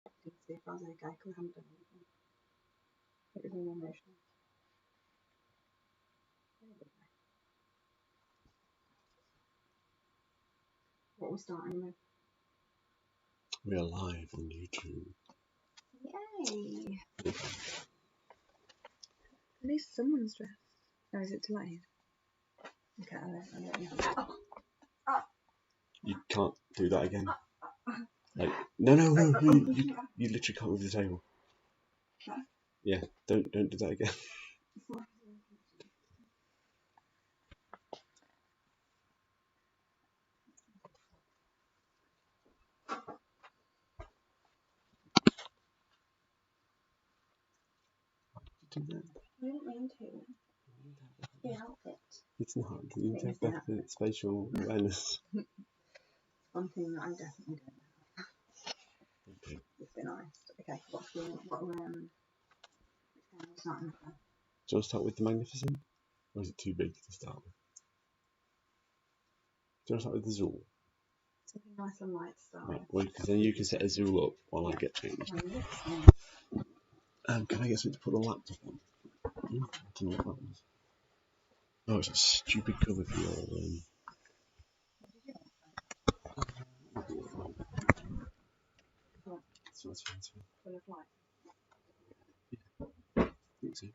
To see if I was okay because I haven't done anything. It was all emotional. What are we starting with? We are live on YouTube. Yay! At least someone's dressed. Or is it delayed? Okay, I'll let you know. You can't do that again. Like, no, you literally can't move the table. Yeah, don't do that again. Do that. I didn't mean to. The outfit. It's not. You need to have better spatial awareness. One thing that I definitely don't have. Okay. Let's be honest. Okay, what starting with then? Do you want to start with the Magnificent? Or is it too big to start with? Do you want to start with the Zool? Something nice and light to start with. Right, well, because then you can set a Zool up while I get changed. Can I get something to put the laptop on? I don't know what that was. Oh, it's a stupid cover for your It's fine. Full of light. I think so.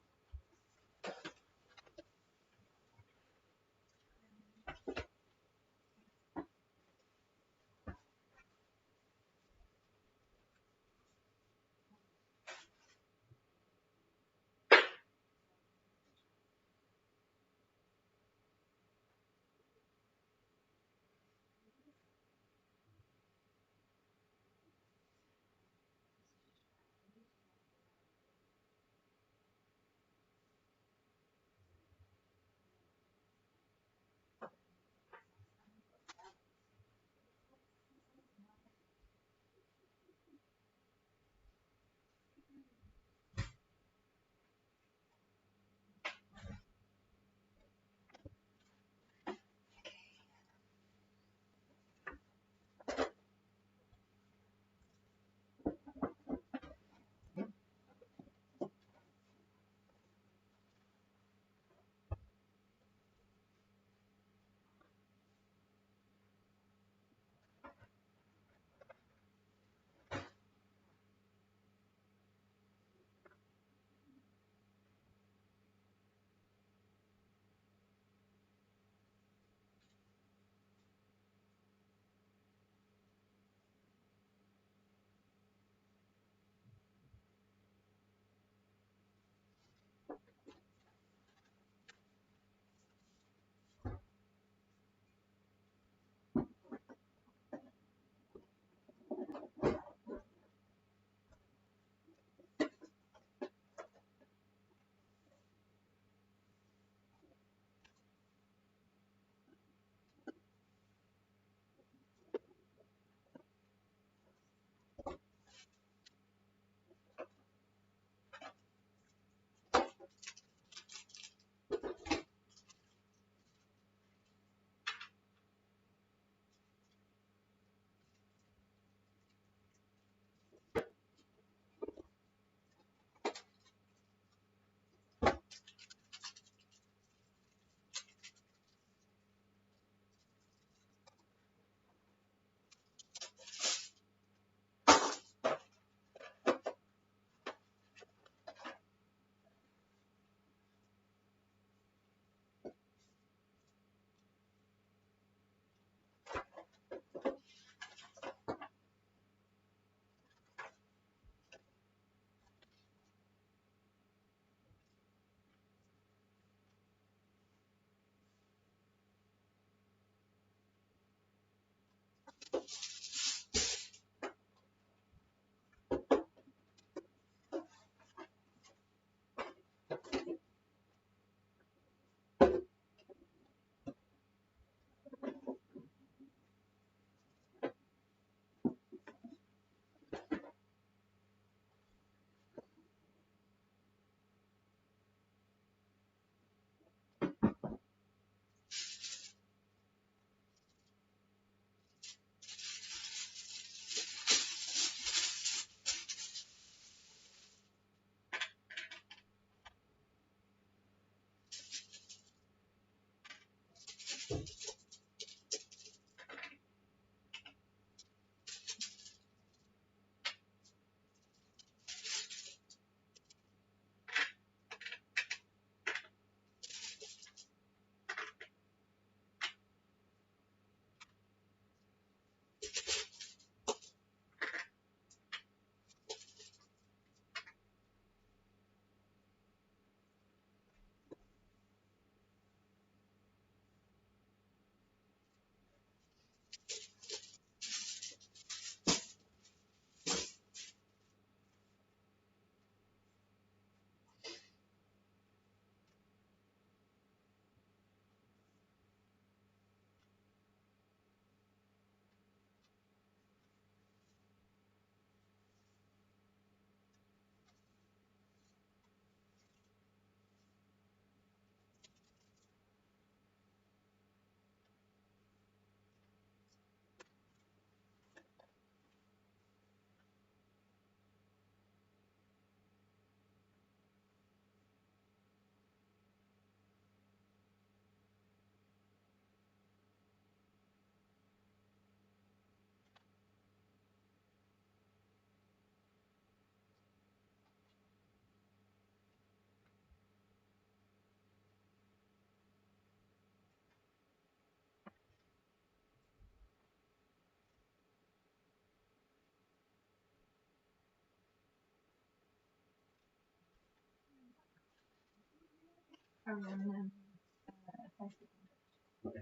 On Facebook. Okay.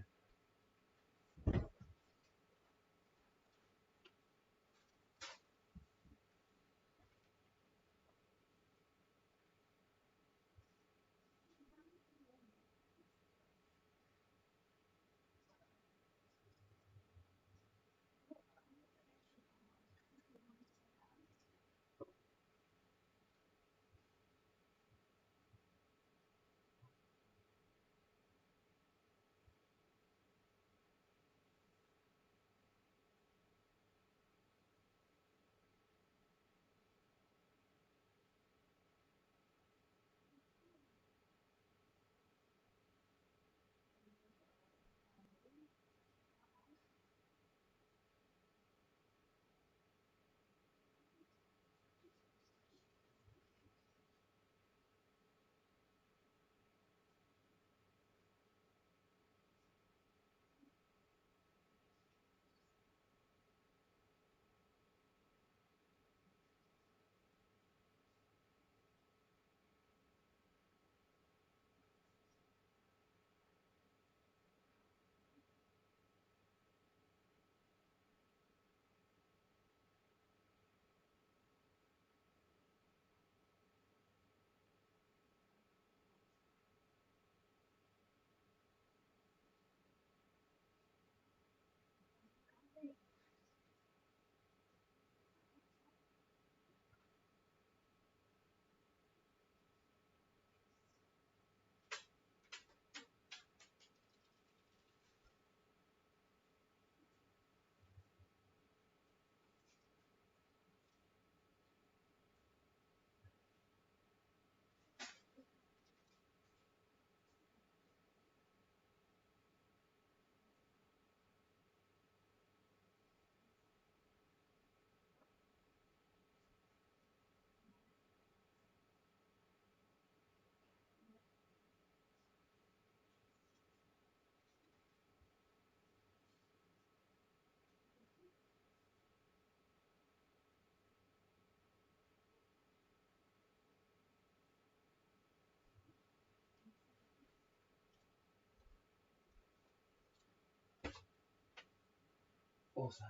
Also.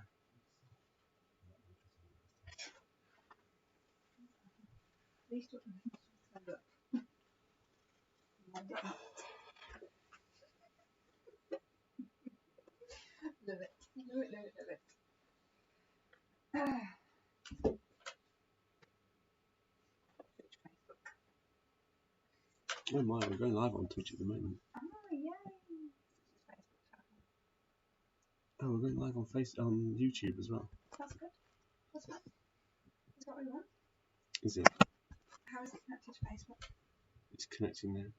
These two stand up. Love it. Love it. Oh my, we're going live on Twitch at the moment. Oh, yay! Oh, we're going live on YouTube as well. That's good. That's fine. Is that what we want? Is it? How is it connected to Facebook? It's connecting now.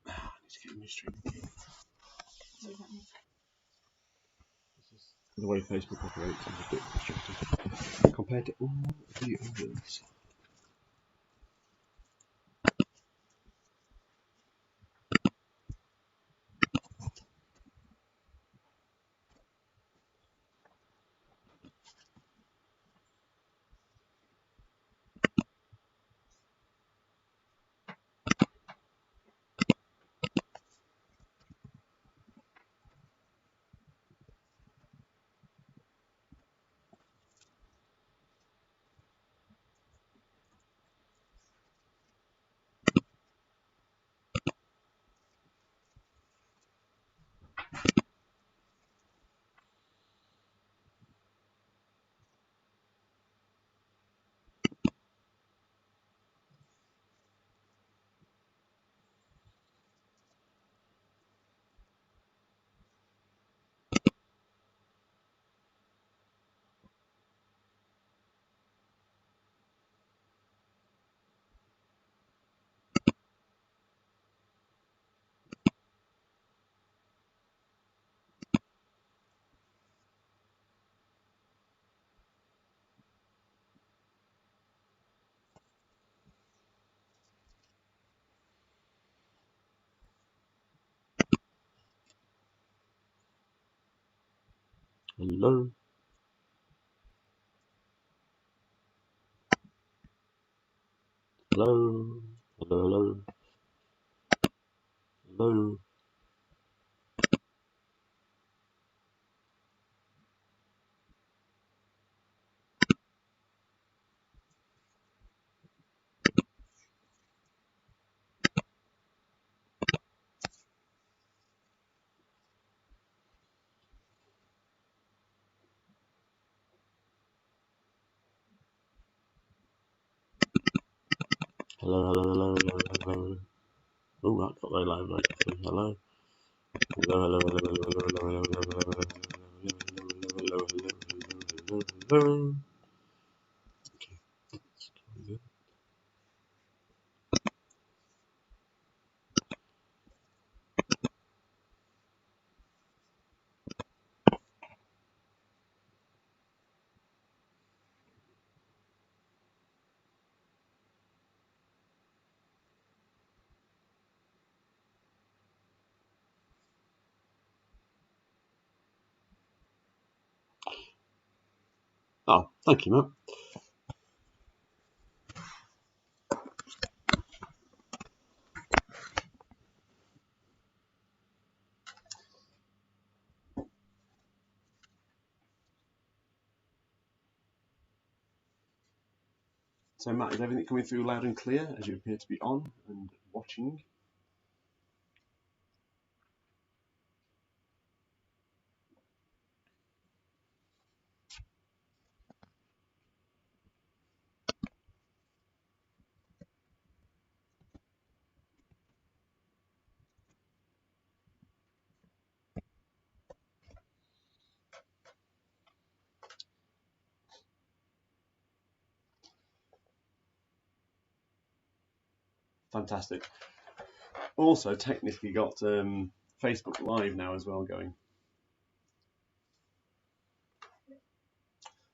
I need to get a new stream. What does that mean? The way Facebook operates is a bit restrictive compared to all the others. Hello? Hello? Hello, hello. Hello. Oh, that got very loud, right? Hello. Hello. Okay. Oh, thank you, Matt. So, Matt, is everything coming through loud and clear as you appear to be on and watching? Fantastic. Also, technically got Facebook Live now as well going.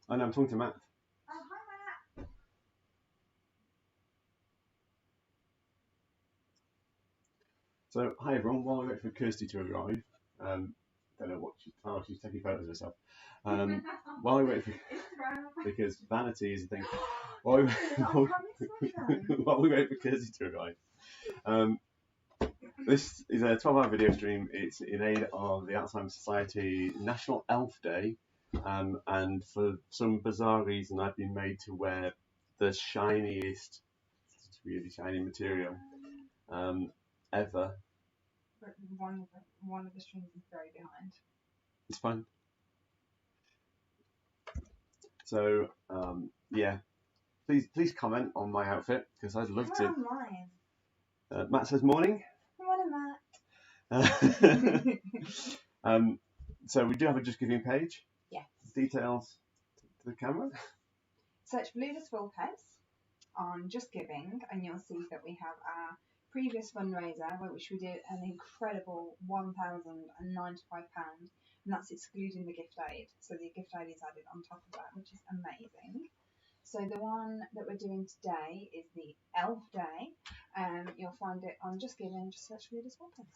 I know, I'm talking to Matt. Oh, hi, Matt. So, hi everyone. While we wait for Kirsty to arrive, don't know what she's taking photos of herself. While we wait for, because vanity is the thing. While we wait for Kirsty to arrive, this is a 12-hour video stream. It's in aid of the Alzheimer's Society National Elf Day, and for some bizarre reason, I've been made to wear the shiniest, really shiny material ever. But one of the strings is very behind. It's fine. So yeah, please comment on my outfit because I'd love to. Mine. Matt says morning. Morning, Matt. So we do have a Just Giving page. Yes. Details to the camera. Search Ludus Vulpes on Just Giving, and you'll see that we have our previous fundraiser, which we did an incredible £1,095, and that's excluding the gift aid. So the gift aid is added on top of that, which is amazing. So the one that we're doing today is the Elf Day. You'll find it on Just Giving. Just search Ludus Vulpes.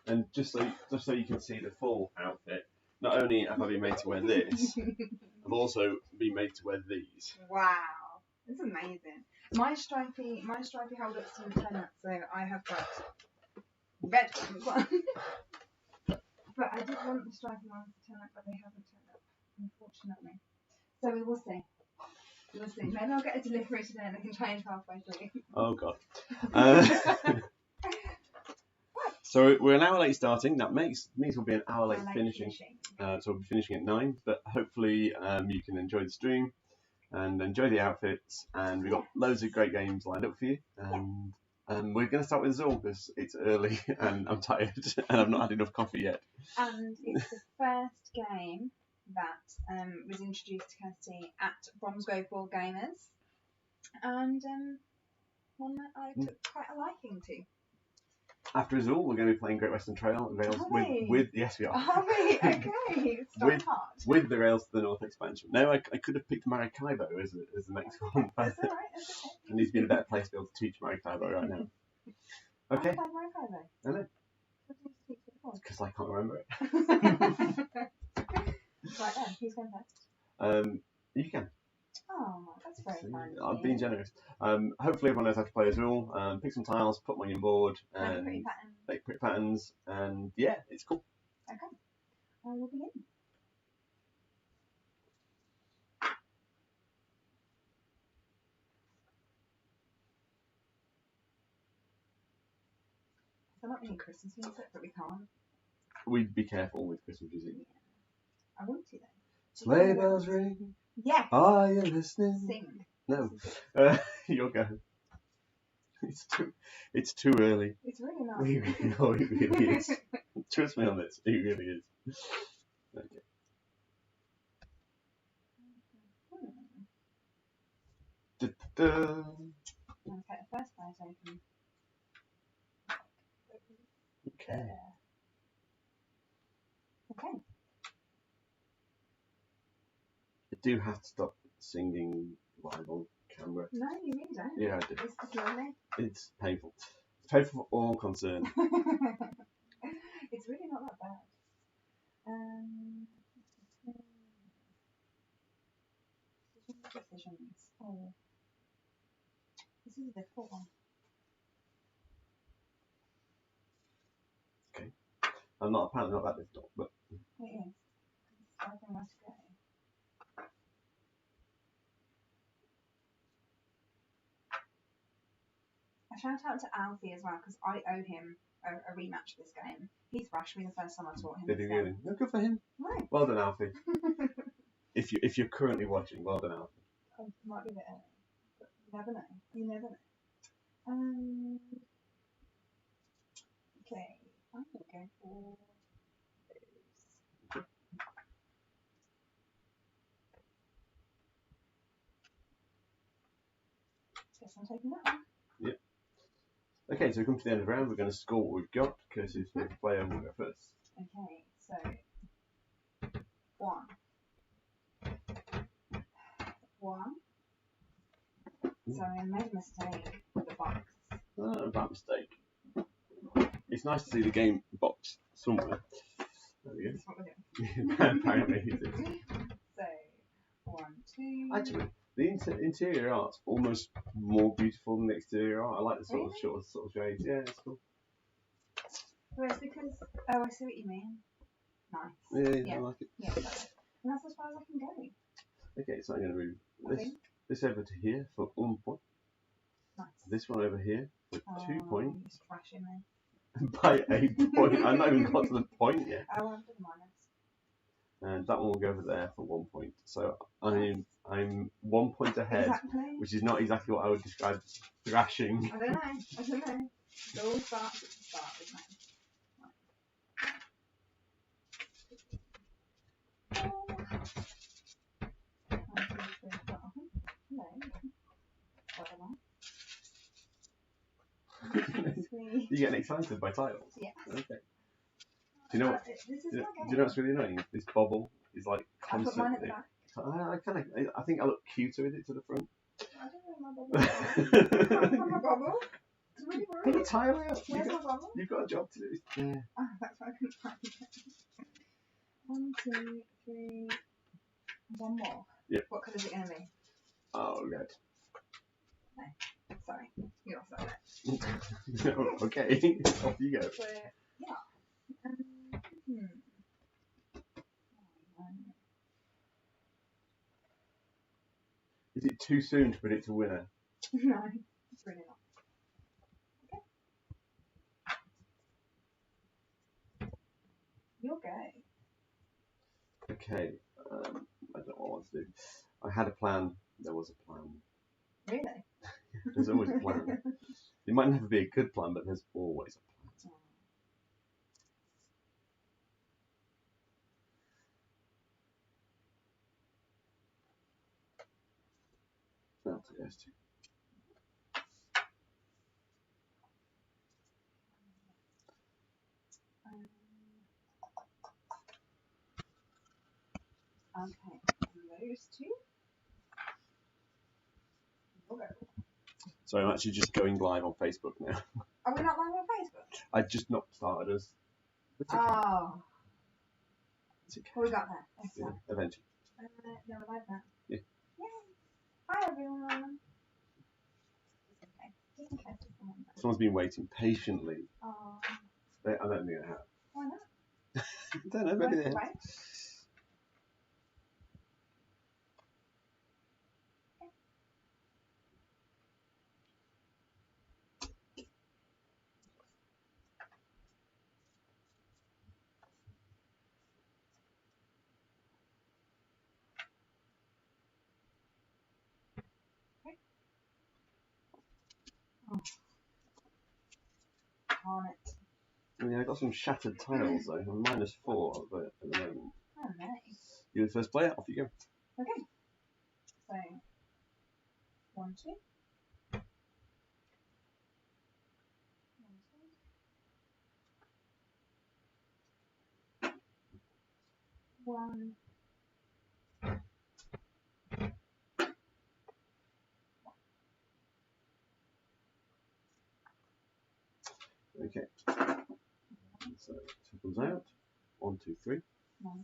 And just so you can see the full outfit, not only have I been made to wear this, I've also been made to wear these. Wow, that's amazing. My stripy hold up to lieutenant, so I have got red ones. But I did want the stripy ones to turn up, but they haven't turned up, unfortunately. So we will see. We'll see. Maybe I'll get a delivery today and I can change halfway through. Oh God. So we're an hour late starting. That means we'll be an hour late finishing. So we'll be finishing at 9. But hopefully you can enjoy the stream and enjoy the outfits. And we've got loads of great games lined up for you. And we're going to start with Zool because it's early and I'm tired and I've not had enough coffee yet. And it's the first game that was introduced to Kirsty at Bromsgrove Board Gamers. And one that I took quite a liking to. After Zool, we're going to be playing Great Western Trail rails with yes we are. Are we? Okay. with the Rails to the North expansion. No, I could have picked Maracaibo as the next one. That's all right. That's okay. And he's been a better place to be able to teach Maracaibo right now. Okay. I Maracaibo. I know. What did you teach before? Because I can't remember it. Right then, who's going first? You can. Oh, that's very kind. I'm being generous. Hopefully everyone knows how to play as well. Pick some tiles, put them on your board, and make pretty patterns. And yeah, it's cool. Okay, I will begin. I don't need Christmas music, but we can't. We'd be careful with Christmas music. Yeah. I want to though. Sleigh bells ring. Yes. Are you listening? Sing. No. You'll go. It's too early. It's really not. No, it really is. Trust me on this. It really is. Okay. Da-da-da. Okay, first prize open. Okay. Okay. I do have to stop singing live on camera. No, you really don't. Yeah, I do. It's lovely. It's painful. It's painful for all concerned. It's really not that bad. Decisions. Oh. This is a difficult one. Okay. Apparently not that difficult, but It is. I think I must go. A shout out to Alfie as well, because I owe him a rematch of this game. He's thrashed me the first time I taught him. did he really? No, good for him. Right. Well done, Alfie. If you're currently watching, well done, Alfie. I might be a bit early, but you never know. You never know. Okay, I'm going to go for those. Guess I'm taking that one. Yep. Okay, so we come to the end of the round. We're going to score what we've got, because if the player will go first. Okay, so 1. 1. So I made a mistake with the box. Bad mistake. It's nice to see the game box somewhere. There we go. That's what we're doing. Apparently it is. So 1, 2. Actually, the interior art's almost more beautiful than the exterior art. I like the sort of short sort of shades. Yeah, it's cool. Well, it's because I see what you mean. Yeah, Nice. I like it. Yeah, and that's as far as I can go. Okay, so I'm going to move this over to here for 1 point. Nice. This one over here for 2 points. You're just thrashing me. By 8 points. I've not even got to the point yet. Oh, I'm for the minus. And that one will go over there for 1 point. So I'm 1 point ahead, Exactly. which is not exactly what I would describe as thrashing. I don't know. It all starts at the start, doesn't it? You're getting excited by titles? Yes. Okay. Do you know what? Do you know what's really annoying? This bobble is like constantly. I put mine at the back. I think I look cuter with it to the front. I don't know my bubble. My bubble? It's really Put rude. a tile out. Where's my bubble? You've got a job to do. Yeah. Oh, that's why I couldn't find it. 1, 2, 3. One more. Yep. What colour is it going to be? Oh, red. No. Sorry. You're off that way. Okay. Off you go. So, yeah. Is it too soon to predict a winner? No, it's really not. Okay. You'll go. Okay. I don't know what I want to do. I had a plan. There was a plan. Really? There's always a plan. It might never be a good plan, but there's always a plan. That's a yes too. Okay, those two. We'll go. So I'm actually just going live on Facebook now. Are we not live on Facebook? I just not started us. It's okay. Oh. It's okay. Well, we got there. Yeah, eventually. No, we're live now. Yeah. Yay. Bye. Bye everyone. Just in case someone. Someone's been waiting patiently. Oh. I don't think they have. Why not? I don't know, maybe they have. Right. Darn it. Yeah, I got some shattered tiles though. I'm -4 at the moment. Oh, nice. You're the first player. Off you go. Okay. So, 1, 2. 1. Okay. So 2 comes out. 1, 2, 3. Nice.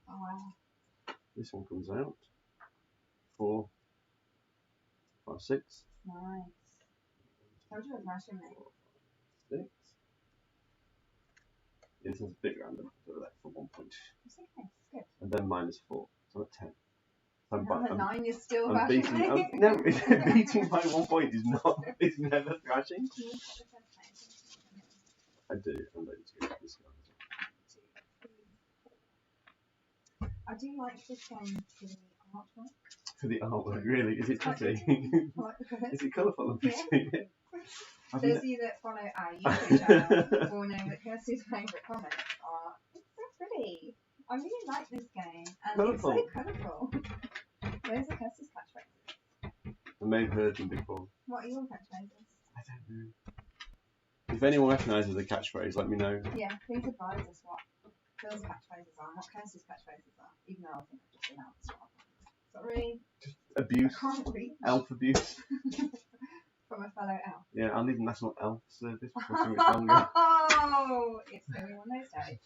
Oh wow. This one comes out. 4, 5, 6. Nice. Told you it was rushing me. 6. This is a bit random. So that's for 1 point. It's okay. It's good. And then -4. So I'm at 10. I'm at 9. You're still I'm rushing beating. me. No, beating by 1 point is not. It's never thrashing. I do. I'm ready to go this one. I do like this game for the artwork. For the artwork, really? Is it pretty? Is it colourful and pretty? Yeah. Those of you that follow our YouTube channel will know that Kirsty's favourite comments are, it's so pretty. I really like this game. And Colourful. It's so colourful. Those are Kirsty's catchphrases. I may have heard them before. What are your catchphrases? I don't know. If anyone recognises the catchphrase, let me know. Yeah, please advise us what Phil's catchphrases are and what Kirsty's catchphrases are. Even though I think I've just announced one. Sorry. Abuse. I can't reach. Elf abuse. From a fellow elf. Yeah, I'll need the National Elf Service for too much longer. Oh, it's going to be one of those days.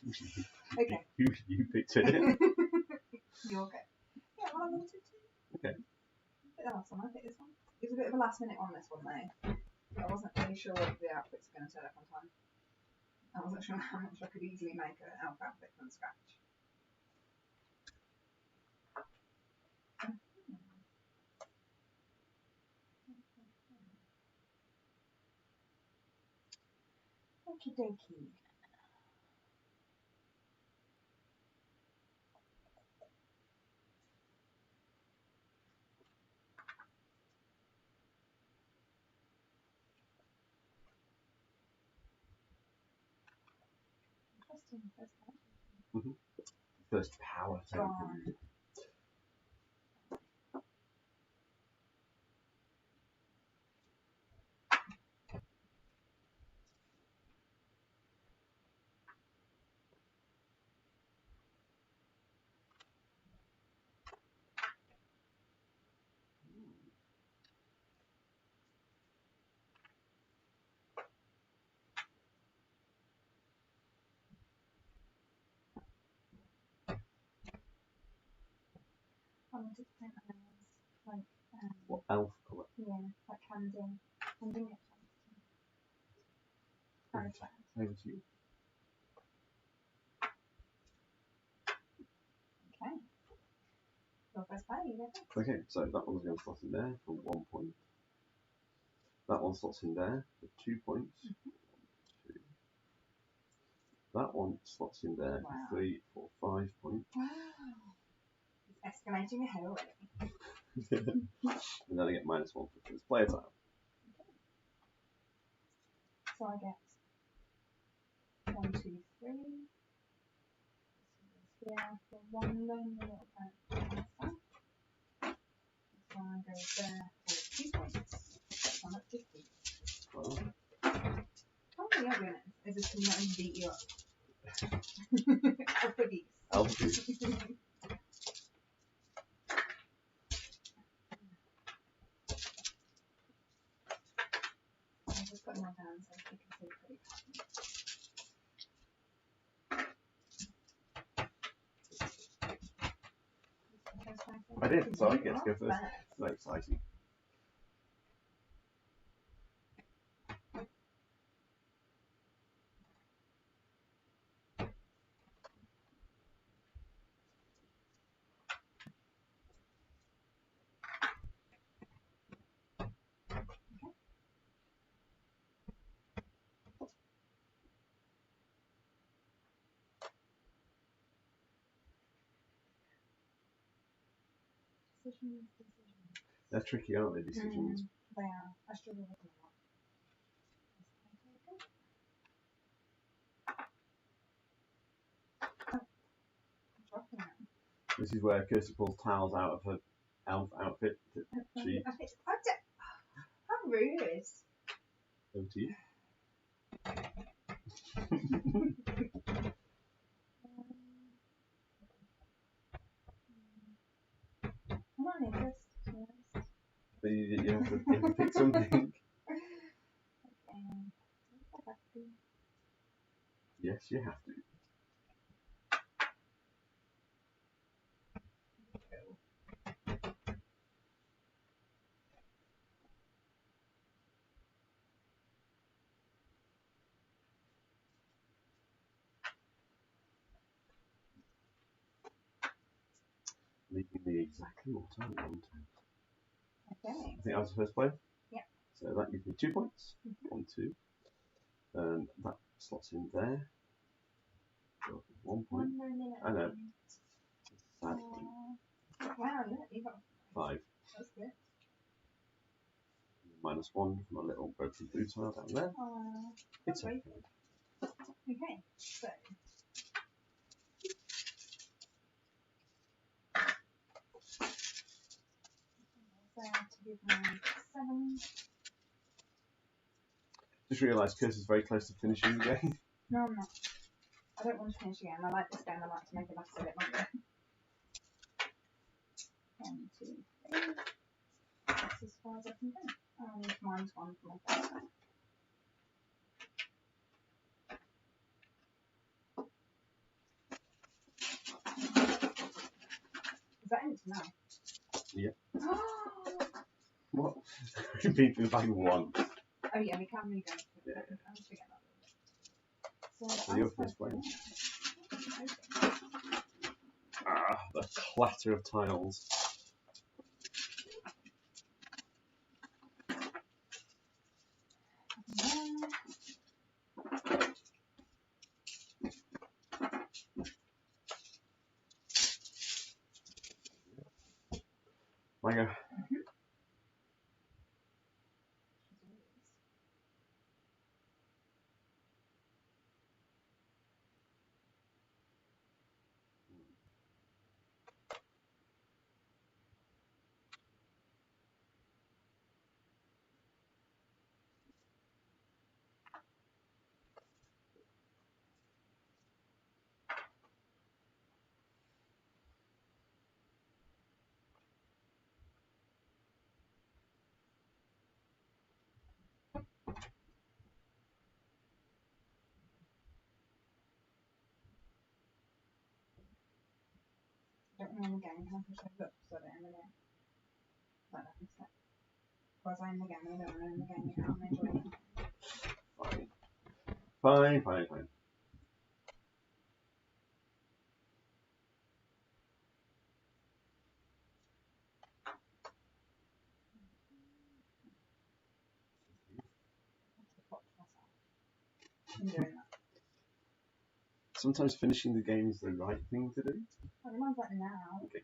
Okay. You picked it. You're good. Yeah, well, I wanted to. Okay. Pick the last one. I picked this one. It was a bit of a last minute one, this one, though. I wasn't really sure if the outfits were going to turn up on time. I wasn't sure how much I could easily make an elf outfit from scratch. Okie dokie. Interesting. First time. First power token. I wanted to paint my nails like What elf colour? yeah, like handing it to Over to you. Okay. Your first play, you ready? Okay, so that one's going to slot in there for 1 point. That one slots in there for 2 points. 1, 2. That one slots in there for 3, 4, 5 points. Wow. It's escalating ahead already. And then I get -1 for first player time. Okay. So I get 1, 2, 3. Yeah, for 1 then the little bit. So I go there for 2 points. So I'm at 50. Well, Oh, yeah, doing it. Is this to not beat you up? Alphabet. Alphabet. I'm just putting my down so you can see pretty I did. brilliant. So I get to go first. Very exciting. Decisions. They're tricky, aren't they, decisions? They are. I struggle with them a lot. Dropping them. This is where Kirsty pulls towels out of her elf outfit. How rude. Over to you. Come on, Nicholas. But you have to pick something. Yes, you have to. Leaving me exactly what I wanted. Okay. I think I was the first player. Yeah. So that gives me 2 points. 1, 2. That slots in there. So 1 point. I know. Sad. Wow, look, you got 5. That's good. -1 from a little broken blue tile down there. It's okay. Okay, so. To give me 7. Just realised Kirsty's very close to finishing the game. No, I'm not. I don't want to finish the game. I like this game. I like to make it last a bit longer. 1, 2, 3. That's as far as I can go. And -1 for my first time. Is that empty now? Yeah. What? We've been through the bag once. Oh yeah, we can really go. Yeah. I always forget that little bit. So you're first player. The clatter of tiles. Mango. I don't want to end the game. Can I push those up so I don't end the game? Like that instead. Because I end the game and I don't want to end the game yet. I'm enjoying it. Fine. I'm doing that. Sometimes finishing the game is the right thing to do. I realize that now. Okay.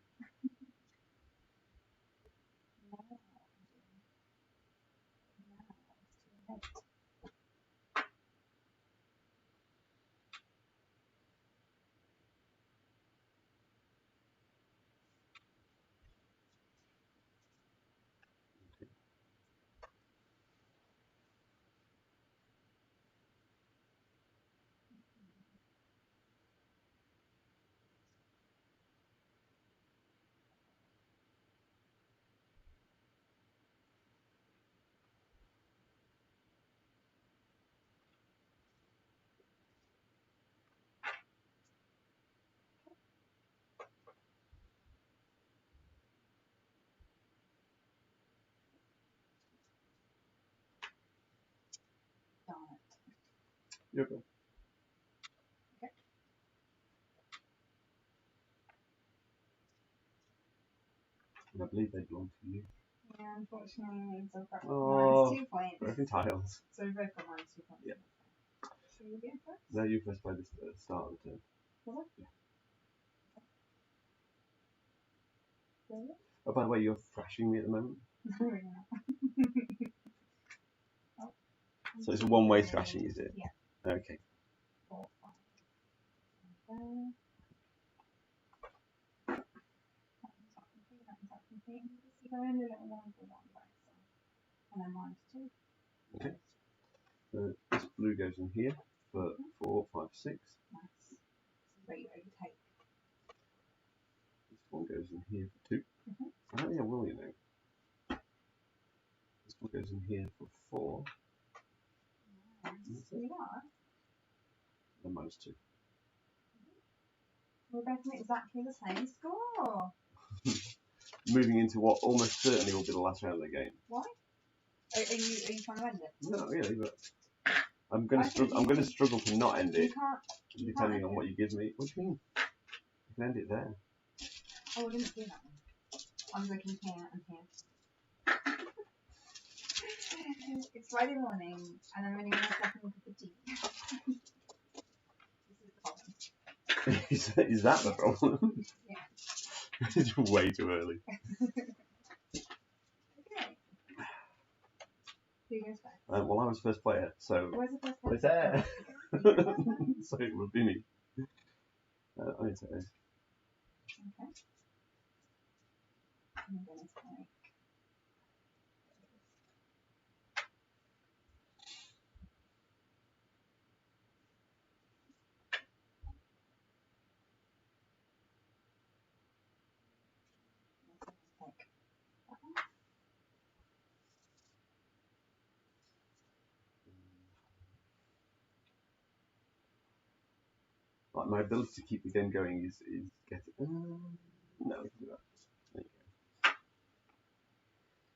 Your go. Okay. And I believe they belong to you. Yeah, unfortunately, so I've got Oh, minus 2 points. broken tiles. So we've both got minus 2 points. Yeah. So you'll be in first? No, you first play this at the start of the turn. Was it? Yeah. Oh, by the way, you're thrashing me at the moment. No, we're not. Oh, So it's a one-way thrashing, is it? Yeah. Okay. 4, 5. There. That's not complete. So go in a little 1 for 1 back. So. And then minus 2. Okay. So this blue goes in here for 4, 5, 6. Nice. This is where you overtake. This one goes in here for 2. I don't think I will, you know. This one goes in here for 4. Nice. So you are. And minus 2. We're both at exactly the same score. Moving into what almost certainly will be the last round of the game. Why? Are you trying to end it? Not really, but I'm going to struggle to not end it. Depending on what you give me. What do you mean? You can end it there. Oh, I didn't do that one. I'm looking here and here. It's Friday morning and I'm running my second cup of tea. This is the problem. Is that the problem? Yeah. It's way too early. Okay. Who goes first? Well, I was first player, so Where's the first player? it's there. So it would be me. I need to take this. Okay. I'm going to take. Like my ability to keep the game going is getting. No, we can do that. There you go.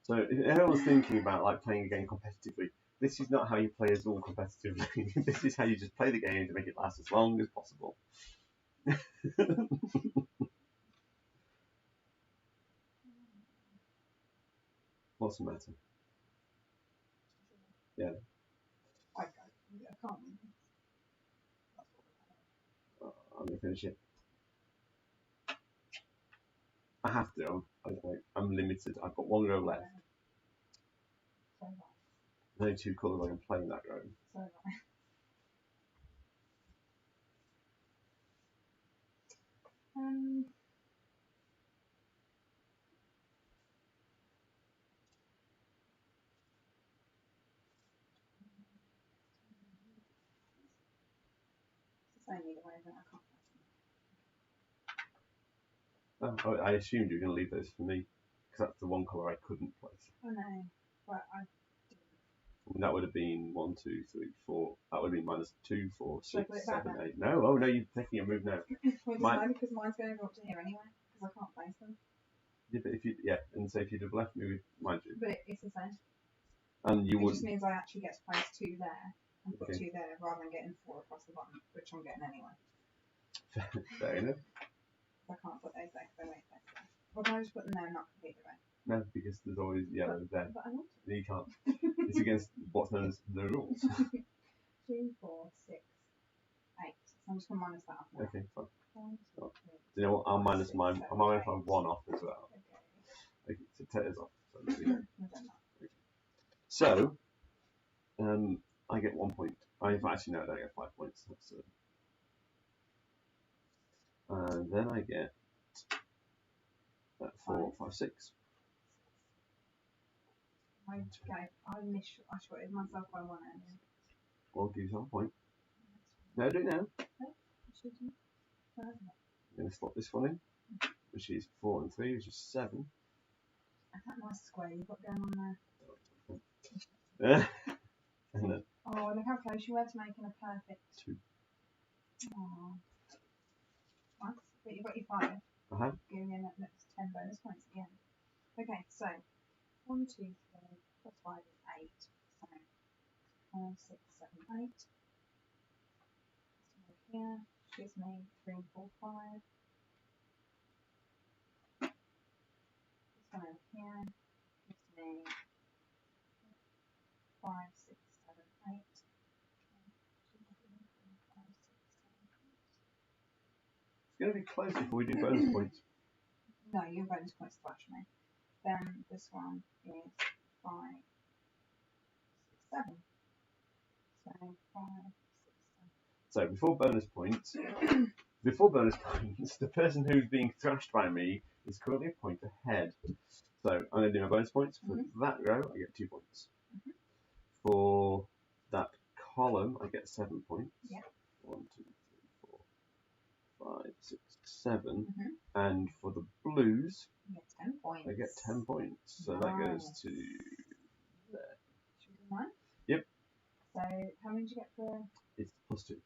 So if everyone's thinking about like playing a game competitively, this is not how you play as all competitively. This is how you just play the game to make it last as long as possible. What's the matter? Yeah. I can't. I'm gonna finish it. I have to. I'm limited. I've got 1 row left. So right. There's only 2 colours I can play in that row. So right. It's the same either way, but I can't. Oh, I assumed you were going to leave those for me, because that's the 1 colour I couldn't place. I know, but I didn't. And that would have been 1, 2, 3, 4. That would have been minus 2, 4, Should I 6, put it back 7, then? 8. No, oh no, you're taking a move now. Well, it doesn't matter because mine's going up to here anyway, because I can't place them. Yeah, but and so if you'd have left me with mind you, But it's the same. and you It wouldn't. just means I actually get to place 2 there and put Okay. 2 there rather than getting 4 across the bottom, which I'm getting anyway. Fair enough. I can't put those there because they won't place there. Well, can I just put them there and not completely right? No, because there's always yellow there. But I want to. You can't. It's against what's known as the rules. 2, 4, 6, 8. So I'm just going to minus that off now. Okay, fine. 1, 2, 3. Do you know what? I'll minus 6, mine. 7, I'll minus 8. my 1 off as well. Okay. Okay, so Tether's off. So, there you go. I've done that. So, I get 1 point. Actually, no, I don't get 5 points. That's, and then I get 4, 5, 6. I shorted myself by 1 earlier. Well, give yourself a point. No, do it now. I'm I'm going to slot this one in, which is 4 and 3, which is 7. that nice square you've got going on And then there. Oh, look how close you were to making a perfect. 2. Oh. Nice. But you've got your 5. Uh-huh. Giving in that's 10 bonus points at the end. Okay, so 1, 2, 3 plus 5 is 8. So 5, 6, 7, 8. here. Gives me 3, 4, 5. This one over here gives me 5, 6, 7, 8. It's going to be close before we do bonus points. No, your bonus points flash me. Then this one is 5, 6, 7. So 5, 6, 7. So before bonus points, the person who's being thrashed by me is currently a point ahead. So I'm going to do my bonus points. For that row, I get 2 points. For that column, I get 7 points. Yeah. 1, 2, 3, 4, 5, 6, 7. And for the blues, you get 10 points. I get 10 points. So that goes to there. Should we do mine? Yep. So how many did you get for? It's +2.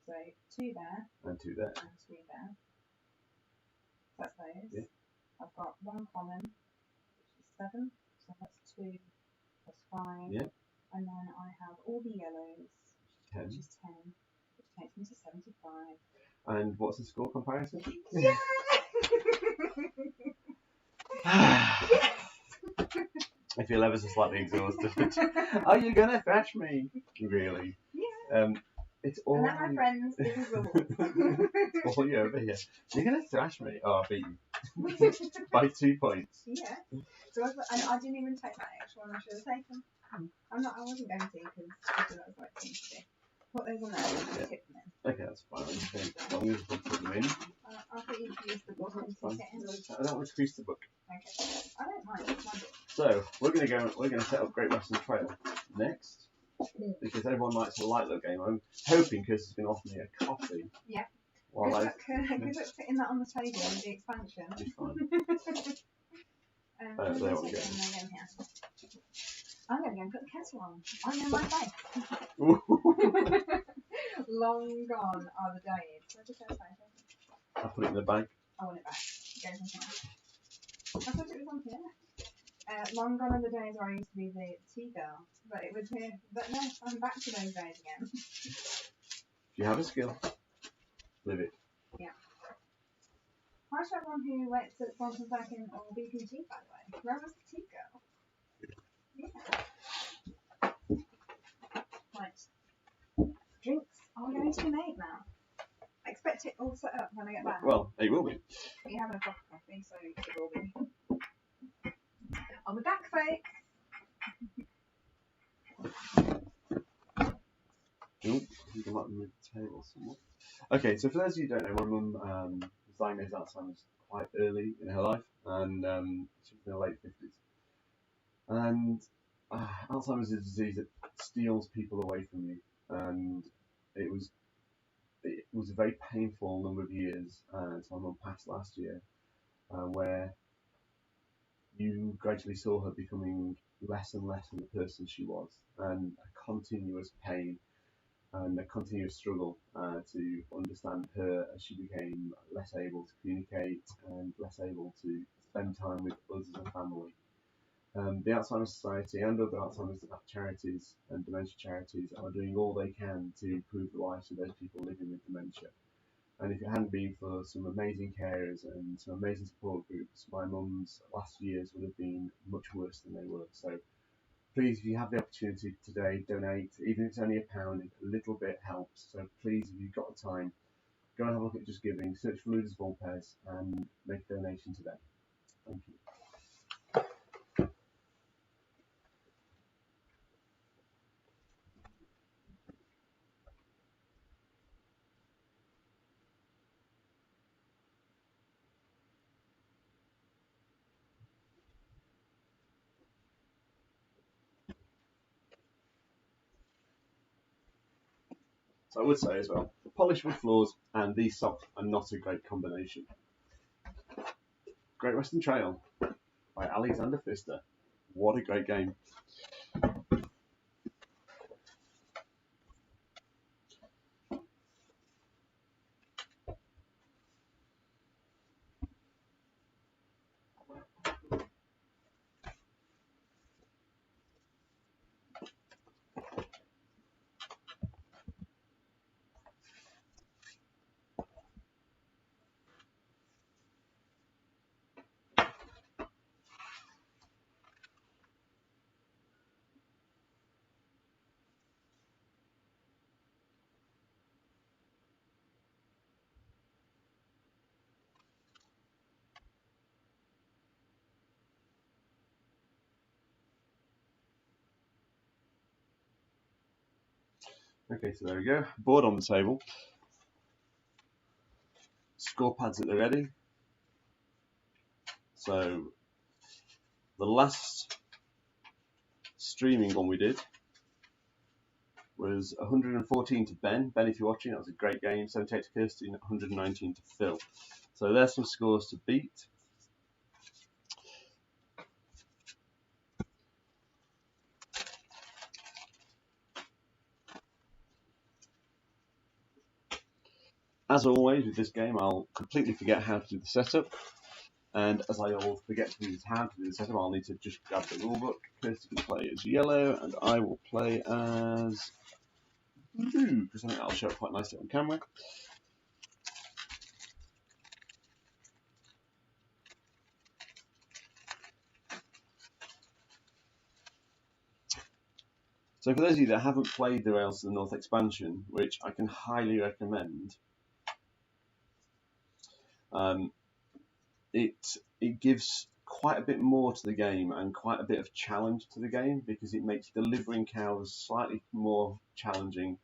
So 2 there. And 2 there. And 2 there. That's those. Yeah. I've got 1 column, which is 7. So that's 2 plus 5. Yeah. And then I have all the yellows, 10. which is 10, which takes me to 75. And what's the score comparison? Yeah! I feel ever so slightly exhausted. Are you going to thrash me? Really? Yeah. It's all. And that, my friends, is the rule. It's all you over here. You're going to thrash me? Oh, I beat you. By 2 points. Yeah. So I didn't even take that extra one I should have taken. I wasn't going to because I thought that was the right thing to do. Put those on there and tip them in. Okay, that's fine. I'm going to put them in. I thought you'd use the book and stick it in. I don't want to crease the book. Okay. I don't mind. It's my book. So we're going to set up Great Western Trail next because everyone likes a light little game. I'm hoping Kirsty's going to offer me a coffee. Yeah. While Good luck putting that on the table with the expansion. Be fine. I'm there going we go. I'm going to go and put the kettle on. I know my face. Long gone are the days. So just outside. I'll put it in the bag. I want it back. Go something else. I thought it was on here. Long gone are the days where I used to be the tea girl. But it was here. But no, I'm back to those days again. If you have a skill, live it. Yeah. Hi to everyone who works at Sponsors back in or BPG, by the way. Where was the tea girl? Yeah. Right. Drinks are going to be made now. I expect it all set up when I get back. Well, it will be. You're having a cup of coffee, so it will be. I'll be back, folks. Nope, you can let them move the table somewhat. Okay, so for those of you who don't know, my mum was diagnosed with Alzheimer's quite early in her life, and she was in her late 50s. And Alzheimer's is a disease that steals people away from you, and it was a very painful number of years. So my mum passed last year, where you gradually saw her becoming less and less of the person she was, and a continuous pain and a continuous struggle to understand her as she became less able to communicate and less able to spend time with us as a family. The Alzheimer's Society and other Alzheimer's charities and dementia charities are doing all they can to improve the lives of those people living with dementia. And if it hadn't been for some amazing carers and some amazing support groups, my mum's last years would have been much worse than they were. So please, if you have the opportunity today, donate. Even if it's only £1, a little bit helps. So please, if you've got the time, go and have a look at Just Giving, search for Ludus Vulpes and make a donation today. Thank you. So I would say as well, polished wood floors and these socks are not a great combination. Great Western Trail by Alexander Pfister. What a great game. Okay, so there we go. Board on the table. Score pads at the ready. So the last streaming one we did was 114 to Ben. Ben, if you're watching, that was a great game. 78 to Kirsten, 119 to Phil. So there's some scores to beat. As always with this game, I'll completely forget how to do the setup. And as I always forget to do how to do the setup, I'll need to just grab the rulebook. Kirsty can play as yellow, and I will play as blue, because I think that'll show up quite nicely on camera. So for those of you that haven't played the Rails to the North expansion, which I can highly recommend, it gives quite a bit more to the game and quite a bit of challenge to the game, because it makes delivering cows slightly more challenging.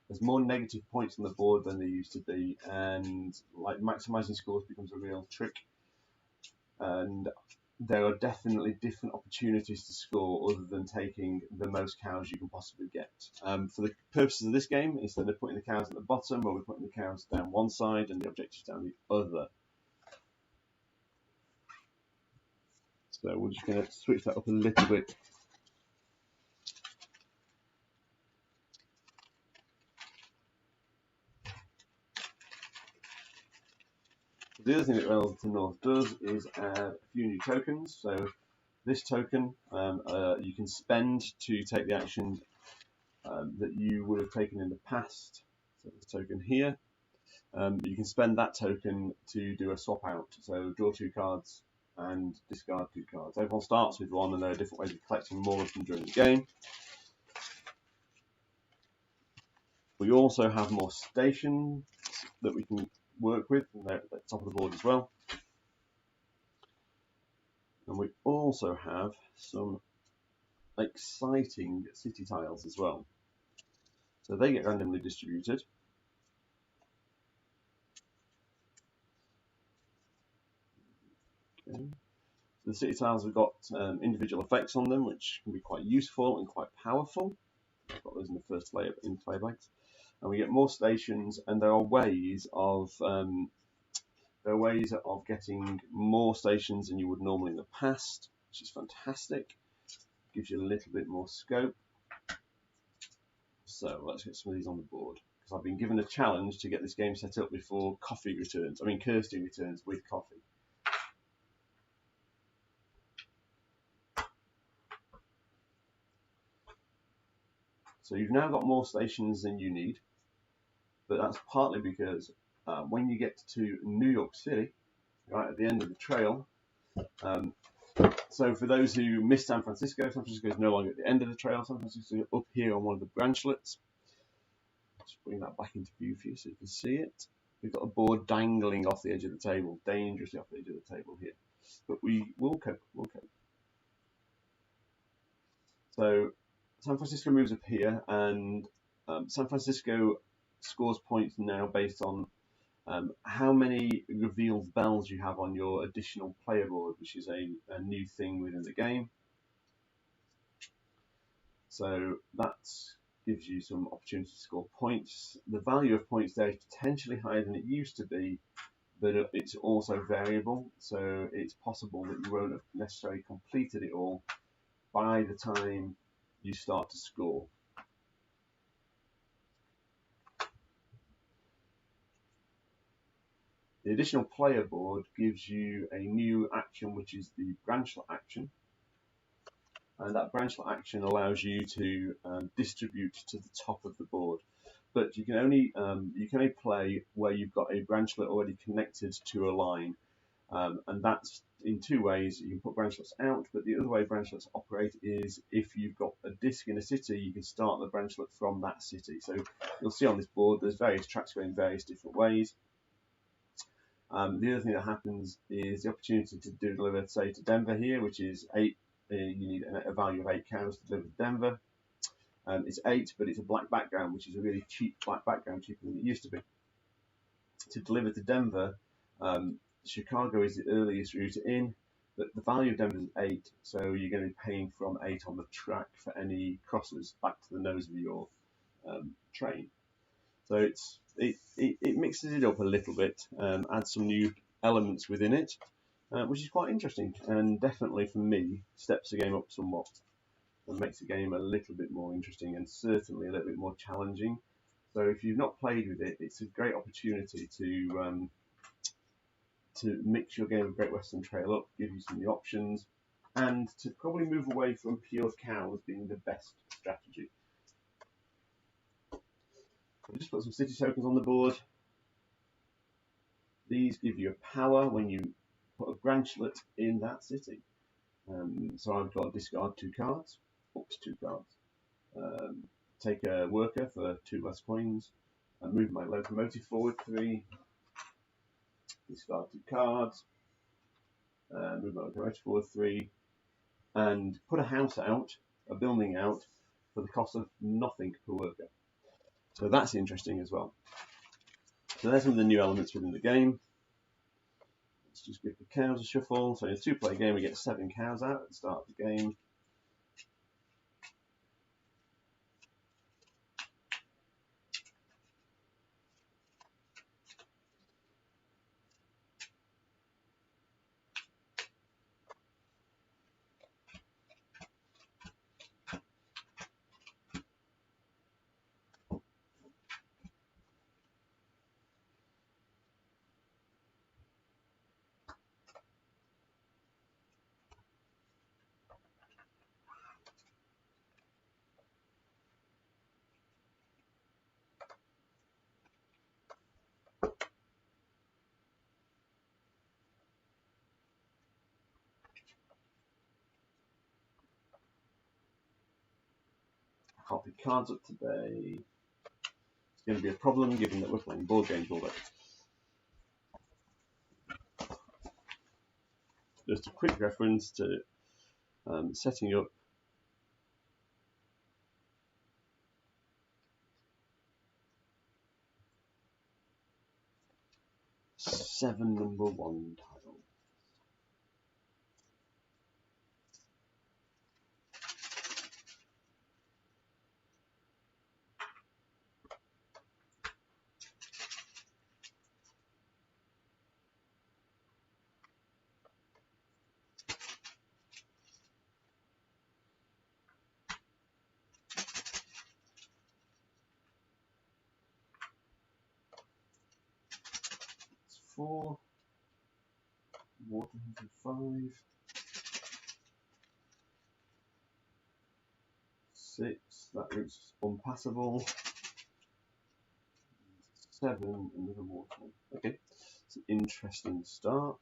There's more negative points on the board than there used to be, and like maximizing scores becomes a real trick. And there are definitely different opportunities to score other than taking the most cows you can possibly get. For the purposes of this game, instead of putting the cows at the bottom, we're putting the cows down one side and the objectives down the other. So we're just going to switch that up a little bit. The other thing that Rails to North does is add a few new tokens. So this token you can spend to take the action that you would have taken in the past. So this token here, you can spend that token to do a swap out. So draw 2 cards and discard 2 cards. Everyone starts with one, and there are different ways of collecting more of them during the game. We also have more stations that we can work with, and they're at the top of the board as well. And we also have some exciting city tiles as well. So they get randomly distributed. Okay. So the city tiles have got individual effects on them, which can be quite useful and quite powerful. I've got those in the first layer in playbags. And we get more stations, and there are ways of getting more stations than you would normally in the past, which is fantastic. Gives you a little bit more scope. So let's get some of these on the board, because I've been given a challenge to get this game set up before coffee returns. I mean, Kirsty returns with coffee. So you've now got more stations than you need, but that's partly because when you get to New York City, right at the end of the trail, so for those who missed San Francisco is no longer at the end of the trail. San Francisco is up here on one of the branchlets. Just bring that back into view for you so you can see it. We've got a board dangling off the edge of the table, dangerously off the edge of the table here. But we will cope, So San Francisco moves up here, and San Francisco scores points now based on how many revealed bells you have on your additional player board, which is a new thing within the game. So that gives you some opportunity to score points. The value of points there is potentially higher than it used to be, but it's also variable. So it's possible that you won't have necessarily completed it all by the time you start to score. The additional player board gives you a new action, which is the branchlet action. And that branchlet action allows you to distribute to the top of the board. But you can only play where you've got a branchlet already connected to a line. And that's in 2 ways. You can put branchlets out, but the other way branchlets operate is if you've got a disc in a city, you can start the branchlet from that city. So you'll see on this board there's various tracks going various different ways. The other thing that happens is the opportunity to deliver, say, to Denver here, which is 8. You need a value of 8 cows to deliver to Denver. It's 8, but it's a black background, which is a really cheap black background, cheaper than it used to be. To deliver to Denver, Chicago is the earliest route in, but the value of Denver is 8, so you're going to be paying from 8 on the track for any crosses back to the nose of your train. So it mixes it up a little bit, adds some new elements within it, which is quite interesting, and definitely for me steps the game up somewhat and makes the game a little bit more interesting and certainly a little bit more challenging. So if you've not played with it, it's a great opportunity to mix your game of Great Western Trail up, give you some new options, and to probably move away from pure cows being the best strategy. So just put some city tokens on the board. These give you a power when you put a branchlet in that city. So I've got discard 2 cards, up to 2 cards. Take a worker for 2 less coins, and move my locomotive forward 3. Discard 2 cards, move my locomotive forward 3, and put a house out, a building out, for the cost of nothing per worker. So that's interesting as well. So there's some of the new elements within the game. Let's just give the cows a shuffle. So in a 2-player game, we get 7 cows out at the start of the game. I can't pick cards up today. It's going to be a problem given that we're playing board games all day. Just a quick reference to setting up seven number 1 tile. It's 4, water has 5, 6, that route's unpassable, 7, another water. Okay, it's an interesting start.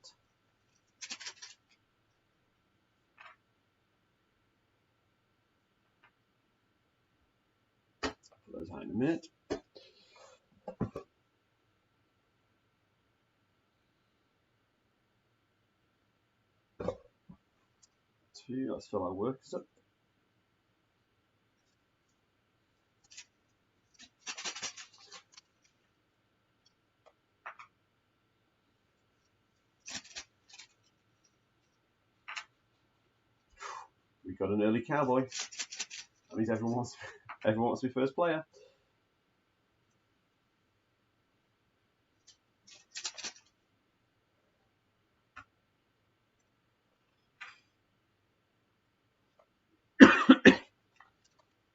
Put those out in a minute. 2, let's fill our workers up. We've got an early cowboy. That means everyone wants to be first player.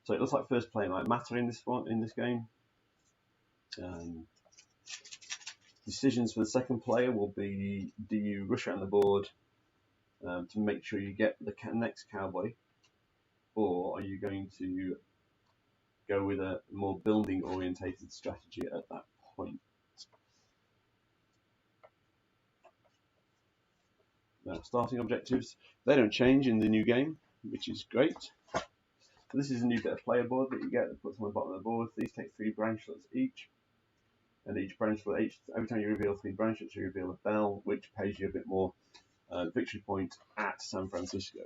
So it looks like first player might matter in this game. Decisions for the second player will be: do you rush around the board to make sure you get the next cowboy, or are you going to go with a more building orientated strategy at that point? Now, starting objectives, they don't change in the new game, which is great. So this is a new bit of player board that you get that puts on the bottom of the board. These take 3 branchlets each, and each branchlet, every time you reveal 3 branchlets, you reveal a bell, which pays you a bit more victory point at San Francisco.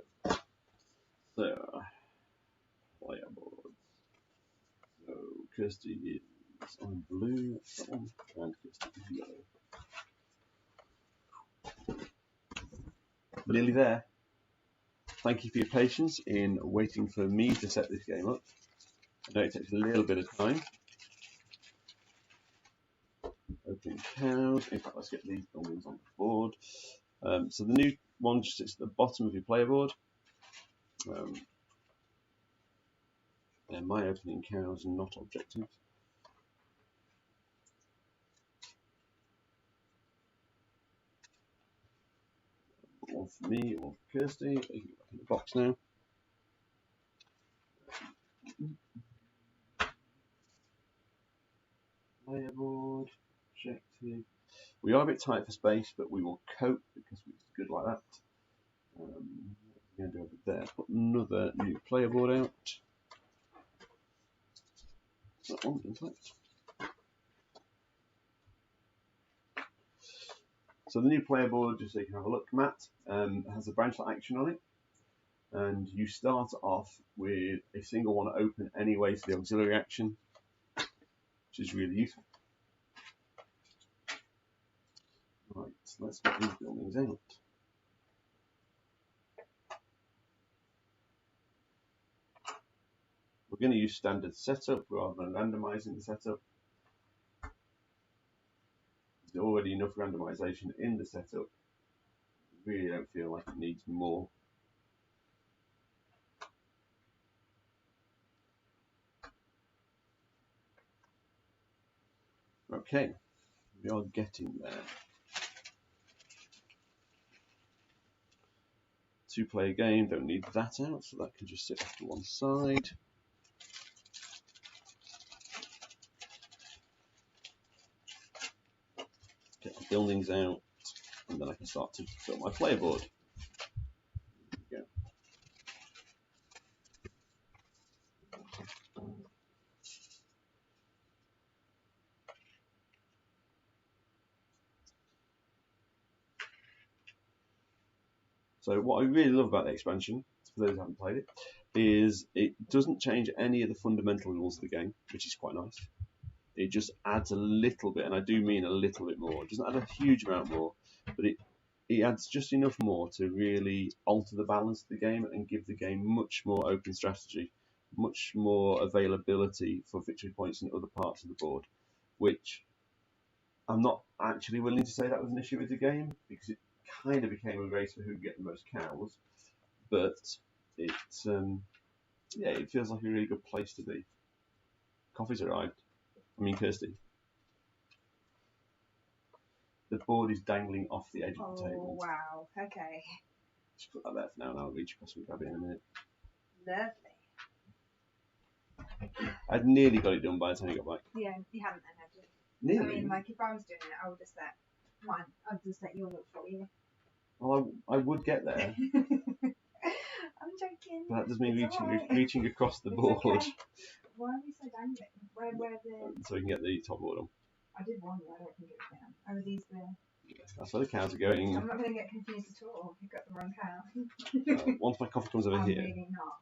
So, player board. Kirsty is on blue, that one, and Kirsty is yellow. Nearly there. Thank you for your patience in waiting for me to set this game up. I know it takes a little bit of time. Opening cows. In fact, let's get these buildings on the board. So the new one just sits at the bottom of your player board. They're my opening cows, not objectives. One for me, one for Kirsty. You can get back in the box now. Player board, objective. We are a bit tight for space, but we will cope because it's good like that. What are we going to do over there? Put another new player board out. That one, in fact. So the new player board, just so you can have a look, Matt, has a branchlet action on it. And you start off with a single one open anyway to the auxiliary action, which is really useful. Right, so let's get these buildings out. We're going to use standard setup rather than randomizing the setup. There's already enough randomization in the setup. I really don't feel like it needs more. Okay, we are getting there. Two-player game, don't need that out, so that can just sit off to one side. Get my buildings out, and then I can start to fill my player board. There we go. So what I really love about the expansion, for those who haven't played it, is it doesn't change any of the fundamental rules of the game, which is quite nice. It just adds a little bit, and I do mean a little bit more. It doesn't add a huge amount more, but it adds just enough more to really alter the balance of the game and give the game much more open strategy, much more availability for victory points in other parts of the board, which I'm not actually willing to say that was an issue with the game, because it kind of became a race for who could get the most cows, but yeah, it feels like a really good place to be. Coffee's arrived. I mean, Kirsty. The board is dangling off the edge of the table. Oh, wow. Okay. Just put that there for now, and I'll reach across and grab it in a minute. Lovely. I'd nearly got it done by the time you got back. Yeah, you haven't then, have you? Nearly? I mean, like, if I was doing it, I would just let mine. I'd just let you look for you. Well, I would get there. I'm joking. But that does mean It's reaching across the It's board. okay. Why are we so dangling? Where the... So we can get the top board on. I did warn you, I don't think it's down. Oh, are these the... That's where the cows are going. I'm not going to get confused at all if you've got the wrong cow. Once my coffee comes over I'm here. really not.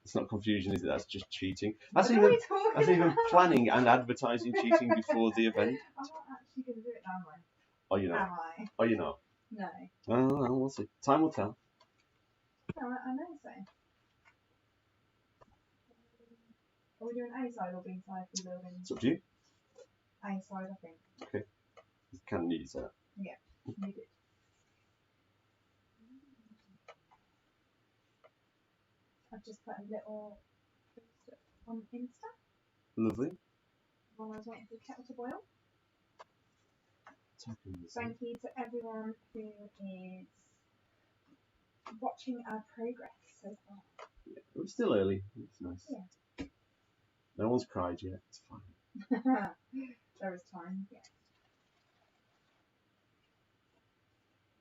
It's not confusion, is it? That's just cheating. That's even planning and advertising cheating before the event. I'm not actually going to do it, am I? Oh, you're not? Am I? Oh, you're not? No. Oh, we'll see. Time will tell. No, I know so. Are we doing A side or B side for the building? It's up to you. A side, I think. Okay. You can need that. Yeah, need it. I've just put a little post on Insta Lovely. while I was waiting for the kettle to boil. Thank you to everyone who is watching our progress so far. Yeah, it's still early. It's nice. Yeah. No one's cried yet. It's fine. There is time, yes.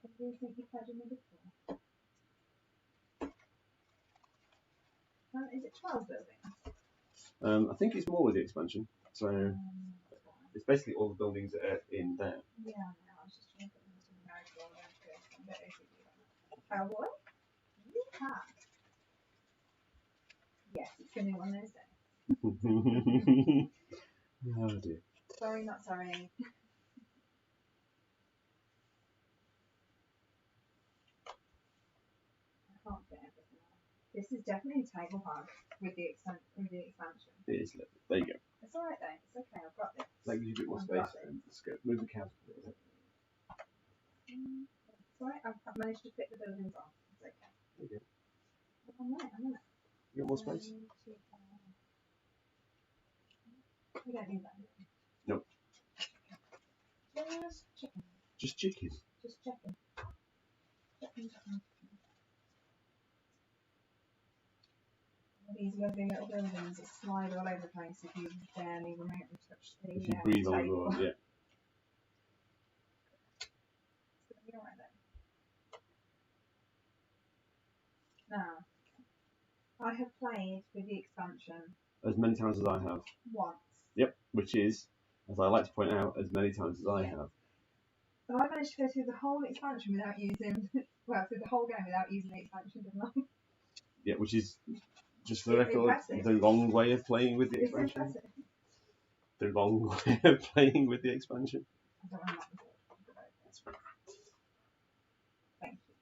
What do you think you've played in the before? Is it 12 buildings? I think it's more with the expansion. So it's basically all the buildings that are in there. Yeah, no, I was just trying to put them into the marigold. I'm a bit OCD. Cowboy? Yeehaw! Yes, it's going to be one of those days. Oh dear. Sorry, not sorry. I can't fit everything on. This is definitely a table hug with the expansion. It is lovely. There you go. It's alright though. It's okay. I've got this. That gives you a bit more I've space. got this. And let's go. Move the counter a little bit. It's alright. I've managed to fit the buildings on. It's okay. There you go. I'm on it. You got more space? We don't need that. Nope. Just chicken. Just chicken. Just checking. Checking. These lovely little buildings that slide all over the place if you barely remotely touch the If you breathe on the table. floor, yeah. It's going to be alright then. Now, I have played with the expansion As many times as I have. once. Yep, which is, as I like to point out, as many times as I have. So I managed to go through the whole expansion without using, well, through the whole game without using the expansion, didn't I? Yeah, which is, just for the record, Impressive. the wrong way of playing with the It's expansion. impressive. The wrong way of playing with the expansion. I don't want to knock the board. That's fine. Thank you.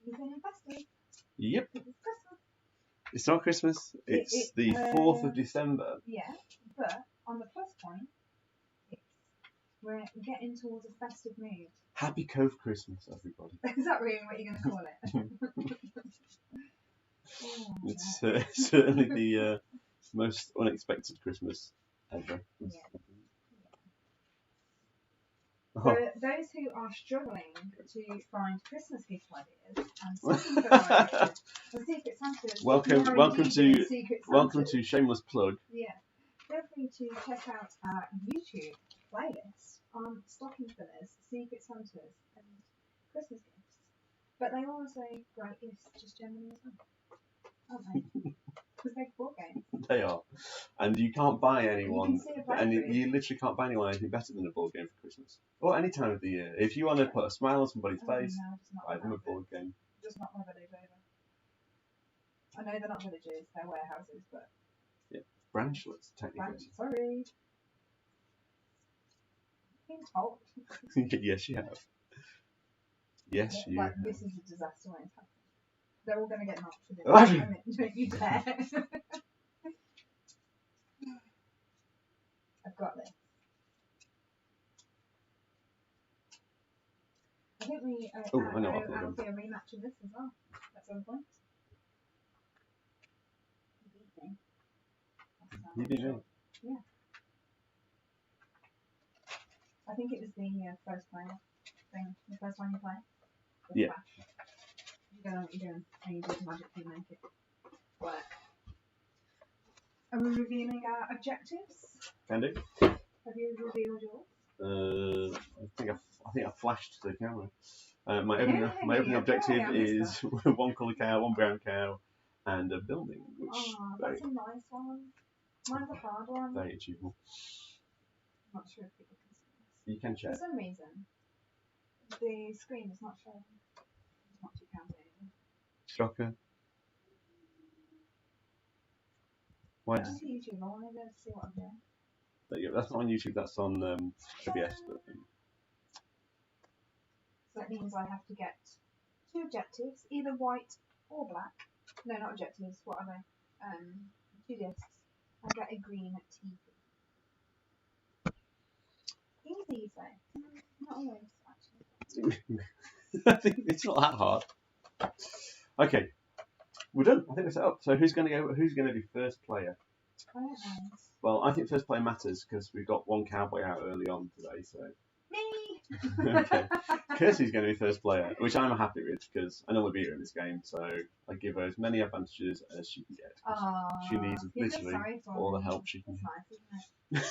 You've been invested. Yep. It's Christmas. It's not Christmas. It's the 4th of December. Yeah, but on the plus point, we're getting towards a festive mood. Happy Cove Christmas, everybody. Is that really what you're going to call it? Oh, It's certainly the most unexpected Christmas ever. Yeah. Oh. For those who are struggling to find Christmas gift ideas and seeking for ideas, and Secret Santas, welcome to shameless plug. Yeah, feel free to check out our YouTube playlist on stocking fillers, Secret Santas, and Christmas gifts. But they are also great gifts, just generally as well, aren't they? Because they're board games. They are, and you can't buy anyone, You can see a and battery. you literally can't buy anyone anything better than a board game for Christmas or any time of the year. If you want to put a smile on somebody's face, No, just not buy them a like board game. Just not my village over. I know they're not villages, they're warehouses, but Branchlets, technically. sorry. Being told. Yes, you have. Yes, you Like, have. this is a disaster when it's happening. They're all going to get knocked within a minute. Don't you dare. I've got this. I think we I know what I've I'll done. be a rematch of this as well at some point. You beat me. You beat me. Yeah. I think it was the first player thing, the first time you play. The Yeah. flash. You don't know what you're doing, and you just magically make it work. Are we revealing our objectives? Can do. Have you revealed yours? I think I flashed to the camera. My opening objective is one colour cow, one brown cow, and a building, which That's a nice one. Mine's a hard one. very achievable. I'm not sure if people can see this. You can For check. some reason, the screen is not showing. It's not too counted anymore. Shocker. Why? Go onto YouTube. I want to be able to see what I'm doing. There you go. That's not on YouTube. That's on OBS. But, So that means I have to get 2 objectives, either white or black. No, not objectives. What are they? 2 discs. I get a green TV. Easy, you say? Not always, actually. I think it's not that hard. Okay, we're done. I think we're set up. So who's going to go? Who's going to be first player? I don't know. Well, I think first player matters because we've got one cowboy out early on today. So Me! okay, Kirsty's going to be first player, which I'm happy with because I normally beat her in this game. So I give her as many advantages as she can get. She needs literally all the help she can That's get. nice, isn't it?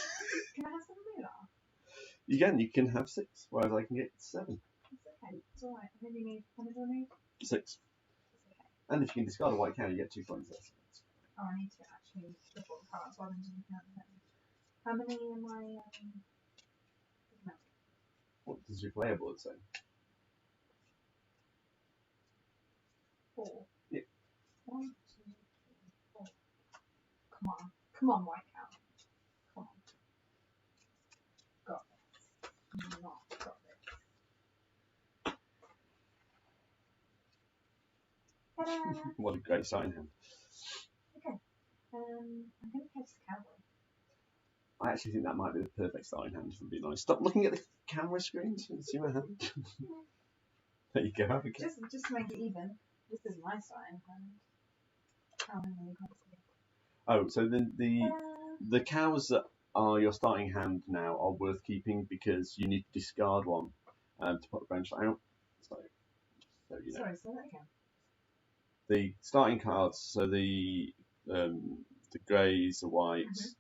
Can I have some moolah? You can have 6, whereas I can get 7. It's okay. It's alright. I only need, how many do I need? 6. It's okay. And if you can discard a white cow, you get 2 points there. Oh, I need to actually shuffle the cards rather than just looking at them. How many am I picking up? What does your player board say? 4. Yeah. 1, 2, 3, 4. Come on. Come on, white cow. Come on. Got this. Not got this. Ta-da! What a great starting hand. Okay. I'm going to catch the cowboy. I actually think that might be the perfect starting hand, if I'm being honest. Stop looking at the camera screens and see my hand. There you go, have a go. Just to make it even, this is my starting hand. Oh, no, you can't see it. Oh, so the cows that are your starting hand now are worth keeping because you need to discard one to put the branch out. So you know. Sorry, say that again. The starting cards, so the greys, the whites,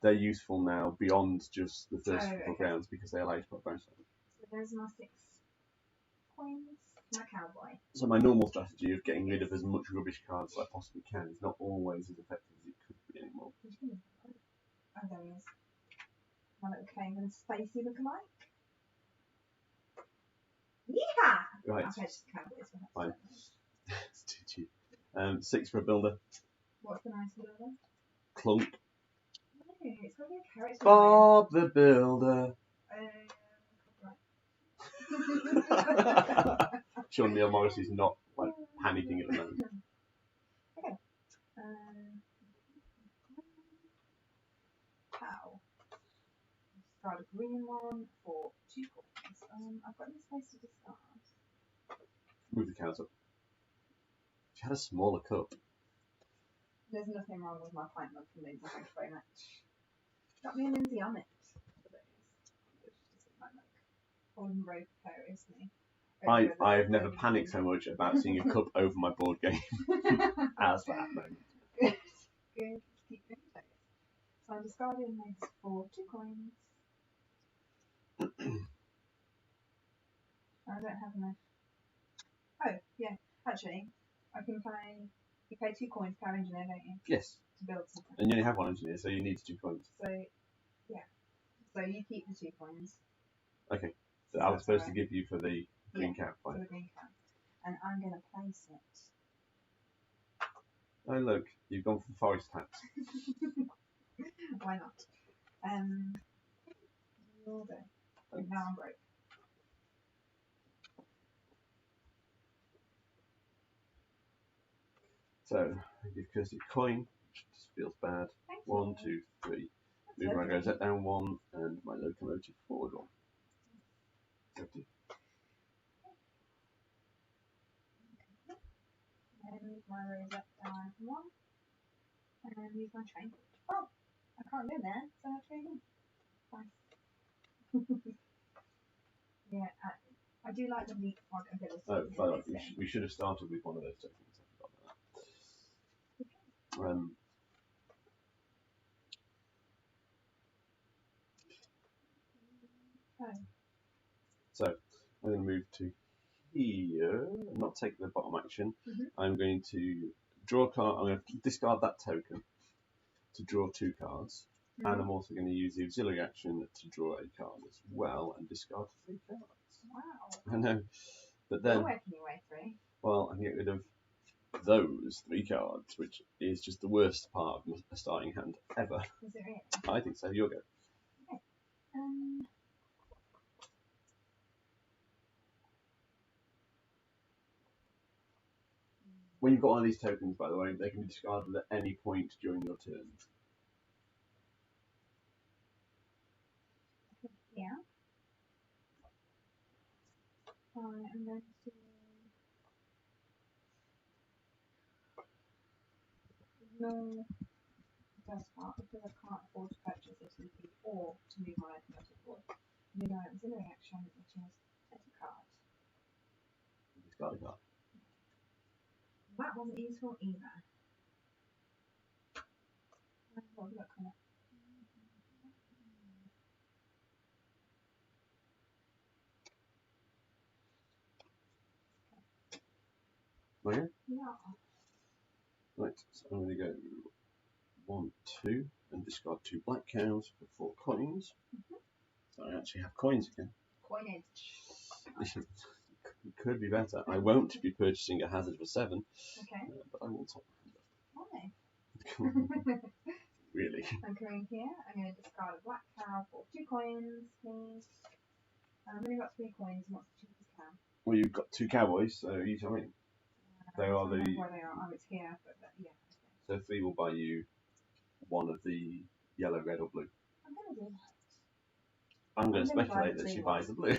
they're useful now beyond just the first couple of rounds because they allow you to put branch out. So there's my 6 coins. My cowboy. So my normal strategy of getting rid of as much rubbish cards as I possibly can is not always as effective as it could be anymore. Oh, there he is. My little Cave and Spacey look-alike. Yeehaw! Right. I'll catch the cowboys. Fine. It's too cheap. 6 for a builder. What's the nice builder? Clunk. No, it's got to be a character. Bob the Builder. Sure, Neil Morrissey's not like panicking at the moment. Okay. Cow. Discard a green one for 2 coins. I've got no space to discard. Move the cows up. She had a smaller cup. There's nothing wrong with my pint mug from Lindsay, thank you very much. Got me a Lindsay on it. On road precariously. I've never panicked so much about seeing a cup over my board game as that moment. Good. Good. Keep going. So I'm discarding this for 2 coins. I don't have enough. Oh, yeah. Actually, I can play. You pay 2 coins per engineer, don't you? Yes. To build something. And you only have 1 engineer, so you need 2 coins. So, yeah. So you keep the 2 coins. Okay. So I was supposed to give you for the green cow. For the green cow. And I'm going to place it. Oh, look. You've gone for forest hats. Why not? All day. Now I'm broke. So, I give Kirsty a coin, which just feels bad. 1, 2, 3. Move my rosette down 1, and my locomotive forward 1. Okay. And move my rosette down 1. And use my train. Oh! I can't go there, so I trade in. Nice. Yeah, I do like the leapfrog ability. Oh, by the way, we should have started with one of those tokens. I forgot about that. So, I'm going to move to here and not take the bottom action. I'm going to draw a card. I'm going to discard that token to draw 2 cards. And I'm also going to use the auxiliary action to draw a card as well and discard 3 cards. Wow. I know. But then, you're working your way through. Well, I can get rid of those 3 cards, which is just the worst part of a starting hand ever. Is it really? I think so. You'll go. Okay. When you've got one of these tokens, by the way, they can be discarded at any point during your turn. Yeah. I am going to ignore the first part because I can't afford to purchase a TP or to move my locomotive forward. Move my auxiliary action, which is set a card. Discard a card. That wasn't useful either. Let's have a look on it. Okay. Yeah. Right, so I'm going to go 1, 2, and discard 2 black cows for 4 coins. So I actually have coins again. Coinage. It could be better. I won't be purchasing a hazard for 7. Okay. But I will top. Why? Really? I'm coming here. I'm going to discard a black cow for 2 coins, please. I've only got 3 coins. And what's the cheapest cow? Well, you've got 2 cowboys, so you tell me. They are I don't know where they are. Oh, it's here, but yeah. So 3 will buy you 1 of the yellow, red, or blue. I'm going to do that. I'm going to speculate that she buys the blue.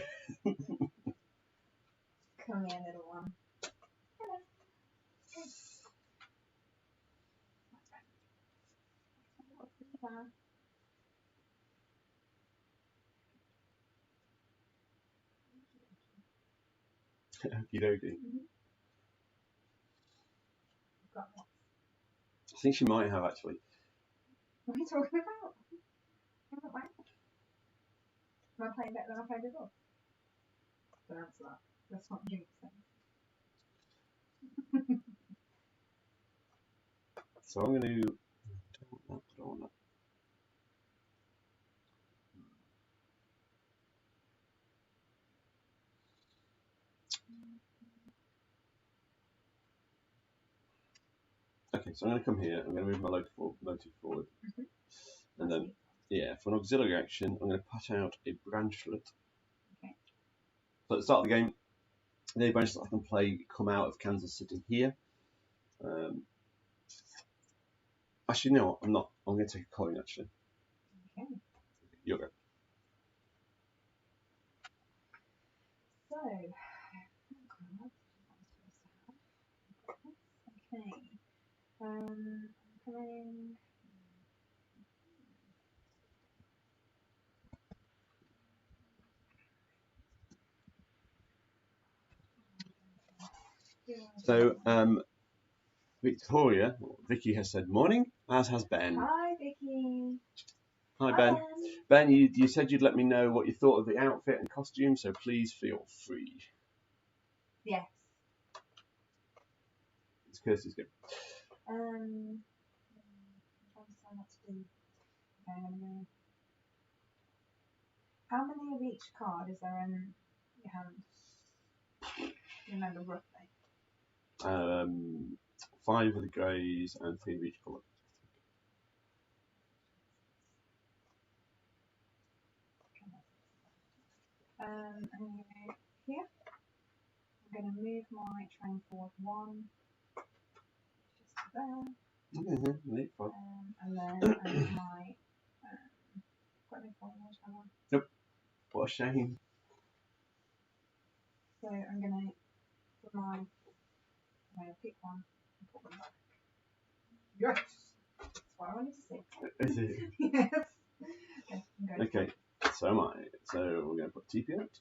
Come here, little one. Hello. Okie dokie. Got that. I think she might have actually. What are you talking about? Am I playing better than I played before? Don't answer that. That's not jinx then. So I'm going to. Don't want that. Okay, so I'm going to come here. I'm going to move my motive forward, and then for an auxiliary action, I'm going to put out a branchlet. Okay. So at the start of the game, the branchlet I can play come out of Kansas sitting here. Actually, no, I'm not. I'm going to take a coin actually. Okay. You'll go. So, okay. I'm coming. So, Vicky has said morning, as has Ben. Hi, Vicky. Hi, Ben. Ben, you said you'd let me know what you thought of the outfit and costume, so please feel free. Yes. It's Kirsty's go. I'm trying to decide what to do. Okay, how many of each card is there in your hand? Remember roughly. 5 of the greys and 3 of each colour. I'm going to go here. I'm going to move my train forward 1, just there. And then I move my. Got no forward, have I? Nope. What a shame. So I'm going to put I'm going to pick 1 and put 1 back. Yes! That's what I wanted to see. Is it? Yes. Okay, I'm going. Okay, so am I. So we're going to put TP out.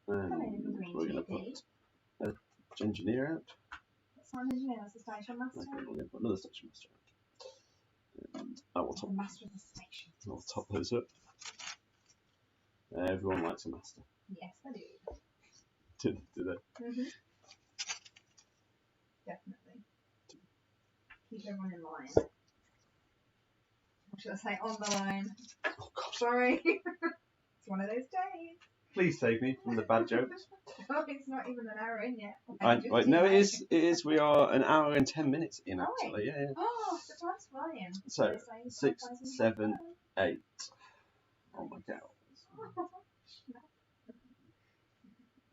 And we're going to put a engineer out. That's not an engineer, that's a station master. Okay, we're going to put another station master out. And I will top. The master of the station. I'll top those up. Everyone likes a master. Yes, I do. Do they? Definitely. Keep everyone in line. Or should I say on the line? Oh God. Sorry. It's one of those days. Please save me from the bad jokes. Oh, it's not even an hour in yet. Right, no, it is. It is. We are an hour and 10 minutes in actually. Yeah. Oh, the time's flying. So 6, 7, 8. Oh my God.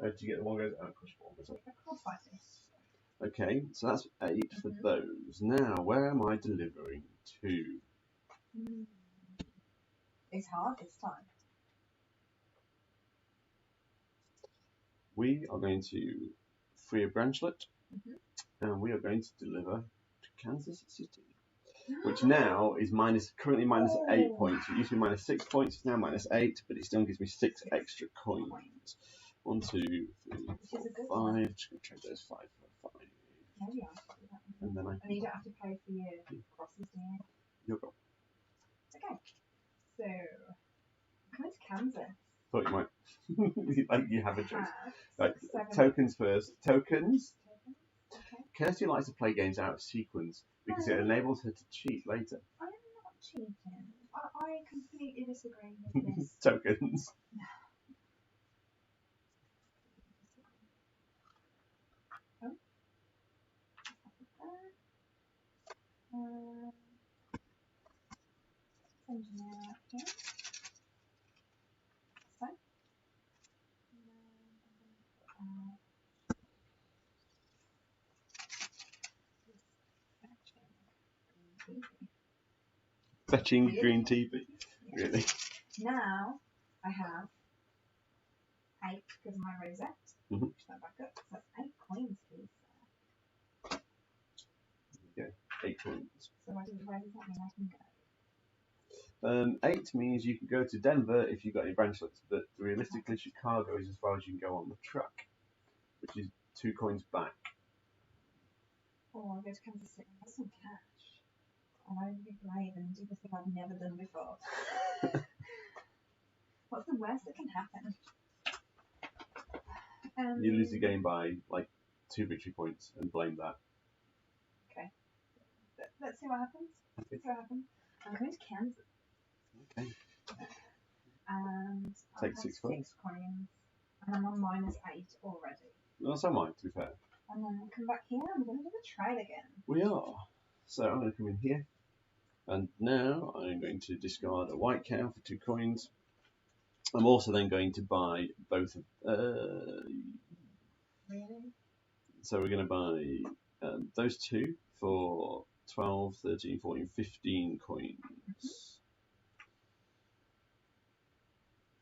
Did you get the one goes? Oh, push one. Was it? Of course I do. Okay, so that's 8 for those. Now, where am I delivering to? It's hard this time. We are going to free a branchlet, and we are going to deliver to Kansas City, which now is currently minus 8 points. It used to be minus 6 points, it's now minus 8, but it still gives me 6 extra coins. 1, 2, 3, 4, 5. Just going to trade those 5 for 5. There we are. And then and you don't have to pay for your crosses, do you? You'll go. Okay. So, coming to Kansas. Thought you might. Like you have a choice. Right, 7. tokens first. Tokens. Okay. Kirsty likes to play games out of sequence because it enables her to cheat later. I'm not cheating. I completely disagree with this. Tokens. Oh. Engineer up here. So. Fetching green tea, but Yeah. really. Now I have 8 because of my rosette. Mhm. Push that back up. So that's 8 coins, please. There you go. 8 coins. So where does that mean I can go? 8 means you can go to Denver if you've got any branchlets, but realistically Chicago is as far as you can go on the truck, which is 2 coins back. Or I'll go to Kansas City and get some cash. And I would be brave and do the thing I've never done before. What's the worst that can happen? You lose the game by like 2 victory points and blame that. Okay. Let's see what happens. I'm going to Kansas. Okay. And Take I'll 6 have coins. 6 coins. And I'm on -8 already. Well, so am I, to be fair. And then I'll come back here and we're going to do the trade again. We are. So I'm going to come in here. And now I'm going to discard a white cow for 2 coins. I'm also then going to buy both of... Really? So we're going to buy those 2 for 12, 13, 14, 15 coins.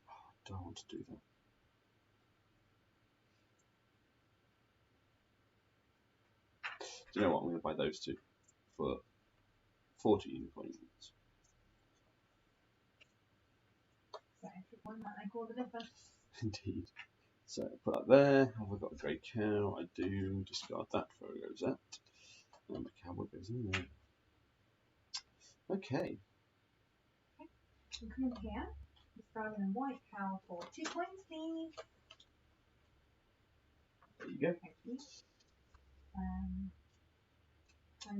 Oh, I don't want to do that. Do you know what? I'm going to buy those 2 for 14 coins. So if one might make all the difference. Indeed. So put that there. Have I got a grey cow? I do. Discard that for a rosette. And the cowboy goes in there. Okay. You come in here. Discarding a white cow for 2 coins, please. There you go. Thank you. And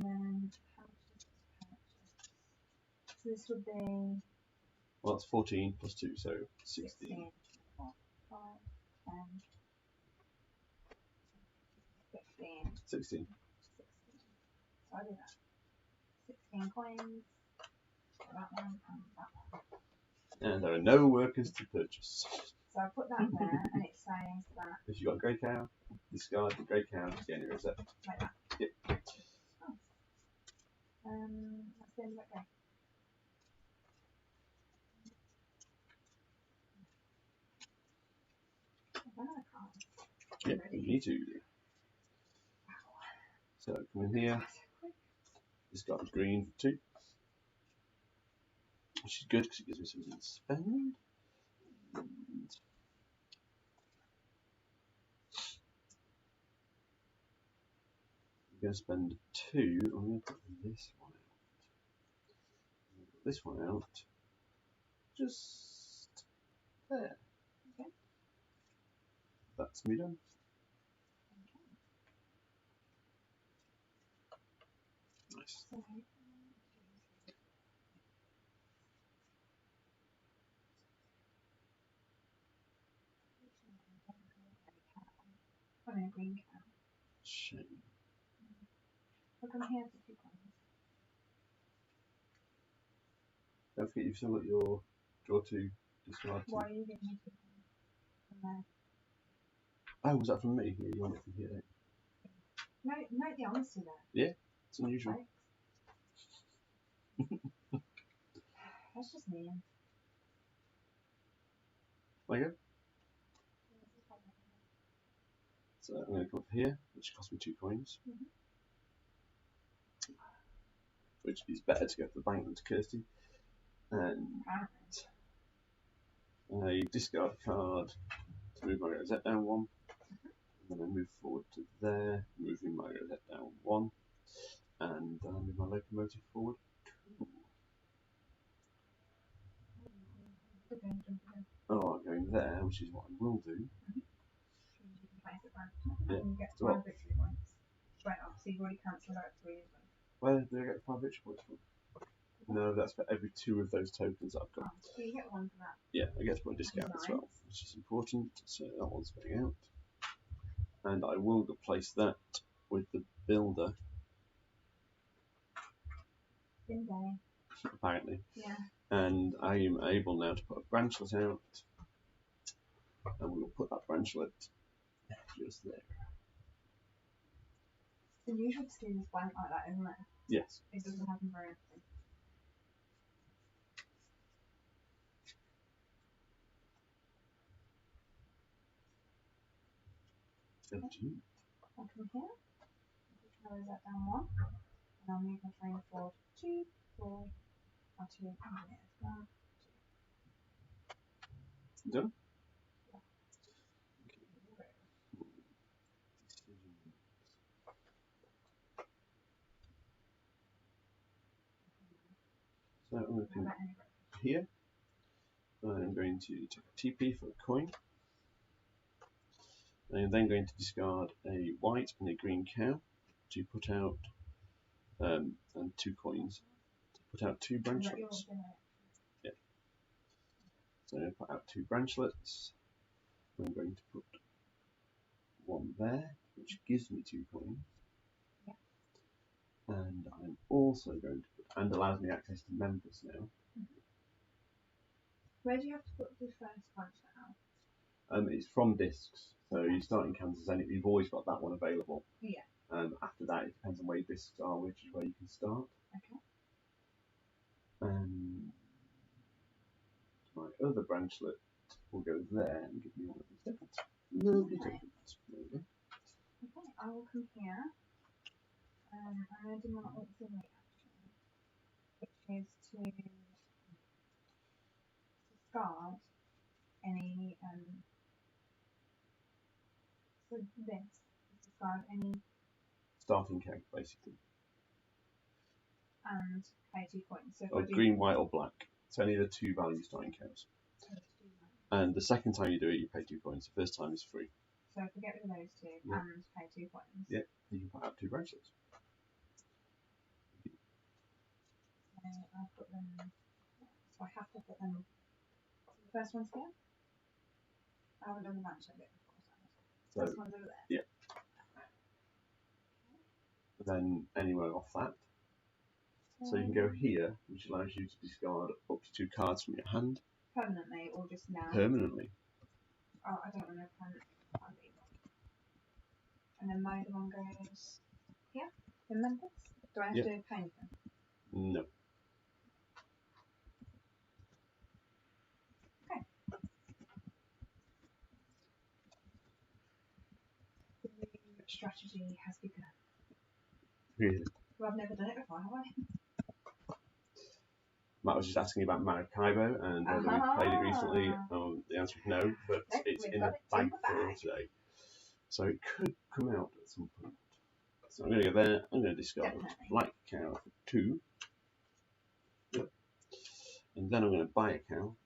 then how much is this purchase? So this would be Well, that's 14 plus 2, so 16. 4, 5, 10, 15, 16. 16. So I do that. 16 coins. That one and that one. And there are no workers to purchase. So I put that there, and it says that. If you've got a grey cow, discard the grey cow to get your rosette. Like that. Yep. Nice. That's the end of that game. Another card. Yep, Ready? me too. Wow. So come in here, discard green for 2. Which is good because it gives me something to spend. And I'm going to spend 2. I'm going to put this one out. Put this one out. Just there. Okay. That's me done. Nice. Okay. I mean, a green cow. Shame. Look, I'm here for 2 coins. Don't forget you've still got your draw 2, discard 2. Why are you giving me 2 coins? From there. Oh, was that from me? Yeah, you want it from here. No, the honesty there. Yeah, it's unusual. Thanks. That's just mean. There you go. So I'm going to come up here, which cost me 2 coins. Mm-hmm. Which is better to go to the bank than to Kirsty. And I discard a card to move my rosette down 1. And then I move forward to there, moving my rosette down 1. And then I move my locomotive forward 2. Oh, I'm going there, which is what I will do. Yeah. And you get 5 victory points straight off, so you've already cancelled out 3 of them. Where do I get 5 victory points from? No, that's for every 2 of those tokens I've got. Oh, so you get 1 for that. Yeah, I get to put a discount Nice. as well, which is important. So that one's going out. and I will replace that with the builder. Apparently. Yeah. And I am able now to put a branchlet out, and we will put that branchlet just there. The usual to do this blank like that, isn't it? Yes. It doesn't happen very often. I'll come here, colours that down 1, and I'll move my frame forward 2, 4, 2, and there's 1, 2. Done? Yeah. So I'm going to come here. I'm going to take a TP for a coin. I'm then going to discard a white and a green cow to put out, and 2 coins to put out 2 branchlets. Yeah. So I'm going to put out 2 branchlets. I'm going to put 1 there, which gives me 2 coins. Yeah. And I'm also going to put, and allows me access to members now. Where do you have to put the first branchet out? It's from discs. So you start in Kansas, and you've always got that one available. Yeah. After that, it depends on where your discs are, which is where you can start. Okay. My other branchlet will go there and give me one of these tokens. Lovely tokens. There we go. Okay, I will come here. I'm going to do my auxiliary action, which is to discard any so this discard any Starting count, basically. and pay 2 coins. So Or green, white, or black. It's only the 2 value starting counts. And the second time you do it, you pay 2 coins. The first time is free. So if we get rid of those 2 and pay 2 coins. Yeah, you can put out 2 branchlets. So I'll put them. So I have to put them. So the first one's here. I haven't done the branchlet bit before. So this one's over there. Yeah. Then anywhere off that. So you can go here, which allows you to discard up to 2 cards from your hand. Permanently or just now? Permanently. Oh, I don't want to permanently. And then my other one goes here, in members. Do I have to pay anything? No. Okay. The strategy has begun. Really? Well, I've never done it before, have I? Matt was just asking about Maracaibo and whether we played it recently. The answer is no, but it's in the bag for today. So it could come out at some point. So I'm going to go there. I'm going to discard black cow for 2. Yep. And then I'm going to buy a cow.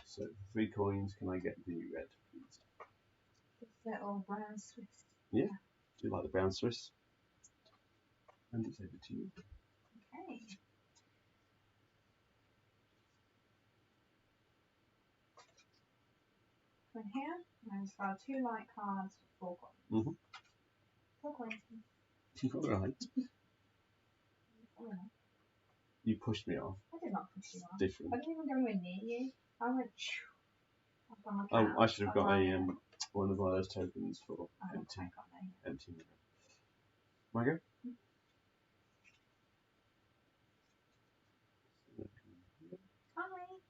So for 3 coins, can I get the red, please? This little brown Swiss. Yeah. Do you like the brown Swiss? And it's over to you. Okay. From here, I'm going to discard 2 light cards for 4 coins. 4 coins. All right. You pushed me off. I did not push you off. Different. I didn't even go anywhere near you. I went. I should have got a one of those tokens for empty. Margo?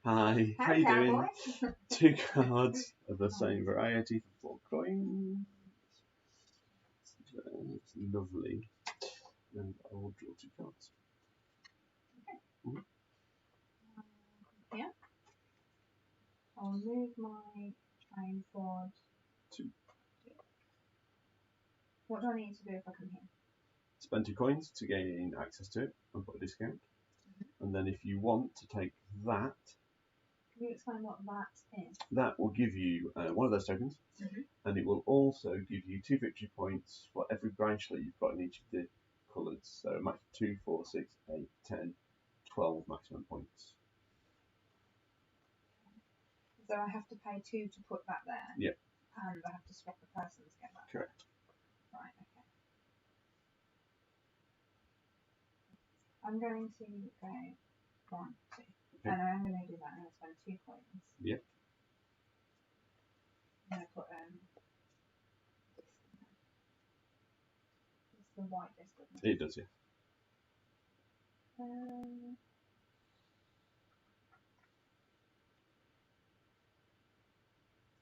Hi. How you doing? 2 cards of the same variety for 4 coins. It's lovely. And I will draw 2 cards. Okay. Yeah. I'll move my train forward. 2. What do I need to do if I come here? Spend 2 coins to gain access to it and put a discount. And then if you want to take that, can you explain what that is? That will give you one of those tokens, and it will also give you 2 victory points for every branchlet you've got in each of the colours. So max 2, 4, 6, 8, 10, 12 maximum points. So I have to pay 2 to put that there? Yeah. and I have to swap a person to get that. Correct. Right, okay. I'm going to go 1, 2. Okay. And I'm going to do that and I'll spend 2 coins. Yep. I'm going to put this in there. It's the white disc, doesn't it? It does, yeah. It's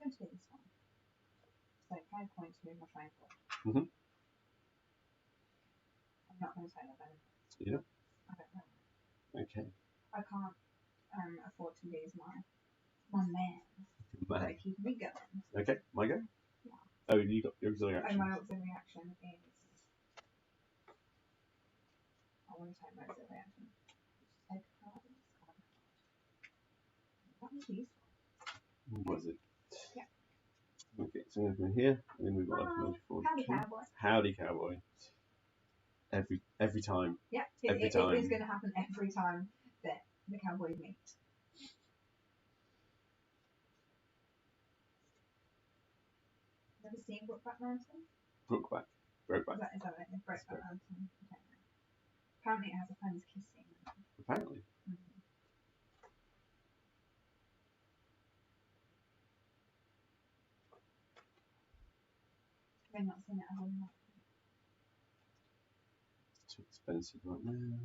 going to be this one. So 5 points to move my train forward. Mhm. I'm not going to take that benefit. Yeah. I don't know. Okay. I can't afford to lose my man. So keep me going. Okay, my go? Yeah. Oh, you got your auxiliary action. My auxiliary action is... I want to take my auxiliary action. Just take a card and discard a card. That was useful. Was it? Yeah. Okay, so I'm going to go in here, and then we've got Howdy, cowboy. Howdy, cowboy. Every time. Yeah, every it time. is going to happen every time that the cowboys meet. Ever seen Brokeback Mountain? Brokeback. Is that it? Brokeback Mountain. Okay. Apparently it has a friend's kiss scene. Apparently. Mm-hmm. I've not seen it. I haven't. It's too expensive right now.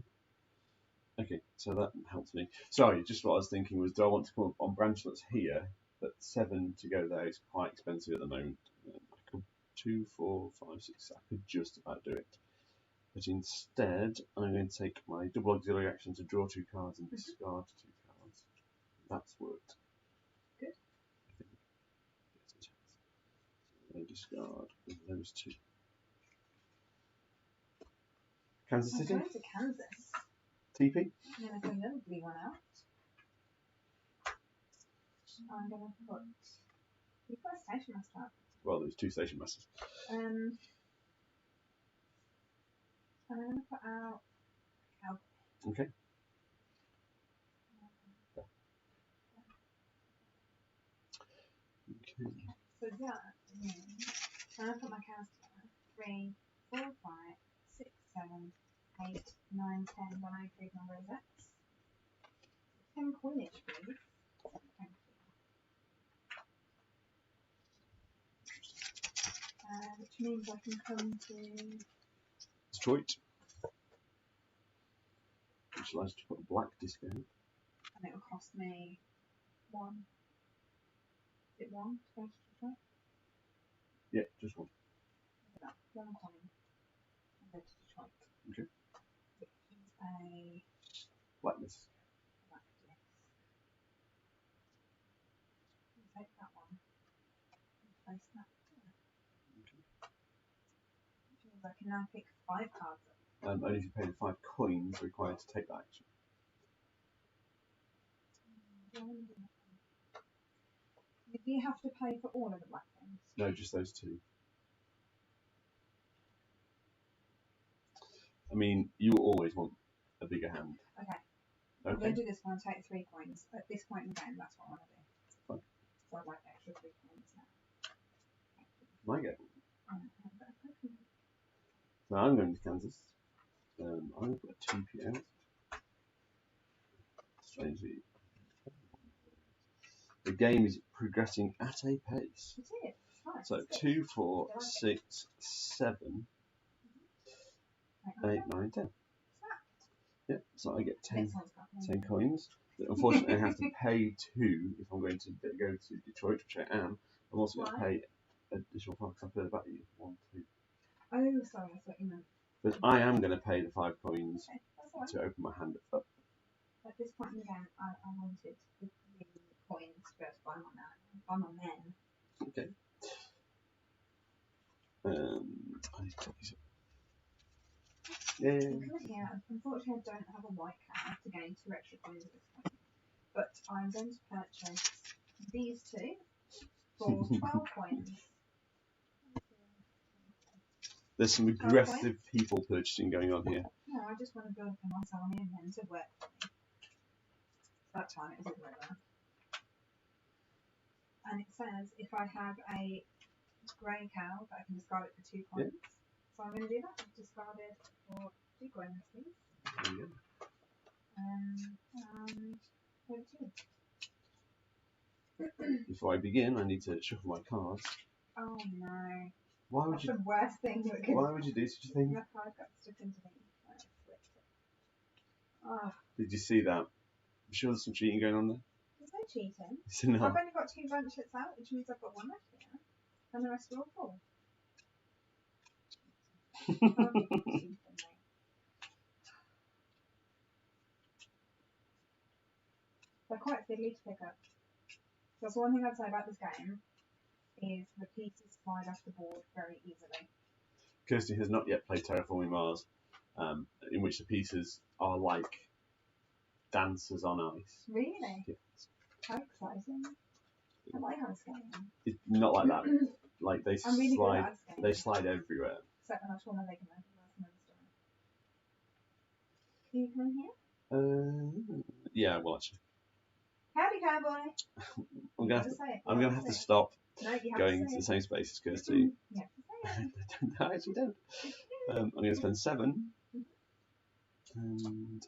Okay, so that helps me. Sorry, just what I was thinking was, do I want to come up on branchlets here? But 7 to go there is quite expensive at the moment. I could 2, 4, 5, 6. I could just about do it. But instead, I'm going to take my double auxiliary action to draw 2 cards and discard 2 cards. That's worked. Good. I think. So I discard those 2. Kansas City? I'm going to Kansas. TP? I'm going to put another blue one out. I'm going to put... You've got a station master out. Well, there's 2 station masters. I'm going to put out cowboy. Okay. Okay. So that means I'm going to put my cows together. 3, 4, 5, 6, 7, 8, 9, 10. When I include my rosettes. 10 coinage, please. Thank you. Which means I can come to Detroit. Which allows you to put a black disc in. and it will cost me 1. Is it 1 to go to Detroit? Yeah, just 1. Look at that. 1 coin. And go to Detroit. Okay. Which is a Black disc. black disc. I'll take that one. And place that there. Okay. Which means I can now pick 5 cards up. Only if you pay the 5 coins required to take that action. Do you have to pay for all of the black things? No, just those 2. I mean, you always want a bigger hand. Okay. I'm Okay. going to do this one and take 3 coins. At this point in the game, that's what I want to do. Fine. So I'd like extra 3 coins now. My go. Okay. So I'm going to Kansas. I'm going to put a TP out. Strangely. The game is progressing at a pace. It is. Right. So 2, 4, 6, 7, 8, 9, 10. Yeah, so I get 10 coins. But unfortunately, I have to pay 2 if I'm going to go to Detroit, which I am. I'm also going to pay additional 5 because I further back you. 1, 2. Oh, sorry, I thought you meant. But I am going to pay the 5 coins Okay, that's all right. to open my hand up. At this point in the game, I wanted the coins to be able to buy my men. Okay. I need to take these up. Yeah. Here, unfortunately, I don't have a white card to gain 2 extra coins at this point. But I'm going to purchase these 2 for 12 coins. There's some aggressive people purchasing going on here. No, I just want to build a nice army and men to work for me. That time it was a river. And it says if I have a grey cow, but I can discard it for 2 coins. So I'm going to do that. I've discarded for 2 coins, please. There you go. What do you? Before I begin, I need to shuffle my cards. Oh no. Why would That's you? the worst thing that could. Why would you do such a thing? My card got stuck into me. I flipped it. Oh, Did you see that? I'm sure there's some cheating going on there. there's no cheating. So no. I've only got 2 branchlets out, which means I've got 1 left here, and the rest are all full. They're quite fiddly to pick up. That's one thing I'd say about this game, is the pieces slide off the board very easily. Kirsty has not yet played Terraforming Mars, in which the pieces are like dancers on ice. Really? Yes. How exciting. I like how it's going. It's not like that. Like they I'm really good slide, at skating. they slide everywhere. Except when I tore my leg in there, that's another story. Can you come in here? Yeah, well actually, Howdy, cowboy. I'm gonna have to stop going into the same space as Kirsty. Yeah. I actually don't. I'm going to spend 7. And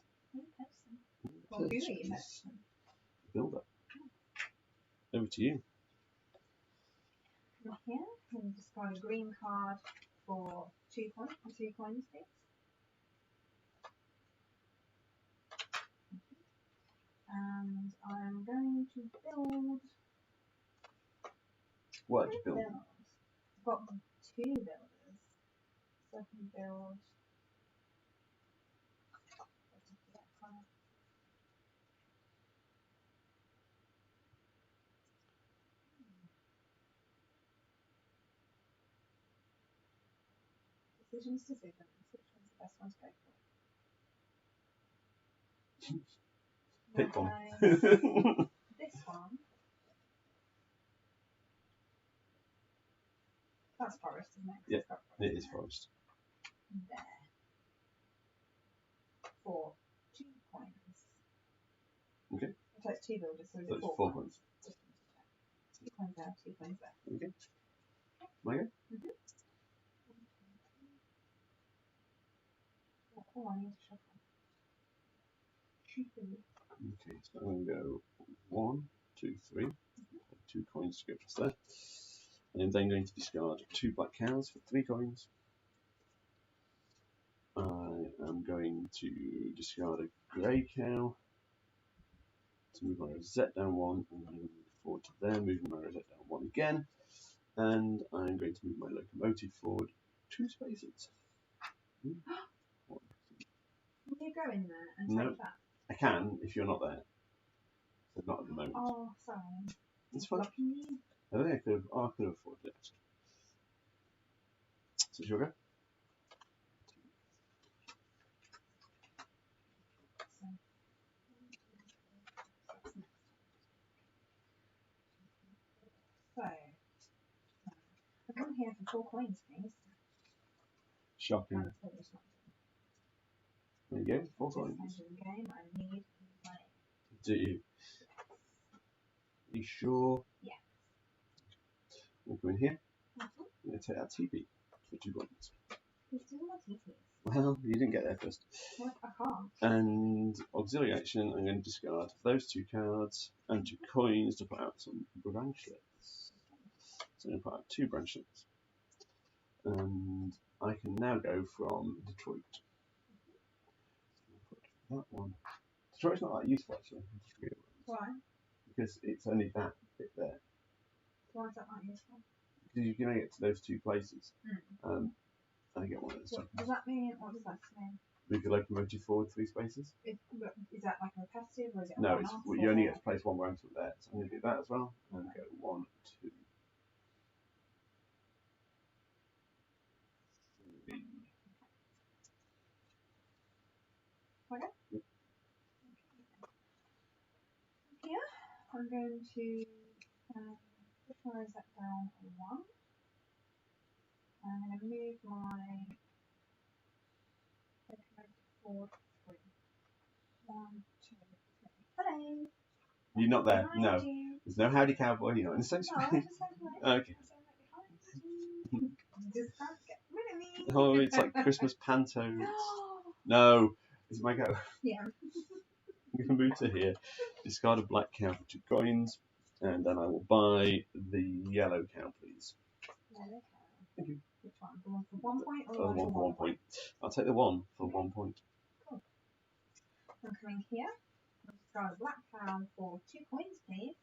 Well, do you build up. Over to you. Come here and discard a green card for 2 coins. 2 coins, please. And I'm going to build. What did you build? I've got 2 builders, so I can build. Decisions. Which one's the best one to go for? Pick one. This one. That's forest, isn't it? Yeah, It's got forest it is there. forest. There. For 2 coins. Okay. So it's 2 builders, so So it's it's 4 4 coins. points. 2 coins there, 2 coins there. Okay. My go? Oh, I need to shuffle. Okay, so I'm going to go 1, 2, 3. 2 coins to go past there. And I'm then going to discard 2 black cows for 3 coins. I am going to discard a grey cow to move my rosette down 1, and then I'm going to move forward to there, moving my rosette down 1 again. And I'm going to move my locomotive forward 2 spaces. Can you go in there and No. take that? I can if you're not there. So not at the moment. Oh, sorry. It's fine. Blocking you. I think I could have afforded it. So it's your go? So, I come here for 4 coins, please. Shocking. That's what it's not. There you go, 4 Just coins. enter the game. I need money. Do you? Are you sure? Yeah. We'll go in here. Mhm. I'm going to take that TP for 2 coins. He's doing my TPs. Well, you didn't get there first. What? I can't. And auxiliary action, I'm going to discard those 2 cards and 2 coins to put out some branchlets. So I'm going to put out 2 branchlets. And I can now go from Detroit. So I'll put that one. Detroit's not that useful actually. Why? Because it's only that bit there. Why is that not useful? Because you can only get to those 2 places. Mm. I get one of those. What does that mean? What does that mean? Move your locomotive forward 3 spaces. Is that like repetitive or is it No, a it's one-off, you only or- get to place 1 branchet there. So I'm going to do that as well. And go 1, 2, 3. Okay. Yep. Here, I'm going to put my rosette down 1. I'm going to move my locomotive forward 3. 1, 2, 3. Hello. You're not there. Behind No. you. There's no howdy cowboy. You're not in the same No, I space. just said hello. Okay. I said right behind you. Just can't get rid of me. Oh, it's like Christmas panto. No, it's my go. Yeah. We can move to here. Discard a black cow for 2 coins, and then I will buy the yellow cow, please. Yellow cow. Thank you. Which one? The one for 1 point or The one for 1 point. I'll take the one for 1 point. Cool. I'm coming here. I'll discard a black cow for 2 coins, please.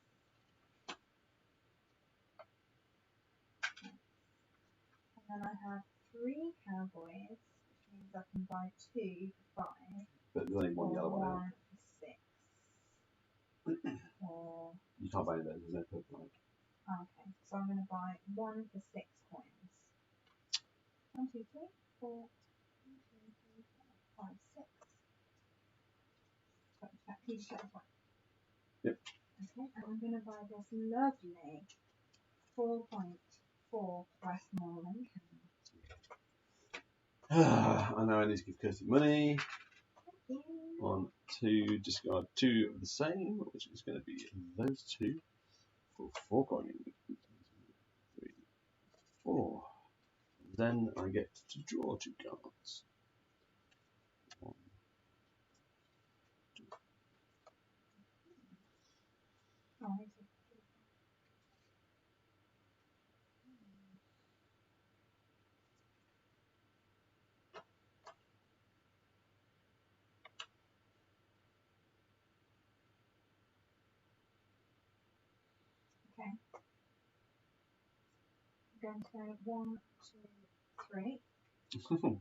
And then I have 3 cowboys, which means I can buy 2 for 5. But there's only one yellow one out. 1 for 6. Or You can't buy any of those, there's no purple light. okay, so I'm going to buy 1 for 6 coins. 1, 2, 3, 4, 1, 2, 3, 4, 5, 6. Can you just check this one? Yep. Okay, and I'm going to buy this lovely 4.4 Westmoreland can. I know I need to give Kirsty money. Thank you. 1, 2, discard 2 of the same, which is going to be those 2 for 4 coins. 3, 4. Then I get to draw 2 cards. 1, 2. Oh, I see. Okay. I'm going to go 1, 2, 3.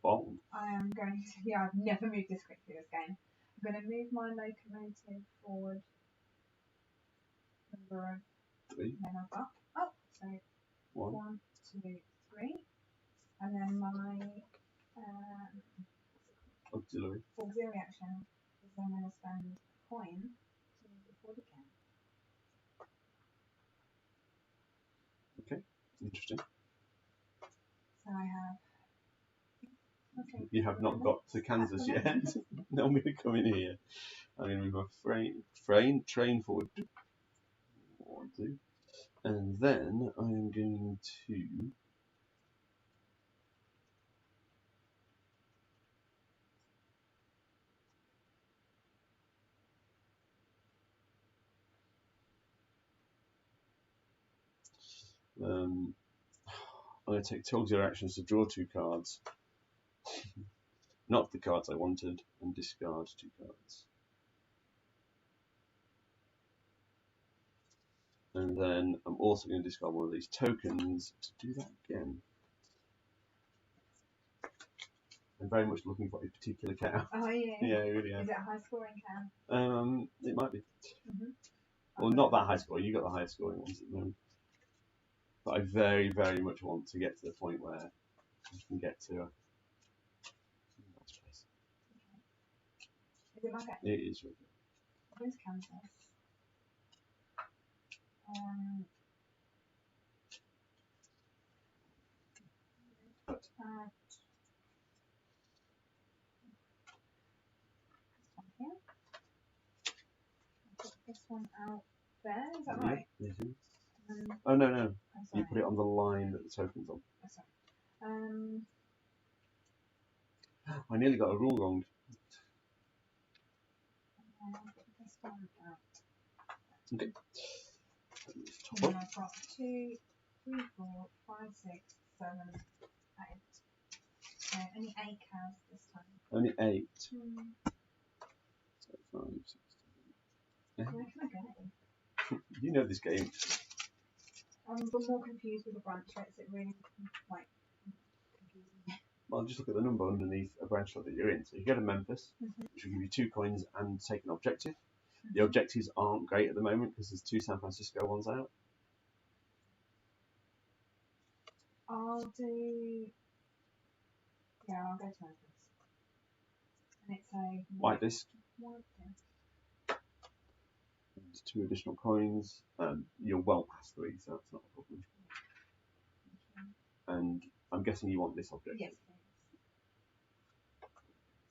Bold. I am going to, yeah, I've never moved this quickly this game. I'm going to move my locomotive forward number of 3, men up. Oh, so 1. 1, 2, 3. And then my Auxiliary. auxiliary action is I'm going to spend a coin to move it forward again. Okay, interesting. So I have. Okay. You have not got to Kansas yet. Now I'm going to come in here. I'm going to move my train forward. 1, 2. And then I am going to I'm going to take 2 auxiliary actions to draw 2 cards. Not the cards I wanted, and discard 2 cards. And then I'm also going to discard one of these tokens to do that again. I'm very much looking for a particular cow. Oh, yeah. Yeah, I really am. Is it a high scoring cow? It might be. Mm-hmm. Well, not that high score. You got the highest scoring ones at the moment. But I very, very much want to get to the point where I can get to a nice place. Is it my go? It is really good. Where's Kansas? This one here. I'll put this one out there. Is that right? Yes, yes. Um, Oh, no. I'm You sorry. put it on the line that the token's on. Oh, sorry. I nearly got a rule wrong. I'll put this one out. Okay. And Top then up. I've got 2, 3, 4, 5, 6, 7, 8. So only 8 cows this time. Only 8. Hmm. So 5, 6, 7, 8. Where can I go? You know this game. I'm more confused with the branchlets. It really like confusing. Well, just look at the number underneath a branchlet that you're in. So you go to Memphis, which will give you 2 coins and take an objective. The objectives aren't great at the moment because there's 2 San Francisco ones out. I'll do. Yeah, I'll go to Memphis. And it's a White disc. white disc. There's 2 additional coins. You're well past 3, so that's not a problem. And I'm guessing you want this objective. Yes, please.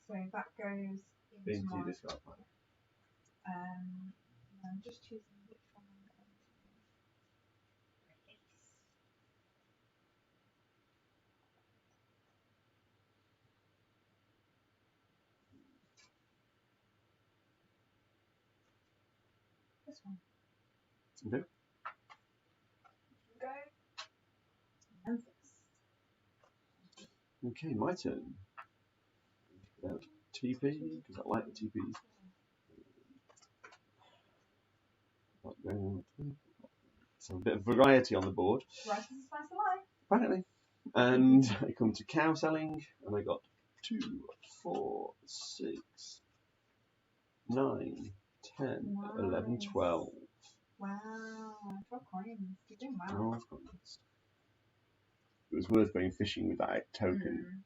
So that goes into my. Discard pile. I'm just choosing which one I'm going to release. this one. Okay. Go. Memphis. Okay, my turn. TP, because I like the TPs. So a bit of variety on the board. Right, this is spice of life. Apparently. And I come to cow selling, and I got 2, 4, 6, 9, 10, 11, 12. Wow, 12 coins. You're doing well. 12 coins. It was worth going fishing with that token.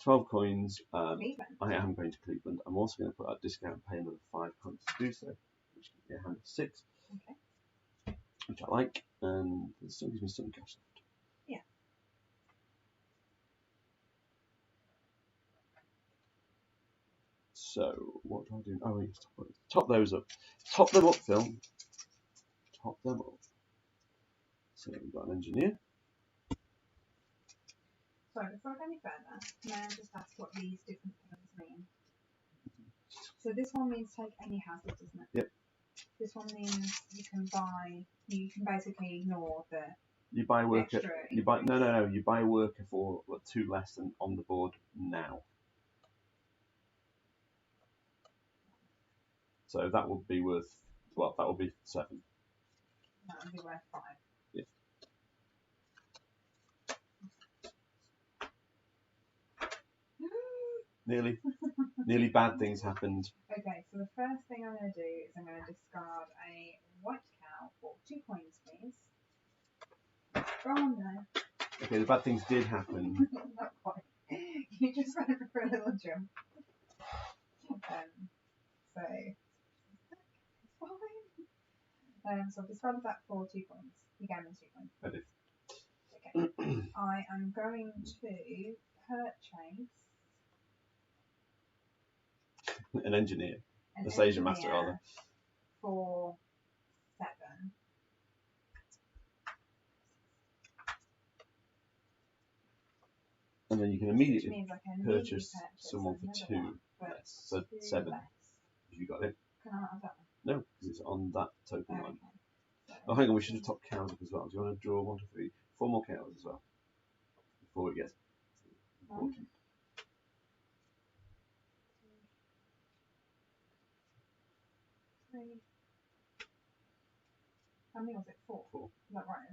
12 coins. I am going to Cleveland. I'm also going to put out discount and pay another 5 coins to do so, which gives me a hand of 6. Okay. Which I like, and it still gives me some cash left. Yeah. So, what do I do? Oh, yes, top those up. Top them up, Phil. Top them up. So, we've got an engineer. Sorry, before I go any further, may I just ask what these different things mean? So this one means take any houses, doesn't it? Yep. This one means you can basically ignore the You buy worker. extra. You buy no. You buy worker for 2 less than on the board now. So that would be worth. Well, that would be 7. That would be worth 5. Yeah. Nearly bad things happened. Okay, so the first thing I'm going to do is I'm going to discard a white cow for 2 coins, please. Go on now. Okay, the bad things did happen. Not quite. You just went for a little jump. So it's fine. So I've discarded that for 2 coins. You gave me 2 coins. I did. Okay. I am going to purchase An engineer. A Sage Master, rather. For 7. And then you can immediately Which means I can purchase someone for 2 less. So 2 7. less. Have you got it? Can I not have that No, because it's on that token line. Okay. Oh, hang on, we should have top cows up as well. Do you want to draw 1, 2, 3, 4 more cows as well? Before it gets important. How many was it? 4? 4. Is that right?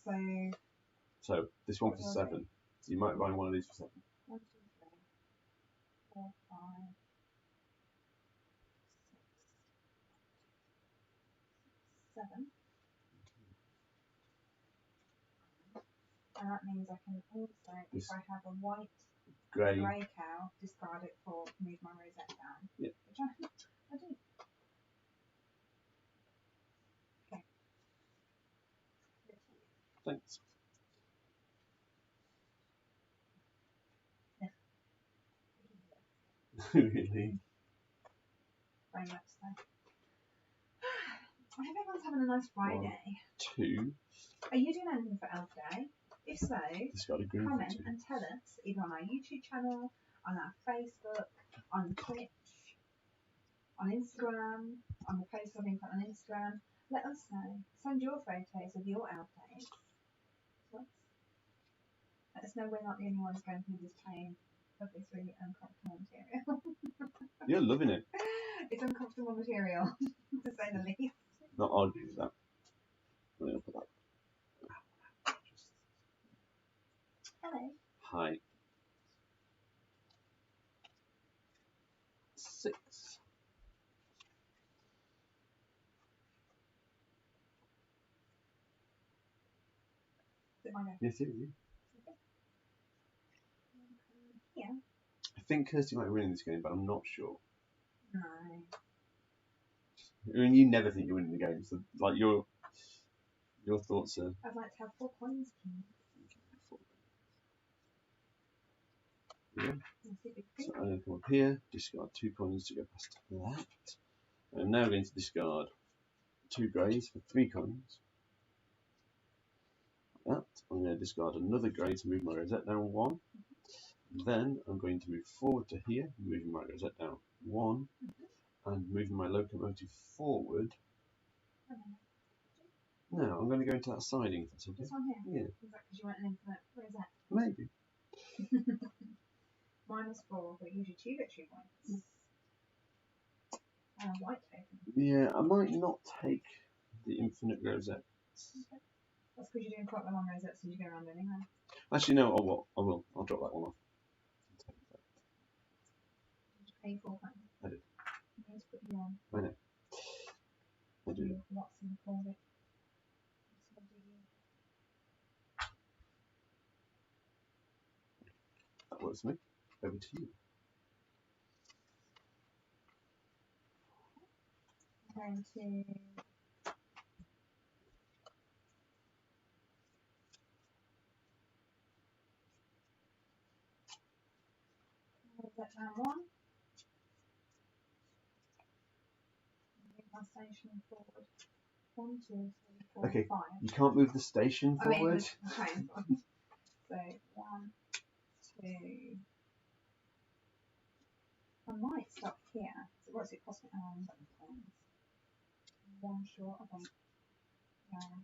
Okay. So this one for 7. So you might buy one of these for 7. 1, 2, 3, 4, 5, 6, 7. And that means I can also, if I have a white grey cow, discard it for move my rosette down. Yeah. Which I do. Okay. Thanks. Really? Very much so. I hope everyone's having a nice Friday. 2. Are you doing anything for Elf Day? If so, comment and tell us either on our YouTube channel, on our Facebook, on Twitch, on Instagram, on the post I've been put on Instagram. Let us know. Send your photos of your Elf Days. Let us know we're not the only ones going through this pain of this really uncomfortable material. You're loving it. It's uncomfortable material, to say the least. Not arguing with that. I'm going to put that. Hello. Hi. 6. Is it my go? Yes, it is. Yeah. I think Kirsty might win this game, but I'm not sure. No. I mean, you never think you're winning the game, so like your thoughts are. I'd like to have 4 coins, please. Yeah. So I'm going to come up here, discard 2 coins to go past that. I'm now going to discard 2 greys for 3 coins. Like that. I'm going to discard another grey to move my rosette down 1. Then I'm going to move forward to here, moving my rosette down 1. and moving my locomotive forward. No, I'm going to go into that siding. If that's okay. This one here? Yeah. Is that because you want an infinite? Where is that? Maybe. -4, but gives you 2 victory points. And a white token. Yeah, I might not take the infinite rosettes. Okay. That's because you're doing quite well on rosettes, so you go around anyway. Actually, no, I will. I'll drop that one off. Did you pay 4 points? I did. You need to put you on. I know. I do. What's in called it? That works for me. Over to you. I'm going to get down 1. Move my station forward. 1, 2, 3, 4, Okay. 5. You can't move the station forward. Okay. So 1, 2. I might stop here. So what's it cost me? 7 points. 1 short, I think. Yeah.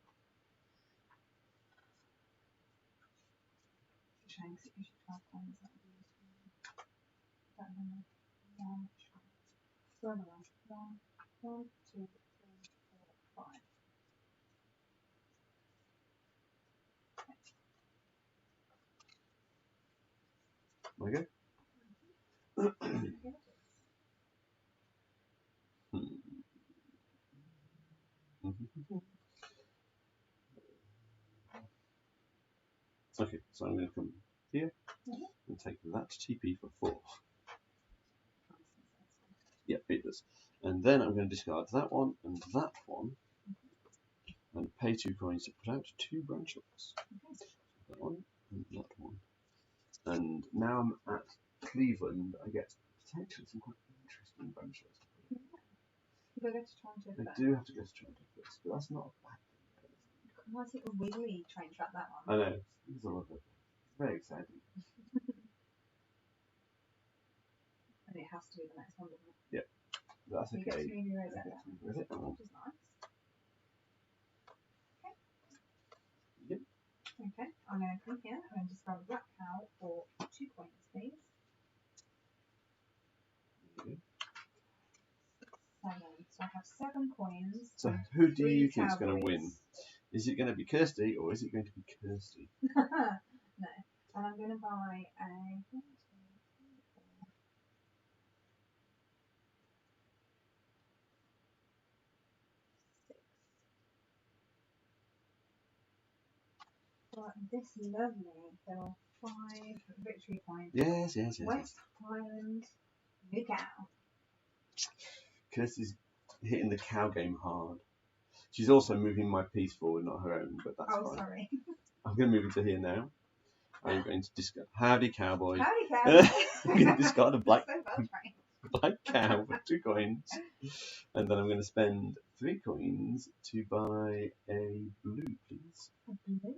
It's a shame because it gives you 12 points. That would be useful. I don't know. 1 short. So anyway, 1, 2, 3, 4, 5. Okay. Okay, so I'm going to come here and take that TP for 4. Yep, it does. And then I'm going to discard that one and pay 2 coins to put out 2 branchlets. That one and that one. And now I'm at Cleveland, I get potentially some quite interesting branchlets. They go to Toronto They first. do have to go to Toronto first, but that's not a bad thing. I think a wiggly train track, that one. I know, it's a lot of it. It's very exciting. And it has to be the next one, doesn't it? Yep, that's So you okay. get to move your rosette Okay, down, where's it? which is nice. Yep. Okay, I'm going to come here and discard a black cow for 2 coins, please. Okay. 7. So I have 7 coins. So who do 3 you think is going to cowboys. win? Is it going to be Kirsty or is it going to be Kirsty? No. And I'm going to buy a 1, 2, 3, 4. But this lovely, there are 5 victory points. Yes. West Highland, new cow. Kirsty's hitting the cow game hard. She's also moving my piece forward, not her own, but that's fine. Sorry. I'm going to move it to here now. I'm going to discard. Howdy, cowboy. Howdy, cow. I'm going to discard a black So well trained. black cow for 2 coins. And then I'm going to spend 3 coins to buy a blue, please. A blue.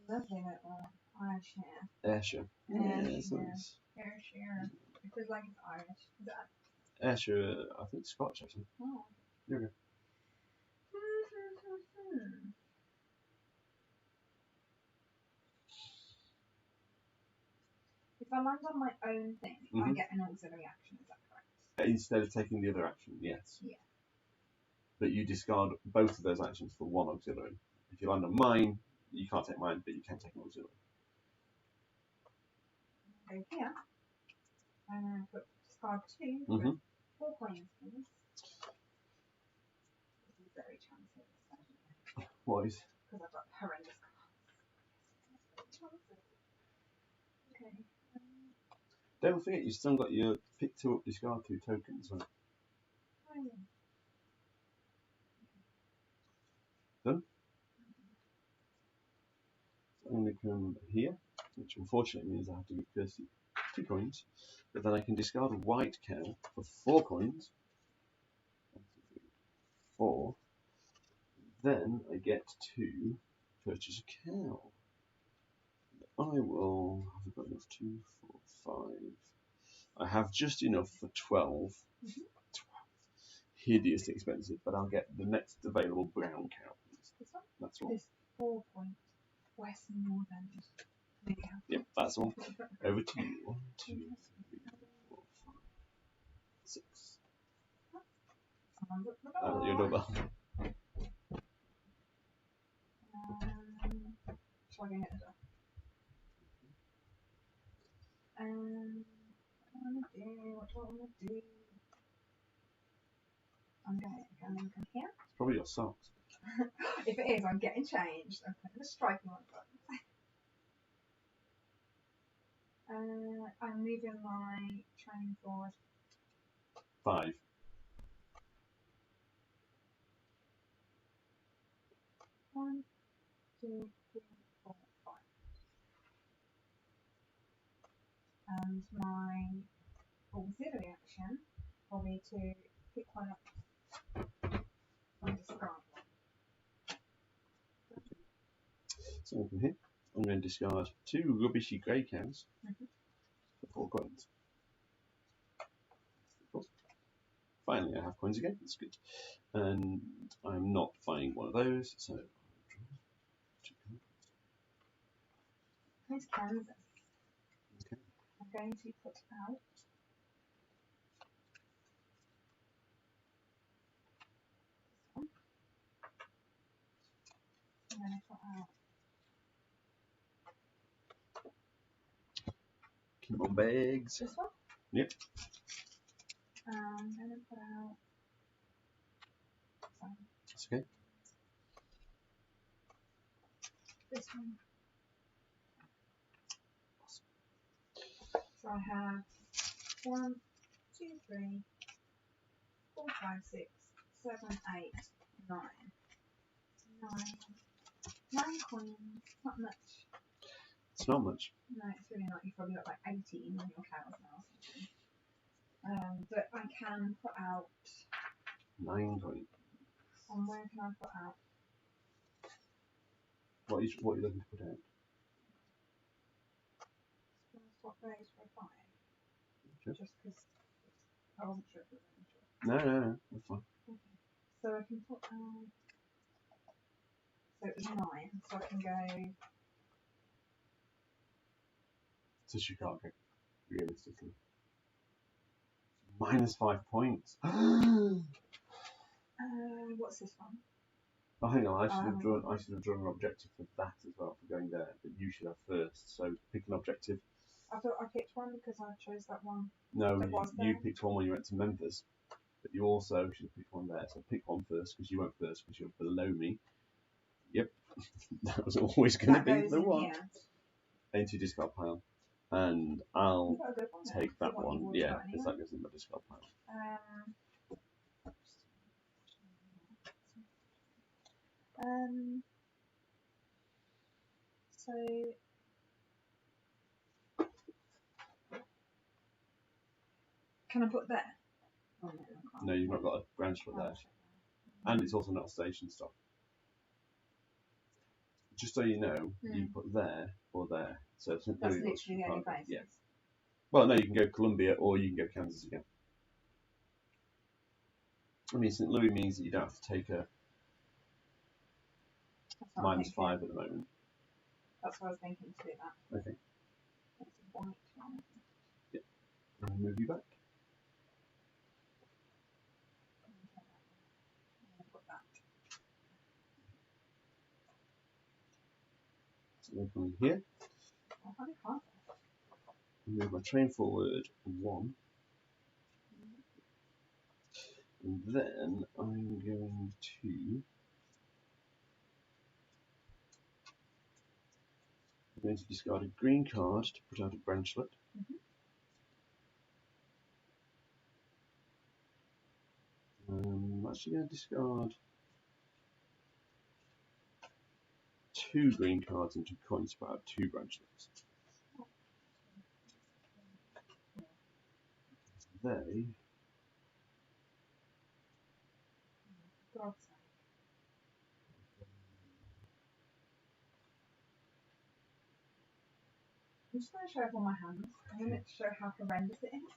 Lovely little Irish hair. Ayrshire. Ayrshire. Nice. Ayrshire. It feels like it's Irish. Is that? Ayrshire, I think Scotch actually. Oh. There we go. If I land on my own thing, I get an auxiliary action, is that correct? Instead of taking the other action, yes. Yeah. But you discard both of those actions for 1 auxiliary. If you land on mine, you can't take mine, but you can take an auxiliary. Go here. And put discard 2 with 4 coins, please. This is very chancy. Why is? Because I've got horrendous cards. Okay. Don't forget, you've still got your pick 2 up, discard 2 tokens. Right? Oh, yeah. Done? So I'm going to come here, which unfortunately means I have to give Kirsty 2 coins, but then I can discard a white cow for 4 coins. 1, 2, 3, 4. Then I get to purchase a cow. I will. Have I got enough? 2, 4, 5. I have just enough for 12. 12. Hideously expensive, but I'll get the next available brown cow. This one? That's all. This 4 point West Northern. Yep, that's all. Over to you. 1, 2, 3, 4, 5, 6. Your doorbell. Shall I go hit the door? What do I want to do? I'm going to go here. It's probably your socks. If it is, I'm getting changed. I'm putting the striking on button. I'm moving my train forward. 5. 1, 2, 3, 4, 5. And my auxiliary action will be to pick one up and discard one. So from here, I'm going to discard 2 rubbishy grey cows for 4 coins. Finally, I have coins again. That's good. And I'm not buying one of those, so I'll draw 2 cards. Here's Kansas. Okay. I'm going to put out this one. I'm going to put out Keep on bags. this one. Yep. I'm going to put out That's okay. this one. So I have 1, 2, 3, 4, 5, 6, 7, 8, 9. 9 coins. Not much. It's not much. No, it's really not. You've probably got like 18 on your cows now. But I can put out. 9 coins. And where can I put out? What are you looking to put out? Swap those for a 5. Sure. Just because I wasn't sure if it was any choice. No, that's fine. Okay. So I can put out. So it was 9. So I can go. So she can't go realistically. -5 points. What's this one? Oh, hang on. I should have drawn an objective for that as well for going there, but you should have first. So pick an objective. I thought I picked one because I chose that one. No, that was you there. picked one when you went to Memphis, but you also should have picked one there. So pick one first because you went first because you're below me. Yep, that was always going to be the one. Here. Into discard pile, and I'll Got a good one there. take that What you one. would Yeah, got because anyway. that goes in my discard pile. So can I put there? Oh, no, I can't. No, you've not got a branch for there, and it's also not a station stop. Just so you know, you put there or there. So St. That's Louis literally the only places. Yeah. Well, no, you can go Columbia or you can go Kansas again. I mean, St. Louis means that you don't have to take a -5 at the moment. That's what I was thinking to do that. Okay. That's a white one. Yep. I'll move you back. Put that. So I'm coming here. Oh, how did I Move my train forward 1. And then I'm going to. I'm going to discard a green card to put out a branchlet. I'm actually going to discard 2 green cards and 2 coins to put out 2 branchlets. They. God's sake. I'm just going to show up on my hands. I'm going to show how horrendous it is.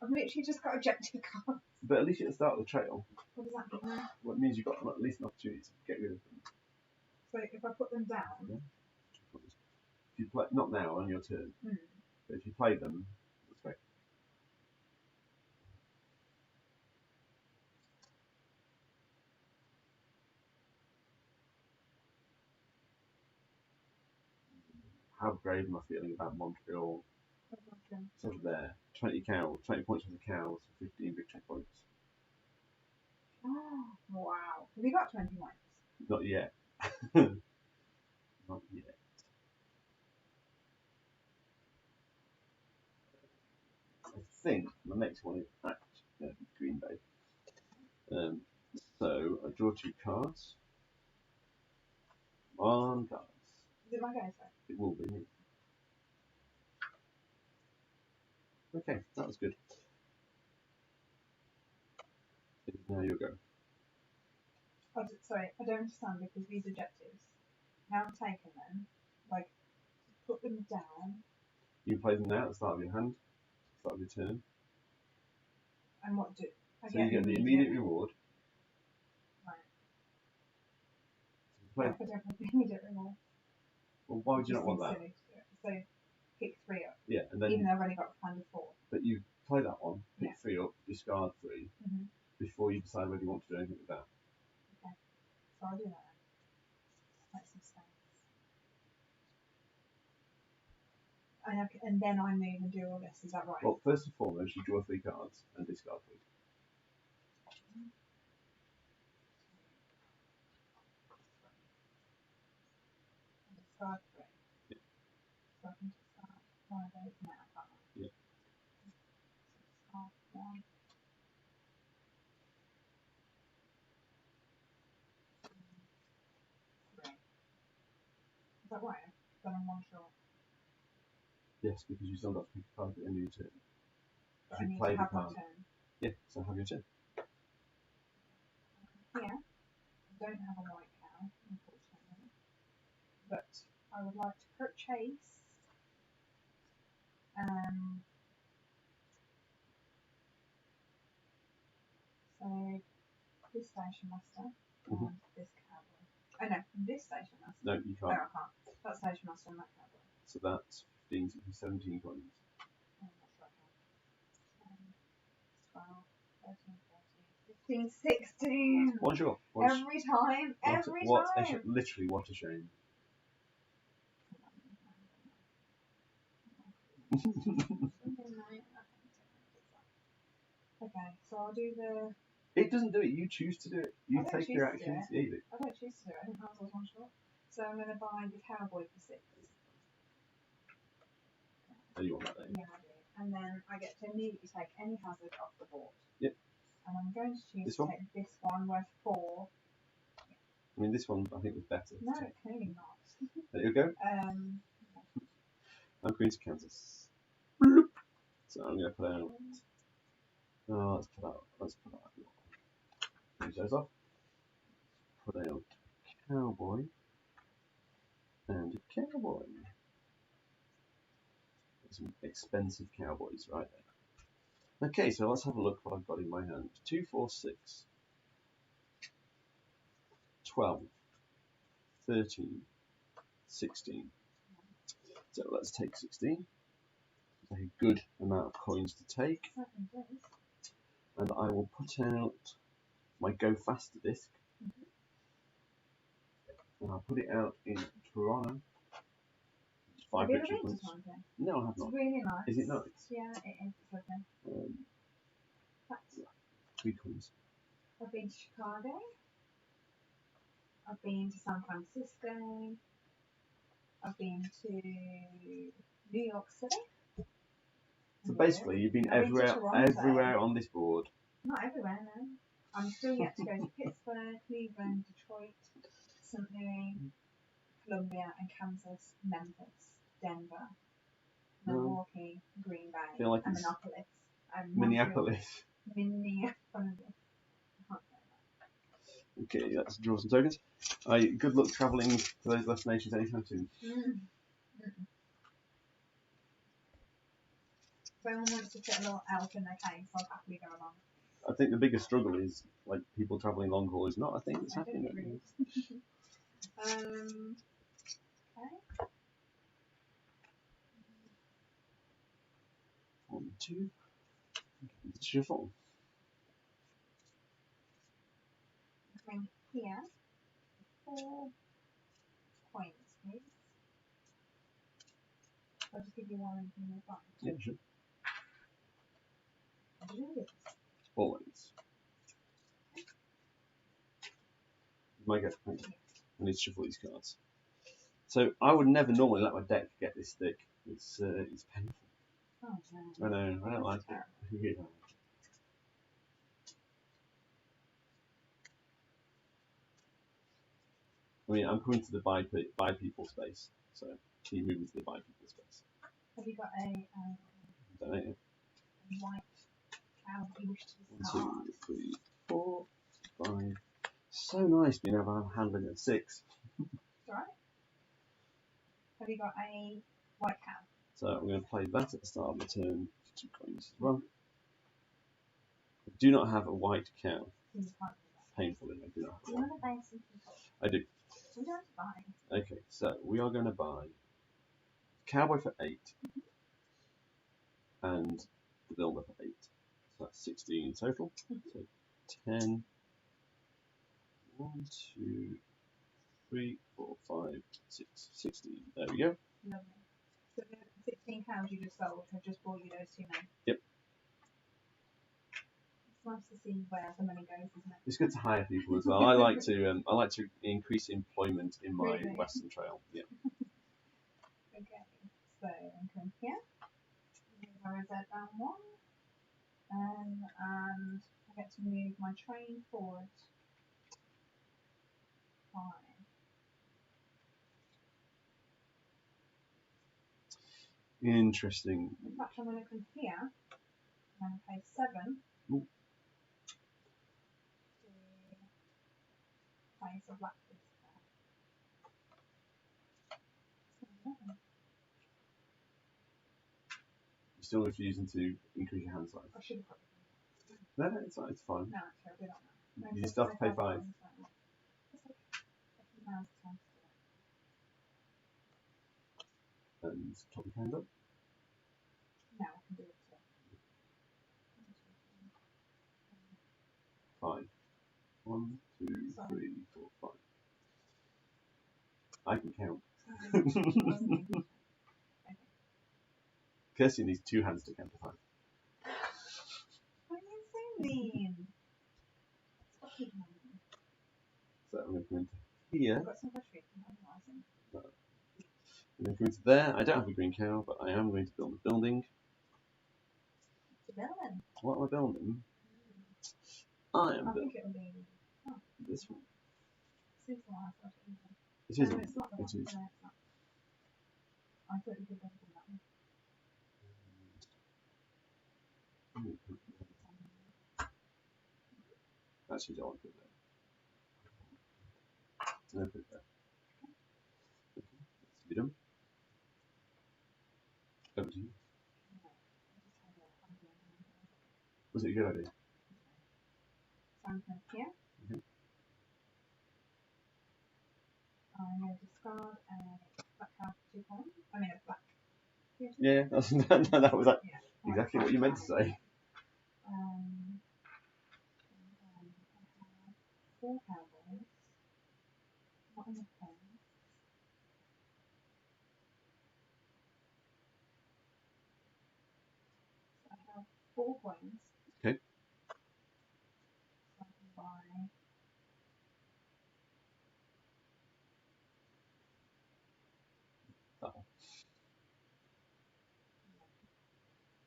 I've literally just got ejected cards. But at least at the start of the trail, What does that mean? well, it means you've got at least an opportunity to get rid of them. So if I put them down, Yeah. If you play, not now on your turn, hmm. but if you play them, that's great. How brave am I feeling about Montreal? It's over there. 20 cows, 20 points for the cows, 15 victory points. Oh, wow. Have you got 20 points? Not yet. Not yet. I think the next one is actually going to be Green Bay. So I draw 2 cards. One cards. Is it my go, sir? It will be. Okay, that was good. Now you go. Sorry, I don't understand because these objectives, now I've taken them, like, put them down. You play them now at the start of your hand, start of your turn. And what do So you get the immediate reward. Right. Play. I don't want the immediate reward. Well, why would you not want that? Silly to do it. So pick 3 up. Yeah, and then even though I've only got a hand of 4. But you play that one, pick Yeah. 3 up, discard 3, before you decide whether you want to do anything with that. Okay. So I'll do that then. Make some space. And then I move and do all this, is that right? Well, first and foremost, you draw 3 cards and discard 3. Discard 3. Yeah. So I can discard one of those now, can't I? Yeah. So discard 1. 3. Is that right? I've done on one shot. Yes, because you still got to pick a card at the end of your turn. But You I need play to the have my card. turn. Yeah, so have your turn. Yeah. I don't have a white cow, unfortunately. But I would like to purchase so this station master and this cowboy. Oh no, this station master. No, you No, can't. I can't. That station master and that cowboy. So that's 15, 17 coins. I'm not sure I can. 12, 13, 14, 15, 16. One shot. Every time. Every time. Literally, what a shame. Okay, so I'll do the. It doesn't do it. You choose to do it. You take your actions. I don't choose to do it. I didn't know I was one shot. So I'm going to buy the cowboy for 6. Oh, you want that then? Yeah, I do. And then I get to immediately take any hazard off the board. Yep. And I'm going to choose This to one? take this one worth 4. I mean, this one I think was better. No, clearly not. There you go. I'm going to Kansas. So I'm going to put out. Oh, let's put out. Use those off. Put out cowboy and a cowboy. Some expensive cowboys right there. Okay, so let's have a look what I've got in my hand. 2, 4, 6, 12, 13, 16. So let's take 16. It's a good amount of coins to take. And I will put out my Go Faster disc. And I'll put it out in Toronto. 5 victory points. No, I have not. It's really nice. Is it nice? Yeah, it is. It's okay. That's 3 coins. I've been to Chicago. I've been to San Francisco. I've been to New York City. So basically, you've been everywhere on this board. Not everywhere, no. I'm still yet to go to Pittsburgh, Cleveland, Detroit, St. Louis, Columbia, and Kansas, Memphis, Denver, Milwaukee, Green Bay, like and Minneapolis. Minneapolis. Minneapolis. Okay, let's draw some tokens. Good luck travelling to those destinations anytime soon. If anyone wants to put a little elf in their case, I'll happily go along. I think the biggest struggle is like people travelling long haul is not a thing that's happening. Okay. 1, 2. Shuffle. Coming here. 4 points, please. I'll just give you one and move on. Yeah, sure. Ludus. Always. My go. I need to shuffle these cards. So I would never normally let my deck get this thick. It's painful. Oh, no. I know. I don't like it. Yeah. I mean, I'm coming to the buy people space, so keep moving to the buy people space. Have you got a Don't know. white cow that you wish to 1, 2, 3, 4, 5. So nice being able to have handling at 6. Alright. Have you got a white cow? So I'm going to play that at the start of the turn for 2 coins as well. I do not have a white cow. Painfully, I do not have a white cow. Do you want to buy some people? I do. We don't buy. Okay, so we are going to buy Cowboy for 8 and the Builder for 8. So that's 16 in total. So 10. 1, 2, 3, 4, 5, 6, 16. There we go. Lovely. So the 16 cows you just sold have just bought you those 2 men. Yep. It's nice to see where the money goes, isn't it? It's good to hire people as well. I like to increase employment in my Really? Western Trail. Yeah. Okay, so I'm coming here. Move my reserve down 1. And I get to move my train forward 5. Interesting. In fact, I'm going to come here. I'm going to pay 7. Ooh. To place a black piece there. You're still refusing to increase your hand size. I should have put it. No, it's fine. It's fine. No, actually, I'll do that now. You just have to pay 5. It's okay. Now's the time to do it. And top your hand up. Now I can do it too. 5. 1, 2, 3, 4, 5. I can count. Kirsty needs 2 hands to count to 5. Why are you so mean? Stop being mean. So I'm going to come into here. I've got some frustrating. I'm going to come into there. I don't have a green cow, but I am going to build a building. It's a building. What am I building? I am I building think it'll be this one. It is. It No, isn't. it's not the one. It is. No, it's not. I thought you could build that one. Actually, don't want to put that. No, put that. Okay, let's be done. Over to you. Was it a good idea? So I'm going here. Mhm. I'm going to discard a black card for 2 coins. I mean a black. Yeah, that was like Yeah. exactly what you meant to say. And I have 4 cowboys. Not enough coins. So I have 4 coins. Okay. So I can buy That one.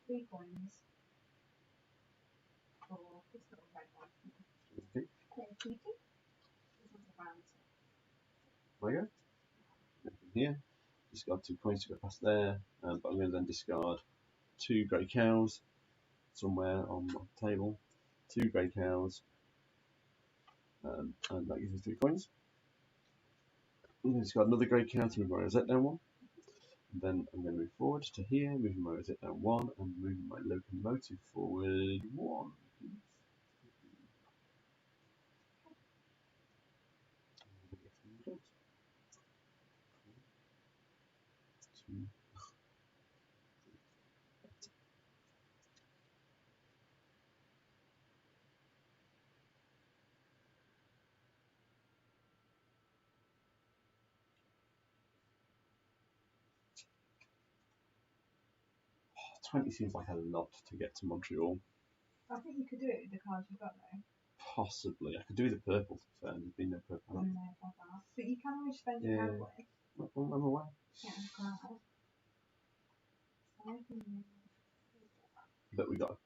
3 coins for this little red one. Okay. They're cutie. This one's a brown too. There we go. From here, discard 2 coins to go past there, but I'm going to then discard 2 grey cows somewhere on the table. 2 grey cows, and that gives me 3 coins. I'm going to discard another grey cow to move my rosette down 1. Then I'm going to move forward to here, moving my rosette down 1 and moving my locomotive forward 1. Two. 20 seems like a lot to get to Montreal. I think you could do it with the cards you've got though. Possibly. I could do the purple, to be fair. There's been no purple. No, but you can always spend your cowboy. I'm aware. Yeah, card. So I can move. But we got a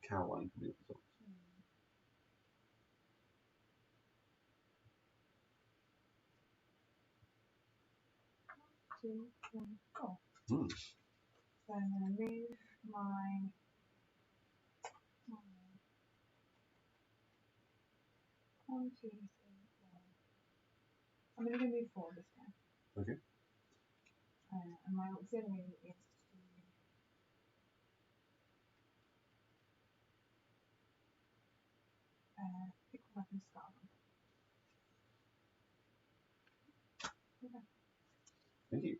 cow line coming up as well. Two, three, four. Hmm. So I'm going to move my 1, 2, 3, 4. I'm going to go move 4 this time. Okay. And my auxiliary is to pick one up and scar them. Okay. Thank you.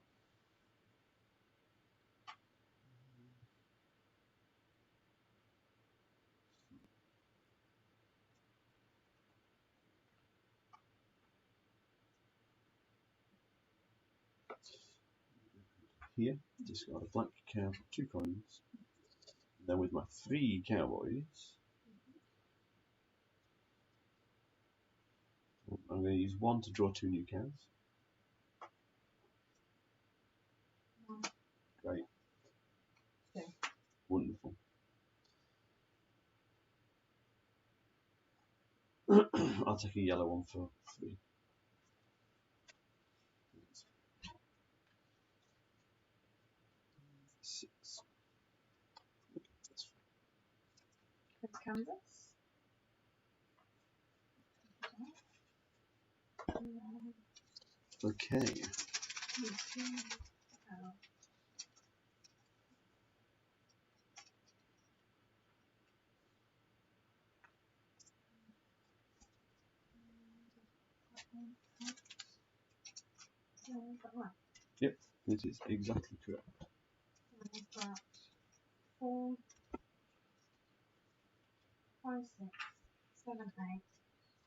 Here, discard a black cow for 2 coins. Then with my 3 cowboys, I'm going to use 1 to draw 2 new cows. 1, Great. 2. Wonderful. I'll take a yellow one for 3. 6. That's canvas. Okay. Yep, this is exactly correct. I've got 4, 5, 6, 7, 8,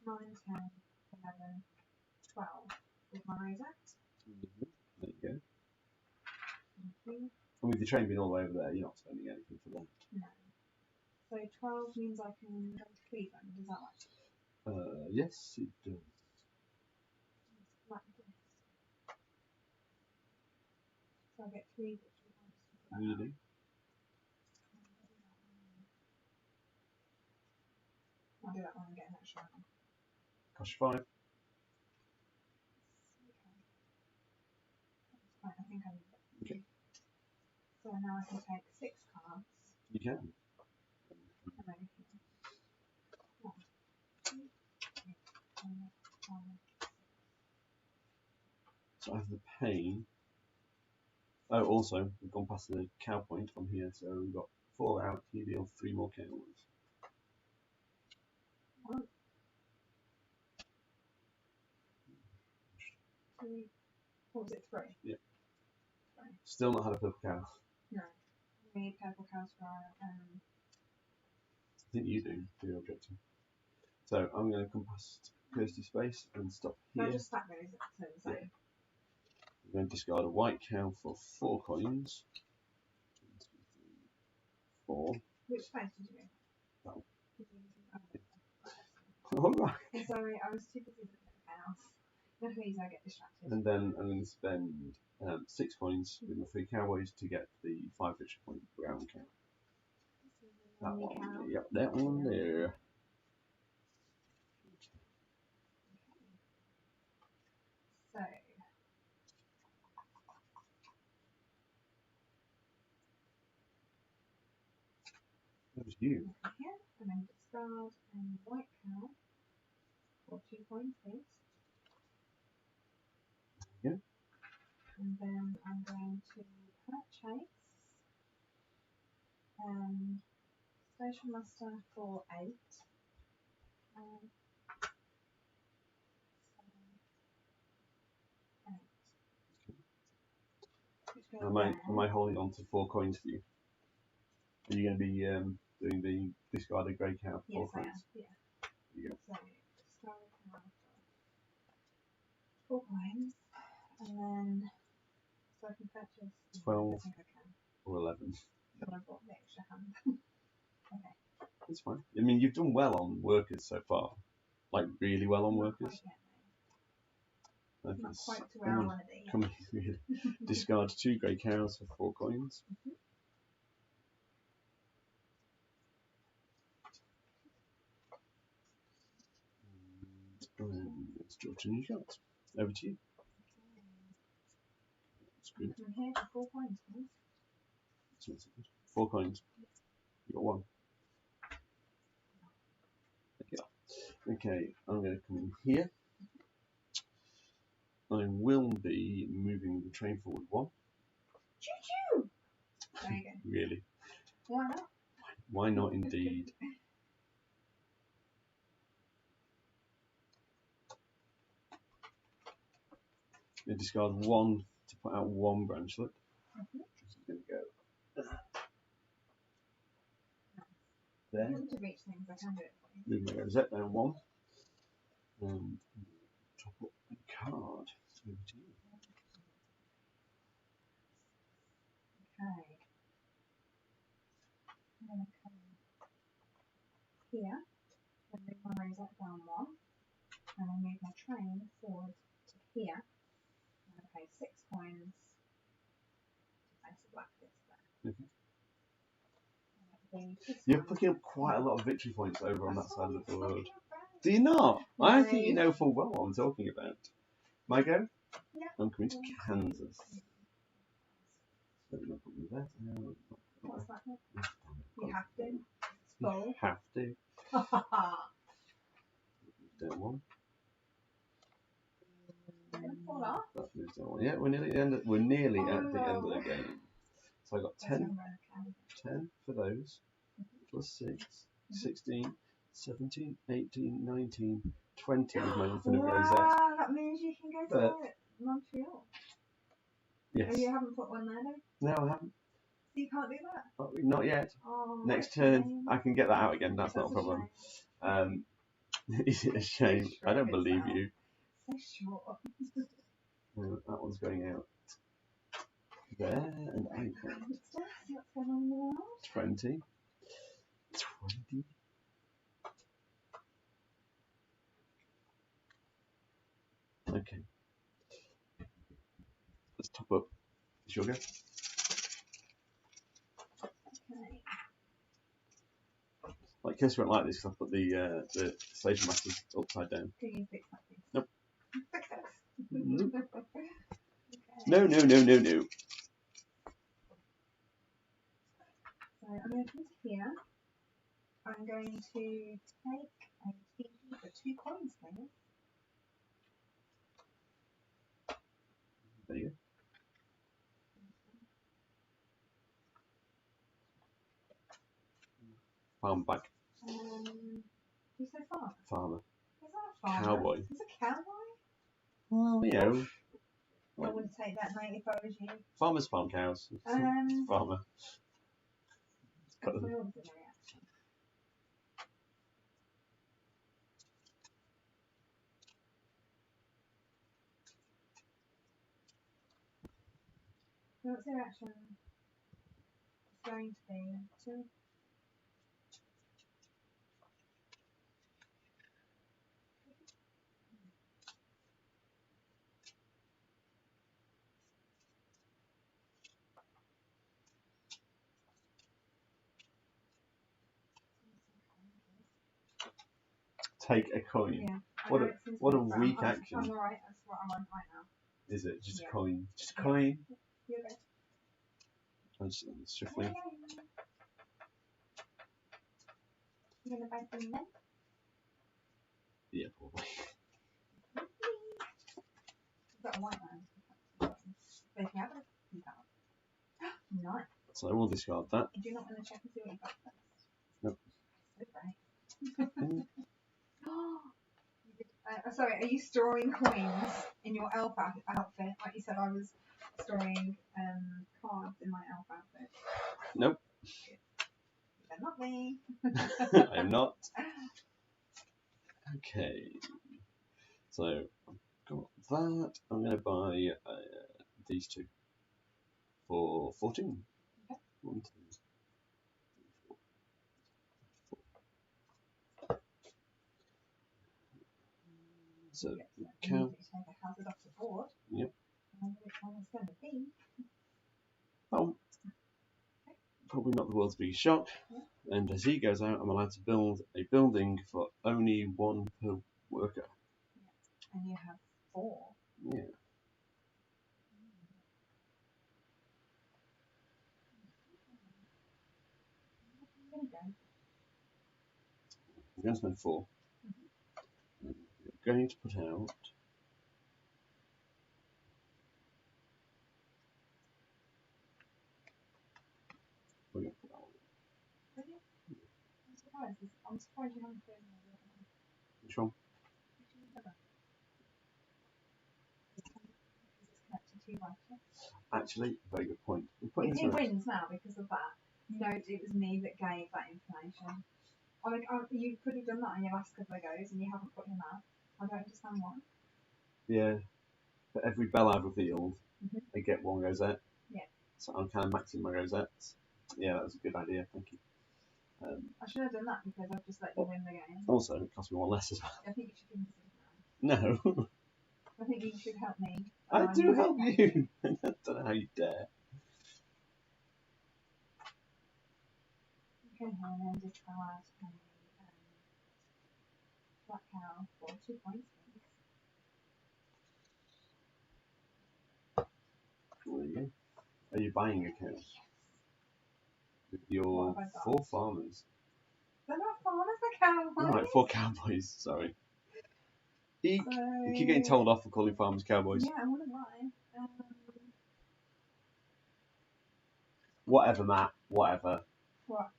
9, 10, 11, 12 with my rosette. There you go. Thank you. And with your train being all the way over there, you're not spending anything for that. No. So 12 means I can go to Cleveland, is that right? Yes, it does. Like this. So I get 3 victory points. Really? I'll do that one and get an extra one. Cost you 5. Okay. That's fine, I think I need it. Okay. So now I can take 6 cards. You can. And over here. 1, 2, 3, 4, 5. So I have the pain. Oh, also, we've gone past the cow point from here, so we've got 4 out. You deal 3 more cows. 1, 2, what was it, 3? Yeah. 3. Still not had a purple cow. No. We need purple cows for our, I think you do, for your objective. So I'm going to come past Kirsty Space and stop here. no, just stack those so the same. I'm going to discard a white cow for 4 coins. 1, 2, 3, 4. Which space did you do? That one. Did you Alright. I'm sorry, I was too busy looking at the house. No, please, I get distracted. And then I'm going to spend 6 coins with my 3 cowboys to get the 5 victory point brown cow. That one. Cow. Yep, that one there. So, That was you. here, and then discard and white cow for 2 coins, please. Yeah. And then I'm going to Chase. Station Master for 8. Am I holding on to 4 coins for you? Are you going to be doing the discarded grey cow? Yes, 4 I am. coins? Yeah. There you go. So, discarded cow for 4 coins, and then so I can purchase 12 I think I can. or 11. So I bought the extra hand. Okay. That's fine. I mean, you've done well on workers so far. Like, really well on Not workers. quite yet, no. Not quite to where I want to be. Come here. Discard 2 grey cows for 4 coins. Let's draw 2 new cards. Over to you. That's good. From here to 4 coins, please. 4 coins. You got 1. Okay, I'm going to come in here. I will be moving the train forward 1. Choo-choo! There you go. Really? Why not? Why not indeed? I discard 1 to put out 1 branchlet. This is going to go there. I want to reach things, I can do it for you. Move my rosette down 1. Top up a card. Over to you. Okay. I'm going to come here and move my rosette down 1, and I move my train forward to here. I'm going to pay 6 coins to place a black disc there. Okay. You're picking up quite a lot of victory points over on that side of the board. Do you not? No. I think you know full well what I'm talking about. My go? Yeah. I'm coming to Kansas. So we're going to put them there. What's that? You have to. Skull. You have to. Down 1. Fall off. That moves down 1. Yeah, we're nearly at the end of the game. So I got 10 for those, plus 6, 16, 17, 18, 19, 20 with my infinite rosette. Wow, that means you can go to Montreal. Yes. Oh, you haven't put one there, though? No, I haven't. So you can't do that? Oh, not yet. Oh, next turn, I can get that out again. That's not a problem. Is it a shame? I don't believe you. So short. That one's going out there, and I got 20. 20. Okay. Let's top up sugar. Okay. Like Kirsty won't like this because I put the station masters upside down. Can you fix that, please? Nope. Nope. Okay. Okay. No. So I'm going to come to here. I'm going to take a TG for 2 coins, please. There you go. Farm back. You say farmer? Farmer. Is that a farmer? Cowboy. Is a cowboy? Well, you know. I wouldn't take that, mate, if I was you. Farmers farm cows. Farmer. That's my ultimate reaction. So what's the reaction? It's going to be 2. Take a coin. Yeah. What a weak action. I'm alright, that's what I'm on right now. Is it? Just a coin. Just a coin. You're good. I'm just shuffling. You gonna buy some then? Yeah, probably. You've got a white man. But if you have it, you can't. Nice. So we'll discard that. Do you not want to check and see what you've got first? Nope. So great. Sorry, are you storing coins in your elf outfit? Like you said, I was storing cards in my elf outfit. Nope. They're not me. I am not. Okay. So I've got that. I'm going to buy these two for 14. Okay. 1, 2, 3, 4. So Immediately take a hazard off the board. Yep. I wonder which one it's going to be. Oh, probably not the world's biggest shock. Yeah. And as he goes out, I'm allowed to build a building for only 1 per worker. Yeah. And you have 4. Yeah. There you go. I'm going to spend 4. I'm going to put out. We're going to put that one. Really? I'm surprised you haven't put it in the other one. Which one? Actually, very good point. It wins now because of that. No, it was me that gave that information. You could have done that in your last couple of goes and you haven't put him out. I don't understand why. Yeah. For every bell I've revealed, I get 1 rosette. Yeah. So I'm kind of maxing my rosettes. Yeah, that was a good idea. Thank you. I should have done that because I've just let you win the game. Also, it cost me 1 less as well. I think you should give me something now. No. I think you should help me. I do help you. I don't know how you dare. Okay, and then discard a black cow for 2 points, please. There you go. Are you buying a cow? Yes. With your 4 farmers. They're not farmers, they're cowboys. Alright, 4 cowboys, sorry. You keep getting told off for calling farmers cowboys. Yeah, I wonder why. Whatever, Matt. Whatever. What?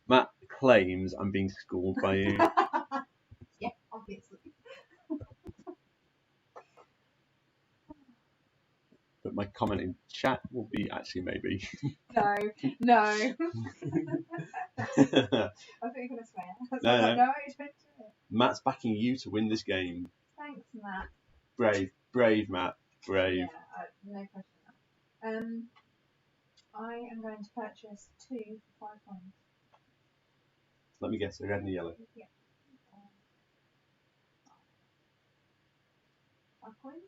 Matt claims I'm being schooled by you. Yeah, obviously. But my comment in chat will be actually maybe. No. I thought you were going to swear. No. No, don't do it. Matt's backing you to win this game. Thanks, Matt. Brave, Matt. Brave. Yeah, no question. I am going to purchase 2 for 5 coins. Let me guess, a red and a yellow. Yeah. 5 coins.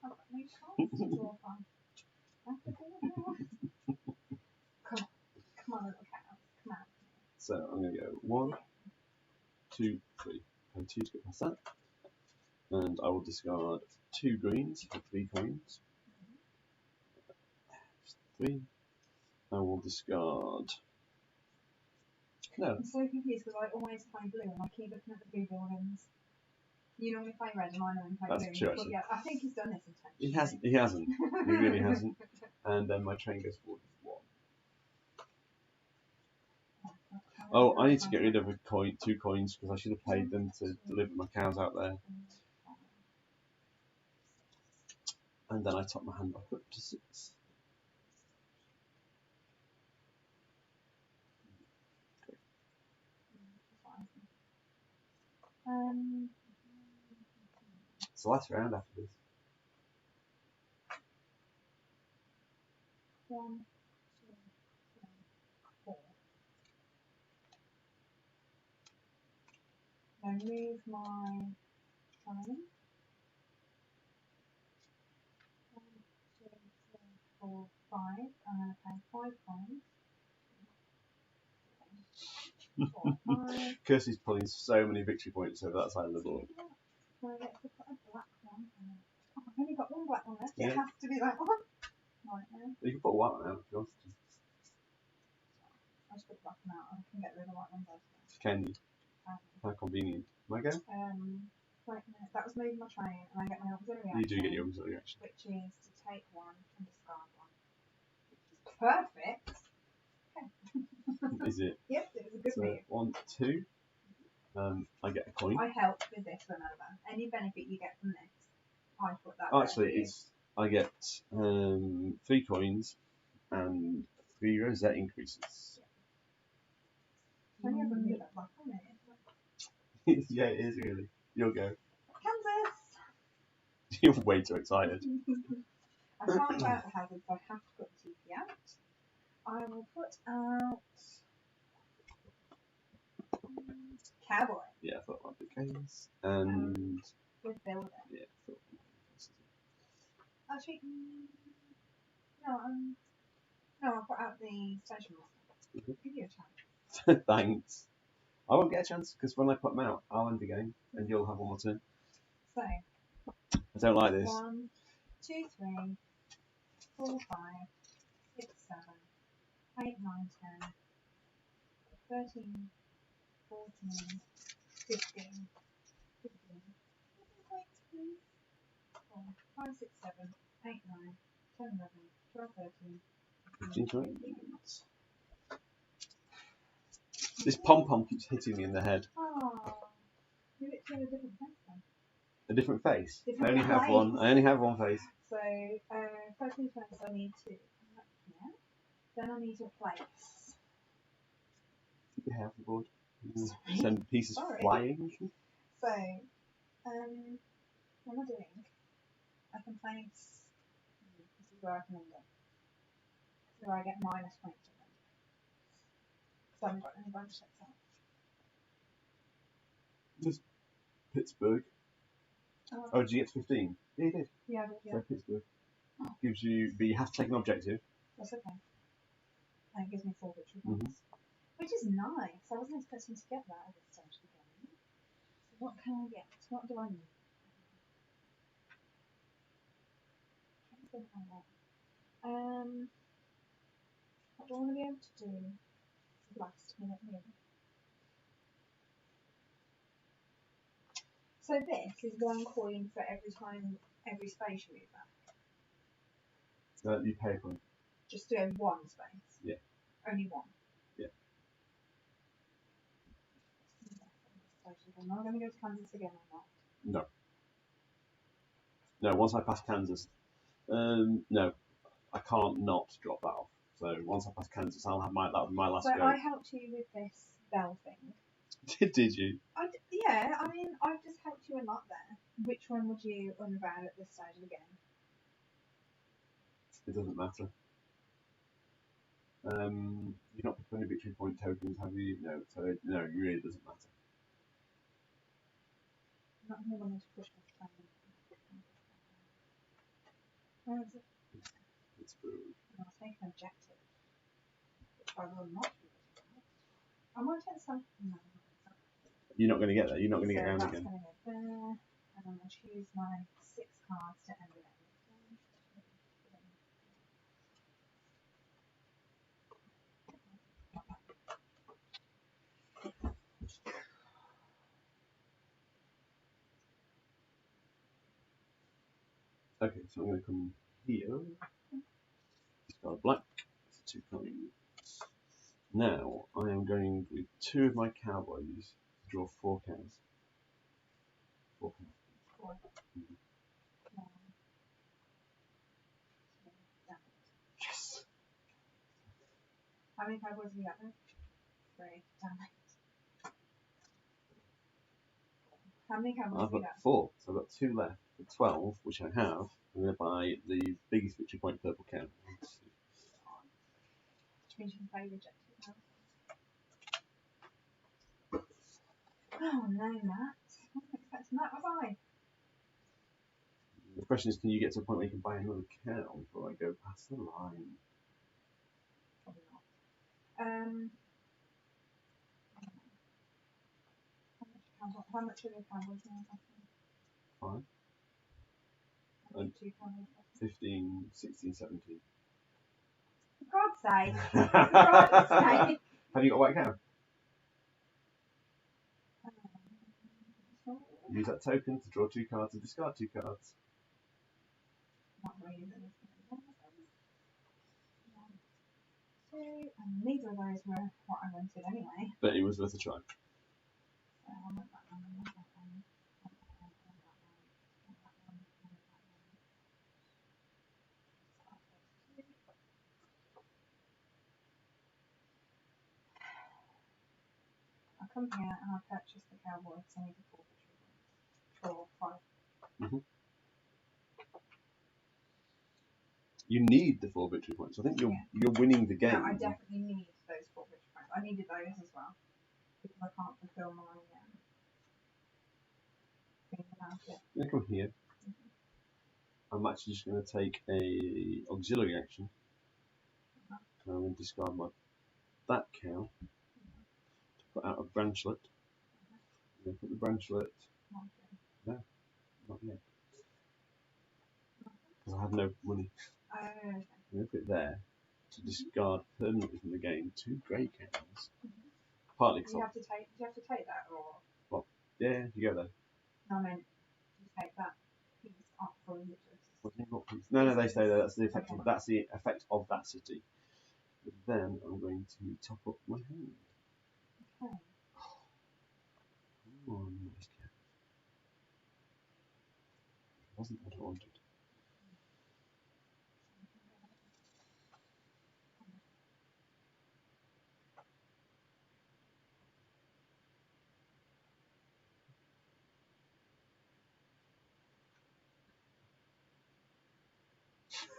I've got no cards to draw from. Come on, little cow. Come on. So I'm going to go 1, 2, 3. Pay 2 to get past that. And I will discard 2 greens for 3 coins. 3. I will discard. No. I'm so confused because I always play blue and I keep looking at the blue buildings. You normally play red and I normally play blue. That's true, actually. Yeah, I think he's done this intentionally. He hasn't. He really hasn't. And then my train goes forward with 1. Oh, I need to get rid of 2 coins because I should have paid them to deliver my cows out there. And then I top my hand back up to 6. So last round after this. 1, 2, 3, 4. Then move my train. 1, 2, 3, 4, 5. I'm going to pay 5 coins. 4, 5. Kirsty's pulling so many victory points over that side of the board. So I get to put a black one. Oh, I've only got 1 black one left. Yeah. It has to be that one. Right now. You can put a white one out if you want to. I'll just put the black one out. I can get rid of the white ones later. Can you? How convenient. My go? Wait a minute. that was moving my train, and I get my auxiliary action. You do get your auxiliary action. Which is to take one and discard one. Which is perfect. Is it? Yes, it was a good So move. 1, 2. I get a coin. I help with this, remember. Any benefit you get from this, I put that. Oh, actually, I get 3 coins and 3 rosette increases. I never knew that black on it. Yeah, it is really. You'll go. Kansas! You're way too excited. I can't go out the hazard, so I have to put the TP out. I will put out Cowboy. Yeah, I thought that might be the case. And With Builder. yeah, I thought that might be the case. Actually, no, I'll put out the Station Master. Give you a chance. Thanks. I won't get a chance because when I put them out, I'll end the game and you'll have one more turn. So, I don't like this. 1, 2, 3, 4, 5, 6, 7, 8, 9, 10, 13, 14, 15, 4, 5, 6, 7, 8, 9, 10, 11, 12, 13, 15, 20. This pom-pom keeps hitting me in the head. Oh, give it to a different place then. A different face? Different I only have face. one. I only have one face. So, first things first, I need to come up here. Then I need to place. Keep your hair off the board. Sorry. Send pieces Sorry. flying. So, what am I doing? I can place. This is where I can end up. This is where I get minus points from them. So I haven't got any bonus checks out. Just Pittsburgh. Oh, did you get to 15? Yeah, you did. Yeah, I did, yeah. So Pittsburgh gives you, but you have to take an objective. That's okay. And it gives me 4 victory points. Which is nice. I wasn't expecting to get that at this stage of the game. So what can I get? What do I need? What do I want to be able to do last minute move? So this is 1 coin for every time, every space you move back. You pay for it. Just do 1 space? Yeah. Only 1? Yeah. Am I going to go to Kansas again or not? No. No, once I pass Kansas, no, I can't not drop that off. So once I pass Kansas, that'll be my last so go. I helped you with this bell thing. Did you? Yeah, I mean, I've just helped you a lot there. Which one would you unveil at this stage of the game? It doesn't matter. You've not picked any victory point tokens, have you? No, so it really doesn't matter. I'm not going to want to push this plan. Where is it? Pittsburgh. I'll take an objective. Which I will not be able to do. I might take some. No. You're not going to get that. You're not going to get around that's again. going to go there, and I'm going to choose my 6 cards to end it. Okay, so I'm going to come here. Discard black. It's 2 coins. Now I am going with 2 of my cowboys to draw 4 cows. 4 cows. 4. Yes. How many cowboys have you got there? 3. Damn it. How many cowboys I've have you got got? 4, so I've got 2 left. For 12, which I have, I'm going to buy the biggest victory point purple cow. Which means you can play rejected now. Oh no, Matt. I wasn't expecting that, was I? The question is, can you get to a point where you can buy another cow before I go past the line? Probably not. How much are the cowboys now? 5, And 2 cowboys. 15, 16, 17. For God's sake. For God's sake. Have you got a white cow? Use that token to draw 2 cards and discard 2 cards. Not really, but it's gonna be 1, 2, and neither of those were what I wanted anyway. But it was worth a try. So I want that one, I want that one, I want that one, I want that one, I want that one, I want that one. Discard those 2. I come here and I purchase the cowboy because I need a 4 victory points. 4, 5. You need the 4 victory points. I think you're winning the game. No, I definitely need those 4 victory points. I needed those as well because I can't fulfill my thing without it. I'm going to come here. I'm actually just going to take a auxiliary action. And I'm going to discard that cow. To put out a branchlet. I'm going to put the branchlet. No, not yet. Because I have no money. I'm going to put it there to discard permanently from the game 2 grey cows. Partly because do you have to take that or? Well, yeah, you go there. No, I meant you take that piece off for you. No, they stay there. That's the effect. Okay. That's the effect of that city. But then I'm going to top up my hand. Okay. Come on, nice cat. It wasn't what I wanted.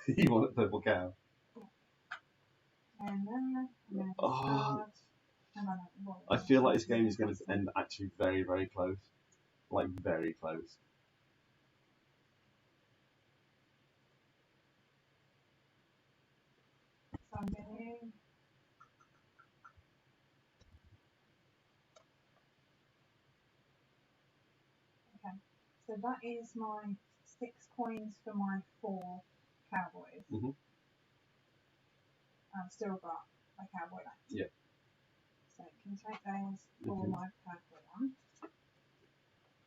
You want a purple cow? And then discard. I feel like this game is going to end actually very, very close. Like, very close. So I'm getting. Okay. So that is my 6 coins for my 4 cowboys. I've still got a cowboy left. Yeah. So can take those for my purple one.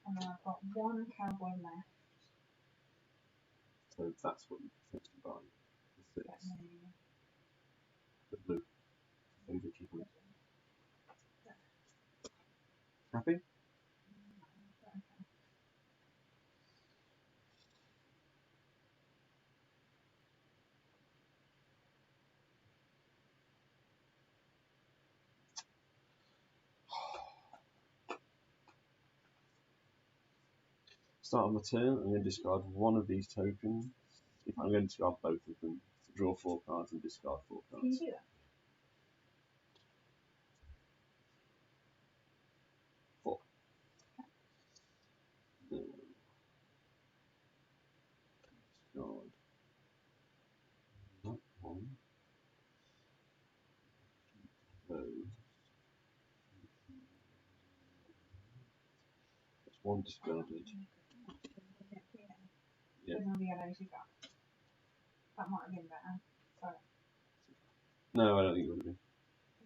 And then I've got 1 cowboy left. So that's what you potentially buy. The 6. The blue. And victory point. Happy? Start of my turn, I'm going to discard 1 of these tokens. If I'm going to discard both of them, to draw 4 cards and discard 4 cards. Can you do that? 4. Then discard that one. Those. That's 1 discarded. Yeah. There's all the yellows you got. That might have been better. Sorry. No, I don't think it would have been.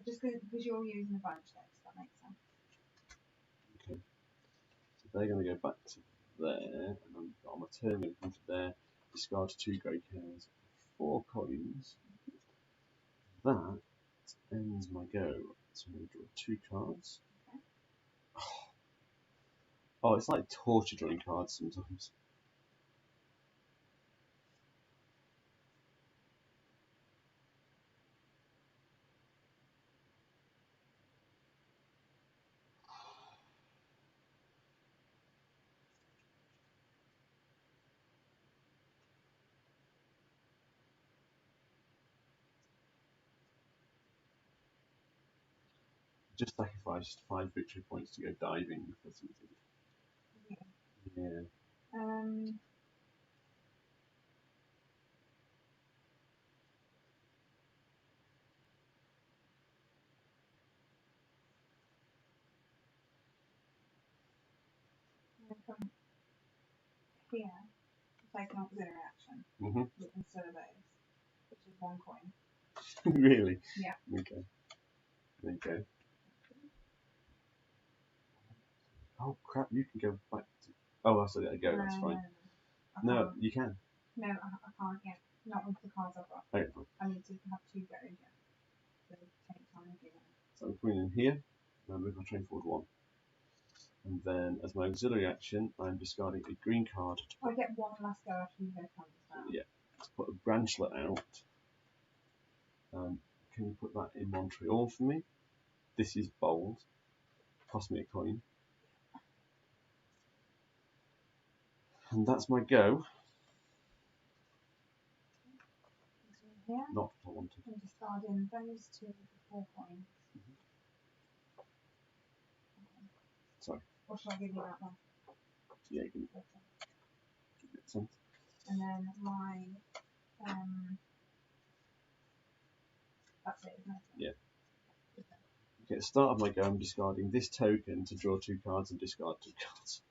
Just because you're using a bunch there, does that make sense? Okay. So they're going to go back to there, and on my turn, I'm going to come to there, discard 2 grey cows, 4 coins. That ends my go. So I'm going to draw 2 cards. Okay. Oh, it's like torture drawing cards sometimes. Just sacrificed 5 victory points to go diving for something. Yeah. From here, take an auxiliary action instead of those, which is 1 coin. Really? Yeah. Okay. Okay. Oh crap! You can go back to. Oh, I said it go. That's fine. No, you can. No, I can't yet. Not with the cards I've got. Okay, fine. I need to have 2 goes yet. So take time to do that. So I'm coming in here. And move my train forward 1. And then, as my auxiliary action, I'm discarding a green card. I get 1 last go after you go down. Yeah. To put a branchlet out. Can you put that in Montreal for me? This is bold. Cost me a coin. And that's my go. Here. Not what I wanted. I'm discarding those 2 for 4 coins. Sorry. Or should I give you that one? Yeah, give me that. And then my that's it, isn't it? Yeah. Okay, at the start of my go, I'm discarding this token to draw 2 cards and discard 2 cards.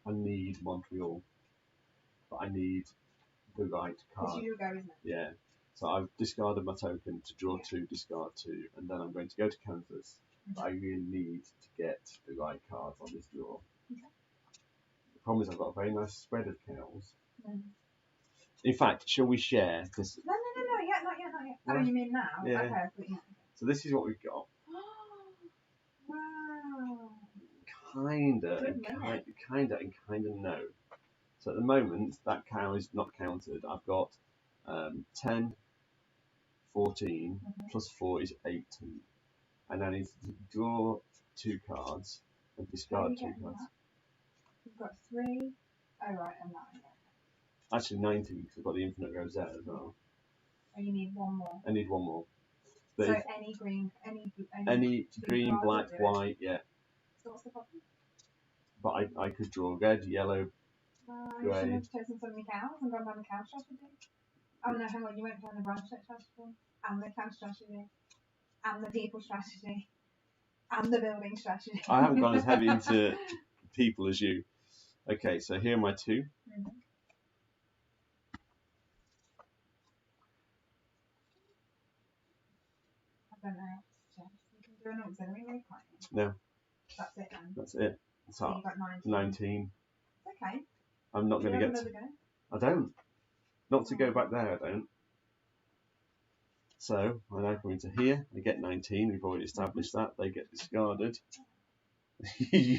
I need Montreal, but I need the right card. It's your go, isn't it? Yeah. So I've discarded my token to draw 2, discard 2, and then I'm going to go to Kansas. I really need to get the right cards on this draw. Okay. The problem is I've got a very nice spread of cows. Mm. In fact, shall we share this? No, not yet. What? Oh, you mean now? Yeah. Okay, I thought you meant. So this is what we've got. Wow. Kinda and no. So at the moment, that cow is not counted. I've got 10, 14, plus 4 is 18. And I need to draw 2 cards and discard 2 cards. That? You've got 3. Oh, right, and that. Actually 19, because I've got the infinite rosette as well. Oh, you need 1 more. I need 1 more. But so any green, any green, black, white, yeah. So what's the problem? But I could draw red, yellow, You grey. should have chosen so many cows and gone down the cow strategy. Oh no, hang on, you went down the branch strategy, and the cow strategy, and the people strategy, and the building strategy. I haven't gone as heavy into people as you. Okay, so here are my 2. Mm-hmm. I don't know. You can do an auxiliary move, can't you? No. That's it then. That's it. So you got 19. 19. It's okay. I'm not going to get. I don't. Not to go back there, I don't. So I now come into here. I get 19. We've already established that. They get discarded.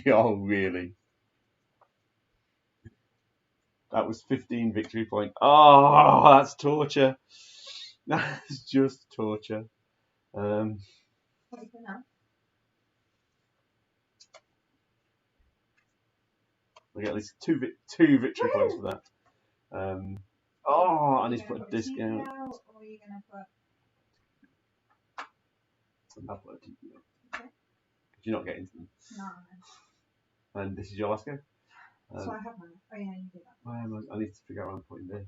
Oh, really? That was 15 victory points. Oh, that's torture. That's just torture. What are you doing now? I get at least two victory points for that. I need to put a discount. Or are you going to put... I'll put a TP out. Okay. Because you're not getting to them. No. And this is your last go. So I have one. Oh yeah, you do that. I need to figure out where I'm putting this.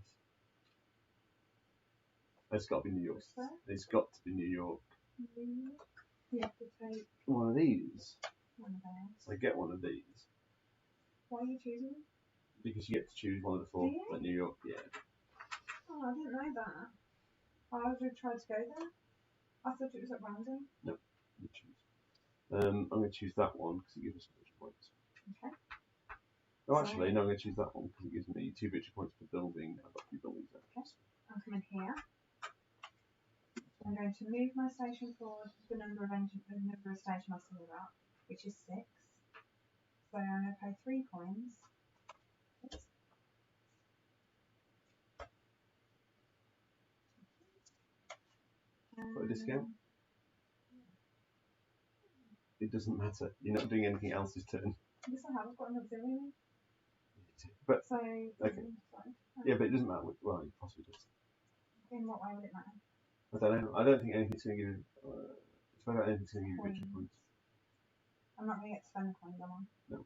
It's got to be New York. It's got to be New York. You have to take one of these. one of those. So I get one of these. Why are you choosing them? Because you get to choose one of the 4 at New York, yeah. Oh, I didn't know that. I would have tried to go there. I thought it was at random. No, you choose. I'm going to choose that one because it gives us victory points. Okay. Oh, actually, no, I'm going to choose that one because it gives me 2 victory points per building. I've got 2 buildings there. Okay. I'm coming here. I'm going to move my station forward the number of station I saw about, which is 6. So I'm going to pay 3 coins. Oops. Put a discount? It doesn't matter. You're not doing anything else this turn. Yes, I have. I've got an auxiliary. But so, okay. Yeah, but it doesn't matter. Well, it possibly does. In what way would it matter? I don't know. I don't think anything's going to give you. It's about anything's going to give you victory points. I'm not going to get to spend the coins, am I? No.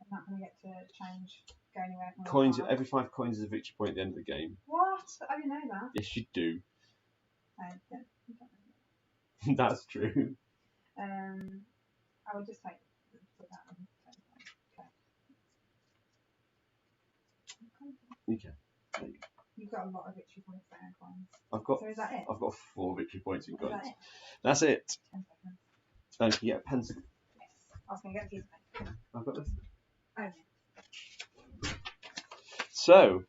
I'm not going to get to change, go anywhere. Coins. Every 5 coins is a victory point at the end of the game. What? I didn't know that. Yes, you do. I don't know. That's true. I would just take that one. Okay. You can. There you go. You You've got a lot of victory points there, coins. So is that it? I've got 4 victory points in coins. Is that it? That's it. 10 seconds. And you get a pencil. Yes. I was going to get a piece of paper. I've got this. Oh, yeah. So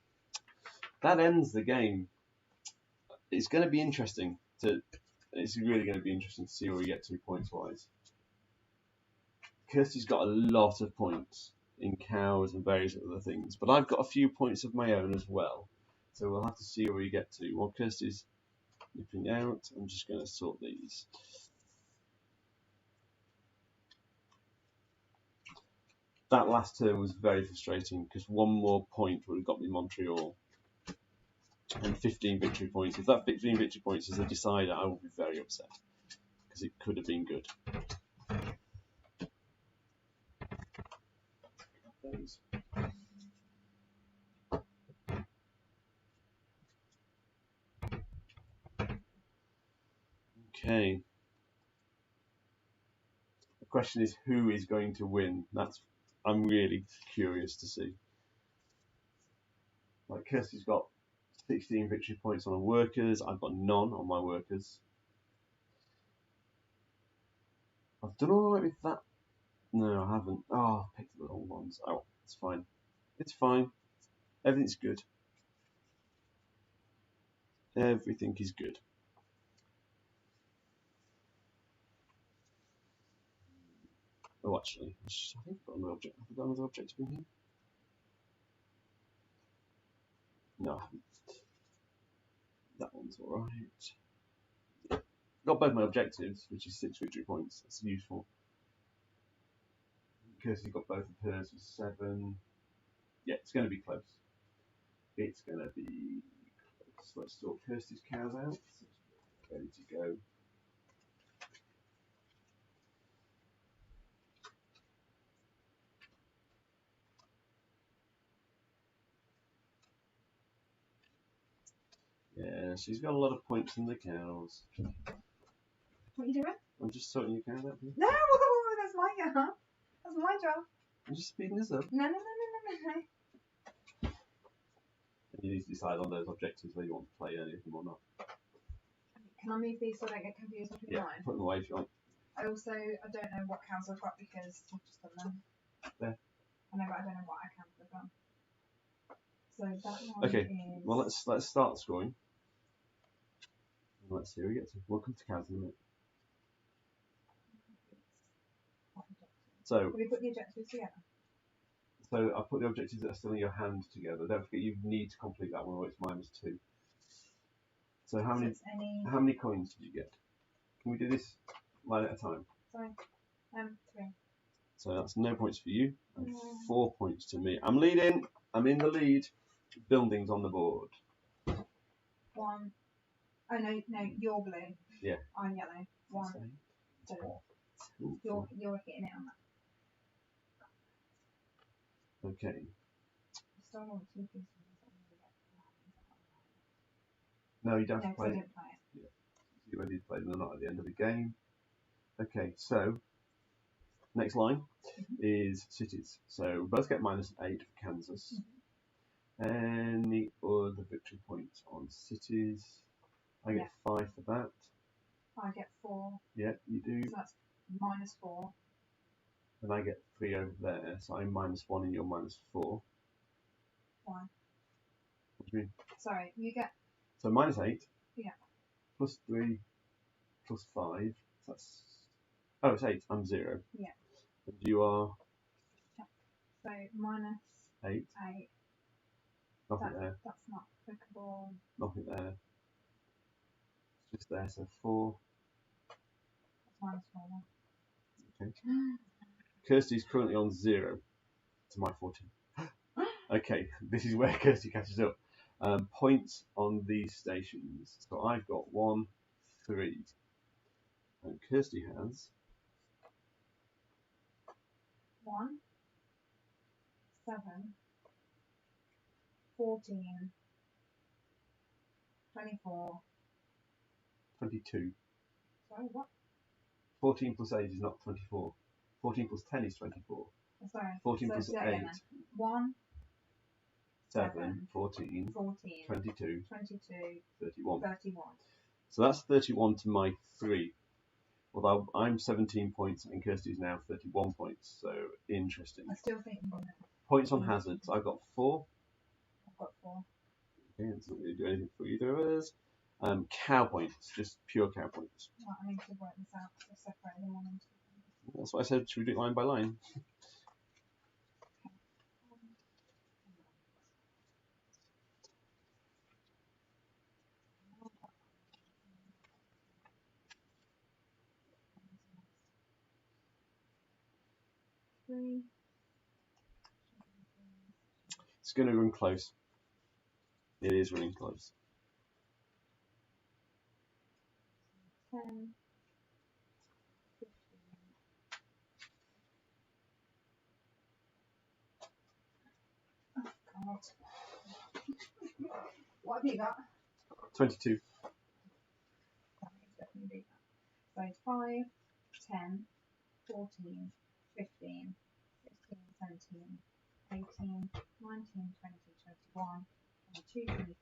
that ends the game. It's going to be interesting It's really going to be interesting to see where we get to points wise. Kirsty's got a lot of points in cows and various other things, but I've got a few points of my own as well. So we'll have to see where we get to. While Kirsty's nipping out, I'm just going to sort these. That last turn was very frustrating because 1 more point would have got me Montreal and 15 victory points. If that 15 victory points is a decider, I will be very upset because it could have been good. Those. Okay. The question is, who is going to win? I'm really curious to see. Like Kirsty's got 16 victory points on her workers. I've got none on my workers. I've done all right with that. No, I haven't. Oh, I picked the wrong ones. Oh, it's fine. It's fine. Everything's good. Everything is good. Oh, actually, I think I've got another object. Have I got another objective in here? No, I haven't. That one's alright. Got both my objectives, which is 6 victory points. That's useful. Kirsty's got both of hers with 7. Yeah, it's going to be close. It's going to be close. Let's sort Kirsty's cows out. Ready to go. Yeah, she's got a lot of points in the cows. What are you doing? I'm just sorting your cows out. No, that's my job. That's my job. I'm just speeding this up. No. You need to decide on those objectives whether you want to play any of them or not. Can I move these so I don't get confused between mine? Put them away if you want. I don't know what cows I've got because I've just done them. There. I know, but I don't know what I counts I've done. So that one okay. is... Well, let's start scoring. Let's see where we get to. We'll come to cows in a minute. So, have we put the objectives together? So I've put the objectives that are still in your hand together. Don't forget you need to complete that one or it's -2. So how many coins did you get? Can we do this line at a time? Sorry. 3. So that's no points for you and 4 points to me. I'm leading. I'm in the lead. Buildings on the board. 1. Oh no, you're blue. Yeah. I'm yellow. 1. 2. You're hitting it on that. Okay. Still want 2 pieces. No, you don't have to play. I didn't play it. Yeah. You're ready to play them or not at the end of the game. Okay, so next line is cities. So we both get -8 for Kansas. Any other victory points on cities? I get 5 for that. I get 4. Yeah, you do. So that's -4. And I get 3 over there, so I'm -1 and you're -4. Why? What do you mean? Sorry, you get... So -8. Yeah. +3, +5. So that's... Oh, it's 8. I'm 0. Yeah. And you are... So -8. Nothing there. That's not applicable. Nothing there. It's just there, so 4. That's -4. Okay. Kirsty's currently on 0 to my 14. Okay, this is where Kirsty catches up. Points on these stations. So I've got 1, 3. And Kirsty has 1, 7, 14, 24. 22. Sorry, what? 14 plus 8 is not 24. 14 plus 10 is 24. Sorry. 14 plus 8. 1, 7, 14, 14, 22, 22, 31. 31. So that's 31 to my 3. Although I'm 17 points and Kirsty's now 31 points. So interesting. I still think I'm gonna Points on hazards. I've got 4. I've got 4. Okay, it's not going to do anything for either of us. Cow points, just pure cow points. Right, I need to work this out because I've separated them all into things. That's what I said. Should we do it line by line? Three. It's going to run close. It is running close. 10, 15. Oh God. What have you got? 22. That means definitely beat that. So it's 5, 10, 14, 15, 16, 17, 18, 19, 20, 21, 22, 23, and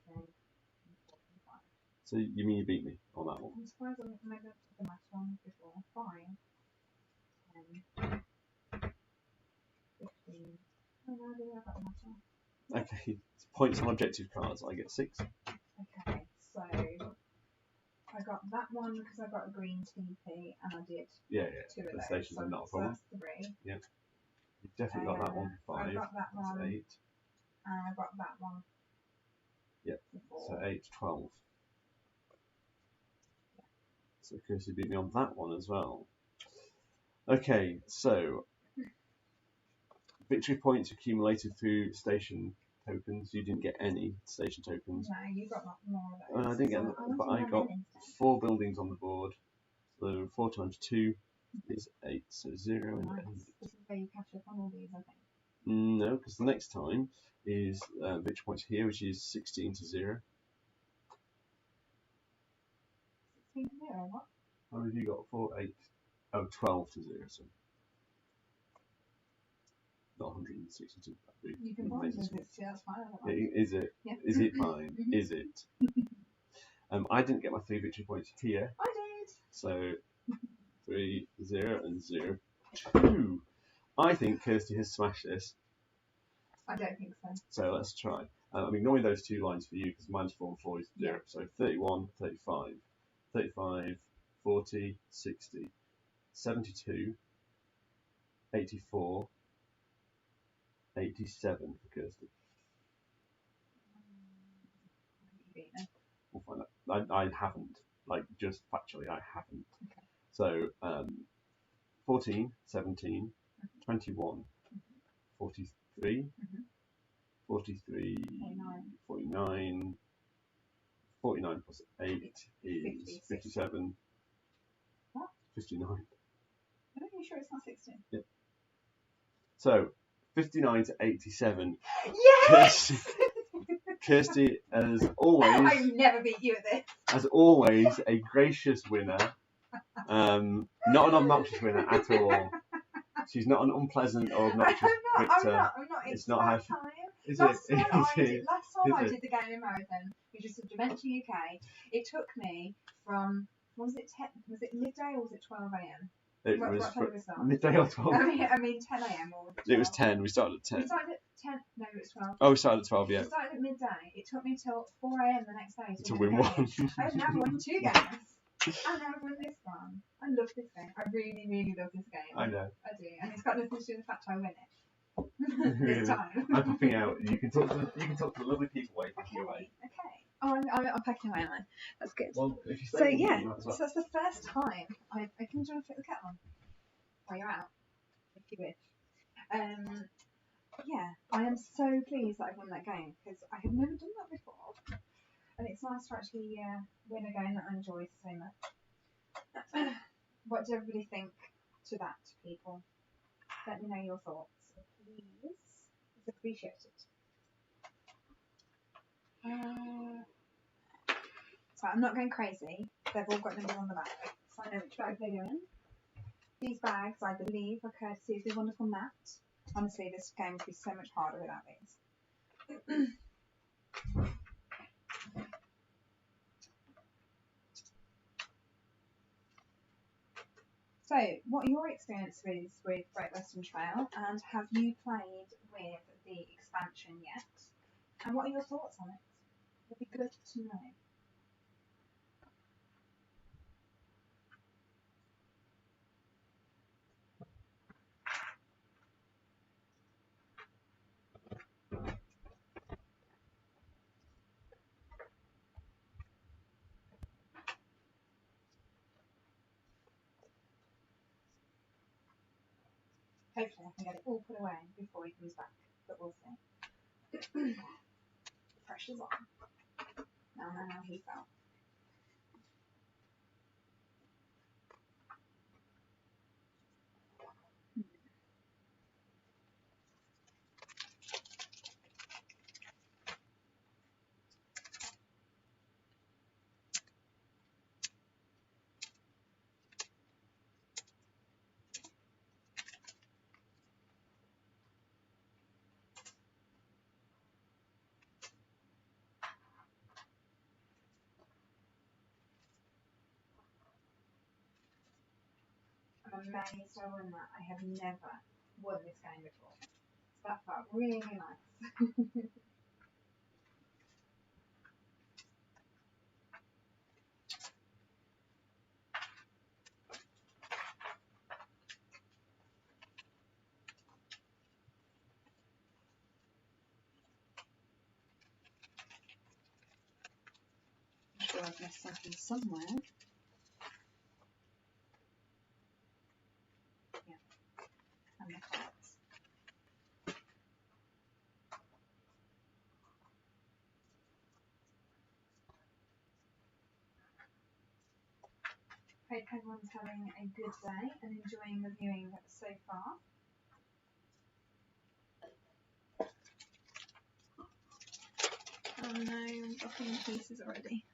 45. So you mean you beat me on that one? I'm surprised I never took the math one before. 5, 10, 15. Oh no, I do have that math one. Okay. Points on objective cards. I get 6. Okay, so I got that one because I got a green TP and I did Yeah. 2 of The those. stations So, are not a so problem. that's 3. You've definitely got that one. 5. I got that That's one. 8. And I got that one. Yep. Before. So 8, 12. So Kirsty beat me on that one as well. Okay, so victory points accumulated through station tokens. You didn't get any station tokens. No, you got more of those. I didn't get them, but I got 4 buildings on the board. So 4 times 2 is 8. So 0 and Nice. 8. This is where you catch up on all these, I think. No, because the next time is victory points here, which is 16 to 0. 16 to 0, what? How many have you got? 4, 8. Oh, 12 to 0. So not 162. You can buy this, that's fine. I don't mind. Is it? Yeah. Is it fine? Is it? I didn't get my 3 victory points here. I did. So 3, 0, and 0, 2. I think Kirsty has smashed this. I don't think so. So let's try. I'm ignoring those 2 lines for you because minus 4 and 4 is 0. Yeah. So 31, 35, 35, 40, 60, 72, 84, 87 for Kirsty. We'll find out. I haven't. Like, just factually, I haven't. Okay. So 14, 17, 21, 43, 43, 49, 49 plus 8 is 57. What? 59. Are you sure it's not 16? Yep. So 59 to 87. Yes! Kirsty, as always, I never beat you at this. as always, a gracious winner. Not an obnoxious winner at all. She's not an unpleasant or obnoxious victor. I'm not. It's not how she. Is Last it? time I Is did the game in Marathon, which was Dimension UK, it took me from, was it midday or was it 12 a.m? It What was time did we start? midday or 12. I mean 10 a.m. or 12. It was 10. We started at 10. We started at 10. No, it was 12. Oh, we started at 12. Yeah. We started at midday. It took me till 4 a.m. the next day To win one. I've never won 2 games. And I've won this one. I love this game. I really, really love this game. I know. I do, and it's got nothing to do with the fact I win it. Really? This time. I'm popping out. You can talk to the lovely people waiting for you away. Okay. Oh, I'm packing away, am I? That's good. Well, if you stay So with me, yeah, you might as well. so that's the first time I can try and fit the kettle on while you're out, if you wish. Yeah, I am so pleased that I've won that game because I have never done that before, and it's nice to actually win a game that I enjoy so much. What does everybody think to that, people? Let me know your thoughts, please. It's appreciated. So I'm not going crazy. They've all got numbers on the back, so I know which bag they go in. These bags, I believe, are courtesy of the wonderful Matt. Honestly, this game would be so much harder without these. So, what are your experiences with Great Western Trail, and have you played with the expansion yet? And what are your thoughts on it? It'd be good to know. Hopefully I can get it all put away before he comes back, but we'll see. Pressure's on. Now I know how he felt. I'm amazed I won that. I have never won this game before. So that felt really nice. I'm sure I've missed something somewhere. Yeah, and the cards. Hope everyone's having a good day and enjoying the viewing so far. Oh no, I'm dropping in pieces already.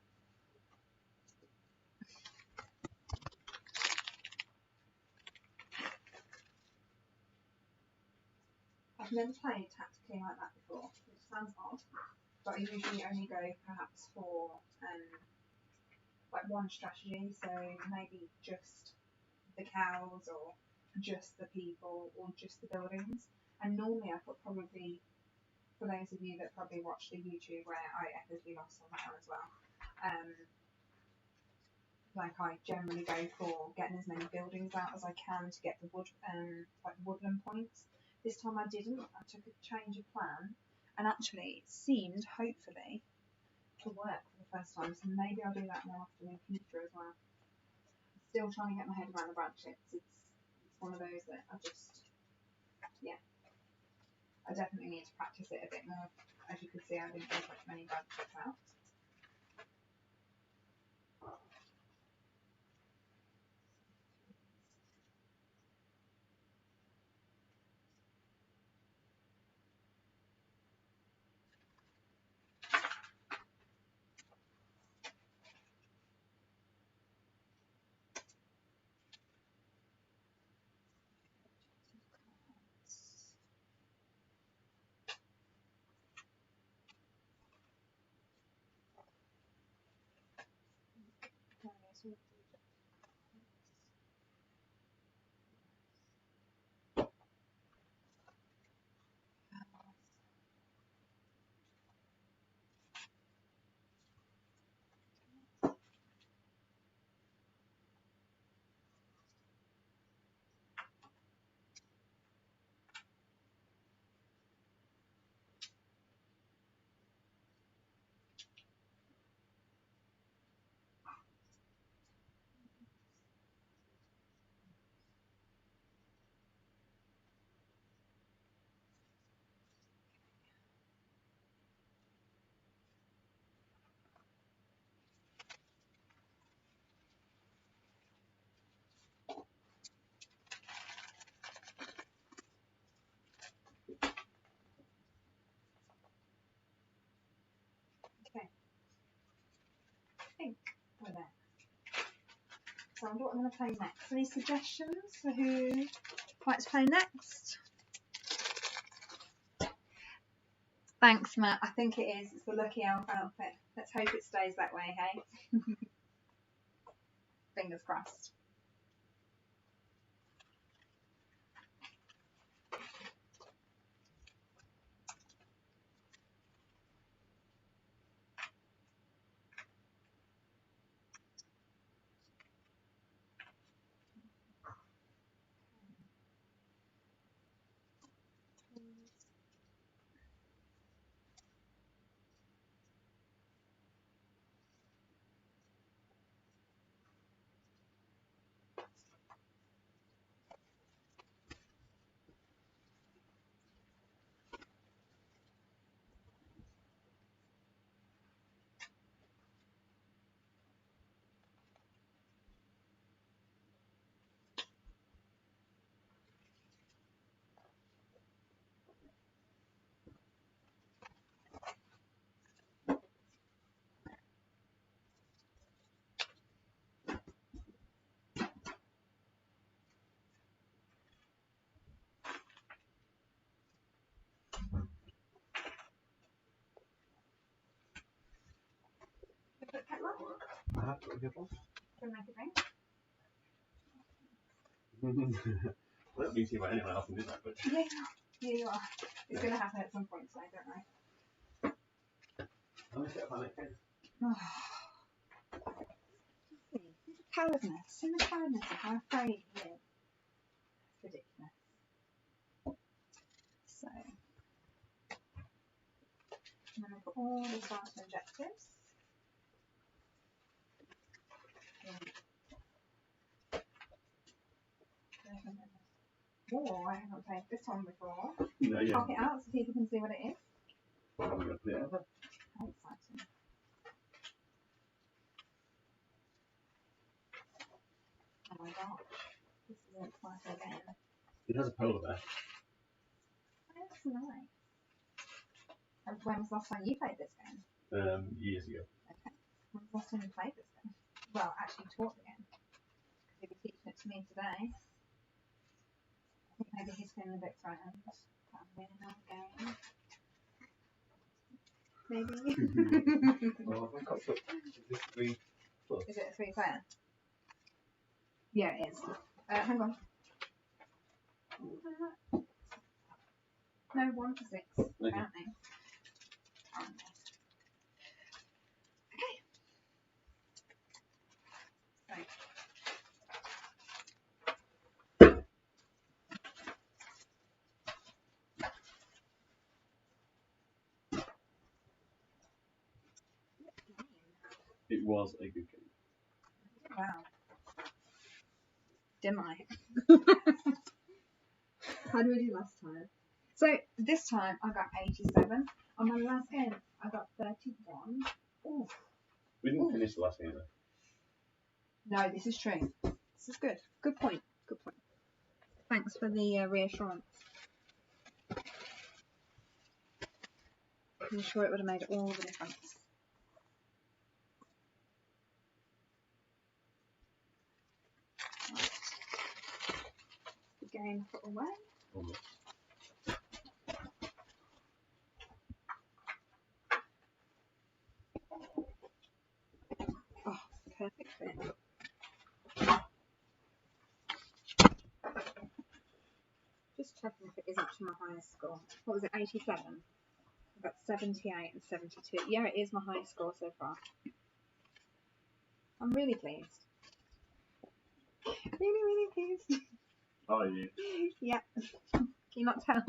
I've never played tactically like that before, which sounds odd, but I usually only go perhaps for like one strategy, so maybe just the cows or just the people or just the buildings. And normally I put probably, for those of you that probably watch the YouTube where I epically lost on that one as well, like I generally go for getting as many buildings out as I can to get the woodland points. This time I didn't. I took a change of plan, and actually it seemed, hopefully, to work for the first time. So maybe I'll do that more often in future as well. I'm still trying to get my head around the branches. It's one of those that I definitely need to practice it a bit more. As you can see, I didn't take many branches out. Okay. I think we're there. So I wonder what I'm going to play next. Any suggestions for who likes to play next? Thanks, Matt. I think it is. It's the Lucky Elf outfit. Let's hope it stays that way, hey? Fingers crossed. I have got a good one. Can I make it I don't mean to see about anyone else can do that, but ring? Yeah, you are. It's going to happen at some point today, don't worry. I'm going to set up my next case. Cowardness. See the cowardness of how afraid he is. It's ridiculous. So, I'm going to put all the starter objectives. Oh, I haven't played this one before. No, yeah. Pop it out so people can see what it is. I'm going to put it over. How exciting. Oh my gosh. This is an exciting game. It has a polar bear. That's nice. And when was the last time you played this game? Years ago. Okay. When was the last time you played this game? Well, actually taught the game. Because he'll be teaching it to me today. I think maybe he's feeling a bit threatened. That I'm winning our game. Maybe. Well, I've got is this 3 plus? Is it a 3-player? Yeah, it is. Hang on. No, 1 to 6, apparently. Okay. Right. It was a good game. Wow. Didn't I? How did we do last time? So this time I got 87. On my last game I got 31. Ooh. We didn't finish the last game though. No, this is true. This is good. Good point. Good point. Thanks for the reassurance. I'm sure it would have made all the difference. Right. The game put away. Almost. Oh, perfect fit. Just checking if it is actually my highest score. What was it, 87? I got 78 and 72. Yeah, it is my highest score so far. I'm really pleased. Really, really pleased. Are you? Yeah. Can you not tell?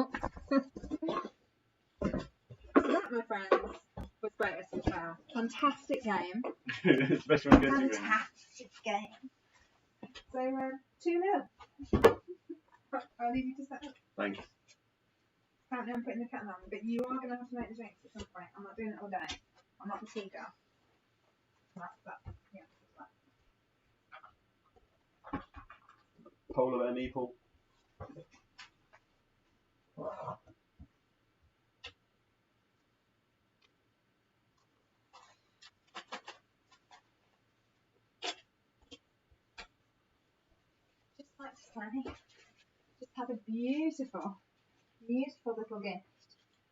So that, my friends, was Greatest of Trail. Fantastic game. Especially when good to Fantastic game. So, 2-0. I'll leave you to set up. Thanks. Apparently I'm putting the kettle on, but you are going to have to make the drinks at some point. I'm not doing it all day. I'm not the tea girl. Yeah. Polar bear meeple. Just like to say, just have a beautiful, beautiful little gift.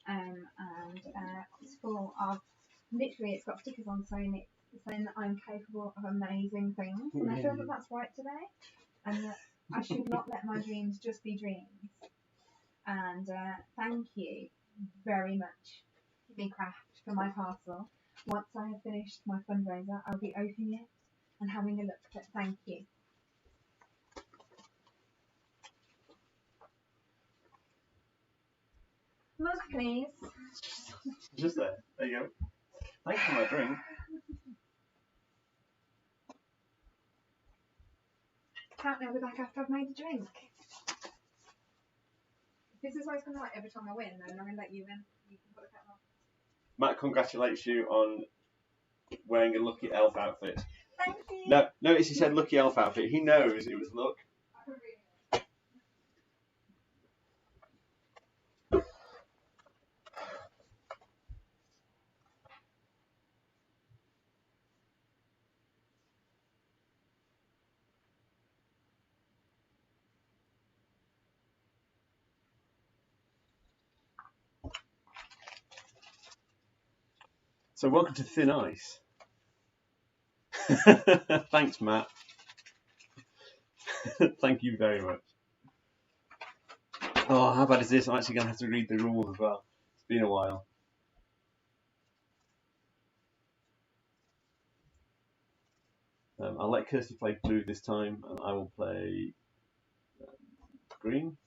And it's full of, literally it's got stickers on saying that I'm capable of amazing things. And I feel that that's right today. And that I should not let my dreams just be dreams. And thank you very much, Be Craft, for my parcel. Once I have finished my fundraiser, I'll be opening it and having a look at it. Thank you. Mug, please. Just there. There you go. Thanks for my drink. Apparently I'll be back after I've made a drink. This is what it's going to be like every time I win, and I'm going to let you in. You can put the kettle on. Matt congratulates you on wearing a Lucky Elf outfit. Thank you. No, notice he said Lucky Elf outfit. He knows it was luck. So welcome to Thin Ice. Thanks, Matt. Thank you very much. Oh, how bad is this? I'm actually going to have to read the rules as well. It's been a while. I'll let Kirsty play blue this time, and I will play green.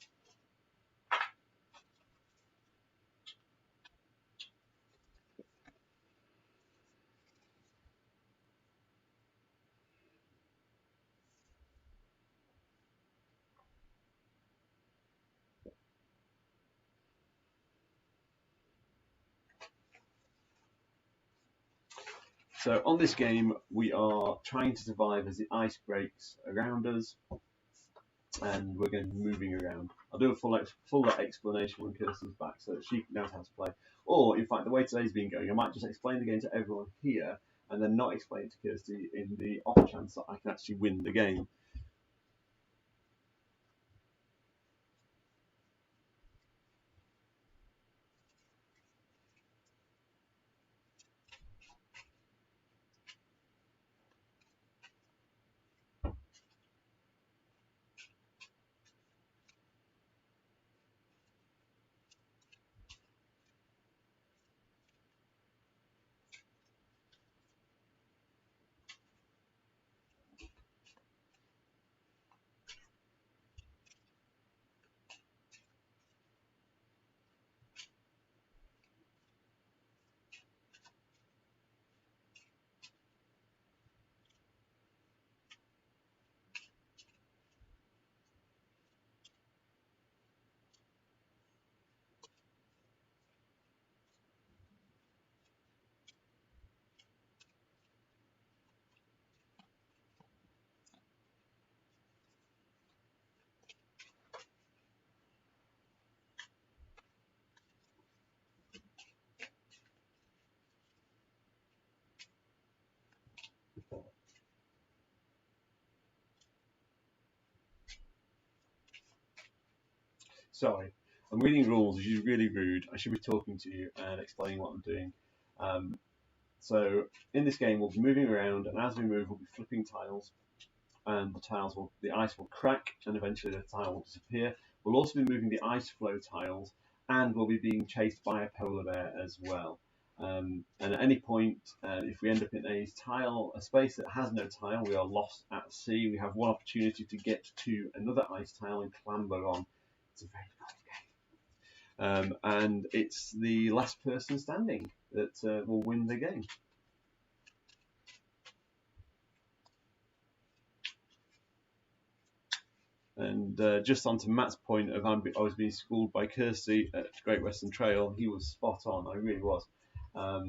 So on this game, we are trying to survive as the ice breaks around us, and we're going to be moving around. I'll do a full explanation when Kirsty's back so that she knows how to play. Or, in fact, the way today's been going, I might just explain the game to everyone here and then not explain it to Kirsty in the off chance that I can actually win the game. Sorry, I'm reading rules, which is really rude. I should be talking to you and explaining what I'm doing. So in this game, we'll be moving around, and as we move, we'll be flipping tiles, and the ice will crack, and eventually the tile will disappear. We'll also be moving the ice flow tiles, and we'll be being chased by a polar bear as well. And at any point, if we end up in a space that has no tile, we are lost at sea. We have one opportunity to get to another ice tile and clamber on. It's a very cool game. And it's the last person standing that will win the game. And just on to Matt's point of I was being schooled by Kirsty at Great Western Trail, he was spot on. I really was. I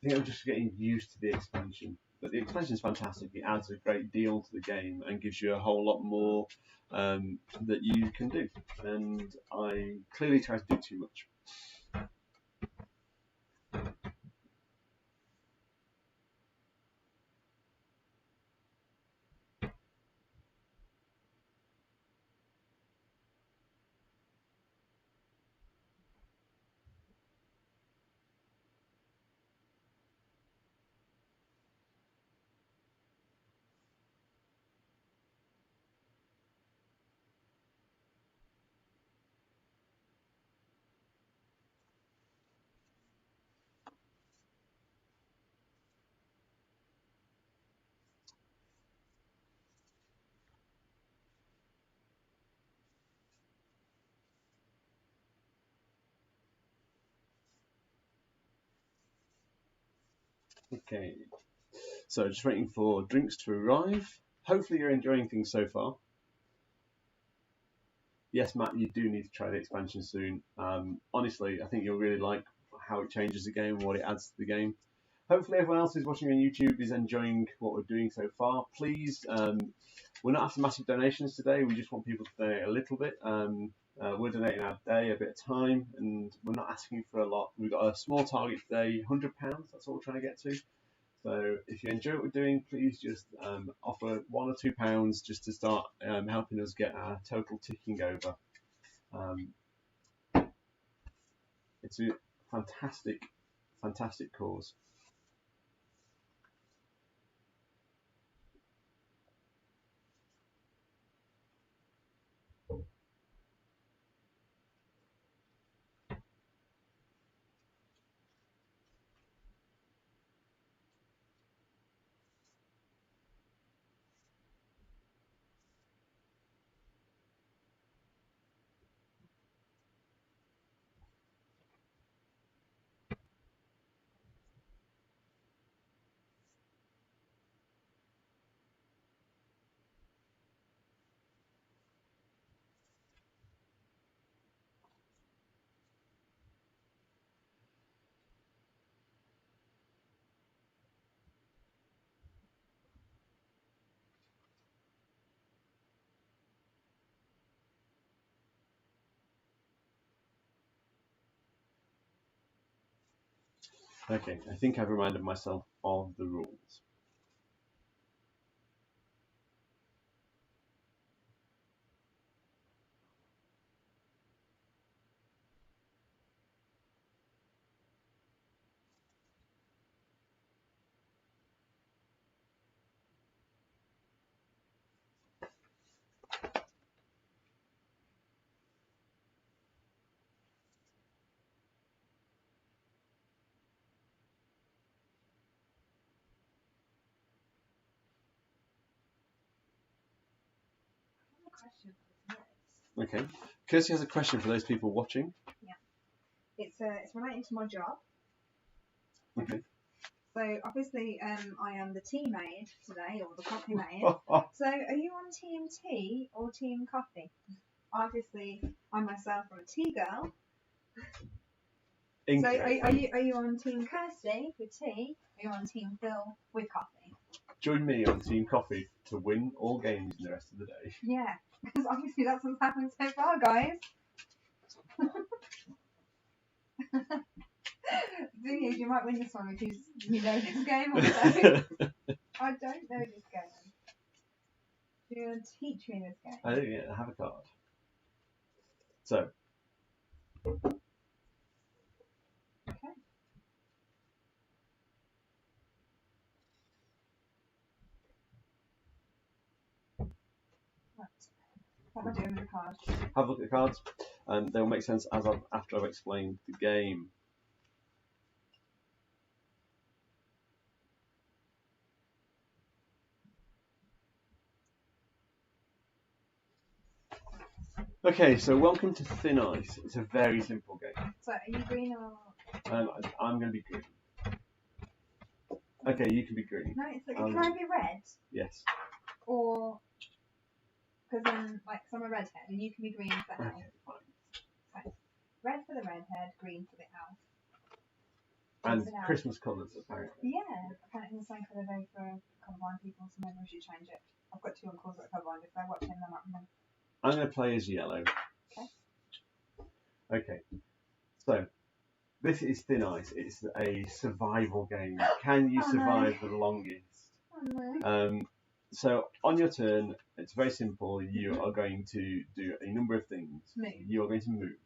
think I'm just getting used to the expansion. But the expansion is fantastic. It adds a great deal to the game and gives you a whole lot more that you can do. And I clearly try to do too much. Okay, so just waiting for drinks to arrive. Hopefully you're enjoying things so far. Yes, Matt, you do need to try the expansion soon. Honestly, I think you'll really like how it changes the game and what it adds to the game. Hopefully everyone else who's watching on YouTube is enjoying what we're doing so far. Please, we're not after massive donations today. We just want people to donate a little bit. We're donating our day, a bit of time, and we're not asking for a lot. We've got a small target today, £100. That's what we're trying to get to. So if you enjoy what we're doing, please just offer £1 or £2 just to start helping us get our total ticking over. It's a fantastic, fantastic cause. Okay, I think I've reminded myself of the rules. Okay. Kirsty has a question for those people watching. Yeah. It's relating to my job. Okay. So obviously, I am the tea maid today, or the coffee maid. So are you on team tea or team coffee? Obviously, I myself am a tea girl. Incorrect. So are you on team Kirsty with tea? Or are you on team Phil with coffee? Join me on Team Coffee to win all games in the rest of the day. Yeah, because obviously that's what's happened so far, guys. Thing is, you might win this one because you know this game. I don't know this game. Do you want to teach me this game? I don't yet have a card. So. Okay. What am I doing with the cards? Have a look at the cards, and they'll make sense after I've explained the game. Okay, so welcome to Thin Ice. It's a very simple game. So, are you green or? I'm going to be green. Okay, you can be green. No, it's like, can I be red? Yes. Or, because I'm a redhead, and you can be green for the elf. Okay, fine. So, red for the redhead, green for the elf. And Christmas colours, apparently. Yeah, apparently the same colour though for colourblind people, so maybe we should change it. I've got two uncles that are colourblind. If they're watching, they might remember. I'm going to play as yellow. Okay. So, this is Thin Ice. It's a survival game. Can you survive the longest? So, on your turn, it's very simple. You are going to do a number of things. Move. You are going to move.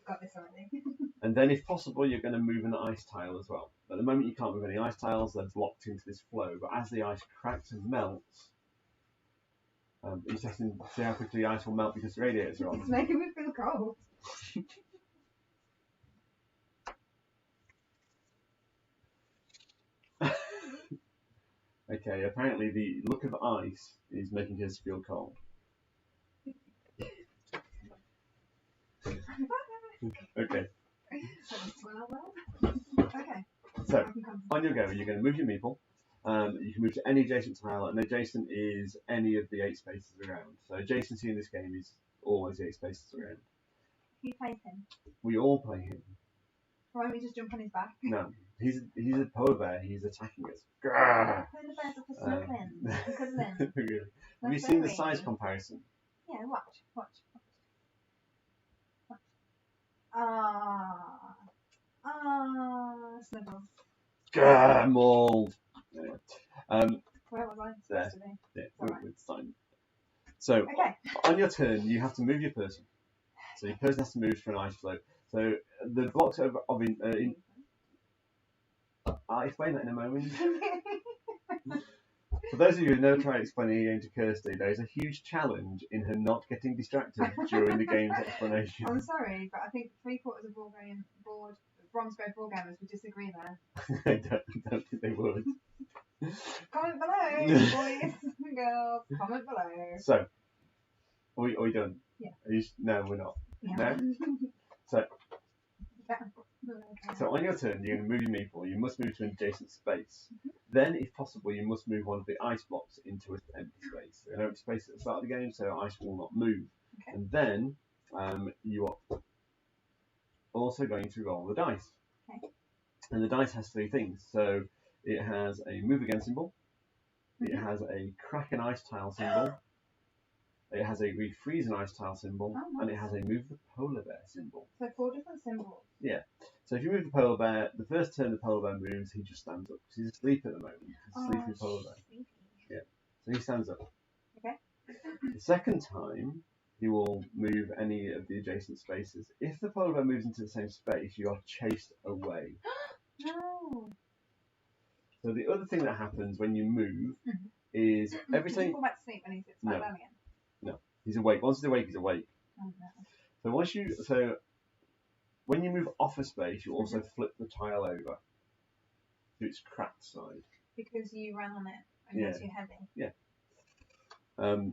Got this already. And then, if possible, you're going to move an ice tile as well. At the moment, you can't move any ice tiles. They're blocked into this flow. But as the ice cracks and melts, you just see how quickly the ice will melt because the radiators are on. It's making me feel cold. Okay, apparently the look of ice is making us feel cold. Okay. Okay. So, on your go, you're going to move your meeple. You can move to any adjacent tile, and adjacent is any of the 8 spaces around. So adjacency in this game is always the 8 spaces around. Who plays him? We all play him. Why don't we just jump on his back? No, he's a polar bear. He's attacking us. Polar bears are for snuggling and cuddling. Really? Have you seen the size comparison? Yeah, watch. Snuggles. Mauled. Anyway, Where was I supposed to be? Yeah, it's fine. So, okay. On your turn, you have to move your person. So your person has to move for an ice flow. So the blocks I'll explain that in a moment. For those of you who have never tried explaining a game to Kirsty, there is a huge challenge in her not getting distracted during the game's explanation. I'm sorry, but I think 3/4 of Bromsgrove ball gamers would disagree there. I don't think they would. Comment below, boys and girls. Comment below. So, are we done? Yeah. No, we're not. Yeah. No? Okay. So on your turn, you're going to move your meeple. You must move to an adjacent space. Then, if possible, you must move one of the ice blocks into an empty space. There's an empty space at the start of the game, so ice will not move. Okay. And then you are also going to roll the dice. Okay. And the dice has 3 things. So it has a move again symbol. It has a crack an ice tile symbol. It has a refreeze an ice tile symbol. Oh, nice. And it has a move the polar bear symbol. So 4 different symbols. Yeah. So if you move the polar bear, the first turn the polar bear moves, he just stands up because he's asleep at the moment. He's a sleeping polar bear. Sleepy. Yeah. So he stands up. Okay. The second time, he will move any of the adjacent spaces. If the polar bear moves into the same space, you are chased away. No. So the other thing that happens when you move is every Does time. he fall back to sleep and he sits back down again? No, he's awake. Once he's awake, he's awake. Oh, no. So when you move off a space, you also flip the tile over to its cracked side. Because you ran on it and it's too heavy. Yeah. Okay.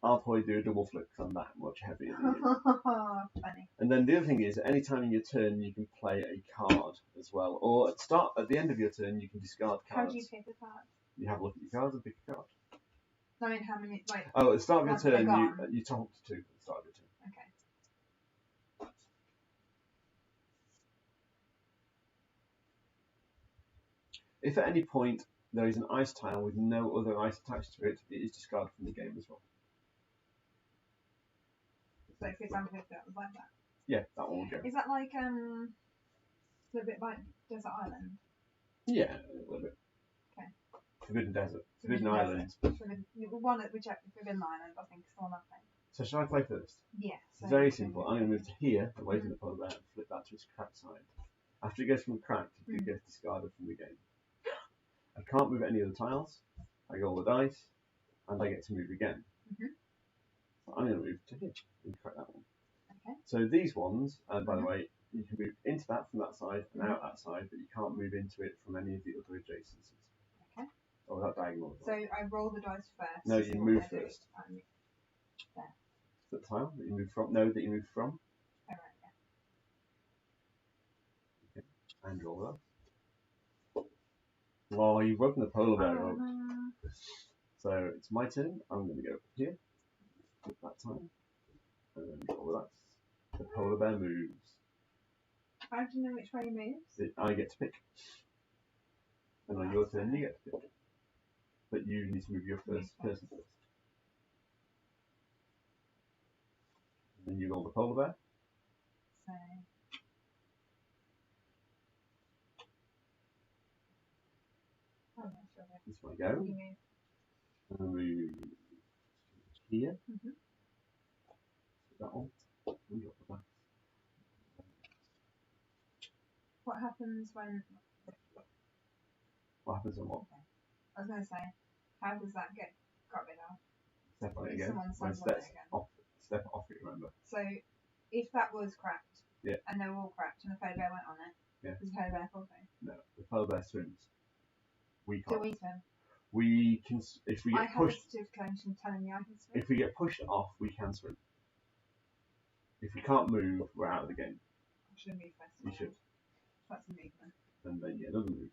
I'll probably do a double flip because I'm that much heavier than you. Funny. And then the other thing is, any time in your turn, you can play a card as well. Or at the end of your turn, you can discard cards. How do you pick a card? You have a look at your cards and pick a card. I mean, how many? Like. Oh, at the start of your turn, gone? you top up to 2 at the start of your turn. Okay. If at any point there is an ice tile with no other ice attached to it, it is discarded from the game as well. So, for example, if that was like that. Yeah, that one will go. Is that like a little bit like Desert Island? Yeah, a little bit. Okay. Forbidden Desert, Forbidden Island. Forbidden Island, I think, is the one I think. So shall I play first? Yeah. It's very simple. I'm going to move to here, away from the polar bear, and flip that to its cracked side. After it goes from cracked, it gets discarded from the game. I can't move any other tiles. I roll the dice, and I get to move again. So I'm going to move to here and crack that one. Okay. So these ones, and by the way, you can move into that from that side and out that side, but you can't move into it from any of the other adjacencies. Okay. Or that diagonal. So I roll the dice first. No, you move first. There. The tile that you move from? No, that you move from. Oh, right, yeah. Okay. And roll that. Oh, you've woken the polar bear up. So it's my turn. I'm going to go here. Flip that tile. And then roll that. The polar bear moves. How do you know which way he moves? I get to pick. And on your turn, you get to pick. But you need to move your first person first. And then you roll the polar bear. So. This way go. You move. And move here. Mm-hmm. That one. And drop the back. What happens when? What happens on what? Okay. I was going to say, how does that get got rid of? Step on it If again. someone When stands on it steps again. off, step off it, remember. So, if that was cracked, Yeah. and they were all cracked, and the polar bear went on it, Yeah. does the polar bear fall through? No, the polar bear swims. We Do can't. we swim? We can, if we I get have a pushed, certification telling me I can swim. if we get pushed off, we can swim. If we can't move, we're out of the game. I should move first. You should. That's a movement. And then get another move.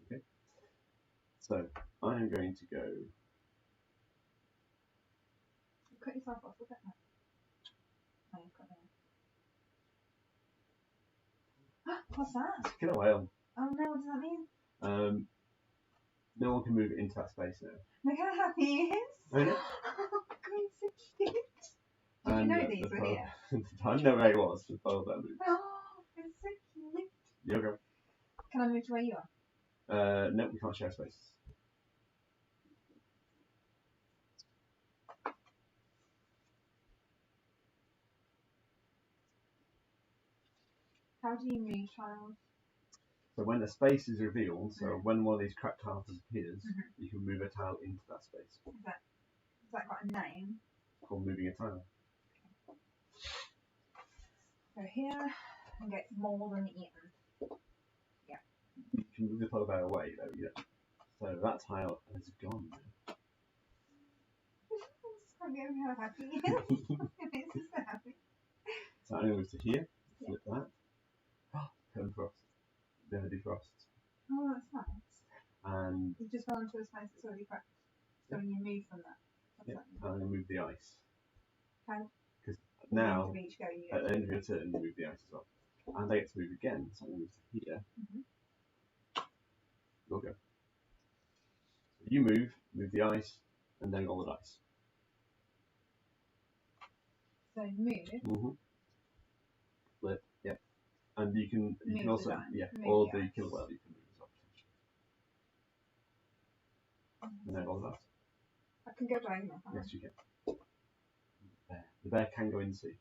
Okay. So I am going to go. Cut yourself off, look at that. Oh, you've got there. What's that? Get a whale. Oh no, what does that mean? No one can move into that space now. Look how happy he is. I know. Oh, God, he's so cute. Did you know these were here? I know where he was. The polar bear moved. Oh, it's so cute. You go. Can I move to where you are? No, we can't share spaces. How do you move tiles? So when a space is revealed, so when one of these cracked tiles appears, you can move a tile into that space. Has that got a name? It's called moving a tile. Go here and get more than eaten. Yeah. You can move the polar bear away though, yeah. So that tile is gone now. I'm getting how happy he is. He's so happy. So I'm going to move to here, flip that. Permafrost. Never defrosts. Oh, that's nice. And You've just gone into a space that's already cracked. So when you move from that. yeah, I'm going to move the ice. How? Because now, Each go, you at the end of your turn, you move the ice as well. And I get to move again, so I'm going to move to here. You'll go. So you move the ice, and then roll the dice. So move. And you can also all the killer whale you can move as well. And then all that. I can go diagonal. Yes, you can. The bear can go in the sea.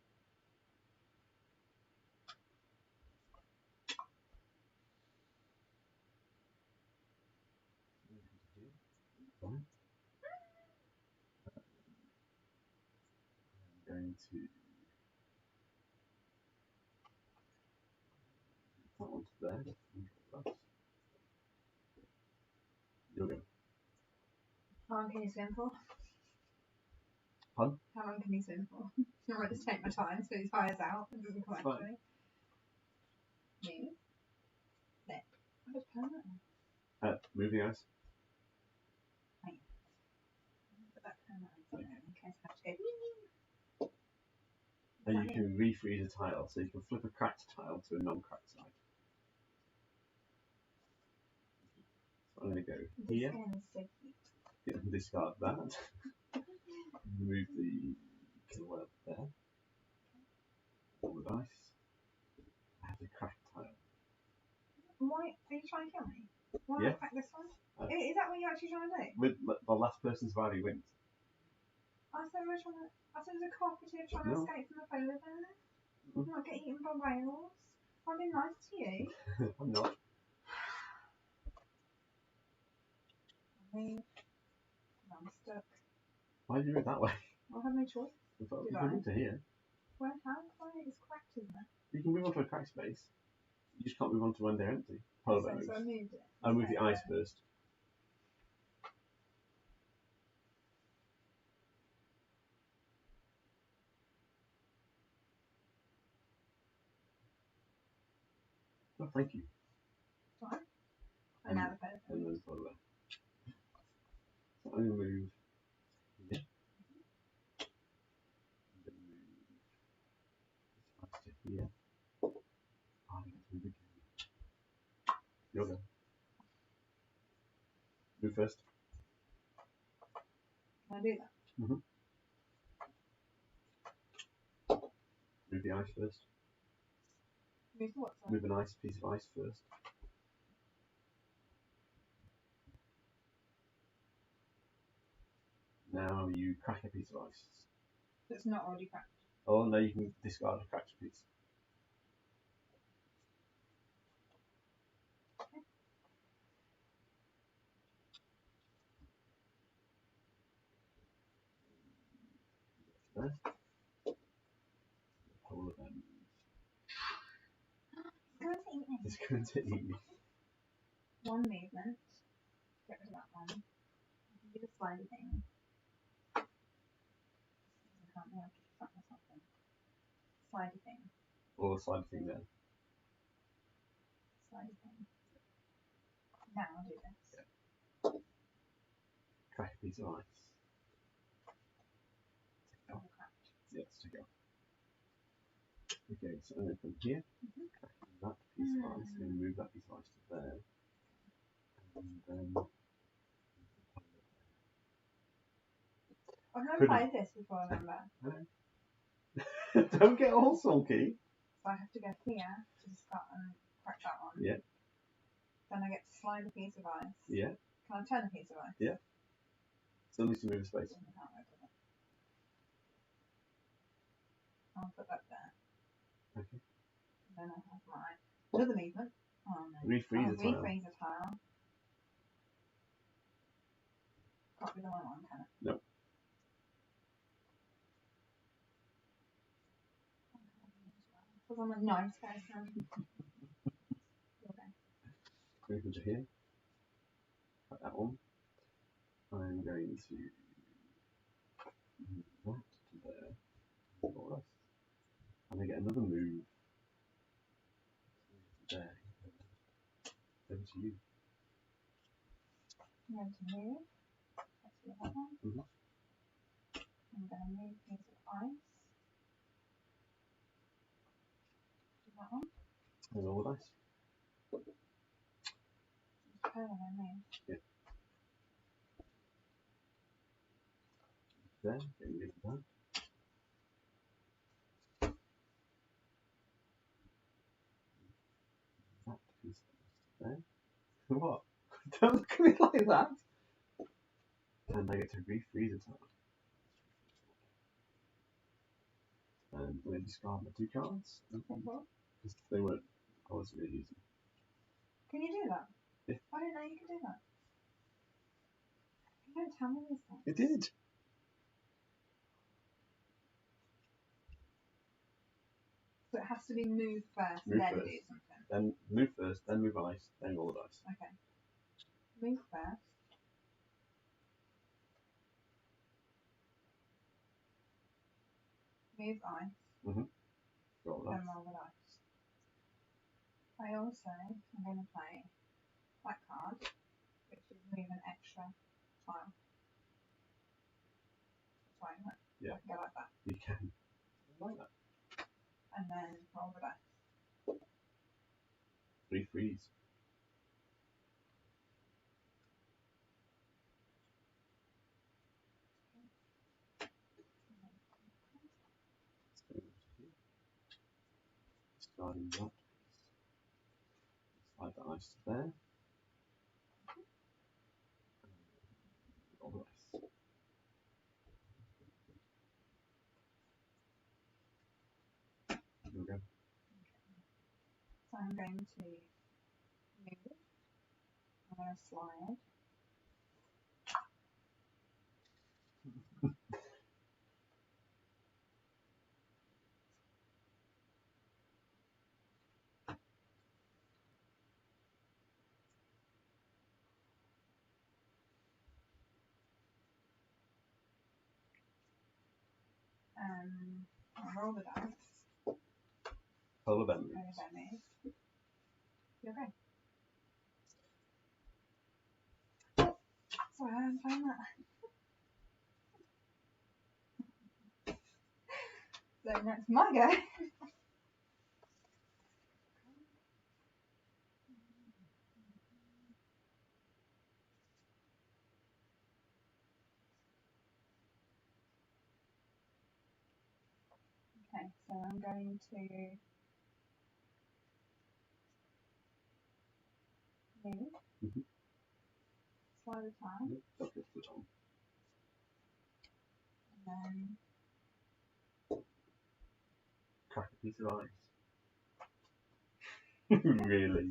I'm going to that one to there. You'll go. How long can you swim for? Pardon? How long can you swim for? I might just take my time so he tires out and doesn't come after me. Move. Flip. I just turn that. Move the ice. Right. Put that permanent on there in case I have to go. And you can refreeze a tile, so you can flip a cracked tile to a non-cracked side. So I'm going to go here. This game is so cute. Yeah, discard that. Remove the killer whale there. All the dice. I have the cracked tile. Why are you trying to kill me? Why Yeah. not crack this one? Is that what you're actually trying to do? With the last person's value wins. I thought we were trying to. I thought it was a cooperative trying to escape from the polar bear. Not get eaten by whales. I've been nice to you. I'm not. I'm stuck. Why did you move that way? I have no choice. You can move to here. Where? How? It's cracked, isn't it? You can move on to a cracked space. You just can't move on to when they're empty. Polar bear moves. So I moved it. I'll move the ice first. Oh, thank you. Fine. And now the polar bear. And then polar bear. So I'm going to move here. I'm going to move this ice to here. I think it's moving. You're go. Move first. Can I do that? Mm-hmm. Move the ice first. Move what? Sorry? Move a nice piece of ice first. Now you crack a piece of ice. That's not already cracked. Oh no, you can discard a cracked piece. There. Polar bear moves. It's going to eat me. It's going to eat me. One movement. Get rid of that one. Do the slidey thing. I can't be able to fuck myself in. Slidey thing. Or the slide thing there. Slidey thing. Now I'll do this. Yeah. Crack a piece of ice. All cracked. Yes, take it off. Okay, so I'm going to come here. Crack that piece of ice. I'm going to move that piece of ice to there. And then. I've never played this before, remember? Don't get all sulky. So I have to go here to start and crack that one. Yeah. Then I get to slide a piece of ice. Yeah. Can I turn a piece of ice? Yeah. Still needs to move a space. I'll put that there. Okay. And then I have my another movement. Oh no. Refreeze a tile. Refreeze a tile. Can't be the one, can it? No. Because I'm a nice person. Okay. Move to here. Cut that one. I'm going to move that to there. For us. And I get another move. There. Over to you. I'm going to move. Let's do that one. Mm-hmm. I'm going to move a piece of ice. Do that one. And all the dice. Just turn and then move. Yeah. There, getting rid of that. there. What? Don't look at me like that. And I get to refreeze a time. And I'm going to discard my 2 cards. Because they weren't, I wasn't really using. Can you do that? Yeah. I didn't know you could do that. You don't tell me these things. It did. So it has to be moved first, Move then first. do something. Then move first, then move ice, then roll the dice. Okay. Move first. Move ice. Roll the dice. Then roll the dice. I also am going to play that card, which is move an extra tile. That's right, isn't it? Yeah. I can go like that. You can. I like that. And then roll the dice. Refreeze. Discarding that. Slide the ice to there. Roll the dice. Here we go. So I'm going to move. I'm going to slide. I'll roll the dice. Polar bear moves. Polar bear moves. You're okay. Sorry, I haven't found that. So that's my go. Okay, so I'm going to move, slide the tile, Don't get foot on. and then Crack a piece of ice. Really?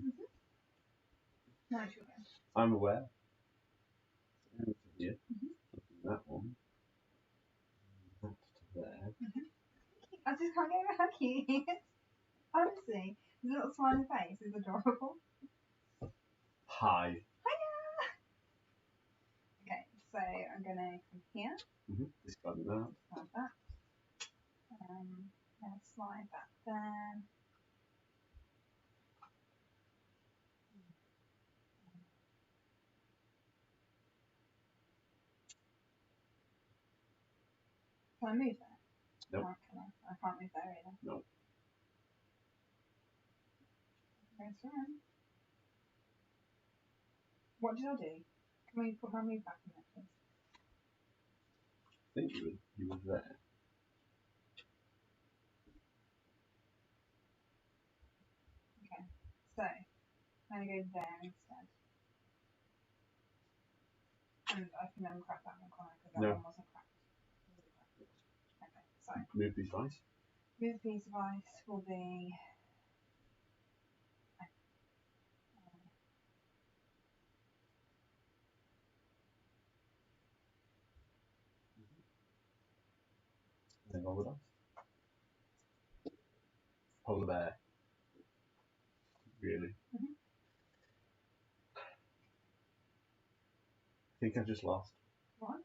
no, it's your go. I'm aware. So over here. That one. That to there. I just can't get over how cute he is. Honestly, his little smiley face is adorable. Hi. Hiya! Okay, so I'm gonna come here. Discarding that. Like that. Then slide that there. Can I move there? Nope. Oh, can I? I can't move there either. No. Goes around. What did I do? Can we put my move back in there, please? I think you were there. Okay, so I'm going to go there instead. And I can then crack that one corner because that one wasn't cracked. Okay, so Move these ice. move piece of ice will be And then roll the dice. Polar bear. Really? I think I've just lost. what?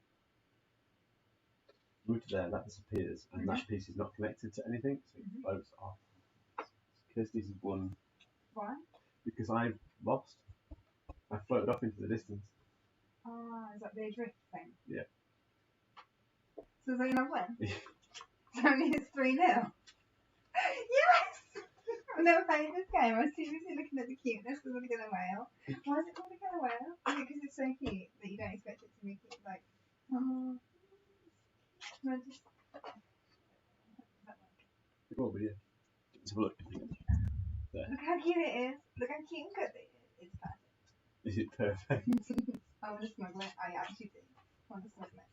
Move to there, that disappears, and that piece is not connected to anything, so it floats off. Kirsty's has won. Why? Because I've lost. I floated off into the distance. Ah, is that the drift thing? Yeah. So is that not win? So only it's 3-0. Yes! I've never played this game. I was seriously looking at the cuteness of the killer whale. Why is it called a killer whale? Is it because it's so cute that you don't expect it to be cute? Like, oh. No, just... It will be, yeah. Let's have a look. There. Look how cute it is. Look how cute and good it is. It's Is it perfect? I want to smuggle it. I actually do want to smuggle it.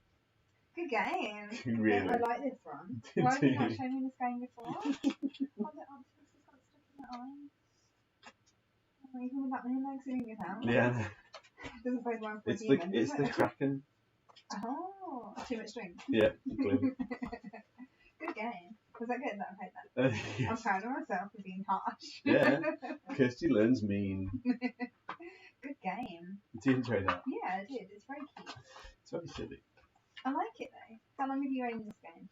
Good game. Really? I like this one. Why have you not shown me this game before? Oh, the octopus has got stuck in the eye. Oh, even with that many legs, you didn't get out. Yeah. Doesn't bode well for It's a human, the does it? Kraken. Oh, too much drink. Yeah, clearly. Good game. Was that good that I played that? Yes. I'm proud of myself for being harsh. Yeah. Kirsty learns mean. Good game. Did you enjoy that? Yeah, I did. It's very cute. It's very silly. I like it though. How long have you owned this game?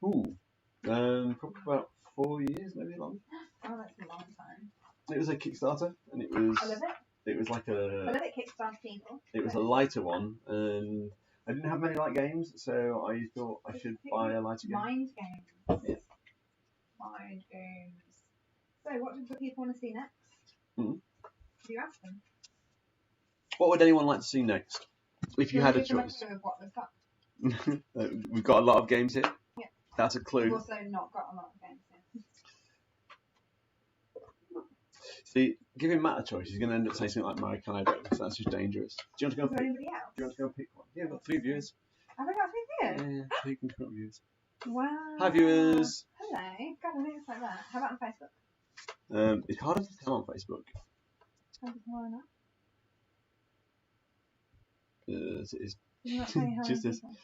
Ooh. Probably about 4 years, maybe longer. Oh, that's a long time. It was a Kickstarter, and it was. I love it. It was like I love it, Kickstarter people. It was a lighter one, and I didn't have many light games, so I thought I should buy a lighter game. Mind games. Yeah. Mind games. So, what do the people want to see next? Hmm. Do you ask them? What would anyone like to see next? If you had a choice. Of what they've got. We've got a lot of games here. Yeah. That's a clue. We've also not got a lot of games here. See, giving Matt a choice, he's going to end up saying something like Mario Kart, so that's just dangerous. Do you want to go Is and there pick? anybody else? Do you want to go and pick one? Yeah, we've got 3 viewers. Have I got 3 viewers? Yeah, so you can pick up viewers. Wow. Hi viewers. Hello. God, I think it's like that. How about on Facebook? It's harder to tell on Facebook. Why not? As it is. Did you not say how Just many as. people?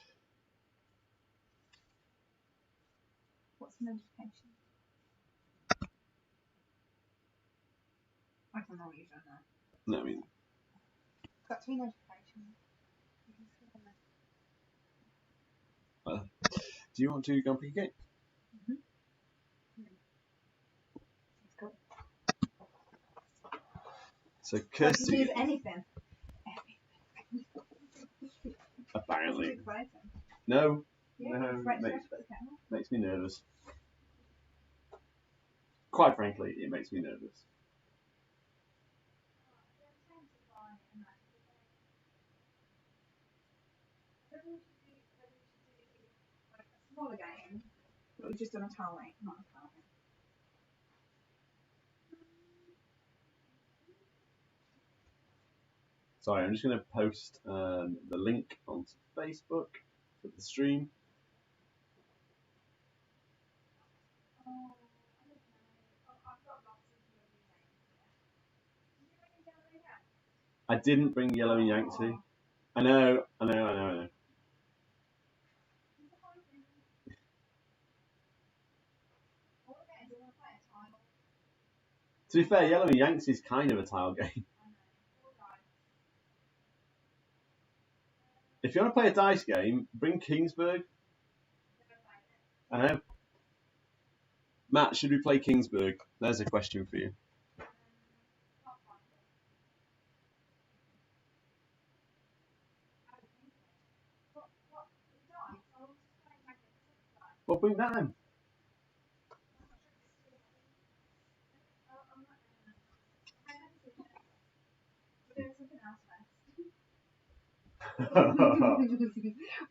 What's the notification? I don't know what you've done there. No, I mean. Got 3 notifications. You can see them there. Do you want to go and pick a game? Let's go. So I can Kirsty. choose anything. Apparently. That's exciting. No. Yeah, No, right, mate. so I should put the camera. Makes me nervous. Quite frankly, it makes me nervous. Smaller game, but we've just done a tile weight, not a tile weight. Sorry, I'm just going to post the link onto Facebook for the stream. Oh, I don't know. I've got lots of lovely names here. I didn't bring Yellow and Yangtze. I know. To be fair, Yellow and Yangtze is kind of a tile game. If you want to play a dice game, bring Kingsburg. I know. Matt, should we play Kingsburg? There's a question for you. Well, bring that then.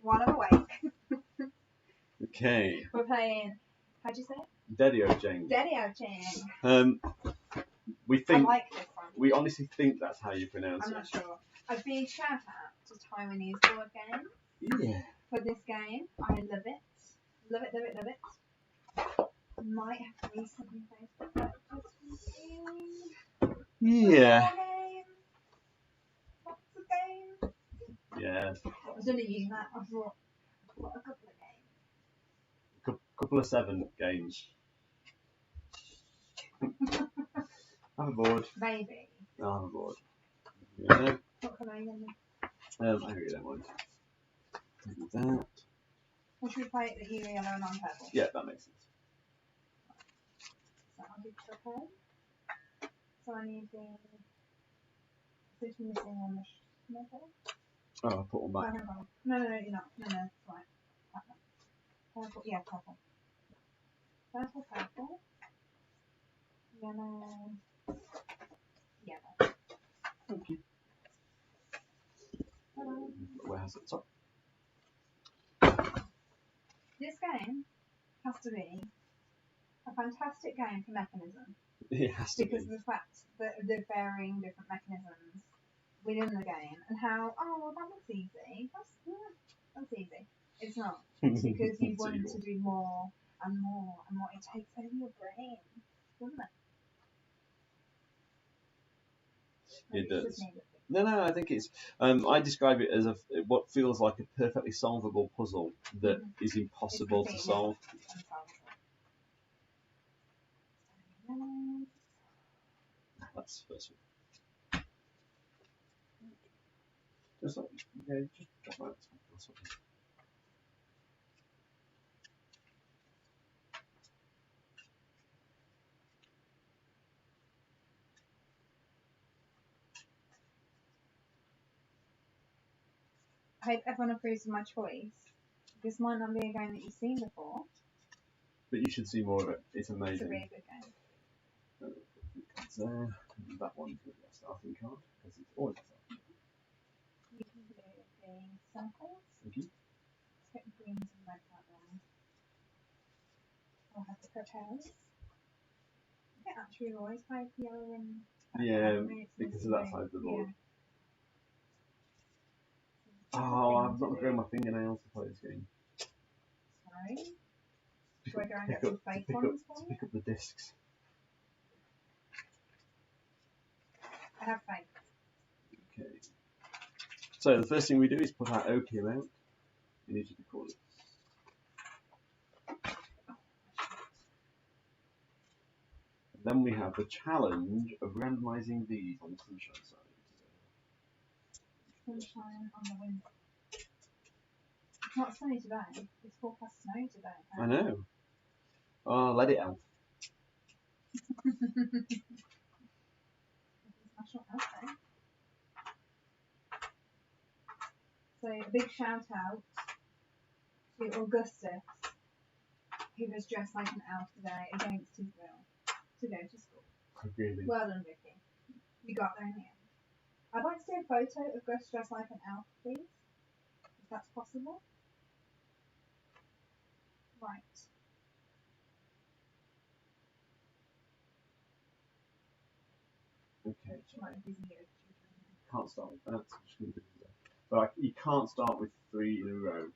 While I'm awake. Okay. We're playing, how'd you say it? Dedio Jane. Dedio Jane. We I think. like this one. We honestly think that's how you pronounce I'm it. not sure. A big shout out to Taiwanese board games Yeah. for this game. I love it. Love it, love it, love it. Might have recently Facebook purchased Yeah. Lots of games. Yeah. I was going to use that. I thought, what a couple of games. Couple of 7 games. Have a board. Maybe. I'll have a board. Yeah. What can I get? I really don't mind. Do that. Or should we play it that you yellow and I'm purple? Yeah, that makes sense. So I'll do purple. So I need the. There's missing on the middle. Oh, I'll put one Oh, back. hang on. No, you're not. No, it's right. That one. Purple. Yeah, purple. Purple. Yellow. Thank you. Where has it? Top? This game has to be a fantastic game for mechanism It has to because be. of the fact that the varying different mechanisms within the game, and how, oh, well, that looks easy. That's easy. It's not. It's because you want to do more and more and more. It takes over your brain, doesn't it? It does. No, I think it's. I describe it as what feels like a perfectly solvable puzzle that is impossible to solve. That's the first one. Just like, yeah, just drop that. I hope everyone approves of my choice. This might not be a game that you've seen before. But you should see more of it. It's amazing. It's a really good game. That one's going to be a starting card because it's always a starting card. You can do the circles. Thank you. Let's get the greens and reds out there. I'll have the propels. Yeah, actually, we always play yellow and. Yeah, because of that side of the board. Yeah. Oh, I've not grown my fingernails to play this game. Sorry. Should I go and get some fake ones for you? Pick up the discs. I have fake. Okay. So the first thing we do is put our opium out. You need to record it. Then we have the challenge of randomising these on the sunshine side. Sunshine on the window. It's not sunny today. It's forecast snow today. I know. Oh, let it out. National Health Day. So a big shout out to Augustus, who was dressed like an elf today against his will to go to school. Really? Well done, Vicky. You got there in the end. I'd like to see a photo of Gus dressed like an elf, please, if that's possible. Right. Okay. Can't start with that. So just going to do that. But you can't start with 3 in a row.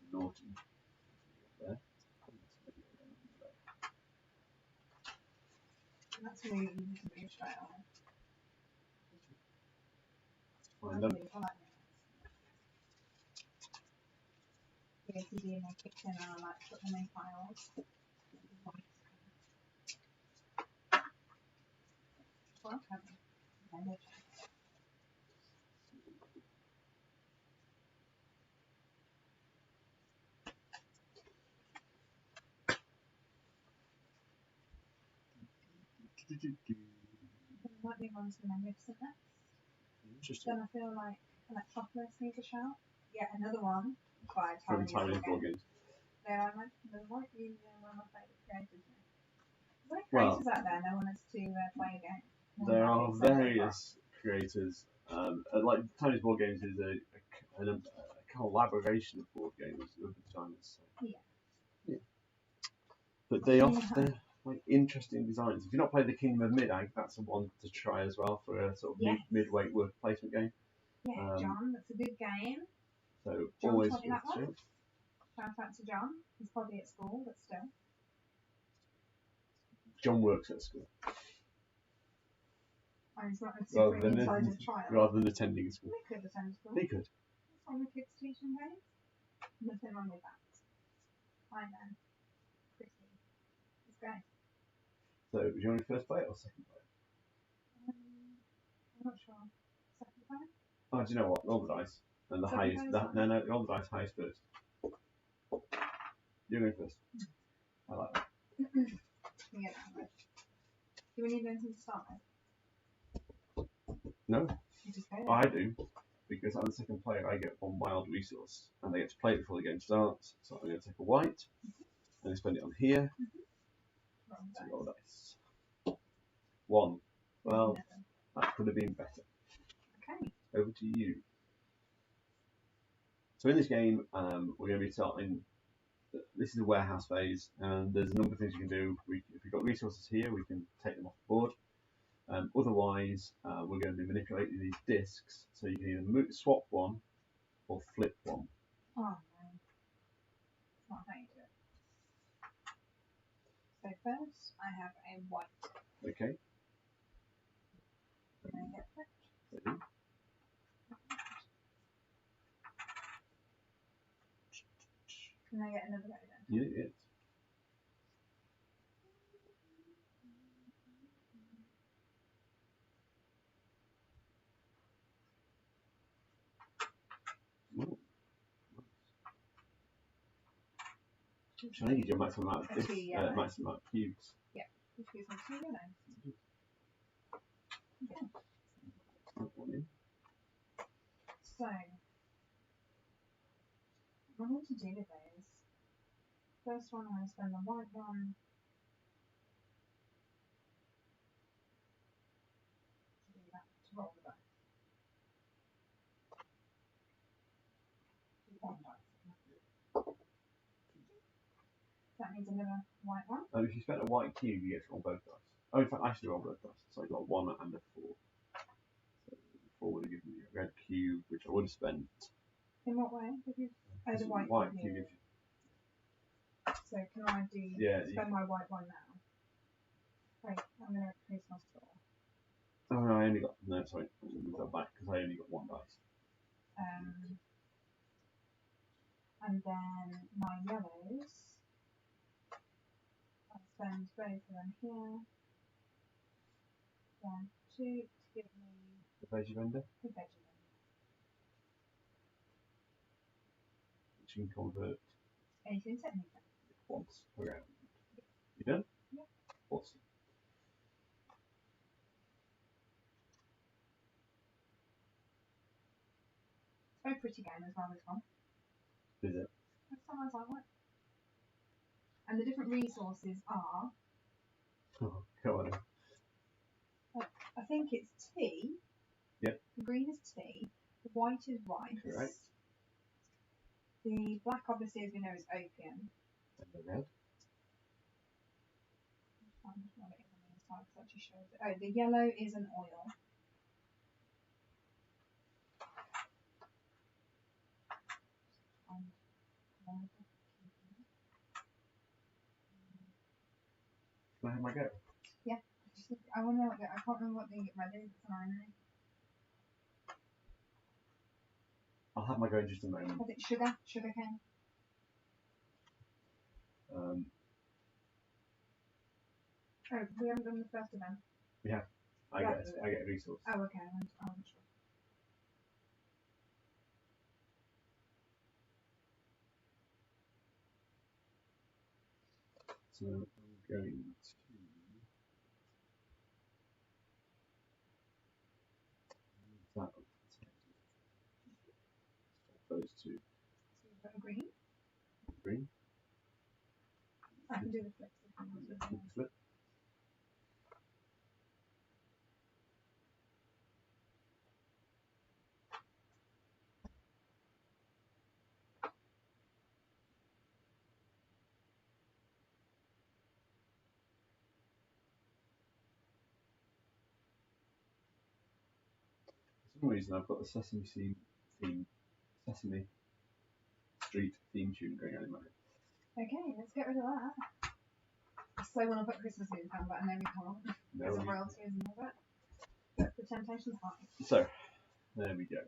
It's naughty. There. That's really easy to move straight on. Fine, done. To be in my kitchen and I like put them in piles. Welcome. Might move on to the magnificent next. Interesting. Then I feel like Electropolis needs a shout. Yeah, another one by From Tony's Board Games. They might be one of my favourite creators now. There are creators out there no one has to play a game. There are various creators. Like Tony's Board Games is a collaboration of board games with designers. So. Yeah. But they offer like interesting designs. If you've not played the Kingdom of Mid-Ag, that's the one to try as well for a sort of mid-weight work placement game. Yeah, John, that's a good game. So John always taught me that one. Shout out to John. He's probably at school, but still. John works at school. Oh, he's not a super intelligent child. Rather than attending school. He could attend school. He could. What's wrong with kids teaching games? Nothing wrong with that. Fine then. Pretty. It's great. So, do you want to first play it or second play it? I'm not sure. Second play? Oh, do you know what? Roll the dice. And the highest. Roll the dice highest first. You're going first. I like that. Yeah, do we need anything to start with? No. You just go I do. Because I'm the second player, I get one wild resource. And they get to play it before the game starts. So I'm going to take a white. And spend it on here. So roll dice. 1. Well, that could have been better. Okay. Over to you. So in this game, we're going to be starting. This is a warehouse phase, and there's a number of things you can do. If we've got resources here, we can take them off the board. Otherwise, we're going to be manipulating these discs, so you can either swap one or flip one. Oh no, that's not how you do it. So first, I have a white. Okay. Can I get flipped? Ready? Can I get another go then? Yeah. Ooh. So I think you do a maximum amount of discs, maximum amount of cubes. Yeah, which gives me 2 yellows. Okay. So, what I'm going to do with those, first one I'm going to spend the white one to do that, to roll the dice. One dice. That means another white one. If you spend a white cube, you get to roll both dice. Oh, in fact, I should roll both dice. So I got 1 and a 4. So 4 would have given me a red cube, which I would have spent. In what way? The white cube gives you. So can I do spend my white one now? Wait, I'm going to increase my score. Oh no, I only got I'm going to move that back because I only got 1 dice. And then my yellows, I'll spend both of them here. 1, 2 to give me The veggie vendor, the veggie one. which you can convert Anything to anything. once per round. You done? Yeah. Awesome. It's a very pretty game as well, this one. Is it? As far as I like. And the different resources are. Oh, go on. I think it's tea. Yep. The green is tea. The white is rice. Correct. The black, obviously, as we know, is opium. And the red. Oh, the yellow is an oil. Can I have my go? Yeah. I want to know. I can't remember what the red is. It's an iron. I'll have my go in just a moment. Was it sugar? Sugar cane? Oh, we haven't done the first of them. We have. I get a resource. Oh, okay. I'm sure. So I'm going to that. Those two. So you've got a green. Green. I can do the flips. Flip. For some reason, I've got the Sesame Street theme tune going on in my head. Okay, let's get rid of that. So when I put Christmas music on, but I know we can't. There's a royalty, isn't there? But the temptation's high. So, there we go.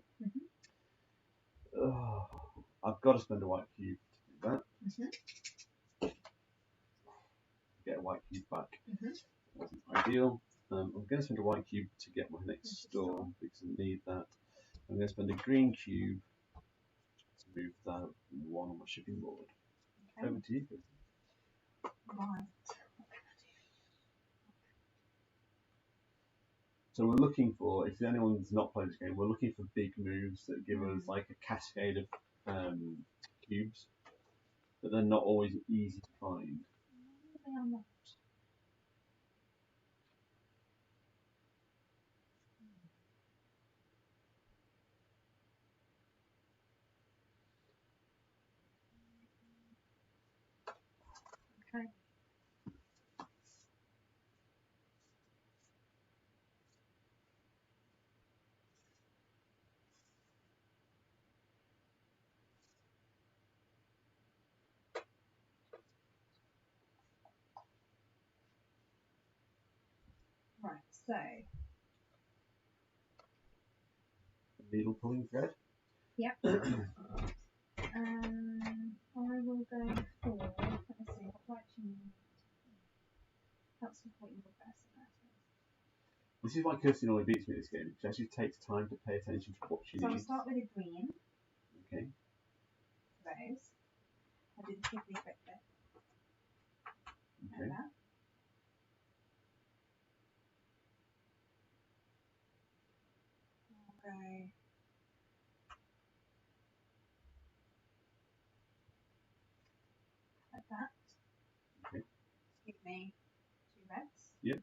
Oh, I've got to spend a white cube to do that. Get a white cube back. Wasn't ideal. I'm going to spend a white cube to get my next storm because I need that. I'm going to spend a green cube to move that one on my shipping board. Okay. Over to you, Chris. Right. So we're looking for, if anyone's not played this game, we're looking for big moves that give us like a cascade of cubes, but they're not always easy to find. They are not. Okay. So, needle pulling thread. yep. I will go for, let's see, what direction you need. That's what you would best in that case. This is why Kirsty normally beats me at this game. She actually takes time to pay attention to what she So I'll needs. start with a green. Okay. For those. I'll do the quickly quick bit. Okay. Like that. I'll go like that. Okay. Give me 2 reds. Yep.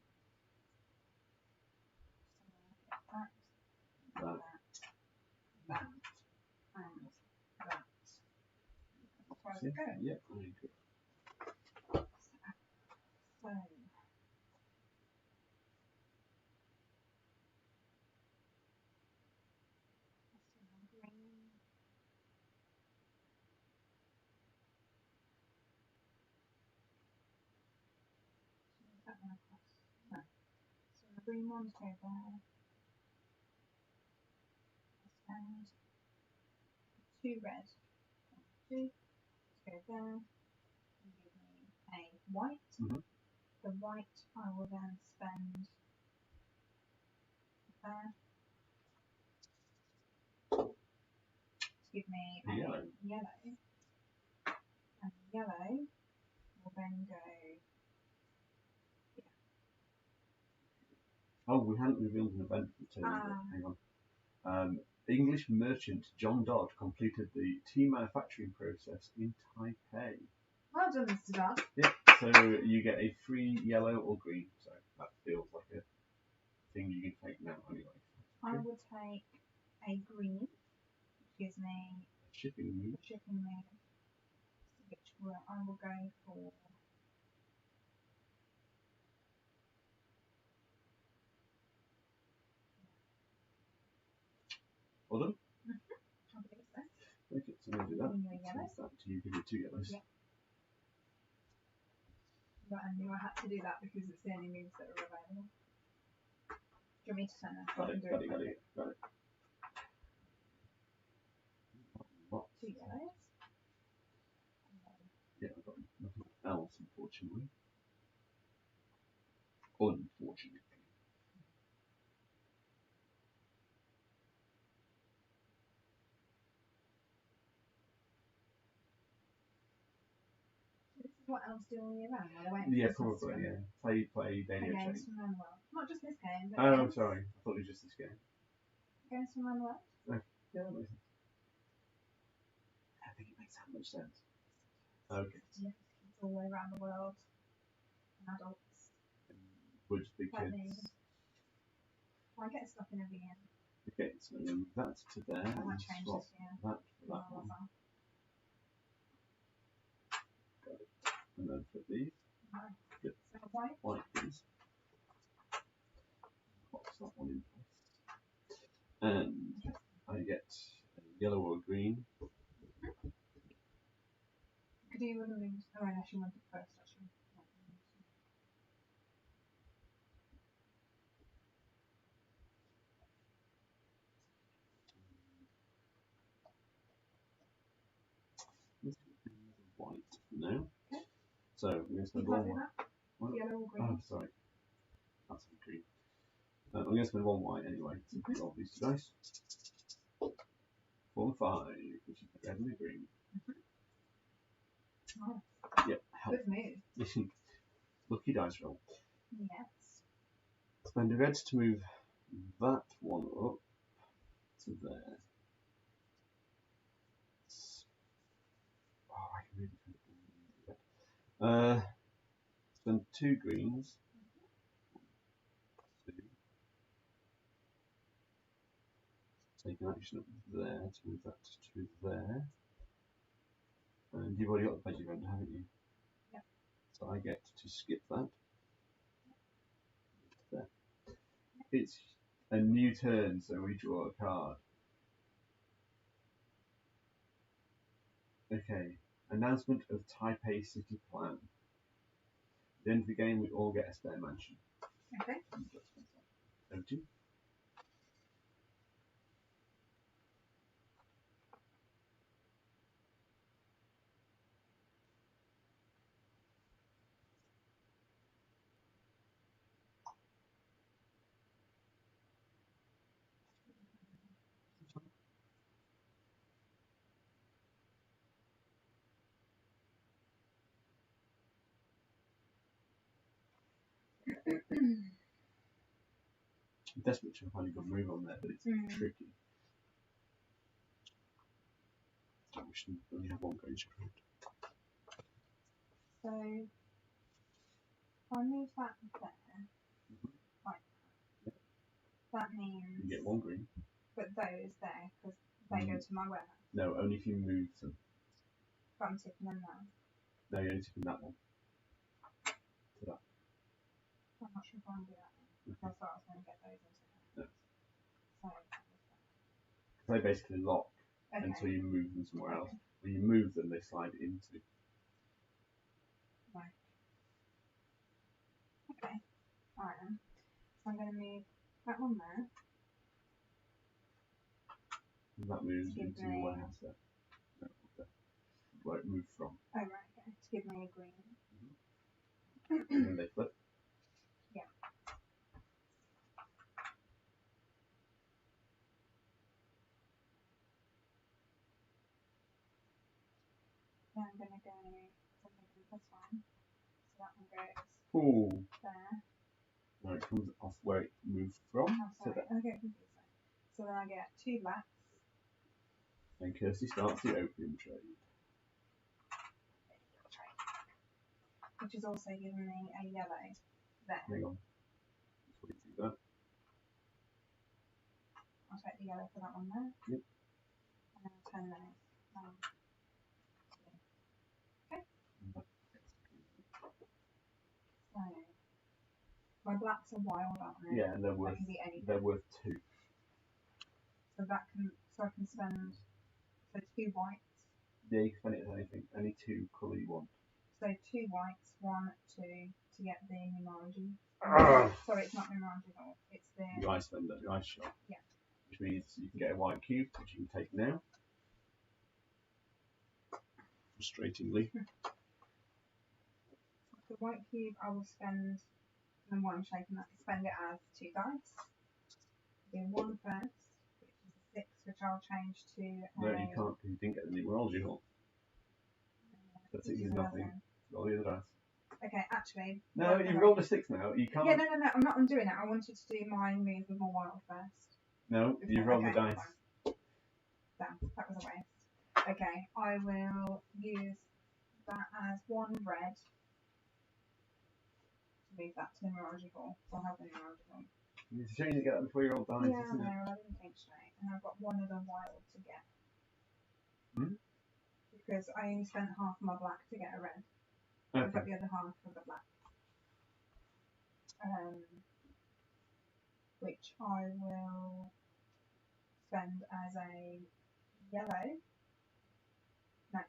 That, That. and that. As far as it goes. Yep. I agree. So, green. That one across. No. So the green ones go there. And 2 red. 2. Go there. And give me a white. Mm-hmm. The white I will then spend there. To give me a Yellow. And yellow will then go here. Oh, we hadn't revealed an event for the Hang on. English merchant John Dodd completed the tea manufacturing process in Taipei. Well done, Mr. Dodd. Yep. So you get a free yellow or green. So that feels like a thing you can take now anyway. I will take a green, which gives me Shipping move. which I will go for. Well done. I believe so. Okay, so I'm going to do that. Give me your yellows. So that to you, give you 2 yellows. Yep. But I knew I had to do that because it's the only moves that are available. Do you want me to turn that? Got it. Lots. 2 yellows. Yeah, I've got nothing else, unfortunately. Unfortunately. This is what elves do all year round. Yeah, probably, yeah. Play Daily Games Chain. from around the world. Not just this game, but Oh, games. sorry. I thought it was just this game. Games from around the world. Yeah, that makes sense. I think it makes that much sense. Okay. Yeah, kids all the way around the world. And adults. Which the Like kids. me. I get stuff in every game. Okay, so that's to there. I might And change swap this year. that for that one. Got it. And then put these. Right. Yep. So white. White, please. Box that one in place. And I get a yellow or green. Could you want to lose? Oh, I actually wanted first, actually. This is white now. Okay. So I'm going to spend You one can't do white. that. Yellow or green. Oh, sorry. That's green. I'm going to spend 1 white anyway to roll these 2 dice. 4 and 5, which is the red and the green. Oh, Yep, help. good move. Lucky dice roll. Yes. Spend the reds to move that one up to there. Oh, I can really do that. Spend 2 greens. 2. Take an action up there to move that to there. And you've already got the veggie render, haven't you? Yep. So I get to skip that. There. It's a new turn, so we draw a card. Okay. Announcement of Taipei City Plan. At the end of the game, we all get a spare mansion. Okay. Over to you. I'm desperate to find a good move on there, but it's tricky. We should only have one going around. So if I move that there, like that, that means You get one green. but those there, because they go to my warehouse. No, only if you move them. But I'm tipping them now. No, you're only tipping that one. To that. I'm not sure if I want to do that then. Because I thought I was going to get those into No. So They basically lock until you move them somewhere else. When you move them, they slide into. Right. Okay. Alright then. So I'm going to move that one there. And that moves into your warehouse there. No, there. Where it moved from. Oh right, okay. To give me a green. And then they flip. Yeah. Then I'm going to go something with this one. So that one goes there. No, it comes off where it moved from. Oh, sorry. Okay, confused. So then I get 2 blacks. And Kirsty starts the opium trade. Which is also giving me a yellow there. Hang on. Before you do that. I'll take the yellow for that one there. Yep. And then I'll turn those. Okay. So my blacks are wild, aren't they? Yeah, and they're worth. They're worth 2. So I can spend 2 whites. Yeah, you can spend it as anything. Any 2 colour you want. So 2 whites, 1, 2 to get the numerology. Sorry, it's not numerology at all. It's the ice spender, the ice shot. Yeah. Which means you can get a white cube, which you can take now. Frustratingly. The white cube I will spend, and what I'm shaking that, spend it as 2 dice. Do 1 first, which is a 6, which I'll change to. No, you can't because you didn't get the numerology hole. That 6 is nothing. Roll the other dice. Okay, actually. No, you've rolled a 6 now. You can't. Yeah, no, I'm not undoing it. I wanted to do my move with my wild first. No, you rolled the dice. Damn, that was a waste. Okay, I will use that as 1 red to move that to the numerology hall. So I'll have the numerology hall. It's a shame you get that before you roll dice, Yeah, isn't no, it? I didn't think straight. And I've got 1 other wild to get. Because I only spent half my black to get a red. Okay. I've got the other half of the black. Which I will spend as a yellow. No,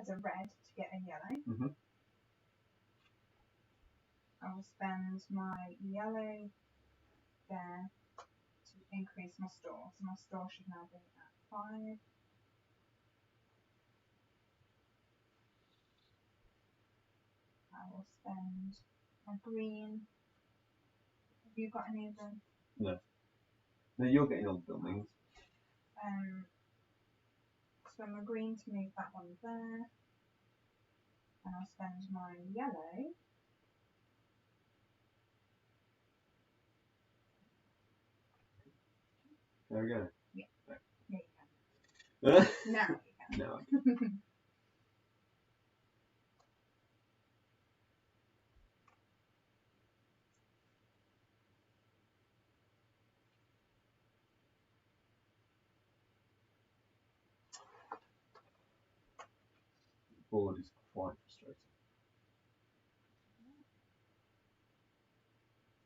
as a red to get a yellow. I will spend my yellow there to increase my store. So my store should now be at 5. I will spend my green. Have you got any of them? No. No, you're getting all the buildings. Spend my green to move that one there. And I'll spend my yellow. There we go. Yeah. No. Yeah, you can. Now you can. No, I can. The board is quite frustrating.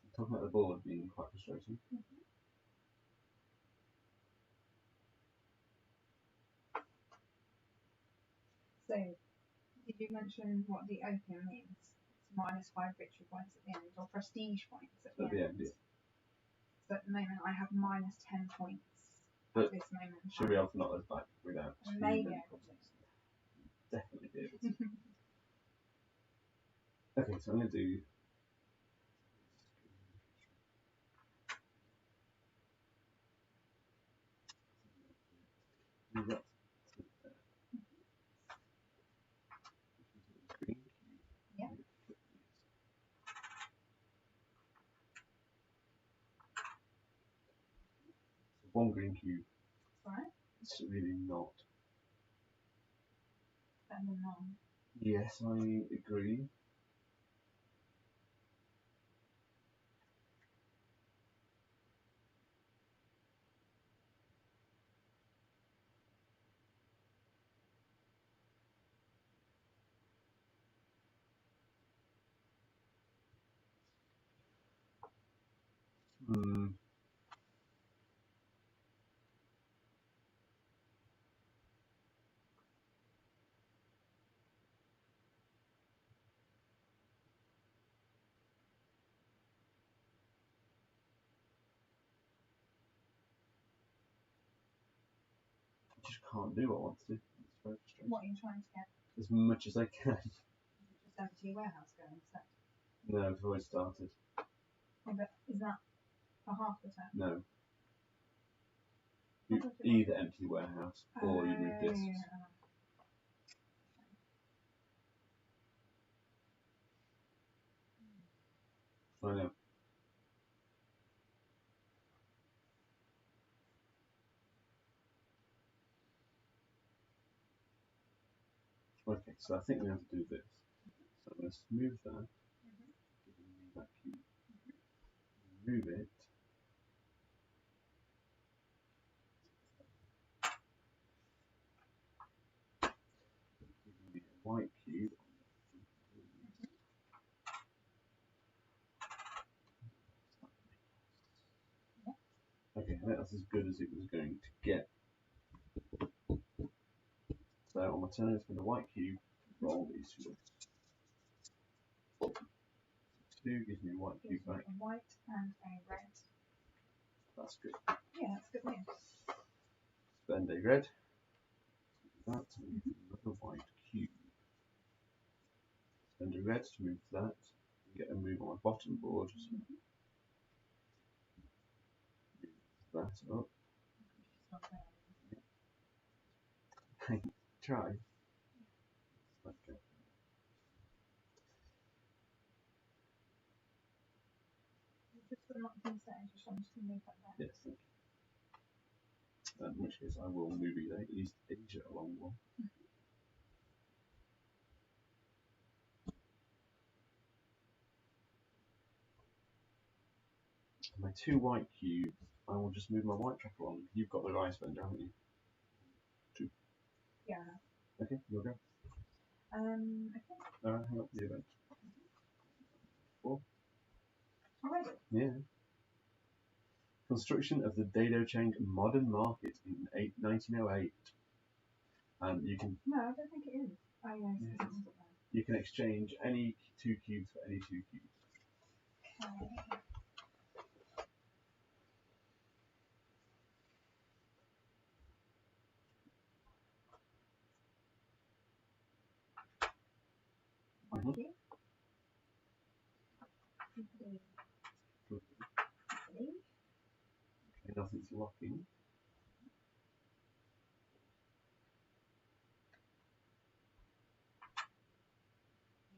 I'm talking about the board being quite frustrating. So, did you mention what the opium means? It's -5 victory points at the end, or prestige points at the end. Yeah. So at the moment I have minus 10 points But at this moment. should be able to knock those back without And maybe able to. Definitely be able to. Okay, so I'm going to do. Yeah. One green cube. Right. It's really not. Better than none. Yes, I agree. Hmm. I just can't do what I want to do. It's very frustrating. What are you trying to get? As much as I can. Just empty your warehouse going instead. No, I've already started. Oh, but is that for half the turn? No. You either empty the warehouse or you move this. I know. Okay, so I think we have to do this. So I'm going to smooth that. Give me that cube. Move it. Give me a white cube. Okay, I think that's as good as it was going to get. So on my turn, it's been a white cube. Roll these two. 2 gives me a white cube back. A white and a red. That's good. Yeah, that's good news. Spend a red. That's another white cube. Spend a red to move that. Get a move on my bottom board. Move that up. Try. Okay. Just put them up against that edge, so I'm just going to move that there. Yes, thank you. In which case I will move Asia along one. My 2 white cubes, I will just move my white trap along. You've got the ice bender, haven't you? 2. Yeah. Okay, you'll go. Okay. Alright, hang up the event. 4. Already? Yeah. Construction of the Dado Chang Modern Market in 1908. You can. No, I don't think it is. Oh, yes. Yeah. You can exchange any 2 cubes for any 2 cubes. Okay. One cube. Okay, nothing's locking.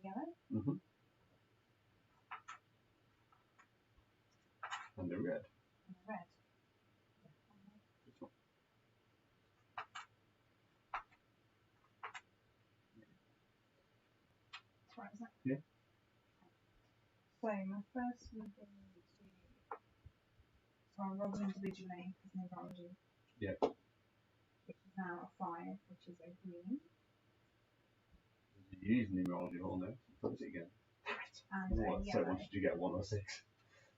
Yellow. And the red. And red. This one. That's right, isn't it? Yeah. So my first would be to. So I'll roll individually as numerology. Yeah. Which is now a 5, which is a green. You use numerology all now. Close it again. And a So yellow. did you get 1 or 6?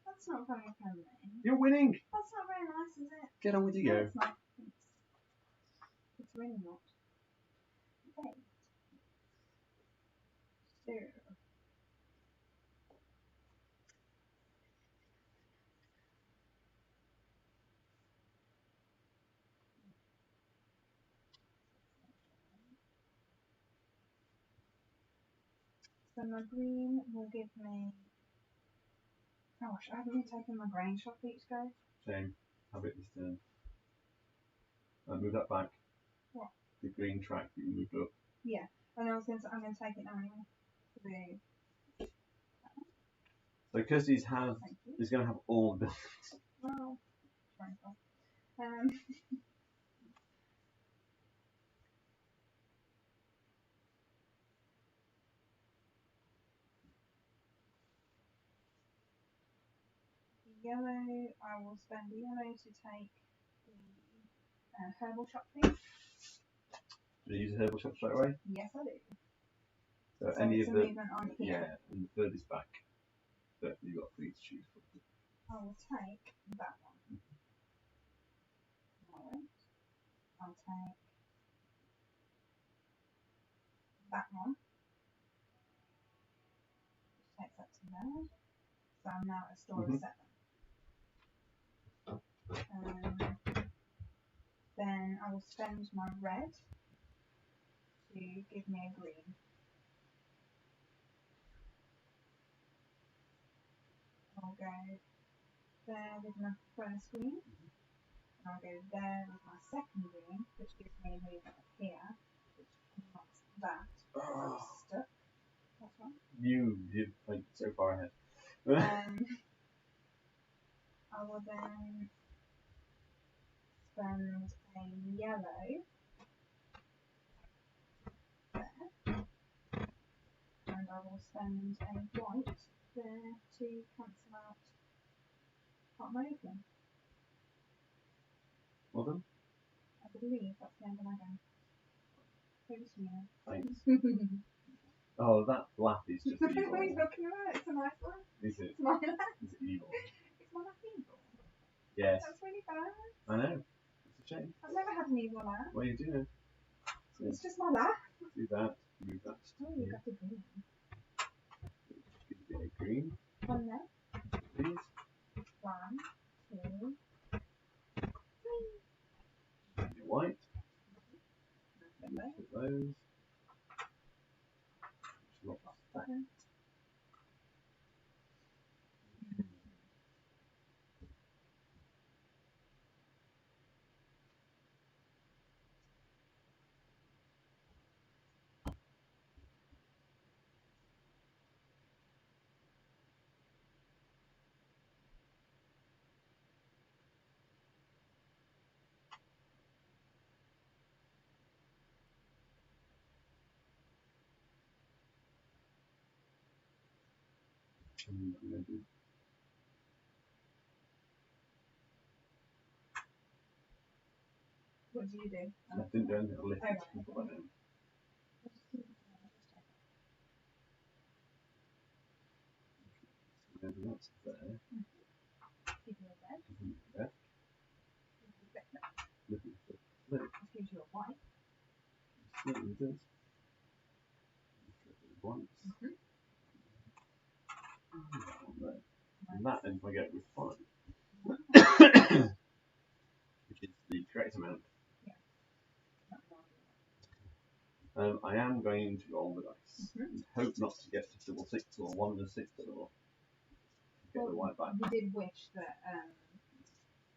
That's not very friendly. You're winning! That's not very nice, is it? Get on with your No, go. it's not. It's really not. Okay. So. So my green will give me. Gosh, I haven't really taken my grain shot each go. Shame. Have it this turn. Move that back. What? The green track that you moved up. Yeah, and I'm going to take it now anyway. So Kirsty's is going to have all the buildings. Well, yellow, I will spend the yellow to take the herbal shop thing. Do you use a herbal shop straight away? Yes, I do. So any of the movement on here. Yeah, and the furthest back that you got for each to choose from. I will take that one. I'll take that one. Which takes up to there. So I'm now at a store of 7. Then I will spend my red to give me a green. I'll go there with my first green. And I'll go there with my second green, which gives me a movement up here, which knocks that. I'm stuck. That's one. You went so far ahead. I will then spend a yellow there, and I will spend a white there to cancel out part of my movement. Well done. I believe that's the end of my game. Over to you now. Thanks. Oh, that laugh is just evil. What are you talking about? It's a nice one. Is it? It's my laugh. Is it evil? It's my laugh evil. Yes. That's really bad. I know. It's a shame. I've never had an evil laugh. Well, you do know. So it's just my laugh. Do that. Move that. Oh, you've got a green. Give it a green. One there. Please. 1, 2, 3. And your white. Look at those. Look at that. I'm going to do. What do you do? I didn't do anything. I lifted people by down. So that's there. Give you a red. Give me that. Looking for flip. This gives you a white. Certainly does. Once. And that then I get with 5. Which is the correct amount. Yeah. I am going to roll the dice. And hope not to get to double 6 or 1 and a 6 or get the white back. You did wish that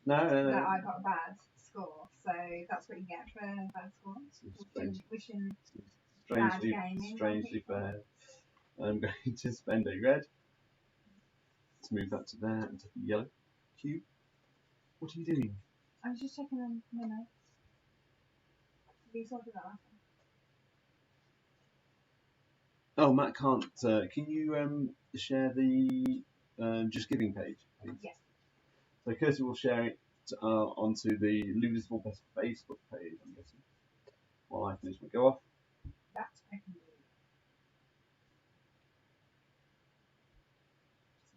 No. that I got a bad score, so that's what you get for a bad score. Wishing strangely fair. I'm going to spend a red to move that to there and take a yellow cube. What are you doing? I was just checking on my notes. Have you sorted that out? Oh, Matt can't. Can you share the Just Giving page, please? Yes. So Kirsty will share it onto the Ludus Vulpes Facebook page, I'm guessing, while I finish my go off. That I can do.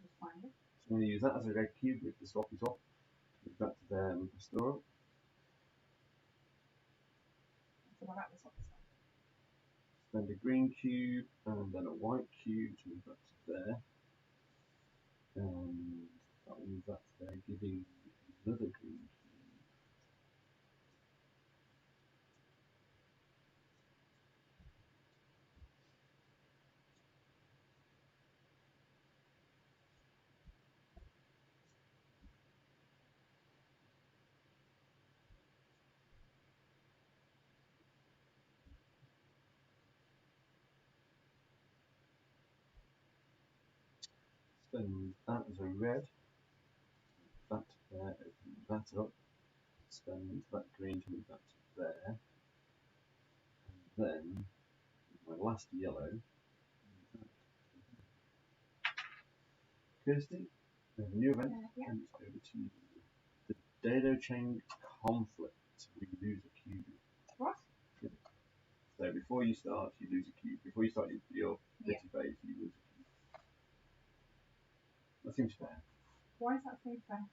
Just find it. So I'm going to use that as a red cube with the swappy swap. Move that to there and restore it. So what about the swappy swap? Spend a green cube and then a white cube to move that to there. And that will move that to there, giving another green cube. spend that as a red. That there, open that up. Spend that green to move that to there. And then my last yellow. Kirsty, we have a new event. Yeah. And it's over to you. The Dado Chain Conflict. We lose a cube. What? Yeah. So before you start, you lose a cube. Before you start your pity phase, you lose a cube. That seems fair. Why is that so fair?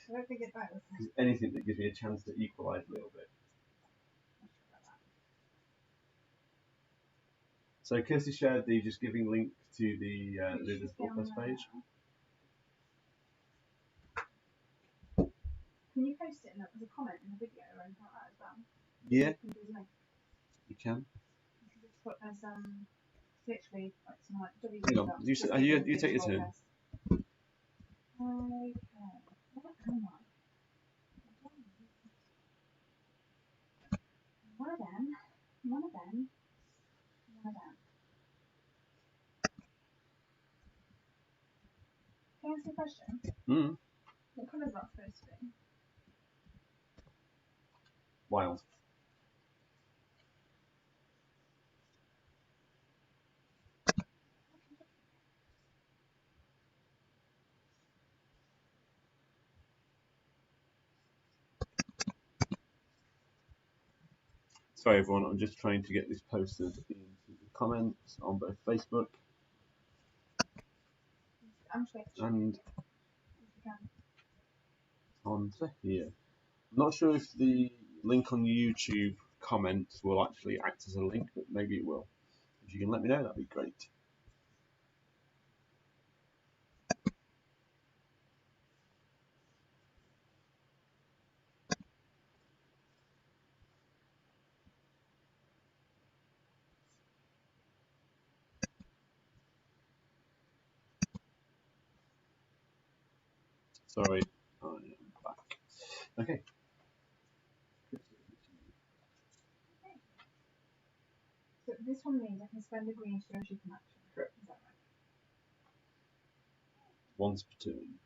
I don't think it's that was fair. Anything that gives me a chance to equalise a little bit. So Kirsty shared the Just Giving link to the Ludus Vulpes page. Can you post it and as a comment in the video or anything like that as well? Yeah, You can do the link. you can. You can just put as literally like some like Hang on, you take your turn. Okay. What am I? One of them. One of them. One of them. Can I ask you a question? What colour is that supposed to be? Wild. Sorry everyone, I'm just trying to get this posted into the comments on both Facebook and onto here. I'm not sure if the link on YouTube comments will actually act as a link, but maybe it will. If you can let me know, that'd be great. Sorry, I am back. Okay. So this one means I can spend a green to do a shooting action. Correct. Is that right? Once per turn.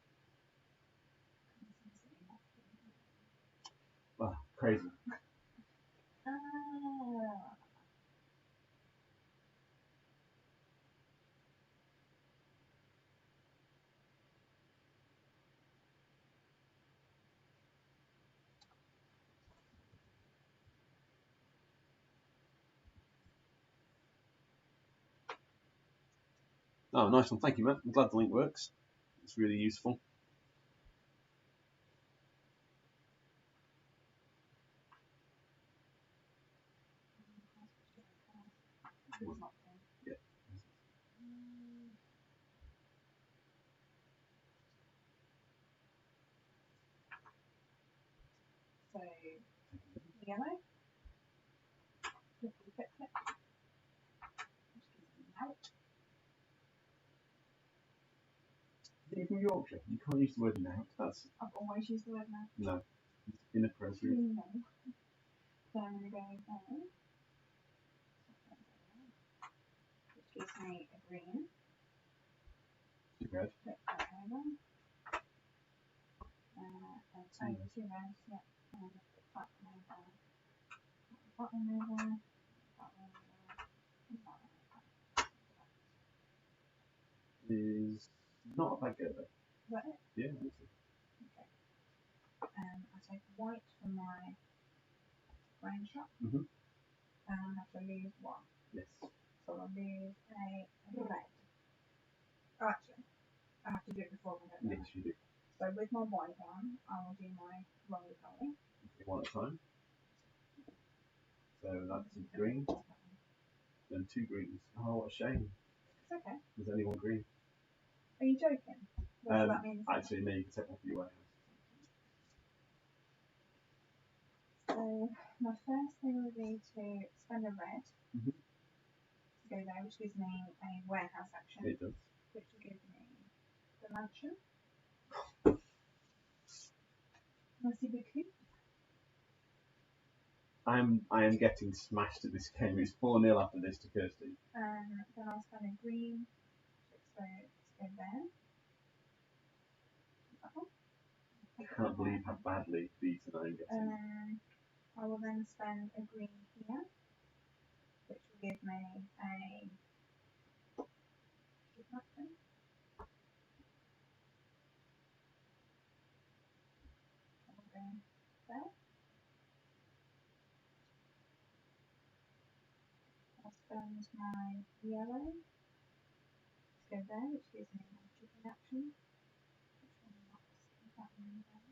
Wow, crazy. Oh, nice one. Thank you, Matt. I'm glad the link works. It's really useful. Yeah. So, yellow. Click, click, click. Just give them out. You're from Yorkshire. You can't use the word now. That's I've always used the word now. no. It's inappropriate. No. So I'm going to go there. Which gives me a green. Red. Flip that over. And over two reds, yeah. And that one over. That one over. That one over. And that one over. Is not a bad go though. Is that it? Yeah. Okay. I take white from my brain shop. Mhm. And I have to lose one. Yes. So I'll lose a red. Oh, actually, I have to do it before I go. Yes, you do. So with my white one, I will do my roly-poly. One at a time. So that's a green. Then two greens. Oh, what a shame. It's okay. There's only one green. Are you joking? What does that mean? Actually, no, you can take one for your warehouse. So my first thing would be to spend a red to go there, which gives me a warehouse action. It does. Which will give me the mansion. Nice big coop. I am getting smashed at this game. It's 4-0 after this to Kirsty. Then I'll spend a green to go there. That one. I can't believe how badly these are going getting. I will then spend a green here, which will give me a kidnapping. I will go there. I'll spend my yellow to go there, which gives me my chicken action. Which one knocks that one down?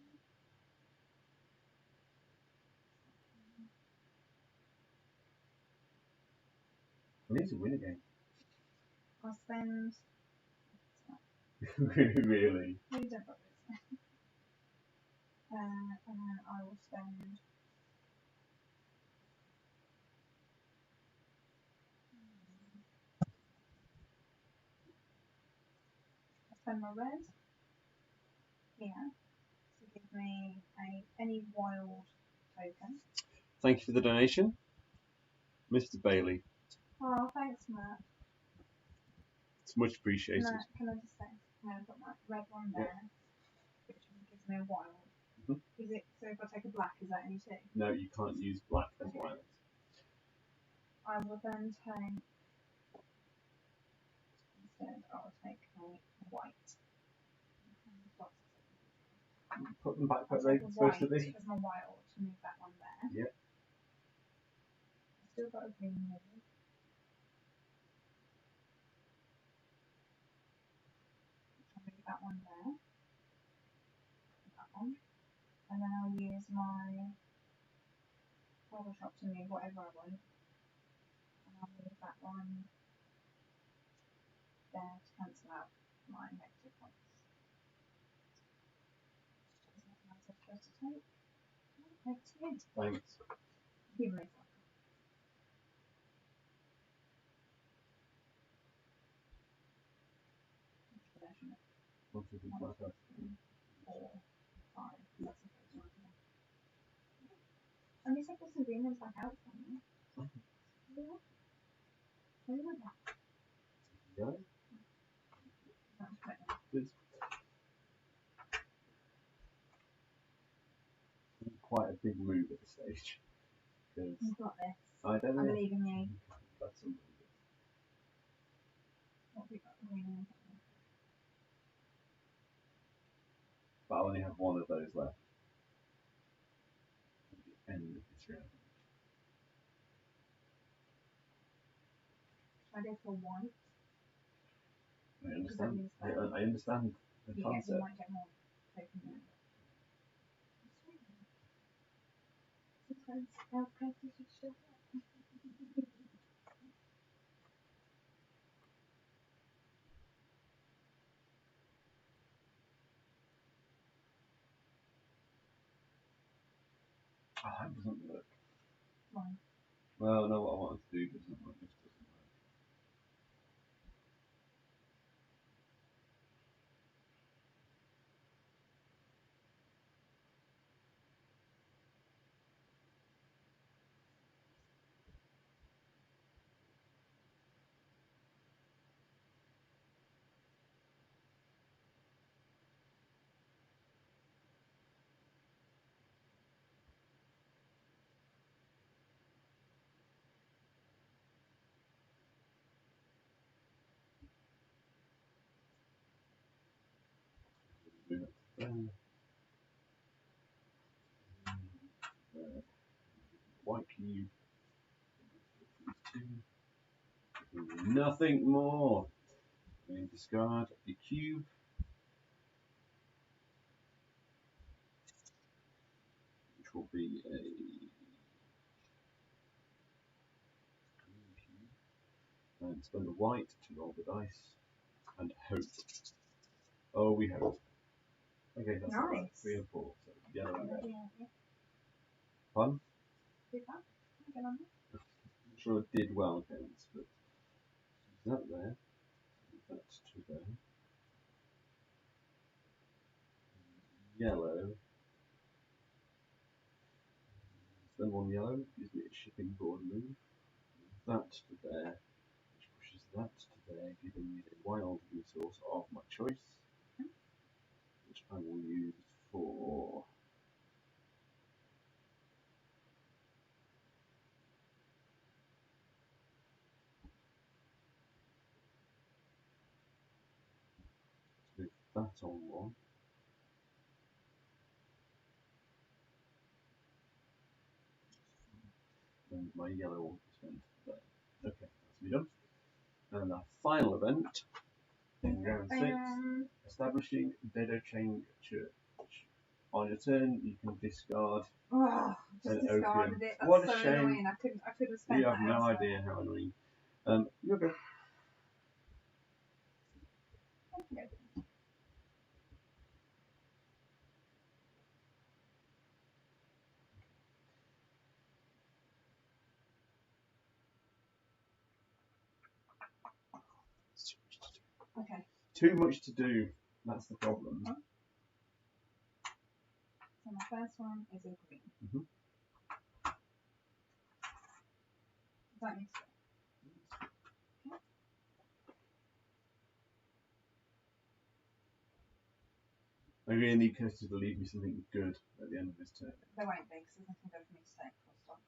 I need to win again. I'll spend. Really? No, you don't bother. And then I will spend. I'll spend my red here to give me any wild token. Thank you for the donation, Mr. Bailey. Oh, thanks, Matt. It's much appreciated. Matt, can I just say, I've got my red one there, which gives me a wild. Mhm. Is it so? If I take a black, is that any two? No, you can't use black as violet. I will then take. Instead, I'll take a white. Put them back I'll where take they're a supposed to white be. as my wild to move that one there. Yep. I've still got a green middle. I'll move that one there. That one. And then I'll use my Photoshop to move whatever I want. And I'll move that one there to cancel out my negative points. There's nothing else I'm supposed to take. Over to you. Thanks. You're very welcome. What do you think about that? 4, 5. That's the first one. And these are supposed to be in back out from me. Yeah. Where am I back? Yeah. That's great. It's quite a big move at this stage. You've got this. I don't know. I believe in you. That's something. What have we got? Green. But I only have one of those left. At the end of this round. Should I go for white? I understand. I understand the concept. You might get more taken there. Sometimes our prices should show up. Oh, that doesn't work. Why? Well, no, what I wanted to do doesn't work. This doesn't work. White cube. Nothing more. We discard the cube. Which will be a green cube. And spend a white to roll the dice. And hope. Oh, we hope. Okay, that's Nice. right. 3 and 4. So yellow and red. Yeah. Fun? Did that? Get on there. I'm sure it did well against, but that there. That's to there. Yellow. Then one yellow gives me a shipping board move. That to there, which pushes that today, giving me a wild resource of my choice, which I will use for with that on one. And my yellow one is spent there. Okay, that's me done. And our final event in round 6, establishing Dedocheng Church. On your turn, you can discard just an discarded opium. it. That's What a so shame! annoying. I could have spent You that have no elsewhere. idea how annoying. You're good. Okay. Too much to do. That's the problem. So my first one is a green. Mhm. Does that make sense? I really need Kirsty to leave me something good at the end of this turn. There won't be, because there's nothing good for me to take. Full stop.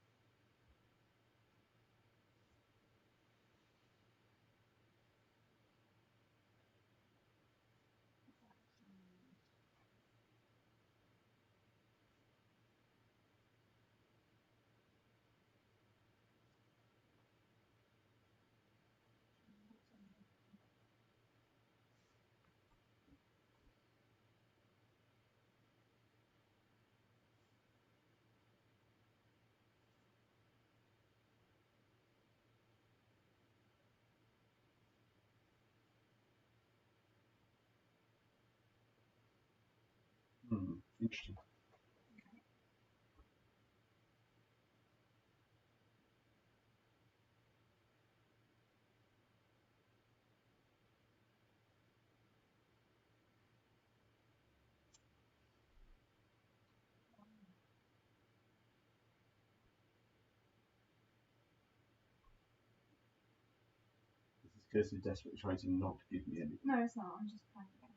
Interesting. This is Kirsty desperately trying to not give me anything. No, it's not. I'm just playing a game.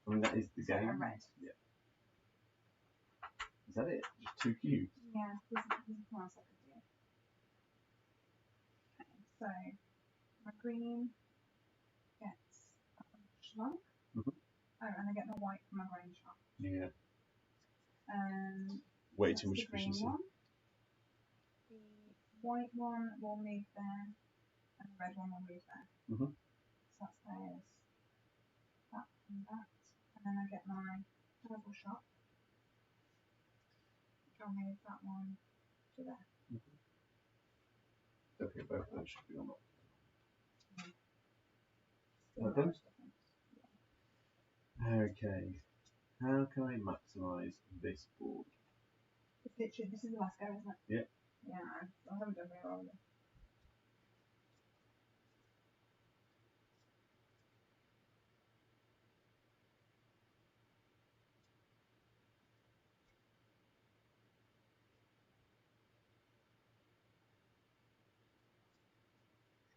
I mean, that is the game. A red. Yeah. Is that it? Just 2 cubes? Yeah, there's nothing else I could do. Okay, so my green gets a shrunk. Mhm. Oh, and I get the white from my green shop. Yeah. Way too much the green efficiency. one. The white one will move there, and the red one will move there. Mhm. So that stays that and that. And then I get my purple shop, which I'll move that one to there. Okay, both of those should be on that. Still Okay. large difference. Okay. How can I maximise this board? It's literally, this is the last go, isn't it? Yeah. Yeah, I haven't done very well with it.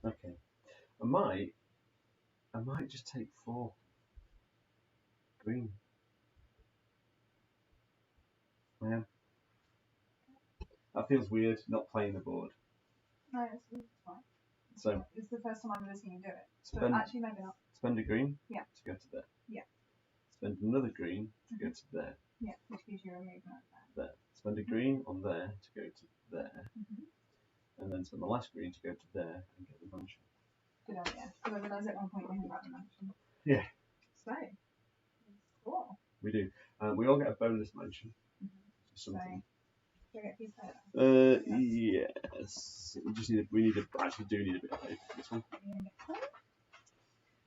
Okay. I might just take 4 green. Yeah. That feels weird, not playing the board. No, it's fine. So It's the first time I've ever seen you do it. spend, But actually, maybe not. spend a green Yeah. to go to there. Yeah. Spend another green to go to there. Yeah, which gives you a movement There. Spend a green on there to go to there. And then spend the last green to go to there and get the mansion. Good idea. Because I realised at one point we hadn't got the mansion. Yeah. So, cool. We do. We all get a bonus mansion. So, do I get these yes. We actually do need a bit of paper for this one.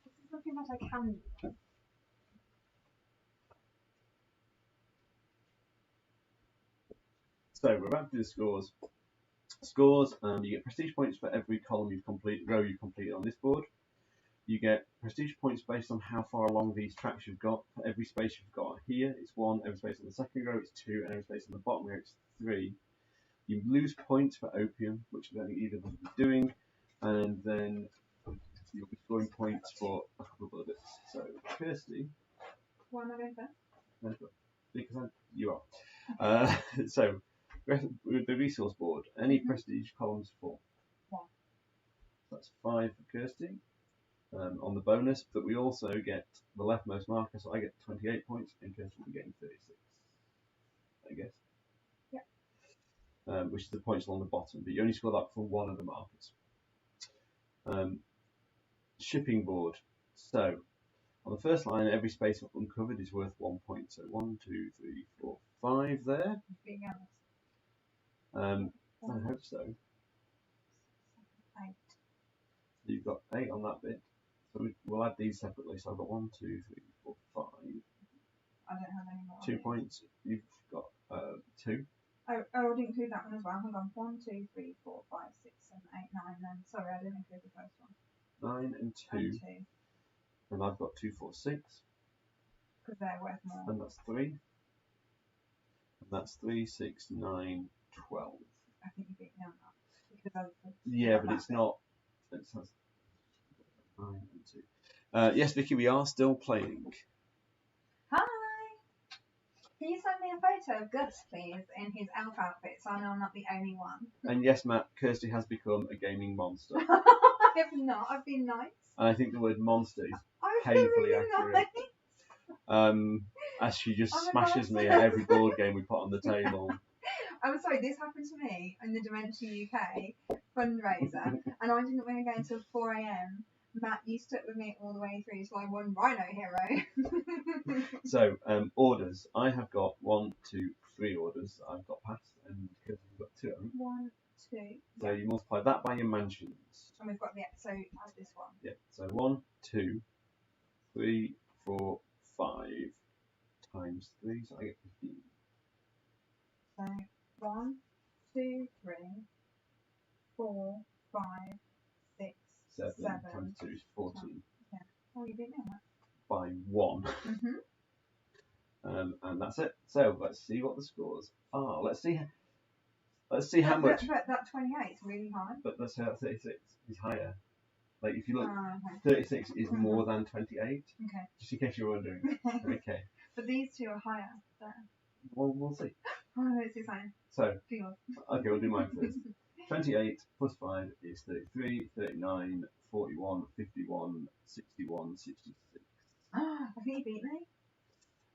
This is looking like I can do. So we're about to do the scores. Scores, you get prestige points for every row you've completed on this board. You get prestige points based on how far along these tracks you've got. For every space you've got here, it's 1. Every space on the second row, it's 2. And every space on the bottom row, it's 3. You lose points for opium, which I don't think either of us is doing. and then you'll be scoring points for a couple of other bits. So, Kirsty. Why am I going first? Because you are. So, with the resource board, any prestige columns for? 1. That's 5 for Kirsty. On the bonus, but we also get the leftmost marker, so I get 28 points, and Kirsty will be getting 36, I guess. Yeah. Which is the points along the bottom, but you only score that for one of the markers. Shipping board. So, on the first line, every space uncovered is worth 1 point. So 1, 2, 3, 4, 5 there. Being I hope so. 8. You've got 8 on that bit. So we'll add these separately. So I've got 1, 2, 3, 4, 5. I don't have any more. 2 points. You've got 2. Oh, I didn't include that one as well. Hang on. 1, 2, 3, 4, 5, 6, 7, 8, 9. Then sorry, I didn't include the first one. 9 and 2. And I've got 2, 4, 6. Because they're worth more. And that's 3. And that's 3, 6, 9, 12. I think you beat me on that. Because yeah, but it's not. It has 9 and 2. Yes, Vicky, we are still playing. Hi! Can you send me a photo of Gus, please, in his elf outfit so I know I'm not the only one? And yes, Matt, Kirsty has become a gaming monster. I have not. I've been nice. And I think the word monster is I've painfully been really accurate. Nice. As she just I'm a smashes me monster. at every board game we put on the table. I'm sorry, this happened to me in the Dementia UK fundraiser, and I didn't win again until 4 a.m. Matt, you stuck with me all the way through, so I won Rhino Hero. So, orders. I have got 1, 2, 3 orders that I've got passed, and Kirsty's got 2 of them. 1, 2. So you multiply that by your mansions. And we've got so add this one. Yeah, so 1, 2, 3, 4, 5 times 3, so I get 15. So 1, 2, 3, 4, 5, 6, 7 7 times 2 is 14. Yeah. Oh, you beat me on that. By 1. And that's it. So let's see what the scores are. Let's see how much. But that 28 is really high. But let's say that 36 is higher. Like if you look, Okay. 36 is more than 28. Okay. Just in case you're wondering. Okay. But these two are higher. So. Well, we'll see. Oh, it's the same. So, Do yours. okay, we'll do mine first. 28 plus 5 is 33, 39, 41, 51, 61, 66. I think you beat me.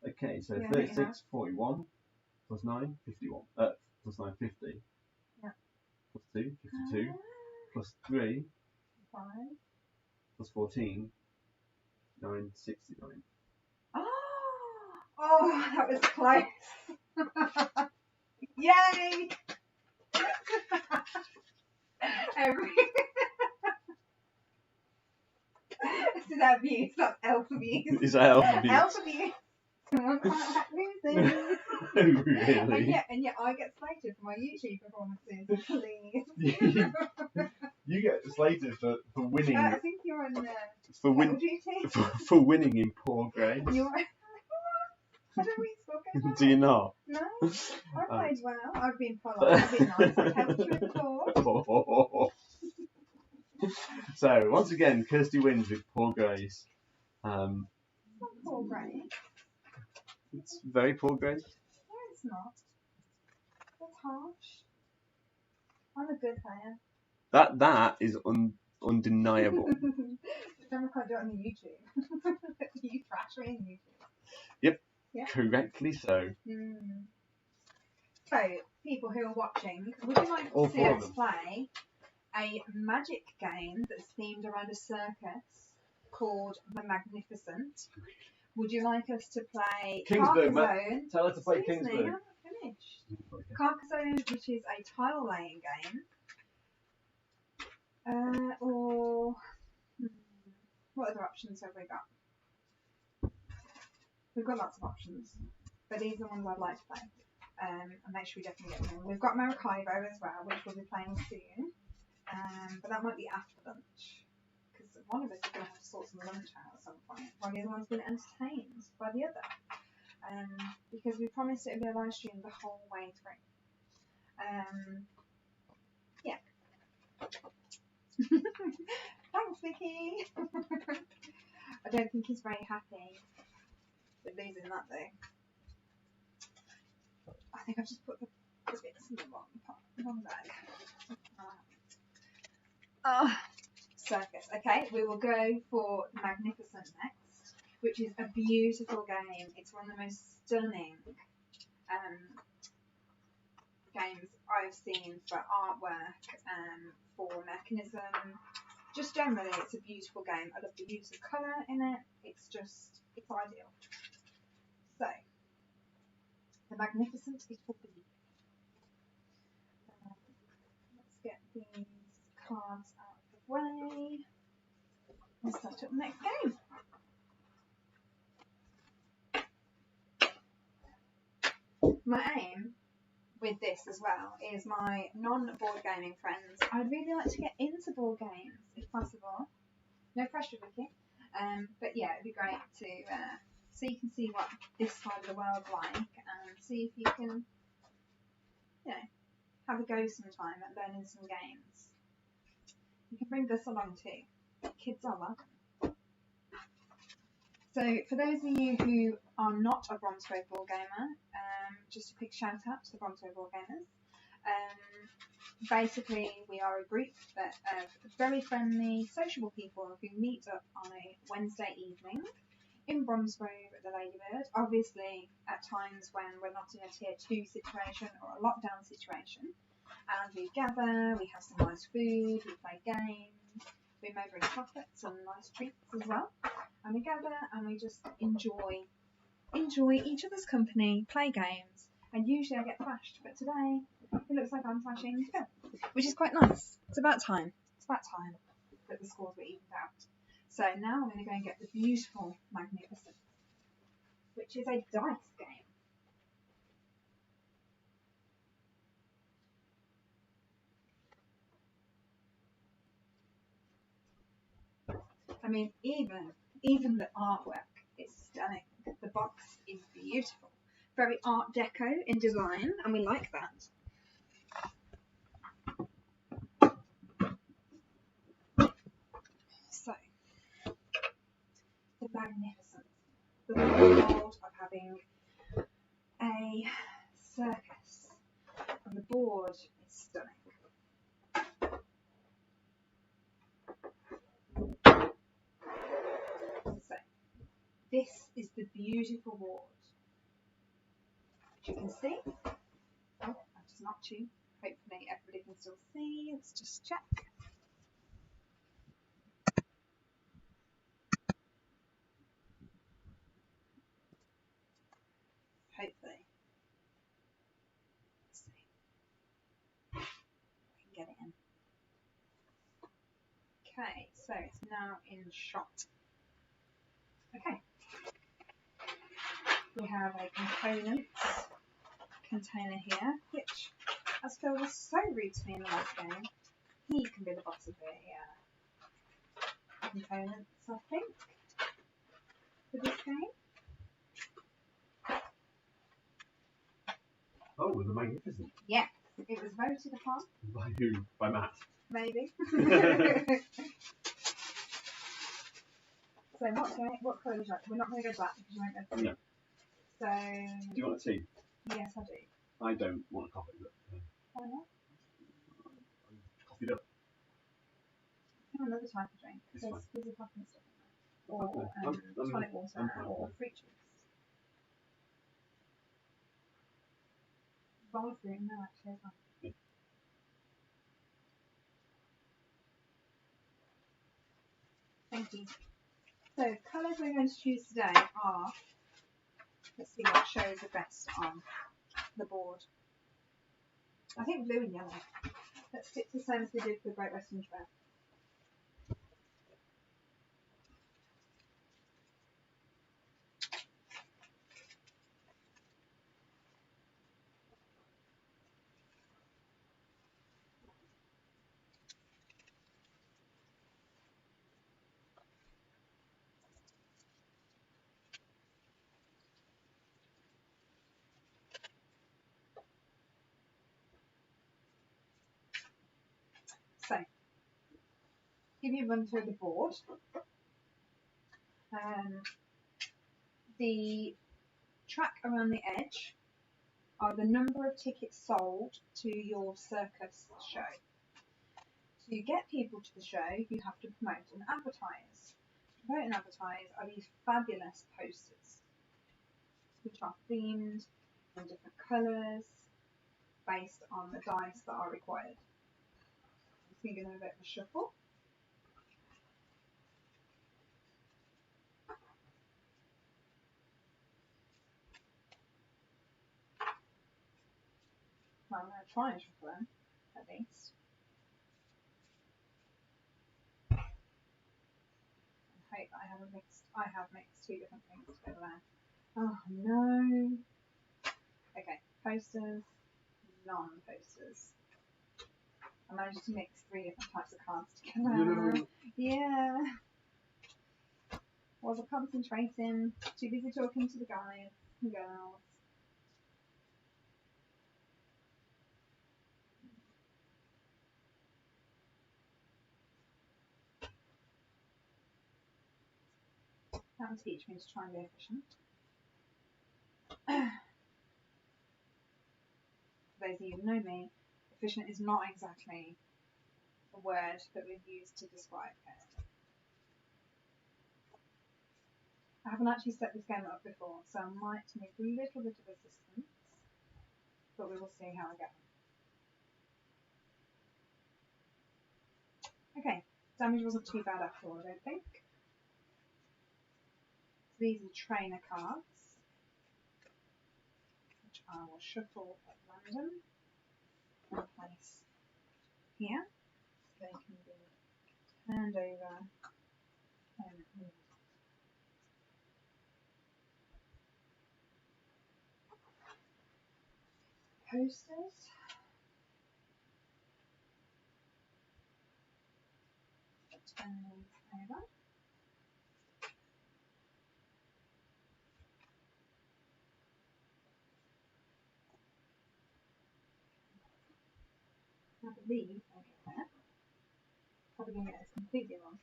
Okay, so Yeah, 36, 41, plus 9, 51. Plus 9, 50. Yeah. Plus 2, 52. Plus 3, 5. plus 14, 9, 69. Oh, that was close. Yay! This is abuse, not elf abuse. Is that elf abuse? Elf abuse. Someone can't hack losing. Really? And yet I get slated for my YouTube performances. Please. You get slated for winning. I think you're on for duty. For winning in poor grades. You're. I don't read spoken. Do you not? No. I played well. I've been polite. I've been nice. I've helped you with the So once again, Kirsty wins with poor grace. Not poor grace. It's very poor grace. No, it's not. That's harsh. I'm a good player. That is undeniable. Then I can't do it on the YouTube. You thrash me on YouTube. Yep. Yeah. Correctly so. So, people who are watching, would you like to see us play a magic game that's themed around a circus called The Magnificent? Would you like us to play Kingsburg, Carcassonne? Tell her to play Excuse me, I Kingsburg. haven't finished. Carcassonne, which is a tile laying game. Or what other options have we got? We've got lots of options, but these are the ones I'd like to play. And make sure we definitely get them. We've got Maracaibo as well, which we'll be playing soon. But that might be after lunch, because one of us is going to have to sort some lunch out at some point, while the other one's been entertained by the other. Because we promised it would be a live stream the whole way through. Yeah. Thanks, Vicky. I don't think he's very happy with losing that though. I think I've just put the bits in the wrong bag. Circus. Okay, we will go for Magnificent next, which is a beautiful game. It's one of the most stunning games I've seen for artwork, for mechanism. Just generally, it's a beautiful game. I love the use of colour in it. It's ideal. So, the Magnificent is for B. Let's get these cards out of the way and start up the next game. My aim with this as well is my non-board gaming friends. I'd really like to get into board games if possible. No pressure, Vicky. But yeah, it'd be great to so you can see what this side of the world's like and see if you can, have a go sometime at learning some games. You can bring this along too. Kids are welcome. So for those of you who are not a Bronze-Bow board gamer, just a quick shout out to the Bronze-Bow board gamers. Basically, we are a group of very friendly, sociable people who meet up on a Wednesday evening in Bronze-Bow at the Ladybird. Obviously, at times when we're not in a tier 2 situation or a lockdown situation. And we gather, we have some nice food, we play games, we may bring chocolates and nice treats as well. And we gather and we just enjoy each other's company, play games, and usually I get thrashed, but today it looks like I'm thrashing Phil, which is quite nice. It's about time that the scores were evened out. So now I'm going to go and get the beautiful Magnificent, which is a dice game. I mean, even the artwork is stunning. The box is beautiful. Very Art Deco in design, and we like that. So, the Magnificent. The world of having a circus, and the board is stunning. So, this is the beautiful board. As you can see, I've just knocked you. Hopefully everybody can still see. Let's just check. Hopefully. Let's see. We can get it in. Okay, so it's now in shot. Okay. We have a components container here, which, as Phil was so rude to me in the last game, he can be the boss of the components, I think, for this game. Oh, the Magnificent. Yes, it was voted upon. By who? By Matt? Maybe. So what colour would you like? We're not going to go black because you won't go through. No. So. Do you want a tea? Yes, I do. I don't want a coffee, but. Why not? I'm coffeeed up. Have another type of drink. It's There's fine. fizzy pop and stuff in there. Or I'm tonic water or fruit juice. Bowl of fruit, no, actually, as well. Yeah. Thank you. So, colours we're going to choose today are, let's see what shows the best on the board. I think blue and yellow. Let's stick to the same as we did for the Great Western Trail. So, give you a run through the board. The track around the edge are the number of tickets sold to your circus show. To get people to the show, you have to promote and advertise. To promote and advertise are these fabulous posters, which are themed in different colours based on the dice that are required. I'm just going to give them a bit of a shuffle. Well, I'm going to try and shuffle them, at least. I hope I have mixed two different things together there. Oh no. Okay, posters, non-posters. I managed to mix 3 different types of cards together. Yeah. Wasn't concentrating. Too busy talking to the guys and girls. That will teach me to try and be efficient. For those of you who know me, efficient is not exactly a word that we've used to describe it. I haven't actually set this game up before, so I might need a little bit of assistance, but we will see how I get on. Okay, damage wasn't too bad after all, I don't think. So these are trainer cards, which I will shuffle at random and place here, so they can be turned over and moved. Posters. Turn these over. I believe I get there. Probably going to get this completely wrong.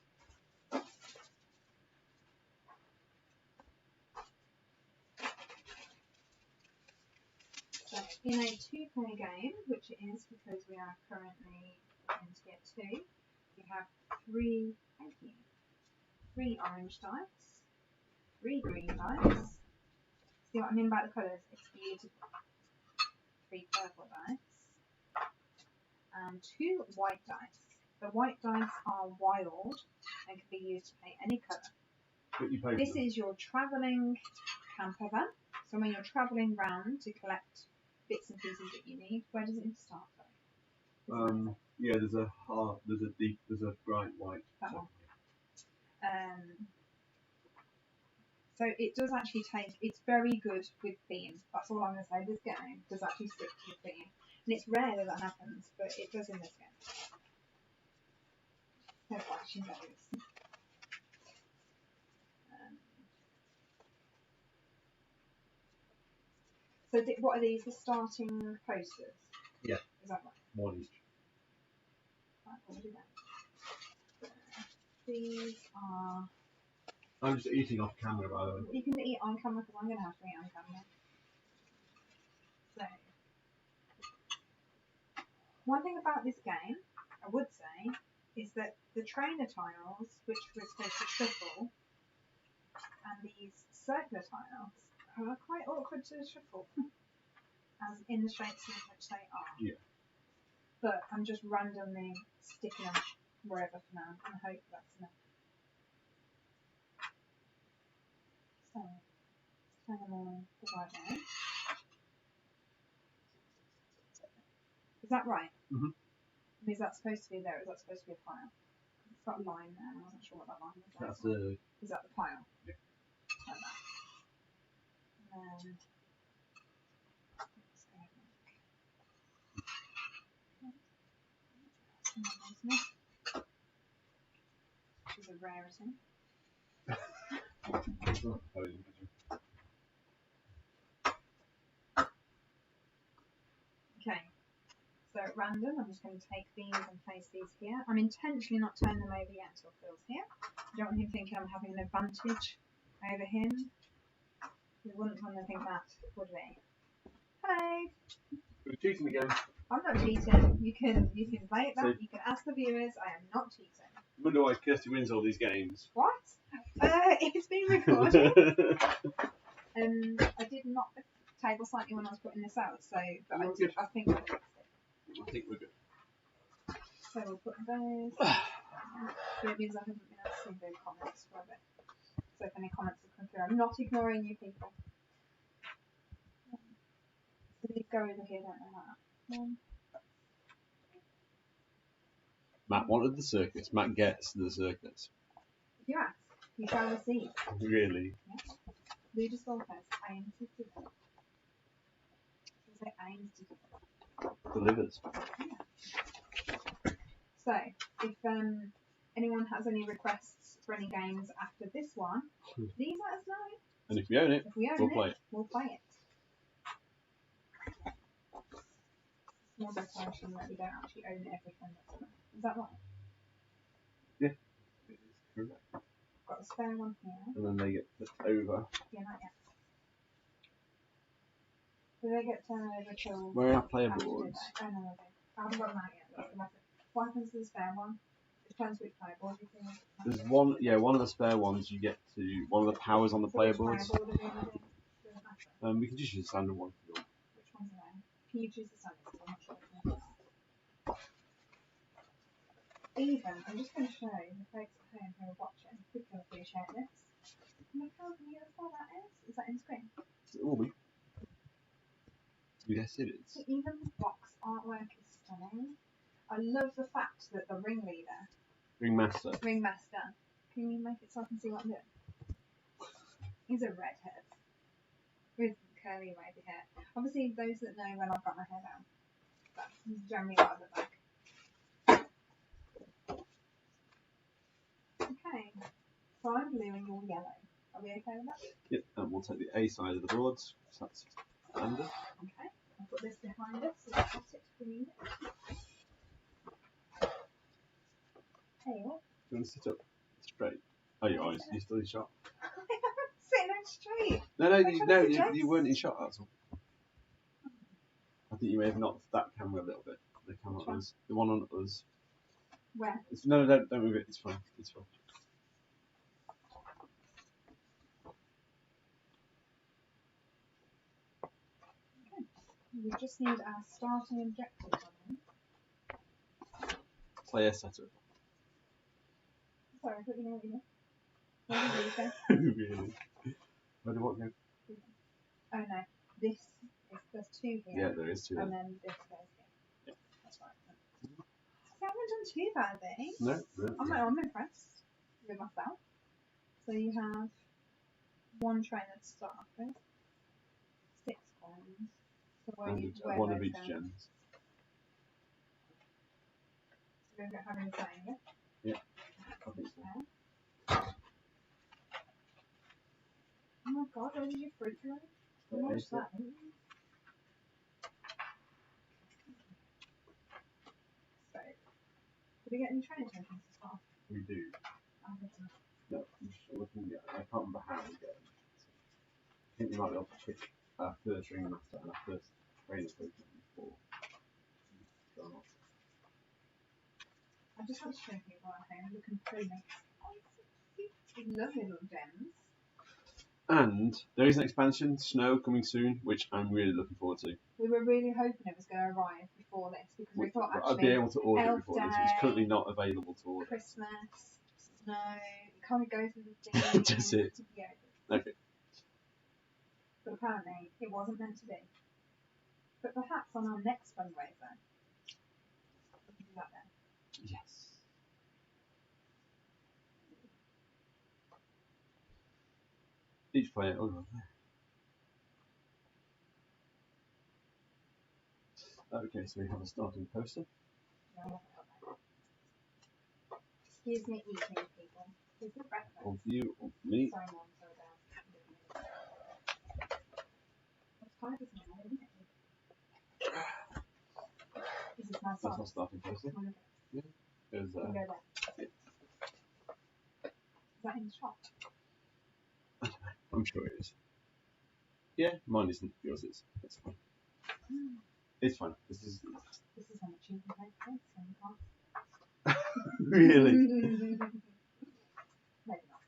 So in a 2-player game, which it is because we are currently going to get 2, we have 3 orange dice, 3 green dice. See what I mean by the colours? It's beautiful. 3 purple dice, and 2 white dice. The white dice are wild and can be used to paint any colour. This is your travelling camper van. So when you're travelling round to collect bits and pieces that you need, where does it start? Yeah, there's a bright white. That one. So it does actually take, it's very good with theme. That's all I'm going to say. This game does actually stick to the theme. And it's rare that happens, but it does in this game. No flashing those. So what are these, the starting posters? Yeah. Is that right? 1 each. Right, we'll do that. These are... I'm just eating off camera, by the way. You can eat on camera because I'm going to have to eat on camera. So, one thing about this game, I would say, is that the trainer tiles, which we're supposed to shuffle, and these circular tiles are quite awkward to shuffle, as in the shapes in which they are. Yeah. But I'm just randomly sticking them wherever for now, and I hope that's enough. So, turn them all the right way. Is that right? Mm-hmm. Is that supposed to be there, or is that supposed to be a pile? It's got a line there, and I wasn't sure what that line was. That's the... Is that the pile? Yeah. Like that. And then... Let's go ahead and... Which is a rarity. Okay. So at random, I'm just going to take these and place these here. I'm intentionally not turning them over yet until Phil's here. I don't want him thinking I'm having an advantage over him. We wouldn't want to think that, would we? Hello. We're cheating again. I'm not cheating. You can play it back. You can ask the viewers. I am not cheating. I wonder why Kirsty wins all these games. What? It's been recorded. I did knock the table slightly when I was putting this out, so but I think I fixed it. I think we're good. So we'll put those. So it means I haven't been able to see the comments for a bit. So if any comments have come through, I'm not ignoring you people. So these go over here, don't they, Matt? Matt wanted the circus. Matt gets the circus. You asked. You shall receive. Really? Yes. Ludus Vulpes aims to deliver. So aims to deliver. Delivers. Yeah. So if anyone has any requests for any games after this one, please let us know. And if we own it, we'll play it. We'll play it. More decoration that we don't actually own everything that's in it. Is that right? Yeah. It is correct. Got a spare one here. And then they get flipped over. Yeah, not yet. Do they get turned over till... Where are our player boards? Oh, no, okay. I haven't got them out yet. That's the method. What happens to the spare one? It depends which player board you think. There's one, one of the spare ones you get to, one of the powers on the player boards. We can just use the standard one if you want. Which ones are there? Can you choose the standard? I'm not sure. Even, I'm just going to show the folks at home who are watching, who can appreciate this. Look how beautiful that is. Is that in screen? It will be. Yes, it is. So even the box artwork is stunning. I love the fact that the ringleader, Ringmaster, can you make it so I can see what I'm doing? He's a redhead with curly wavy hair. Obviously, those that know when I've got my hair down, that's generally out of the back. Okay, so I'm blue and you're yellow. Are we okay with that? Yep, and we'll take the A side of the boards. So that's standard. Okay, I'll put this behind us so I've got it for you. Hey, what? Do you want to sit up straight? Oh, your eyes. You're still in shot. Sitting up straight. No, you weren't in shot. That's all. I think you may have knocked that camera a little bit. The camera was the one on us. Where? No, don't move it. It's fine. It's fine. Okay. We just need our starting objectives on them. Player setup. Sorry, I thought you know what you meant. What did you say? Really? Where do what go? Oh no, this is, there's two here. Yeah, there is two. And then this goes here. Yeah. That's right. See, I haven't done too badly. No, really. I'm impressed with myself. So you have one trainer to start off with, 6 coins. So where One of those each go? gens. So we're having the same, yeah? Yeah. I think so. Oh my god, where did you fruit through? How much is that? So, do we get any training tokens as well? We do. No, I'm just looking at I can't remember how we get them. I think we might be able to pick our first ringmaster and our first trainer token before. I just want to show people at home looking pretty nice. Lovely little gems. And there is an expansion, Snow, coming soon, which I'm really looking forward to. We were really hoping it was going to arrive before this because we thought actually I'd be able to order it Elf before this. Day, It's currently not available to order. Christmas, snow, it kind of goes with the theme. Just it. Yeah. Okay. But apparently it wasn't meant to be. But perhaps on our next fundraiser, we can do that then. Yes. Each player. Oh, okay, so we have a starting poster. Excuse me eating, people. This is breakfast. Of you, of me. Sorry, Mum, sorry, Dad. What's hard is now, isn't it? Is it my That's socks. not starting closely. Come on, look Yeah. There's, at it. Go there. yeah. Is that in the shop? I'm sure it is. Yeah, mine isn't. Yours is. That's fine. It's fine. This is how much you can take this and really. Maybe not.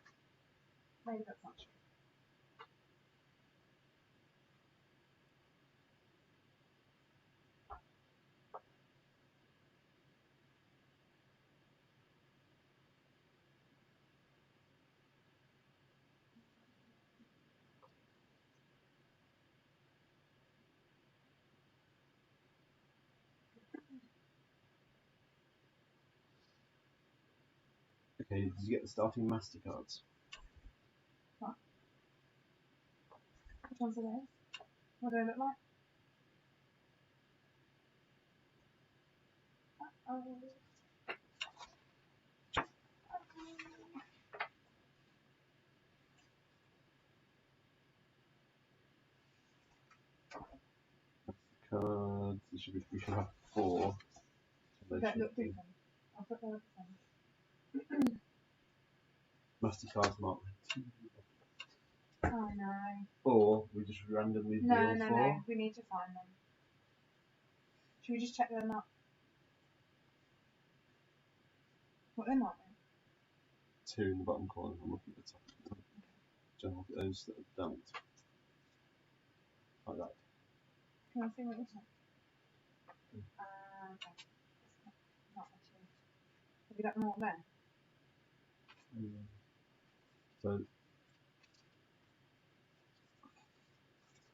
Maybe that's not true. Okay, did you get the starting Mastercards? What? Which ones are those? What do they look like? Oh. Cards. We should have 4. So That should look be different. I'll put the other ones. Mastercards marked 2. Oh no. Or we just randomly deal 4. No. We need to find them. Should we just check them up? What they might be? 2 in the bottom corner. I'm looking at the top. Just look at those that are dumped. Like that. Can I see what you said? Okay. Not actually. Have you got more then?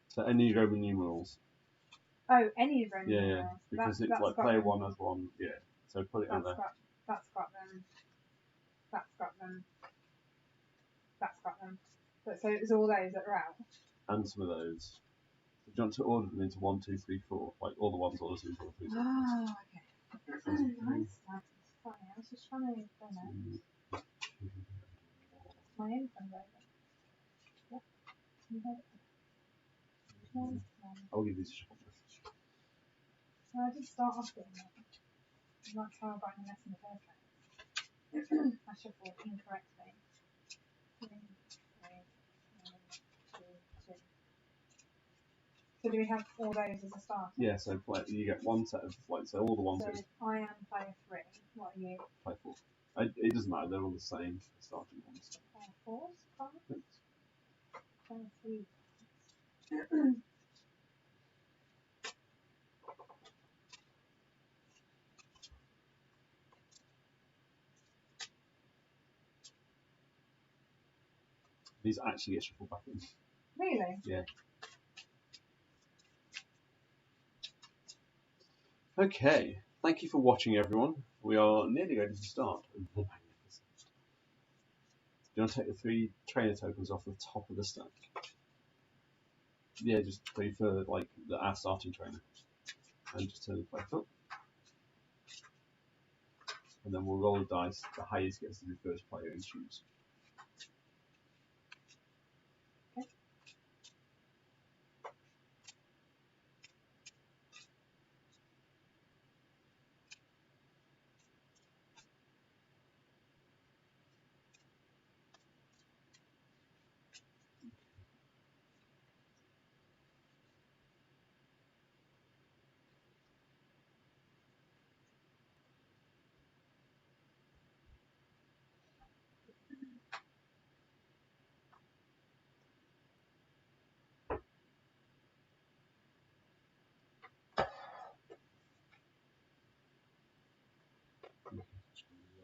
So any Roman numerals. Oh, any of them. Yeah, because it's like player 1 has 1. Yeah. So put it on there. That's got them. That's got them. That's got them. But so it's all those that are out. And some of those. Do you want to order them into 1, 2, 3, 4? Like all the 1s, all the 2s, all the 3s. Oh, okay. Nice. That's funny. I was just trying to explain that. My infant over. Yeah. You had it. I'll give these a shot. So I did start off doing that. That's how I got in the lesson in the first place. I shuffled incorrectly. 3, 3, 1, 2, 2. So do we have all those as a start? Yeah, so you get one set of, like, so all the ones. So I am player 3. What are you? Player 4. It doesn't matter, they're all the same starting ones. Player 4? Thanks. Player 3. These actually get shuffled back in. Really? Yeah. Okay, thank you for watching, everyone. We are nearly ready to start. Do you want to take the 3 trainer tokens off the top of the stack? Yeah, just 3 for like our starting trainer. And just turn the plate up. And then we'll roll the dice. The highest gets to be first player and choose. Okay.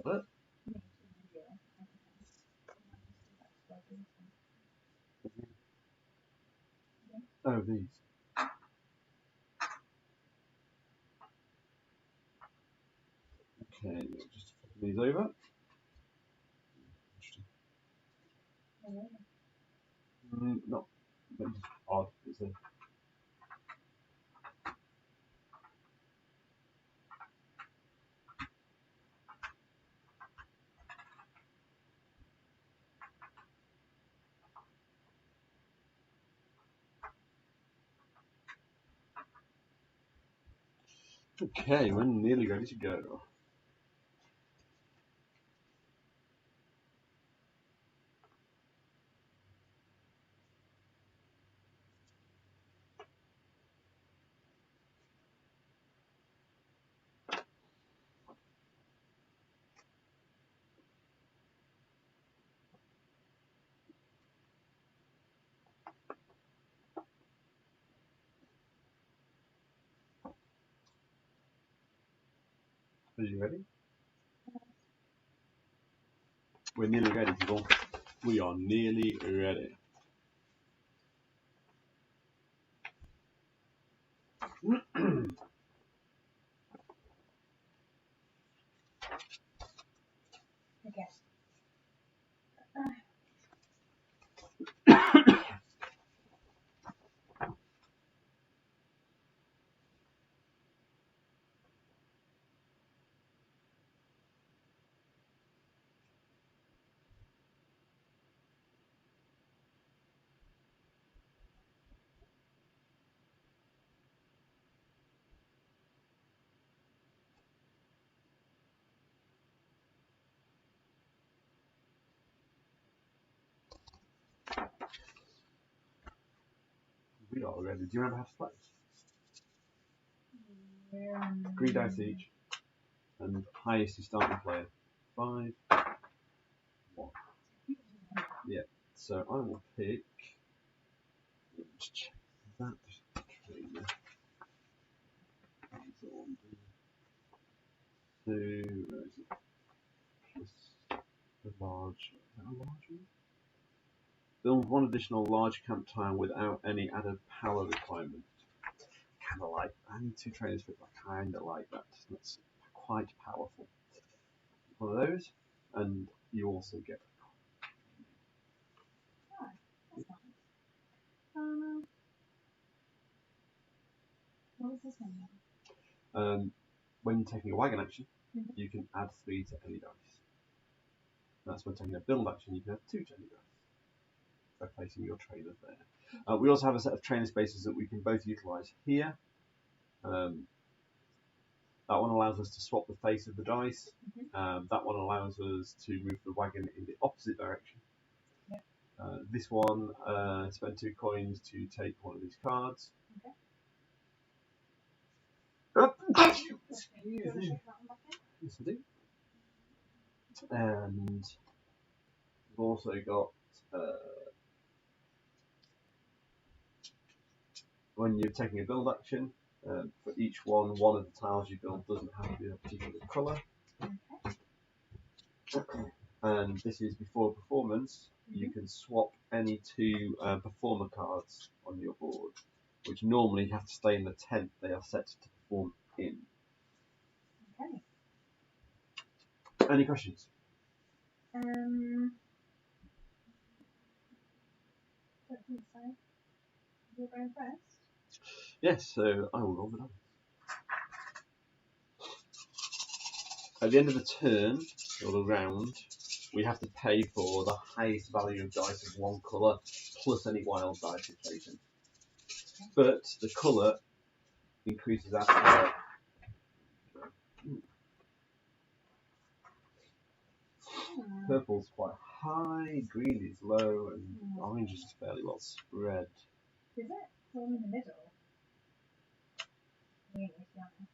Got it? Oh, these. Okay, just flip these over. No, that's just odd. It's a Okay, we're nearly ready to go. Are you ready? We're nearly ready, people. We are nearly ready. Okay. We are ready. Do you remember how to play? 3 dice each, and highest you start with player 5. 1. Yeah. So I will pick. Let's check that trainer. So plus the large. Is that a large one? Build 1 additional large camp tile without any added power requirement. Kind of like. I need 2 trainers for it. I kind of like that. That's quite powerful. One of those, and you also get. Oh, that's nice. What was this one? When you're taking a wagon action, you can add 3 to any dice. That's when taking a build action, you can have 2 to any dice. By placing your trainers there. We also have a set of trainer spaces that we can both utilise here. That one allows us to swap the face of the dice. That one allows us to move the wagon in the opposite direction. Yep. This one, spend 2 coins to take one of these cards. Okay. Excuse me. Yes, I do. And we've also got when you're taking a build action, for each one of the tiles you build doesn't have to be a particular colour. Okay. And this is before performance. You can swap any 2 performer cards on your board, which normally have to stay in the tent they are set to perform in. Okay. Any questions? Don't think so. You're going first? Yes, so I will roll the dice. At the end of the turn, or the round, we have to pay for the highest value of dice of 1 colour, plus any wild dice we've taken. But the colour increases after. Purple's quite high, green is low, and orange is fairly well spread. Is it? So I'm in the middle. Really, to be honest.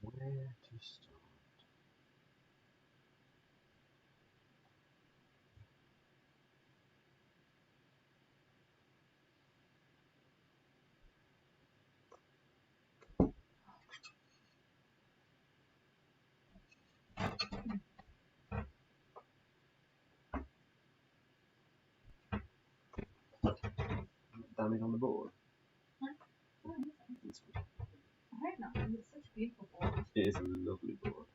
Where to start? Damage on the board. Huh? Oh, I hope not, because it's such a beautiful board. It is a lovely board.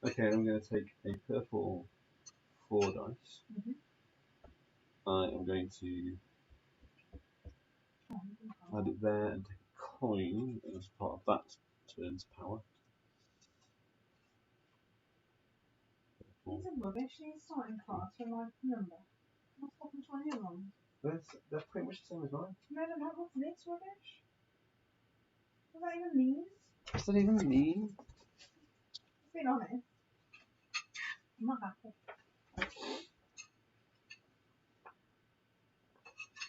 Okay, I'm going to take a purple 4 dice. I am going to add it there and take a coin as part of that turn's power. small. These are rubbish. These starting cards for my number. What's fucking 20 of them? They're pretty much the same as mine. No, they're not. What's this rubbish? What does that even mean? What does that even mean? Just being honest. I'm not happy.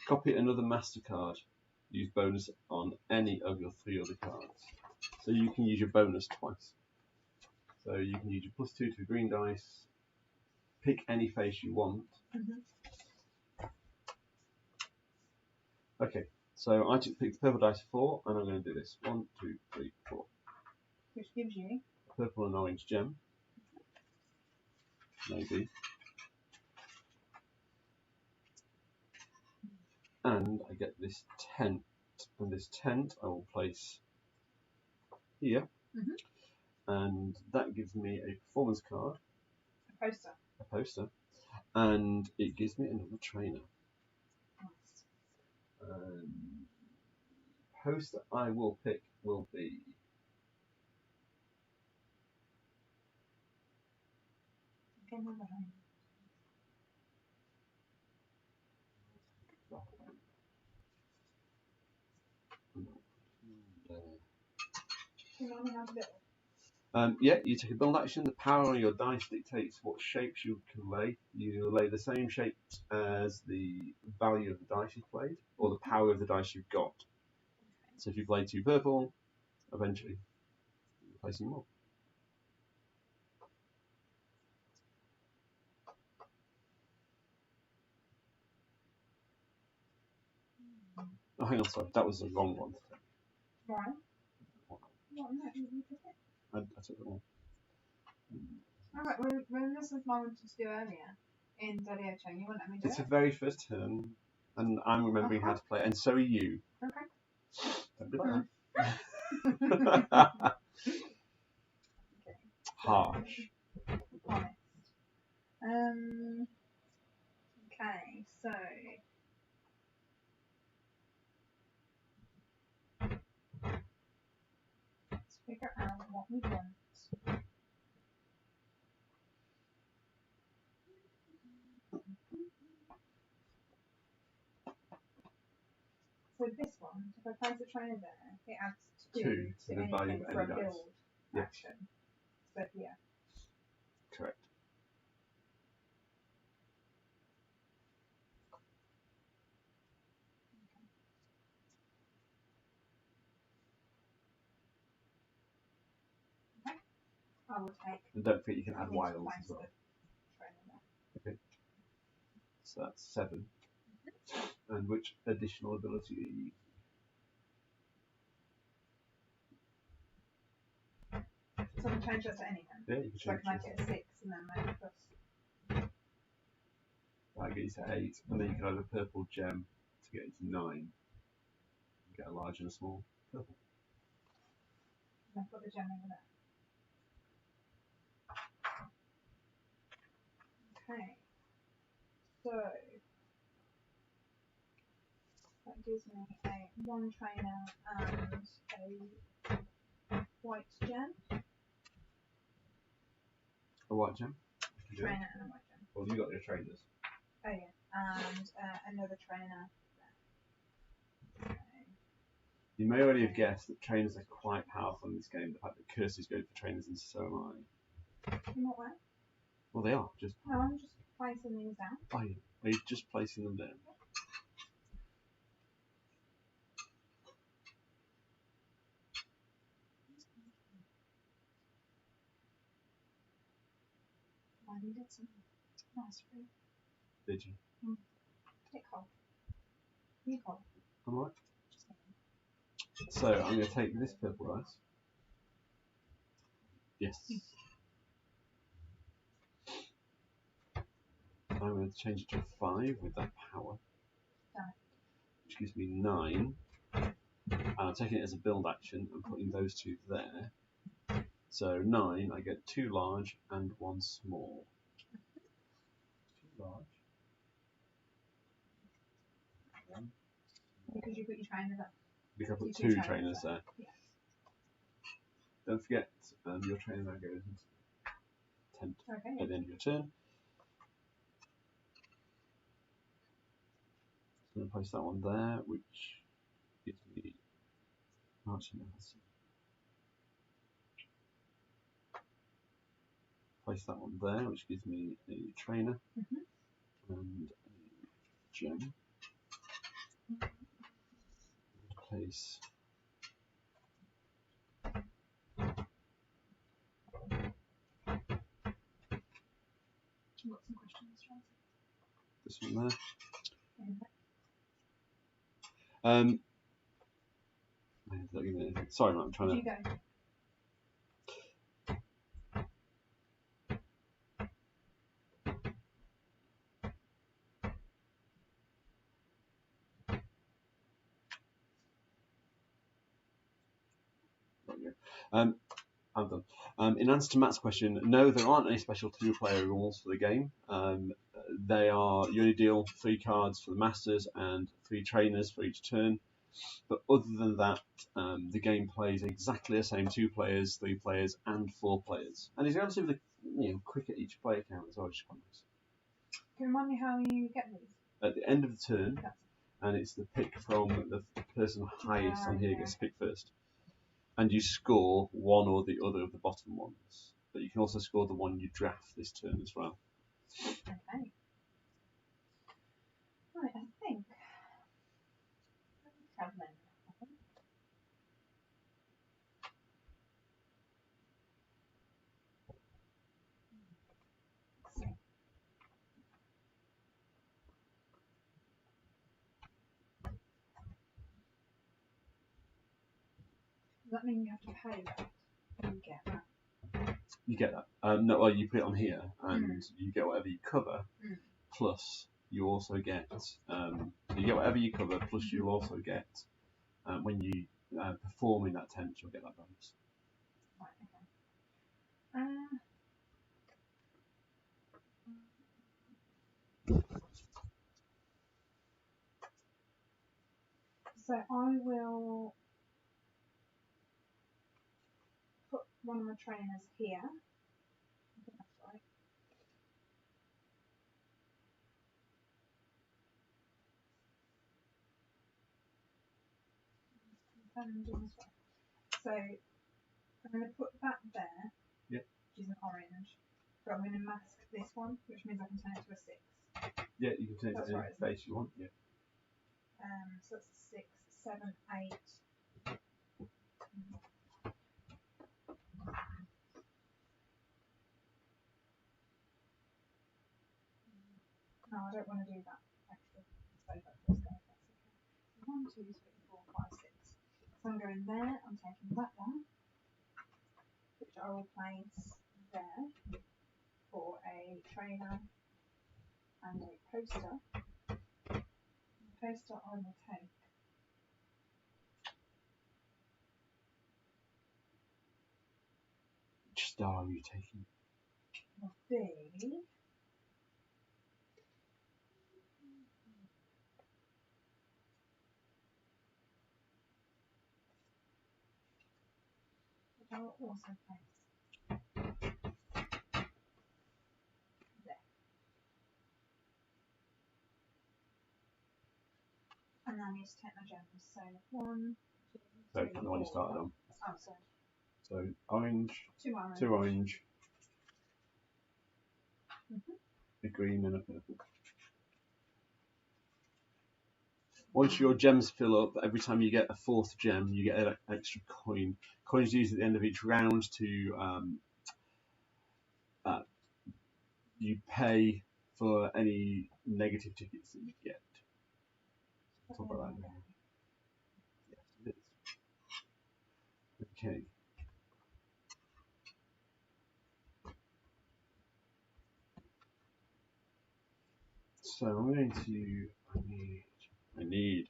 Copy another MasterCard. Use bonus on any of your 3 other cards. So you can use your bonus twice. So you can use your +2 to the green dice. Pick any face you want. Okay, so I just picked the purple dice 4, and I'm going to do this. 1, 2, 3, 4. Which gives you Purple and orange gem. Maybe. And I get this tent. And this tent I will place here. And that gives me a performance card. a poster. A poster. And it gives me another trainer. Nice. Poster I will pick will be Get another home. Can only have little. Yeah, you take a build action. The power on your dice dictates what shapes you can lay. You lay the same shapes as the value of the dice you've played, or the power of the dice you've got. So if you play 2 purple, eventually you play some more. Oh, hang on, sorry, that was the wrong one. Why? What? No, you took it. I took it all. Alright, when this was my one to do earlier in Zodiac Chain, you wouldn't let me do It's it? the very first turn, and I'm remembering how to play it, and so are you. Okay. Don't be like Okay. that. Harsh. Honest. Okay, so let's figure out what we want. So this one, if I place a trainer there, it adds 2 2 to to the value anything of for a any dice. build Yes. action. So yeah. Correct. I will take. And don't forget you can add I need to wilds place as well. the trainer there. Okay. So that's 7. And which additional ability are you using? So I can change that to anything. Yeah, you can So I change can make it. it a 6 and then make it plus. That gets you to 8, and then you can add a purple gem to get it to 9. You get a large and a small purple. And then put the gem over there. Okay. So that gives me a 1 trainer and a white gem. A white gem? Yeah. Trainer and a white gem. Well, you got your trainers. Oh yeah. And another trainer there. Okay. You may already have guessed that trainers are quite powerful in this game. The fact that curses go for trainers, and so am I. In what way? Well, they are. Just No, I'm just placing these down. are you just placing them down? I needed some nice fruit. Did you? Take hold. You hold. Alright. So I'm going to take this purple dice. Yes. I'm going to change it to a 5 with that power. Which gives me 9. And I'm taking it as a build action and putting those 2 there. So 9, I get 2 large and 1 small. 2 large. 1. Because you put your trainers up. Because I put You 2 put trainers there. Yes. Don't forget, your trainer now goes into Okay. at the end of your turn. So I'm going to place that one there, which gives me. Actually, no, place that one there, which gives me a trainer and a gem. Place. Got some questions, This one there. Sorry, I'm trying to. You go. I'm done. In answer to Matt's question, no, there aren't any special two-player rules for the game. They are, you only deal 3 cards for the Masters and 3 trainers for each turn. But other than that, the game plays exactly the same: 2 players, 3 players, and 4 players. And it's relatively quick at each player count as well, which is quite nice. Can you remind me how you get these? At the end of the turn, and it's the pick from the person highest on here gets to pick first. And you score one or the other of the bottom ones. But you can also score the one you draft this turn as well. Okay. Right, I think. Does that mean you have to pay that? You get that. You get that. No, well, you put it on here, and you get whatever you cover, plus you also get. You get whatever you cover, plus you'll also get when you perform in that tent, you'll get that bonus. Right. Okay. So I will put one of my trainers here. I think that's right. So I'm going to put that there, yep. Which is an orange. But I'm going to mask this one, which means I can turn it to a 6. Yeah, you can turn it to any base you want. Yeah. So that's 6, 7, 8. No, I don't want to do that. Actually, save that for a second. That's okay. 1, 2, 3, 4, 5, 6. So I'm going there. I'm taking that one, which I will place there for a trainer and a poster. The poster I will take. Which star are you taking? Will be. Which I will also place there. And then I need to take my gems. So 1, 2, 3, So the one you started on. Oh, sorry. So orange, 2 orange. 2 orange, a green and a purple. Once your gems fill up, every time you get a 4th gem, you get an extra coin. Coins used at the end of each round to you pay for any negative tickets that you get. Talk about that now. Yes, it is. Okay. So I'm going to. I need.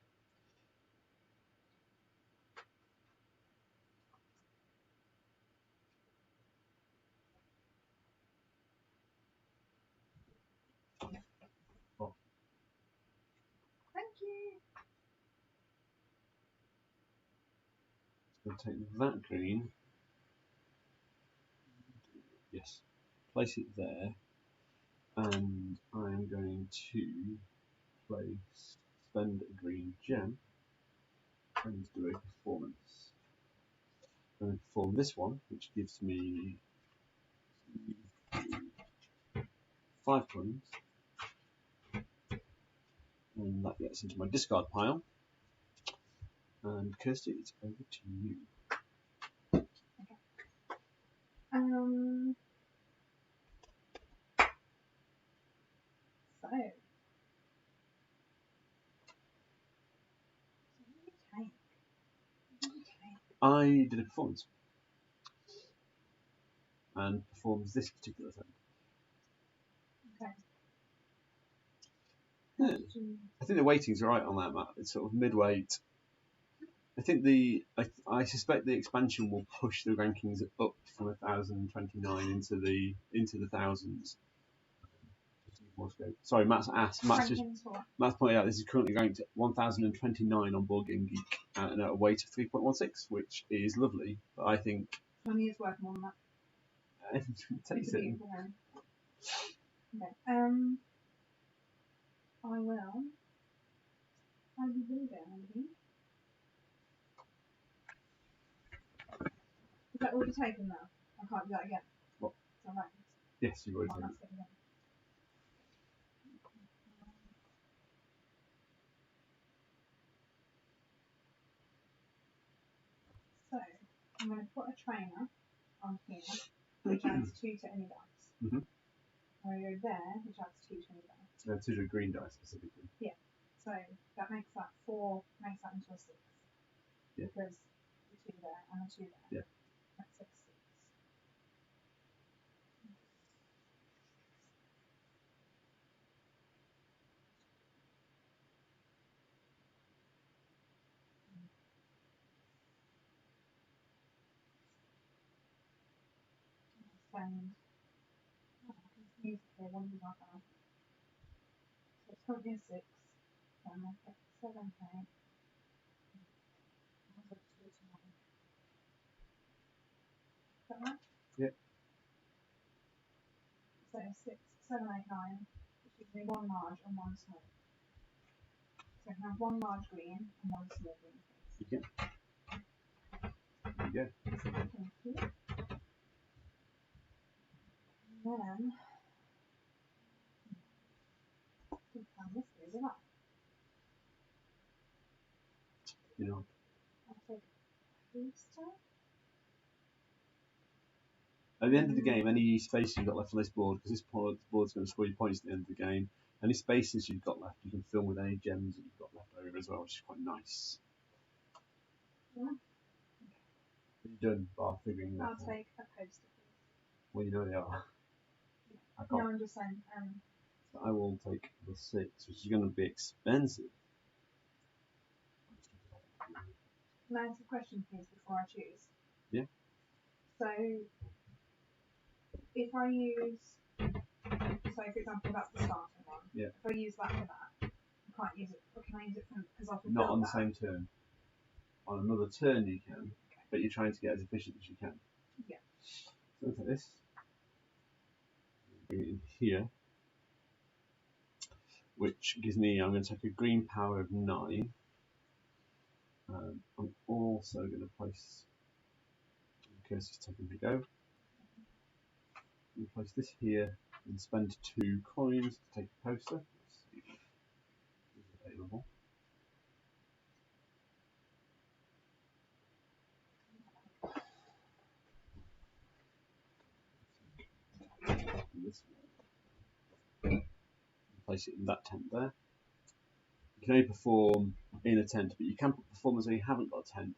Oh, Thank you. I'm going to take that green. Yes. place it there, and I'm going to spend a green gem and do a performance. I'm going to perform this one, which gives me 5 coins, and that gets into my discard pile. And Kirsty, it's over to you. So, I did a performance and performs this particular thing. Okay. Yeah. I think the weighting's right on that map. It's sort of mid-weight. I think I suspect the expansion will push the rankings up from 1029 into the thousands. More scope. Sorry, Matt's pointed out this is currently ranked at 1029 on Board Game Geek and at a weight of 3.16, which is lovely. But I think money is worth more than that. Takes it. Okay. I will. I will go, maybe. Is that already taken now? I can't do that again. What? Is that right? Yes, you've already taken it. So, I'm going to put a trainer on here, which adds 2 to any dice. Mm-hmm. I'm going to go there, which adds 2 to any dice. 2 to a green die specifically. Yeah. So, that makes that 4, makes that into a 6. Yeah. Because the 2 there and the 2 there. Yeah. That's 6. Spend. Oh, I can use it here. One is not bad. So it's currently a 6. So I'm going to get 7, 8. Is that right? Yeah. So 6, 7, 8, 9, which gives me 1 large and 1 small. So I can have 1 large green and 1 small green. Okay. There you go. Thank you. And then, I think this is it. You know. I'll take a booster. At the end of the game, any space you've got left on this board, because this board's going to score you points at the end of the game, any spaces you've got left, you can fill with any gems that you've got left over as well, which is quite nice. Yeah. What are you done, bar figuring that I'll out? take a poster, please. Well, you know they are. Yeah. No, I'm just saying. So I will take the 6, which is going to be expensive. Can I answer a question, please, before I choose? Yeah. So, if I use, so for example, that's the starting one. Yeah. If I use that for that, I can't use it. Or can I use it because I'll Not on the same turn. On another turn you can, but you're trying to get as efficient as you can. Yeah. So look at this. Bring it in here, which gives me, I'm going to take a green power of 9. I'm also going to place, in case it's taking to go, I'm going to place this here and spend 2 coins to take a poster. Let's see if it's available. This one. Place it in that tent there. You can only perform in a tent, but you can perform as though you haven't got a tent,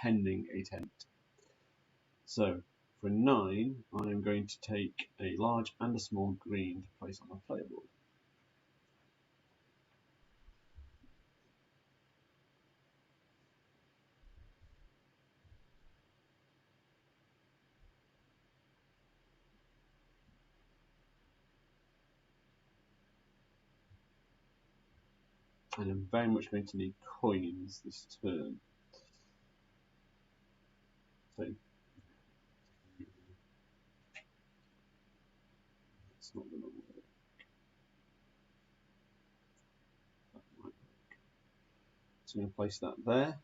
pending a tent. So for 9, I am going to take a large and a small green to place on my player board. And I'm very much going to need coins this turn. So That's not going to work. That might work. So I'm going to place that there,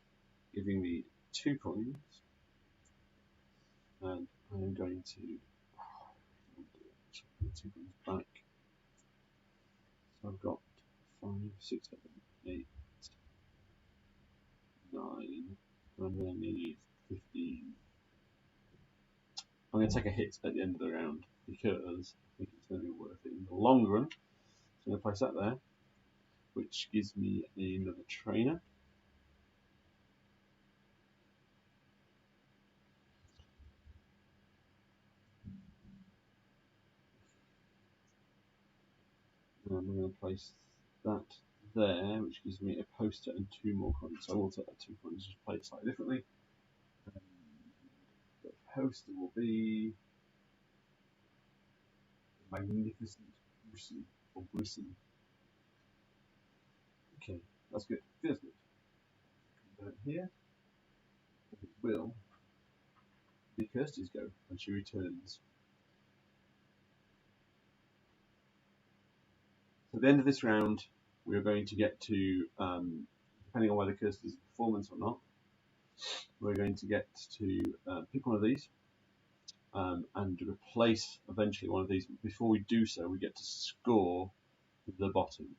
giving me 2 coins. And I'm going to put 2 coins back. So I've got 5, 6, 7, 8, 9. I'm going to need 15. I'm going to take a hit at the end of the round because I think it's going to be worth it in the long run. So I'm going to place that there, which gives me another trainer. And I'm going to place that there, which gives me a poster and 2 more coins. So I will take that 2 coins, just play it slightly differently. The poster will be Magnificent Brucey, or Brucey. Okay, that's good. Feels good. Put it here. It will be Kirsty's go when she returns. So at the end of this round, we are going to get to, depending on whether Kirsty's a performance or not, we're going to get to pick one of these and replace eventually one of these. Before we do so, we get to score the bottom.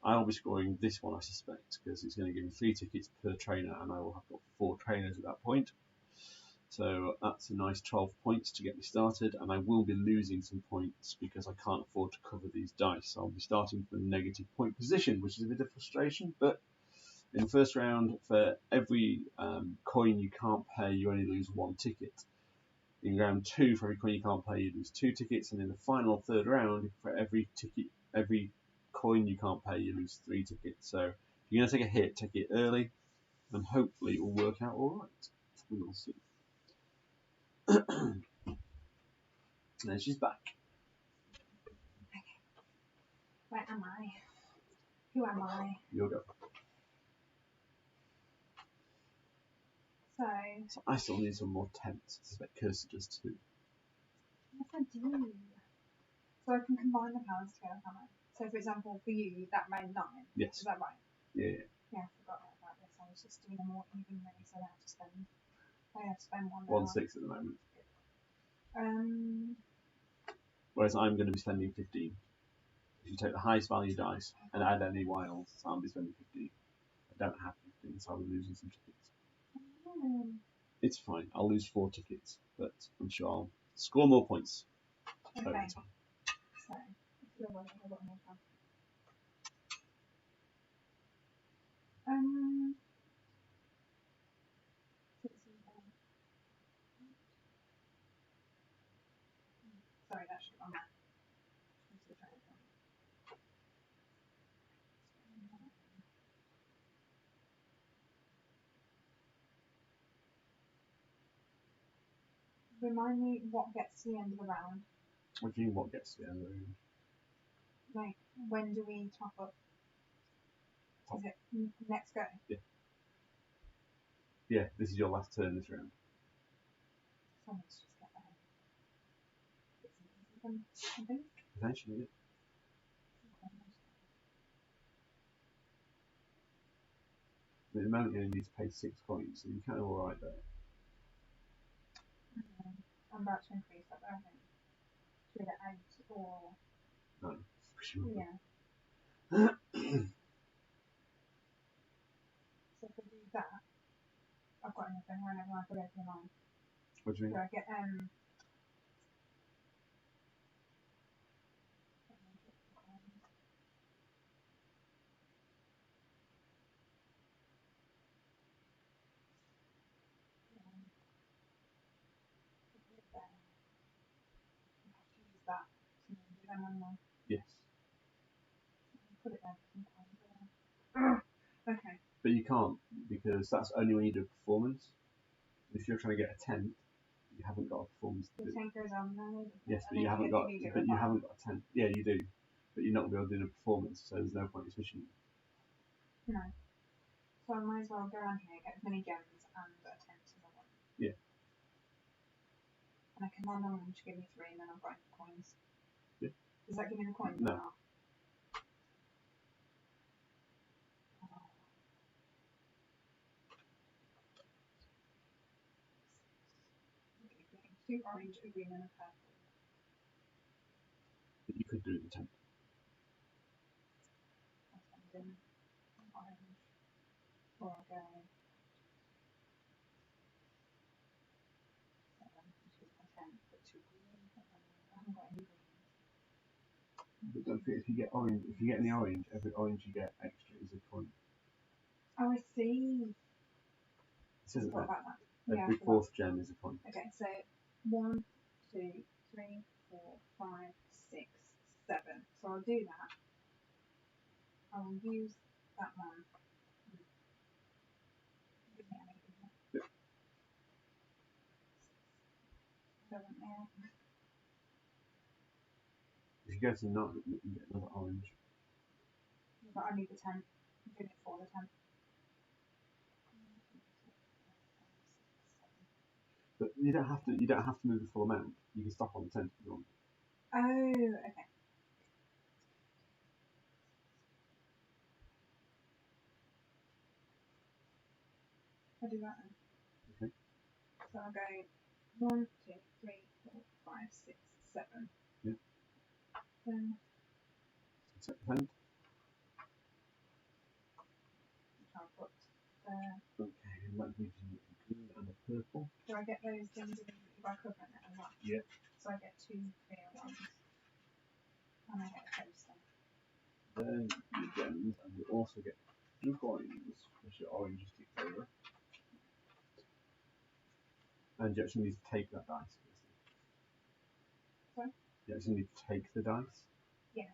I'll be scoring this one, I suspect, because it's going to give me 3 tickets per trainer, and I will have got 4 trainers at that point. So that's a nice 12 points to get me started, and I will be losing some points because I can't afford to cover these dice. So I'll be starting from a negative point position, which is a bit of frustration, but in the first round, for every coin you can't pay, you only lose 1 ticket. In round 2, for every coin you can't pay, you lose 2 tickets, and in the final 3rd round, for every coin you can't pay, you lose 3 tickets. So if you're going to take a hit, take it early, and hopefully it will work out all right. We will see. There she's back. Okay. Where am I? Who am I? You'll go. So I still need some more tents. I suspect Kirsty does too. Yes, I do. So I can combine the powers together, can I? So, for example, for you, that made 9. Yes. Is that right? Yeah. Yeah, I forgot about this. I was just doing them more evenly, so I have to spend. I have to spend 1 1 6 at the moment. Um. Whereas I'm going to be spending 15. If you take the highest value dice and add any wilds, so I'll be spending 15. I don't have 15, so I'll be losing some tickets. It's fine. I'll lose 4 tickets, but I'm sure I'll score more points over time. So, if you're ready, I've got more time. Sorry, that should be on that. Remind me what gets to the end of the round. What do you mean what gets to the end of the round? Like, when do we top up? Is it next go? Yeah. Yeah, this is your last turn this round. So let's just get that. I think. Potentially, yeah. At the moment, you only need to pay 6 coins, so you're kind of alright there. I'm about to increase that, I think. To the 8 or. No, for sure. Yeah. So if I do that, I've got anything whenever I put it in line. What do you mean? Do I get use that to do them on one? Yes. Put it there sometimes. Okay. But you can't, because that's only when you do a performance. If you're trying to get a tent, you haven't got a performance to The do. tank goes on now. Yes, but you haven't got a tent. Yeah, you do. But you're not going to be able to do a performance, so there's no point in switching. No. So I might as well go around here, get as many gems and a tent as I want. Yeah. And I can land on them to give me 3, and then I've got coins. Yeah. Does that give me the coin? No. Or not? Two orange, a green, and a purple. But you could do the 10. I'll send in an orange. Or I'll go 7, which is my 10, but 2 green. I haven't got any green. But don't forget, if you get orange, if you get any orange, every orange you get extra is a coin. Oh, I see. It says it What there. about that? Every Yeah, fourth gem is a coin. Okay, so 1, 2, 3, 4, 5, 6, 7. So I'll do that. I will use that one. Yep. 7 there. If you go to 9, you can get another orange. But I need the 10. I'm doing it for the 10. But you don't have to. You don't have to move the full amount. You can stop on the 10 if you want. Oh, okay. I'll do that then. Okay. So I'll go 1, 2, 3, 4, 5, 6, 7. Yeah. Then Set the 10. I'll put there. Okay, and that gives you a green and a purple. Do I get those things by covering it as well? Yep. So I get 2 clear ones. And I get a poster. Then the gems, and you also get 2 coins, which your orange is ticked over. And you actually need to take that dice. Sorry? You actually need to take the dice. Yes.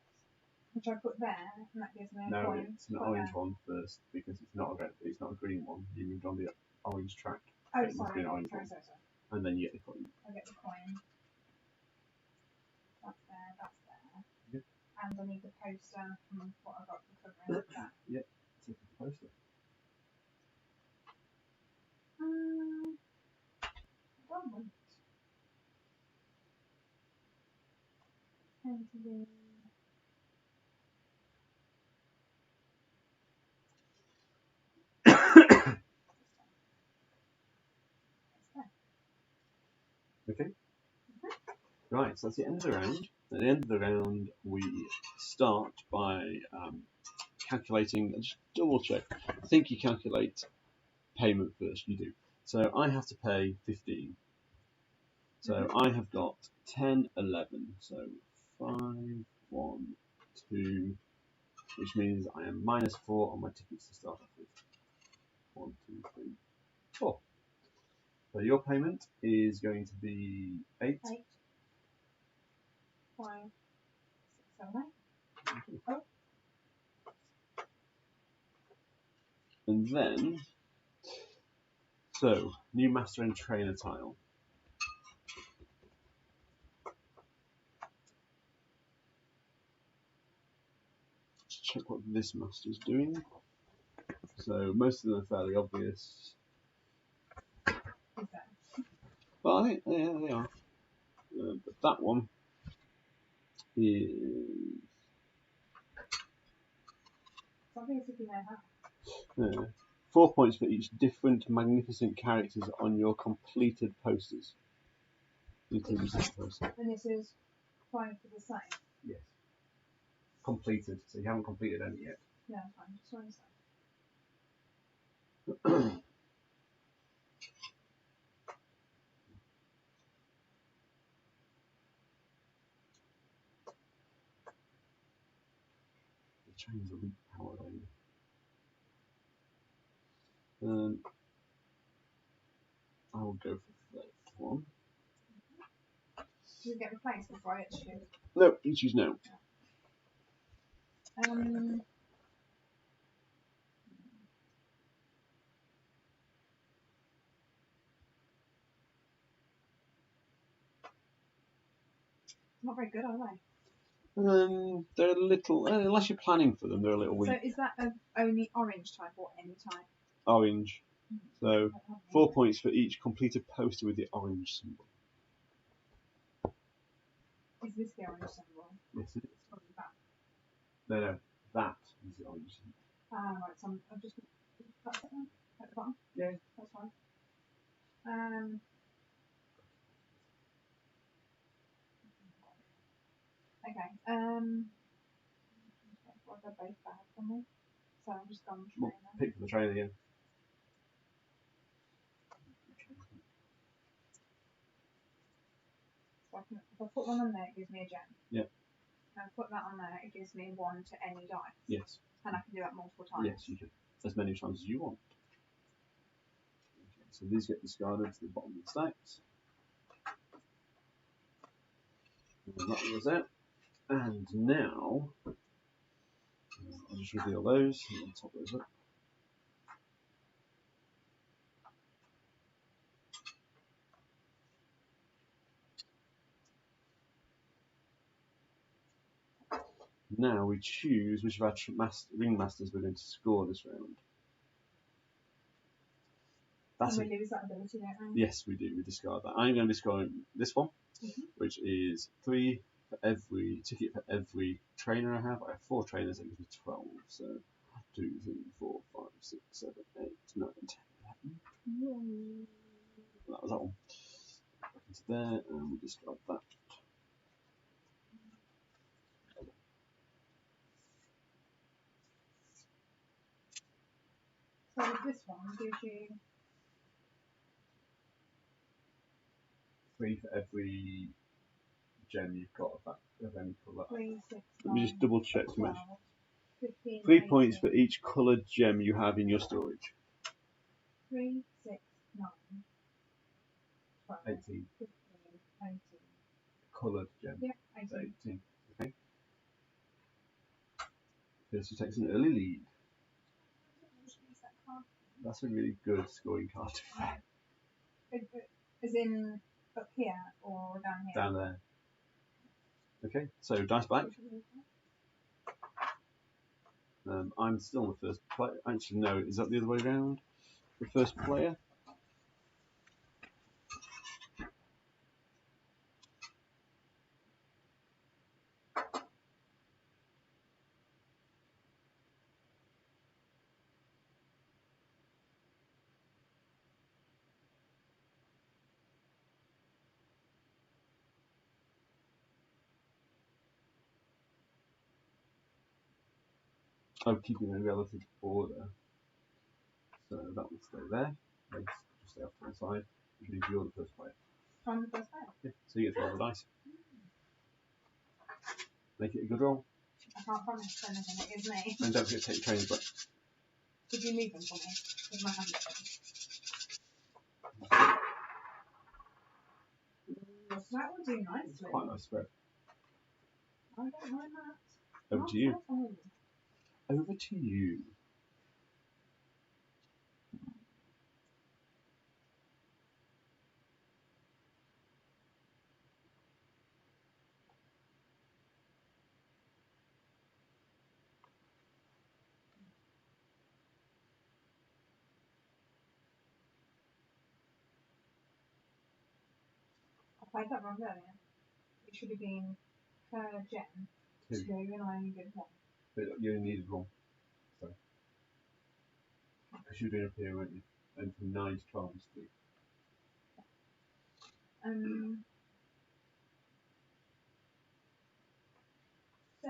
Which I put there, and that gives me a No, coin. it's an Put orange there. one first because it's not a green one. You moved on the orange track. Oh, It must be sorry. an orange Sorry, one. sorry, sorry. And then you get the coin. I get the coin. That's there, that's there. Yep. And I need the poster from what I got for covering that. Yep. Take the poster. I don't want to do. Okay. Right, so that's the end of the round. At the end of the round, we start by calculating. Just double check. I think you calculate payment first. You do. So I have to pay 15. So I have got 10, 11. So 5, 1, 2, which means I am minus 4 on my tickets to start off with. 1, 2, 3, 4. So your payment is going to be 8. 8, 5, 6, 7, 8. Oh. And then, so new master and trainer tile. Let's check what this master is doing. So most of them are fairly obvious. Is that? Well, I think yeah, they are. But that one is Something if you know how. 4 points for each different magnificent characters on your completed posters, including this poster. And this is 5 for the same. Yes. Completed. So you haven't completed any yet. No, fine. Just one side. The train's a weak power lane. I will go for that one. Do you get replaced before I choose? No, you choose no. Not very good, are they? They're a little, unless you're planning for them, they're a little weak. So is that only orange type or any type? Orange. So 4 points for each completed poster with the orange symbol. Is this the orange symbol? Yes, it is. Or is that? No, that is the orange symbol. Right, so I'm just that's it then? At the bottom? Yeah. That's fine. Okay. Well, they're both bad for me. So I'm just going to Well, trainer. pick for the trainer again. So if I put one on there, it gives me a gem. Yeah. And I put that on there, it gives me one to any dice. Yes. And I can do that multiple times. Yes, you can. As many times as you want. Okay, so these get discarded to the bottom of the stacks. And that was it. And now, I'll just reveal those and top those up. Now we choose which of our ringmasters we're going to score this round. And we lose that ability, don't we? Yes, we do. We discard that. I'm going to be scoring this one, which is 3 for every ticket for every trainer I have. I have 4 trainers, that gives me 12. So 2, 3, 4, 5, 6, 7, 8, 9, 10, 11. That was that one. Back into there, and we discard that. So this one gives you 3 for every gem you've got of any colour. 3, 6, 9, Let me just double check to make 12, 15, 3 18. points for each coloured gem you have in your storage. 3, 6, 9, 12, 18. 15, 18. Coloured gem. Yep, 18. 18. Okay. Percy takes an early lead. That's a really good scoring card. As in up here or down here? Down there. Okay, so dice back. I'm still the first player. Actually, no, is that the other way around? The first player? Oh, keeping a relative order. So that will stay there. Let's just stay off to one side, which means you're the first player. I'm the first player. Yeah, so you get to roll the dice. Make it a good roll. I can't promise anything, it is me. And don't forget to take your trainers back. Could you move them for me? With my hand. That would do nicely. Quite a nice spread. I don't mind that. Over to you. Over to you. I played that wrong earlier. It should have been per gem. 2. 2 and I only did 1. But you only needed 1. So. Because you were doing up here, weren't you? And from 9 to 12 is 3. So.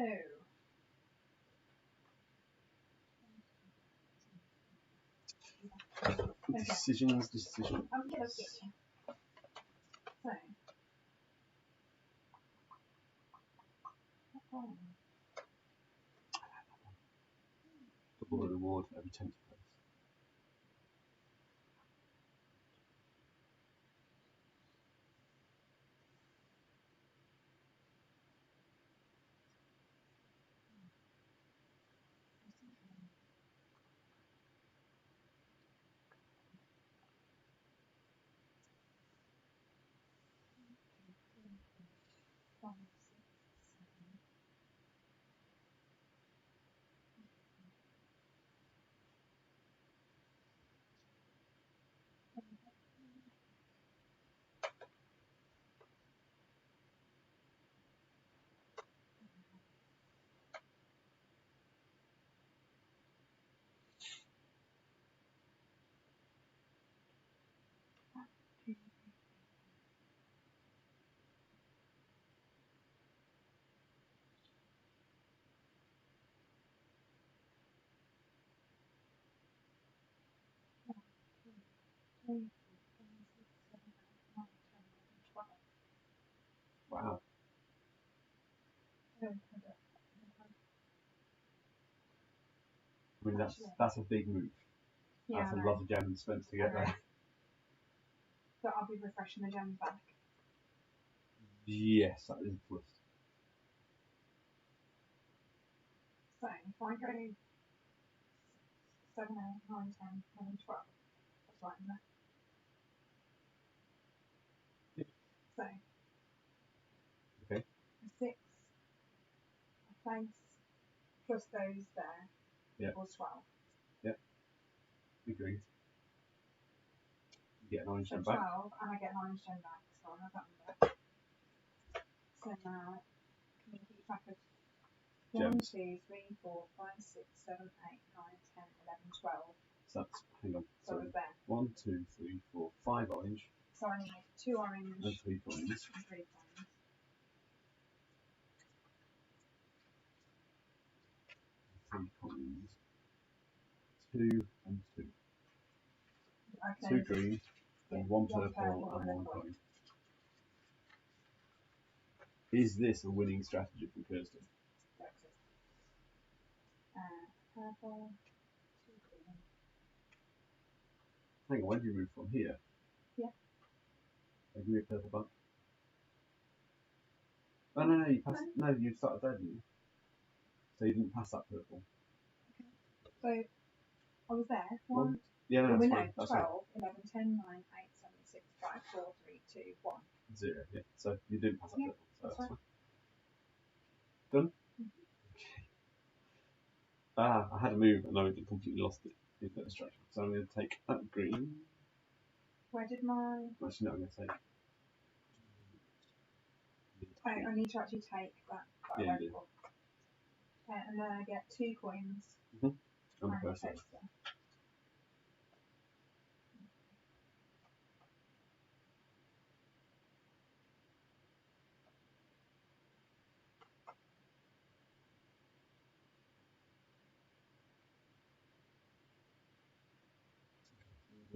Okay. Decisions. Okay. So. Double the reward for every 10th place. 3, 4, 5, 6, 7, 8, 9, 10, 11, 12. Wow. Oh, I mean, that's a big move. yeah, That's a lot of gems spent to get there. So I'll be refreshing the gems back. Yes, that is a plus. So if I go 7, 8, 9, 10, 11, 12, that's right, isn't it? Yep. So Okay. a 6, a place, plus those there, equals 12. Yep. Agreed. You get an orange So gem 12, back. and I get an orange gem back, so I'll have that number. So now, can you keep track of 1, 2, 3, 4, 5, 6, 7, 8, 9, 10, 11, 12. So that's, hang on. So I was there. 1, 2, 3, 4, 5 orange. So I need 2 orange and 3 coins. And 3 coins. 3 coins. 2 and 2. Okay. 2 green and 1 purple and 1 coin. Is this a winning strategy from Kirsten? Purple, 2 green. Hang on, when did you move from here? Yeah. Give me a purple back. Oh, no, you passed. No, you started there, didn't you? So you didn't pass that purple. Okay. So I was there. 1. Yeah, no, that's fine. 12, That's 11, 10, 9, 8, 7, 6, 5, 4, 3, 2, 1. 0, yeah. So you didn't pass that purple. So that's right. fine. Done? Okay. I had to move and I completely lost it in the instruction. So I'm going to take that green. Where did my... Actually, no, I'm going to take... I need to actually take that Yeah, I went you do. for. And then I get 2 coins. On the And first a one. poster.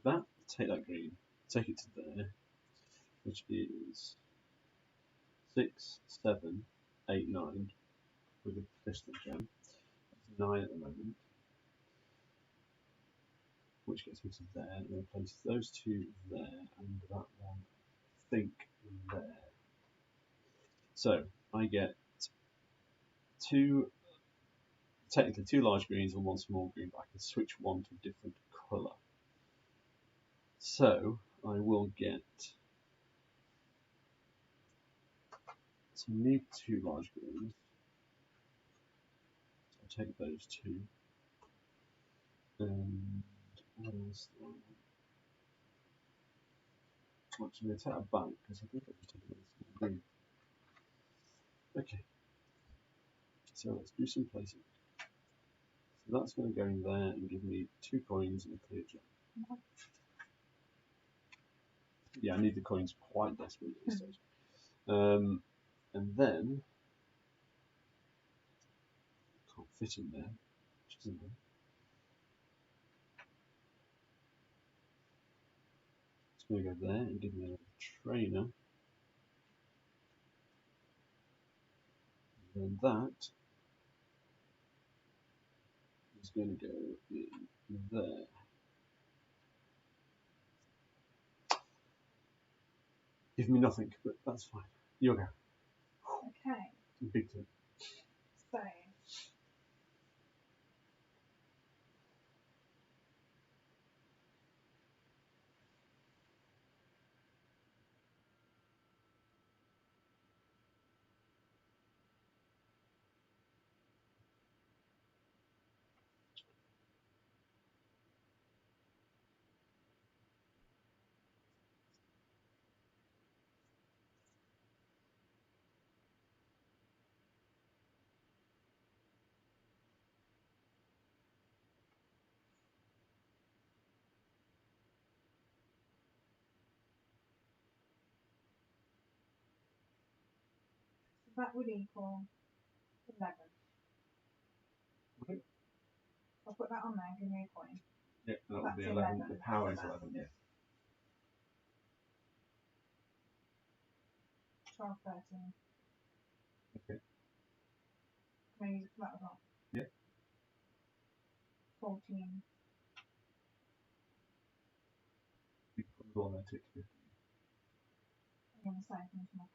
With that, take that green, take it to there, which is 6, 7, 8, 9 with a crystal gem. That's 9 at the moment, which gets me to there. I'm going to place those 2 there and that one, I think, there. So I get 2, technically 2 large greens and 1 small green, but I can switch one to a different colour. So I will get. So I need 2 large greens. So I'll take those 2. And what else do I want? Actually, I'm going to take that back because I think I just took another small green. Okay. So let's do some placing. So that's going to go in there and give me 2 coins and a clear gem. Yeah, I need the coins quite desperately at this stage. And then can't fit in there, which isn't there. It's going to go there and give me another trainer. And then that is going to go in there. Give me nothing, but that's fine. You'll go. Okay. Big turn. So that would equal 11. Okay. I'll put that on there, give me a coin. Yeah, that would That's be 11. 11. The power is 11, yeah. 12, 13. Okay. Can I use it for that as well? Yeah. 14. You put the one there to 15. I'm going to say I'm going to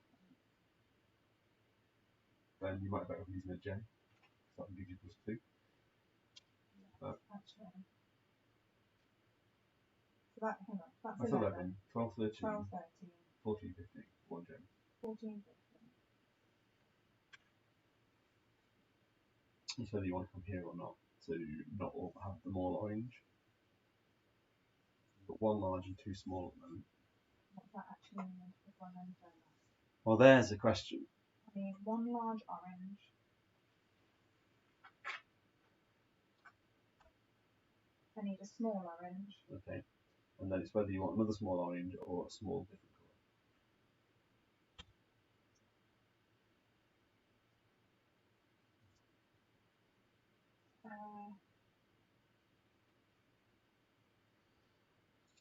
Then you might better off using a gem. So that will give you +2. actually. So that, hang on, that's That's 11. 12, 13. 12, 13. 14, 15. 1 gem. 14, 15. It's whether you want to come here or not. So not all have them all orange. You've got 1 large and 2 small at the moment. What's that actually mean? Before I know that? Well, there's the question. I need 1 large orange. I need a small orange. Okay. And then it's whether you want another small orange or a small different colour.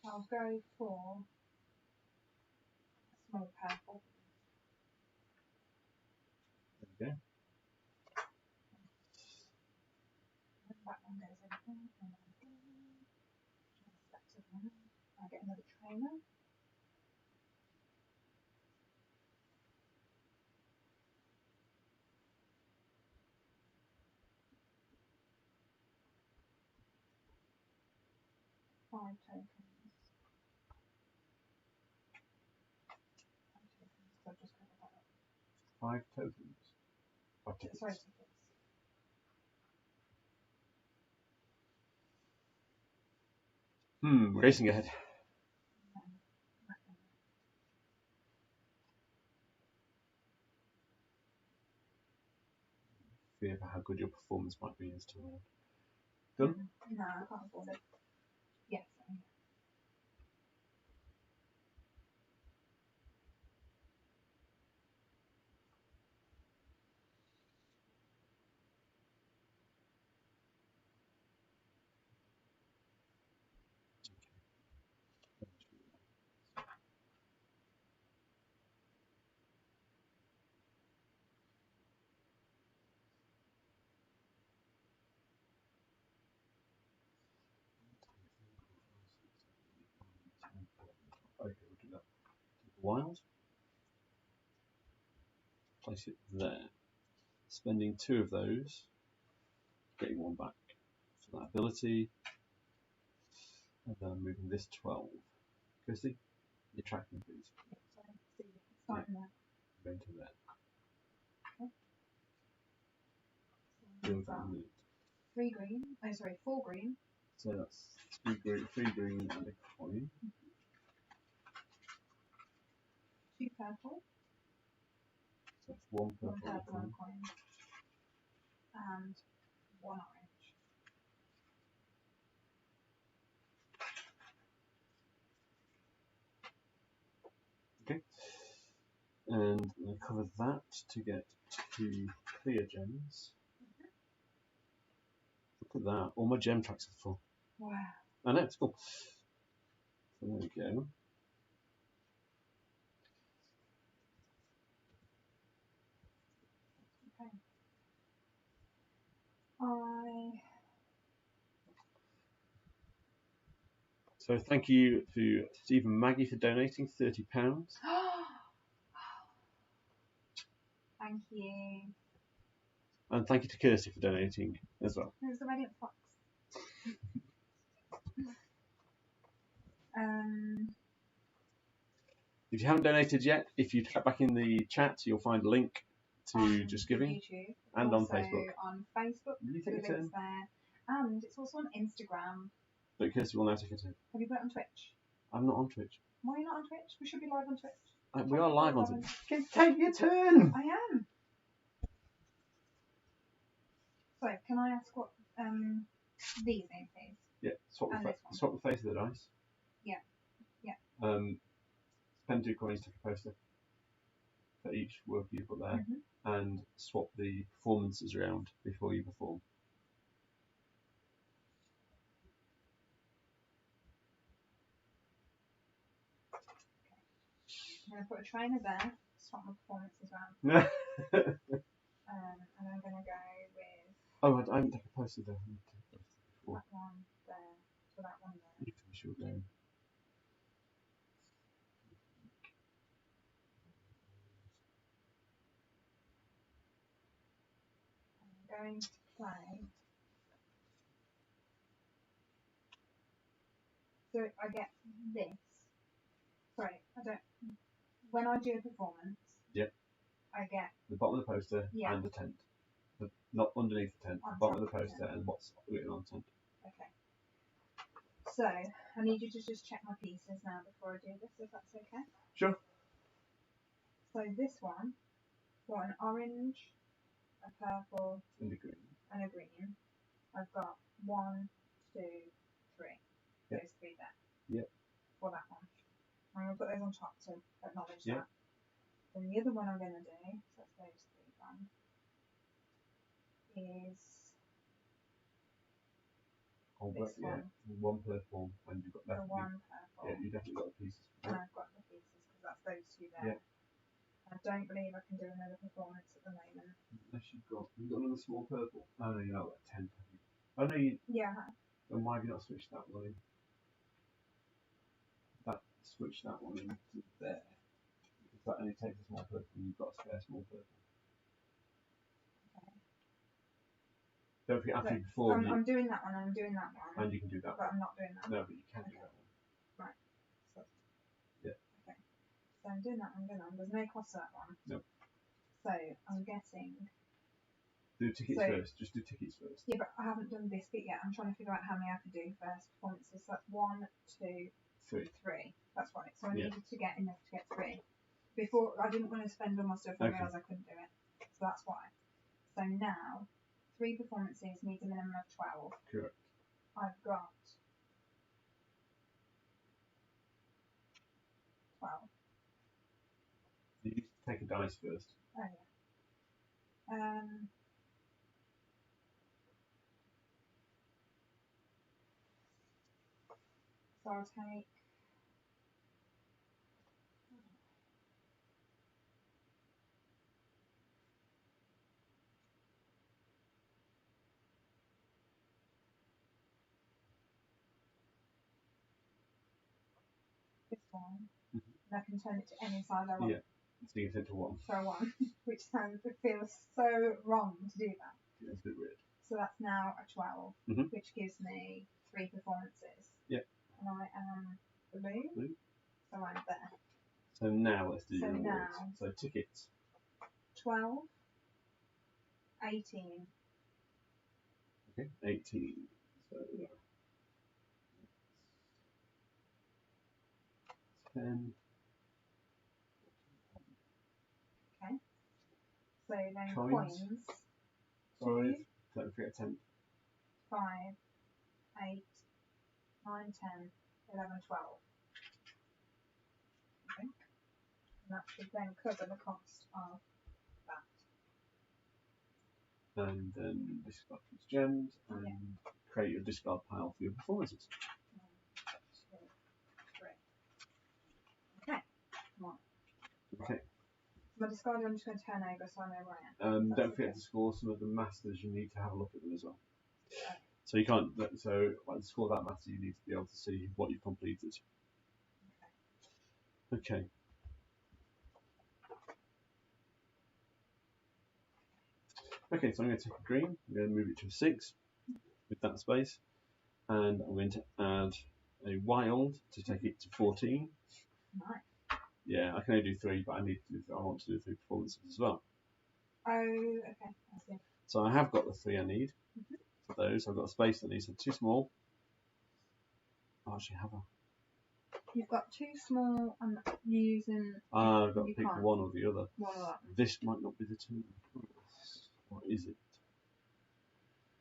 I'll go for a small purple. There you go. That one goes in here. I'll get another trainer. Five tokens. So I've just covered that up. 5 tokens. 5 tickets. Sorry, tickets. Racing ahead. Fear for how good your performance might be as to done? No, I can't afford it. Yes. Okay, we'll do that. Wild. Place it there. Spending 2 of those. Getting 1 back for that ability. And then I'm moving this 12. Kirsty, you track me, please. Starting there. Going to there. Okay. Deal with that in a minute. 3 green. Oh, sorry, 4 green. So that's 3 green and a coin. 2 purple. So that's 1 purple, 1 purple and and a coin. And 1 orange. Okay. And I'll cover that to get 2 clear gems. Look at that. All my gem tracks are full. Wow. I know, it's cool. So there we go. Okay. So thank you to Steve and Maggie for donating £30. Thank you. And thank you to Kirsty for donating as well. Who's the radiant fox? If you haven't donated yet, if you tap back in the chat, you'll find a link to Just Giving. YouTube. And also on Facebook. On Facebook, Will you the take a links turn? there. And it's also on Instagram. But Kirsty will now take a turn. Have you put it on Twitch? I'm not on Twitch. Why are you not on Twitch? We should be live on Twitch. We are live on Twitch. Take your turn! I am. So, can I ask what these mean, please? Yeah, swap the face of the dice. Yeah. Spend 2 coins to take a poster for each work you put there, and swap the performances around before you perform. I'm going to put a trainer there, swap my performances around. And I'm going to go with Oh, I haven't taken a poster there. that one there to that one there. You finish your game. I'm going to play. So I get this. Sorry, I don't. When I do a performance, Yep. I get The bottom of the poster Yeah. and the tent. Not underneath the tent, the On bottom of top, the poster and what's written on the tent. okay. So I need you to just check my pieces now before I do this, if that's okay. Sure. So this one, got an orange, a purple, And the green. and a green. I've got 1, 2, 3. Yep. Those 3 there. Yep. For that one. I'm going to put those on top to acknowledge Yep. that. Then the other one I'm going to do, so that's those 3 done, is this Yeah. One purple and you've got the that. one purple. Yeah, you definitely got the pieces. And I've got the pieces because that's those 2 there. Yeah. I don't believe I can do another performance at the moment. Unless you've got another small purple. Oh no, you're not at 10. Oh no, you. Yeah. Then why have you not switched that one in? Switch that one into there. Because that only takes a small purple and you've got a spare small purple. Okay. Don't forget after So before I'm doing that one, I'm doing that one. and you can do that But one. I'm not doing that No, one. but you can do Okay. that one. Right. So, Yeah. Okay. So I'm doing that one, there's no cost to that one. No. So I'm getting. Do tickets first. Just do tickets first. Yeah, but I haven't done this bit yet. I'm trying to figure out how many I could do first performances. So that's 1, 2, 3. That's right. So I needed to get enough to get 3. Before, I didn't want to spend all my stuff and realise I couldn't do it. So that's why. So now, 3 performances needs a minimum of 12. Correct. I've got 12. You need to take a dice first. Oh yeah. So I'll take. This one, and I can turn it to any side I want. Yeah. So you can set to 1. So 1, which feels so wrong to do that. Yeah, it's a bit weird. So that's now a 12, which gives me 3 performances. Yeah. And I am blue. So I'm there. So now let's do your awards. Now, so tickets. 12, 18. Okay, 18. So yeah. 10. Okay. So then Coins. 2, 5. Don't forget 10. 5, 8, 9, 10, 11, 12. Okay. And that should then cover the cost of that. And then discard these gems and create your discard pile for your performances. 1, 2, 3. Okay. Right. Okay. My discard, I'm just going to turn over so I know where I am. Don't forget to score some of the masters. You need to have a look at them as well. So you can't. So like to score that master, you need to be able to see what you've completed. Okay. Okay, so I'm going to take a green. I'm going to move it to a 6 with that space, and I'm going to add a wild to take it to 14. Nice. Yeah, I can only do 3, but I want to do 3 performances as well. Oh, okay. I see. So I have got the 3 I need for those. I've got a space that needs, so too small. I actually have a. You've got 2 small and you're using. I've got to pick one or the other. One or that. This might not be the 2. What is it?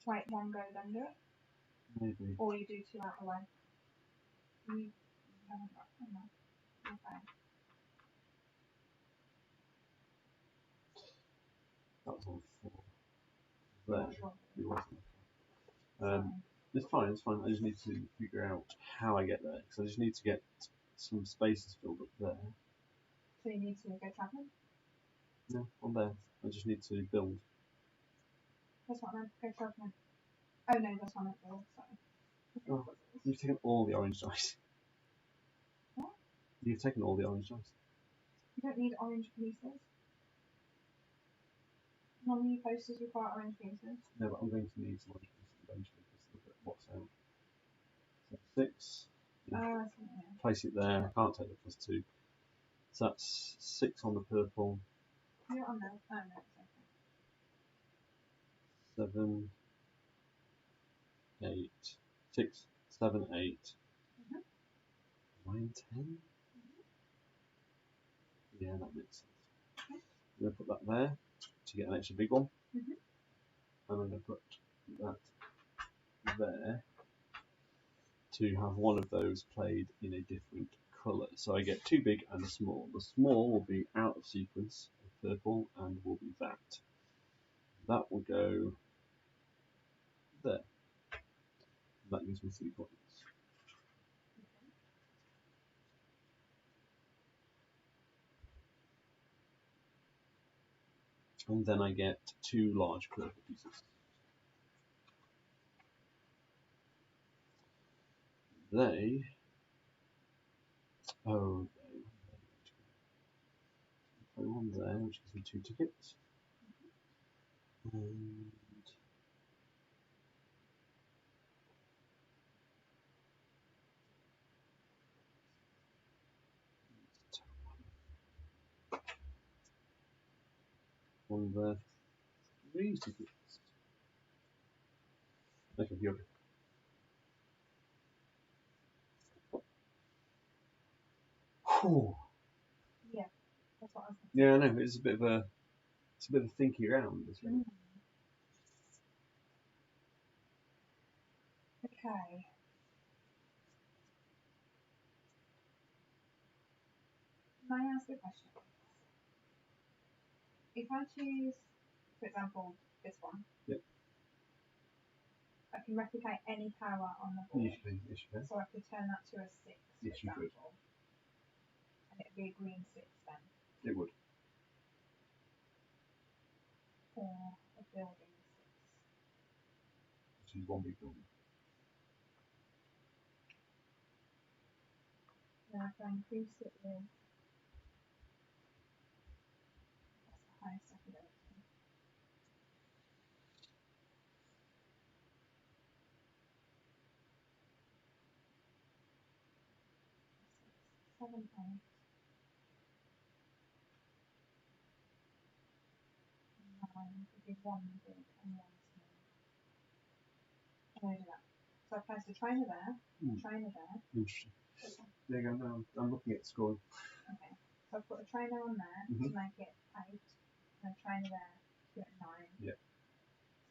Wait, 1 goes under it? Maybe. Or you do 2 out the way. You haven't got enough. Okay. That was on 4. There. It wasn't. It's fine, it's fine. I just need to figure out how I get there. Because I just need to get some spaces filled up there. So you need to go travelling? No, on there. I just need to build. That's what I meant. Go for it. Oh no, that's what I meant. Sorry. Oh, you've taken all the orange dice. What? You've taken all the orange dice. You don't need orange pieces. None of your posters require orange pieces. No, but I'm going to need some orange pieces eventually because look at what's out. So 6. Oh, I see. Yeah. Place it there. I can't take the +2. So that's 6 on the purple. You're on there. Oh no, it's okay. 7, 8, 6, 7, 8, 9, 10. Yeah, that makes sense. Okay. I'm going to put that there to get an extra big one. Mhm. And I'm going to put that there to have one of those played in a different colour. So I get 2 big and a small. The small will be out of sequence of purple and will be that. That will go there. That gives me 3 points. And then I get 2 large purple pieces. They play one there, which gives me 2 tickets. And 1 there, 3 tickets. Okay, you're good. Whew. Yeah, that's what I was thinking. Yeah, I know. It's a bit of a thinky round. This round. Okay. May I ask a question? If I choose, for example, this one, Yep. I can replicate any power on the board. Yes, you can. So I could turn that to a 6, for Yes, you could. example. And it would be a green 6 then. It would. Or a building 6. Which is 1 big building. Then I can increase it with. That's the highest I can go to. 7, 8. 9 would be 1 big and 1 small. I'm going to do that. So I placed a trainer there, a trainer there. Interesting. There you go. Now I'm looking at the scoring. Okay. So I've put a trainer on there to make it 8, and a trainer there to get 9. Yeah.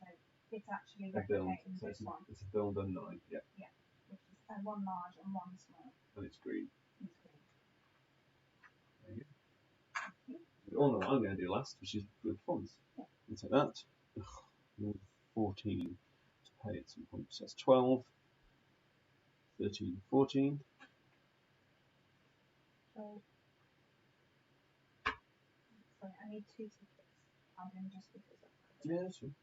So it's actually A build. replicating So this one. it's a build and 9. Yeah. Yeah. Which is 1 large and 1 small. And it's green. It's green. There you go. Oh no, I'm going to do last, which is good performance. Yeah. And take that. 14 to pay at some point. So that's 12. 13, 14. So, sorry, I need 2 tickets. I'm in just because of Yeah, that's fine.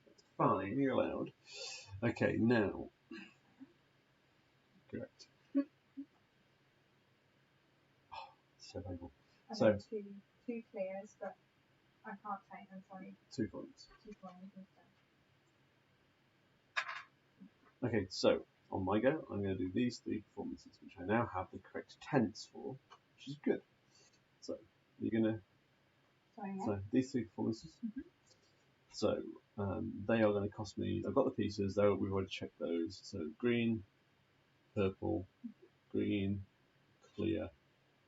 That's fine, you're allowed. Okay, now. Correct. Oh, so valuable. I've So, got two clears, but I can't take them, sorry. 2 points. 2 coins instead. Okay, so on my go, I'm going to do these 3 performances, which I now have the correct tense for, which is good. So, you're going to. Sorry, yeah. So, these 3 performances. So, they are going to cost me. I've got the pieces, though, we've already checked those. So, green, purple, green, clear,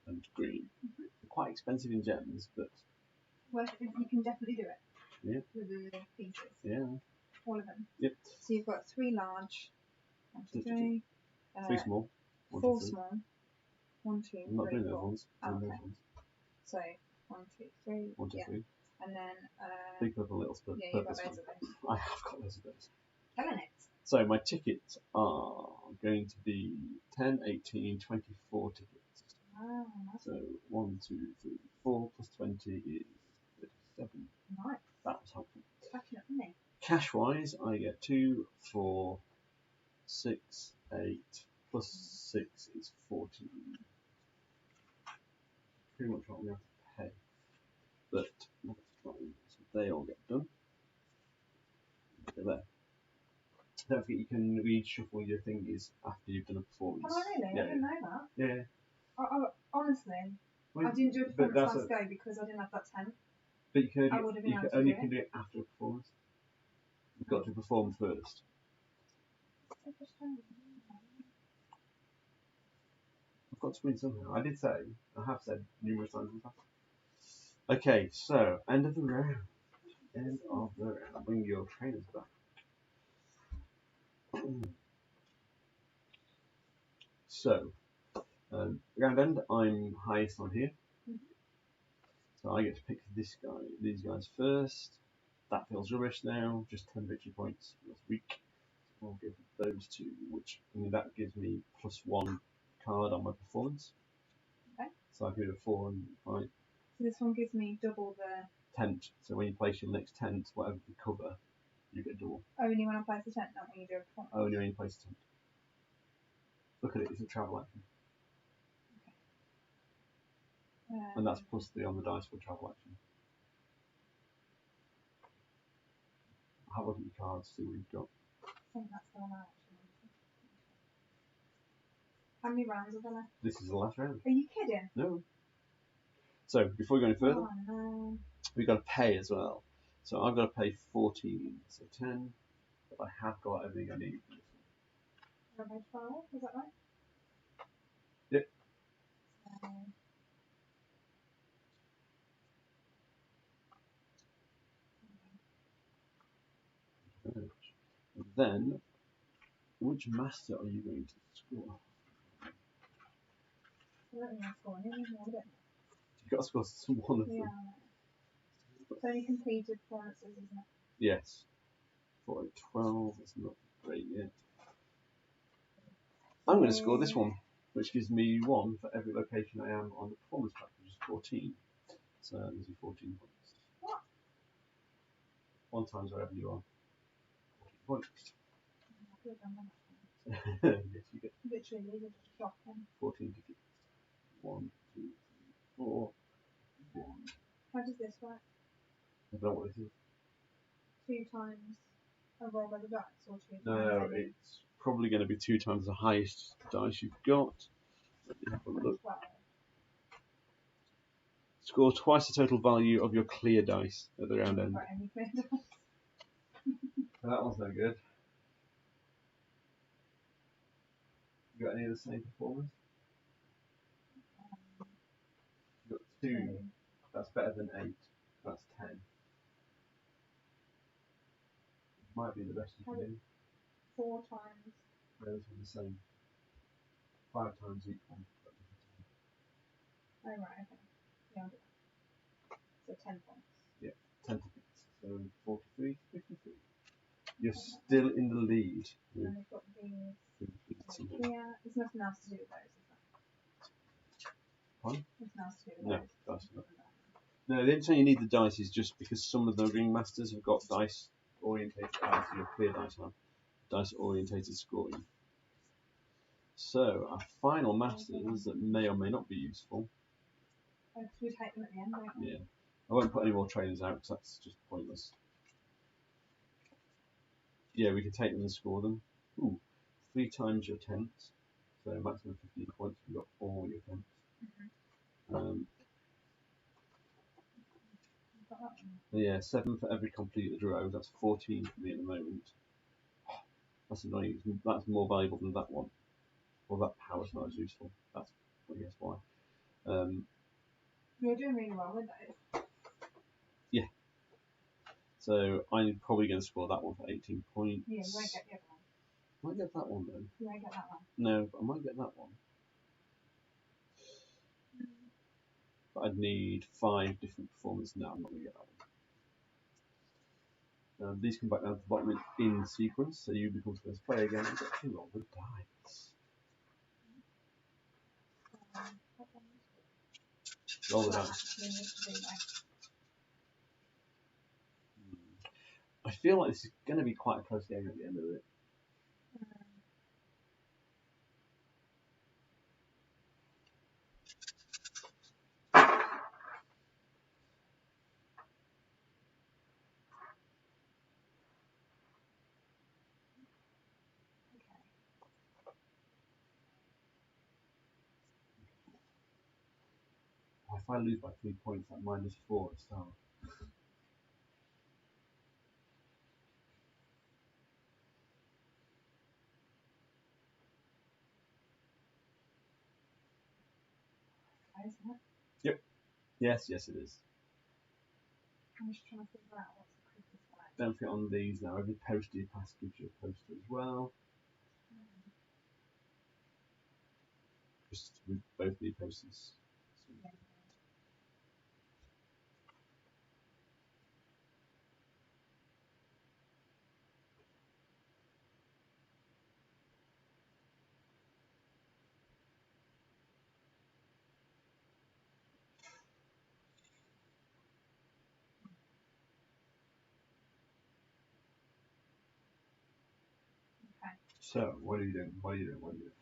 and green. They're quite expensive in gems, but. Well, you can definitely do it. Yeah. With the pieces. Yeah. All of them. Yep. So you've got 3 large. 1, 2, 3. 3 small. 1, 4 2, 3. small. 1, 2, 3. I'm not doing those 4. ones. Oh, okay. Those ones. So 1, 2, 3. 1, 2, 3. And then. Big purple, little purple. Yeah, you've got loads of those. I have got loads of those. Killing it. So my tickets are going to be 10, 18, 24 tickets. Ah, So 1, 2, 3, 4 plus 20 is 37. nice. That was helpful. Stacking up, isn't it? Cash wise, I get 2, 4, 6, 8 plus 6 is 14. Pretty much what we have to pay. But that's fine. So they all get done. They're there. Don't forget you can reshuffle your thingies after you've done a performance. Can I really? Yeah. I didn't know that. Yeah. Honestly, I didn't do a performance last go because I didn't have that 10. But you can I would have been able to only do can do it after a performance. You've got to perform first. I've got to win somehow. I have said numerous times in the past. Okay, so end of the round. End of the round. Bring your trainers back. So, round end, I'm highest on here. So I get to pick these guys first. That feels rubbish now. Just 10 victory points. That's weak. So I'll give those two, that gives me +1 card on my performance. Okay. So I can do a 4 and 5. So this one gives me double the tent. So when you place your next tent, whatever you cover, you get double. only when I place the tent, not when you do a performance. Only when you place a tent. Look at it, it's a travel action. Okay. And that's +3 on the dice for travel action. Have a look at your cards, see what you've got. I think that's the one I actually wanted. How many rounds are there left? This is the last round. Are you kidding? No. So before we go any further, Oh, no. we've got to pay as well. So I've got to pay 14, so 10, but I have got everything I need. I've paid 12, is that right? Yep. And then, which master are you going to score? I don't think I've scored anything more, is it? You've got to score one of them. Yeah. It's only completed performances, isn't it? Yes. For 12, that's not great yet. I'm going to score this one, which gives me 1 for every location I am on the performance pack, which is 14. So that gives you 14 points. What? 1 times wherever you are. 14 points. Yes, you get Literally, these are just shocking. 14 tickets. 1, 2, 3, 4, 1. How does this work? I don't know what this is. 2 times a roll by the dice, or 2 times? No, it's probably going to be 2 times the highest dice you've got. Let me have a look. 12. Score twice the total value of your clear dice at the round end. Got any clear dice? That one's no good. You got any of the same performers? You got 2. That's better than 8. That's 10. Might be the best you can do. 4 times. Those are the same. 5 times each one. Oh, right, okay. Yeah, I'll do that. So 10 points. Yeah, 10 tickets. So 43, 53. You're still in the lead. And we've got these. Yeah, there's nothing else to do with those, is there? Pardon? Nothing else to do with No, those. dice not. No, the only reason you need the dice is just because some of the ringmasters have got dice orientated, as your clear dice have, dice orientated scoring. So, our final masters that may or may not be useful. Oh, so we take them at the end, don't we? Yeah. I won't put any more trainers out because that's just pointless. Yeah, we can take them and score them. Ooh, 3 times your tents. So, maximum 15 points. We've got 4 your tents. Got that one. Yeah, 7 for every completed row. That's 14 for me at the moment. That's annoying. That's more valuable than that one. Well, that power's not as useful. That's, I guess, why. You're doing really well with those. Yeah. So I'm probably going to score that one for 18 points. Yeah, you won't get the other one. I might get that one though. You won't get that one. No, but I might get that one. But I'd need 5 different performances. No, I'm not going to get that one. These come back down to the bottom in sequence, so you become first player again and get 2 roll the dice. Roll the That dice. actually needs to do that. I feel like this is going to be quite a close game at the end of it. If I lose by 3 points, at -4 at start. Isn't it? Yep. Yes, it is. I'm just trying to figure out what's the quickest way. Don't forget on these now, every poster you pass gives you a poster as well. Just with both the posters. Yeah. Okay. So, what are you doing? What are you doing? What are you doing?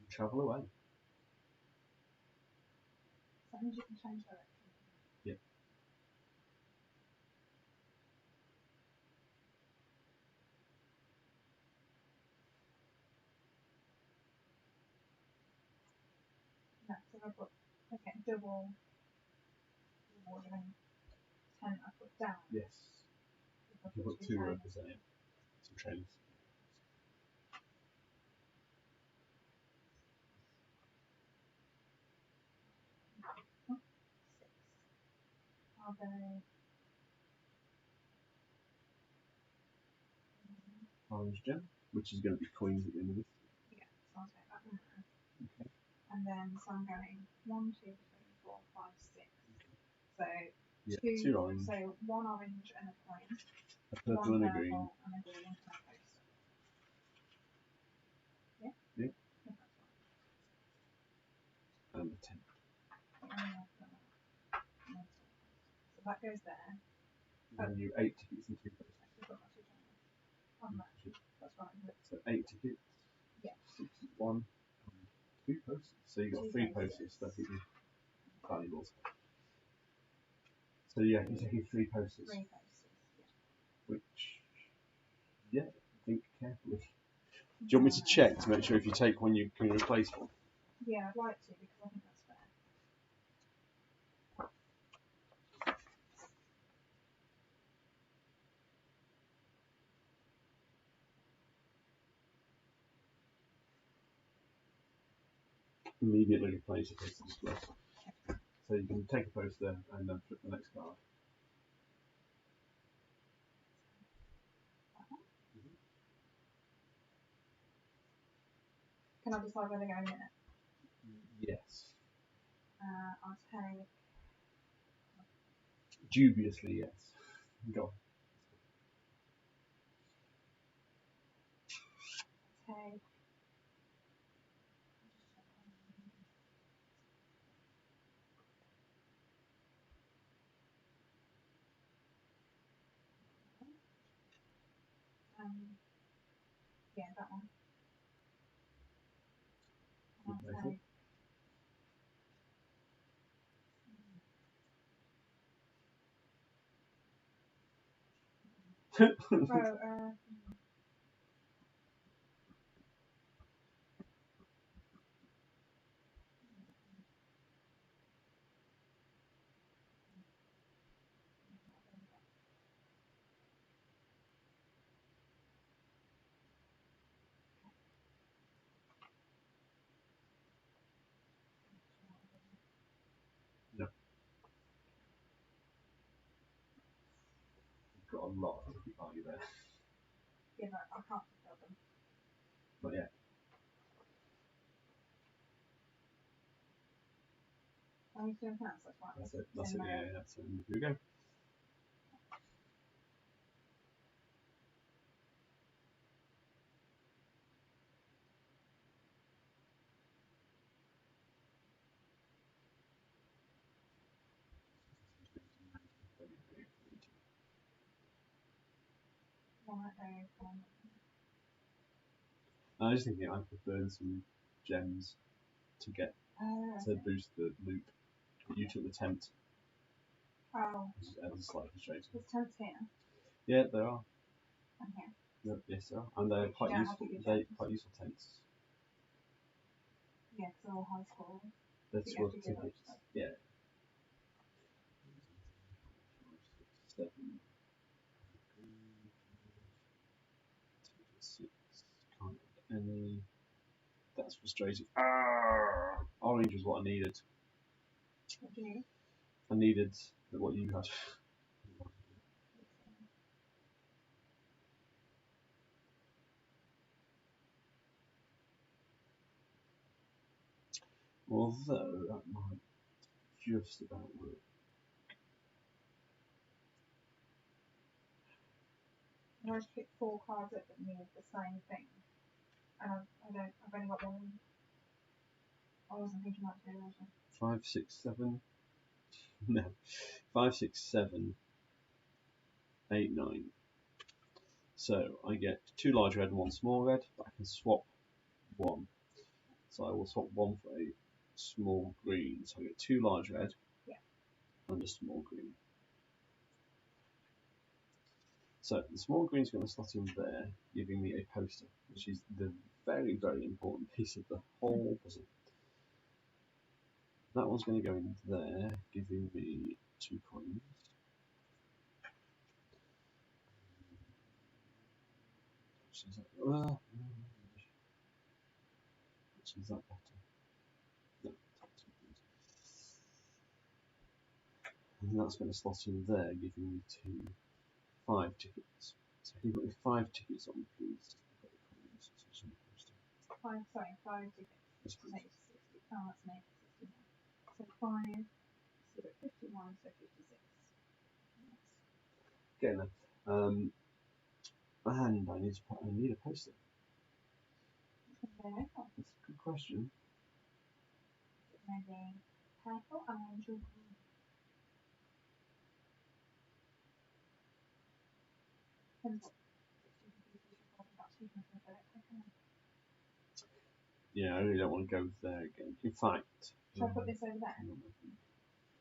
Travel away. So that means you can change direction. Yep. No, so I put double ordering 10 I put down. Yes. If I You put 2 trains. representing some trains. Oh, 6. I'll go. Orange gem, which is going to be coins at the end of this. Yeah, so I'll take that one there. Okay. And then, so I'm going 1, 2, 3, 4, 5, 6. So, Yeah, 2 orange. So 1 orange and a coin. A purple 1 and a purple green. and a green and a poster. Yeah? Yeah. Yeah, that's right. And a 10. So that goes there. And you 8 tickets and 2 posters. Actually, got my 2 channels. Oh, no. That's right, isn't it? So 8 tickets. Yeah. 61. And 2 posters. So you got 2 3 posters. posters that give you valuables. So yeah, you're taking 3 posters. 3 posters, yeah. Which, yeah, think carefully. Do you want me to check to make sure if you take one you can replace one? Yeah, I'd like to because I think that's fair. Immediately replace a poster display. So you can take a poster and then flip the next card. Can I decide where they go in a minute? Yes. I'll take. Dubiously, yes. Go on. Take. Yeah, that one. I'll take. Oh, No. You've got a lot of ticket value there. yeah, but I can't fulfill them. Not yet. Anything else? That's right. That's it. That's it. Yeah, that's it. Here we go. I was thinking I could burn some gems to get to boost the loop. You took the tent. Oh. As a slight frustrating. There's tents here. Yeah, there are. And here. No, yes, there are. And they're quite useful. They're quite useful tents. Yeah, because they're all high school. That's worth tickets. Yeah. 5, 6, 7, 6. Can't get any. That's frustrating. Orange was what I needed. What do you need? I needed what you had. Although that might just about work. I just picked 4 cards up that need the same thing. And I've only got one. I wasn't thinking about doing that. 5, 6, 7. No. 5, 6, 7, 8, 9. So I get 2 large red and 1 small red, but I can swap 1. So I will swap 1 for a small green. So I get 2 large red and a small green. So the small green is going to slot in there, giving me a poster, which is the very, very important piece of the whole puzzle. That one's going to go in there, giving me 2 coins. Which is that better? No, and that's going to slot in there, giving me 5 tickets. So if you've got 5 tickets on, please. 5 tickets. Yes, please. Makes 60. Oh, that's made 61. So 5, so 51, so 56. Getting there. And I need a poster. Okay. That's a good question. Maybe purple, orange, or green. Yeah, I really don't want to go there again. In fact, should I put this over there?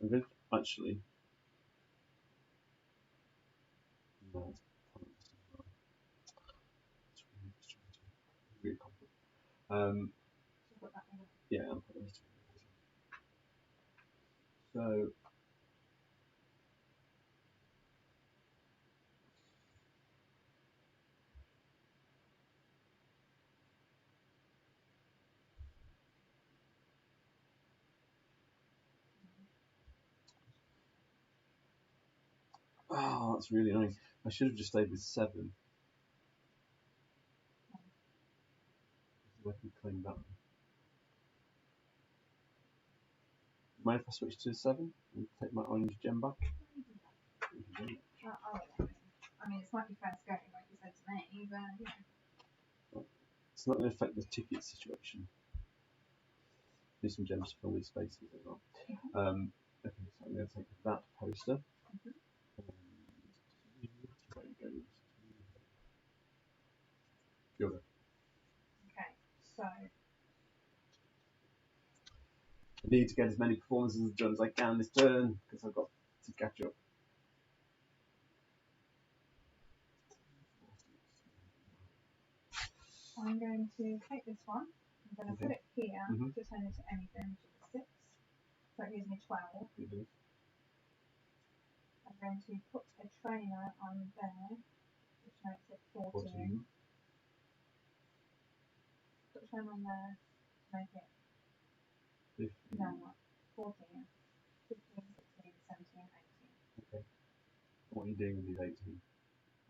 I'm going to actually. No, it's really complicated. Put that over. Yeah, I'll put those two. So. Oh, that's really annoying. I should have just stayed with 7. I can claim that. Mind if I switch to 7 and take my orange gem back? I mean, it's slightly first going, like you said to me, but yeah. It's not going to affect the ticket situation. Need some gems to fill these spaces as well. Okay, so I'm going to take that poster. Go there. Okay, so. I need to get as many performances as done as I can this turn because I've got to catch up. I'm going to take this one. I'm going to put it here to turn into anything, which is 6. So it gives me 12. I'm going to put a trainer on there, which makes it 14. Put a trainer on there to make it 15. No, 14. 15, 16, 17, 18. Okay. What are you doing with these 18?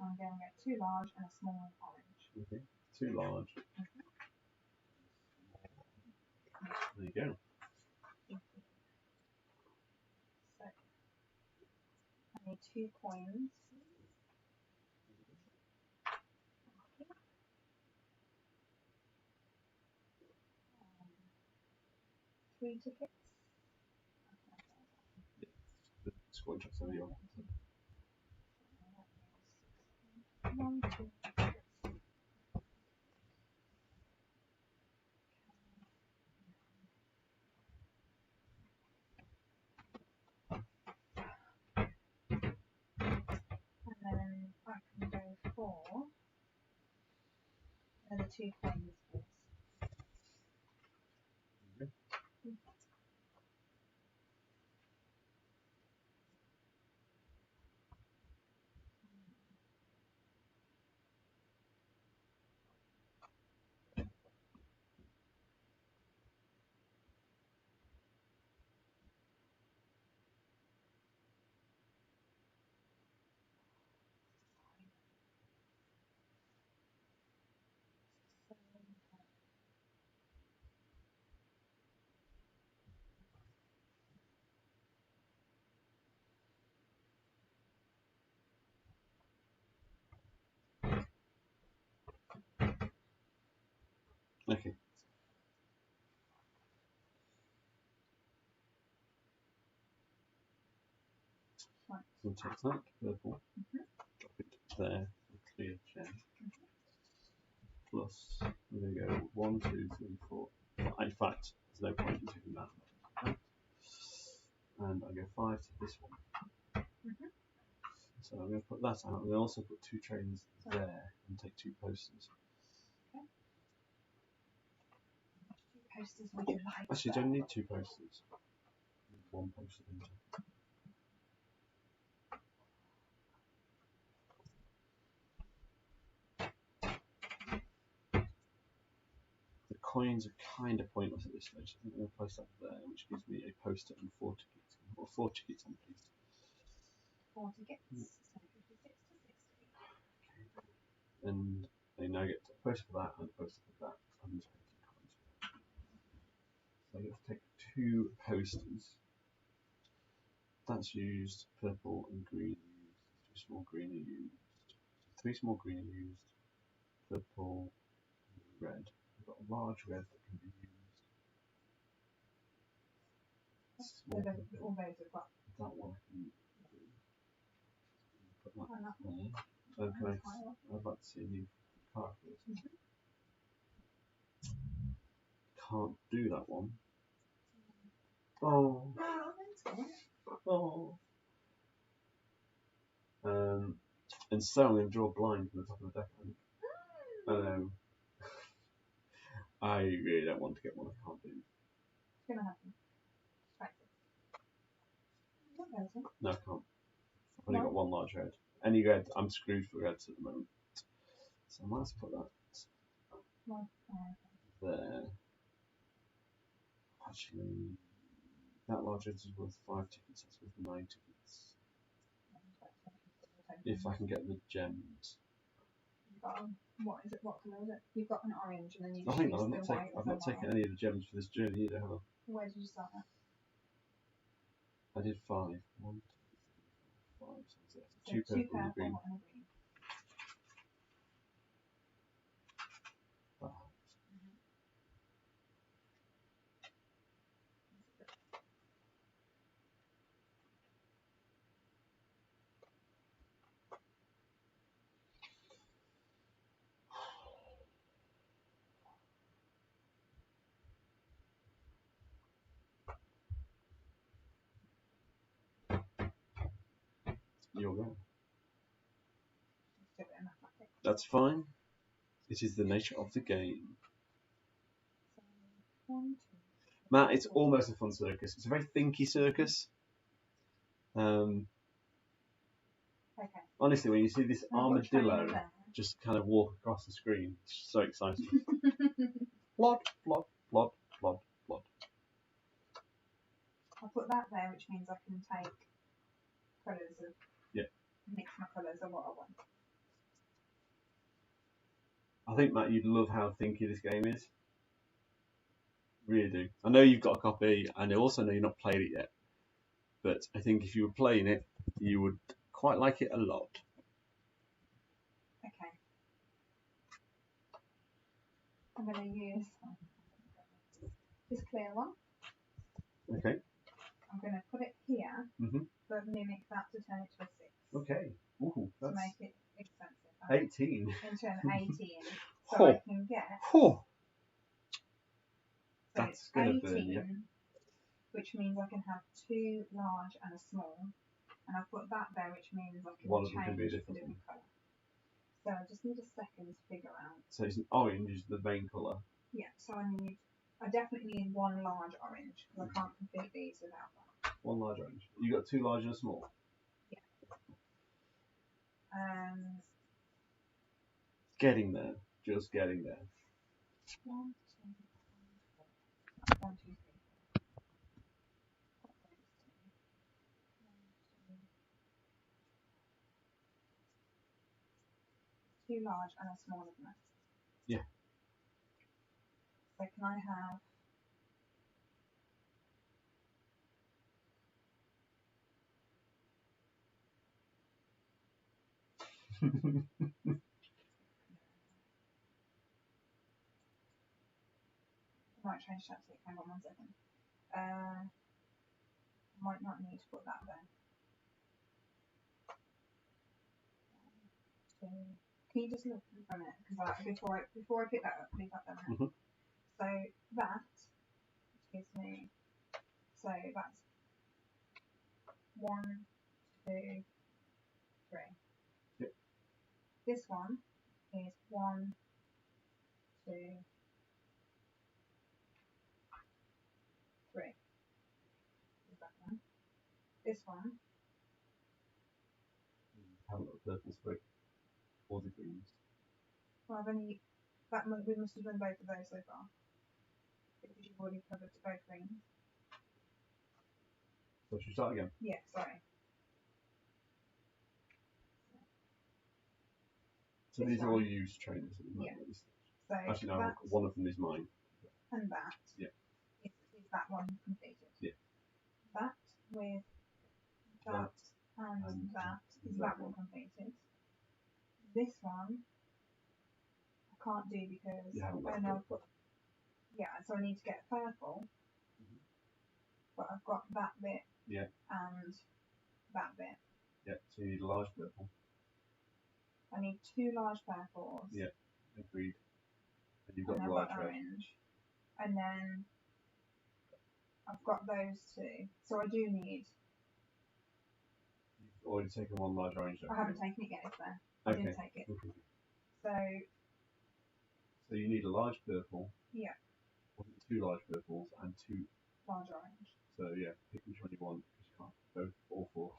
I'm going to get 2 large and a small orange. Okay. 2 large. There you go. need 2 coins. 3 tickets. Squad checks over you. 1, 2. And then I can go for another 2 coins, please. Okay. Right. We'll take that purple, drop it there, clear gem. Plus, we're going to go 1, 2, 3, 4, 5. In fact, there's no point in taking that. And I go 5 to this one. So I'm going to put that out. We'll also put 2 trains there and take 2 posters. Okay. 2 posters would you like? Actually, you don't need 2 posters. 1 poster. The coins are kind of pointless at this stage. I think I'm going to place that there, which gives me a poster and 4 tickets. Or 4 tickets on, please. 4 tickets. So 56 to 60. And they now get a poster for that and a poster for that. I'm just going to take coins for that. So I get to take 2 posters. That's used. Purple and green are used. 2 small green are used. 3 small green are used. Purple and red. We've got a large red that can be used. All those have got. That one I can put that Oh, there. I'd like to see a new card first. Can't do that one. Oh. Oh. And so I'm going to draw a blind from the top of the deck. I really don't want to get one I can't do. It's going to happen. No, I can't. I've only got 1 large red. Any red, I'm screwed for reds at the moment. So I might as well put that there. Actually, that large red is worth 5 tickets, that's worth 9 tickets. If I can get the gems. You've got what is it? What colour is it? You've got an orange and then you I just think use the white. I've not taken any of the gems for this journey either, have I? Where did you start at? I did 5. 1, 2, 3, 4, 5. So So 2 2 purple and a green. and a green. You're right. Just do it in mathematics. That's fine. It is the nature of the game. So 1, 2. Matt, it's almost a fun circus. It's a very thinky circus. Okay. Honestly, when you see this I've got a train armadillo there. just kind of walk across the screen, it's so exciting. Plod, plod, plod, plod, plod. I'll put that there, which means I can take colours of. Yeah. Mix my colours of what I want. I think, Matt, you'd love how thinky this game is. Really do. I know you've got a copy, and I also know you've not played it yet. But I think if you were playing it, you would quite like it a lot. Okay. I'm going to use this clear one. Okay. I'm going to put it here, Mhm. but mimic that to turn it to a 6. Okay. Ooh, To that's make it expensive. 18. Into an 18. So Huh. I can get. Huh. So That's it's gonna 18, burn you. which means I can have 2 large and a small. And I've put that there, which means I can One of them change can be a the different different one. colour. So I just need a second to figure out. So it's an orange is the main colour. Yeah, so I definitely need 1 large orange because I can't complete these without that. 1 large orange. You got 2 large and a small. Yeah. Getting there. Just getting there. 1, 2, 1, 2, 3. 2 large and a small, isn't it? Yeah. So can I have I might change that to hang on 1 second. Might not need to put that there. So, can you just look for a minute? Because before I pick that up, leave that there a minute. So that gives me. So that's 1, 2, 3. Yep. This one is 1, 2, 3. Is that one? This one. Haven't got the purple sprig or the greens. Well, we must have done both of those so far. Because you've already covered both greens. So should we start again? Yeah, sorry. So these are all used trainers at the moment. Yeah. So actually, no, one of them is mine. And that. Yeah. Is that one completed? Yeah. That with that and that is that one completed. This one I can't do because I know I've got. Yeah, so I need to get purple. But I've got that bit. Yeah. And that bit. Yeah, so you need a large purple. I need 2 large purples. Yeah, agreed. And you've got the I've large got red. orange. And then I've got those 2. So I do need. You've already taken 1 large orange. I haven't taken it yet, it's there. I didn't take it. So you need a large purple. Yeah. 2 large purples and 2 large orange. So yeah, pick which one you want because you can't both or 4.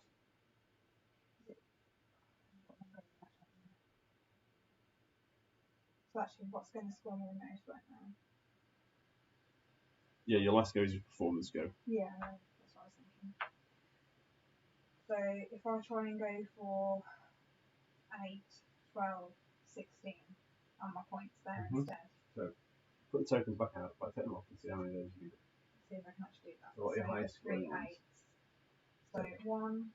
So actually, what's going to score me the most right now? Yeah, your last go is your performance go. Yeah, that's what I was thinking. So if I try and go for 8, 12, 16 on my points there instead. So put the tokens back out, but take them off and see how many of those you need. See if I can actually do that. So what your highest scoring 3 8s. So 1.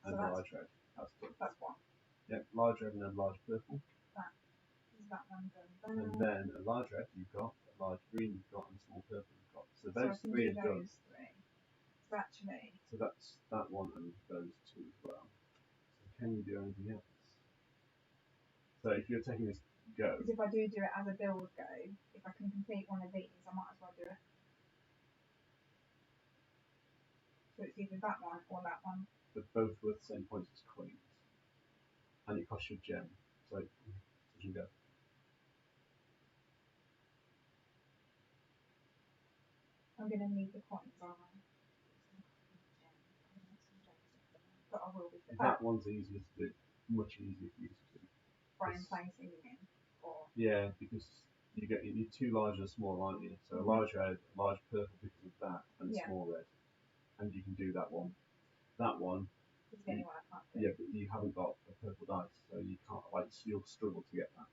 And so large red. That's 1. Yeah, large red and then large purple. That one done. And then a large red you've got, a large green you've got, and a small purple you've got. So those so 3 are done. So actually. So that's that one and those 2 as well. So can you do anything else? So if you're taking this go. Because if I do it as a build go, if I can complete one of these, I might as well do it. So it's either that one or that one. But both worth the same points as coins. And it costs you a gem. So you go. I'm going to need the coins, aren't I? But I will be. That one's easier to do. Much easier for you to do. Frame placing in. Or yeah, because you need 2 large and a small, aren't you? So a large red, a large purple because of that, and a small red. And you can do that one. That one. Is the only one I can't do. Yeah, but you haven't got a purple dice, so you can't. You'll struggle to get that.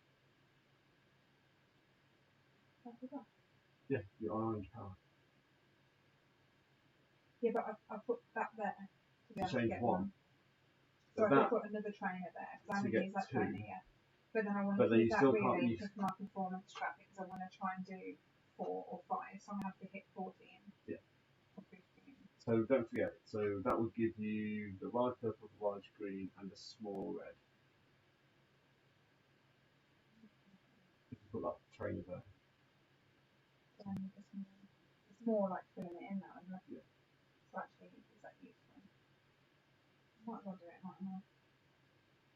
Yeah, your orange power. Yeah, but I put that there to be able to change get one. So I could put another trainer there because I haven't used that trainer yet. But then I want to keep that really for my performance trap because I want to try and do 4 or 5. So I'm going to have to hit 14. Yeah. Or 15. So don't forget. So that would give you the large purple, the large green, and the small red. You can put that trainer there. So I need this one. It's more like filling it in now, isn't it? Yeah. So actually, is that useful? Might as well do it, mightn't I?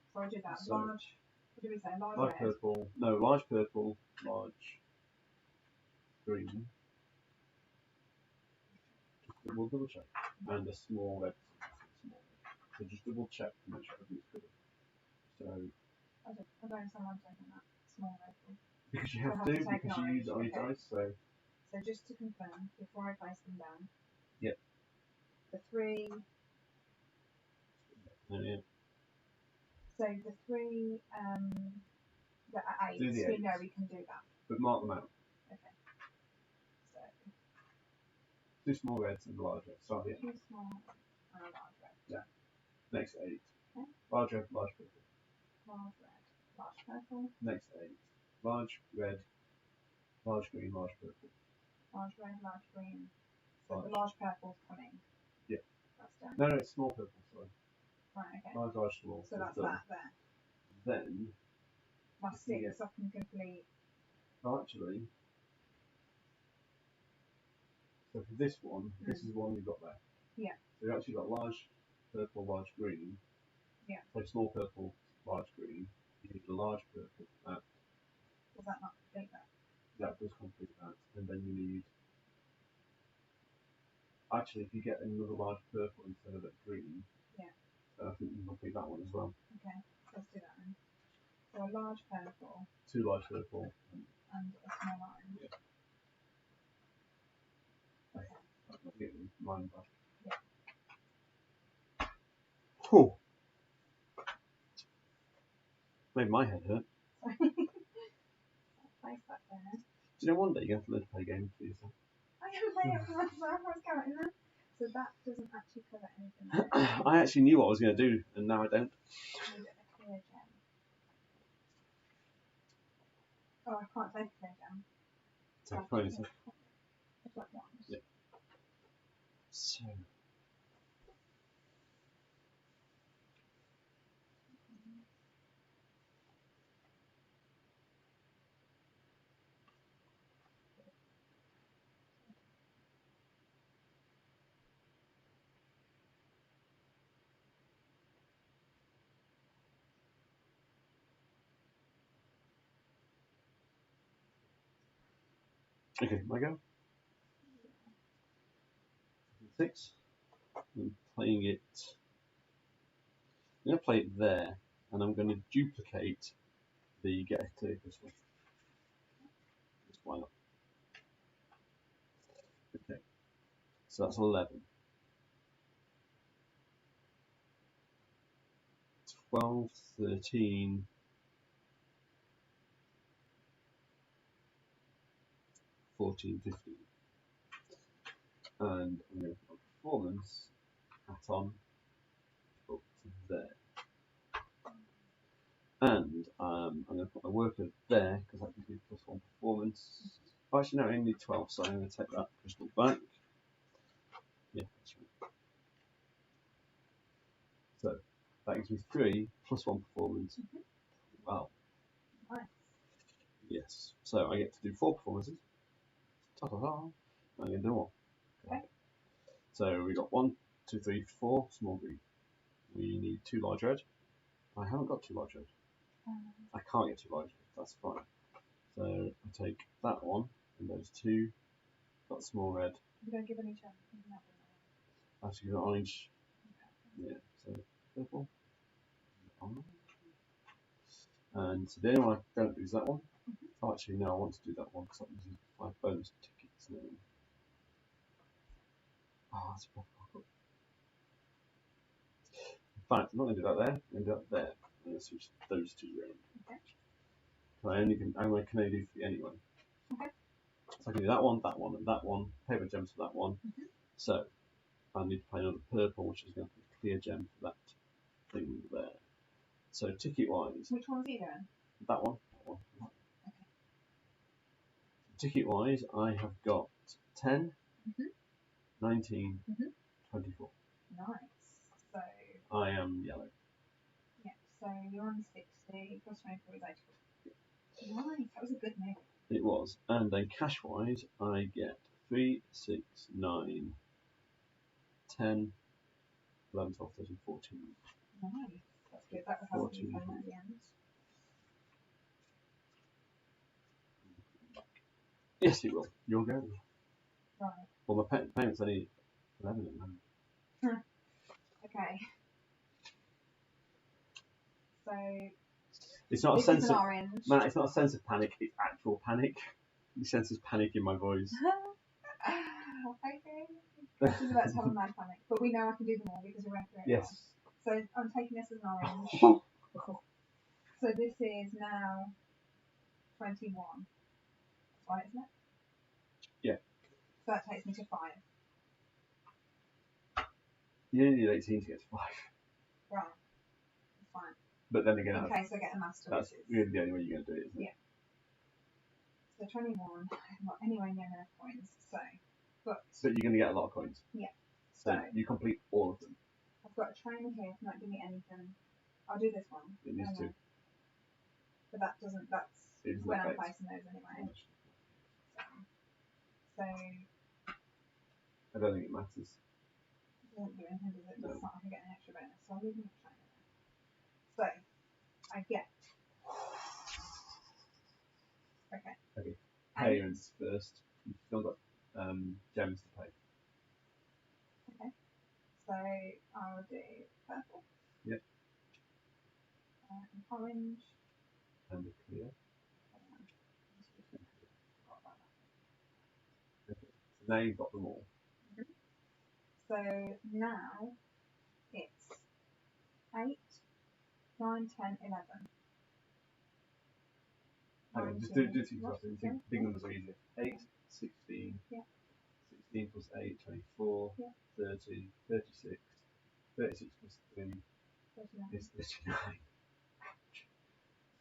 So I do that. So, large. What do we say? Large red. Purple. No, large purple, large green. We'll double check. And a small red. So just double check to make sure everything's good. So. I don't understand why I'm taking that small red. Because you have to because you use it on each dice. So just to confirm, before I place them down. Yep. The 3. Yeah. So the 3 that are 8, do the 8. We know we can do that. But mark them out. Okay. So 2 small reds and a large red. Start the 2 small and a large red. Yeah. Next 8. Okay. Large red, large purple. Large red, large purple. Next 8. Large red, large green, large purple. Large red, large green. So the large purple's coming. Yeah. That's done. No, it's small purple, sorry. Right, okay. Large, small. So that's that there. Then that's 6 I can complete. Actually, so for this one, this is the one you've got there. Yeah. So you've actually got large purple, large green. Yeah. So small purple, large green. You need a large purple. Does that not complete that? That does complete that. And then you need. Actually, if you get another large purple instead of a green, I think you can complete that one as well. Okay, let's do that then. So a large purple. 2 large purple. And a small orange. Yeah. Okay. I'll get mine back. Yeah. Whew. Made my head hurt. I'll place that there. Do you know one day you're going to learn to play games for yourself? I can play it for myself. I was counting that. So that doesn't actually cover anything. I actually knew what I was going to do, and now I don't. I need a clear gem. Oh, I can't take a clear gem. So fine, so. It's like one. Yeah. So. Okay, my go. 6. I'm playing it. I'm going to play it there, and I'm going to duplicate the get a clear crystal. Just why not? Okay, so that's 11. 12, 13, 14, 15. And I'm going to put performance hat on up to there. And I'm going to put my worker there because that gives me +1 performance. Oh, actually, no, I only need 12, so I'm going to take that crystal back. Yeah, that's right. So that gives me 3 +1 performance. Wow. Nice. Yes. So I get to do 4 performances. Ta-da-da. I'm going to do one. Okay. So we got 1, 2, 3, 4 small green. We need 2 large red. I haven't got 2 large red. I can't get 2 large red. That's fine. So I take that one and those 2. Got small red. You don't give any chance. Actually, got orange. Okay. Yeah. So purple. And so the only one I don't do is that one. Oh, actually, no, I want to do that one because that gives you 5 bonus tickets now. Oh, that's a problem. In fact, I'm not going to do that there. I'm going to do that there. I'm going to switch those 2 around. Okay. I'm going to do 3 anyway. Okay. So I can do that one, and that one. Paper gems for that one. So I need to play another purple, which is going to be a clear gem for that. thing there. So ticket wise, Which one's he doing? that one. Okay. Ticket wise, I have got 10, Mhm. 19, Mhm. 24. Nice. So. I am yellow. Yeah. So you're on 60 plus 24 is 84. Nice. That was a good move. It was. And then cash wise, I get 3, 6, 9, 10, 11, 12, 13, 14. Nice. That's good. That will help you pay at the end. Yes, it will. You'll go. Right. Well, my payment's only 11 at the moment. Okay. So it's not this a sense is an of orange. Matt, it's not a sense of panic. It's actual panic. You sense this panic in my voice. Okay. This is about to have a mad panic, but we know I can do them all because we went through it. Yes. So I'm taking this as an orange. So this is now 21. Right, isn't it? Yeah. So that takes me to 5. You only need 18 to get to 5. Right. Fine. But then again, In case I get a master. that's really the only way you're going to do it, isn't it? Yeah. So 21. I'm not anywhere near enough coins. But you're going to get a lot of coins. Yeah. So you complete all of them. I've got a trainer here. It's not giving me anything. I'll do this one. It needs to. But that doesn't. That's when I'm placing those anyway. So. I don't think it matters. It doesn't do anything, does it? No. It's not like I get an extra bonus. So I'll leave my trainer there. So I get. Okay. Payments first. You've still got gems to pay. Okay. So I'll do purple. Yep. And orange. And a clear. Okay. So now you've got them all. Mm-hmm. So now it's 8, 9, 10, 11. Okay, just do 2 plus. Big numbers are easier. 8, 16. Yeah. 16 plus 8, 24. Yeah. 30, 36. 36 plus 3 is 39.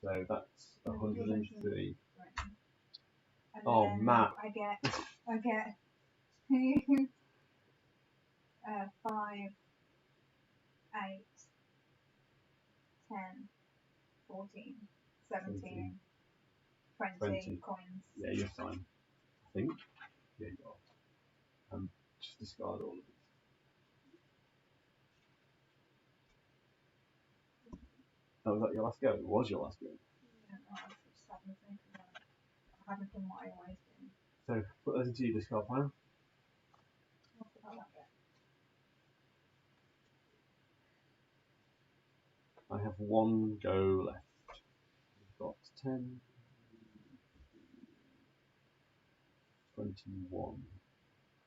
So that's 103. And oh, Matt. I get 5, 8, 10, 14, 17, 20 coins. Yeah, you're fine. I think. Yeah, you are. Just discard all of it. Oh, was that your last go? It was your last go. Yeah, no, I just having to think about it. I haven't done what I always do. So put those into your discard pile. I'll put that bit. I have 1 go left. We've got 10, 21.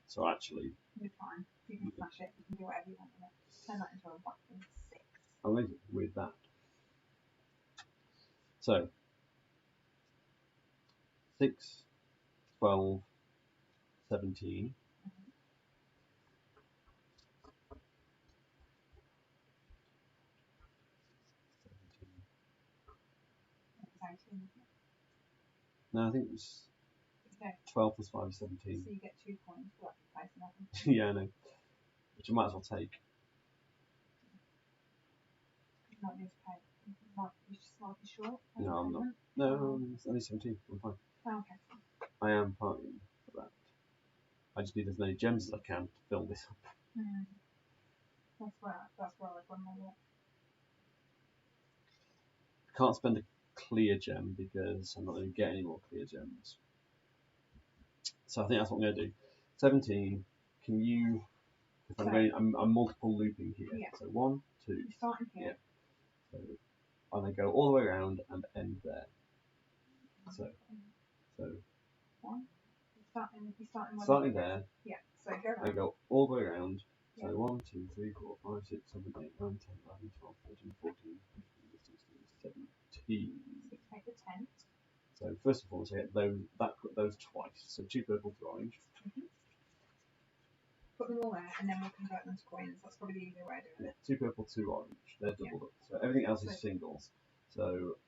So actually, You're fine. You can smash it. You can do whatever you want with it. Turn that into a fucking 6. I'm going to with that. So 6, 12, 17. No, I think it was 12 plus 5 is 17. So you get 2 coins for that place nothing. Yeah, I know. Which you might as well take. You might need to pay. You're just slightly short. No, I'm not. No, it's only 17. I'm fine. Oh, okay. I am fine for that. I just need as many gems as I can to fill this up. Mm. That's where I've gone wrong. Can't spend a clear gem because I'm not going to get any more clear gems. So I think that's what I'm going to do. 17. Can you? If I'm multiple looping here. Yeah. So 1, 2. You're starting here. Yeah. So I'm going to go all the way around and end there. So. One. You're starting there. Yeah. So go around. I go all the way around. So Yeah. 1, 2, 3, 4, 5, 6, 7, 8, 9, 10, 11, 12, 13, 14, 15, 16, 17. So you take the 10. So first of all, I get those twice. So 2 purple, 2 orange. Mm-hmm. Put them all there, and then we'll convert them to coins. That's probably the easier way of doing it. 2 purple, 2 orange. They're doubled up. So everything else is singles. So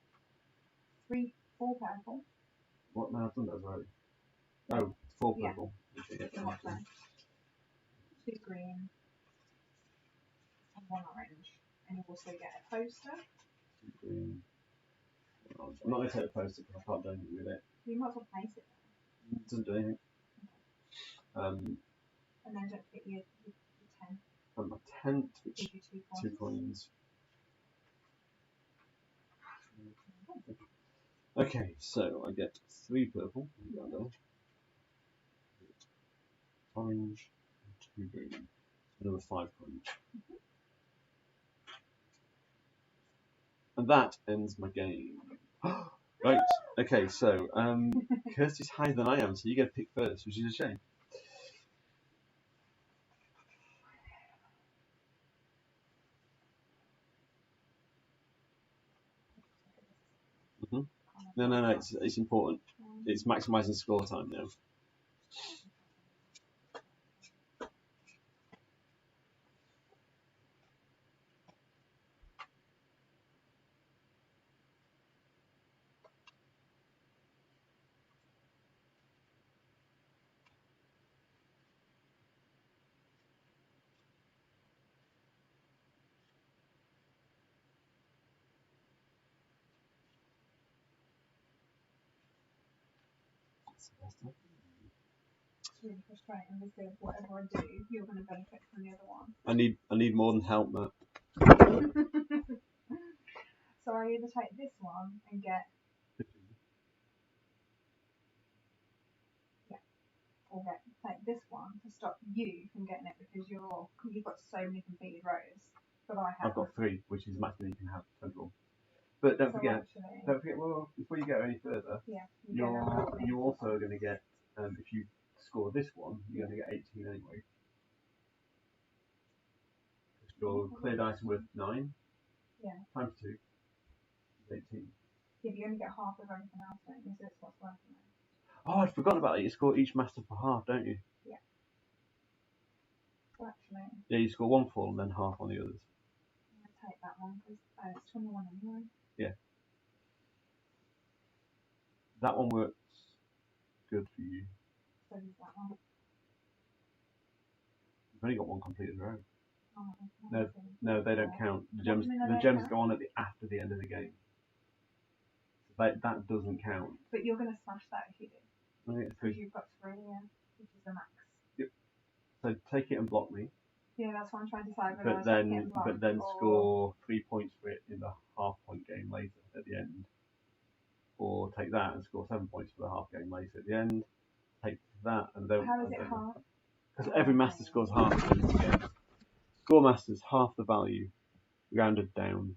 3, 4 purple. what? No, I've done those already. Oh, 4 purple. Yeah. 2 green and 1 orange, and you also get a poster. 2 green. I'm not going to take the poster because I can't do anything with it. You might as well place it there. It doesn't do anything. And then don't forget your 10. And my tent, which Give you 2 coins. Okay, so I get 3 purple, orange, and 2 green, another 5 coins. And that ends my game. Right, okay, so Kirsty's higher than I am, so you get to pick first, which is a shame. No, it's important. It's maximising score time now. It's really frustrating because whatever I do, you're going to benefit from the other one. I need more than help, Matt. So I either take this one and get, or take this one to stop you from getting it because you've got so many completed rows. But I have. I've got 3, which is the maximum you can have total. But don't forget. Well, before you go any further, you're also going to get, if you score this one, you're going to get 18 anyway. Your cleared item worth 9. Yeah. Times 2 is 18. Yeah, but you only get half of everything else, don't you? So it's what's worth it. Oh, I'd forgotten about it. You score each master for half, don't you? Yeah. So actually. Yeah, you score 1 full and then half on the others. I'm going to take that one because it's 21 anyway. Yeah. That one works good for you. So is that one. You've only got 1 completed row. Oh, no, they don't count. The gems go on after the end of the game. So that doesn't count. But you're going to smash that if you do. Because you've got 3, which is the max. Yep. So take it and block me. Yeah, that's what I'm trying to say. But then score 3 points for it in the half-point game later at the end. Or take that and score 7 points for the half game later at the end. Take that and don't. How is it half? Because every master scores half at the end of the game. Score masters half the value, rounded down.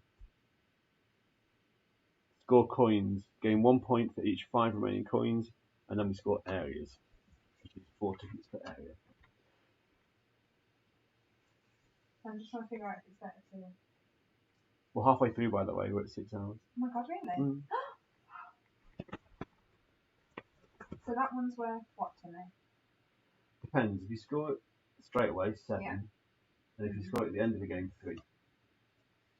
Score coins, gain 1 point for each 5 remaining coins, and then we score areas, which is 4 tickets per area. I'm just trying to figure out if it's better to. We're halfway through, by the way. We're at 6 hours. Oh my god, really? So that one's worth what to me? Depends. If you score it straight away, 7. Yeah. And if you score it at the end of the game, 3.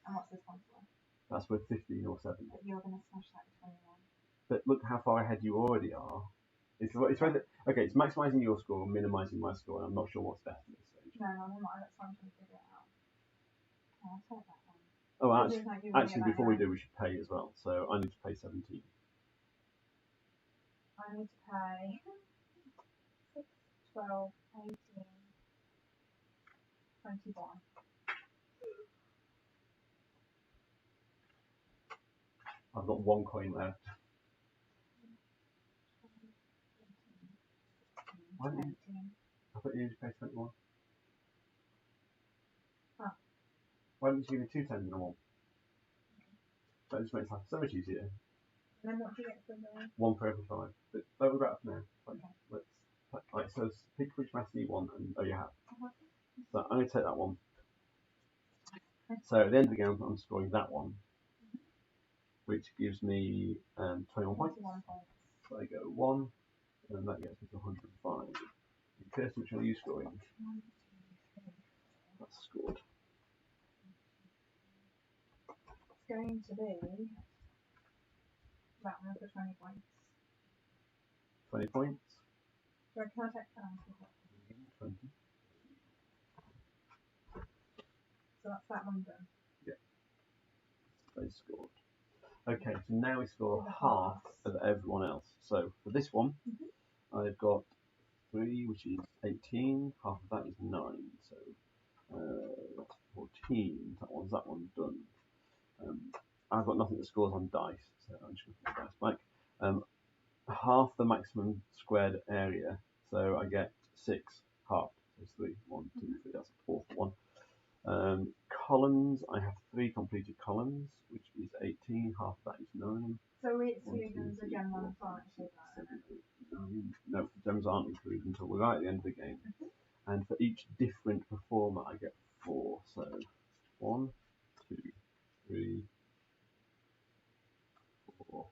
And what's this one worth? That's worth 15 or 7. But you're going to smash that to 21. But look how far ahead you already are. It's maximising your score and minimising my score, and I'm not sure what's best at this stage. No, that's why I'm trying to figure it out. I'll take that one. Oh, actually, before we do, we should pay as well. So I need to pay 17. I need to pay 6, 12, 18, 21. I've got 1 coin left. Why didn't you? I thought you needed to pay 21. Oh. Why didn't you give me 2 tens and a 1? That just makes life so much easier. And then what do you get for the 1 for every 5. But that we're up now. Okay. So pick which master you want, and you have. So I'm going to take that one. So at the end of the game, I'm scoring that one, which gives me 21 points. So I go 1, and then that gets me to 105. Kirsty, which one are you scoring? That's scored. It's going to be that one for 20 points. 20 points. So can I take that? 20. So that's that one done. Yeah. They scored. Okay, so now we score half of everyone else. So for this one, I've got 3, which is 18. Half of that is 9. So that's 14. That one's done. I've got nothing that scores on dice, so I'm just going to put the dice back. Half the maximum squared area, so I get 6 half. So it's 3, 1, 2, 3. That's a fourth one. Columns, I have 3 completed columns, which is 18. Half of that is 9. So it's including the gem ones aren't included, 7, 8, 9. No, the gems aren't included until we're right at the end of the game. And for each different performer, I get 4. So 1, 2, 3, 4.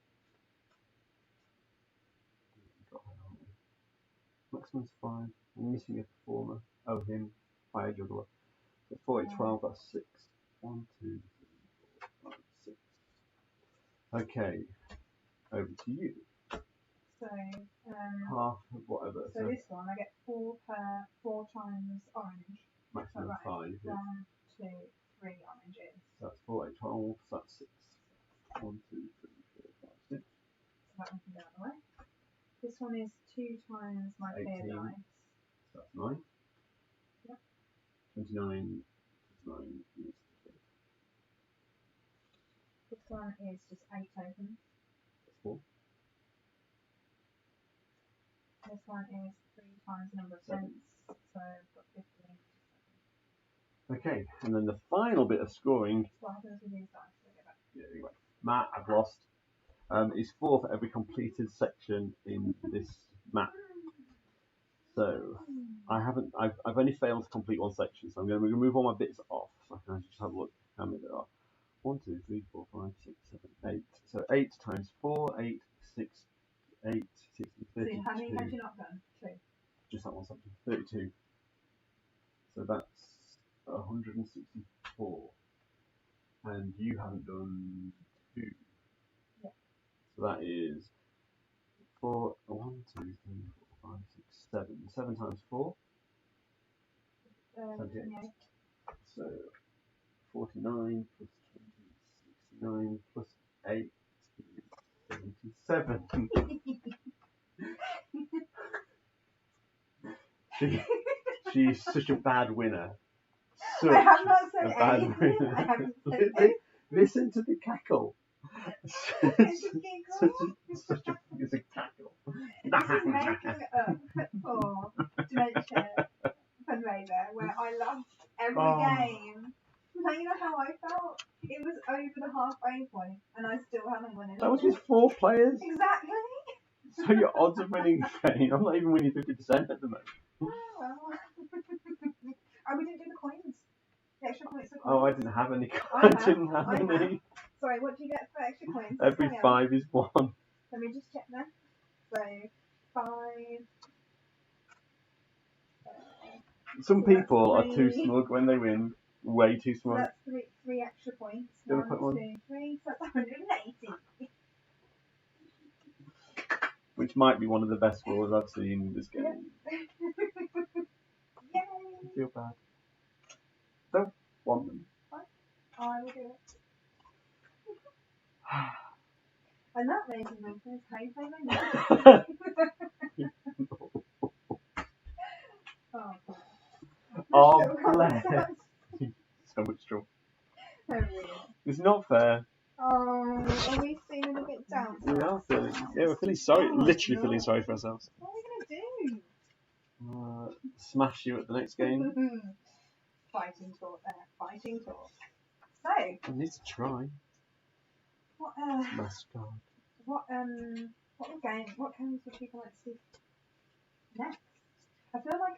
Maximum's 5. I'm missing a performer. Oh, him. Fire juggler. So 4, 8, 12. That's 6. 1, 2, 3, 4, 5, 6. Okay. Over to you. So half of whatever. So this one I get 4 times orange. Maximum right. 5. Yeah. 1, 2, 3 oranges. So that's 4, 8, 12. So that's 6. 1, 2, 3, 4, 5, 6. So that one can go out of the way. This one is 2 times my clear 18. dice. So that's 9. Yep. 29. 9 is 3. This one is just 8 tokens. That's 4. This one is 3 times the number of cents. So I've got 15. Okay, and then the final bit of scoring. What happens with these dice? Yeah, anyway. Matt, I've lost. Is 4 for every completed section in this map. So I've only failed to complete one section, so I'm going to remove all my bits off. So I can just have a look how many there are. 1, 2, 3, 4, 5, 6, 7, 8. So 8 times 4, 8, 6, 8, 6, 32. So how many have you not done? 2. Just that one section. 32. So that's 164. And you haven't done 2. Yeah. So that is 4, 1, 2, 3, 4, 5, 6, 7. 7 times 4? 78. So 49 plus 20, 69 plus 8 is 77. She's such a bad winner. Such I have not said a bad anything. winner. I haven't said anything. Listen to the cackle. It's a giggle. It's a cackle. This is making up for dementia fundraiser where I lost every game. Now you know how I felt? It was over the halfway point and I still haven't won anything. That was with 4 players. Exactly. So your odds of winning the game, I'm not even winning 50% at the moment. Oh, well. Oh, we didn't do the coins. The extra points for coins. Oh, I didn't have any. I didn't have have. any. Sorry, what do you get for extra coins? Every 5 is 1. Let me just check that. So, 5. Some So people are that's too 3. smug when they win. Way too So smug. that's 3 extra points. Do you want to put 1, one? 2, 3. So that's 180. Which might be one of the best scores I've seen in this game. Yay! I feel bad. Don't want them. I will do it. And that, ladies and gentlemen, is how you play my name. Oh, bless. So much trouble. Oh, really? It's not fair. Oh, are we feeling a bit down? We are feeling. Yeah, we're feeling sorry. Oh, literally no. feeling sorry for ourselves. What are we going to do? Smash you at the next game. Fighting talk there. Fighting talk. So, I need to try. what Mascot. what games would people like to see next? I feel like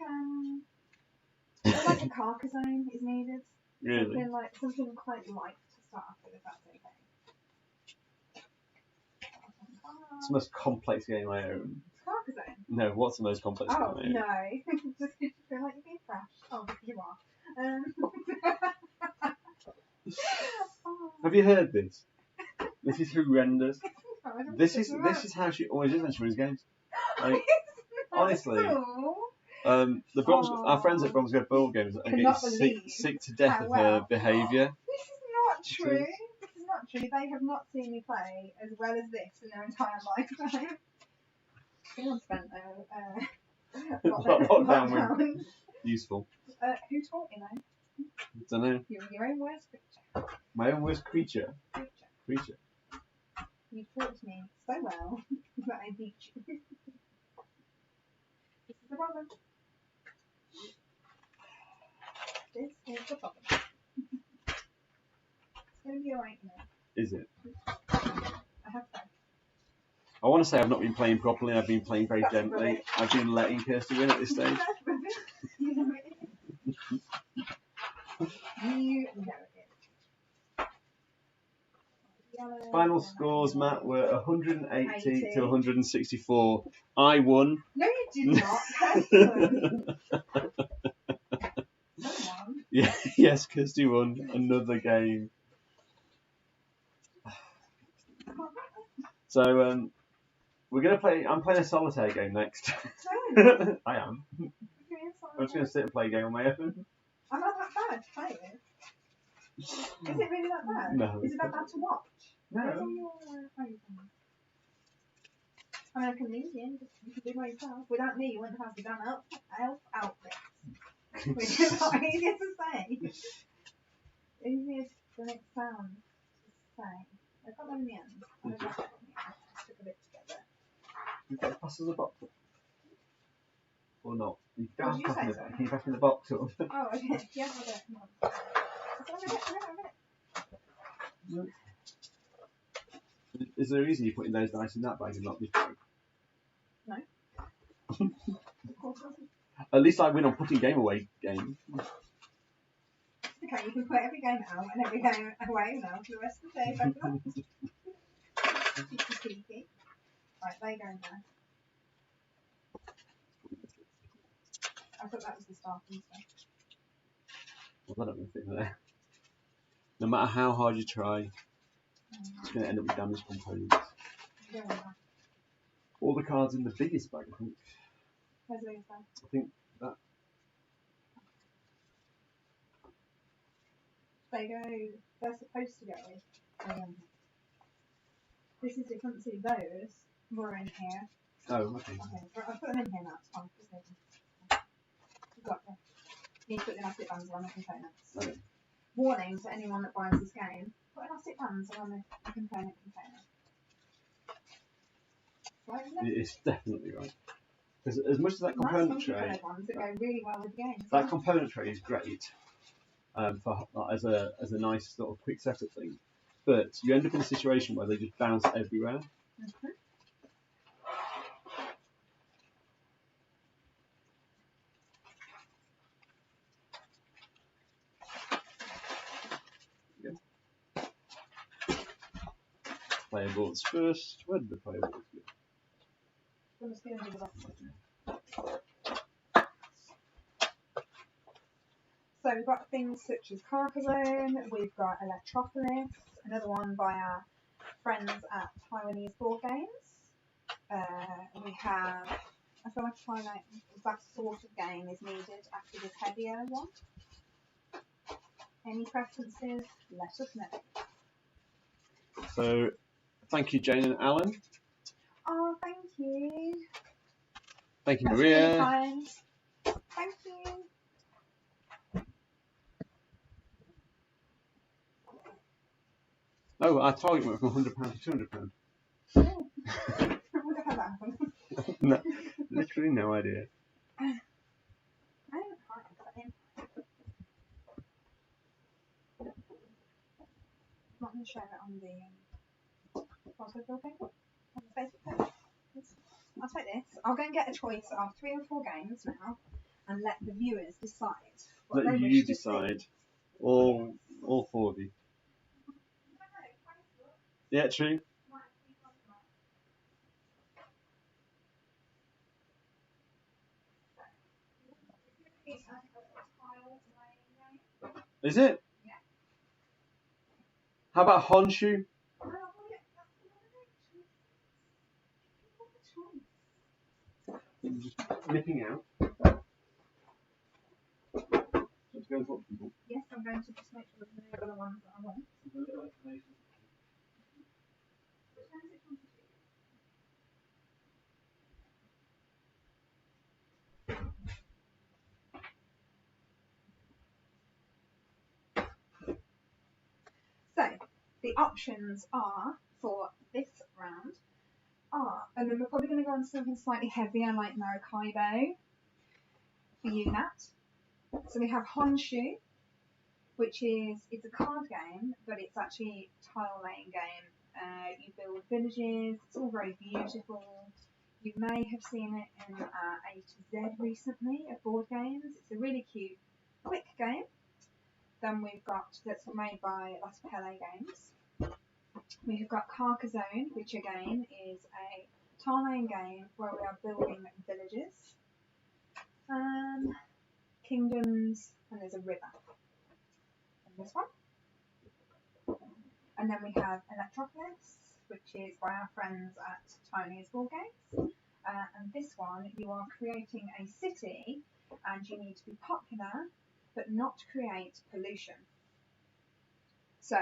a Carcassonne is needed. Really? Something quite light to start off with, if that's okay. It's the most complex game I own. Carcassonne? No, what's the most complex game I own? No. Just feel like you're being fresh. Oh, you are. Have you heard this? This is horrendous. This is how she always is when she wins games. Like, honestly, our friends at Bromsgrove Board Games are getting sick to death of her behaviour. This is not true. This is not true. They have not seen me play as well as this in their entire lifetime. Someone spent lockdown useful. Who taught you though? Don't know. You're your own worst creature. My own worst creature. Creature. You taught me so well that I beat you. This is the problem. This is the problem. It's going to be alright now. Is it? I have to. I want to say I've not been playing properly. I've been playing very gently. I've been letting Kirsty win at this stage. You know it. Final scores, Matt, were 180 to 164. I won. No, you did not. Kirsten. Yeah, yes, Kirsty won another game. So we're gonna play. I'm playing a solitaire game next. I am. I'm just gonna sit and play a game on my own. I'm not that bad to play with. Is it really that bad? No. Is it that bad to watch? No. Where's all your phone? I mean, I can leave you in. You can do it by yourself. Without me, you wouldn't have the damn elf outfits. Which is not easier to say. Easier than it sounds to say. I got them in the end. I got them in the end. I took a bit together. You got to pass us a box up. Or not? You What did you say, can you pass me the box up? Oh, okay. Yeah, I'll do it. Come on. A minute. Is there a reason you're putting those dice in that bag and not this bag? No. Of course not. At least I win on putting game away game. Okay, you can put every game out and every game away now for the rest of the day. Cheeky. Right, they go in there. I thought that was the starting stuff. Well, that don't fit in there. No matter how hard you try, it's going to end up with damaged components. All the cards in the biggest bag, I think. Where's the biggest bag? I think that. They're supposed to go. This is different to those. Were in here. Oh, okay. I'll put them in here now. It's fine. Just leave them. You've got them. You need to put the elastic bands around the components. Okay. Warning to anyone that buys this game: put elastic bands around the component container. Right, isn't it? It's definitely right. Because as much as that component tray, ones that go really well with the game. that component tray is great for as a nice sort of quick setup thing. But you end up in a situation where they just bounce everywhere. Mm-hmm. Player boards first. Where did the player boards go? I'm just going to do the box. So we've got things such as Carcassonne, we've got Electropolis, another one by our friends at Taiwanese Board Games. We have, I feel like Twilight, that sort of game is needed after this heavier one. Any preferences? Let us know. So, thank you, Jane and Alan. Oh, thank you. Thank you, That's Maria. really kind. Thank you. Oh, our target went from £100 to £200. I wonder how that happened. No, literally no idea. I don't know. I'm not going to share it on the Facebook page. On the Facebook page. I'll take this. I'll go and get a choice of 3 or 4 games now and let the viewers decide. What Let they you wish to see. decide. All 4 of you. Yeah, true. Is it? Yeah. How about Honshu? Just nipping out. Let's go and talk to people. Yes, I'm going to just make sure there's no other ones that I want. So, the options are for this round and then we're probably going to go on something slightly heavier like Maracaibo for you, Nat. So we have Honshu, which it's a card game, but it's actually a tile laying game. You build villages, it's all very beautiful. You may have seen it in A to Z recently at board games. It's a really cute, quick game. Then we've got, that's made by Las Pele Games. We have got Carcassonne, which again is a tile-laying game where we are building villages, kingdoms, and there's a river. And this one. And then we have Electropolis, which is by our friends at Tony's Board Games. And this one, you are creating a city, and you need to be popular, but not create pollution. So,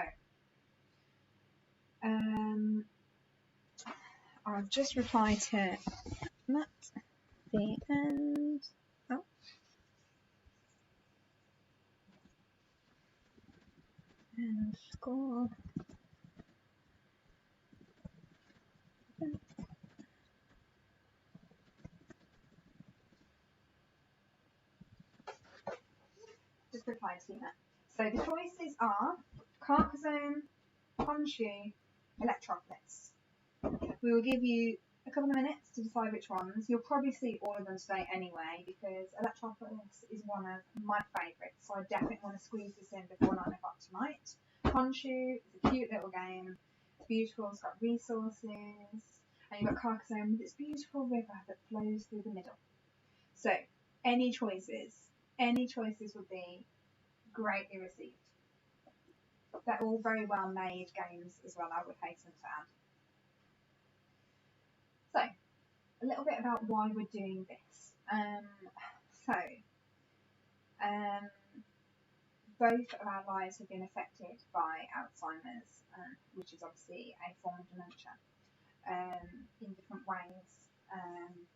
I've just replied to that. The end. Oh. And score. Just replied to that. So the choices are Carcassonne, Honshu, Electropolis. We will give you a couple of minutes to decide which ones. You'll probably see all of them today anyway, because Electropolis is one of my favourites, so I definitely want to squeeze this in before 9 o'clock tonight. Honshu is a cute little game. It's beautiful, it's got resources, and you've got Carcassonne with its beautiful river that flows through the middle. So, any choices would be greatly received. They're all very well made games as well, I would hasten to add. So, a little bit about why we're doing this. Both of our lives have been affected by Alzheimer's, which is obviously a form of dementia, in different ways,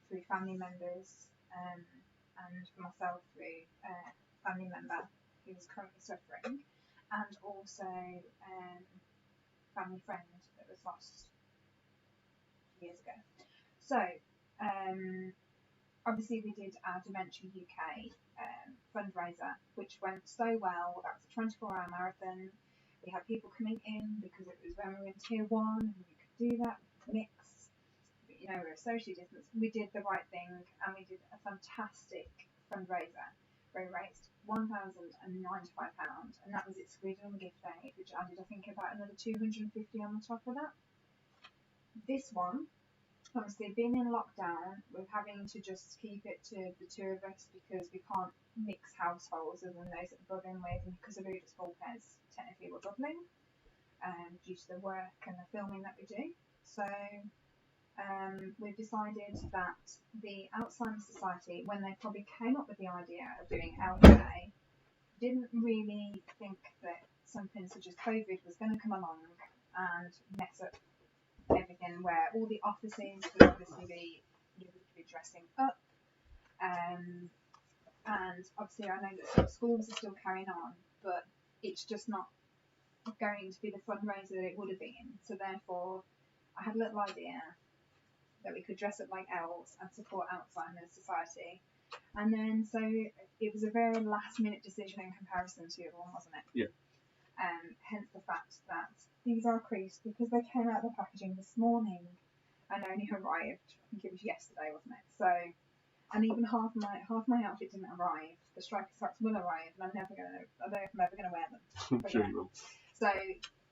through family members, and for myself through a family member who is currently suffering, and also family friend that was lost years ago. So, obviously we did our Dementia UK fundraiser, which went so well. That was a 24-hour marathon. We had people coming in because it was when we were in tier 1 and we could do that mix. You know, we were socially distanced. We did the right thing and we did a fantastic fundraiser where we raised £1,095, and that was excluded on the gift aid, which added, I think, about another 250 on the top of that. This one, obviously, being in lockdown, we're having to just keep it to the two of us because we can't mix households other than those that we're bubbling with, and because of Ludus Vulpes, technically we're bubbling, due to the work and the filming that we do. So we've decided that the Alzheimer's Society, when they probably came up with the idea of doing LA, didn't really think that something such as COVID was going to come along and mess up everything, where all the offices would obviously be, you would be dressing up, and obviously I know that some schools are still carrying on, but it's just not going to be the fundraiser that it would have been. So therefore, I had a little idea that we could dress up like elves and support Alzheimer's Society, and then so it was a very last minute decision in comparison to the other one, wasn't it? Yeah. Hence the fact that these are creased because they came out of the packaging this morning and only arrived, I think it was yesterday, wasn't it? So, and even half my outfit didn't arrive. The striker socks will arrive, and I don't know if I'm ever going to wear them. I'm sure you will. So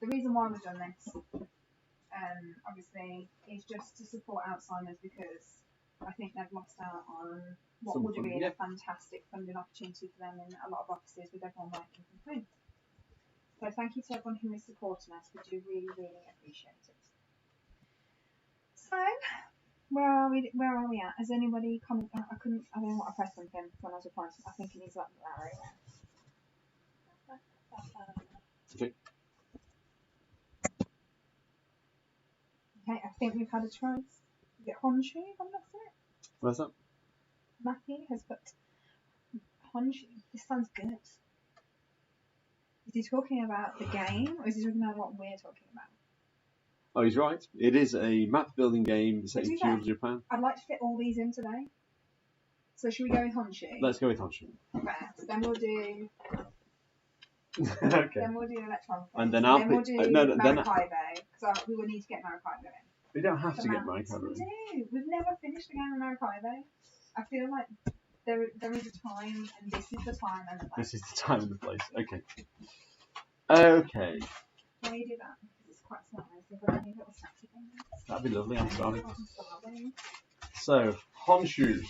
the reason why we've done this, obviously, is just to support Alzheimer's, because I think they've lost out on what would have been a fantastic funding opportunity for them in a lot of offices with everyone working from home. So thank you to everyone who is supporting us. We do really, really appreciate it. So, where are we at? Has anybody commented? I don't know what I pressed on him when I was replying. I think he's up Larry. Okay. Okay, I think we've had a choice. Is it Honshu? I'm not sure. Where's that? Matthew has put Honshu. This sounds good. Is he talking about the game, or is he talking about what we're talking about? Oh, he's right. It is a map building game set in feudal Japan. I'd like to fit all these in today. So should we go with Honshu? Let's go with Honshu. Okay. So then we'll do. Okay. Then we'll do Electron. And then I'll we'll pick. do No, Maracaibo, because we will need to get Maracaibo in. We don't have to get Maracaibo We in. do. We've never finished the game of Maracaibo. I feel like there is a time, and this is the time and the place. This is the time and the place. Okay. Okay. Why do you do that? Because it's quite nice. They've got any little snacky things. That'd be lovely. I'm starving. I'm starving. So, Honshu.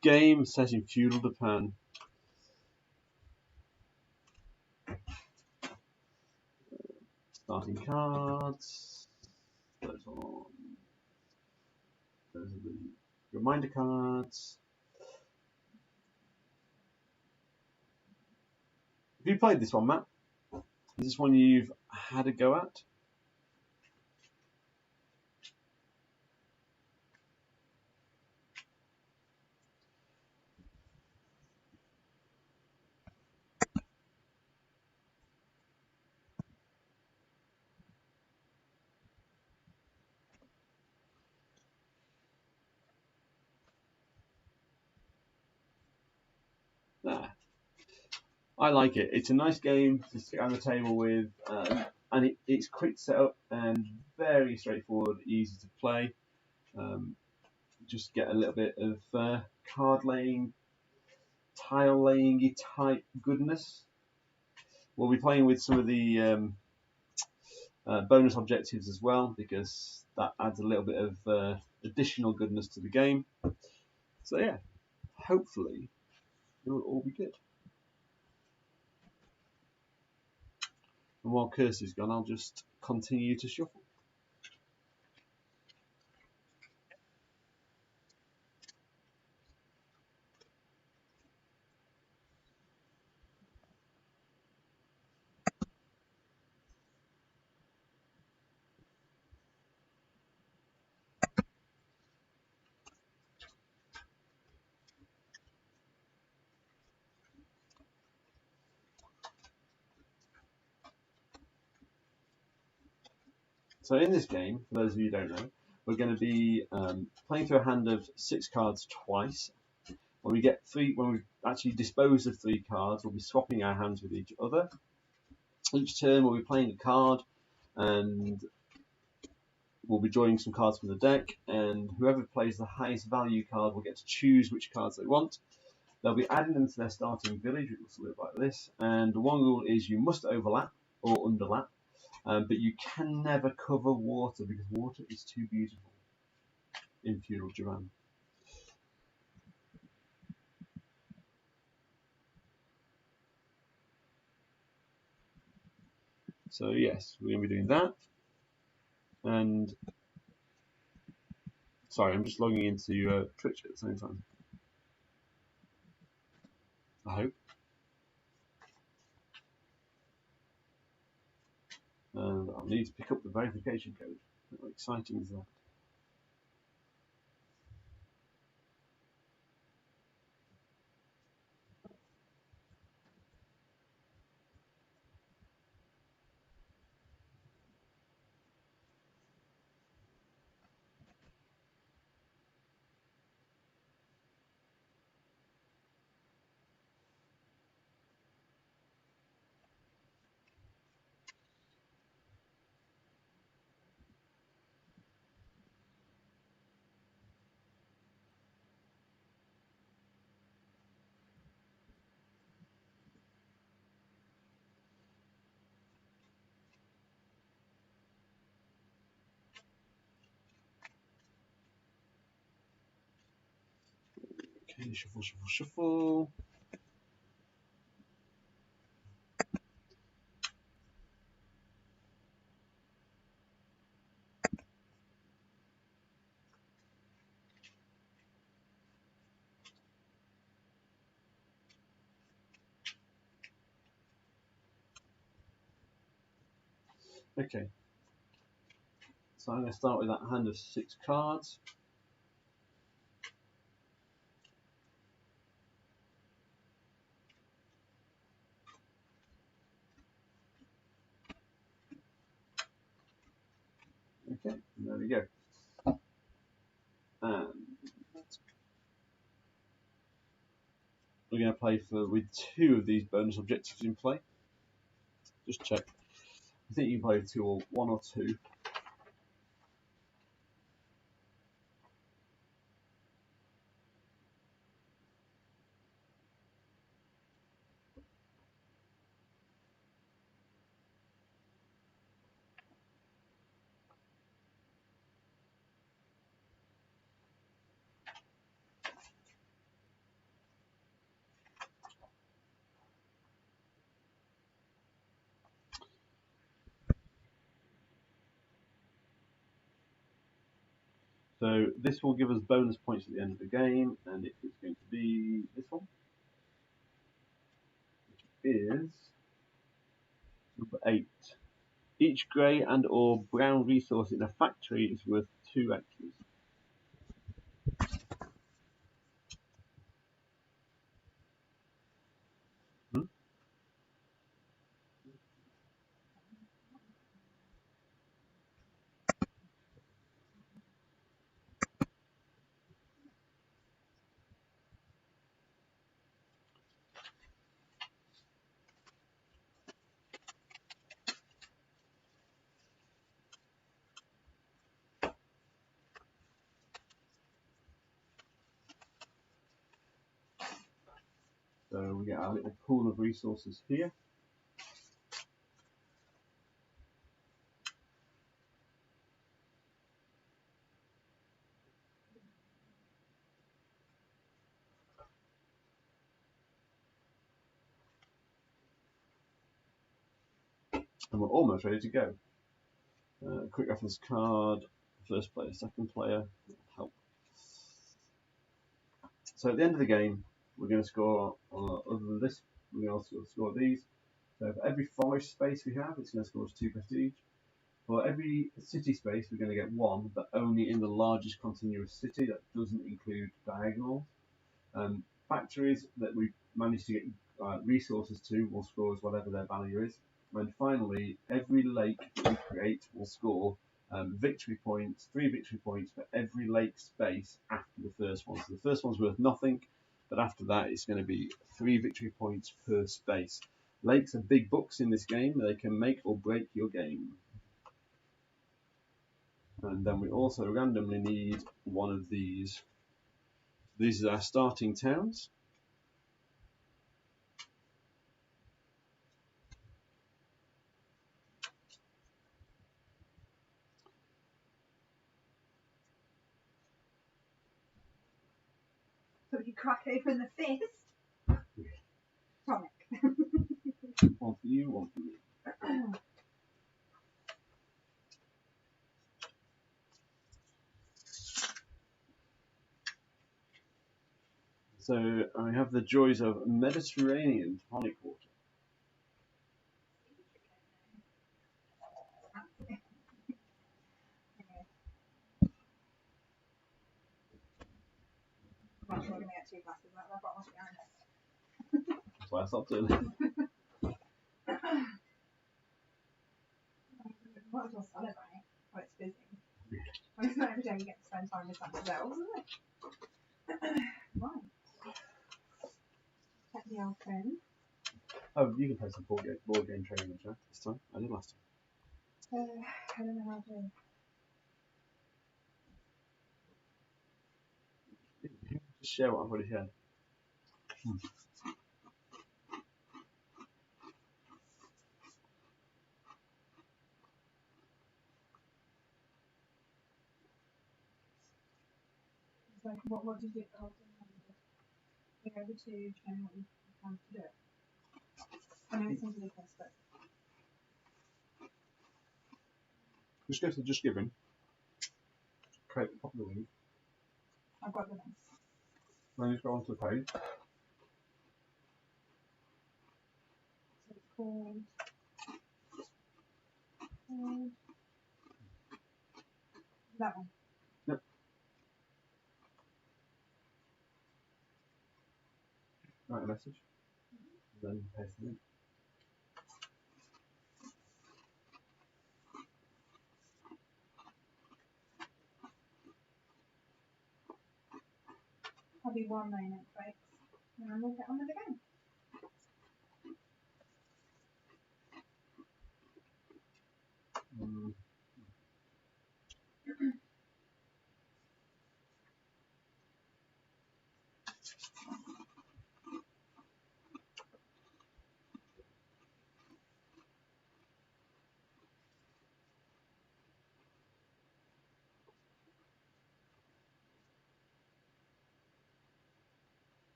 Game set in feudal Japan. Starting cards. Those are the reminder cards. Have you played this one, Matt? Is this one you've had a go at? Nah. I like it. It's a nice game to sit on the table with, and it's quick setup and very straightforward, easy to play. Just get a little bit of card laying, tile laying type goodness. We'll be playing with some of the bonus objectives as well, because that adds a little bit of additional goodness to the game. So yeah, hopefully it will all be good. And while Kirsty's gone, I'll just continue to shuffle. So in this game, for those of you who don't know, we're going to be playing through a hand of 6 cards twice. When we actually dispose of 3 cards, we'll be swapping our hands with each other. Each turn we'll be playing a card, and we'll be drawing some cards from the deck, and whoever plays the highest value card will get to choose which cards they want. They'll be adding them to their starting village, which will look like this, and the one rule is you must overlap or underlap. But you can never cover water, because water is too beautiful in feudal Japan. So yes, we're going to be doing that. And sorry, I'm just logging into Twitch at the same time. I hope. And I'll need to pick up the verification code. How exciting is that? Okay, shuffle, shuffle, shuffle. Okay. So I'm going to start with that hand of 6 cards. Okay, and there we go. And we're going to play with 2 of these bonus objectives in play. Just check. I think you can play with 2 or 1 or 2. So this will give us bonus points at the end of the game, and it's going to be this one, which is number 8. Each grey and or brown resource in a factory is worth 2 extras. So we get our little pool of resources here. And we're almost ready to go. Quick reference card, first player, second player, help. So at the end of the game, we're going to score, other than this, we're going to also score these. So for every forest space we have, it's going to score us 2 prestige. For every city space, we're going to get 1, but only in the largest continuous city. That doesn't include diagonals. Factories that we manage to get resources to will score us whatever their value is. And finally, every lake that we create will score victory points, 3 victory points for every lake space after the first one. So the first one's worth nothing, but after that it's going to be 3 victory points per space. Lakes are big books in this game. They can make or break your game. And then we also randomly need one of these. These are our starting towns. So you crack open the fist. Tonic. One for you, one for me. So I have the joys of Mediterranean tonic water. I'm not sure we're going to get 2 glasses of that. I've got one behind us. That's why I stopped doing it. Might as well celebrate while it's busy. Yeah. It's not every day you get to spend time with something else, isn't it? Right. Check the old phone. Oh, you can play some board game training in chat this time. I did last time. I don't know how to. Just share what I've already shared. Like, what did you do the whole thing? You're able to show me what you plan to do it. I know it's easily this, but Just go to Just Giving. Create the top of the link. I've got the list. Then just go onto the page. So it's called That one. Yep. Write a message. Then paste it in. Probably 1 moment, folks. And then we'll get on with the game.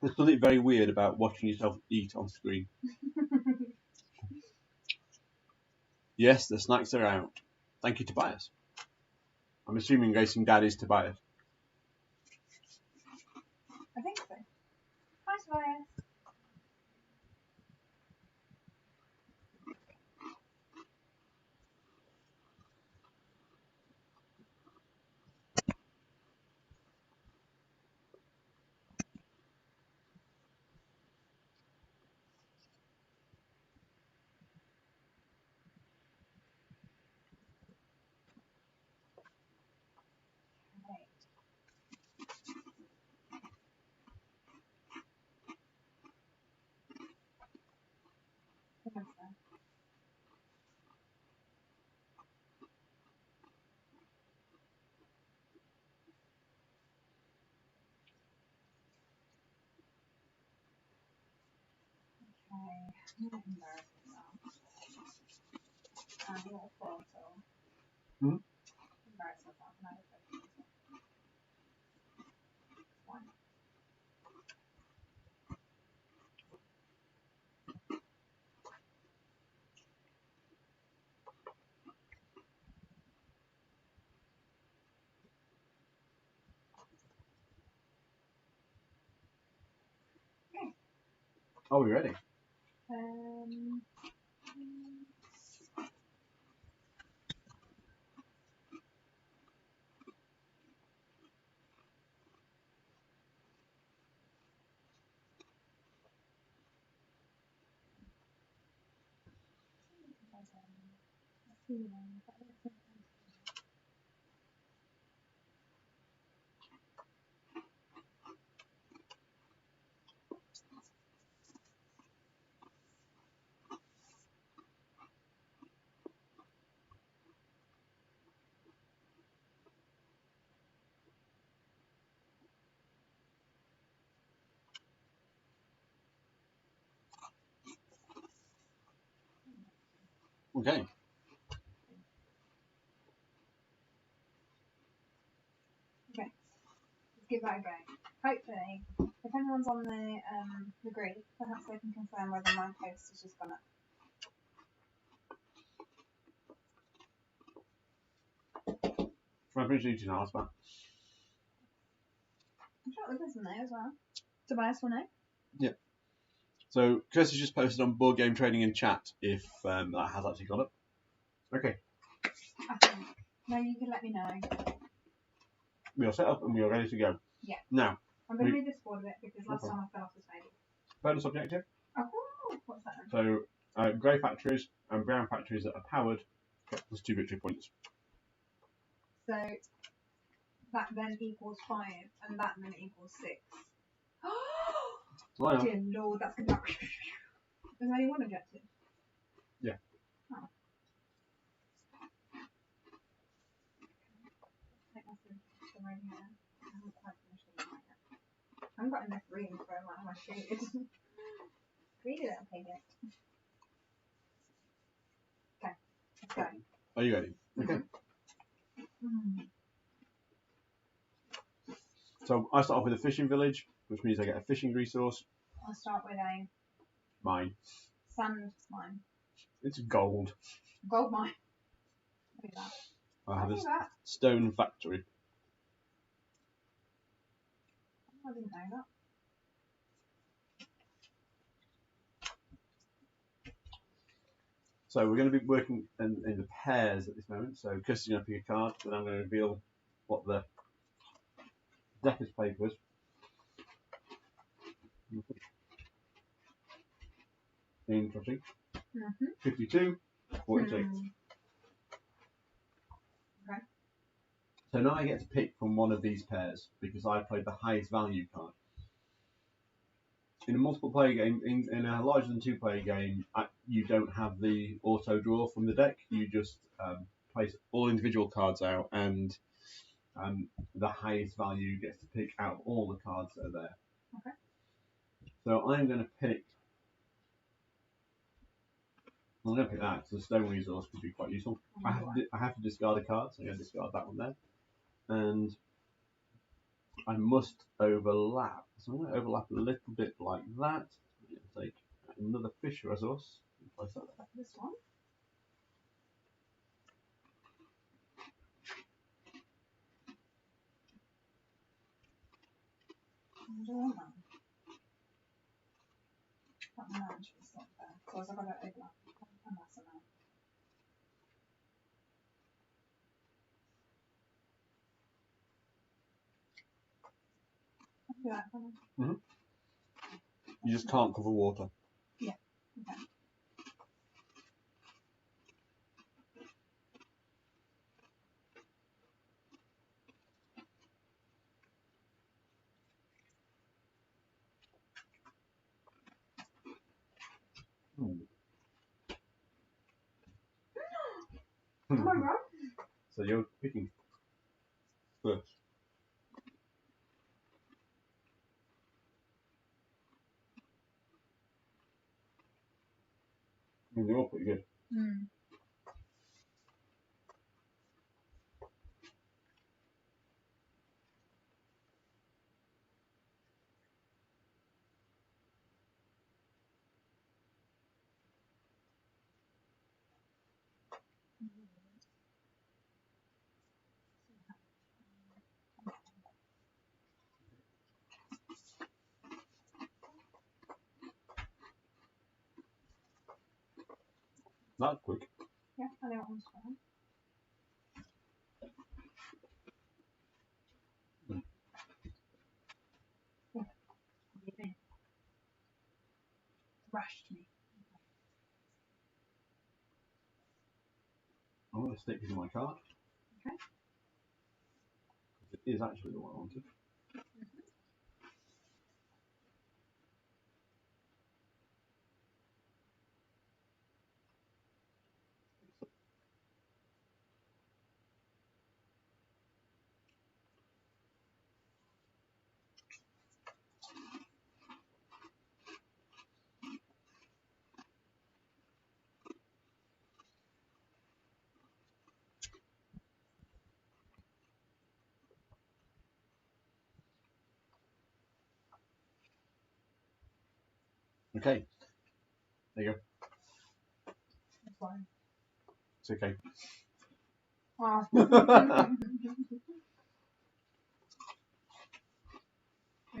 There's something very weird about watching yourself eat on screen. Yes, the snacks are out. Thank you, Tobias. I'm assuming Racing Dad is Tobias. I think so. Hi, Tobias. Okay, I'm not embarrassing now. And a little photo. Embarrass myself and I just one. Okay. Are we ready? Okay. Okay. Let's give that a go. Hopefully, if anyone's on the group, perhaps they can confirm whether my post has just gone up. I appreciate you to ask that. I'm sure Lucas will know as well. Tobias will know. Yeah. So Chris has just posted on Board Game Trading in chat if that has actually gone up. Okay. I think. No, you can let me know. We are set up and we are ready to go. Yeah. Now. I'm going to move this board a bit because last time I fell off the table. Bonus objective. Oh, what's that? So grey factories and brown factories that are powered get +2 victory points. So that then equals 5 and that then equals 6. So dear Lord, that's going to be... There's only one objective? Yeah. Oh. Take my food over here. I haven't quite finished it yet. I haven't got enough room for my food. Read it, okay, good. Okay, let's go. Are you ready? Okay. So I start off with a fishing village, which means I get a fishing resource. I'll start with a Mine. sand mine. It's gold. Gold mine. Look at that. I have a that. stone factory. I didn't know that. So we're going to be working in the pairs at this moment. So Kirsty's going to pick a card, and I'm going to reveal what the deck is played with. Interesting. 52, 46. Okay. So now I get to pick from one of these pairs because I played the highest value card. In a multiple player game, in a larger than 2 player game, you don't have the auto draw from the deck. You just place all individual cards out, and the highest value gets to pick out of all the cards that are there. Okay. So I'm going to pick that because the stone resource could be quite useful. I have to discard a card, so I'm going to discard that one there. And I must overlap. So I'm going to overlap a little bit like that. I'm going to take another fish resource and place that there. This one. I don't want that. That one actually is not there. Because I've got to overlap a mass amount. I can do that, can't I? You just can't cover water. Yeah. Okay. Come on, bro. So you're picking first. They're all pretty good. That's quick. Yeah, I know what one's going. What do you think? Rushed me. I'm going to stick with my card. Okay. It is actually the one I wanted. Okay. There you go. That's fine. It's okay. Wow. We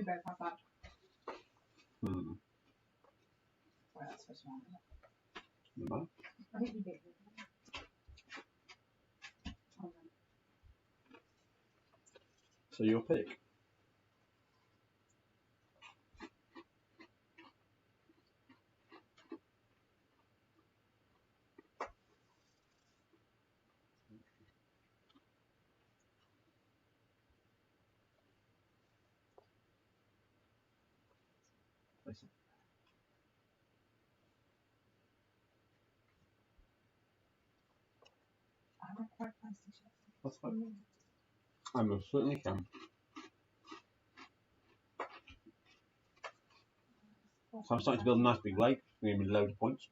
both have that. Hmm. Well, that's first one. Never mind. I think you did. Oh, So your pick. Place it. I'm not quite PlayStation. That's fine. I most certainly can. So I'm starting to build a nice big lake. It's going to give me loads of points.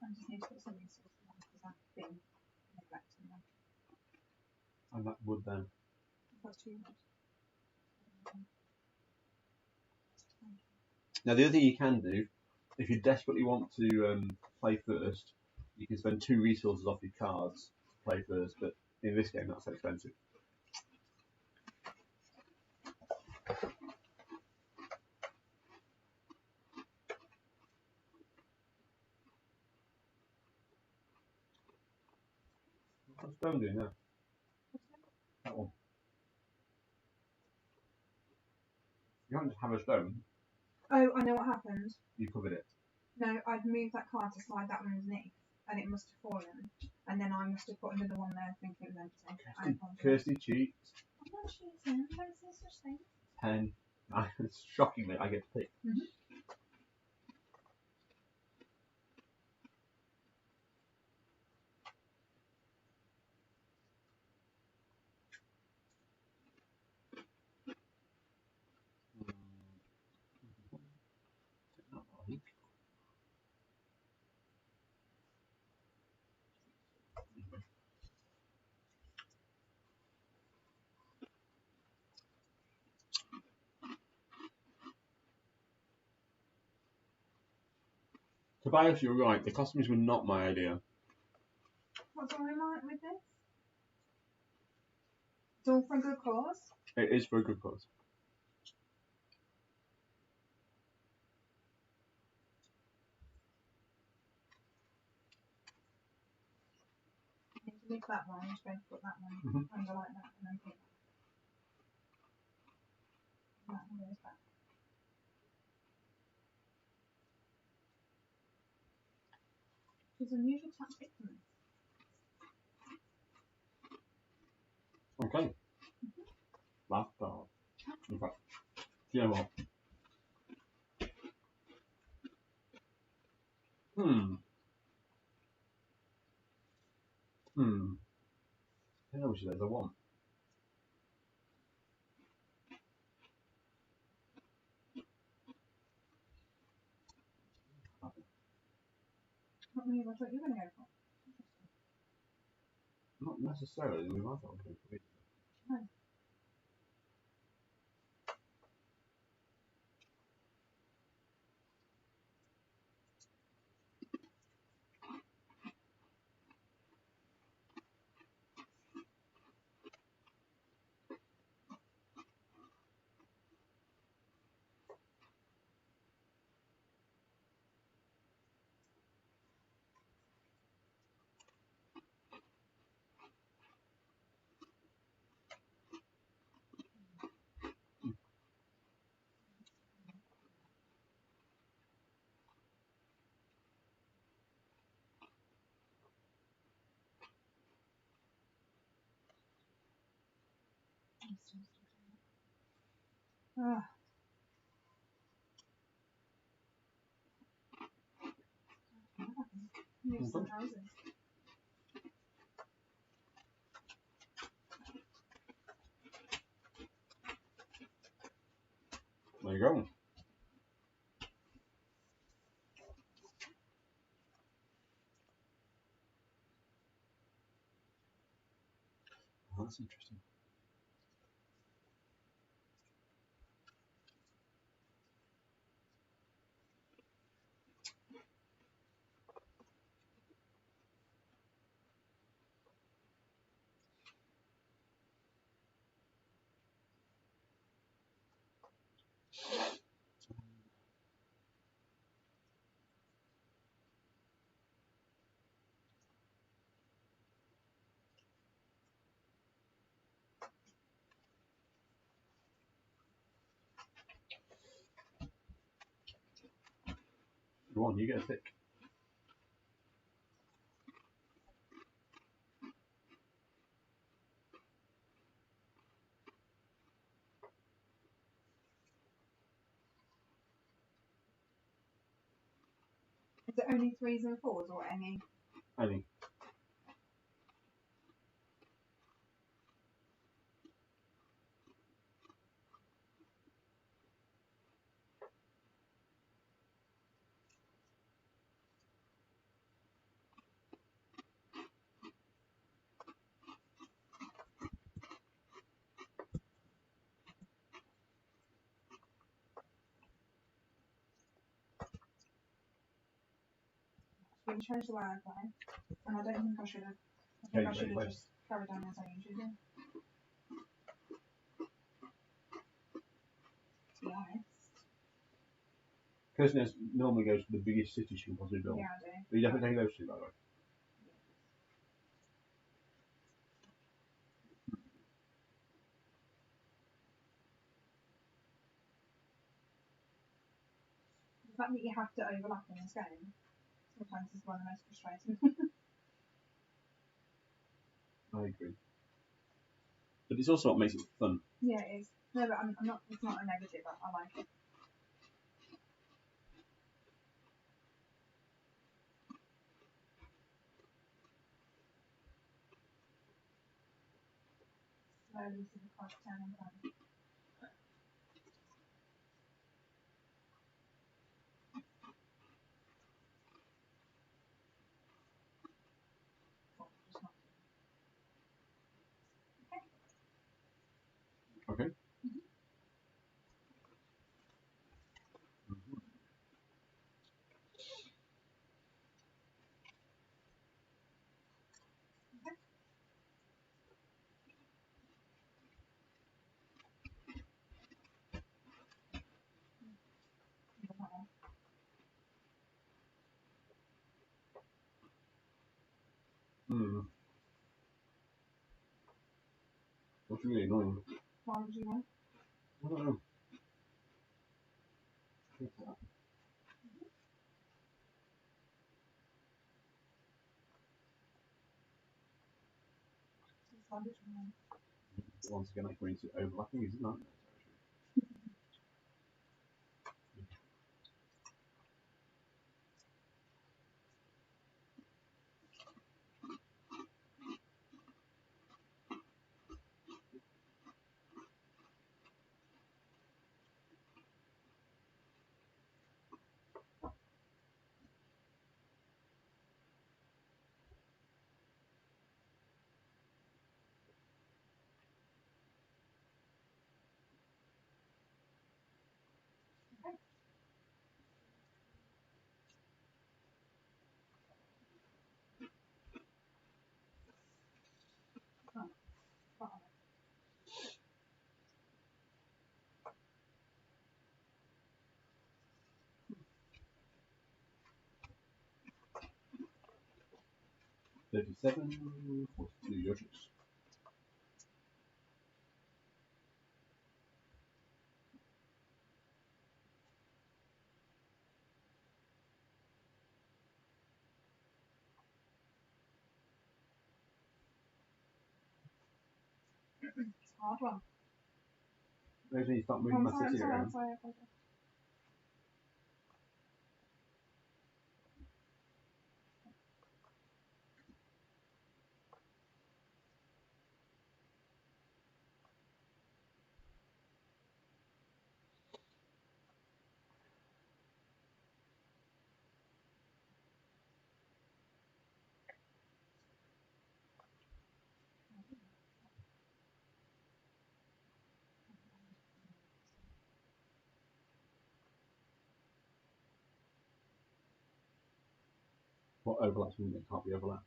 I just need to put some resources on because I've been neglecting them. And that wood there. That's too much. Now the other thing you can do, if you desperately want to play first, you can spend 2 resources off your cards play first, but in this game that's expensive. What's stone doing now? That one. You can't just have a stone. Oh, I know what happened. You covered it. No, I'd moved that card to slide that one underneath, and it must have fallen. And then I must have put another one there thinking it was empty. Kirsty cheats. I'm not cheating. I don't say such things. 10. Shockingly, I get to pick. Mm-hmm. Tobias, you're right. The costumes were not my idea. What's all right with this? It's all for a good cause. It is for a good cause. You need to lick that one. You're supposed to put that one under like that, and then pick that. That one goes back. It's an unusual tactic for me. Okay. Last card. In fact, you know what? I don't know which there's a 1. What move I thought you were going to go for? Not necessarily the move I thought I was going to be. No. Move some houses. There you go. Oh, that's interesting. Go on, you get a pick. Is it only 3s and 4s or any? Any. We changed the way I play, and I don't think I should have I think I should have just carried on as I usually do. To be honest. Kirsten normally goes for the biggest city she can possibly build. Yeah, I do. But you definitely take those two, by the way. The fact that you have to overlap in this game sometimes is one of the most frustrating. I agree. But it's also what makes it fun. Yeah, it is. No, but I'm not. It's not a negative. I like it. Slowly see the clock turning down. Okay. Hmm. That's really annoying. Why would you want? I don't know. Once again, like going into overlapping, is it not? Oh, 37, 42, your choice. it's a hard one. Maybe you start moving my city around. Sorry. What overlaps mean it can't be overlapped?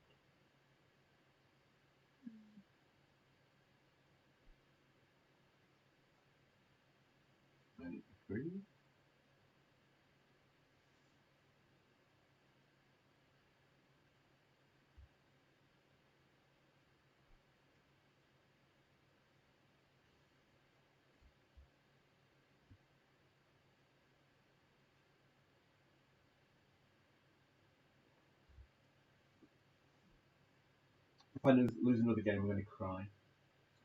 I agree. If I lose another game, I'm going to cry.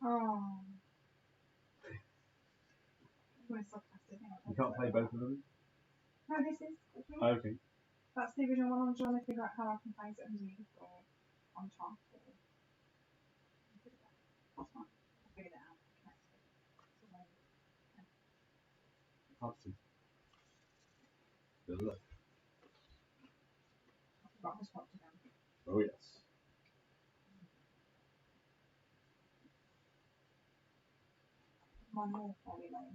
Oh. I'm sarcastic. You can't play both of them? No, this is. Oh, okay. That's the original one. I'm trying to figure out how I can place it underneath or on top. That's fine. I figured it out. Can't see. Good luck. I forgot to swap again. Oh, yes. One more fairly low.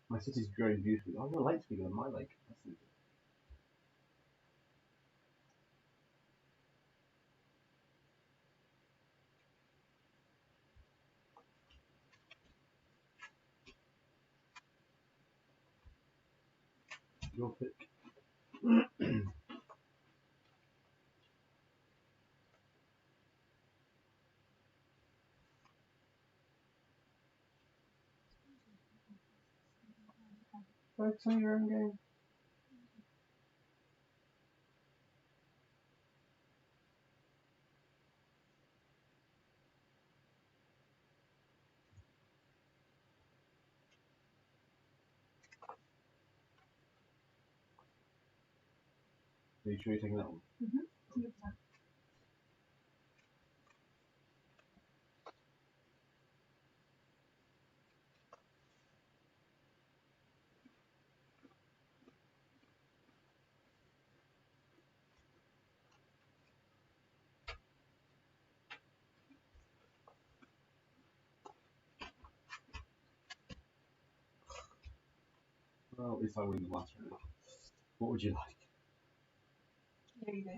My city's growing beautifully. Oh, your lake's bigger than my lake. That's interesting. Your pick. Focus on your own game. Are you sure you're taking that one? 100%. Well, at least I win the last round. What would you like? Here you go.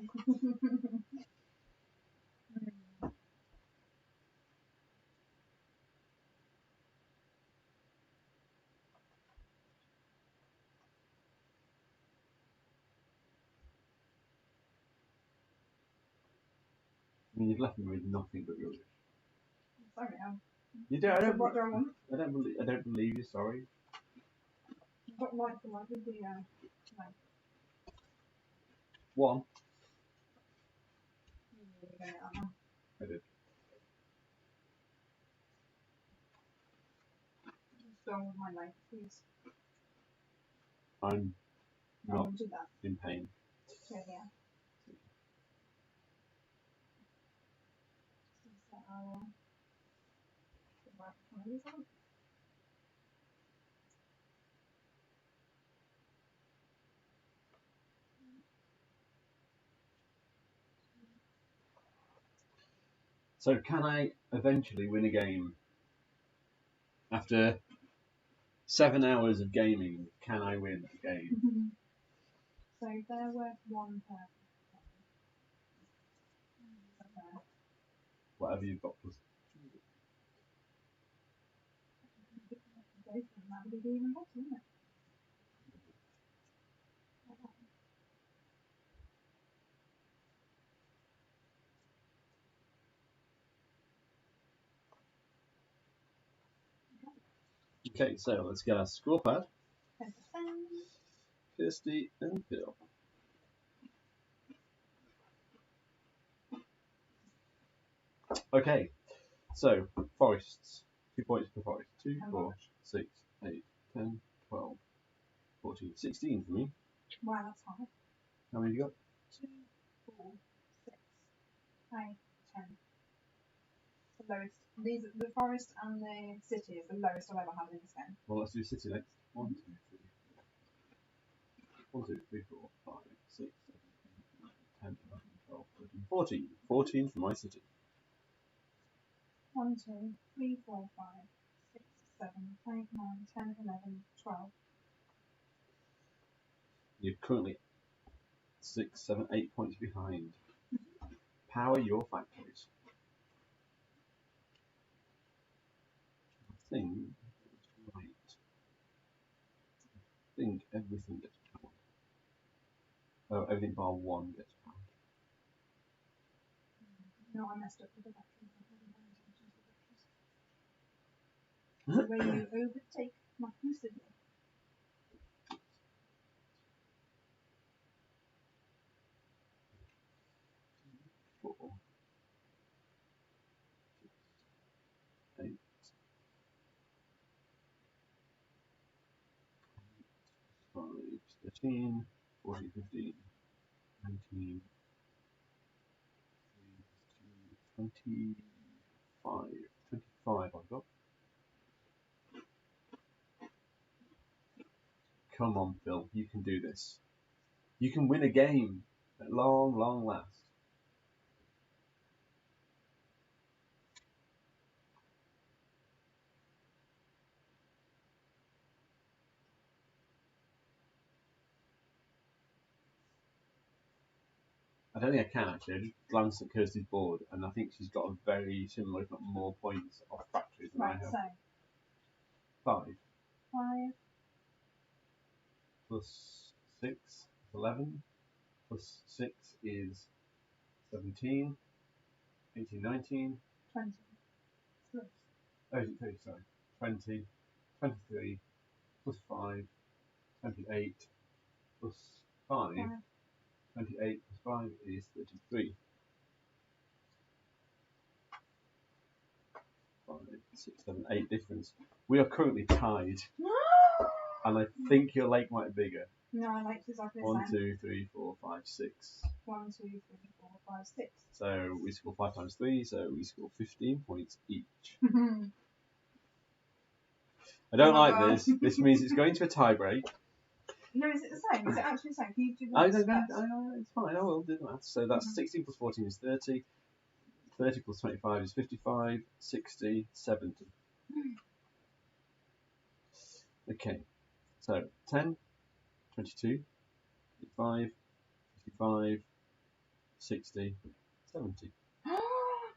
I mean, you've left me with nothing but rubbish. Sorry, You do. I so don't. what do I want? I don't believe you. Sorry. What like for like with the like? One. Yeah, I did. go with my life, please. I'm I not will do that. in pain. Okay, yeah. So I will write one of these on. So, can I eventually win a game after 7 hours of gaming? Can I win a game? So they're worth one per. Whatever you've got plus. That would be even better, wouldn't it? Okay, so let's get our score pad. 10%. Kirsty and Phil. Okay, so forests. 2 points per forest. 2, 4, 6, 8, 10, 12, 14, 16 for me. Wow, that's high. How many have you got? 2, 4, 6, 8, 10. The lowest. These, the forest and the city is the lowest I've ever had in this game. Well, let's do city next. 1, 2, 3, 4, 1, 2, 3, 4, 5, 6, 7, 8, 9, 10, 11, 12, 13, 14. 14 for my city. 1, 2, 3, 4, 5, 6, 7, 8, 9, 10, 11, 12. You're currently 6, 7, 8 points behind. Power your factories. I think that's right. I think everything gets powered. Oh, everything bar 1 gets powered. No, I messed up with the batteries. The way you overtake my city. Four, 8, 5, 13, 14, 15, 19, 25. 25 I've got. Come on, Phil, you can do this. You can win a game at long, long last. don't think I can actually. I just glanced at Kirsty's board, and I think she's got a very similar, if not more, points off factories than I Right, have. so 5 5 plus 6 is 11. Plus 6 is 17. 18, 19. 20. Plus Oh, is it 30? Sorry. 20. 23. Plus 5. 28. Plus 5. 28 plus 5 is 33. 5, 6, 7, 8 difference. We are currently tied. And I think your lake might be bigger. No, I like exactly the 1, same. 2, 3, 4, 5, 6. 1, 2, 3, 4, 5, 6. So we score 5 times 3, so we score 15 points each. I don't like this. This means it's going to a tie break. No, is it the same? Is it actually the same? Can you do the I maths don't know. first? It's fine. I will do the maths. So that's 16 plus 14 is 30. 30 plus 25 is 55. 60, 70. Okay. So 10, 22, 55, 55, 60, 70.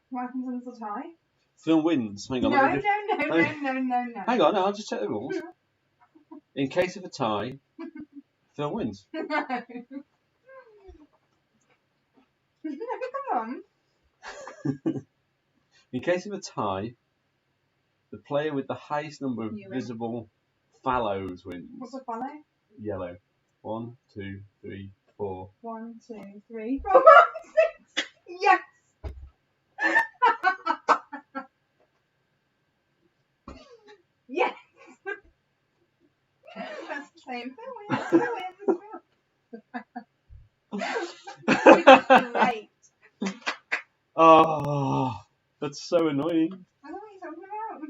What happens when there's a tie? Phil wins. Hang on. No. Hang on, no, I'll just check the rules. In case of a tie, Phil wins. No. Come on. In case of a tie, the player with the highest number of You win. visible fallows wins. What's a fallow? Yellow. 1, 2, 3, 4. 1, 2, 3, 4, 5, 6. Yes. Yes. That's the same. Phil wins. Great. Oh, that's so annoying. I know what you're talking about.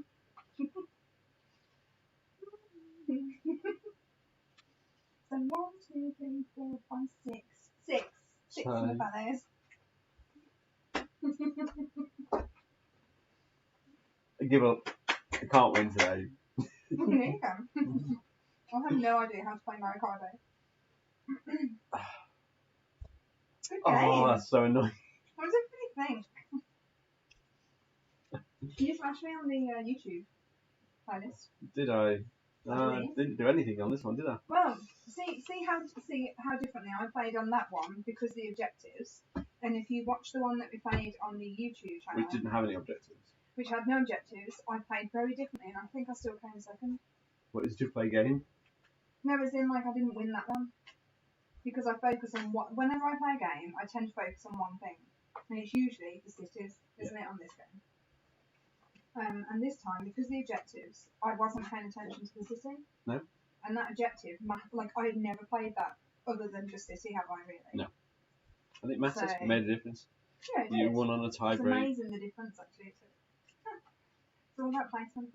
So 1, 2, 3, 4, 5, 6. 6. 6 in the fallows. I give up. I can't win today. You can. I have no idea how to play Mario Kart. Good game. Oh, that's so annoying. What does everybody think? Can you smash me on the YouTube playlist? Did I? I didn't do anything on this one, did I? Well, see how differently I played on that one because the objectives. And if you watch the one that we played on the YouTube channel, Which didn't have any objectives. which had no objectives, I played very differently, and I think I still came second. What, is it just play a game? No, as in like I didn't win that one because I focus on what. Whenever I play a game, I tend to focus on one thing, and it's usually the cities, isn't it, on this game? And this time, because the objectives, I wasn't paying attention to the city. No. And that objective, like I had never played that other than just city, have I really? No. I think matters. So, Made a difference. Yeah, it You is. won on a tie It's break. amazing the difference, actually. It's all about placement.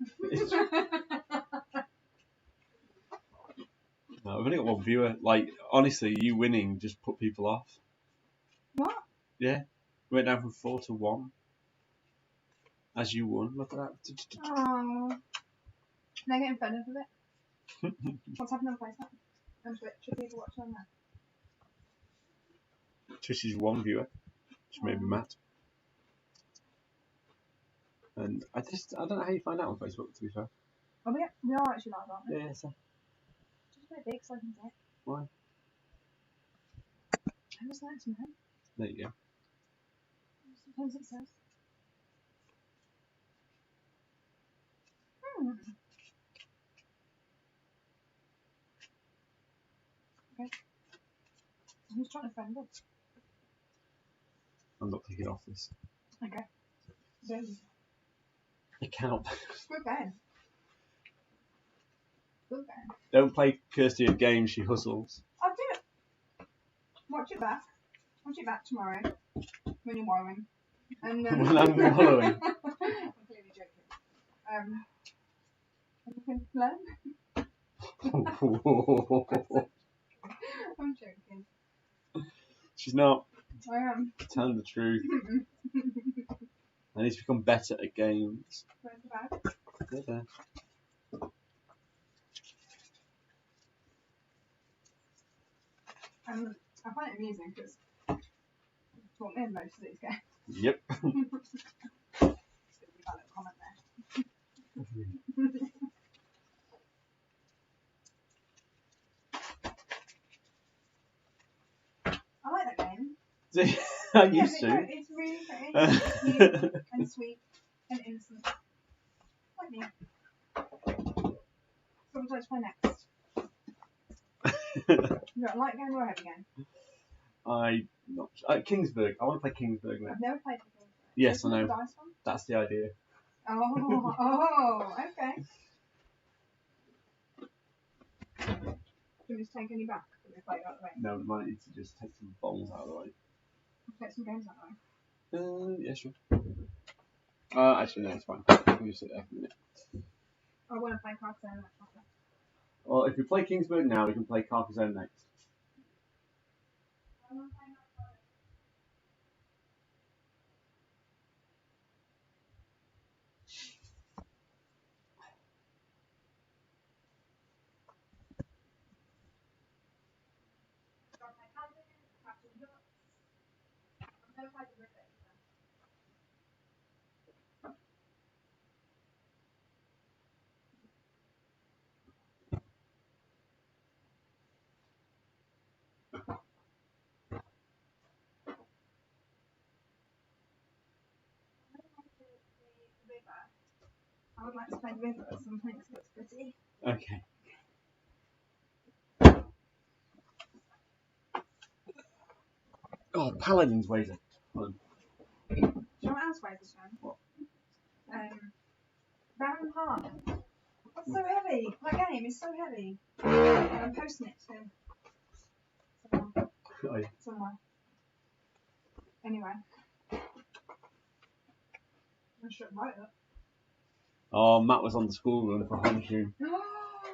No, I've only got one viewer. Like, honestly, you winning just put people off. What? Yeah. We went down from 4 to 1. As you won. Look at that. Oh. They're getting fed up of it. What's happening on placement? On Twitch, should people watch on that? Trish's one viewer. Which made me mad. And I don't know how you find out on Facebook, to be fair. Oh, we are actually live, aren't we? Yeah, so. Just a bit big so I can see it. Why? I just like to know. There you go. Sometimes it says. Okay. Who's trying to friend us? I'm not picking off this. Okay. Then, I cannot. good game. Good game. Don't play Kirsty at games, she hustles. I'll do it. Watch it back. Watch it back tomorrow when you're wallowing. And When I'm wallowing. I'm clearly joking. And you can learn. I'm joking. She's not I am. telling the truth. I need to become better at games. Where's the bag? They're there. I find it amusing because taught me in most of these games. Yep. Just gonna leave that little comment there. I like that game. I used to. It's really pretty. It's cute and sweet and innocent. Like me. So what would you like to play next? You got a light game or a heavy game? Kingsburg. I want to play Kingsburg now. I've never played the game. Yes, I know. The dice one? That's the idea. Oh, okay. Can we just take any back? Can we play it out of the way? No, we might need to just take some balls out of the way. Take some games out of the way. Yeah, sure. Actually, no, it's fine. You can just sit there for a minute. I want to play Carcassonne next. Well, if we play Kingsburg now, we can play Carcassonne next. I want to play Carcassonne. I would like to play the river at some point because it looks pretty. Okay. Oh, Paladin's weighs a ton. Do you know what else weighs a ton? What? Baron Park. That's so heavy. That game is so heavy. I'm posting it to somewhere. Anyway. I should write it. Oh, Matt was on the school run for Honshu.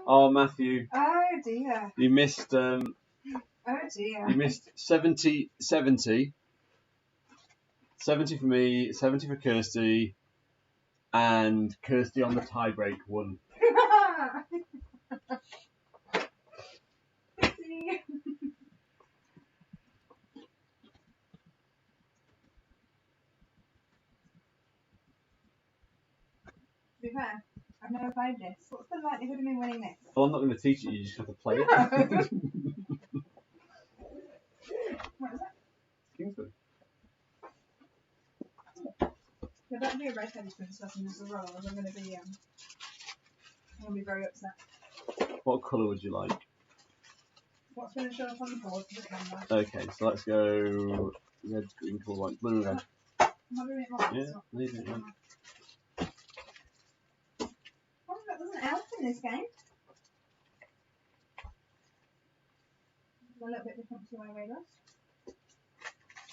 Oh, Matthew. Oh dear. You missed. Oh dear. You missed 70 for me, 70 for Kirsty, and Kirsty on the tiebreak won. To be fair, I've never played this. What's the likelihood of me winning this? Well, I'm not going to teach it, you just have to play it. What is it? Kingsburg. There better be a red headed stuff in this as well, or I'm going to be very upset. What colour would you like? What's going to show up on the board for the camera? Okay, so let's go red, green, colour, white, blue, red. Am I doing it right? Yeah, leave it right. Oh, there's an elf in this game. It's a little bit different to my radars.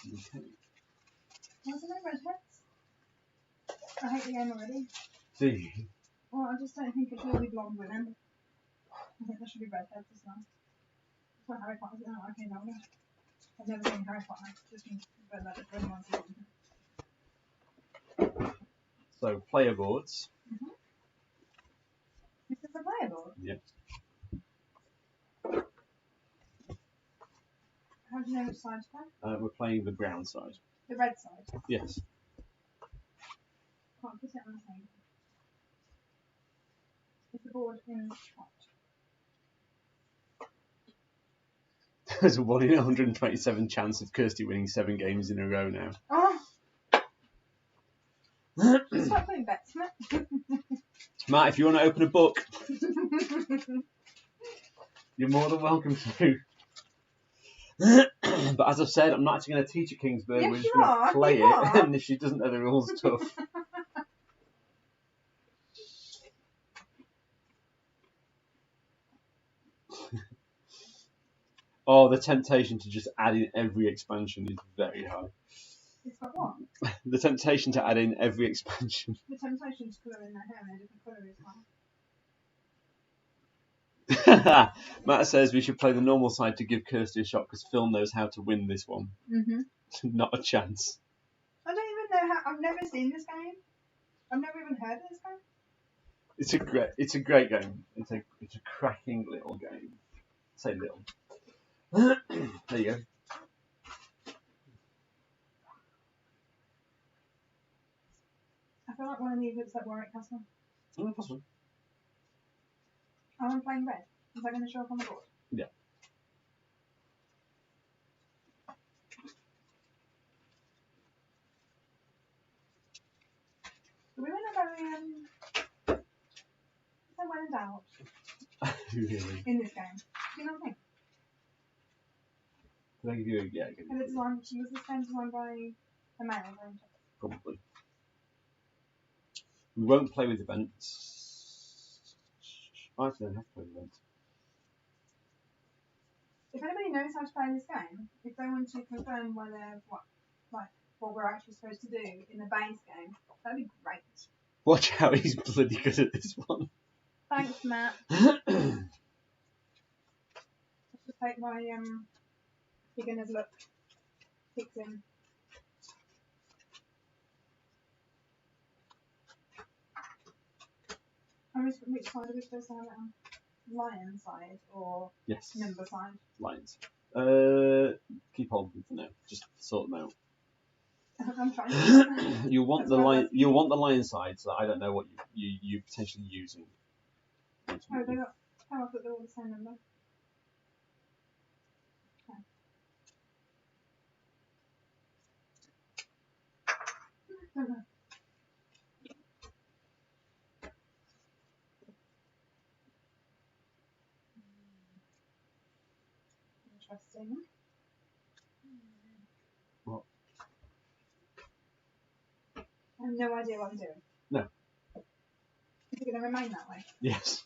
Okay. Why is there no redheads? I hate the game already. Do you? Well, I just don't think it should be blonde women. I think there should be redheads as well. That's what Harry Potter's in. Okay, no, I've never seen Harry Potter. Just been read that for anyone to see. So, player boards. Is this a player board? Yep. How do you know which side to play? We're playing the brown side. The red side. Yes. Can't put it on the same. Is the board in what? There's a 1 in 127 chance of Kirsty winning 7 games in a row now. Oh! Just start putting bets, Matt. Matt, if you want to open a book, you're more than welcome to. But as I've said, I'm not actually going to teach at Kingsburg. Yes, we're just going to play it, and if she doesn't know the rules, tough. Oh, the temptation to just add in every expansion is very high. It's got what? The temptation to add in every expansion. The temptation to colour in their hair in a different colour is high. Matt says we should play the normal side to give Kirsty a shot because Phil knows how to win this one. Not a chance. I don't even know how. I've never seen this game. I've never even heard of this game. It's a great game. It's a cracking little game. Say little. There you go. I feel like one of these looks like Warwick Castle. Oh, possible. Oh, I'm playing red. Is that going to show up on the board? Yeah. We went very, so well endowed Really? in this game. Do you know what I think? Did I give you a yeah? And the design, she was this game designed by a male, wasn't it? Probably. We won't play with events. I actually don't have to play with events. If anybody knows how to play this game, if they want to confirm whether what we're actually supposed to do in the base game, that'd be great. Watch out, he's bloody good at this one. Thanks, Matt. Let's just take my beginner's look. Kicks in. Which side are we supposed to have it on? Lion side or Yes. number side? Lions. Keep hold of them for now. Just sort them out. I'm trying to. You'll want the lion. You'll want the lion side, so I don't know what you potentially using. Oh, they got. How I thought they were all the same number. Okay. Interesting. What? I have no idea what I'm doing. No. Is it going to remain that way? Yes.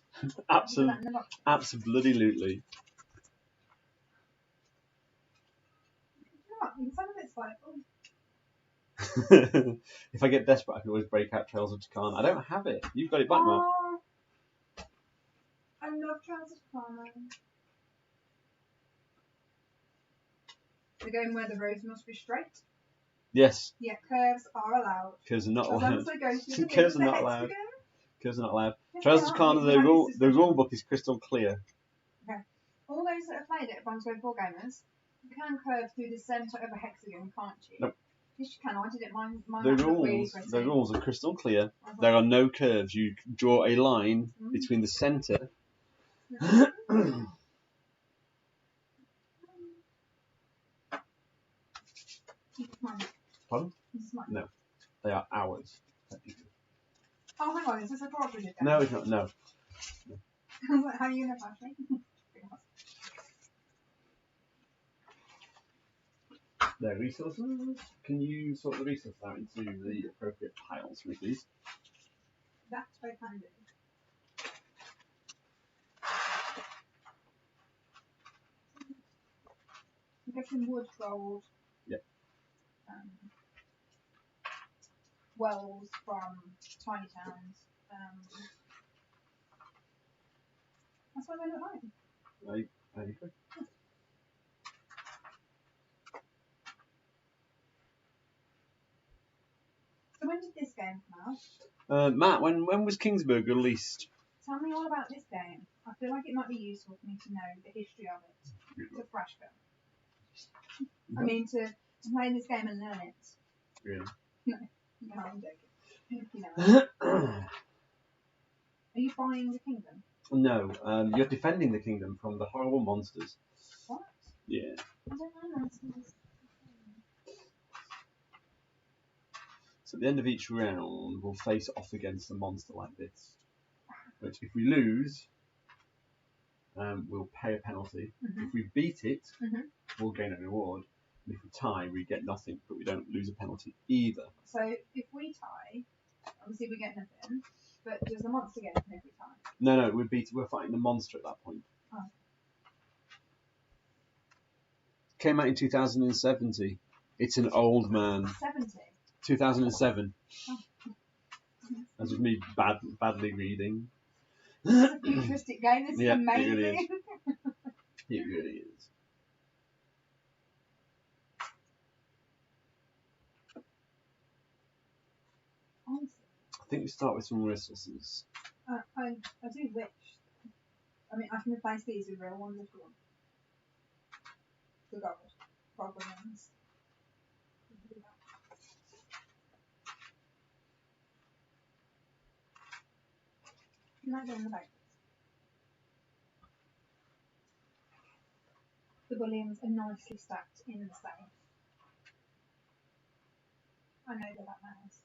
Absolutely. Absolutely. You know what? Some of it's like, oh. If I get desperate, I can always break out Trails of Tucana. I don't have it. You've got it back, Mark. Oh, I love Trails of Tucana. The game where the roads must be straight. Yes. Yeah, curves are allowed. Curves are not As long allowed. as they go through the Curves are the not allowed. hexagon. Curves are not allowed. Yes, Trails they of are. Tucana, the rule book is crystal clear. All those that have played it, Bonzo 4 gamers, you can curve through the centre of a hexagon, can't you? Nope. Yes, you can. I did it. Mine The rules are crystal clear. There are no curves. You draw a line between the centre. Pardon? No, they are ours. Oh, hang on. Is this a cooperative game? No, it's not. No. How are you going to pass me? Their resources. Can you sort the resources out into the appropriate piles for me, please? That's what I can do. I'm getting wood, gold. Yep. Wells from tiny towns. That's what they look like. I agree. So when did this game come out? Matt, when was Kingsburg released? Tell me all about this game. I feel like it might be useful for me to know the history of it. It's a fresh film. I mean, to play this game and learn it. Really? No, I'm joking. You know. Are you buying the kingdom? No, you're defending the kingdom from the horrible monsters. What? Yeah. I don't know monsters. So at the end of each round, we'll face off against a monster like this. Which, if we lose, we'll pay a penalty. If we beat it, we'll gain a reward. And if we tie, we get nothing, but we don't lose a penalty either. So if we tie, obviously we get nothing. But does the monster get anything if we tie? No, we're fighting the monster at that point. Oh. Came out in 2070. It's an old man. 70? 2007. Oh. That's just me badly reading. It's a futuristic game. This is amazing. It really is. It really is. Honestly. I think we start with some resources. I do wish. I mean, I can replace these with real ones if you want. The gold. Goblin ones. No, they're in the boat. The bullions are nicely stacked in the safe. I know that matters.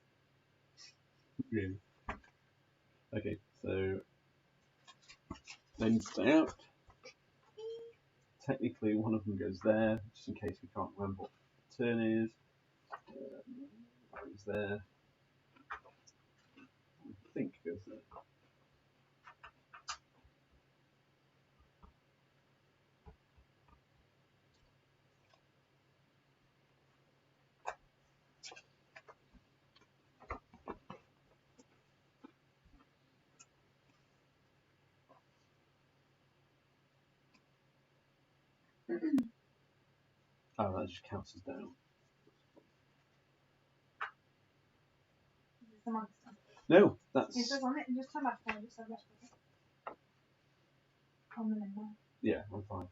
Really? Okay, so then stay out. Technically, one of them goes there, just in case we can't remember what the turn is. Goes there. I think goes there. Oh, that just counts as down. It's the monster. No, that's. It says on it, just turn back there, just so that's on the window. Yeah, I'm fine.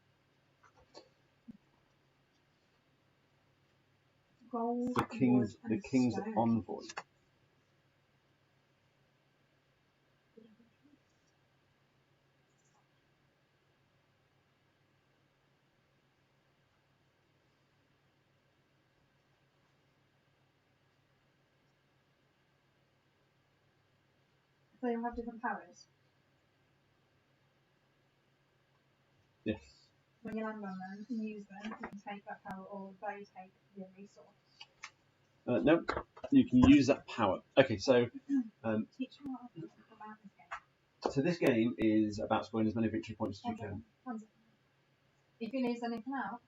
Gold, The king's stone. envoy. So you'll have different powers. Yes. When you land on them and use them, you can take that power or they take the resource. No, you can use that power. Okay, so Teach me what about this game. so this game is about scoring as many victory points as you can. If he leaves anything out,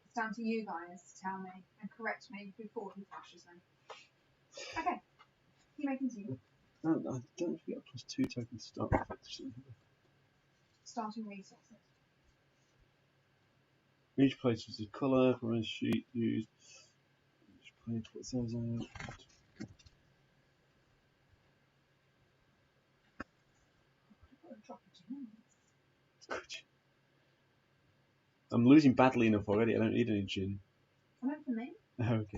it's down to you guys to tell me and correct me before he flashes me. Okay, you may continue. No, I don't forget +2 tokens to start with, actually. Starting resources. Each player chooses a colour from a sheet used. Each player puts those out. I'm losing badly enough already. I don't need any gin. I meant for me. Oh, okay.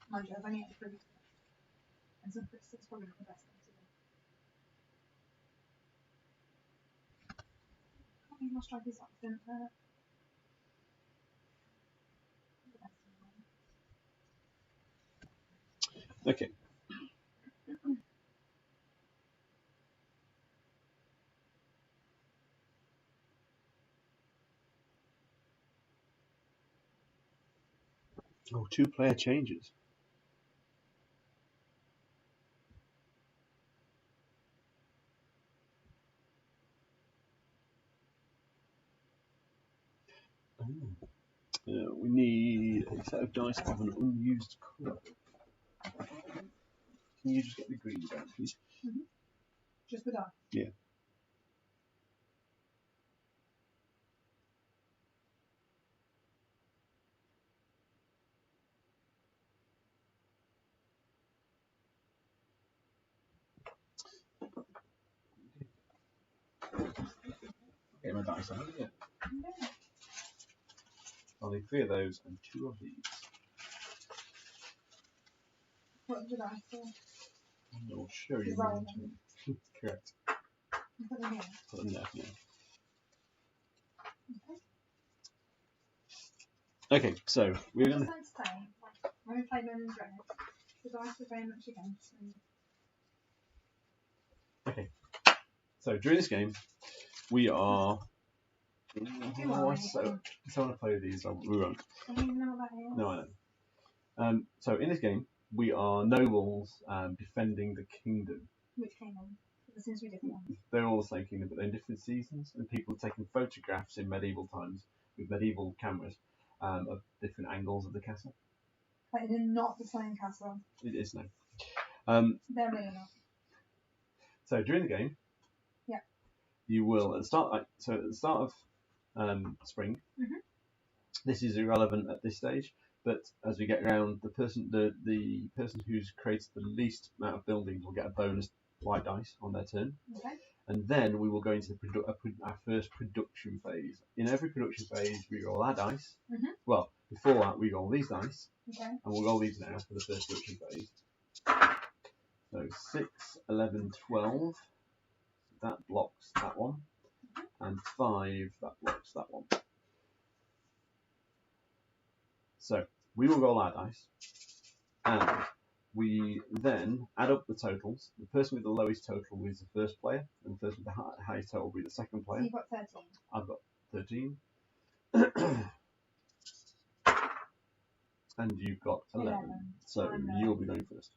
Mind you, I've only had 3 today. And some crystals probably not the best thing to do. I think my strike is accident there. Okay. Oh, 2 player changes. We need a set of dice of an unused colour. Can you just get the green down, please? Mm-hmm. Just the dice? Yeah. Get my dice out, yeah. Yeah. I'll need 3 of those and 2 of these. What did I say? I'll show you. Roll. Correct. Put them here. Put them there, yeah. Okay, so we're going to. Say, when we played Men and Dread, the dice were very much against me. Okay, so during this game, we are. I want to play these. We won't. I don't even know what that is. No, I don't. So in this game, we are nobles defending the kingdom. Which kingdom? There seems to be different ones. They're all the same kingdom, but they're in different seasons, and people are taking photographs in medieval times with medieval cameras of different angles of the castle. But it is not the same castle. It is no. They're really not. So during the game, yeah, you will at the start. So at the start of spring, this is irrelevant at this stage. But as we get around, the person who's created the least amount of buildings will get a bonus white dice on their turn. Okay. And then we will go into our first production phase. In every production phase, we roll our dice. Well, before that, we roll these dice. Okay. And we'll roll these now for the first production phase. So 6, 11, 12. That blocks that one. And 5, that blocks that one. So we will roll our dice. And we then add up the totals. The person with the lowest total is the first player, and the person with the highest total will be the second player. So you've got 13. I've got 13. And you've got 11. So you'll be going first.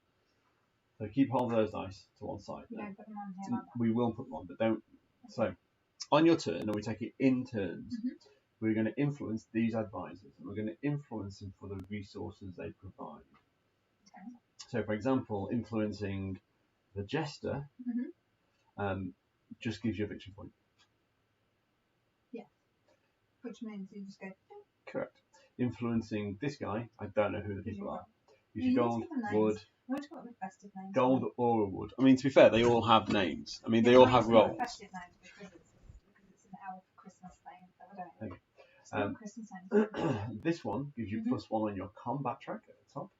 So keep hold of those dice to one side. You don't put them on here like that. We will put them on, but don't. So on your turn, and we take it in turns, we're going to influence these advisors, and we're going to influence them for the resources they provide. Okay. So, for example, influencing the jester just gives you a victory point. Yeah. Which means you just go. Correct. Influencing this guy, I don't know who the people are. You Use gold, wood, gold or a wood. I mean, to be fair, they all have names. I mean, they all have roles. Festive names because it's an elf Christmas thing, so I don't know. Okay. Christmas names. This one gives you +1 on your combat track at the top.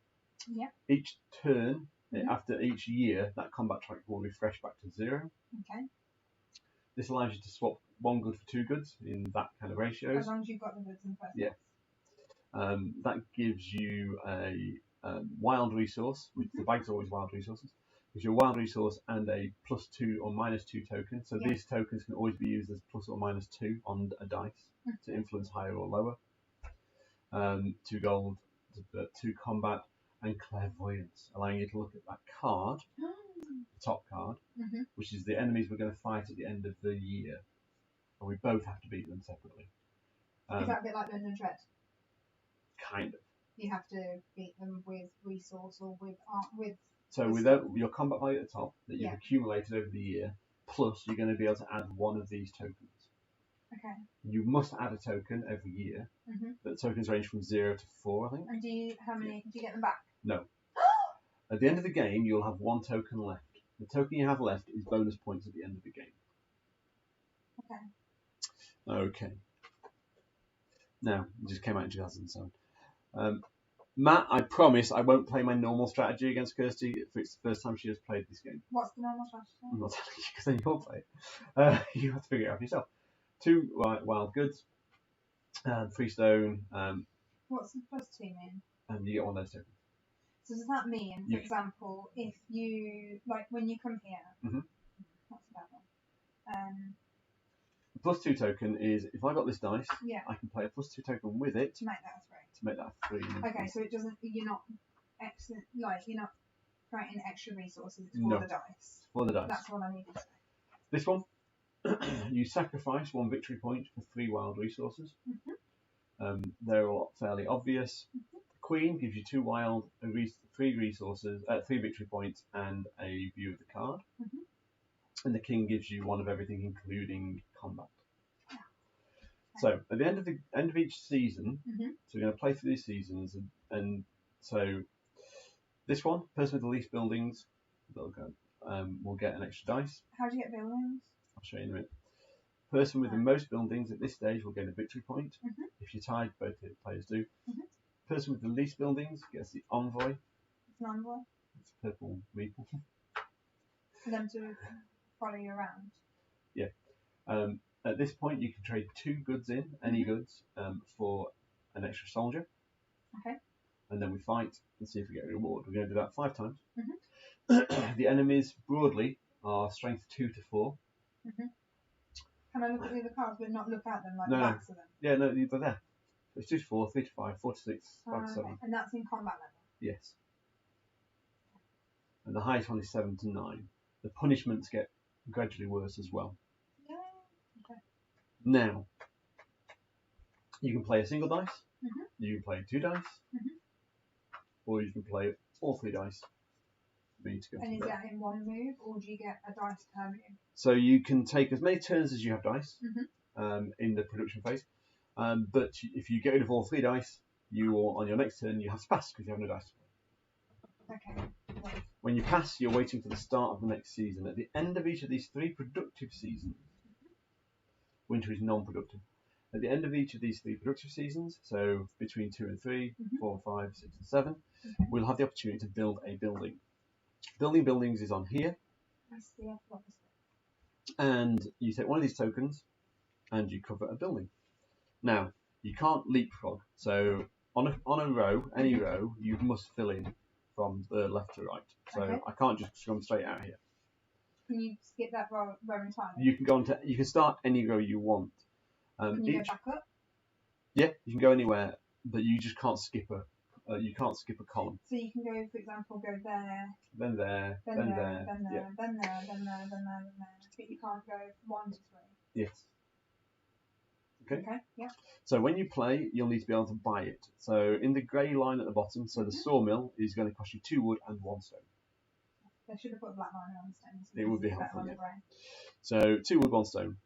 Yeah. Each turn, after each year, that combat track will refresh back to 0. Okay. This allows you to swap 1 good for 2 goods in that kind of ratios. As long as you've got the goods in the first place. That gives you a wild resource, which the bag's always wild resources. Gives you a wild resource and a +2 or -2 token. So these tokens can always be used as +2 or -2 on a dice to influence higher or lower. 2 gold, 2 combat, and clairvoyance, allowing you to look at that card, the top card, which is the enemies we're going to fight at the end of the year. And we both have to beat them separately. Is that a bit like London Dread? Kind of. You have to beat them with resource or with So without your combat value at the top that you've accumulated over the year, plus you're going to be able to add 1 of these tokens. Okay. You must add a token every year. But tokens range from 0 to 4, I think. And do you get them back? No. At the end of the game, you'll have 1 token left. The token you have left is bonus points at the end of the game. Okay. Now, it just came out in 2007. Matt, I promise I won't play my normal strategy against Kirsty if it's the first time she has played this game. What's the normal strategy? I'm not telling you because then you'll play it. You have to figure it out for yourself. 2 wild goods, 3 stone. What's the +2 mean? And you get 1 of those tokens. So does that mean, for example, if you, like when you come here, what's that one? The +2 token is, if I got this dice, I can play a +2 token with it. To make that a 3. To make that a 3. Okay, so it doesn't, you're not creating extra resources, it's for the dice. For the dice. That's what I needed to say. This one, you sacrifice 1 victory point for 3 wild resources. They're all fairly obvious. Queen gives you 2 wild, 3 resources, 3 victory points, and a view of the card. And the king gives you 1 of everything, including combat. So at the end of each season, so we're going to play through these seasons, and so this one, person with the least buildings, will get an extra dice. How do you get buildings? I'll show you in a minute. Person with the most buildings at this stage will get a victory point. If you're tied, both players do. Person with the least buildings gets the envoy. It's an envoy? It's a purple meeple. For them to follow you around? Yeah. At this point, you can trade 2 goods in, any goods, for an extra soldier. Okay. And then we fight and see if we get a reward. We're going to do that 5 times. The enemies, broadly, are strength 2 to 4. Can I look at the other cards but not look at them, like the backs of them? Yeah, no, they're there. It's 2 to 4, 3 to 5, 4 to 6, 5 to 7. And that's in combat level? Yes. And the highest one is 7 to 9. The punishments get gradually worse as well. Yeah. Okay. Now, you can play a single dice, you can play 2 dice, or you can play all 3 dice. And is that in 1 move, or do you get a dice per move? So you can take as many turns as you have dice in the production phase, but if you get rid of all 3 dice, you will, on your next turn, you have to pass because you have no dice. Okay. When you pass, you're waiting for the start of the next season. At the end of each of these 3 productive seasons, winter is non-productive. At the end of each of these 3 productive seasons, so between 2 and 3, 4 and 5, 6 and 7, we'll have the opportunity to build a building. Building buildings is on here, That's the F1. and you take one of these tokens and you cover a building. Now, you can't leapfrog, so on a row, any row, you must fill in from the left to right. So Okay. I can't just come straight out here. Can you skip that row entirely? You can go on to, you can start any row you want. Can you go back up? Yeah, you can go anywhere, but you just can't skip a column. So you can go, for example, go there, Then there, then then there, there, then there, yeah. then there, then there, then there, then there. But you can't go 1 to 3. Yes. Okay. Okay. Yeah. So when you play, you'll need to be able to buy it. So in the grey line at the bottom, so the sawmill is going to cost you 2 wood and 1 stone. They should have put a black line on the stones. It would be better helpful, on the yeah. grey. So 2 wood, 1 stone.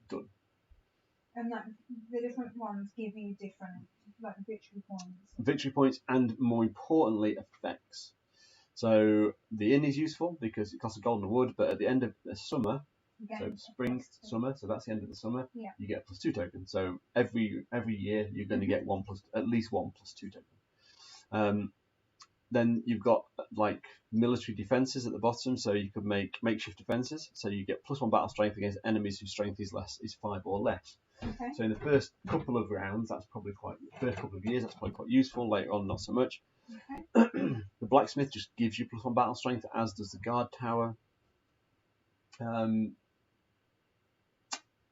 Done. And that the different ones give you different victory points. Victory points and, more importantly, effects. So the inn is useful because it costs a gold and a wood, but at the end of the summer, so spring, summer, so that's the end of the summer, yeah. you get +2 tokens. So every year you're going to get at least 1 +2 token. Then you've got like military defences at the bottom, so you could make makeshift defences. So you get +1 battle strength against enemies whose strength is 5 or less. Okay. So in the first couple of rounds, first couple of years, that's probably quite useful. Later on, not so much. Okay. The blacksmith just gives you +1 battle strength, as does the guard tower.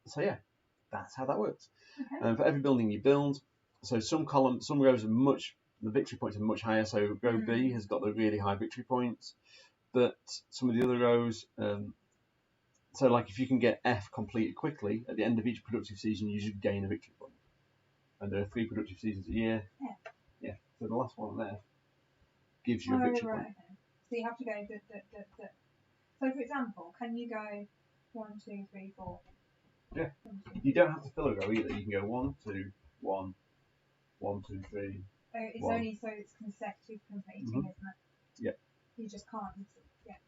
So yeah, that's how that works. Okay. And for every building you build, so some rows are the victory points are much higher. So row B has got the really high victory points, but some of the other rows, so like if you can get F completed quickly, at the end of each productive season, you should gain a victory point. And there are 3 productive seasons a year. Yeah. So the last one there gives you a victory point. Okay. So you have to go. So for example, can you go 1, 2, 3, 4? Yeah. You don't have to fill a row either. You can go 1, 2, 1, 1, 2, 3. So it's 1. only so it's consecutive completing, isn't it? Yeah. You just can't. Yeah.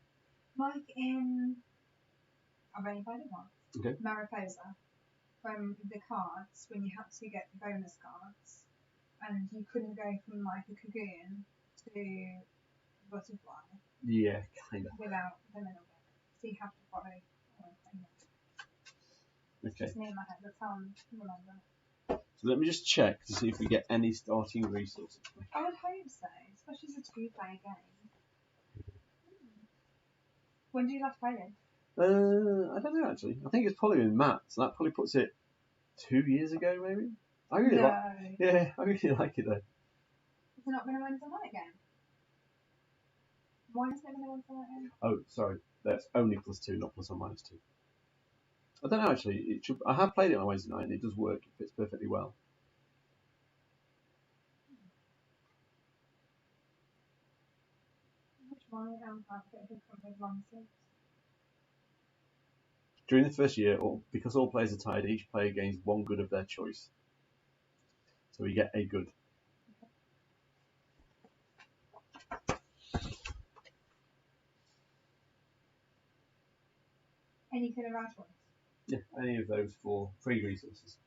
Like in, I've only played it once. Okay. Mariposa, the cards, when you had to get the bonus cards, and you couldn't go from like a cocoon to butterfly. Yeah, kind of. Without the middle bit. So you have to follow. Okay. Just me in my head. That's how I'm remembering. So let me just check to see if we get any starting resources. I would hope so, especially as a 2-player game. When do you last play it? I don't know actually. I think it's probably in Matt, so that probably puts it 2 years ago maybe. I really like it though. Has it not been a Wednesday night game? Why has it been a Wednesday night game? Oh, sorry. That's only +2, not +1 -2. I don't know actually. It should. I have played it on Wednesday night and it does work. It fits perfectly well. Which one? With long sleeves. During the first year, because all players are tied, each player gains 1 good of their choice. So we get a good. Anything of our choice? Yeah, any of those 4 free resources.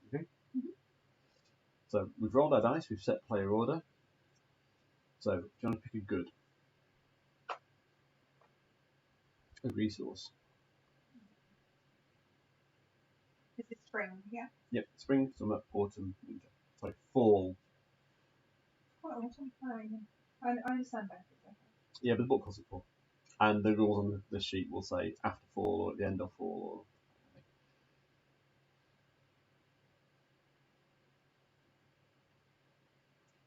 Okay. So we've rolled our dice, we've set player order. So do you want to pick a good? A resource. This is spring, yeah? Yep, spring, summer, autumn, winter. Sorry, fall. What autumn? Oh, yeah. I understand both. Okay. Yeah, but the book calls it fall. And the rules on the sheet will say after fall or at the end of fall.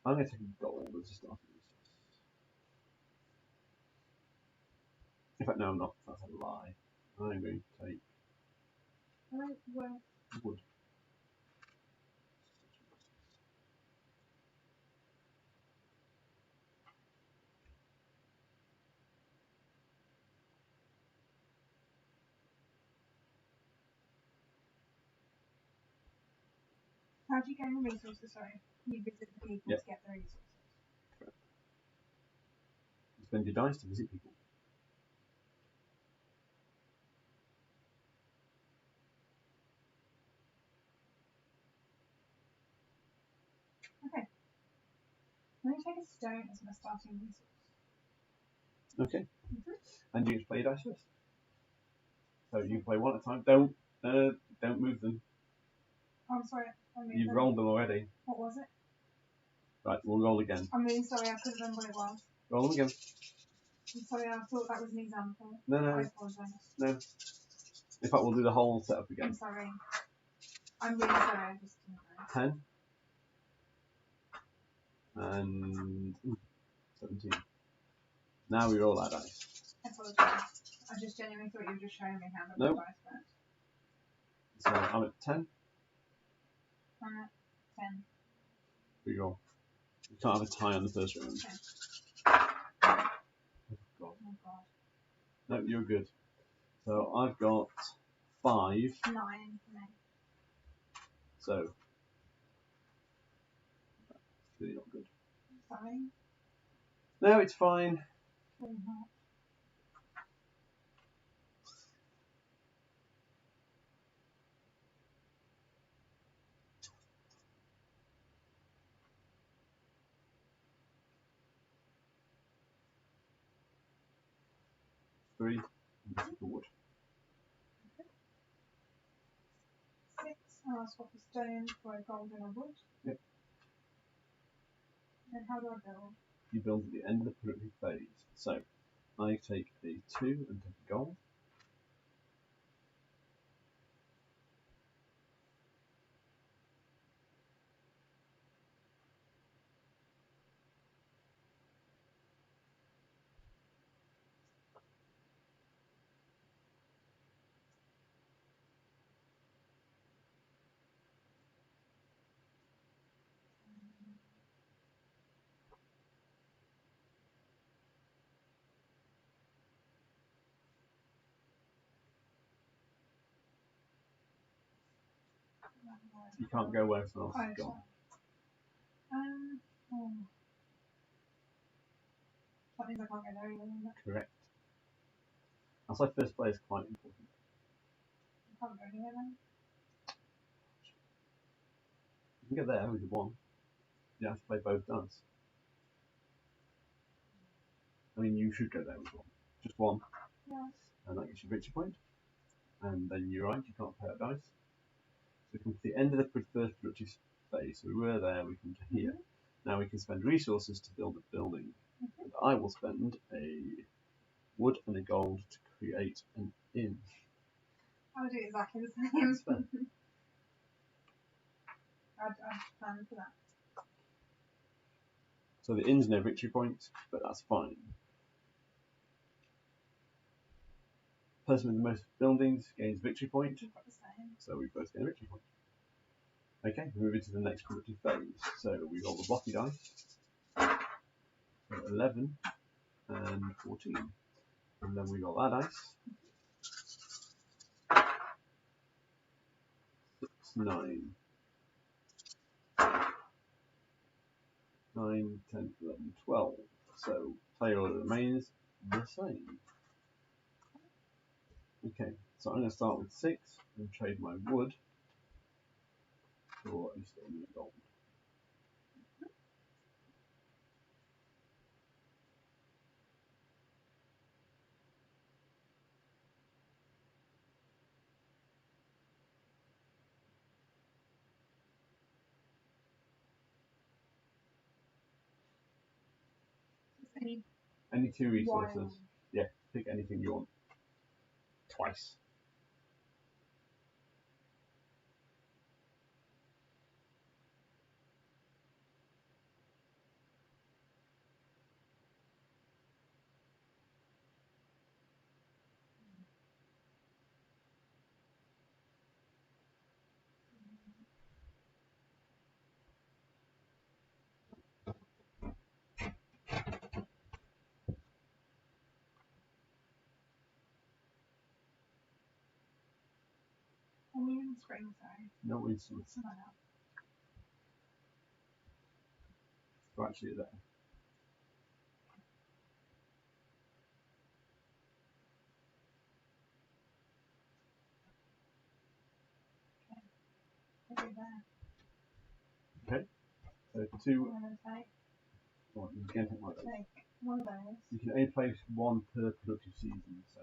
I'm going to take a gold as a starting resource. In fact, no, I'm not. That's a lie. I'm going to take Well, wood. how do you gain the resources? Sorry, you visit the people to get the resources. Correct. You spend your dice to visit people. stone as my starting resource. Okay. Mm-hmm. And you get to play your dice first. So you play one at a time. Don't move them. Oh, I'm sorry. You've rolled them already. What was it? Right, we'll roll again. I'm really sorry. I couldn't remember what it was. Roll them again. I'm sorry. I thought that was an example. No. I apologise. No. In fact, we'll do the whole setup again. I'm sorry. I'm really sorry. I just didn't know. 10 and 17. Now we roll our dice. I apologise. I just genuinely thought you were just showing me how the Nope. dice worked. So I'm at 10. I'm at 10. We roll. You can't have a tie on the first round. Okay. Oh, God. Oh God. No, you're good. So I've got 5. 9 for me. So that's really not good. Sorry. No, it's fine. Really not. Three. Forward. 6. And I'll swap a stone for a gold and a wood. Yep. And how do I build? You build at the end of the productive phase. So I take a 2 and take a gold. You can't go where someone else has gone. Oh. That means I can't go there either, isn't it? Correct. That's why first play is quite important. I can't go anywhere then. You can get there with 1. You have to play both dice. I mean, you should go there with 1. Just 1. Yeah. And that gets you victory point. And then you're right, you can't pay out dice. So we come to the end of the first productive phase. So we were there, we come to here. Now we can spend resources to build a building. And I will spend a wood and a gold to create an inn. I would do exactly the same. That's fair. I'd plan for that. So the inn's no victory point, but that's fine. Person with the most buildings gains victory point. We've got the same. So we both gain a victory point. Okay, moving to the next productive phase. So we roll the blocky dice. So 11 and 14. And then we roll our dice. 6, 9. 9, 10, 11, 12. So player order remains the same. Okay, so I'm going to start with 6 and trade my wood for a stone and a gold. Any 2 resources. Wild. Yeah, pick anything you want. Twice. Are we in spring, sorry? No resources. What's that out? We're actually there. Maybe there. Okay, so 2 I'm going to say. Right, you can take one of those. Like one of those. You can only place one per productive season, so.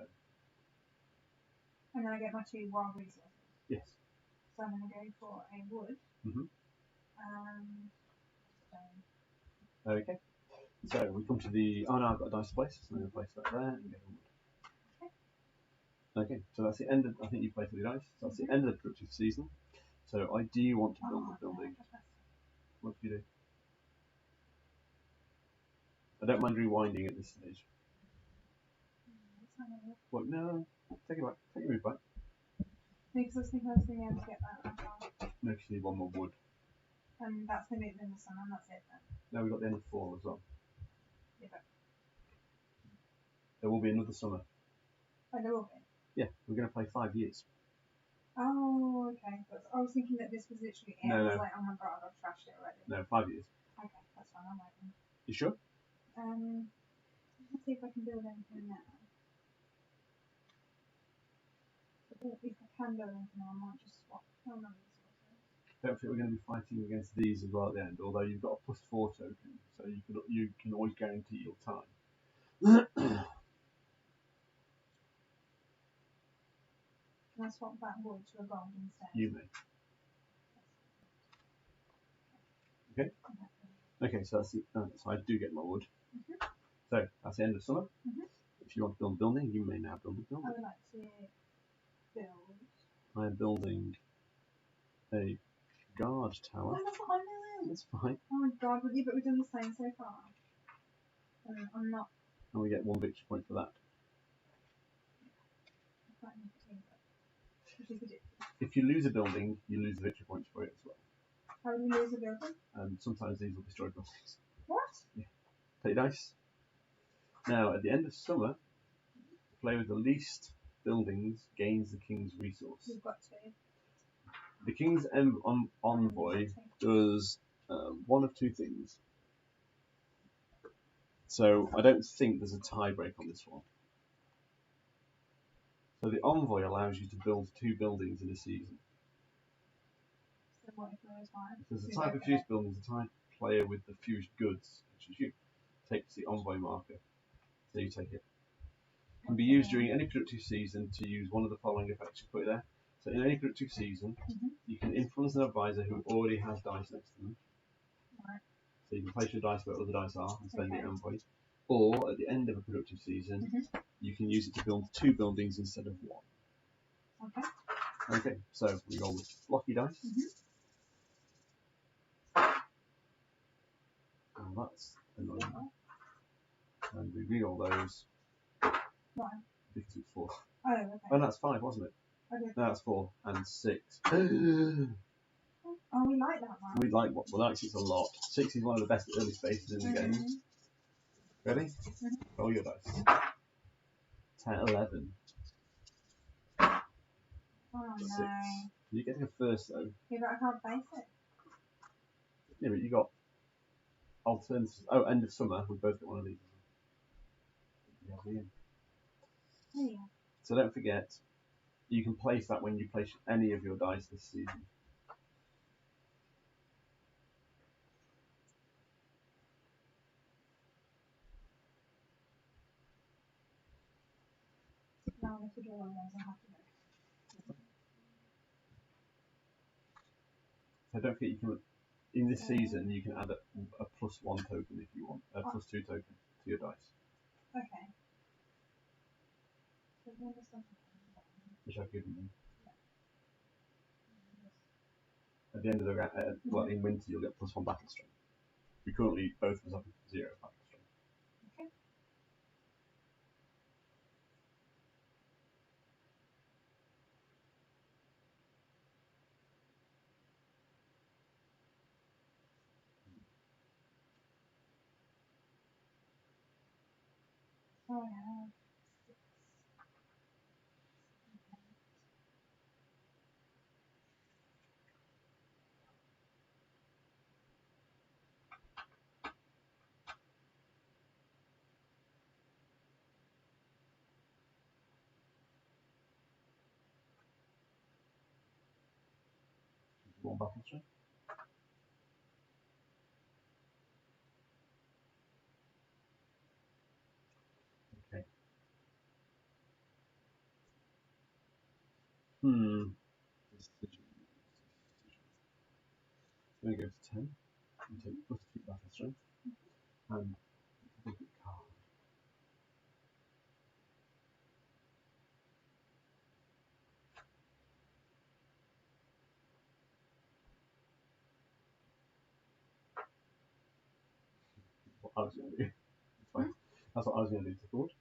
And then I get my 2 wild resources. Yes. So I'm going to go for a wood. Mhm. Stone. Okay. So we come to the. Oh no, I've got a dice to place, so I'm going to place that there and get a wood. Okay, so that's the end of. I think you placed all your dice. So that's the end of the productive season. So I do want to build a building. What do you do? I don't mind rewinding at this stage. What? No, take it back. Take your move back. Because I was thinking I was going to be able to get that myself. No, you need one more wood. And that's going to be at the end of summer, and that's it then. No, we've got the end of fall as well. Yeah, but There will be another summer. oh, there will be. Yeah, we're going to play 5 years. Oh, okay. But I was thinking that this was literally it. No, I was no. like, oh my god, I've trashed it already. No, 5 years. Okay, that's fine. I'm waiting. You sure? Let's see if I can build anything now. But if I can build anything now, I might just swap. Oh no, Don't think we're going to be fighting against these as well at the end. Although you've got a +4 token, so you can always guarantee your time. Can I swap that wood to a gold instead? You may. Okay. Okay, so that's the, so I do get my wood. So that's the end of summer. If you want to build a building, you may now build a building. I would like to build. I am building a guard tower. Oh, that's what I'm doing. That's fine. Oh my god, but we've done the same so far. I'm not. And we get 1 victory point for that. If you lose a building, you lose the victory points for it as well. How do we lose a building? And sometimes these will destroy buildings. What? Yeah. Take dice. Now, at the end of summer, the player with the least buildings gains the king's resource. We've got 2. The king's envoy does one of 2 things. So I don't think there's a tie break on this one. So the envoy allows you to build 2 buildings in a season. So what if there is one? If there's a type of fused building, the type player with the fused goods, which is you, takes the envoy marker. So you take it. It can be used during any productive season to use one of the following effects. You put it there. So in any productive season, you can influence an advisor who already has dice next to them. Right. So you can place your dice where other dice are and spend your envoy. Or at the end of a productive season, you can use it to build 2 buildings instead of 1. Okay. Okay, so we roll with blocky dice. And that's annoying. And we re-roll those. Why? Because it's 4. Oh, okay. Oh, that's 5, wasn't it? Okay. No, that's 4 and 6. Oh, we like that one. We like what? We like 6 a lot. 6 is one of the best early spaces in the game. Ready? Roll your dice. 10, 11. Oh 6. no. You're getting a first though. Yeah, but I can't face it. Yeah, but you got alternatives. Oh, end of summer. We both got one of these. Yeah. Yeah. So don't forget, you can place that when you place any of your dice this season. Now if we draw one of those, I'll have to go. So don't forget, you can in this season you can add a +1 token if you want, a +2 token to your dice. Okay. So when does something Which I've given you. At the end of the well, in winter you'll get +1 battle strength. We currently both of us have 0 battle strength. Okay. So I have 6. One battle strength. Decision. I'm going to go to 10 and take +2 battle strength and take a card. What I was going to do. It's fine. That's what I was going to do to forward.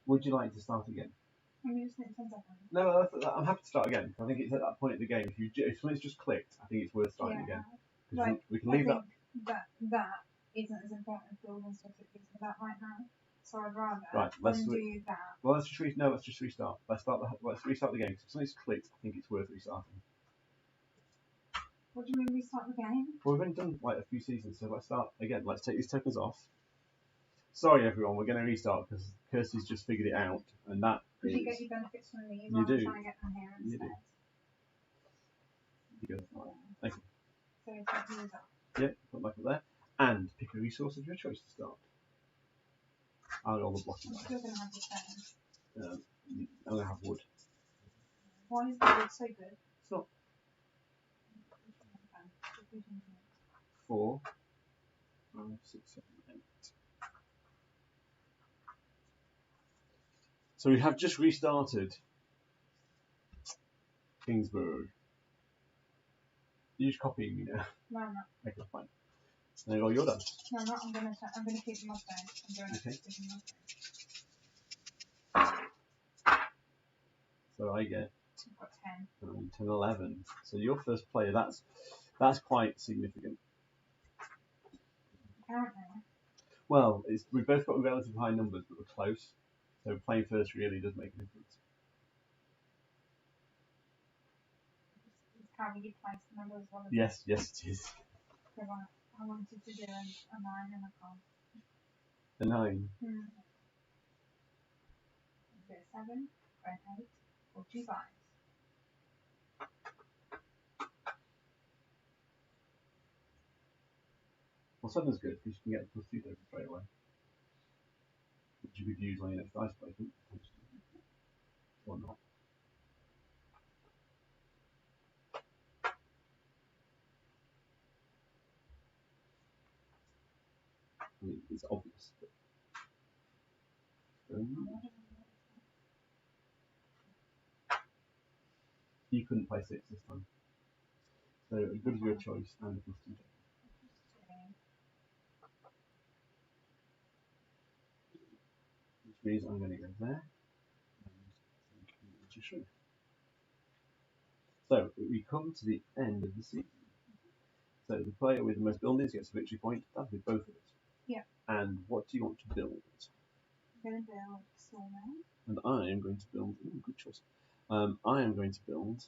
Would you like to start again? I'm just in 10 seconds. No, I'm happy to start again. I think it's at that point in the game. If something's just clicked, I think it's worth starting again. Like, we can leave that. That isn't as important as building stuff as it is for that right now. So I'd rather do that. Well, let's just restart. Let's restart the game. If something's clicked, I think it's worth restarting. What do you mean restart the game? Well, we've only done like a few seasons, so let's start again. Let's take these tokens off. Sorry, everyone, we're going to restart because Kirsty's just figured it out, and that. Because you get your benefits from these. You do. Trying to get them here instead. You do. Thank you. So take these off. Yep, put back up there, and pick a resource of your choice to start. I'll roll the blocking dice. I'm still going to have the same. I'm going to have wood. Why is the wood so good? It's not. 4, 5, 6, 7, 8. So we have just restarted Kingsburg. You're just copying me now. No, I'm not. Okay, fine. There you go, you're done. No, I'm not. I'm gonna keep them off there. I'm going to keep them off there. So I get. I've got 10. 10, 11. So your first player. That's quite significant. Apparently. Well, we've both got relatively high numbers, but we're close. So playing first really does make a difference. It's how you place the number as well. Yes, it is. Because I wanted to do a 9 and a can't. A 9. Do a 7, or an 8, or 2 5s. Well, 7's good because you can get the +2 tokens straight away, which you could use on your next dice placement. Or not. I mean, it's obvious. But you couldn't play 6 this time. So a good is your choice and a +2 token. Which means I'm going to go there. And so we come to the end of the season. So the player with the most buildings gets a victory point. That'll be both of us. Yeah. And what do you want to build? I'm going to build a snowman. And I am going to build. Good choice. I am going to build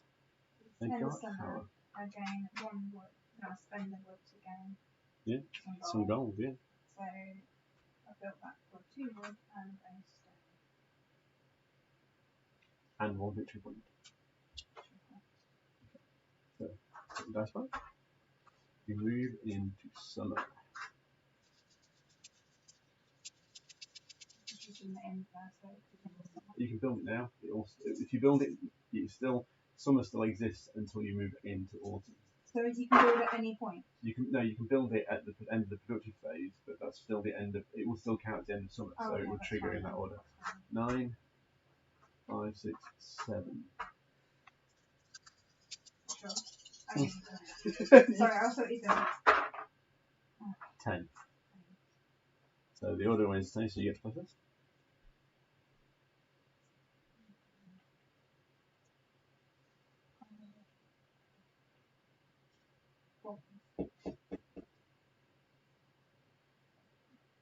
a guard tower. I gain 1 wood. And I'll spend the wood to gain. Yeah. Some gold. Yeah. So I built that for 2 wood and a stone. And 1 victory point. So put the dice back. We move into summer. You can build it now. If you build it, summer still exists until you move into autumn. So you can build at any point. You can build it at the end of the productive phase, but that's still the end of. It will still count at the end of summer, so it will trigger in that order. 9, 5, 6, 7. Sure. Sorry, I also eat them. 10. So the order is 10, so you get to play first.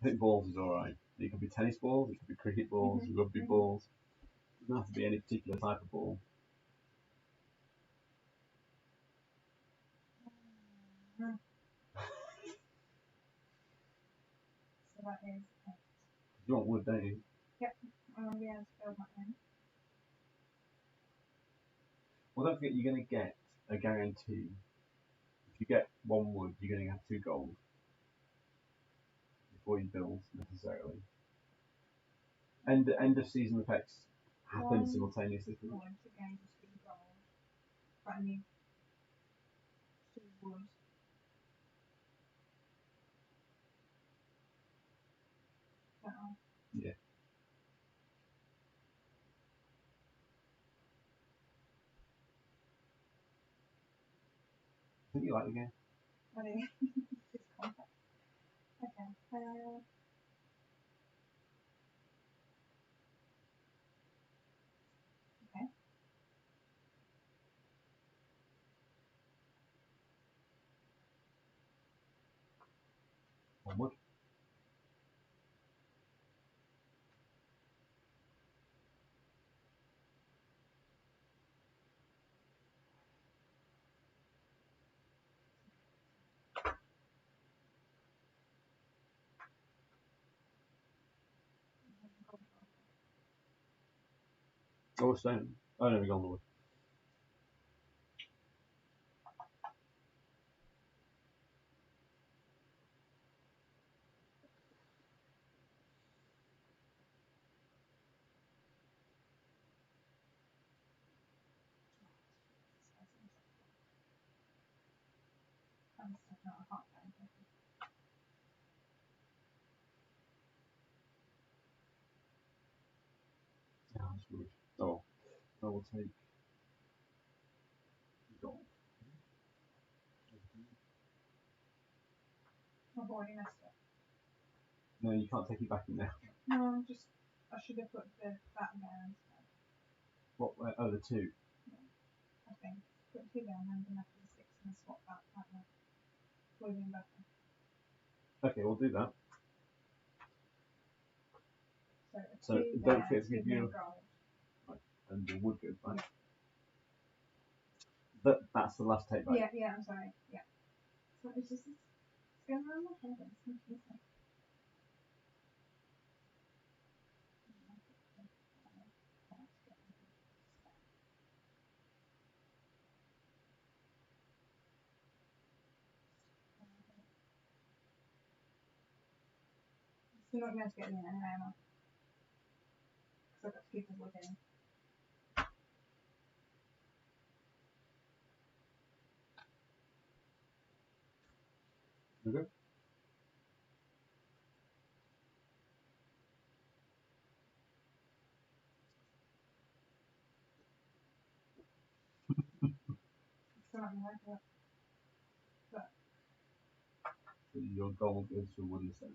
I think balls is alright. It could be tennis balls, it could be cricket balls, rugby balls. It doesn't have to be any particular type of ball. So that is 8. You want wood, don't you? Yep. I want to be able to build that in. Well, don't forget you're going to get a guarantee. If you get 1 wood, you're going to have 2 gold. before you build necessarily. End of season effects happen simultaneously. Wood again, just for the gold. But I need 2 wood. Yeah. I think you like the game. I do. It's complex. Okay. Okay. Onward. Oh, stone. Oh no, we got on the wood. I'm still not a hot fan. Yeah, that's good. Oh, I will take gold. I've already messed up. No, you can't take it back in there. No, I should have put that there instead. What? Oh, the 2. I think. Put 2 there and then the left the 6 and swap that way. Would have been better. Okay, we'll do that. So don't there, forget to give you gold. Right, and the wood goes back. Yeah. That's the last take back. Yeah, I'm sorry. Yeah. So it's just it's going around my head. It's confusing. You're not going to get in anyway, am I? Because I've got to keep the wood in. Okay. Still not going to work it. But So your gold goes to wood and stone.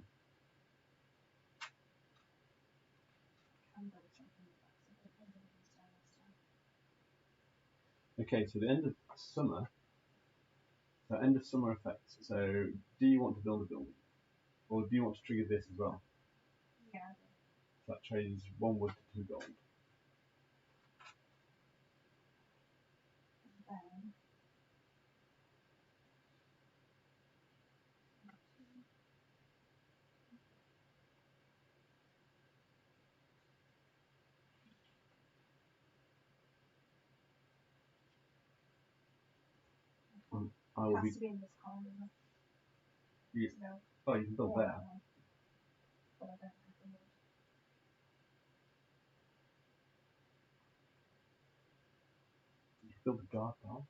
I can build something with that. So I don't know if it's done this time. Okay, so the end of summer. So end of summer effects. So do you want to build a building? Or do you want to trigger this as well? Yeah, I do. So that trades 1 wood to 2 gold. And then I it will has be. to be in this column, doesn't it? Yeah. To build Oh, you can build all there. that one. But I don't have the wood. You can build a guard tower.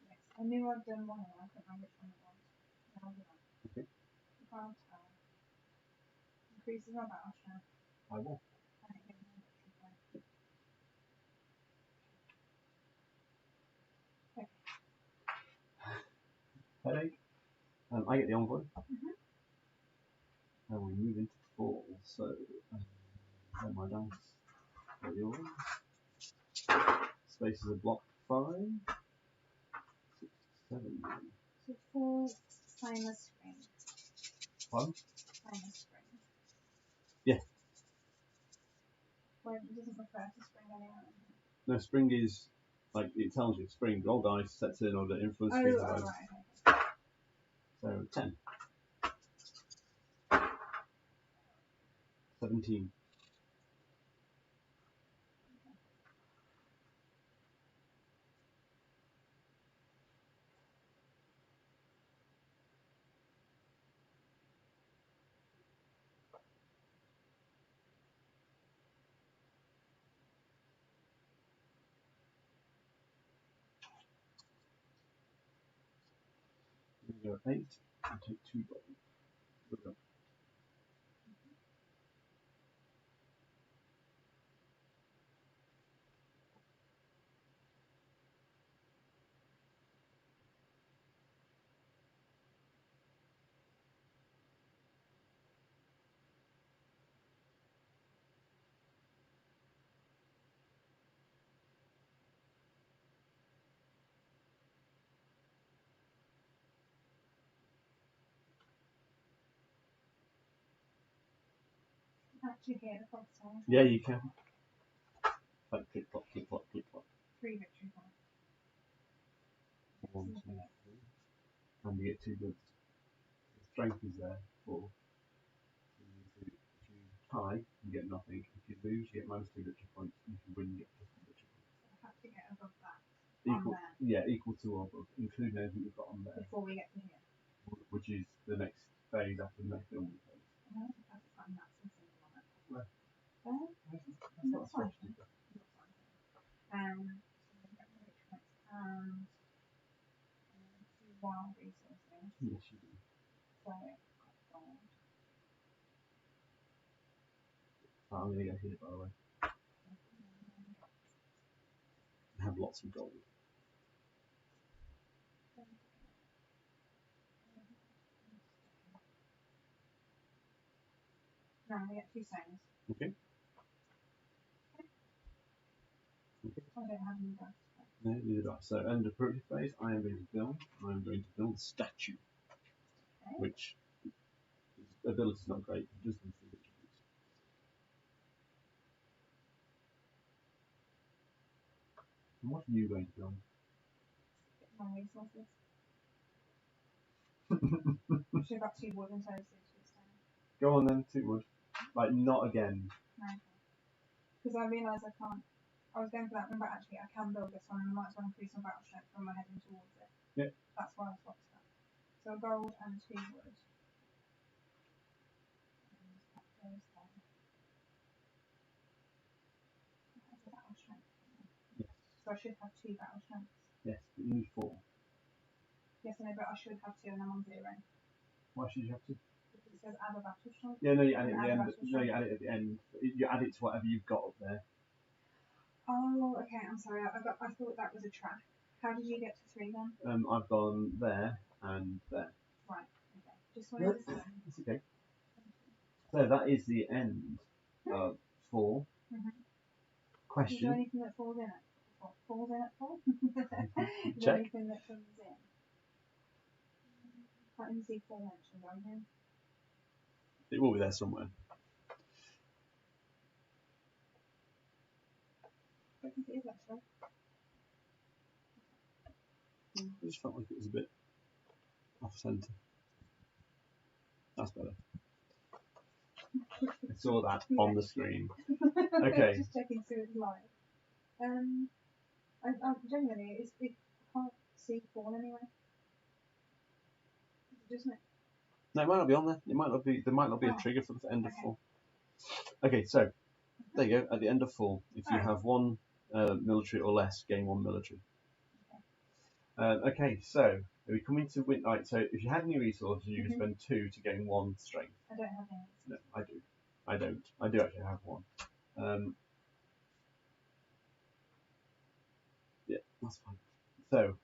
Yes, I knew I'd done one of them. I couldn't remember which one it was. Yeah, I'll do that. Okay. Guard tower. Increases my battle strength. I will. And it gives me a victory point. Okay. Headache. I get the envoy. Mm-hmm. And we move into fall. So, where my dice? There yours. Spaces are blocked 5, 6, 7. So 4 famous spring. 1. Famous spring. Yeah. Well, it doesn't refer to spring anywhere. No, spring is like it tells you spring. Roll dice sets in or the influence. Oh, right, okay. So 10. 17. go at 8 and take 2 gold. Good luck. Actually, hear the clock sound. Yeah, you can. Like click clock, click clock, click clock. 3 victory points. 1, 2, 3. And you get 2 goods. The strength is there for. If you tie, you get nothing. If you lose, you get -2 victory points. If you win, you get +1 victory points. So I have to get above that. Equal, on there. yeah, equal to or above, including everything you've got on there, Before we get to here. which is the next phase after the next building phase. I have to find that some symbol on it. Where? That's not fine. So we get the victory points and 2 wild resources. Yes, you do. So I've got gold. I'm going to go here, by the way. I have lots of gold. No, we get 2 stones. Okay. I don't have any dice. No, neither do I. So, end of project phase, I am going to build a statue, Okay. which its ability is not great, it just needs 3 victory points. And what are you going to build? Get my resources. Should have got 2 wood and toast and 2 stone. Go on then, 2 wood. Like, not again. No. Because I realised I can't. I was going for that one, but actually I can build this one and I might as well increase my battle strength when we're heading towards it. Yeah. That's why I swapped that. So gold and 2 wood. And that goes there. That's a battle strength. Yes. So I should have 2 battle strengths. Yes, but you need 4. Yes, I know, but I should have 2 and I'm on 0. Why should you have 2? Because it says add a battle strength. Yeah, no, you add it at the Add a end. battle No, you strength. add it at the end. You add it to whatever you've got up there. Oh, okay. I'm sorry. I thought that was a track. How did you get to 3 then? I've gone there and there. Right. Okay. Just wanted to say. It's okay. So that is the end of 4. Mm-hmm. Is Question. there anything that falls in it? Falls in at 4? Is there Check. anything that comes in? Can't even see 4 mentioned on here. It will be there somewhere. I think it is actually. I just felt like it was a bit off centre. That's better. I saw that on the screen. Okay. Just checking so it's live. Generally, it can't see 4 anyway. Doesn't it? No, it might not be on there. It might not be. There might not be a trigger for the end of 4. Okay, so there you go. At the end of 4, if you have 1 military or less, gain 1 military. Okay, so are we coming to win? Right, so if you had any resources, you can spend 2 to gain 1 strength. I don't have any. No, I do. I don't. I do actually have 1. Yeah, that's fine. So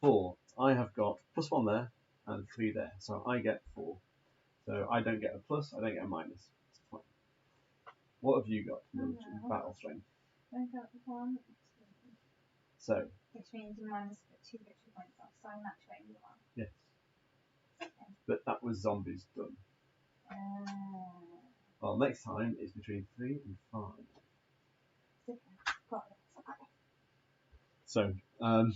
4. I have got +1 there and 3 there, so I get 4. So I don't get a plus. I don't get a minus. It's fine. What have you got? Military, battle strength. I got 1. So. Which means you minus 2 victory points off, so I'm naturally you are. Yes. Okay. But that was zombies done. Well, next time it's between 3 and 5. Okay. Got it. So, oh,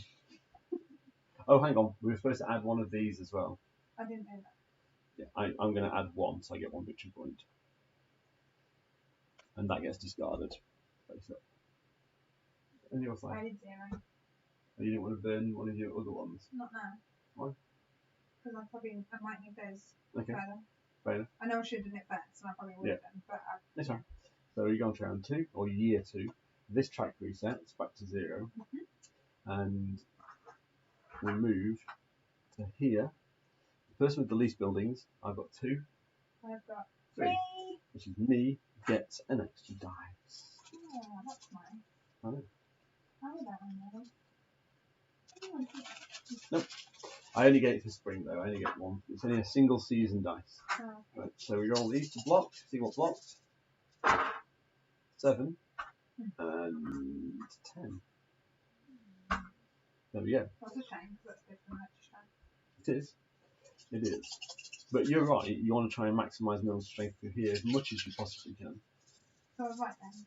hang on. We were supposed to add 1 of these as well. I didn't know that. Yeah, I'm going to add 1, so I get 1 victory point. And that gets discarded. Face up. And your side. I did 0. And you didn't want to burn one of your other ones? Not now. Why? Because I might need those Okay. further. Fair enough. I know I should have done it first, and I probably would have done, but That's fine. So we go on to round 2, or year 2. This track resets back to 0. And we move to here. person with the least buildings, I've got 2. I've got 3. 3. Which is me, gets an extra dice. Oh, that's nice. I know. How would that one go? Nope. I only get it for spring though, I only get 1. It's only a single season dice. Oh. Right, so we roll these to block, see what blocks. 7 and 10. There we go. That's a shame, because that's good for an extra strength. It is. It is. But you're right, you want to try and maximise Mill's strength through here as much as you possibly can. So I was right then.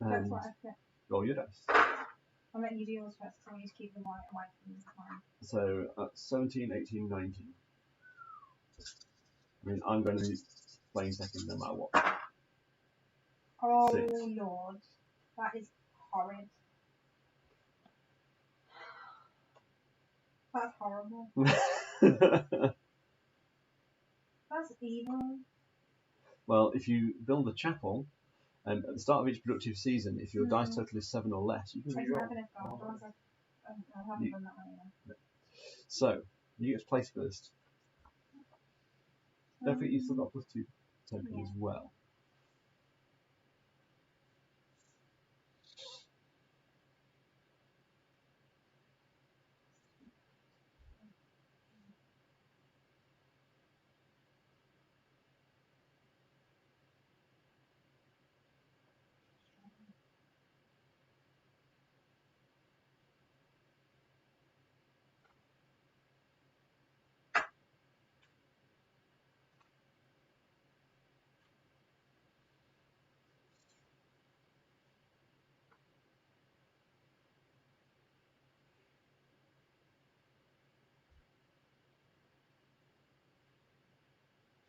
That's what I said. Roll your dice. I'll let you do yours first, because I want you to keep the white away from this time. So 17, 18, 19. I mean, I'm going to be playing second no matter what. Oh 6. Lord, that is horrid. That's horrible. That's evil. Well, if you build a chapel, at the start of each productive season, if your dice total is 7 or less, you can reroll. I haven't done that one either. So, you get to place first. Don't forget you've still got +2 token as well.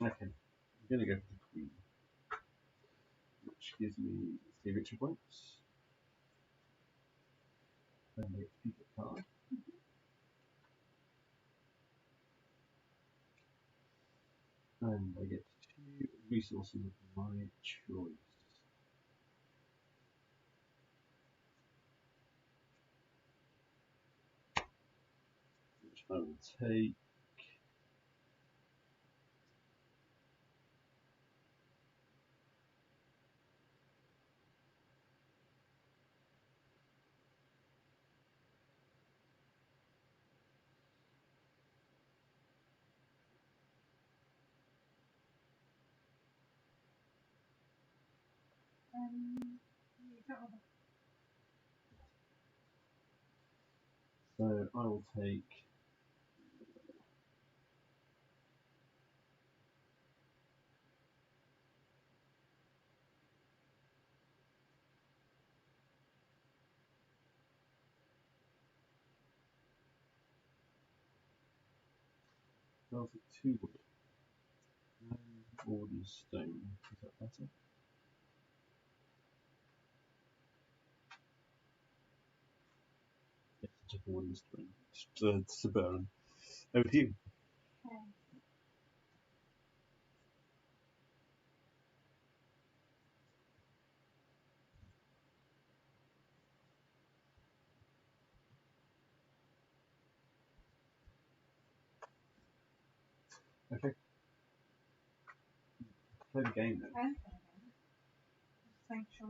Okay, I'm going to go for the Queen, which gives me 3 victory points. And I get to pick a card. And I get 2 resources of my choice. Which I will take. So I will take. I'll take 2 wood. Wood and stone. Is that better? Yes, I took a wood and stone. Just to burn. Over to you. Okay. Play the game then. Okay. Thank you.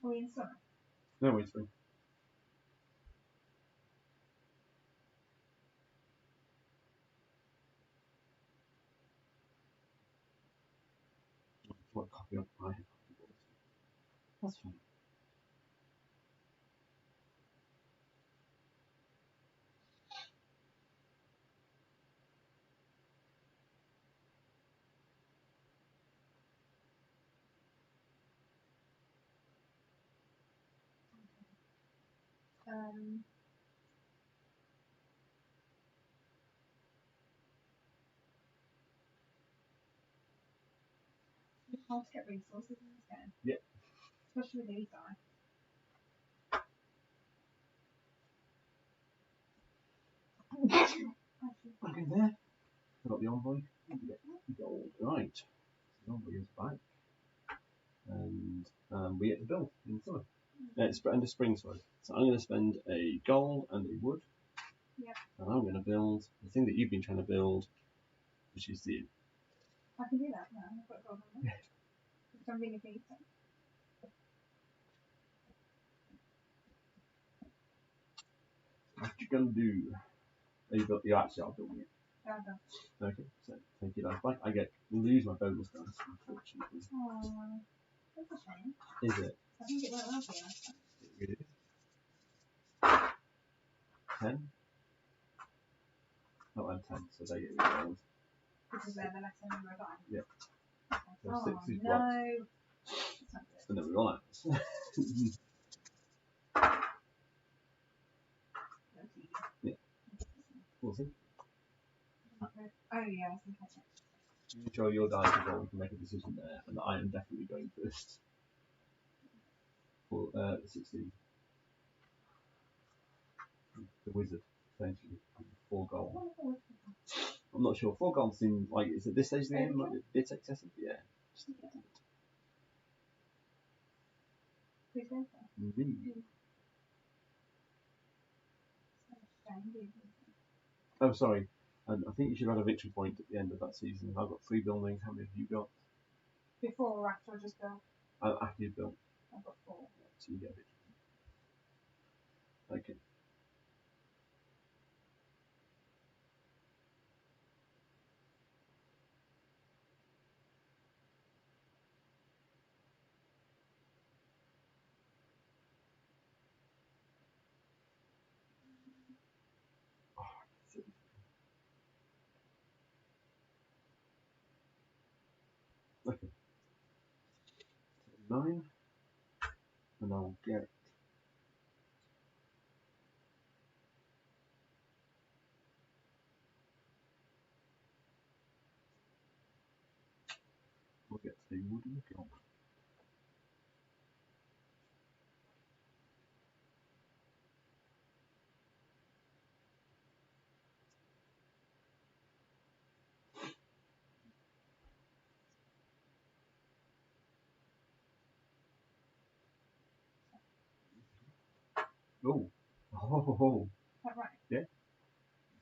Are we in summer? No, wait, spring. What copy of I have? That's fine. It's hard to get resources in this game. Yeah. Especially with these guys. Okay, there. got the envoy. You get gold. Right. The envoy is back. And we get to build in summer. And a spring, sorry. So I'm going to spend a gold and a wood. Yeah. And I'm going to build the thing that you've been trying to build, which is the. I can do that now. I've got gold on there. I'm really pleased. What you going to do? You actually are building it. Okay. Okay, so take your dice back. I lose my bonus dice, unfortunately. Oh, that's a shame. Is it? I think it went well for you last time. It really is. 10. Oh, I'm 10, so they get me gold. Because they're the lesser number of dice. Yeah. Okay. So 6 is no. blocked. That's not good. And then we roll out. That's easy. Yeah. We'll see. Not good. Oh yeah, I think I checked. You show your dice as well, we can make a decision there, and I am definitely going first. For 16. The wizard, essentially. 4 gold. I'm not sure. 4 gold seems like, is it this stage of the game? Like, it's excessive? Yeah. Who's going for? Me. Oh, sorry. And I think you should have had a victory point at the end of that season. I've got 3 buildings. How many have you got? Before or after I just built? After you've built. I've got 4. So you get a victory point. Okay. Okay. 9. And I'll get. We'll get the wooden gold. Oh. Oh. Is that right? Yeah.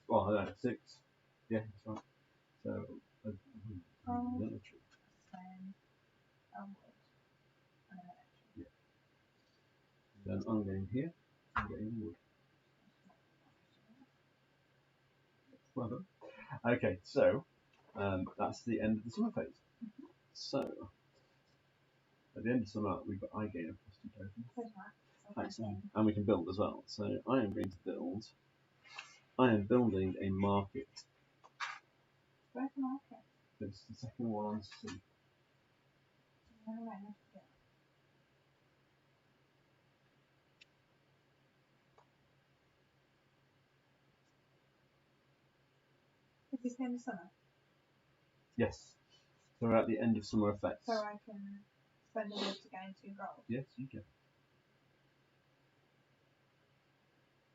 Well, no, 6. Yeah, that's right. So, military. Then wood. And then electric. Yeah. Then I'm going here. I'm getting wood. Well done. Okay, so that's the end of the summer phase. So, at the end of summer, we've got I gain a +2 token. Excellent. And we can build as well. So, I am going to build. I am building a market. Where's the market? It's the second one on C. Is this the end of summer? Yes. So we're at the end of summer effects. So I can spend a wood to gain 2 gold? Yes, you can.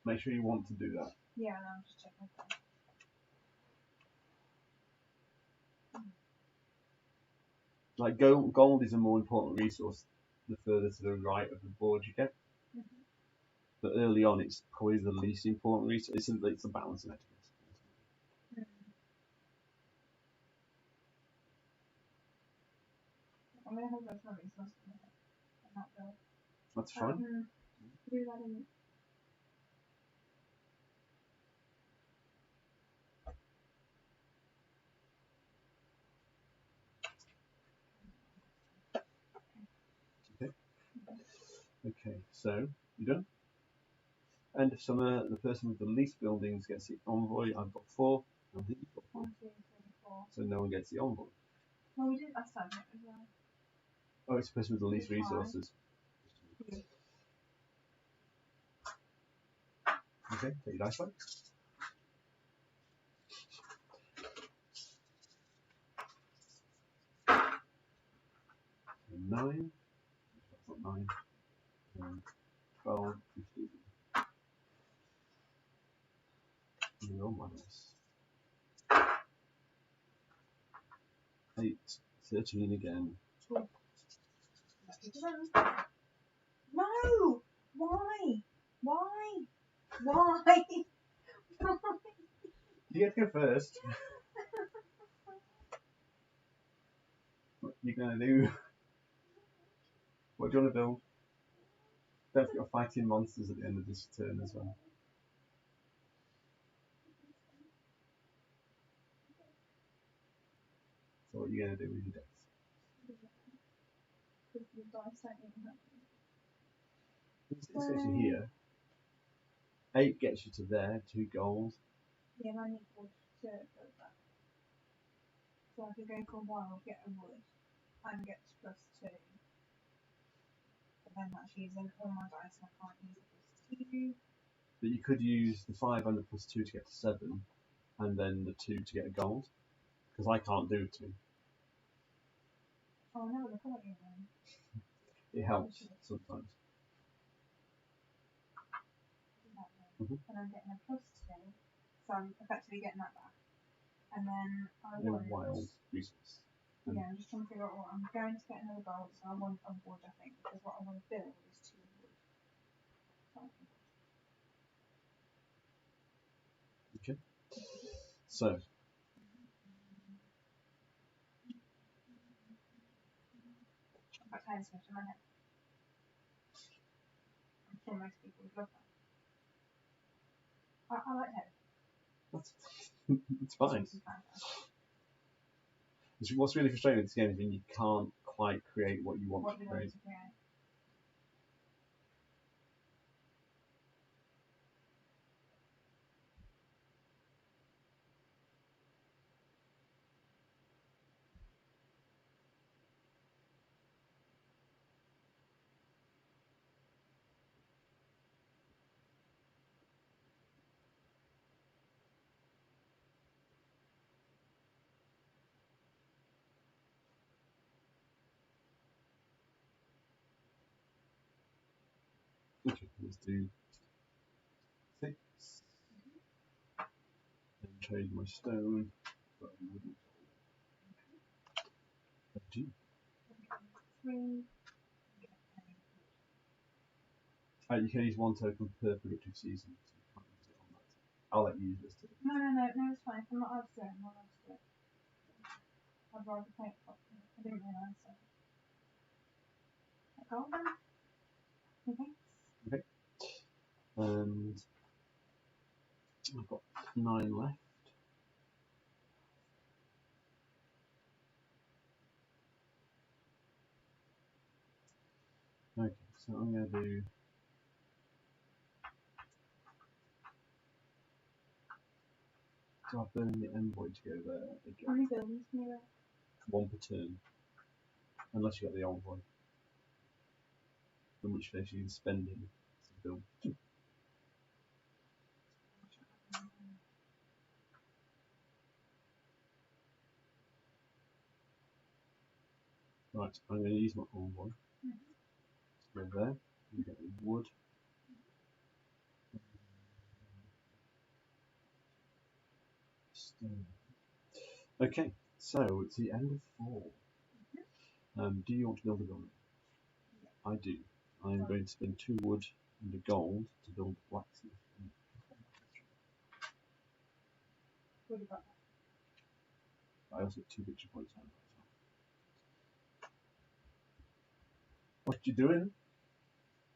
Make sure you want to do that. Yeah, no, I'm just checking. Like gold is a more important resource the further to the right of the board you get. Mm-hmm. But early on, it's probably the least important resource. It's a balancing act. I'm going to have those resources and not build. That's fine. Do that in. Okay, so you done? End of summer, the person with the least buildings gets the envoy. I've got 4. I think you've got 4. 1, 2, 3, 4. So no one gets the envoy. Well, we did it last time as well. Oh, it's the person with the least resources. Yeah. Okay, take your dice back. And 9. That's not 9. 12, 15. And roll my dice. 8, 13 again. No! Why? Why? Why? You get to go first. What are you going to do? What do you want to build? Don't forget you're fighting monsters at the end of this turn as well. So what are you going to do with your decks? This gets you here. 8 gets you to there, 2 gold. Yeah, and I need wood to build that. So I could go for a while, get a wood, and get +2. But then that's using all my dice and I can't use a +2. But you could use the 5 and the +2 to get to 7, and then the 2 to get a gold. Because I can't do 2. Oh no, look at you then. It helps sometimes. And I'm getting a +2, so I'm effectively getting that back. And then I No want wild resource. Yeah, I'm just trying to figure out what I'm going to get another gold, so I want a wood, I think, because what I want to build is 2 wood. Okay. So. I've got time switch in my head. I'm sure most people would love that. I like that. It's fine. What's really frustrating with this game is when you can't quite create what you want to create. Okay, let's do 6. And trade my stone for a wooden. 2. 3. You can use 1 token per productive season, so you can't use it on that. I'll let you use this too. No, it's fine. If I'm not allowed to do it, I'm not allowed to do it. I'd rather play it properly. I didn't realise that. A gold then? Okay. And I've got 9 left. Okay, so I'm going to do. So I'll burn the envoy to go there again. How many buildings can you build? 1 per turn. Unless you got the envoy. In which case you can spend him to build 2. Right, I'm going to use my envoy. Go there. You get the wood. Stone. Okay, so it's the end of 4. Do you want to build a building? Yeah. I do. I'm going to spend 2 wood and a gold to build a blacksmith. What about that? I also have 2 victory points on that as well. What you doing?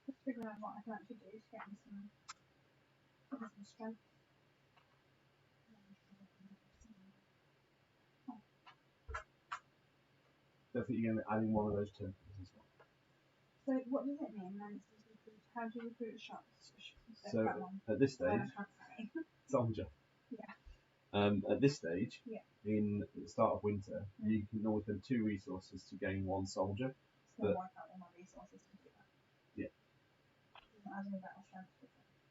Just figuring out what I can actually do to get me some strength. I think you're going to be adding 1 of those tokens as well. So what does it mean then? How do you recruit shots? So at this stage, soldier. Yeah. At this stage, yeah. In the start of winter, you can always spend 2 resources to gain 1 soldier. So wipe out all my resources to do that. Yeah. Doesn't add any battle strength.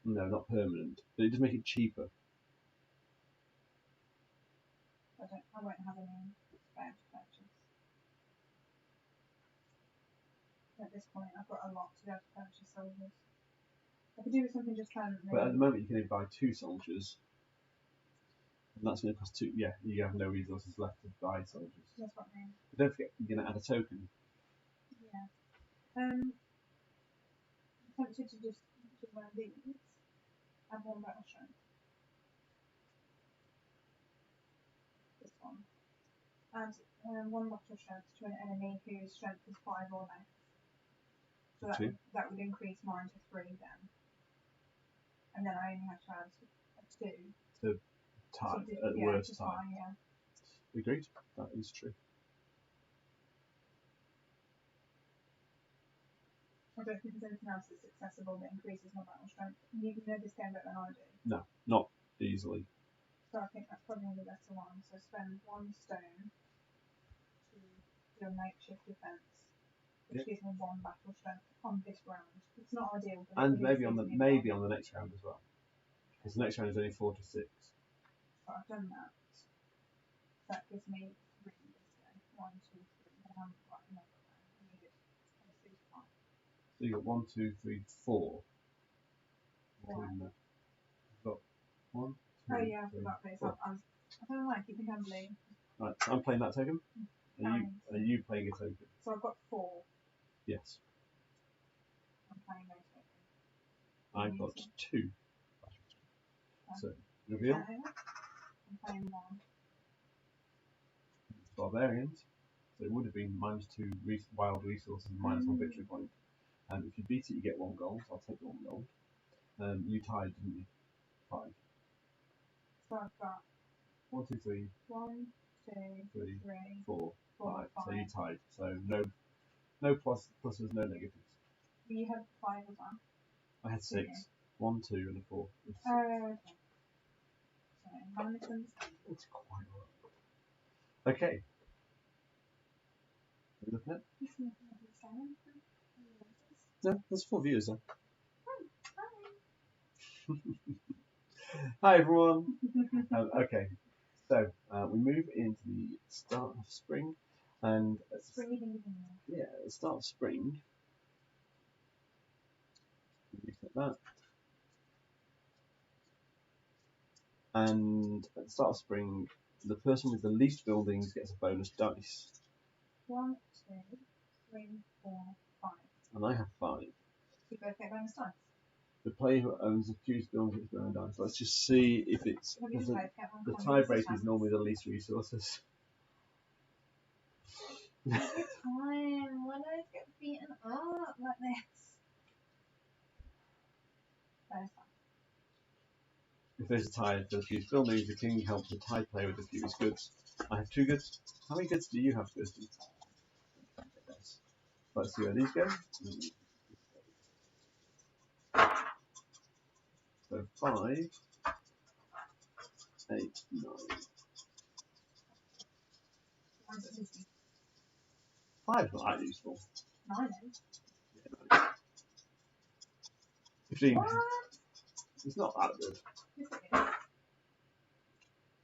No, not permanent, but it does make it cheaper. I won't have any spare to purchase. At this point, I've got a lot to be able to purchase soldiers. I could do with something just permanently. But at the moment, you can only buy 2 soldiers. And that's going to cost 2. Yeah, you have no resources left to buy soldiers. That's what I mean. But don't forget, you're going to add a token. Yeah. I'm tempted to just do one of these. Add 1 battle strength. This one. Add 1 battle strength to an enemy whose strength is 5 or less. So that would increase mine to 3 then. And then I only have to add a 2. To tie, at the worst time. Yeah. Agreed. That is true. I don't think there's anything else that's accessible that increases my battle strength. You know this game better than I do. No, not easily. So I think that's probably the better one. So spend 1 stone to do a makeshift defence, which gives me 1 battle strength on this round. It's not ideal, but and maybe on the next round as well, because the next round is only 4 to 6. So I've done that. That gives me 3 this go. 1, 2, 3. Then I haven't got another round. I need it. So you got 1, 2, 3, 4. Including that. You've got 1, 2, oh yeah, I 3, forgot this. 4. I don't know why I keep gambling. Right, so I'm playing that token. Are you playing a token? So I've got 4. Yes. I'm playing no token. I've got 2. Okay. So reveal. I'm playing 1. Barbarians. So it would have been -2 wild resources and -1 victory point. And if you beat it, you get 1 gold. I'll take the 1 gold. You tied, didn't you? 5. So I've got 1, 2, 3. 1, 2, 3, 4, 5. 5. So you tied. So no pluses, no negatives. You had 5 as well. I had 6. 1, 2, and a 4. Oh, okay. Sorry, mannequins. It's quite right. Okay. Are you looking at? No, there's 4 viewers there. Hi everyone. Okay, so we move into the start of spring, and at the start of spring, reset that, and at the start of spring, the person with the least buildings gets a bonus dice. 1, 2, 3, 4, 5. And I have 5. You both get bonus dice. The player who owns the fewest buildings gets bonus dice. Let's just see if it's the tiebreaker is normally the least resources. Time. Why do I get beaten up like this? Bonus dice. If there's a tie for the fewest buildings, the king helps the tie player with the fewest goods. I have 2 goods. How many goods do you have, Kirsty? Let's see where these go. So 5, 8, 9. 5's not that useful. 9 is. Yeah, 15. What? It's not that good. Yes, it is.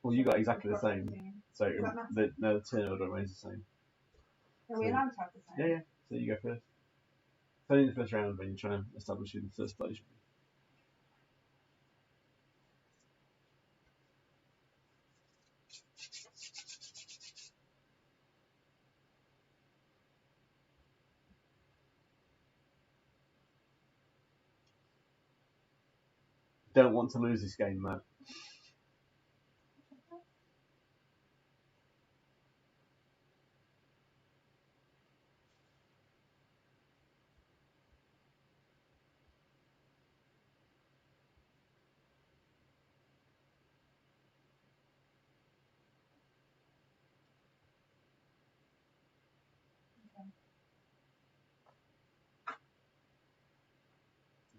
Well, you got exactly the same. 15. So the turn order remains the same. Are we allowed to have the same? Yeah. So you go first. It's only the first round when you try and establish who the first place should be. Don't want to lose this game, Matt.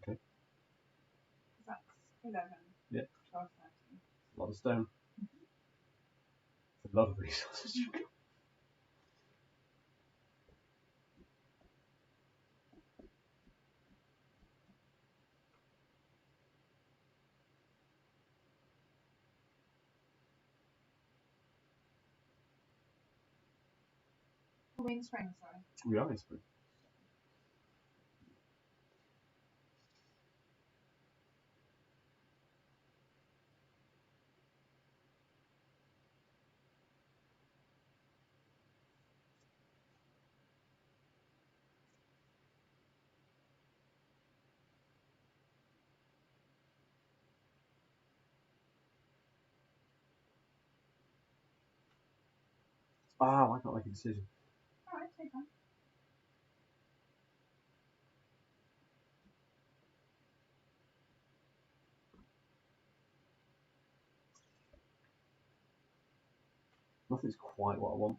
Okay. That's 11. Yeah. 12, 13. A lot of stone. It's a lot of resources. Are we in spring, sorry? We are in spring. Ah, I can't make a decision. Alright, take time. Nothing's quite what I want.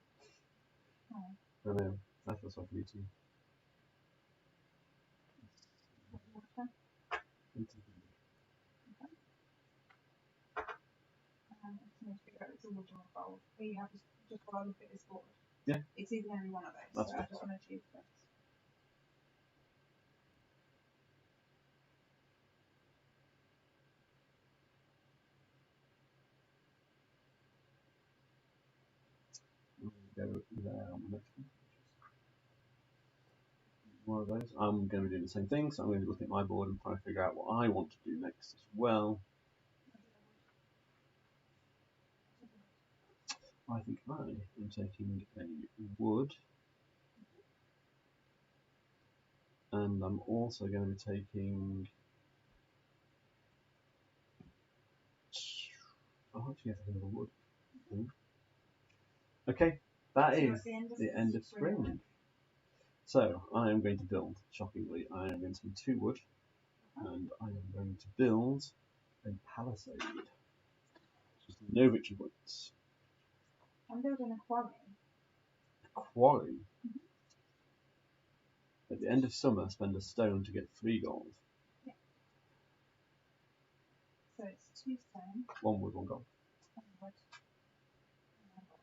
Oh. I know. I feel sorry for you too. Water. I just need to figure out it's a wood or a gold. Are you happy just while I look at this board? Yeah. It's either going to be one of those, That's so I fine. just want to choose this. Go there on the next one. One of those. I'm going to be doing the same thing, so I'm going to look at my board and try to figure out what I want to do next as well. I think I am taking a wood, and I'm also going to be taking. Oh, actually, I think another wood. Okay, that is the end of spring. So I am going to build. Shockingly, I am going to take 2 wood, and I am going to build a palisade. Just no victory points. I'm building a quarry. A quarry. At the end of summer, spend a stone to get 3 gold. Yeah. So it's 2 stone. 1 wood, 1 gold. 1 wood. 1 gold.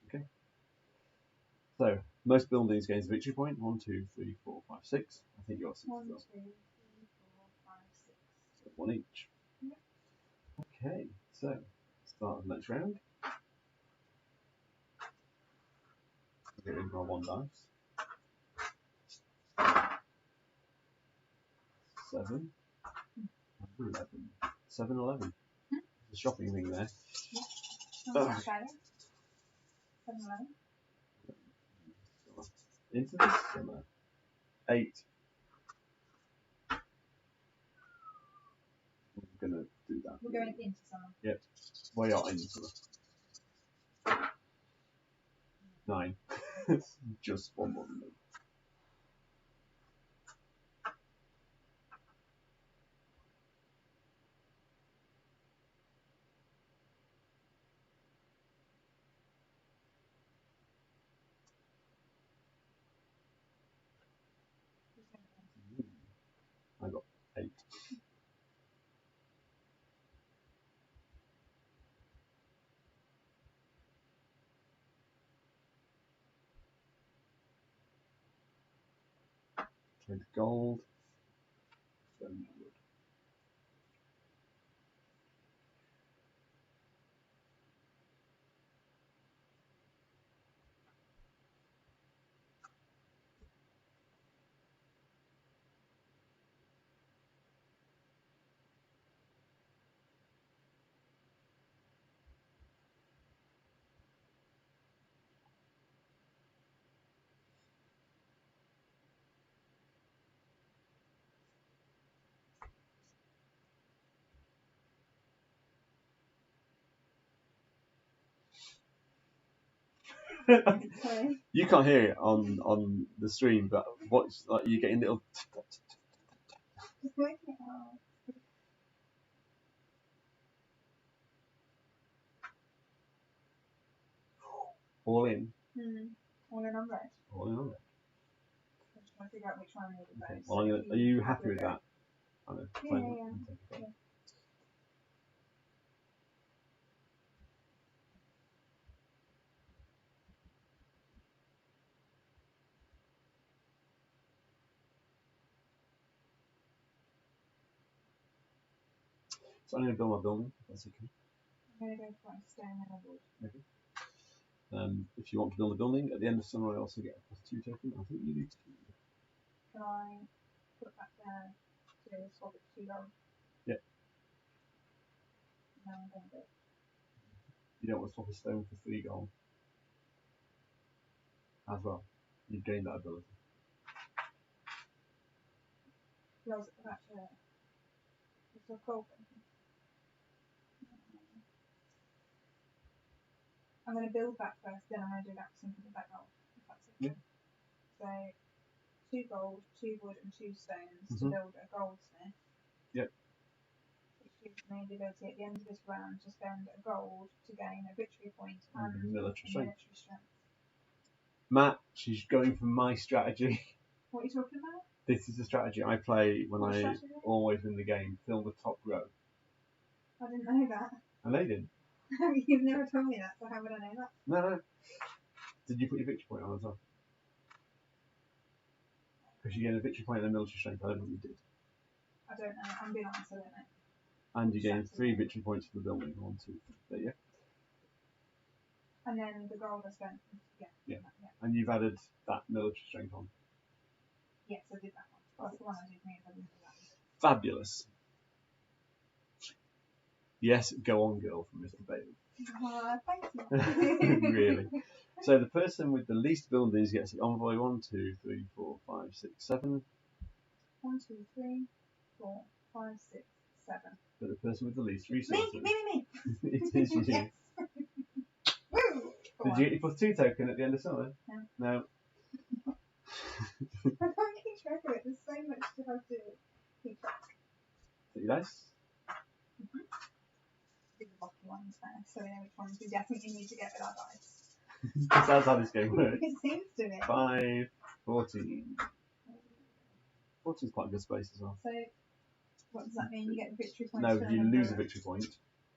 Okay. So most buildings gains a victory point. 1, 2, 3, 4, 5, 6. I think yours is 1, 2, as well. 3, 4, 5, 6. So 1 each. Yeah. Okay. So start the next round. Get rid of my 1 dice. 7. 11. 7, 11. There's a shopping thing there. Yeah. Australia. 7, 11. Into the summer. 8. We're going to do that. We're going into summer. Yep. We are into summer. 9. Just 1 more than me. I got 8. Trade gold. Then wood. You can't hear it on the stream, but what's like you getting little. Just working it out. All in. All in on red. All in on it. I'm just trying to figure out which one of those. Okay. Well, are you happy with that? I know. Yeah. So I'm going to build my building. If that's okay. I'm going to go for a stone and a wood. Okay. If you want to build a building, at the end of summer I also get a +2 token. I think you do 2. Can I put that there to swap it to 2 gold? Yeah. No, I'm going to do it. You don't want to swap a stone for 3 gold. As well. You gain that ability. Close it back to it's a cold thing. I'm going to build that first, then I'm going to do that something with that gold. If that's okay. Yeah. So 2 gold, 2 wood, and 2 stones to build a goldsmith. Yep. Which gives me the ability at the end of this round to spend a gold to gain a victory point and military strength. strength. Matt, she's going for my strategy. What are you talking about? This is the strategy I play when I always win the game. Fill the top row. I didn't know that. And they didn't. You've never told me that, so how would I know that? No. Did you put your victory point on as well? Because you gain a victory point and a military strength. I don't know what you did. I don't know. I'm being honest, I don't know. And you gain 3 victory points for the building. 1, 2, 3. There you go. And then the gold I spent. Yeah. And you've added that military strength on. Yes, I did that one. That's the one I did. I didn't do that. Fabulous. Yes, go on, girl, from Mr. Bailey. Thank you. Really. So the person with the least buildings gets the envoy. 1, 2, 3, 4, 5, 6, 7. 1, 2, 3, 4, 5, 6, 7. But the person with the least resources. Me. It is you. Yes. Woo! Did you get your +2 token at the end of summer? No. No. I can't keep track of it. There's so much to have to keep track. Pretty nice. Do the lucky ones there, so we know which ones we definitely need to get with our dice. That's how this game works. It seems to me. 5, 14. 14 is quite a good space as well. So, what does that mean? You get the victory points? No, you lose a victory point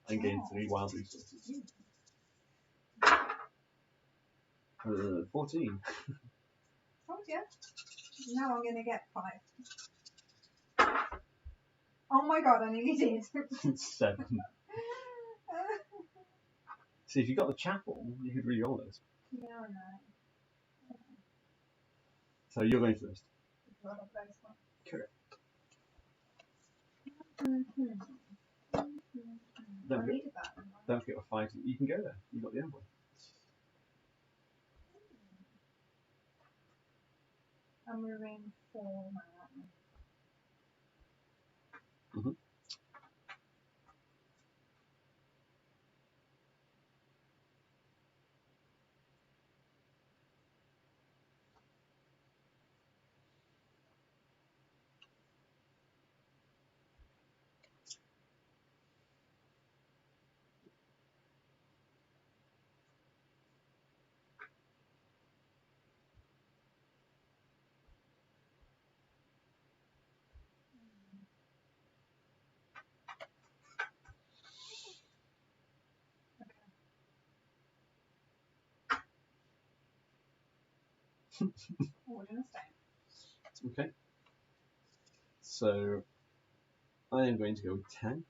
and gain 3 wild resources. 14. Told you. Now I'm going to get 5. Oh my god, I nearly did. 7. See, if you got the chapel, you could re-roll it. Yeah, I know. So you're going first. Correct. Don't forget a fight. You can go there. You got the envoy. I'm moving 4 now. Wood and a stone. Okay. So I am going to go with 10.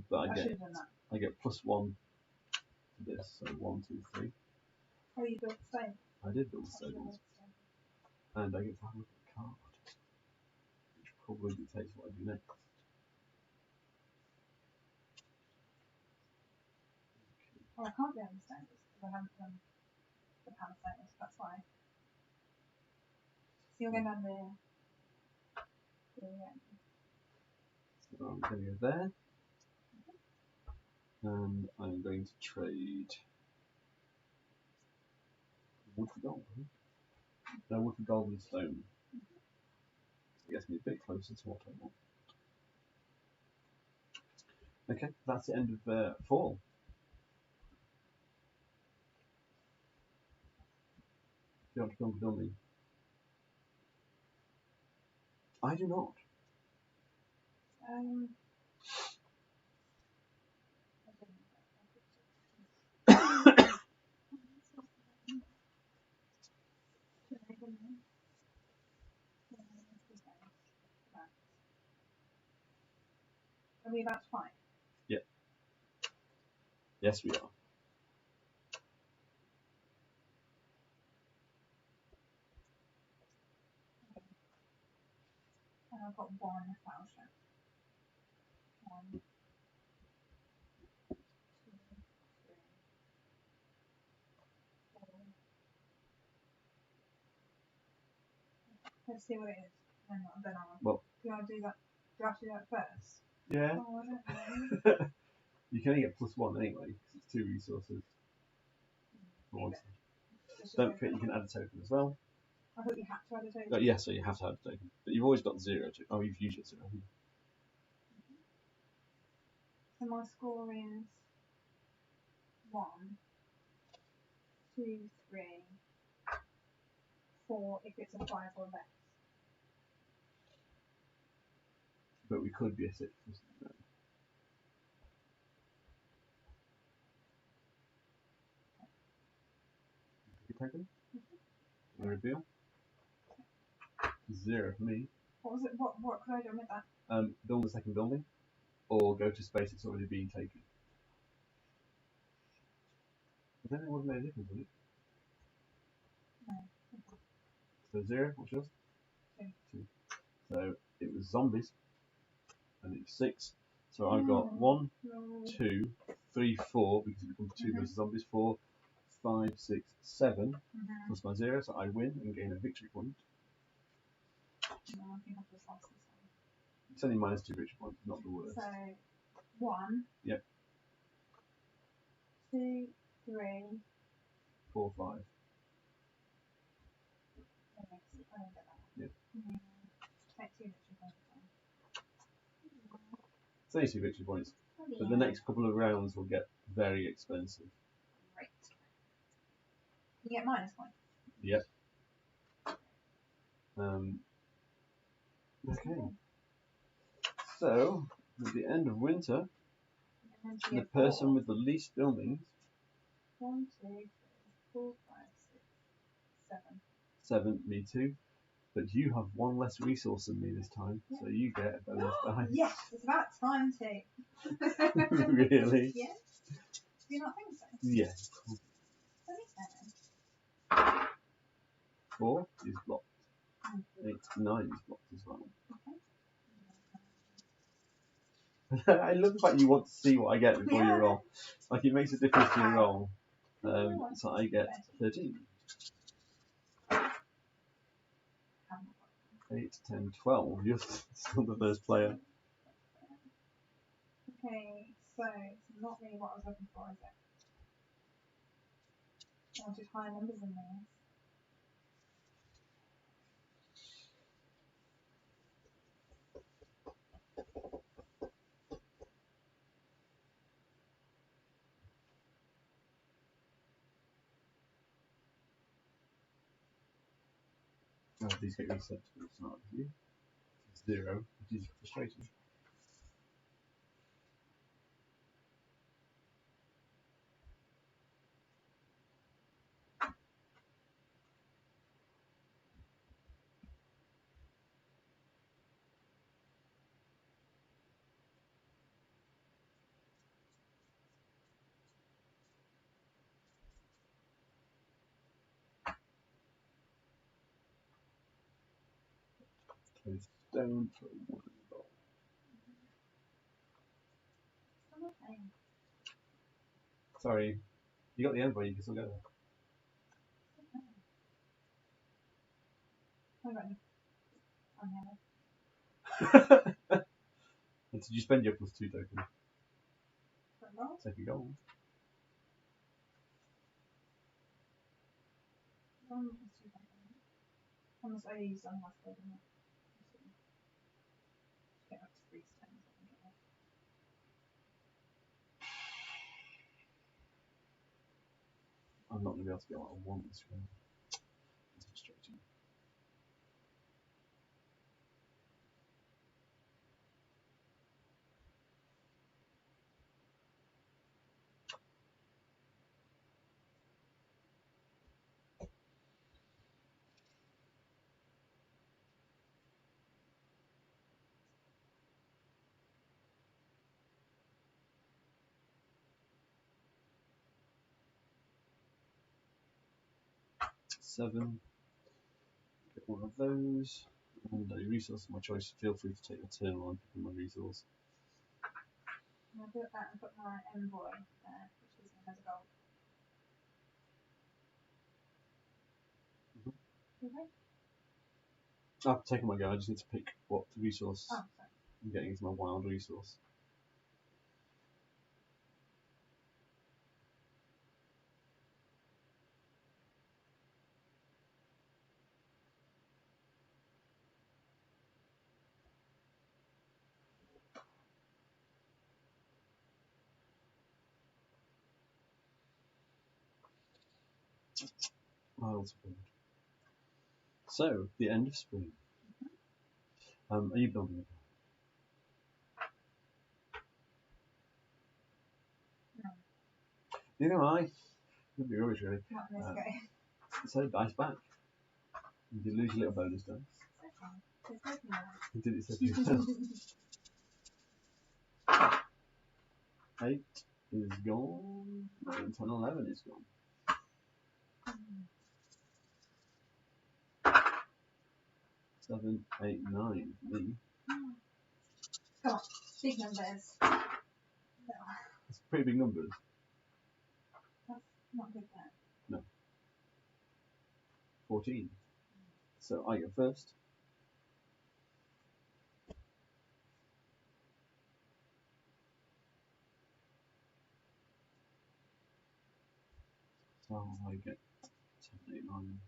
But I get +1 to this, so 1, 2, 3. Oh, you built the stone? I did build stones. And I get to have a look at the card, which probably dictates what I do next. Oh, I can't be on the stones because I haven't done the palisades, that's why. So you're going down there. So I'm going to go there. And I'm going to trade wood for gold. No, wood for gold and stone. So it gets me a bit closer to what I want. Okay, that's the end of 4. Do you want to come to me? I do not. Are we about to fight? Yeah. Yes, we are. And I've got 1 thousand. 1, 2, 3, 4. Let's see what it is. Then I'll. Well, Do you want to do that? Do you have to do that first? Yeah. Oh, I don't know. You can only get +1 anyway, because it's 2 resources. Don't forget you can add a token as well. I thought you had to add a token. Oh, yeah, so you have to add a token. But you've always got 0 to. Oh, you've used it 0. So my score is 1, 2, 3, 4 if it's a 5 or less. But we could be a 6. Token? Reveal. 0 for me. What was it? What could I do with that? Build a second building, or go to space that's already been taken. I don't know what made a difference, would it? No. So 0, what's yours? 2. So it was zombies, and it was 6. So I've got 1, 2, 3, 4, because it becomes 2 versus zombies, 4, 5, 6, 7, plus my 0, so I win and gain a victory point. No, I think I've just lost this one. It's only minus 2 victory points, not the worst. So 1. Yep. 2, 3. 4, 5. I don't get that one. Yep. Take 2 victory points. It's only 2 victory points, but the next couple of rounds will get very expensive. Great. You get minus points. Yep. Okay. So, at the end of winter, the person with the least buildings. 1, 2, 3, 4, 5, 6, 7. 7, me too. But you have 1 less resource than me this time, so you get a bonus die. Yes, it's about time to. Really? Yes. Do you not think so? Yeah. Only 7. 4 is blocked. 8, 9 is blocked as well. I love the fact you want to see what I get before you roll. Like, it makes a difference to your roll. So I get 13. 8, 10, 12. You're still the first player. Okay, so it's not really what I was looking for, is it? I wanted higher numbers than these. Oh, these get reset to the start of you. 0, which is frustrating. Play stone for a wooden bowl. Okay. Sorry, you got the envoy, you can still go there. I got you. And did you spend your +2 token? Roll. Take a gold. 1 plus 2 tokens. Unless I use one last gold, isn't it? Get up to 3 stones. I can get that. I'm not going to be able to get what I want this round. It's frustrating. Seven. Get one of those. And a resource of my choice. Feel free to take your turn while I'm picking my resource. I'll do that and put my envoy there, which gives me another gold. Okay. I've taken my go. I just need to pick what resource. Oh, sorry. I'm getting into my wild resource. Wild spring. So, the end of spring. Are you building it? No. Neither am I. It'd be rubbish, really. Not in this game. So, dice back. You lose your little bonus dice. It's okay. Did it say you? 8 is gone. 9, 10, 11 is gone. 7, 8, 9 for me. Come on, big numbers. No, It's pretty big numbers. that's not good then. No. 14. So I go first. So I get 7, 8, 9.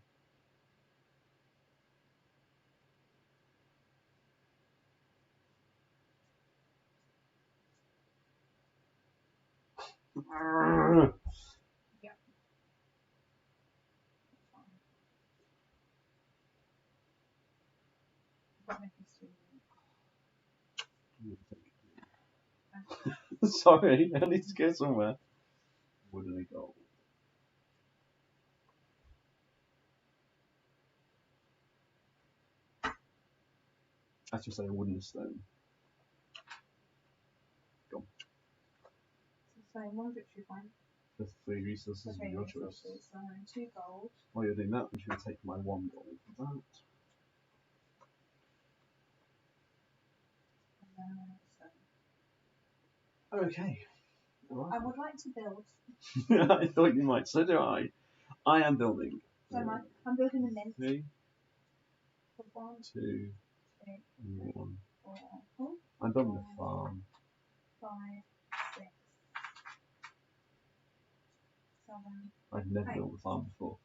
Yeah. Got my history. Sorry, I need to go somewhere. Where do they go? I should say a wooden stone. Go on. So 1 victory point. There's 3 resources For of 3 your choice. resources. So 2 gold. While you're doing that, we should take my 1 gold for that. And then Okay. Right. I would like to build. I thought you might. So do I. I am building. So I'm building a mint. 3, For 1, 2, 3, 1. 4, I'm building a farm. 5, 6, 7. I've never 8. built a farm before.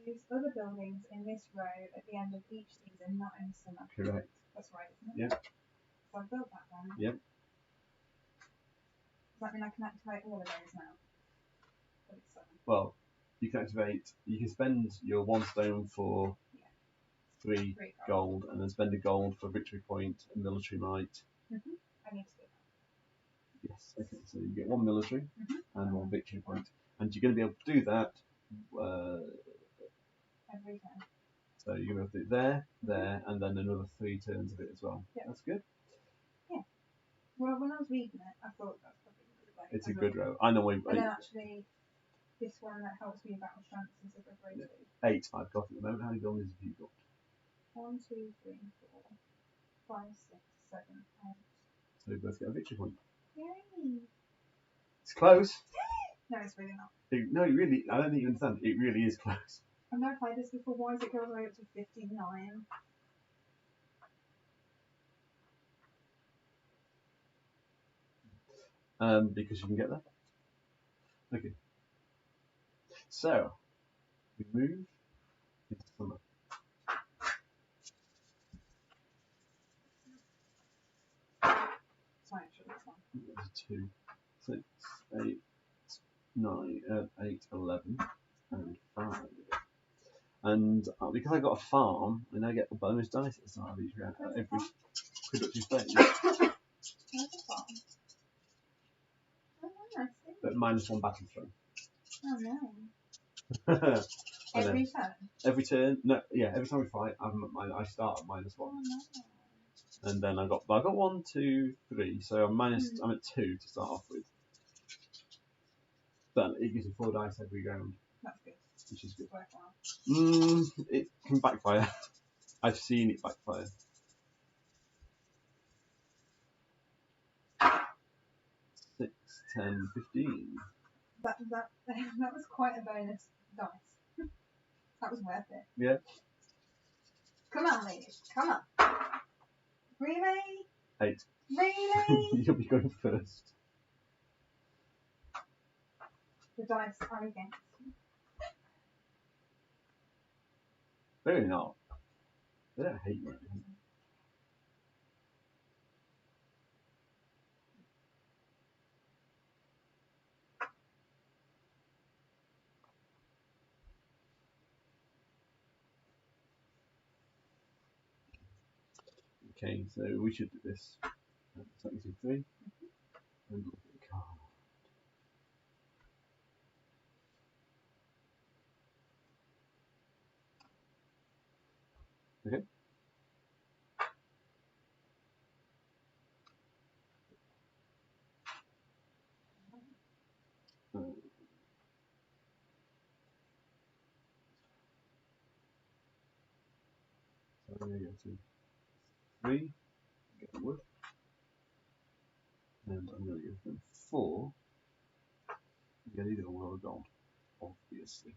Use other buildings in this row at the end of each season, not in summer. Correct. That's right, isn't it? Yep. So I've built that one. Yep. Does that mean I can activate all of those now? But it's 7. Well, you can activate. You can spend your 1 stone for 3 3 gold, and then spend a gold for a victory point and military might. I need to do that. Yes. Okay. So you get 1 military and 1 victory point, and you're going to be able to do that. Every time. So you're going to do it there, there, and then another 3 turns of it as well. Yep. That's good. Yeah. Well, when I was reading it, I thought that's probably a good way. It's a good row. I know. And then actually, this one that helps me battle strength is a good row too. 8 I've got at the moment. How many buildings have you got? 1, 2, 3, 4, 5, 6, 7, 8. So we both get a victory point. Yay! It's close. No, it's really not. No, you really. I don't think you understand. It really is close. I've never played this before. Why does it go all the way up to 59? Because you can get there. Okay. So we move into summer. Sorry, actually, this one. 2, 6, 8, 9, 8, 11, and 5. And because I got a farm, and I get a bonus dice at the start of each round, every productive phase. Where's the farm? Oh, no, I see. But -1 battle throw. Oh, no. And Every then turn? every turn, no, yeah, every time we fight, I start at -1. Oh, no. And then I got 1, 2, 3, so I'm at 2 to start off with. But it gives me 4 dice every round, That's good. which is good. Worthwhile. It can backfire. I've seen it backfire. 6, 10, 15. That was quite a bonus dice. That was worth it. Yeah. Come on, ladies. Come on. Really? 8. Really? You'll be going first. The dice are against. Very not. They don't hate you. Okay, so we should do this. So you see 3. And look at the card. Okay. So I'm going to go to 3, get the wood, and I'm going to go for 4, get either one or gold, obviously.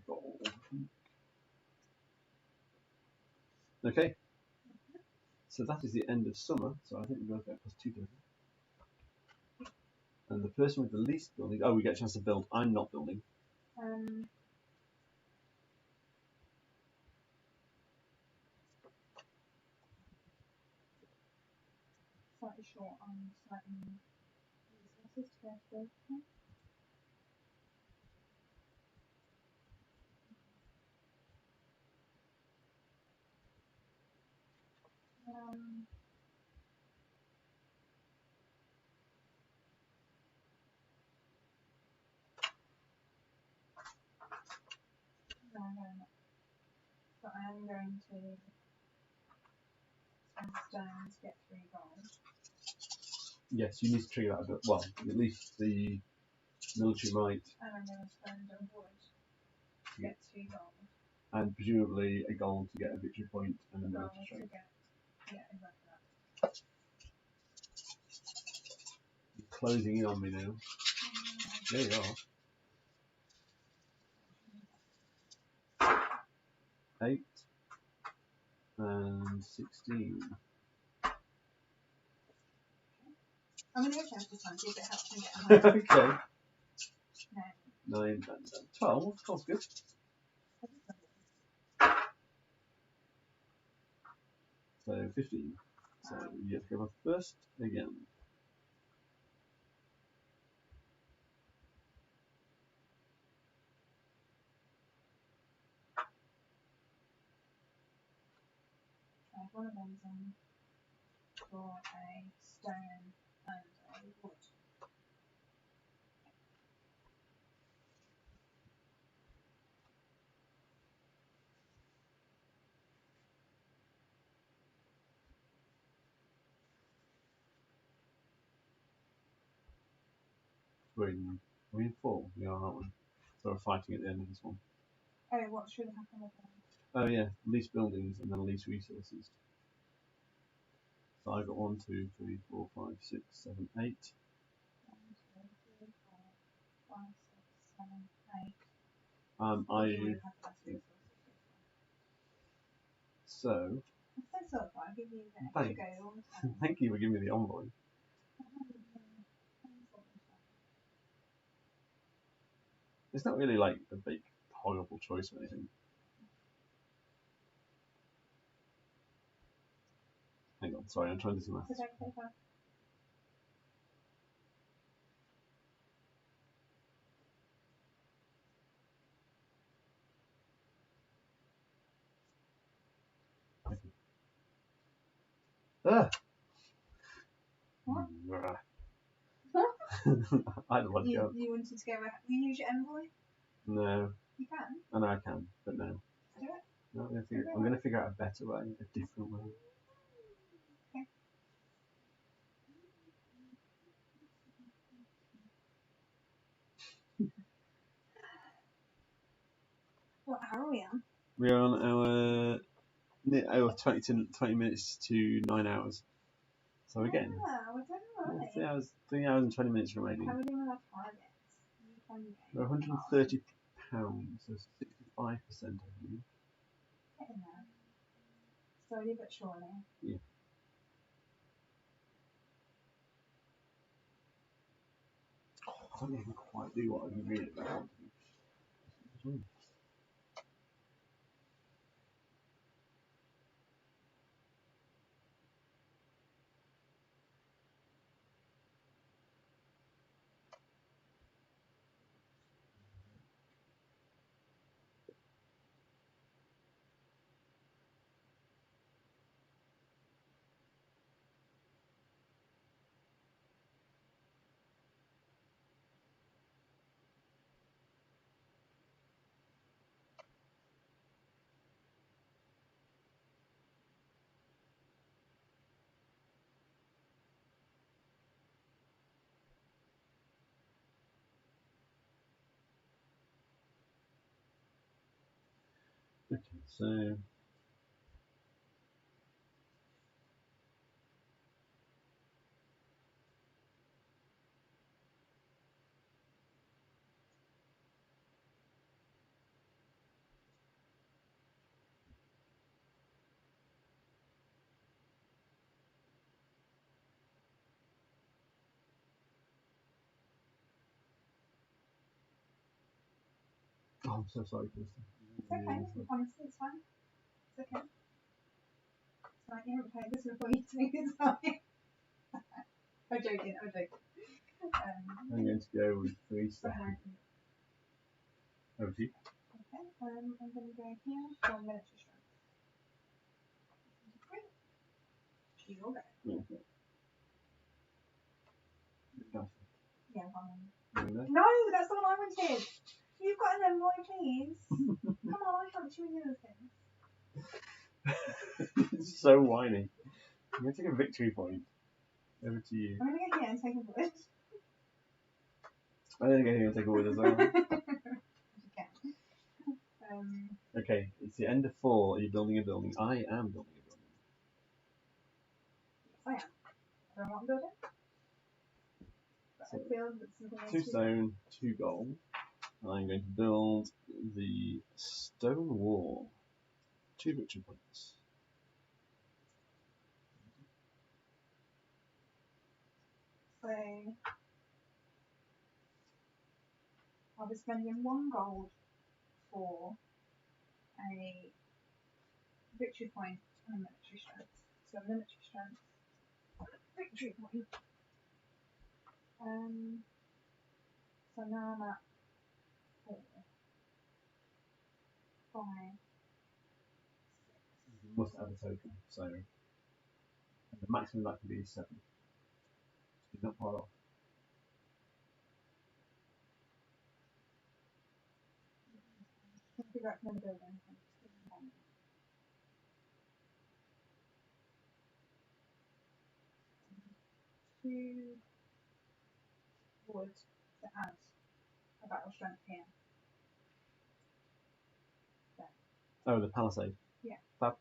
Gold. Okay, so that is the end of summer, so I think we're going to get +2 to it. And the person with the least building, oh, we get a chance to build. I'm not building. Slightly short on certain resources to go through. No, not. But I am going to spend stone to get 3 gold. Yes, you need to trigger that a bit. Well, at least the military might. And I'm going to spend a wood to get 2 gold. And presumably a gold to get a victory point and a military strength. Yeah, exactly that. You're closing in on me now. There you are. 8 and 16. I'm going to go check this one, see if it helps me get a Okay. 9 and 12. 12's good. So 15. So you have to go off first again. Try one of those in for a stone and a wood. We're in 4. We are, aren't we? So we're fighting at the end of this one. Oh, what should happen with them? Oh yeah, least buildings and then least resources. So I've got 1, 2, 3, 4, 5, 6, 7, 8. 1, 2, 3, 4, 5, 6, 7, 8. So. That's so far. I give you the Thanks. extra go all the time. Thank you for giving me the envoy. It's not really like a big horrible choice or anything. Hang on, sorry, I'm trying to do some maths. Ah! What? I don't want to go. You wanted to go back? You use your envoy? No. You can? I know I can, but no. Do it? No, I'm going to figure out a better way, a different way. Okay. What hour are we on? We're on our 20 minutes to 9 hours. So again, we're doing alright. 3 hours and 20 minutes remaining. How are we doing with our targets? We're £130, so 65%, I believe. Getting there. Slowly but surely. Yeah. I don't even quite do what I really want to do. Okay, so oh, I'm so sorry, Kristen. It's okay. Honestly, it's fine. It's okay. It's fine. You haven't played this before you take this time. I'm joking. I'm going to go with 3 seconds. Over to you. Okay. I'm going to go here for military strength. Great. You'll go. Okay. Yeah, no, that's the one I wanted. You've got an boy, please. Come on, I can't choose anything. It's so whiny. I'm going to take a victory point. Over to you. I'm going to go here and take a wood. I'm going to go here and take a wood as well. Okay, it's the end of 4. Are you building a building? I am building a building. Yes, I am. I don't want to build it. But So, I feel that 2 stone, 2 gold. I'm going to build the stone wall. 2 victory points. So I'll be spending 1 gold for a victory point and a military strength. So military strength, victory point. So now I'm at 4, 5, 6. You must add a token, so the maximum that can be is 7. You're not far off. I figure out another building. 2 wood to add a battle strength here. There. Oh, the palisade. Yeah. Fab.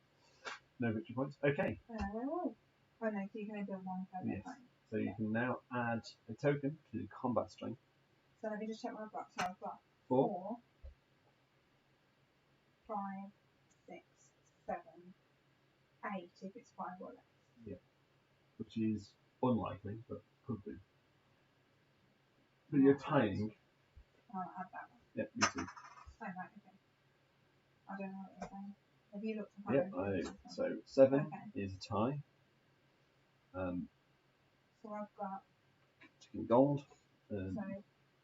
No victory points. Okay. Oh no, so you can only build 1 per Yes. time. So you can now add a token to the combat strength. So let me just check what I've got. So I've got 4, 4, 5, 6, 7, 8 if it's 5 or less. Yeah. Which is unlikely, but could be. But you're tying. I'll add that one. Yeah, me too. Oh, right, okay. I don't know what you're saying. Have you looked at Yeah, so 7 is a tie. So I've got Taking gold. so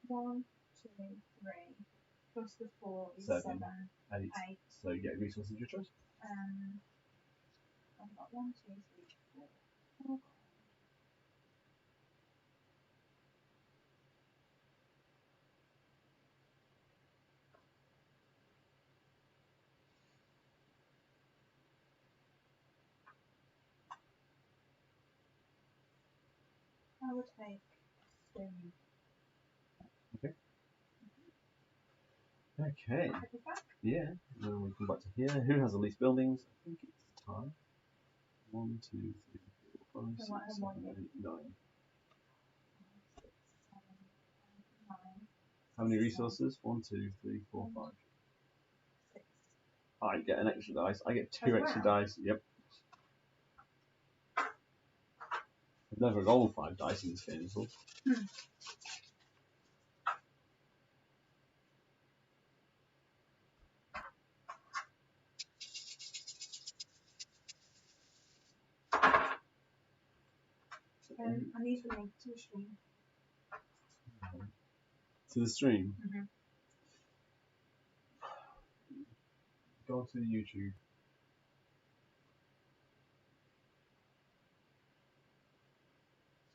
1, 2, 3 plus the 4 is 7, 8. 8. So you get resources of your choice. I've got 1, 2, 3, 4. Oh, I would take stone. Okay. Okay. Take it back. Yeah. And we come back to here. Who has the least buildings? I think it's Ty. 1, 2, 3, 4, 5, 6, 7, 8, 9. How many resources? 1, 2, 3, 4, 5. I get an extra dice. I get 2 extra dice. Yep. I've never rolled 5 dice in this game before. I need to link to the stream. To the stream? Mm-hmm. Go to YouTube.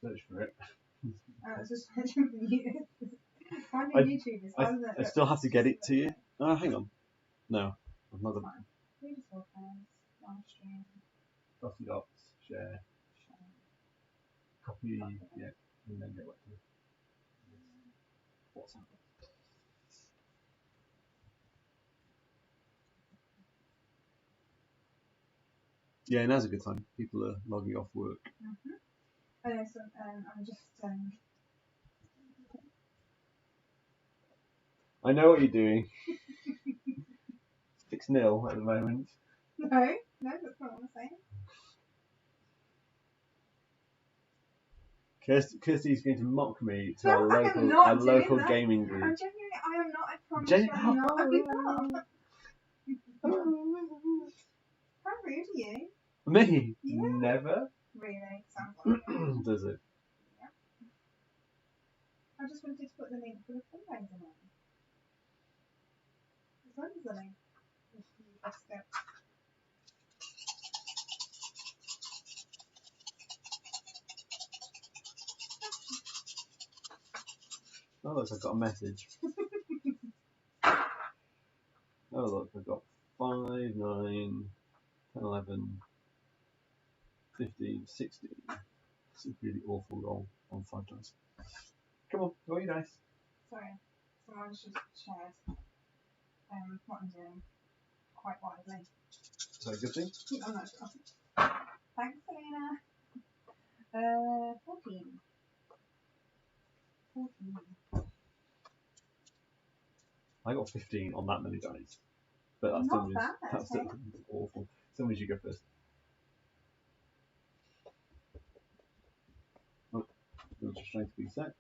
Search for it. I was just searching for you. Finding YouTube is fun. I still have to get it to you. Oh, hang on. No. I've not Fine. Ludus Vulpes, live stream. Dotty dots, share. Copy, yeah, and then go back to what's happening. Yeah, now's a good time. People are logging off work. Mm-hmm. Okay, so I'm just I know what you're doing. 6-0 at the moment. No, that's not what I'm saying. Kirsty's going to mock me to No, a local gaming group. I'm genuinely, I am not. I promise you, I'm not. I'm not. How rude are you? Me? Yeah. Never? Really? Sounds like it. Does it? Yeah. I just wanted to put the link for the fundraiser on. When is the link? Let's go. Oh, look, I've got a message. Oh, look, I've got 5, 9, 10, 11, 15, 16. It's a really awful roll on 5 dice. Come on, roll your dice. Sorry, someone's just shared what I'm doing quite widely. Is that a good thing? I'm not sure. Thanks, Selena. 14. 14. I got 15 on that many dice. But that's Not still, bad, that's still awful. Somebody should go first. Oh, military strength reset.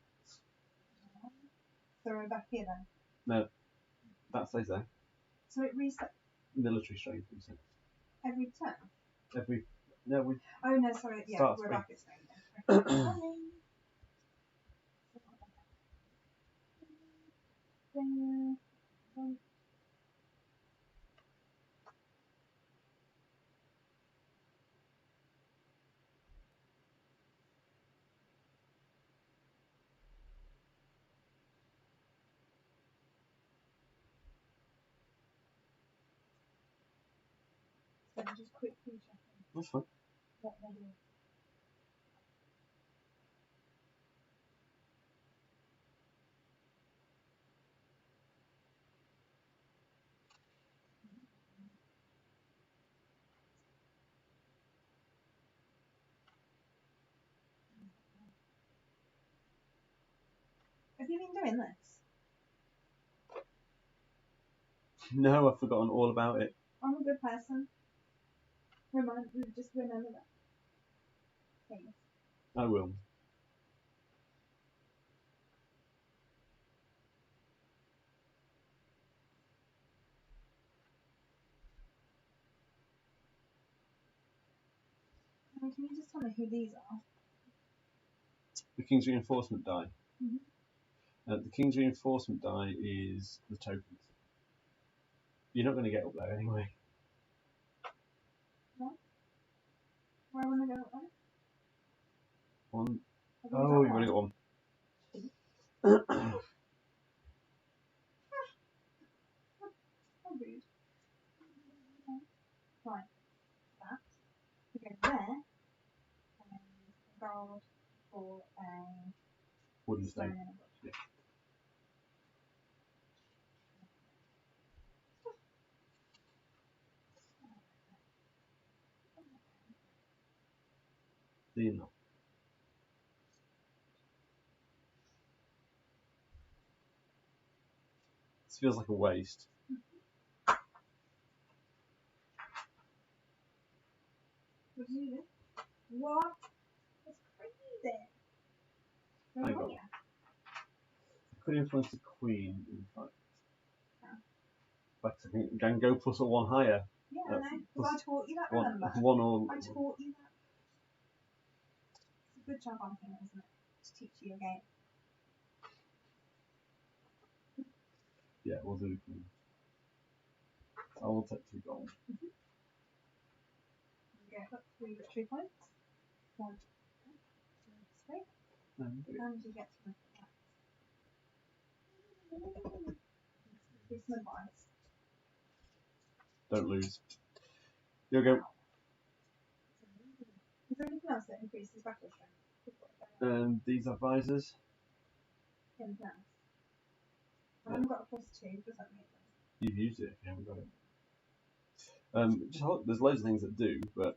So we're back here then? No, that stays there. So it resets Military strength reset. every turn? Oh no, sorry, yeah, Start we're spring. back at spring then. So just quickly checking That's fine. what they do. Have you been doing this? No, I've forgotten all about it. I'm a good person. Just remember that. Please. I will. Can you just tell me who these are? The King's Reinforcement die. Mm-hmm. The King's Reinforcement die is the tokens. You're not going to get up there anyway. No? Where am I going to go up there? One. Have you Oh, you've got only got one. How rude. Right. That. We go there. And then gold for a Wooden stone stake. and a wood. Yeah. Dino. This feels like a waste. What did you do? What? That's crazy. Hang on. Could influence the queen, in fact. But I can go plus or one higher. Yeah, I know. Because I taught you that, remember? I taught you that. It's a good job on him, isn't it? To teach you a game. Yeah, we'll do the queen. I will take 2 gold. Okay, got 3 victory points. 1, 2, 3. And you get to look at that. Give some advice. Don't lose. You'll go. Is there anything else that increases battle strength? And these are visors. Anything else? I haven't got a +2, does that make sense? You've used it if you haven't got it. Just hold, there's loads of things that do, but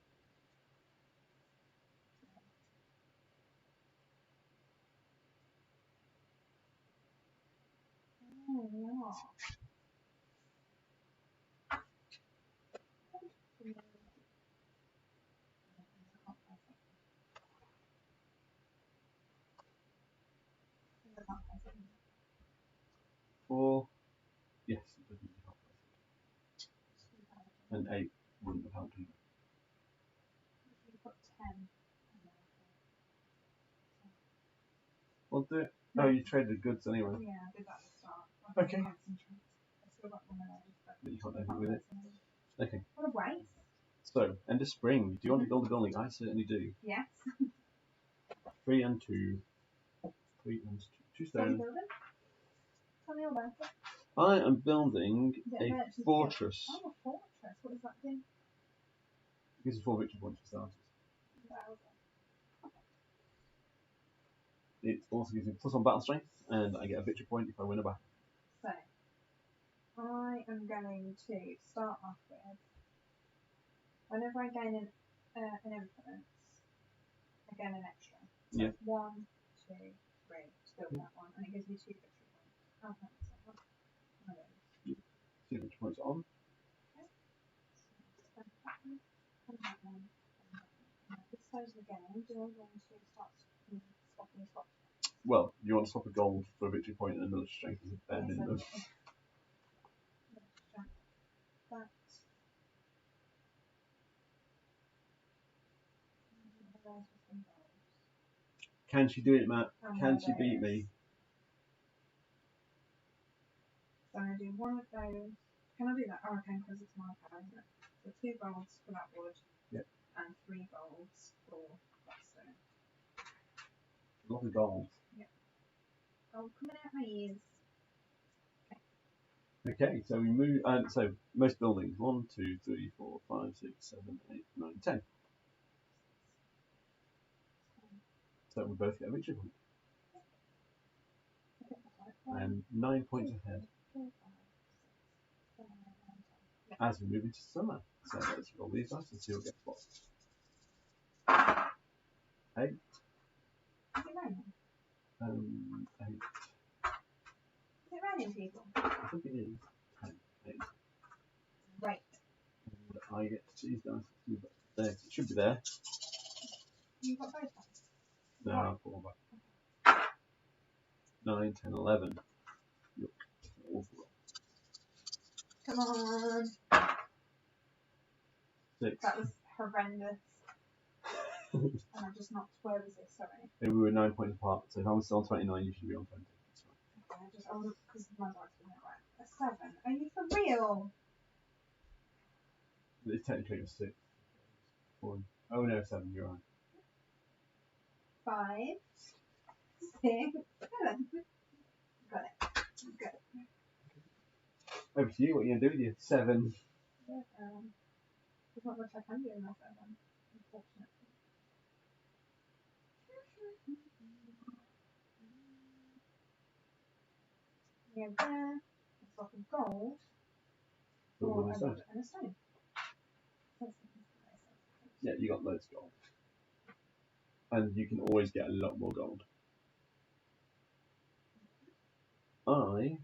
oh yeah. Four, yes, it doesn't help. And 8 wouldn't have helped either. You've got 10. Well, do it. No, you traded goods anyway. Yeah, I did that at the start. Okay. I still got one of those, but You can't do anything with it. Okay. What a waste. So, end of spring. Do you want to build a building? I certainly do. Yes. 3 and 2. 3 and 2 stone. Tell me all about it. I am building a fortress. Oh, a fortress. What does that do? Gives you 4 victory points for starters. It also gives me +1 battle strength, and I get a victory point if I win a battle. So, I am going to start off with, whenever I gain an influence, I gain an extra. So Yeah. 1, 2, 3 to build that one, and it gives me 2 victory points. Oh, no, so one of those. 2 victory points on. Okay. So, and that one, and that one. Now, this stage of the game, do I want to start swapping spots? Well, you want to swap a gold for a victory point and another strength as a bare minimum. Can she do it, Matt? Can she beat me? So I'm going to do one of those. Can I do that? Oh, I can because it's my power, isn't it? So 2 golds for that wood. Yep. And 3 golds for that stone. A lot of gold. Yep. Gold coming out my ears. Okay, so we move. So most buildings 1, 2, 3, 4, 5, 6, 7, 8, 9, 10. So we both get a victory point. And 9 points ahead. As we move into summer. So let's roll these dice and see what gets what. 8. Is it raining? 8. Is it raining, people? I think it is. 10, 8. Right. And I get these dice. There. It should be there. You've got both dice? No, I'll put one back. 9, 10, 11. Yuck. Awful. Come on. 6. That was horrendous. And I just knocked. Where was this? Sorry. We were 9 points apart, so if I was still on 29, you should be on 20. That's fine. Okay, I was because my dice wasn't right. A 7. Are you for real? It's technically a 6. 4. Oh no, 7, you're right. 5, 6, 7. Got it. Good. Over to you, what are you going to do with your 7? Yeah, there's not much I can do in my 7, unfortunately. Yeah, there. A block of gold. Or a wood and a stone. Yeah, you got loads of gold. and you can always get a lot more gold. I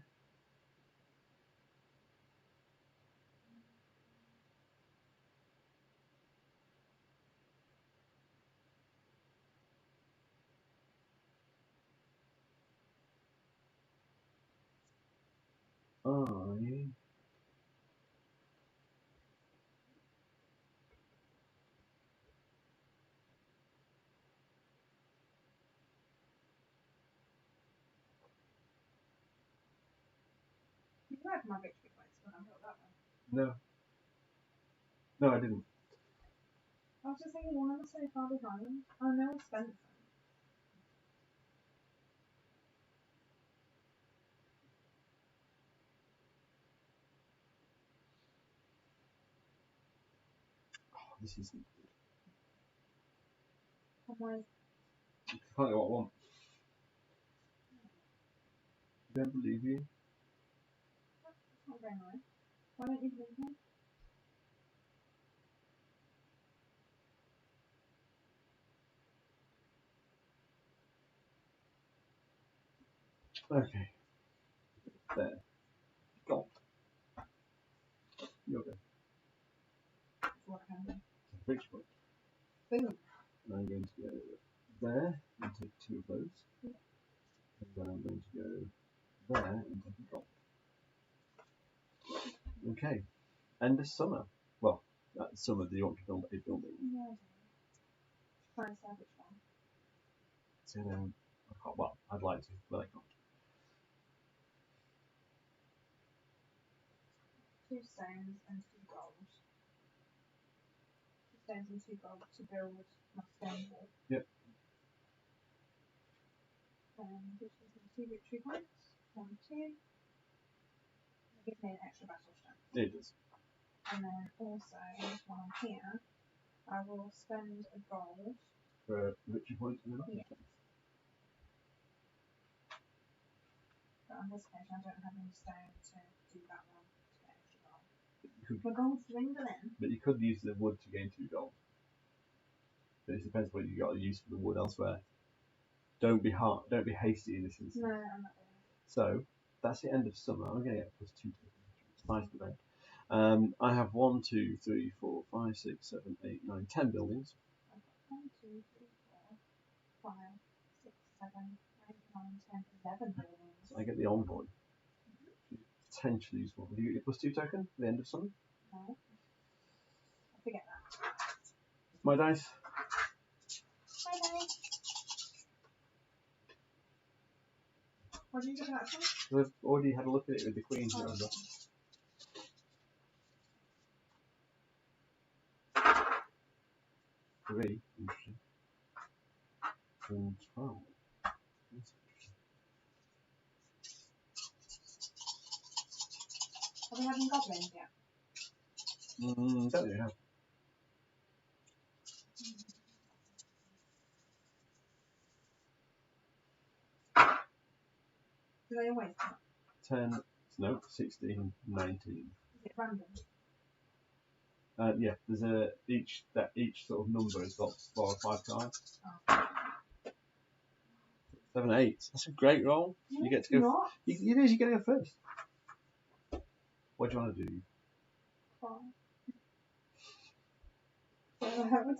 You read my victory points when I built that one. no, I didn't. I was just thinking, why am I so far behind? I know I spent them. Oh, this isn't. Otherwise, I can't get what I want. I don't believe you. that's not very nice. Why don't you believe me? Okay. There. Gold. You're good. That's what I can do. Victory point. Boom. And I'm going to go there and take 2 of those. And then I'm going to go there and take a gold. Okay. End of summer. Well, that's summer. Do you want to build a building? Yeah, I do. Try and decide which one. So I can't. Well, I'd like to, but I can't. 2 stones and 2 gold. 2 stones and 2 gold to build my stone wall. Yep. Which gives me 2 victory points. 1, 2. It gives me an extra battle stone. It does. And then also, while I'm here, I will spend a gold. For victory points, isn't it? Yes. But on this occasion, I don't have any stone to do that one to get extra gold. My gold's dwindling. But you could use the wood to gain 2 gold. But it depends what you got to use for the wood elsewhere. Don't be hasty in this instance. No, I'm not doing it. So that's the end of summer. I'm going to get plus 2. It's nice for them. I have 1, 2, 3, 4, 5, 6, 7, 8, 9, 10 buildings. I've got 1, 2, 3, 4, 5, 6, 7, 8, 9, 10, 11 buildings. So I get the envoy. Potentially useful. Do you get your plus 2 token at the end of summer? No. I forget that. My dice. Bye. What did you do that for? I've already had a look at it with the queen. Oh. Remember? 3. Interesting. And 12. That's interesting. Are we having goblins yet? Don't really have. Do they always come up? 10. No, 16, 19. Is it random? Yeah, there's each sort of number has got 4 or 5 cards. Oh. 7, 8. That's a great roll. No, You get to go. not. You get to go first. What do you want to do? 5. Third.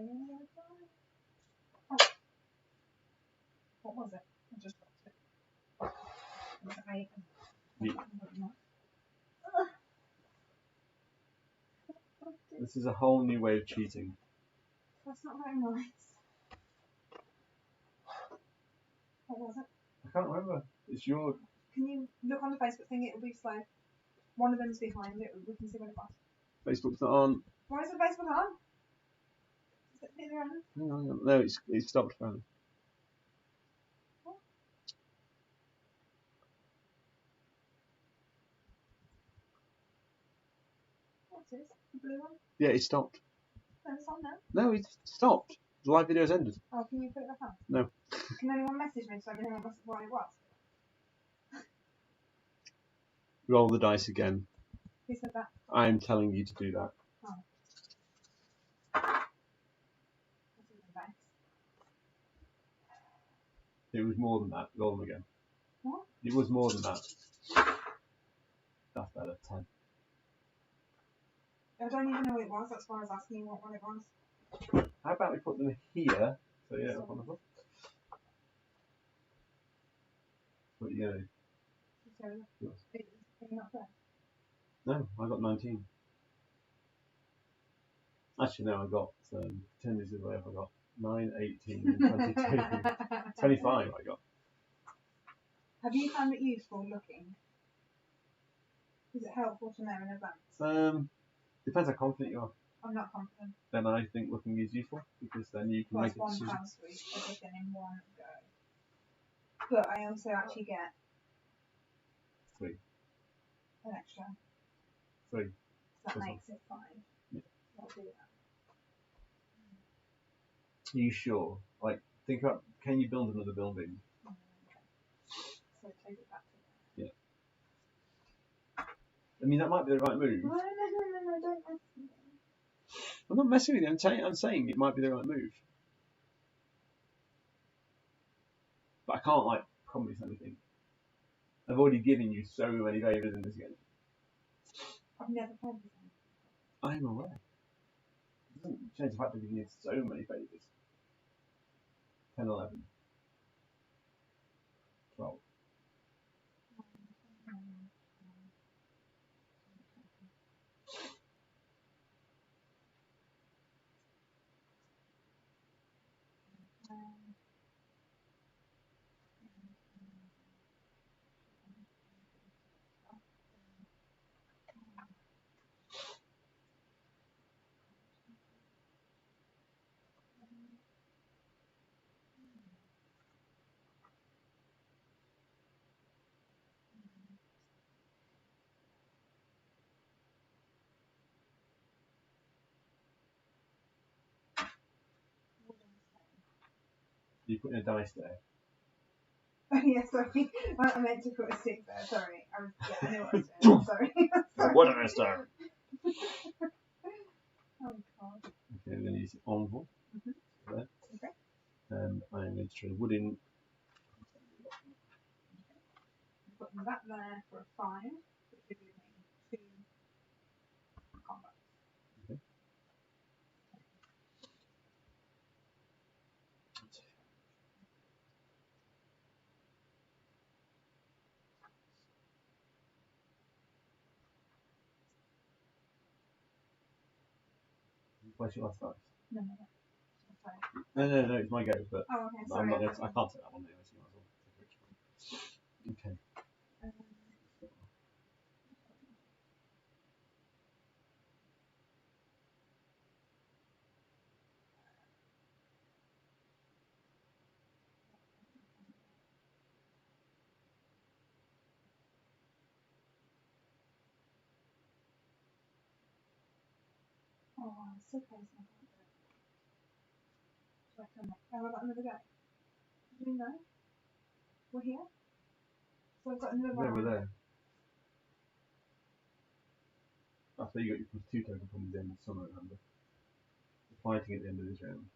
Oh. What was it? I just lost it. It was 8. Yeah. This is a whole new way of cheating. That's not very nice. What was it? I can't remember. It's your. Can you look on the Facebook thing? It'll be slow. One of them's behind it. We can see when it was. Facebook's not on. Why is the Facebook on? Is it near the end? Hang on. No, it's stopped finally. What? What's this? The blue one? Yeah, it stopped. No, it's on now. No, it's stopped. The live video's ended. Oh, can you put it back on? No. Can anyone message me so I can know what it was? Roll the dice again. Who said that? I'm telling you to do that. Oh. That's even nice. It was more than that. Roll them again. What? It was more than that. That's better. 10. I don't even know what it was. That's why I was asking you what one it was. How about we put them here? So yeah, up on the floor. What are you going to do? Yours. Are you not there? No, I got 19. Actually, no, I got 10 this away. I got 9, 18, 22, 25. I got. Have you found it useful looking? Is it helpful to know in advance? Depends how confident you are. I'm not confident. Then I think looking is useful because then you can make a one decision. pound sweet, everything in one go. But I also actually get 3. an extra. 3. So that Plus makes it 5. Yeah. I'll do that. Are you sure? Like, think about, can you build another building? Okay. So take it back to there. Yeah. I mean, that might be the right move. No, don't mess with me. I'm not messing with you. I'm saying it might be the right move. But I can't, like, promise anything. I've already given you so many favours in this game. I've never played this game. I'm aware. It doesn't change the fact that you need so many favours. 10, 11. 12. You put in a dice there. Oh yeah, sorry. I meant to put a 6 there. Sorry. I knew what I was doing. Sorry. Sorry. What did I start? Oh god. Okay, I'm going to use the envelope. There. Okay. And I'm going to throw wood in. Put that there for a 5, which would give me 2 combos. Okay. Where's your last dice? No. Sorry. No, it's my go, but Oh, okay. I'm Sorry. not gonna, I can't take that one anyway, so you might as well take which one. Okay. Oh, I'm so close. I can't do it. Should I turn it? Have I got another go? Do you know? We're here? So I've got another There, we're round. there. That's where you got your plus 2 token from the end of summer, remember? You're fighting at the end of this round.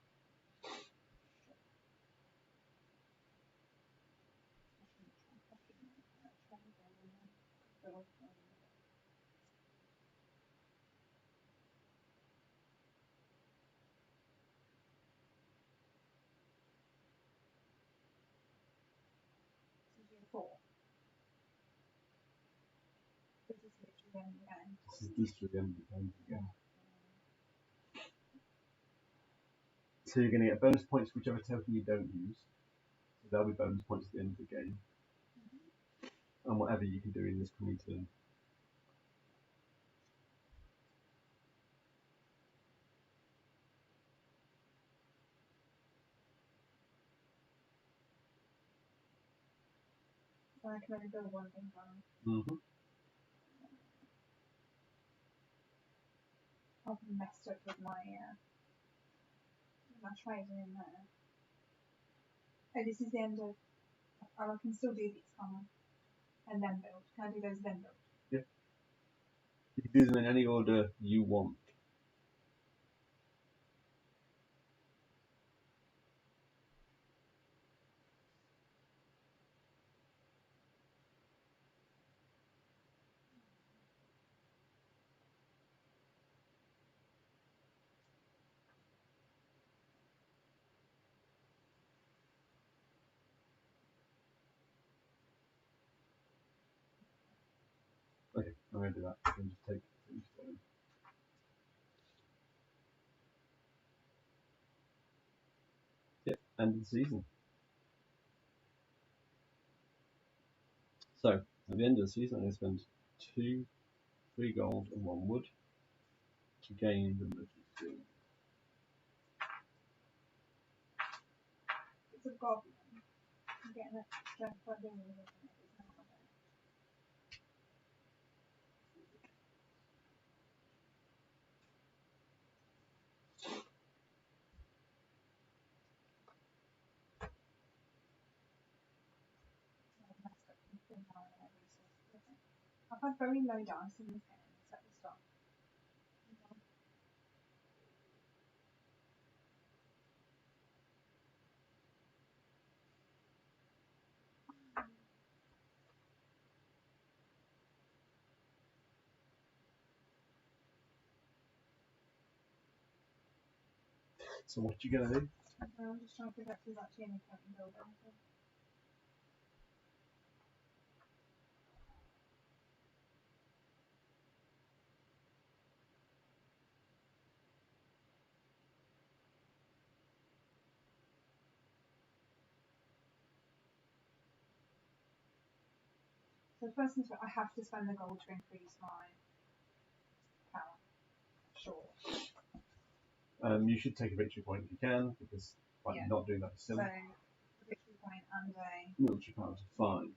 This is literally the end of the game. This is literally the end of the game again. So you're going to get bonus points for whichever token you don't use. So there'll be bonus points at the end of the game. And whatever you can do in this coming turn. So I can only build one thing down. Mm-hmm. I've messed up with my trading in there. Oh, this is the end of. Oh, I can still do these, can't I? And then build. Can I do those then build? Yeah. You can do them in any order you want. Okay, I'm going to do that. I'll just take each one. Yep, end of the season. So, at the end of the season, I'm going to spend 3 gold and 1 wood to gain the military stream. It's a goblin. I'm getting that strength by doing it, isn't it? It's not goblin. I've had very low dice in this game, except the start. So what you going to do? I'm just trying to figure out if there's actually any point in building. So the first thing I have to spend the gold to increase my power. Sure. You should take a victory point if you can, because not doing that is silly. So, a victory point and a... Military power to 5.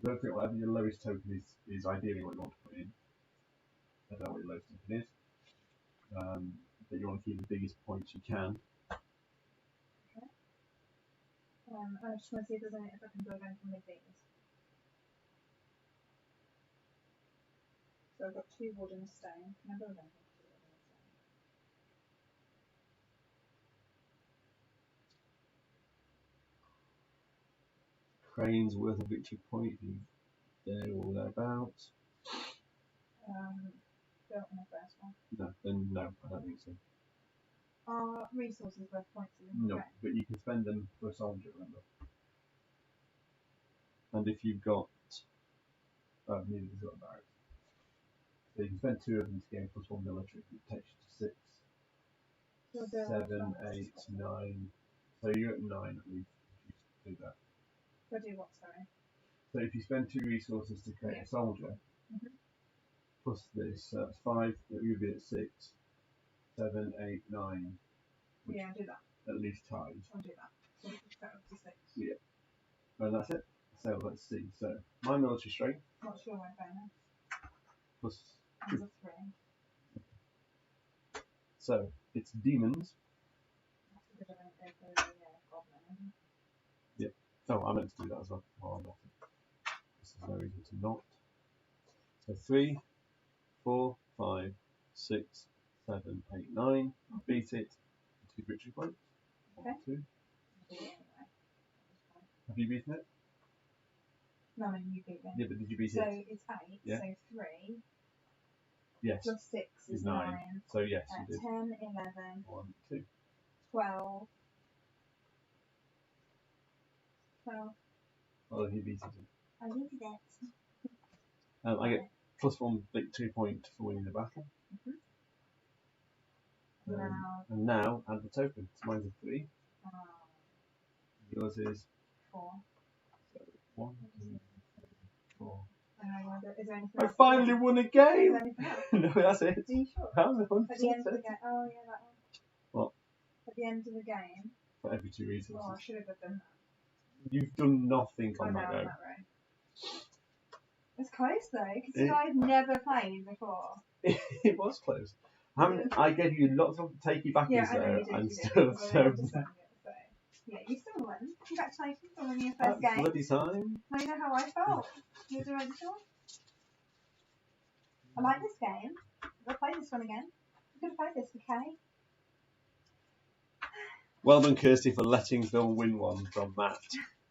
Don't forget, whatever your lowest token is ideally what you want to put in. I don't know what your lowest token is. But you want to keep the biggest points you can. Okay. I just want to see if there's any, if I can build anything with these. So I've got 2 wood and a stone. Can I build anything with 2 wood and a stone? Crane's worth a victory point if you there or thereabouts. Built on the first one. No, then no, I don't think so. Are resources worth points in this No, game? but you can spend them for a soldier, remember. And if you've got neither has got a barrack. So you can spend 2 of them to gain +1 military, it takes you to 6. So 7, 8, 9. So you're at 9 at least if you do that. So do what, sorry? So if you spend 2 resources to create a soldier, plus this, so that's 5, that would be at 6, 7, 8, 9. Yeah, I'll do that. At least tied. I'll do that. So we can set up to 6. Yeah. And that's it. So let's see. So my military strength. What's your word bonus? Plus That's a 3. So it's demons. That's a bit of a goblin, isn't it? Yep. Oh, I meant to do that as well. Oh, I'm not. There's no reason to not. So 3, 4, 5, 6, 7, 8, 9. I'll beat it. 2 victory points. Okay. 1, 2. I'll do it anyway. Have you beaten it? No, you beat me. Yeah, but did you beat so it? It's 8, Yeah. so 3 Yes. plus 6 is 9. So yes, you did. 10, 11, 1, 2. 12. 12. Oh, he beat it. I beat it. I get +1 victory point for winning the battle. And now add the token. So mine's a 3. Yours is 4. So 1, 2, 3, 4. Is there anything I else finally won a Is game! there anything else? No, that's it. Are you sure? I'm 100% At the end of the game. Oh, yeah, that one. What? At the end of the game. For every 2 resources. Oh, I should have done that. You've done nothing on I know, that on row. that row. It's close though, because I've never played before. It was close. I gave you lots of takey backies I know there you did, and you stuff. did, So I understand it, so. Yeah, you still won. Congratulations on winning your first That's game. bloody time. I know how I felt. You're directional. I like this game. We'll play this one again. I'm going to play this for Kay. Well done, Kirsty, for letting Phil win one from Matt.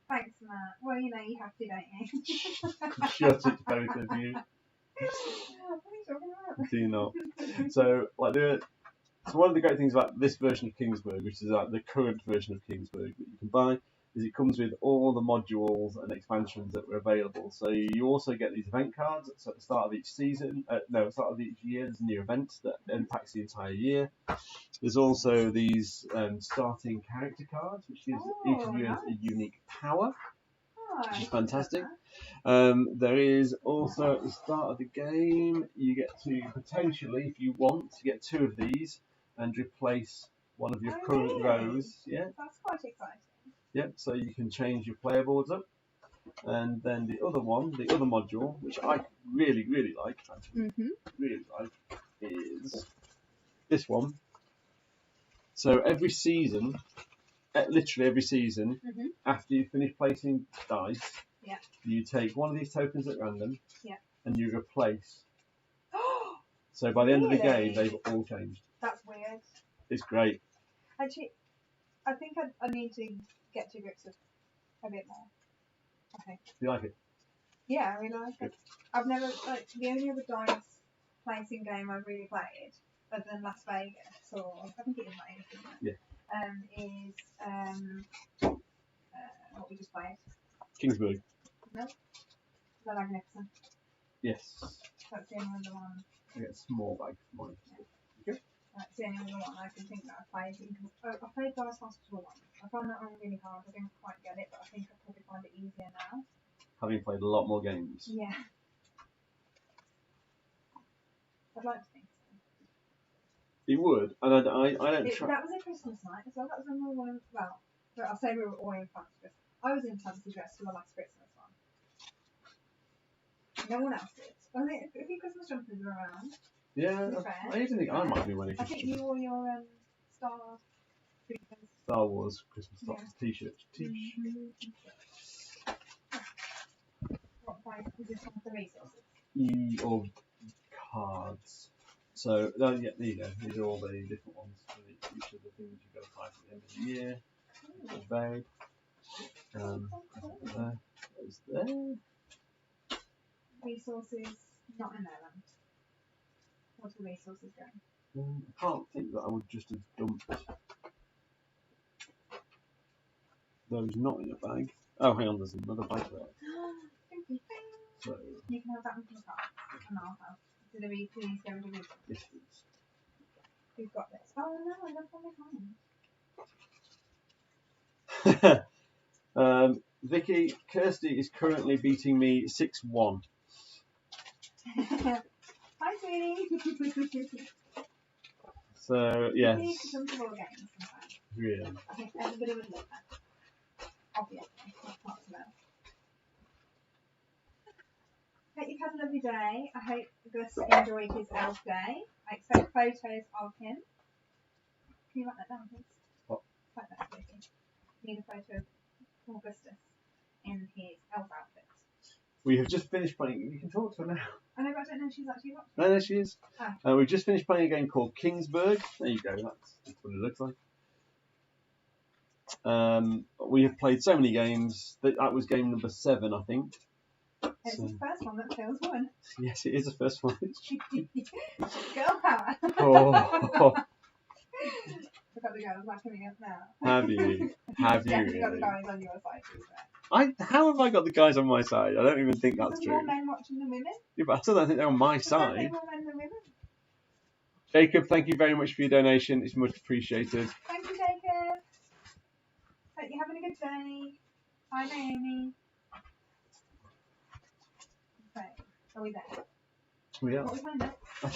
Thanks, Matt. Well, you know, you have to, don't you? Shut it, both of you. What are you talking about? Do you not? So, so one of the great things about this version of Kingsburg, which is like the current version of Kingsburg that you can buy, is it comes with all the modules and expansions that were available. So you also get these event cards. So at the start of each season, at the start of each year, there's a new event that impacts the entire year. There's also these starting character cards, which gives each of you a unique power, which is fantastic. There is also at the start of the game, you get to potentially, if you want, to get 2 of these and replace one of your current rows. Yeah. That's quite exciting. Yep, so you can change your player boards up. And then the other one, the other module, which I really, really like, is this one. So every season, literally every season, after you finish placing dice, you take one of these tokens at random, and you replace. So by the end of the game, they've all changed. That's weird. It's great. Actually, I think I need to get to grips with a bit more. Okay. Do you like it? Yeah, I really like it. I've never, the only other dice placing game I've really played, other than Las Vegas, or I think it is Vegas, isn't it? Yeah. Is what we just played. Kingsburg. No. The Magnificent. Yes. That's the only other one. I get a small bag for mine. Okay. That's the only other one I can think that I played. I played Dice Hospital once. I found that one really hard. I didn't quite get it, but I think I'll probably find it easier now. Having played a lot more games. Yeah. I'd like to think so. It would, and I don't That was a Christmas night as well. That was when we were all in, well, I'll say we were all in fancy dress. I was in fancy dress for the last Christmas one. No one else did. I think a few Christmas jumpers are around. Yeah, I even think I might be wearing I think you wore your Star Wars Christmas t-shirt. What price is this one for the resources? Or cards. So, there you go. These are all the different ones for each of the things you've got to buy at the end of the year. Bag. There's there. Resources not in there then. What's the resources going? I can't think that I would just have dumped those not in a bag. Oh, hang on, there's another bag there. So, you can have that one for the cards, and I'll have. Do the please go with the resources? Yes, please. Who's got this? Oh no, I left one behind. Vicky, Kirsty is currently beating me 6-1. Hi, sweetie. So, yes. You need to come to more games sometimes. Really? I think everybody would love that. Obviously, not parts of it. Hope you've had a lovely day. I hope Gus enjoyed his elf day. I expect photos of him. Can you write that down, please? What? Write that, please. Need a photo of Augustus in his elf outfit. We have just finished playing. You can talk to her now. I know, but I don't know if she's actually watching. No, there she is. Oh. We've just finished playing a game called Kingsburg. There you go. That's what it looks like. We have played so many games. That was game number 7, I think. It's the first one that Phil's won. Yes, it is the first one. Girl power. Oh. I've got the girls backing up now. Have you? Have you Definitely really? got the guys on your side, to be fair. How have I got the guys on my side? I don't even think that's There's true. more men watching than women. Yeah, but I still don't think they're on my There's side. more men than women. Jacob, thank you very much for your donation. It's much appreciated. Thank you, Jacob. Hope you're having a good day. Bye, Naomi. Okay, are we there? We are. What was my next? I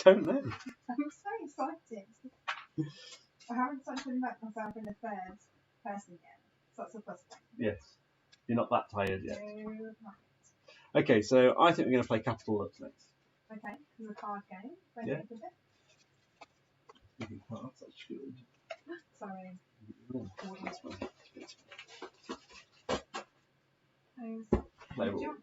don't know. I'm so excited. I haven't started to invite myself in the third person yet, so that's a plus point. Yes. You're not that tired yet. No, not Okay, so I think we're going to play Capital Lux next. okay, this is a card game. Yeah. Is it? Cards, that's good. Sorry. Playable.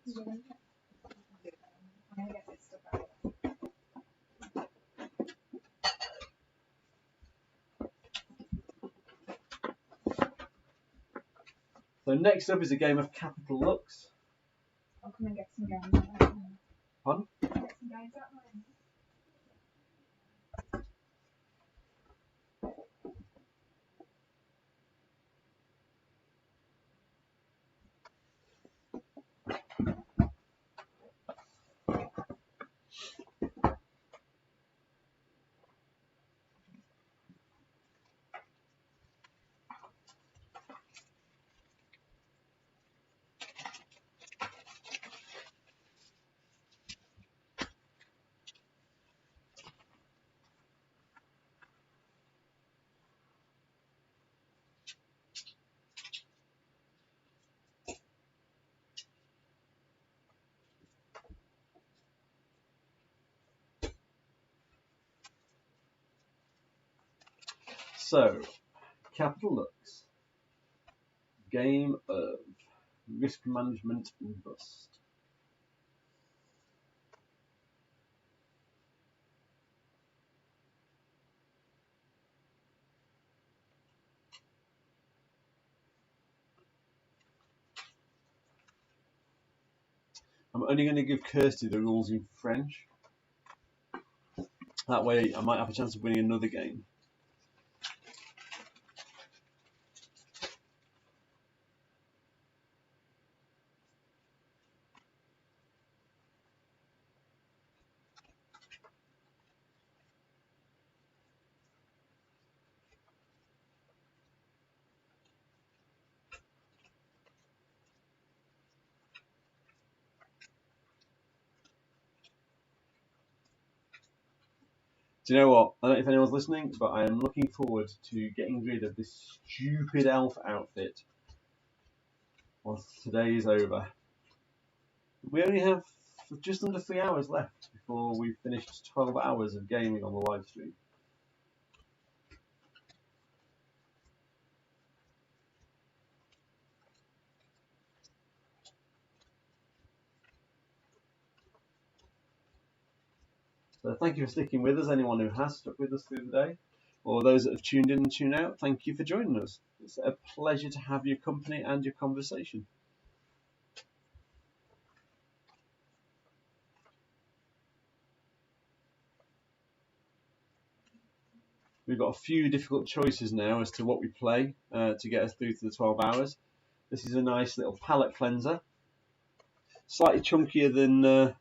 So next up is a game of Capital Lux. I'll come and get some games out. Pardon? Get some games out. So, Capital Lux. Game of risk management and bust. I'm only going to give Kirsty the rules in French. That way I might have a chance of winning another game. Do you know what? I don't know if anyone's listening, but I am looking forward to getting rid of this stupid elf outfit once today is over. We only have just under 3 hours left before we've finished 12 hours of gaming on the live stream. So thank you for sticking with us, anyone who has stuck with us through the day, or those that have tuned in and tuned out, thank you for joining us. It's a pleasure to have your company and your conversation. We've got a few difficult choices now as to what we play to get us through to the 12 hours. This is a nice little palette cleanser, slightly chunkier than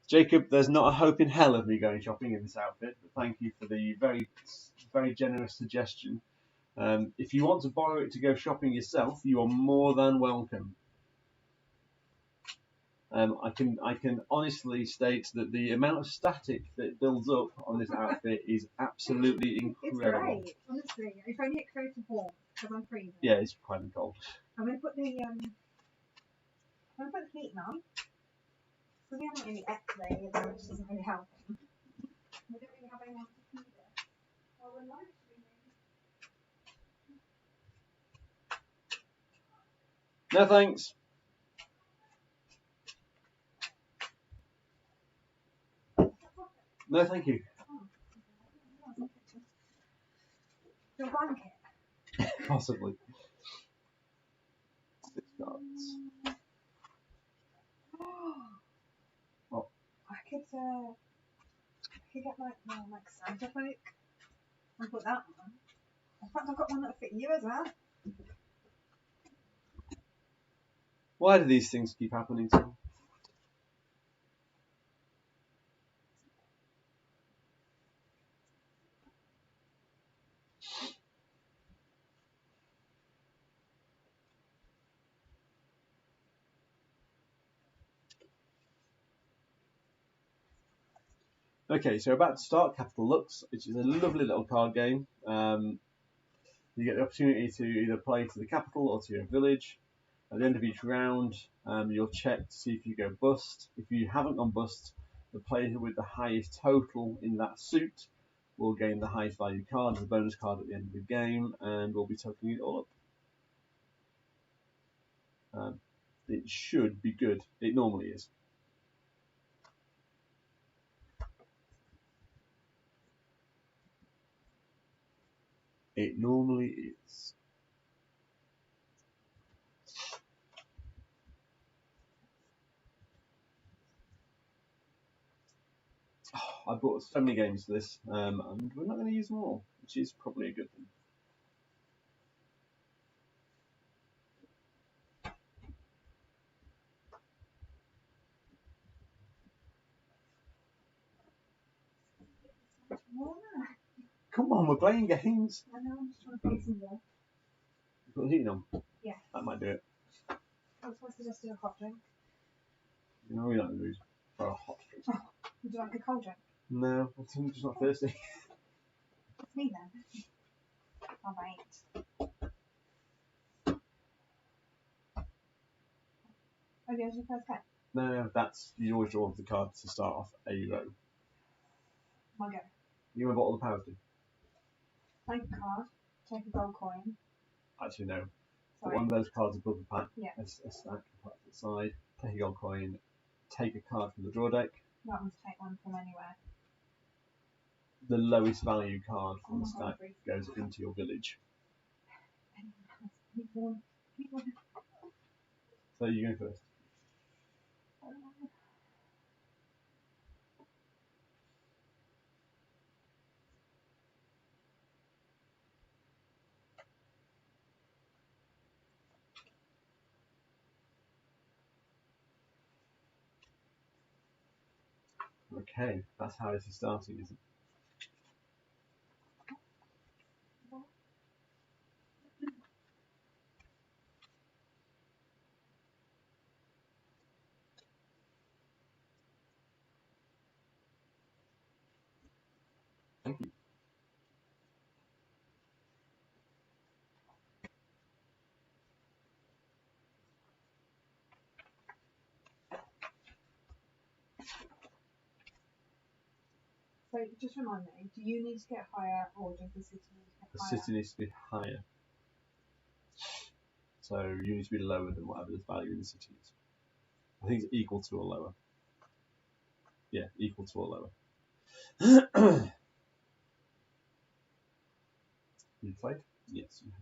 Jacob. There's not a hope in hell of me going shopping in this outfit, but thank you for the very, very generous suggestion. If you want to borrow it to go shopping yourself, you are more than welcome. I can honestly state that the amount of static that builds up on this outfit is absolutely incredible. It's great, honestly. If only it created warmth, because I'm freezing. Yeah, it's quite cold. I'm going to put the heating on. Because we haven't really ate today, it just doesn't really help. We don't really have anyone to feed it. Well, we're live streaming. No thanks. No thank you. Your blanket? Possibly. 6 cards. Oh. I could get like Santa cloak and put that on. In fact, I've got one that'll fit you as well. Why do these things keep happening to me? Okay, so we're about to start Capital Lux, which is a lovely little card game. You get the opportunity to either play to the capital or to your village. At the end of each round, you'll check to see if you go bust. If you haven't gone bust, the player with the highest total in that suit will gain the highest value card as a bonus card at the end of the game, and we'll be tokening it all up. It should be good. It normally is. It normally is. I bought so many games for this, and we're not going to use them all, which is probably a good thing. Come on, we're playing games. I know, I'm just trying to play some more. You put the heating on? Yeah. That might do it. I was suggesting a hot drink. You know, we're not in the mood for a hot drink. Oh, would you like a cold drink? No, I'm just not thirsty. It's me then. Alright. Oh, yeah, your first game? No, that's, you always draw the card to start off a row. My go. You remember what all the powers do? Take a card, take a gold coin. Actually, no. Put Sorry. one of those cards above the pack, Yeah. a stack, put it to the side, take a gold coin, take a card from the draw deck. That one's take one from anywhere. The lowest value card from the God, stack goes into your village. Anyone. So you go first. Okay, that's how this is starting, isn't it? Thank you. So just remind me, do you need to get higher or does the city need to get The higher? city needs to be higher. So you need to be lower than whatever the value in the city is. I think it's equal to or lower. Yeah, equal to or lower. You played? Yes, you have.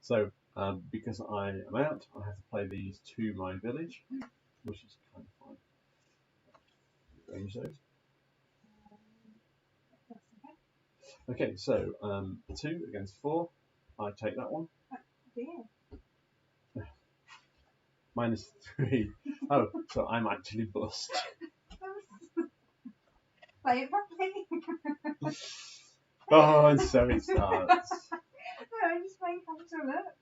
So, because I am out, I have to play these to my village, which is kind of fine. Arrange those. Okay, so 2 against 4. I take that one. Dear. -3. Oh, so I'm actually bust. Play it properly. Oh, and so it starts. No, I'm just playing computer look.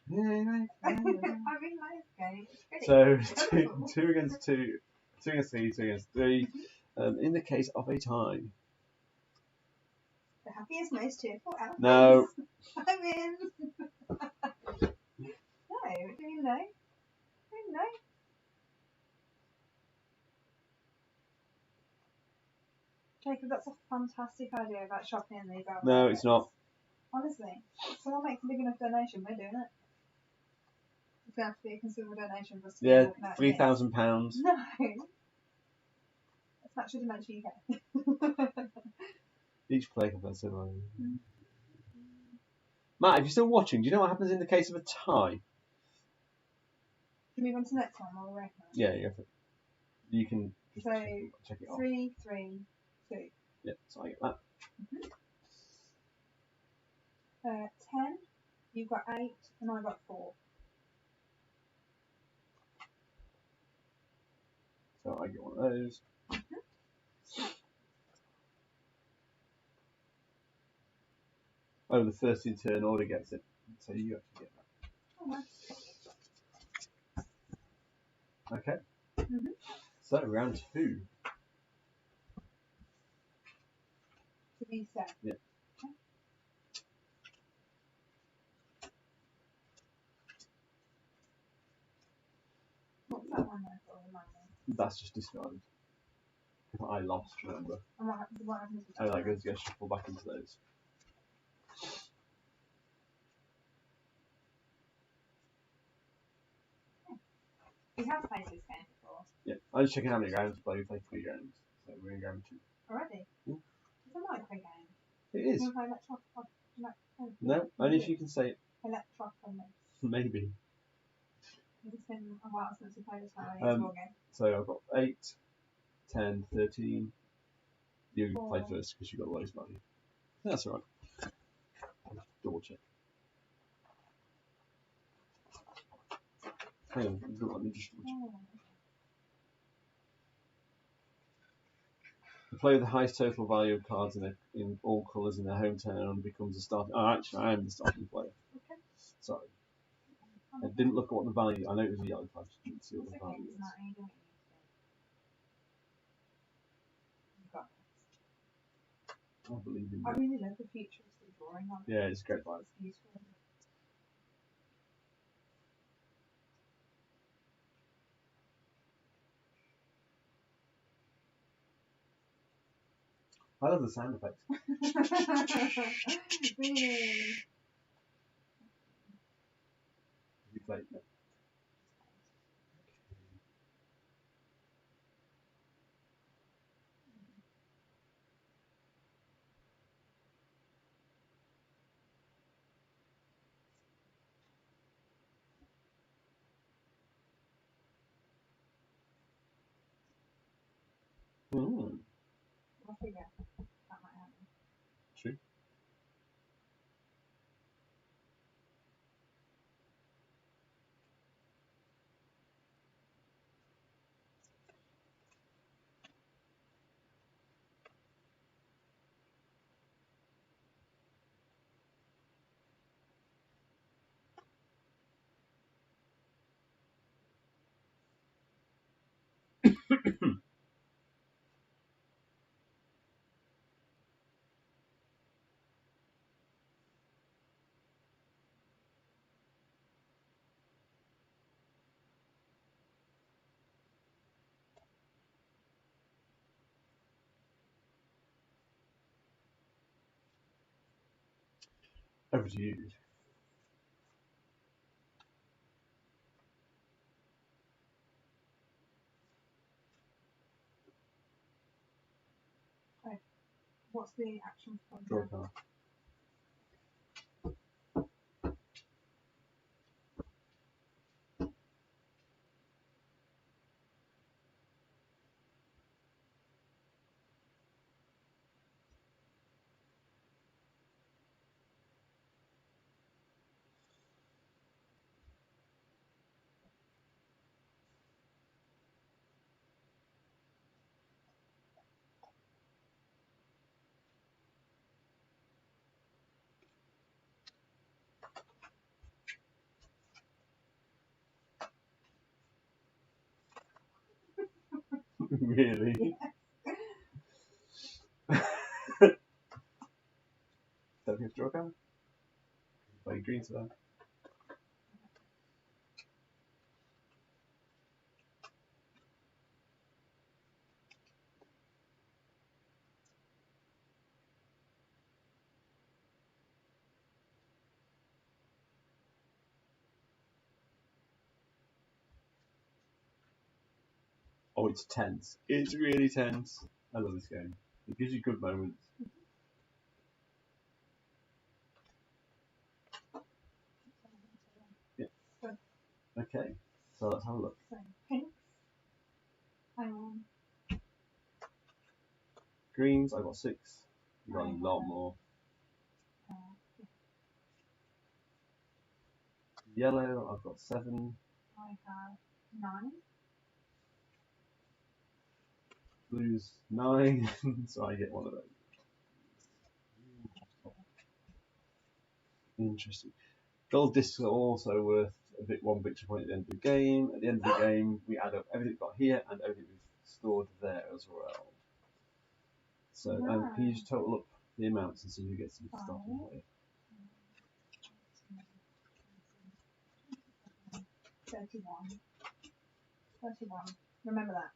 Yeah. I really like this game. It's So great. 2 against 2, 2 against 3, 2 against 3. In the case of a tie. The happiest, most cheerful outfits. No. I'm in. No, do you know? No. Jacob, that's a fantastic idea about shopping in these outfits. No, it's not. Honestly, if someone makes a big enough donation, we're doing it. It's going to have to be a considerable donation for us to be Yeah, walking out £3,000. No. That should have mentioned UK. Each player can play similar. Matt, if you're still watching, do you know what happens in the case of a tie? Can we move on to the next one while we're working on it? Yeah, you can just So, check it off. 3, 3, 2. Yeah, so I get that. 10, you've got 8, and I've got 4. So I get one of those. Oh, the first in turn order gets it. So you actually get that. Oh, nice. Okay. Mhm. So round 2. To be set. Yeah. Okay. What's that one there for? Remind me. That's just discarded. I lost, remember. And what happens with Oh, that? that goes to get shuffled back into those. We have played this game before. Yeah. I'm just checking how many rounds we play. We played 3 rounds. So we're in round 2. Already? Yeah. It's a micro game. It is. You want to play No, only if you can say it. Electropolis. Maybe. It's been a while since we played this one. It's a war game. So I've got 8, 10, 13. You Four. play first because you've got the lowest value. That's alright. Double check. Hang on, let me just double check. Oh. The player with the highest total value of cards in all colours in their home town becomes a starting. Oh, actually, I am the starting player. Okay. Sorry. I didn't look at what the value. I know it was a yellow card. Just didn't see what the value was. I believe in I you. really love the futuristic drawing on it. Yeah, it's a great vibe. It's useful. I love the sound effects. Really? You played it. I figure that might happen. True. Over to you. What's the action for Draw a card. Really? Don't you have to draw a card? Play green to that. Oh, it's tense. It's really tense. I love this game. It gives you good moments. Yeah. Okay, so let's have a look. So, pinks. Greens, I got 6. You got a lot more. Yellow, I've got 7. I have 9. Blues, 9. So I get one of those. Interesting. Gold discs are also worth one victory point at the end of the game. At the end of the game, we add up everything we've got here and everything we've stored there as well. So, can you just total up the amounts and see who gets to be starting with? 31. 31. Remember that.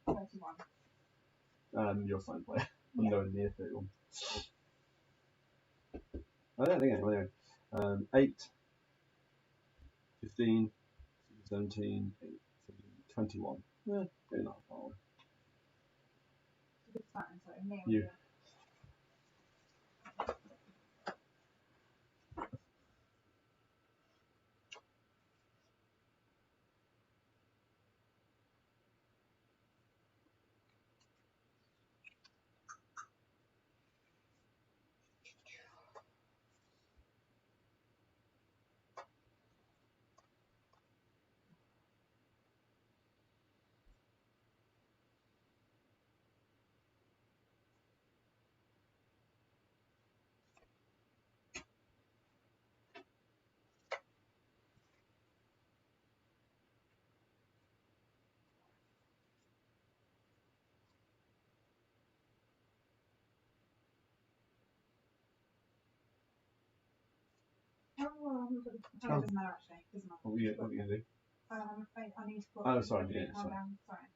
31. You're starting player. I'm nowhere near 31. I don't think anyway. 8, 15, 17, 18, 21. Yeah, you're not far away. You. It doesn't matter actually. Doesn't matter. What are you going to do? I need to put. Oh, sorry. Yeah, sorry. Sorry.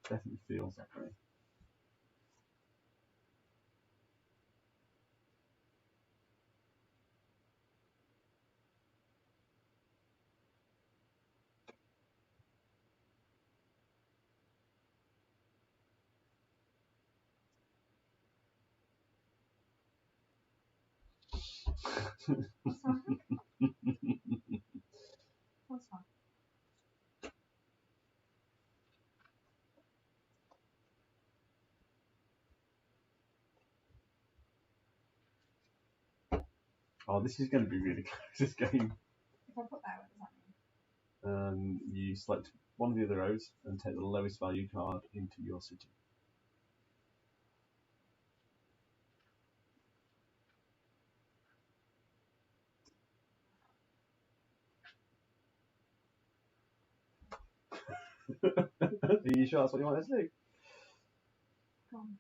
Definitely feels that way. What's fine? What's fine? Oh, this is going to be really close, this game. If I put that, what does that mean? You select one of the other rows and take the lowest value card into your city. Are you sure that's what you want us to do? Go on.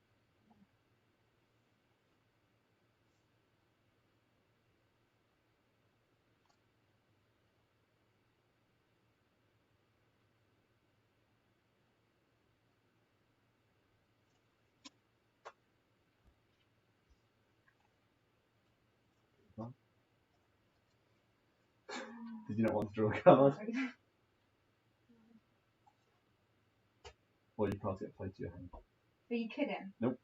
Did you not want to draw a card? Or your cards get played to your hand? Are you kidding? Nope.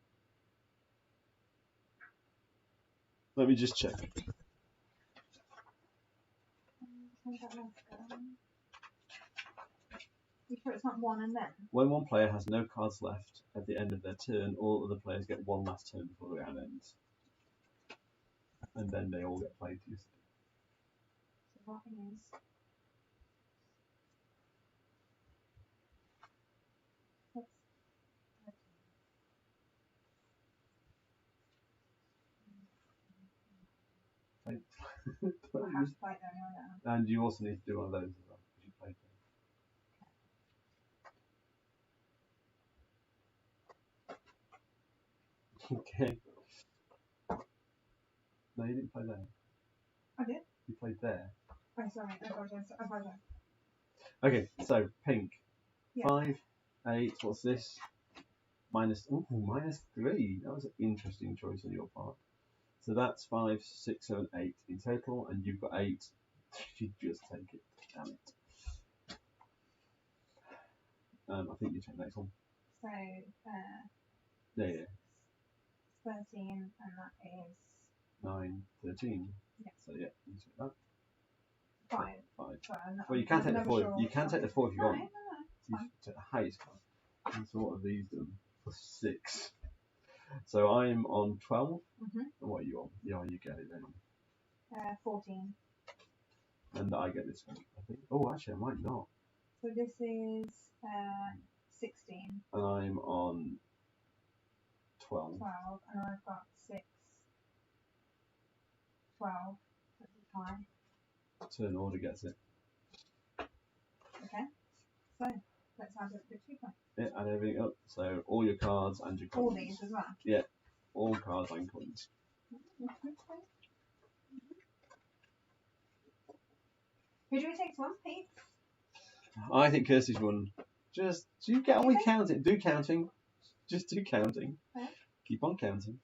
Let me just check. You sure it's not one and then? When one player has no cards left at the end of their turn, all other players get one last turn before the round ends. And then they all get played to your city. So what thing is? I have to play them, I don't know. And you also need to do one of those as well, because you played them. Okay. No, you didn't play there. I did. You played there. Oh, sorry. I apologize. Okay, so pink. Yeah. 5, 8. What's this? -3. That was an interesting choice on your part. So that's 5, 6, 7, 8 in total, and you've got 8. You just take it. Damn it. I think you take the next one. So, Yeah. 13, and that is 9, 13. Yeah. So yeah, you take that. 5. Well, you can take the 4. You can take the 4 if you want. No, You take the highest card. And so what have these done? 6. So I'm on 12. Mm-hmm. And what are you on? Yeah, you get it then. 14. And I get this one, I think. Oh, actually, I might not. So this is 16. And I'm on 12. 12, and I've got 6. 12. That's a tie. Turn order gets it. Okay. So let's add up the 2 points. Yeah, add everything up. So all your cards and your coins. All these as well. Yeah, all cards and coins. Who do we take to one, Pete? I think Kirsty's won. Just you get on with counting. Do counting. Just do counting. Okay. Keep on counting.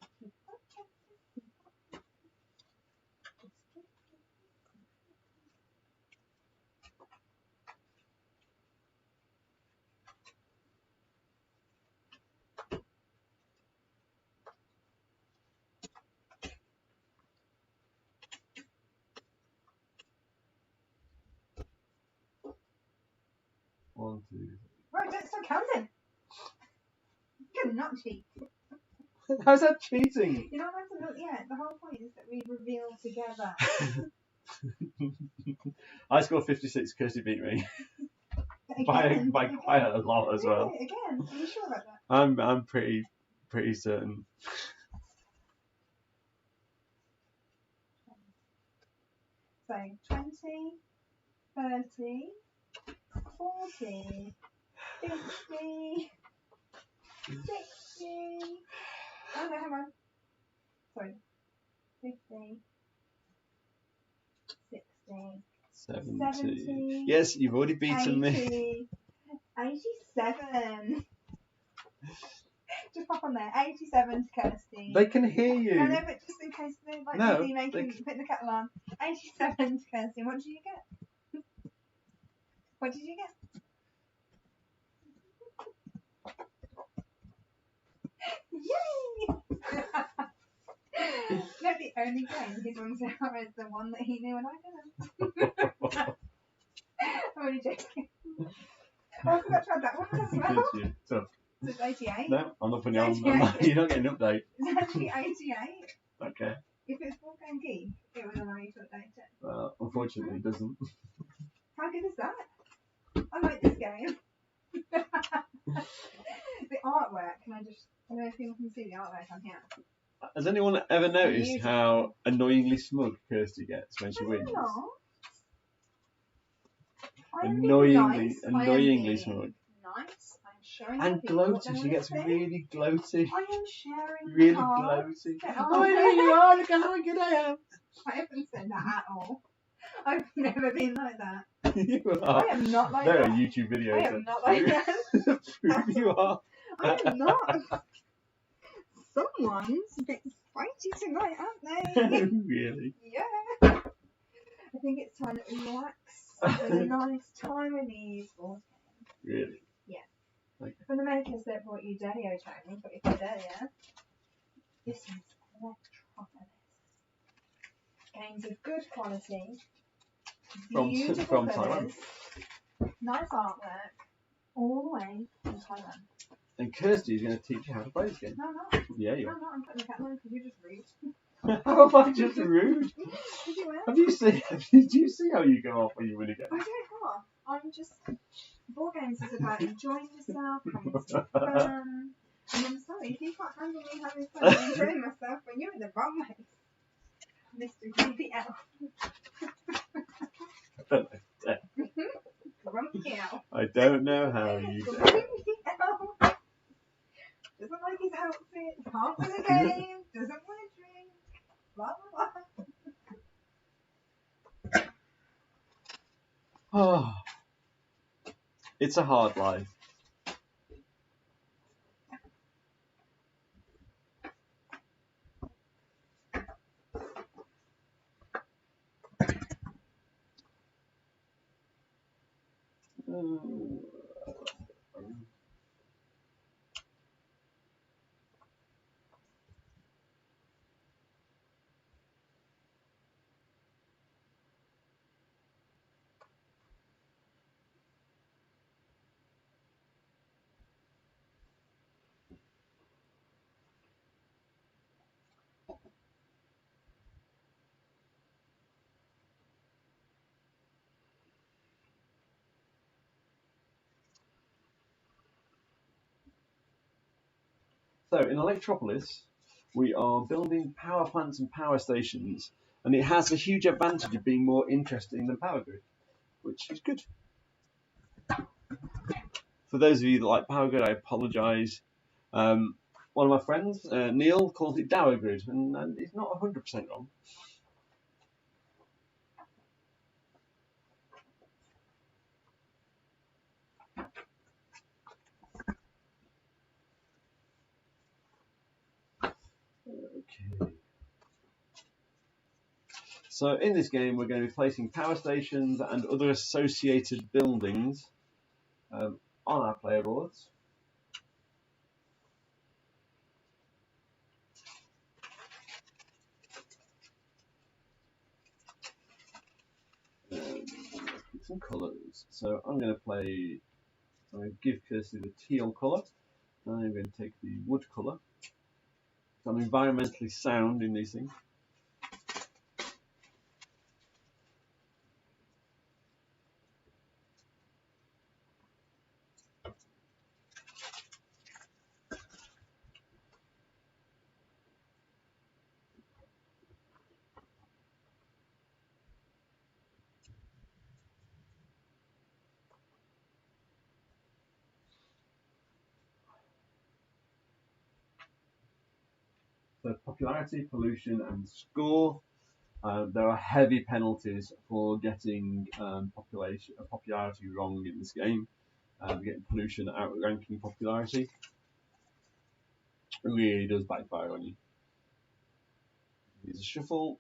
1, 2, 3. Right, don't start counting. You're not cheat. How's that cheating? You're not meant to look yet. The whole point is that we reveal together. I scored 56. Kirsty beat me Again, by quite a lot as well. Really? Again, are you sure about that? I'm pretty certain. So 20, 30, 40, 50, 60. Oh no, hang on. Sorry. 50, 60, 70. Yes, you've already beaten 80, 87. Just pop on there. 87 to Kirsty. They can hear you. No, but just in case they're like No, busy putting the kettle on. 87 to Kirsty. What did you get? What did you get? Yay! No, the only game he's won so far is the one that he knew and I didn't. I'm only joking. Oh, I forgot to add that one as well. So, It's 88. no, I'm not putting you on. You're not getting an update. It's actually 88. Okay. If it's full game key, it would allow you to update it. Well, unfortunately, it doesn't. How good is that? I like this game. The artwork, I don't know if people can see the artwork on here. Has anyone ever noticed how annoyingly smug Kirsty gets when she wins? Annoyingly smug. Nice. I'm showing And gloaty. She gets really gloaty. I am sharing Really cards. gloaty. Oh, there you are. Look at how good I am. I haven't said that at all. I've never been like that. You are. I am not like there that. are YouTube videos. I am not like that. Prove you are. I am not. Someone's a bit spicy tonight, aren't they? Really? Yeah. I think it's time to relax. Have a nice time in these board games. Really? Yeah. Okay. From the makers that brought you Daddy-O training, but if you're there, yeah. This is Electropolis. Games of good quality. Beautiful From colours. Taiwan. Nice artwork. All the way from Thailand. And Kirsty is going to teach you how to play this game. No, I'm not. Yeah, you No, are. I'm not. I'm putting the cat on because you're just rude. How am I just rude? Did you win? Did you see how you go off when you win again? I don't know. I'm just. Board games is about enjoying yourself, having some fun. And I'm sorry, if you can't handle me having fun and enjoying myself, then you're in the wrong place. Mr. Grumpy Elf. Grumpy Elf. I don't know how you do. Grumpy Elf. Doesn't like his outfit. Can't win a game. Oh, it's a hard life. So in Electropolis, we are building power plants and power stations, and it has a huge advantage of being more interesting than Power Grid, which is good. For those of you that like Power Grid, I apologise. One of my friends, Neil, calls it Dower Grid, and it's not 100% wrong. Okay. So in this game, we're going to be placing power stations and other associated buildings on our player boards. Some colours. So I'm going to give Kirsty the teal colour. I'm going to take the wood colour. So I'm environmentally sound in these things. So popularity, pollution, and score. There are heavy penalties for getting popularity wrong in this game. Getting pollution outranking popularity. It really does backfire on you. Here's a shuffle.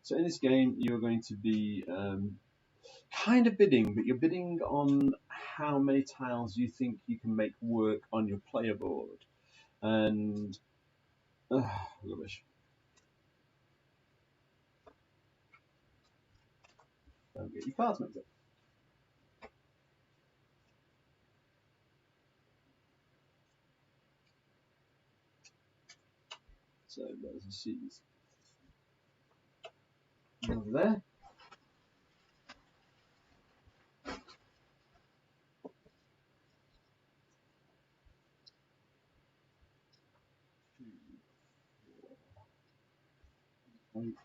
So in this game, you're going to be kind of bidding, but you're bidding on how many tiles you think you can make work on your player board. And rubbish. Don't get your cards mixed up. So there's a C's. Over there. Eight.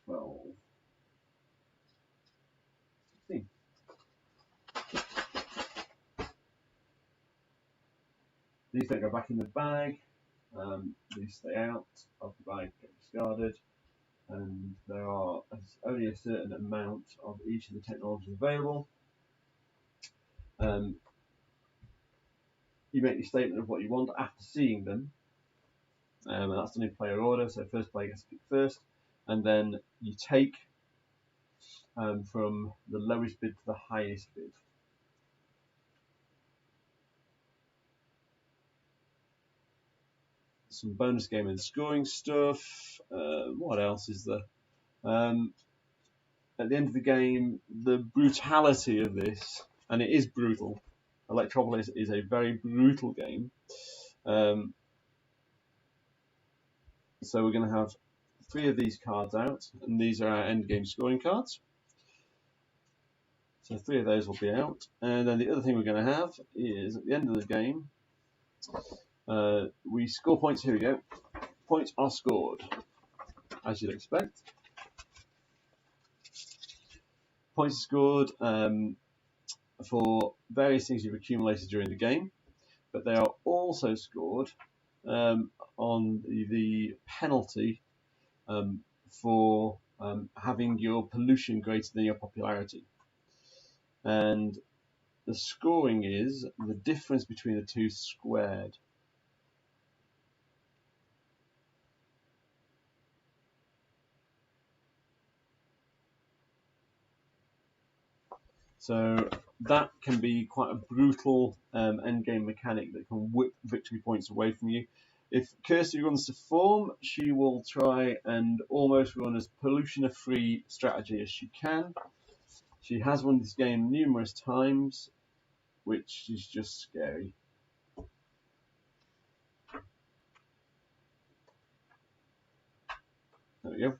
12. 16. These don't go back in the bag. These stay out of the bag, get discarded. And there are only a certain amount of each of the technologies available. You make your statement of what you want after seeing them. And that's done in player order, so first player gets to pick first. And then you take from the lowest bid to the highest bid. Some bonus game and scoring stuff. What else is there? At the end of the game, the brutality of this, and it is brutal. Electropolis is a very brutal game. So we're going to have 3 of these cards out, and these are our end game scoring cards. So 3 of those will be out, and then the other thing we're going to have is at the end of the game, we score points. Here we go. Points are scored, as you'd expect. Points are scored for various things you've accumulated during the game, but they are also scored on the penalty for having your pollution greater than your popularity. And the scoring is the difference between the two squared. So that can be quite a brutal endgame mechanic that can whip victory points away from you. If Kirsty runs to form, she will try and almost run as pollution-free strategy as she can. She has won this game numerous times, which is just scary. There we go.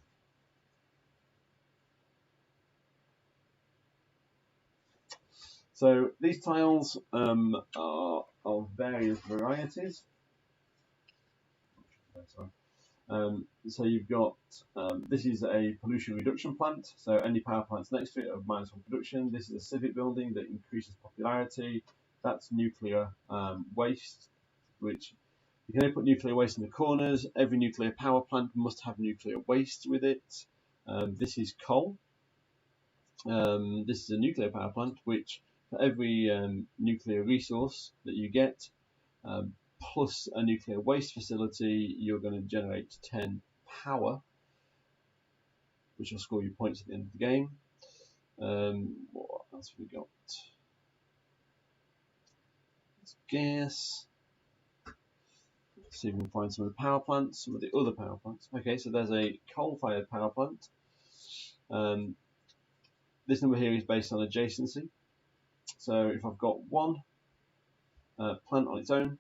So these tiles are of various varieties. So you've got, this is a pollution reduction plant, so any power plants next to it are -1 production. This is a civic building that increases popularity. That's nuclear waste, which you can only put nuclear waste in the corners. Every nuclear power plant must have nuclear waste with it. This is coal. This is a nuclear power plant, which for every nuclear resource that you get, plus a nuclear waste facility, you're going to generate 10 power, which will score you points at the end of the game. What else have we got? It's gas. Let's see if we can find some of the power plants, some of the other power plants. Okay, so there's a coal-fired power plant. This number here is based on adjacency. So if I've got one plant on its own,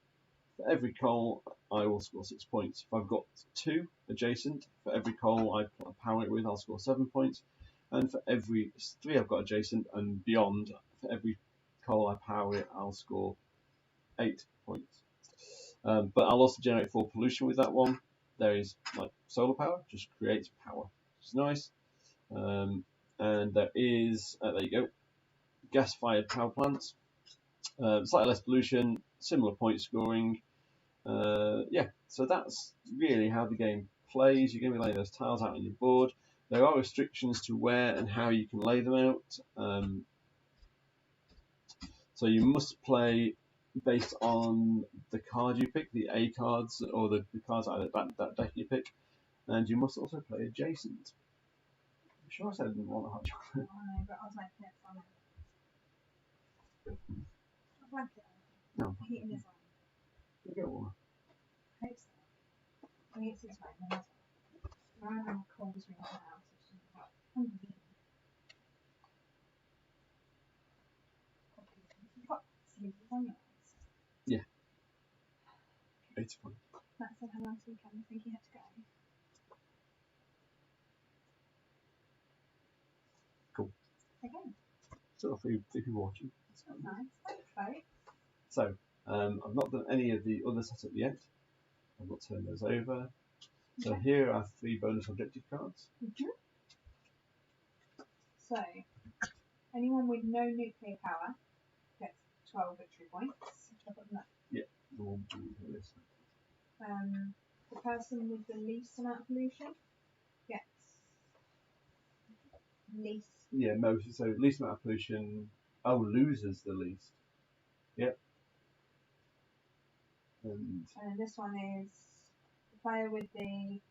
for every coal I will score 6 points. If I've got 2 adjacent, for every coal I power it with, I'll score 7 points. And for every 3 I've got adjacent and beyond, for every coal I power it, I'll score 8 points. But I'll also generate 4 pollution with that one. There is like solar power, just creates power, which is nice. And there is, there you go, gas-fired power plants. Slightly less pollution, similar point scoring. Yeah, so that's really how the game plays. You're going to be laying those tiles out on your board. There are restrictions to where and how you can lay them out. So you must play based on the card you pick, the A cards, or the cards out of that deck you pick. And you must also play adjacent. I'm sure I said I didn't want a hot chocolate. I know, but I was making it fun. I like it. No. Heating is on. You get one. I hope so. I mean, it's this way, then as well. I have a cold drink now, so it's just like, You've got sleeves on yours. Yeah. 80 points. That's a nice weekend. I think you had to go. Cool. Okay. So if you're watching. That's nice. Thanks, though. So, I've not done any of the other setup yet. I've not turned those over. So Okay. here are 3 bonus objective cards. So, anyone with no nuclear power gets 12 victory points. Should I put them up? Yeah, we'll do this. The person with the least amount of pollution gets least. Yeah, most. So least amount of pollution. Oh, loses the least. Yep. And this one is the player with the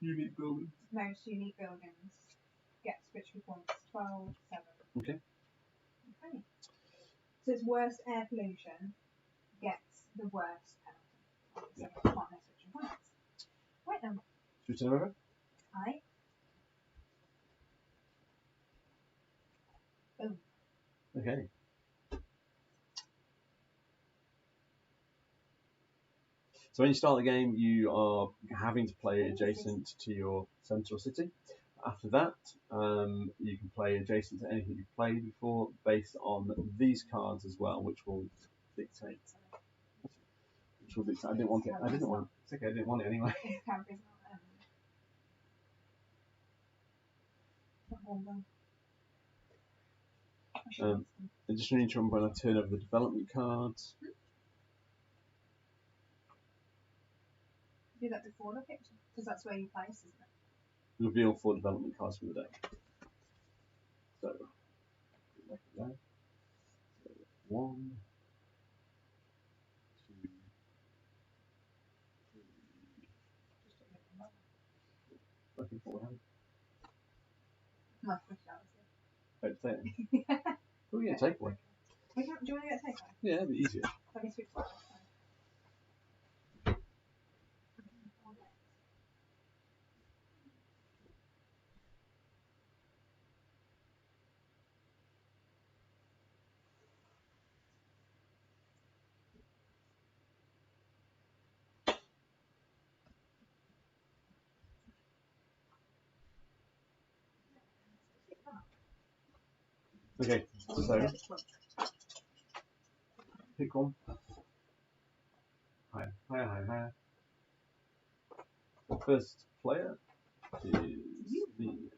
unique building. most unique buildings gets victory points 12, 7. Okay. Okay. So it's worst air pollution gets the worst penalty. So Yeah. not less victory points. Right then. Should we turn over? Aye. Boom. Okay. So when you start the game, you are having to play adjacent to your central city. After that, you can play adjacent to anything you've played before, based on these cards as well, which will dictate. I didn't want it. I didn't want it. It's okay. I didn't want it anyway. Additionally, to when I turn over the development cards. Do that before the picture, because that's where you place, isn't it? Reveal 4 development cards from the deck. So, like that. So 1, 2, 3. Looking for one. My speciality. Don't say it. Oh yeah, take one. Do you want to get a takeaway? Yeah, it'd be easier. Let me switch that. Okay, so pick one. Hi. The first player is me.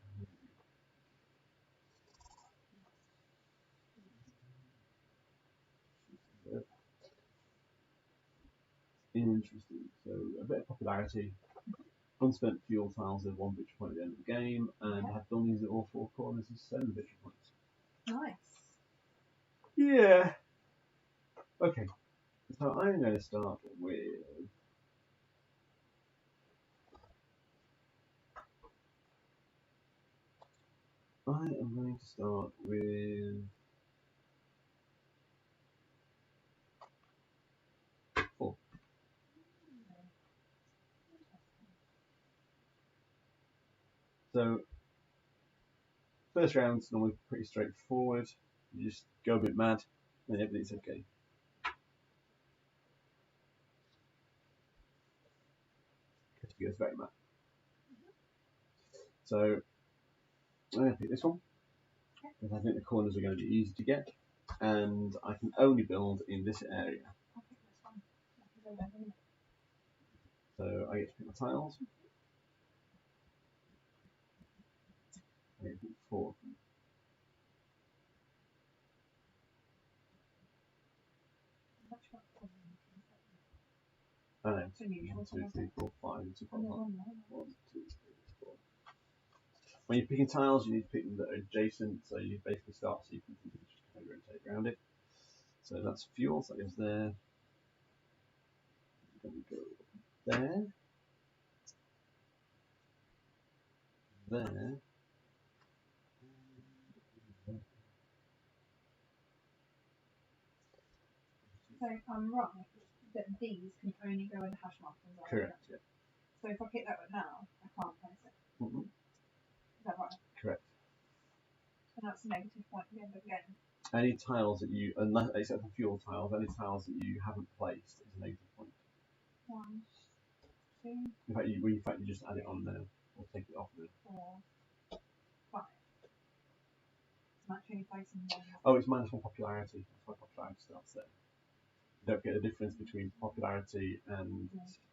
Interesting. So a bit of popularity. Unspent fuel tiles at 1 victory point at the end of the game, and have buildings at all 4 corners of 7 victory points. Nice. Yeah. Okay. So I'm going to start with. I am going to start with 4. So first round's normally pretty straightforward. You just go a bit mad, and everything's okay. He goes very mad. So I'm going to pick this one, because I think the corners are going to be easy to get, and I can only build in this area. So I get to pick my tiles. I get to pick 4. I know. 1, 2, 3, 4, 5. 1, 2, 3, 4. When you're picking tiles, you need to pick them that are adjacent, so you basically start so you can just kind of rotate around it. So that's fuel, so that goes there. Then we go there. There. So I'm right that these can only go in the hash markings. Correct, yeah. So if I pick that one now, I can't place it. Is that right? Correct. And that's a negative point at the end of the game. Any tiles that you, except for fuel tiles, any tiles that you haven't placed is a negative point. 1, 2. In fact, you just add it on there, or take it off there. 4, 5. It's actually placing them. Oh, it's -1 popularity. That's why popularity starts there. Don't forget the difference between popularity and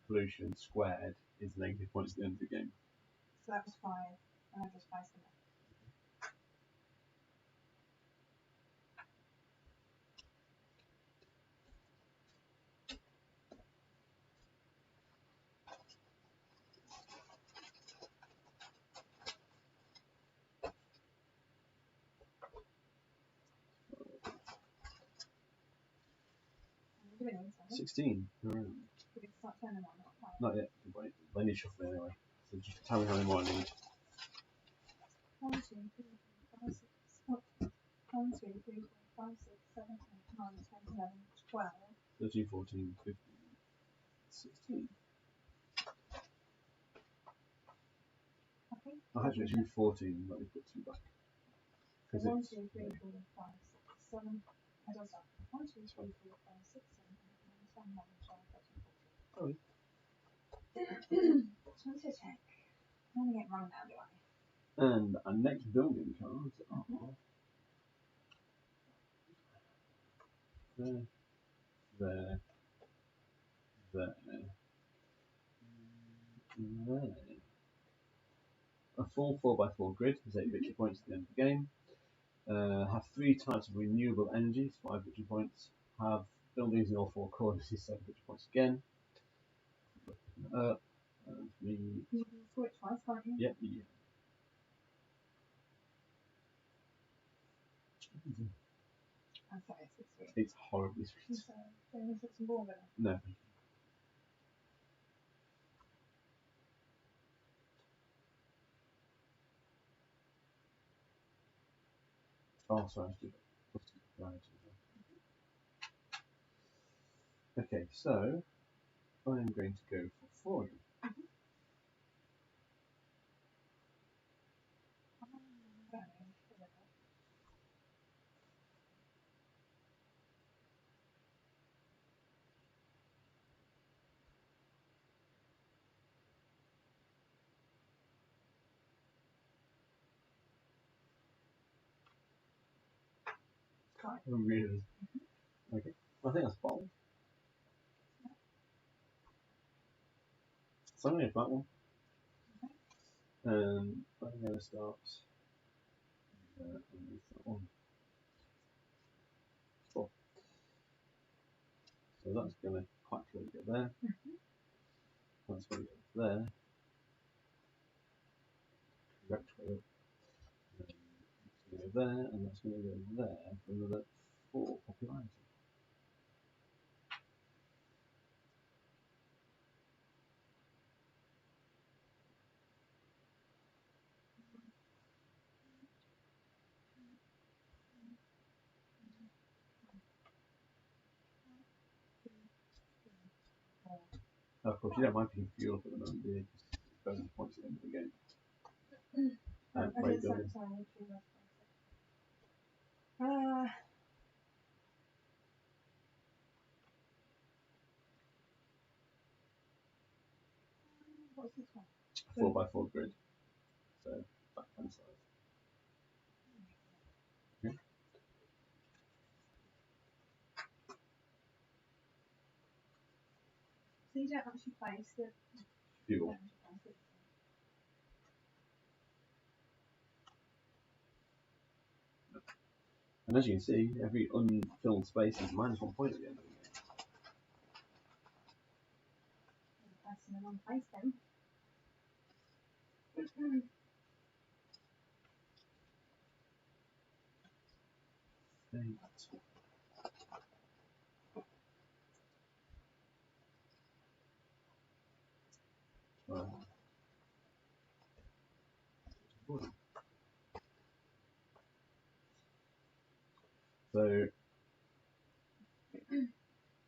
pollution squared is negative points at the end of the game. So that was 5, and I just placed them. Give it in, 16. Did it start turning on? Not yet. Wait. I need shuffling anyway. So just tell me how many more I need. 1, 2, 3, 4, 5, 6. 1, 2, 3, 4, 5, 6, 7, 8, 9, 10, 11, 12. 13, 14, 15, 16. Okay. I actually do 14. Let me put 2 back. 1, 2, 3, 4, 5, 6, 7. I don't start. 1, 2, 3, 4, 5, 6, 7, 8, 9, 10, 11, 12, 13, 14. Oh. Just wanted to check. I only get one now, do I? And our next building cards are there, there, there, there. A full 4x4 grid is 8 victory points at the end of the game. Have 3 types of renewable energy, 5 victory points. Have buildings in all 4 corners, is 7 victory points again. And You can switch twice, can't you? Yep. I'm sorry, it's sweet. It's horribly sweet. So, do you want to put some more in it? No. Oh, sorry, I did it. Okay, so I'm going to go for 4 again. Really? Okay. I think that's bold. So I'm going to that one. I'm going to start underneath that one. Cool. So that's going to quite clearly go there. That's going to go there. Correct way up. That's going to go there, and that's going to go there for another 4 popularity. Of course, you don't mind picking fuel up at the moment, do you? Just bonus points at the end of the game. Great building. What's this one? 4x4 grid. So, that kind of size. Okay. So you don't actually place the Fuel. And as you can see, every unfilled space is -1 point at the end of the game. That's in the wrong place then. So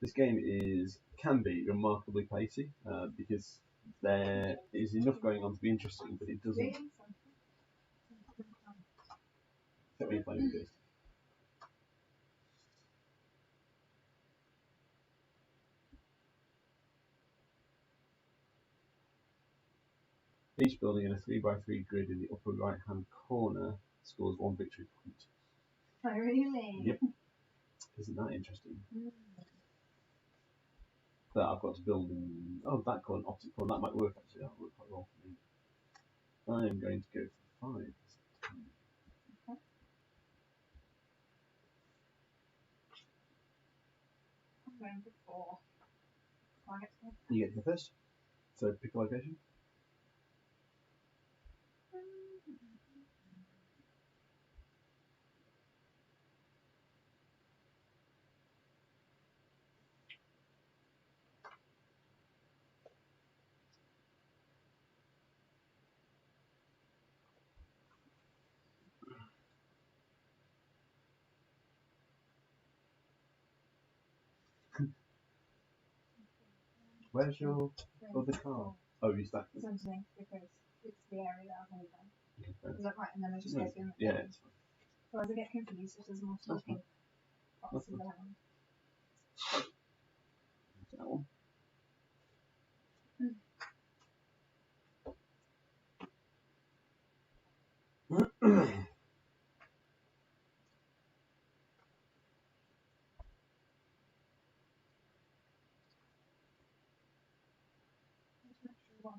this game can be remarkably pacey because there is enough going on to be interesting, but it doesn't fit me playing with this. Each building in a 3x3 grid in the upper right hand corner scores 1 victory point. Oh, really? Yep. Isn't that interesting? But I've got to build in. Oh, that corner, opposite corner. That might work actually. That would work quite well for me. I am going to go for 5. Okay. I'm going for 4. You get to go first. So pick a location. Where's your other car? Oh, you stacked It's them. underneath because it's the area that I've only done. Okay, Is that right? And then I just no, go through it. yeah, it's fine. So as I get confused, if there's multiple That's fine. boxes around. That one.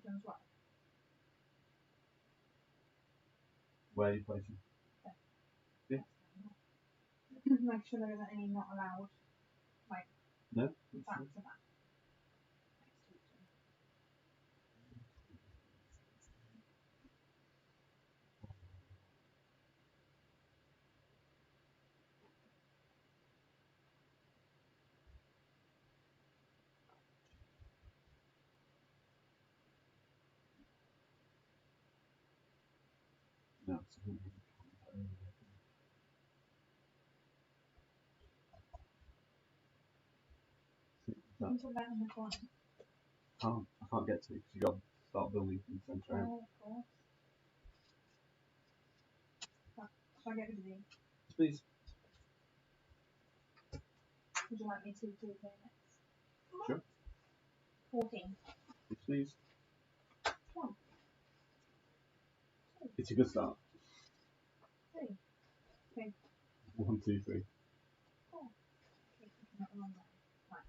bottom as well. Where are you placing? Yeah. Make sure there isn't any not allowed. No. Back to back. No. You can put that in the corner. I can't get to it because you got to start building from the centre out. Oh, of course. Shall I get rid of these? Please. Would you like me to do the next? Sure. 14. Yes, please. 1. It's a good start. 3. 2. 1, 2, 3. 4. Okay, not the wrong way. Right.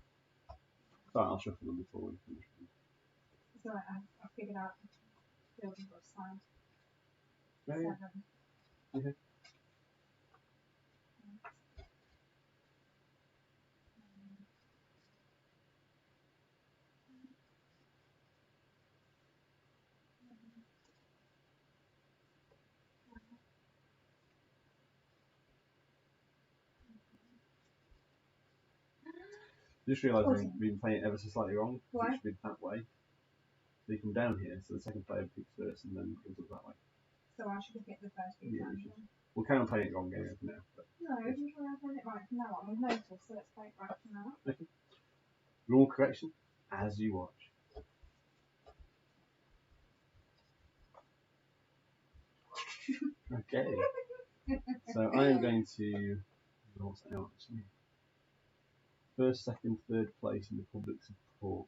Sorry, I'll shuffle them before we finish. It's alright, I figured out building rough side. Yeah. 7. Okay. Just realising we've been playing it ever so slightly wrong. Why? It should be that way. So you come down here, so the second player picks first and then goes up that way. So I should have picked the first piece. Yeah, you should. We'll carry on playing it wrong game for now. But no, we can carry on playing it right from now on. We've noticed, so let's play it right from now on. okay. Rule correction as you watch. Okay. So I am going to what's that out actually? First, second, third place in the public support.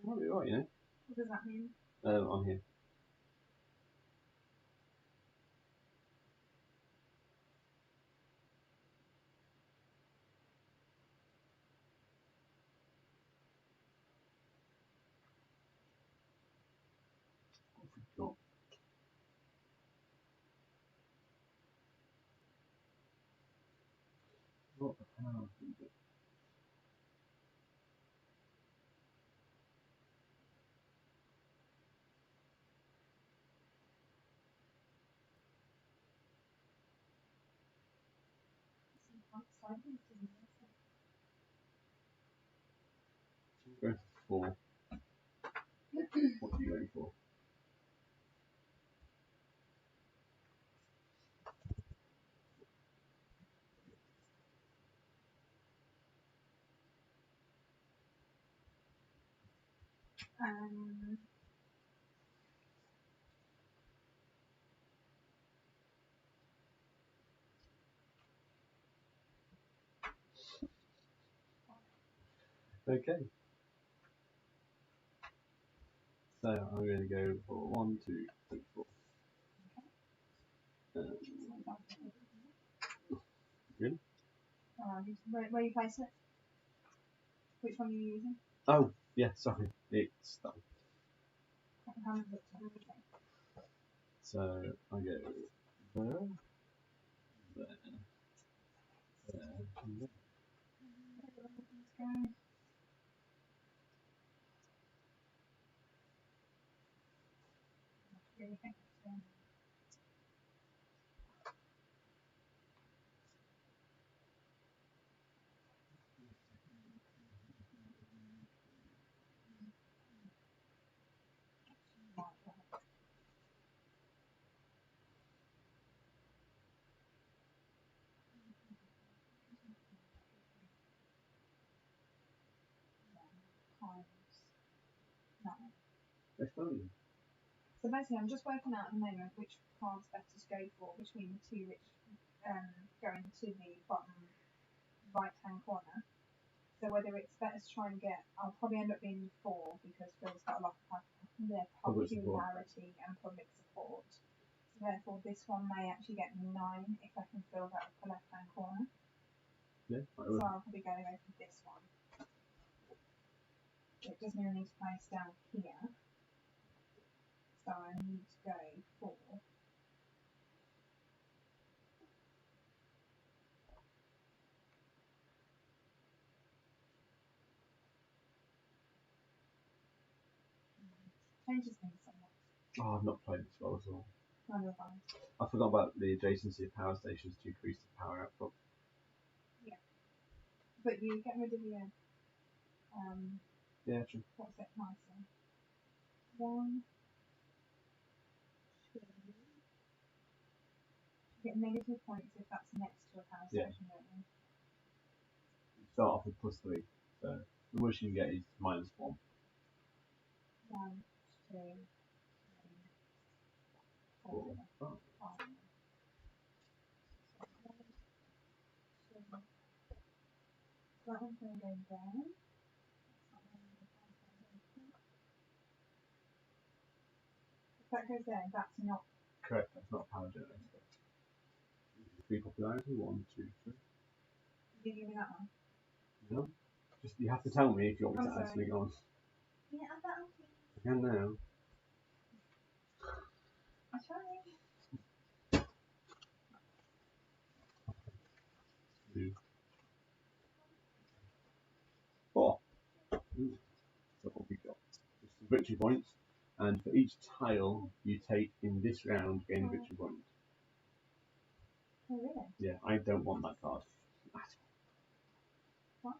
Might be right, you know. What does that mean? On here. What have we got? What the hell have we got? Go for 4. What are you going for? Okay. So I'm going to go for 1, 2, 3, 4. Really? Where are you placing it? Which one are you using? Oh, yeah, sorry. It's done. So I go there, there, there, and there. So basically, I'm just working out at the moment which card's better to go for between the two which going to the bottom right hand corner. So whether it's better to try and get, I'll probably end up being 4 because Phil's got a lot of their popularity and public support. So therefore, this one may actually get 9 if I can fill that upper left hand corner. Yeah, so I'll probably go for this one. It does mean I need to place down here. So I need to go for changes things somewhat. Oh, I've not played this well at all. Neither have I. I forgot about the adjacency of power stations to increase the power output. Yeah. But you get rid of your Yeah, true. what's it nicer? 1, 2. You get negative points if that's next to a power station, don't you? You start off with +3, so the worst you can get is -1. 1, 2, 3, 4, 5. So that one's going to go down. If that goes there, that's not. Correct, that's not a power generator. 3 popularity, 1, 2, 3. Did you give me that one? No. Just you have to tell me if you want me I'm to add something on. Can you add that on, please? I can now. I'm trying. 2, 4. Ooh. So what we got? Just some victory points, and for each tile you take in this round, gain a victory point. Oh, really? Yeah, I don't want that card. What?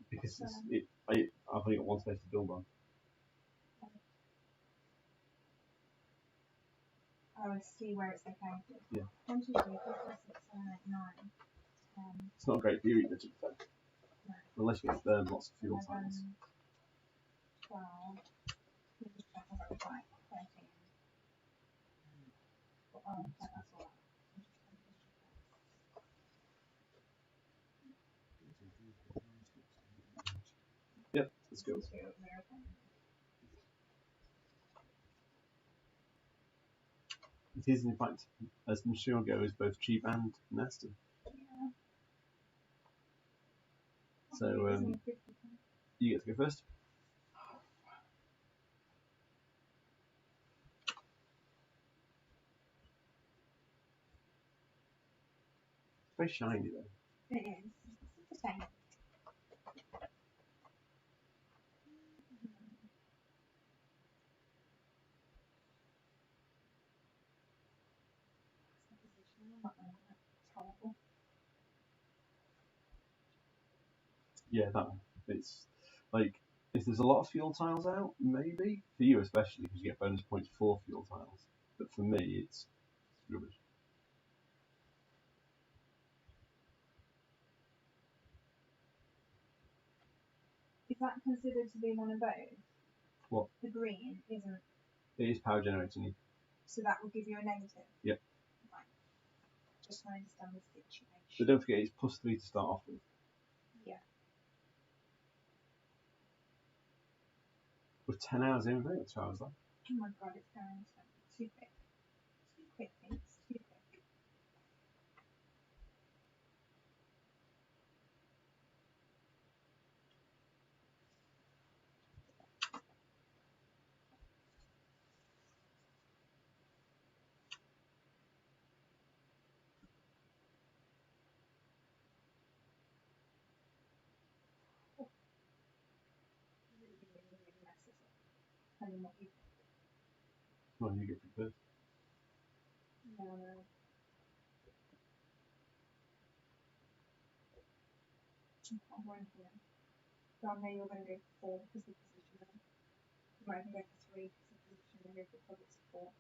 Because I've only got one space to build on. I would see where it's located. Yeah. 1, 2, 3, 4, 5, 6, 7, 8, 9, 10. It's not a great view either, to be fair. No. Unless you get burned lots of fuel 11, tiles. 12. Let me just check what it was like. 13. Oh, that's all right. Yep, let's go. It is, in fact, as mature goes, both cheap and nasty. Yeah. So, you get to go first. It's very shiny, though. It is. It's a shame. Horrible. Yeah, that one. It's like, if there's a lot of fuel tiles out, maybe. For you especially, because you get bonus points for fuel tiles. But for me, it's rubbish. Is that considered to be one of those? What? The green isn't. It is power generating. So that will give you a negative? Yep. Right. Just trying to understand the situation. But don't forget, it's +3 to start off with. Yeah. We're 10 hours in, right? 2 hours left. Oh my god, it's going too quick. Too quick, it's too quick. Really messes up. Depending on what you think. Well, you get to first. No. I'm going here. Down there you're going to go for 4 because of the position then. You might even go for 3 because of the position and go for public support.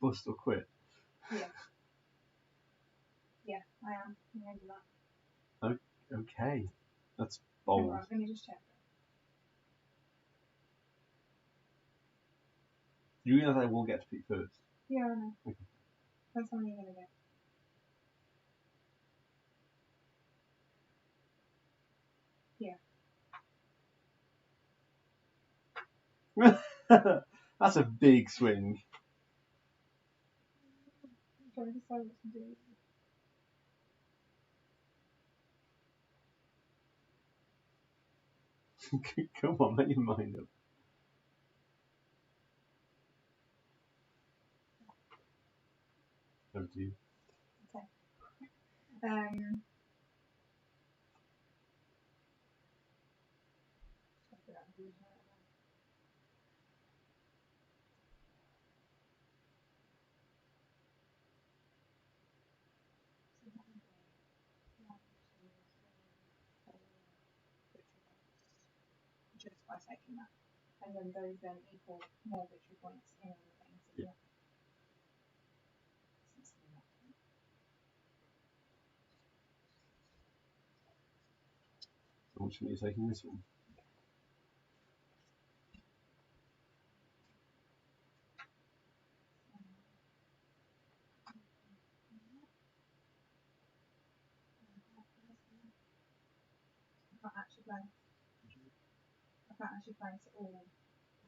Bust or quit. Yeah. Yeah, I am. I'm going to do that. Okay. That's bold. Right, let me just check. You realise I will get to pick first. Yeah, I know. Okay. Depends how many you're going to get. Yeah. That's a big swing. I'm trying to decide what to do. Come on, make your mind up. Over to you. Okay. Just by taking that. And then those then equal more victory points in all the things that you Unfortunately, you're taking this one. I can't actually place all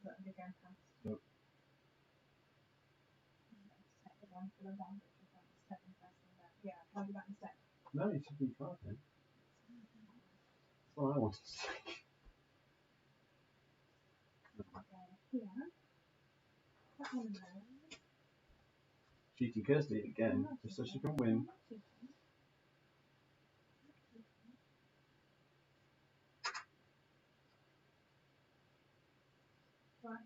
that are going past. Nope. Take the one for the one victory point instead of placing that. Yeah, can I do that instead? No, you took your card then. That's what I wanted to say. Here. That one there. Cheeky Kirsty again, just so she can win. Right.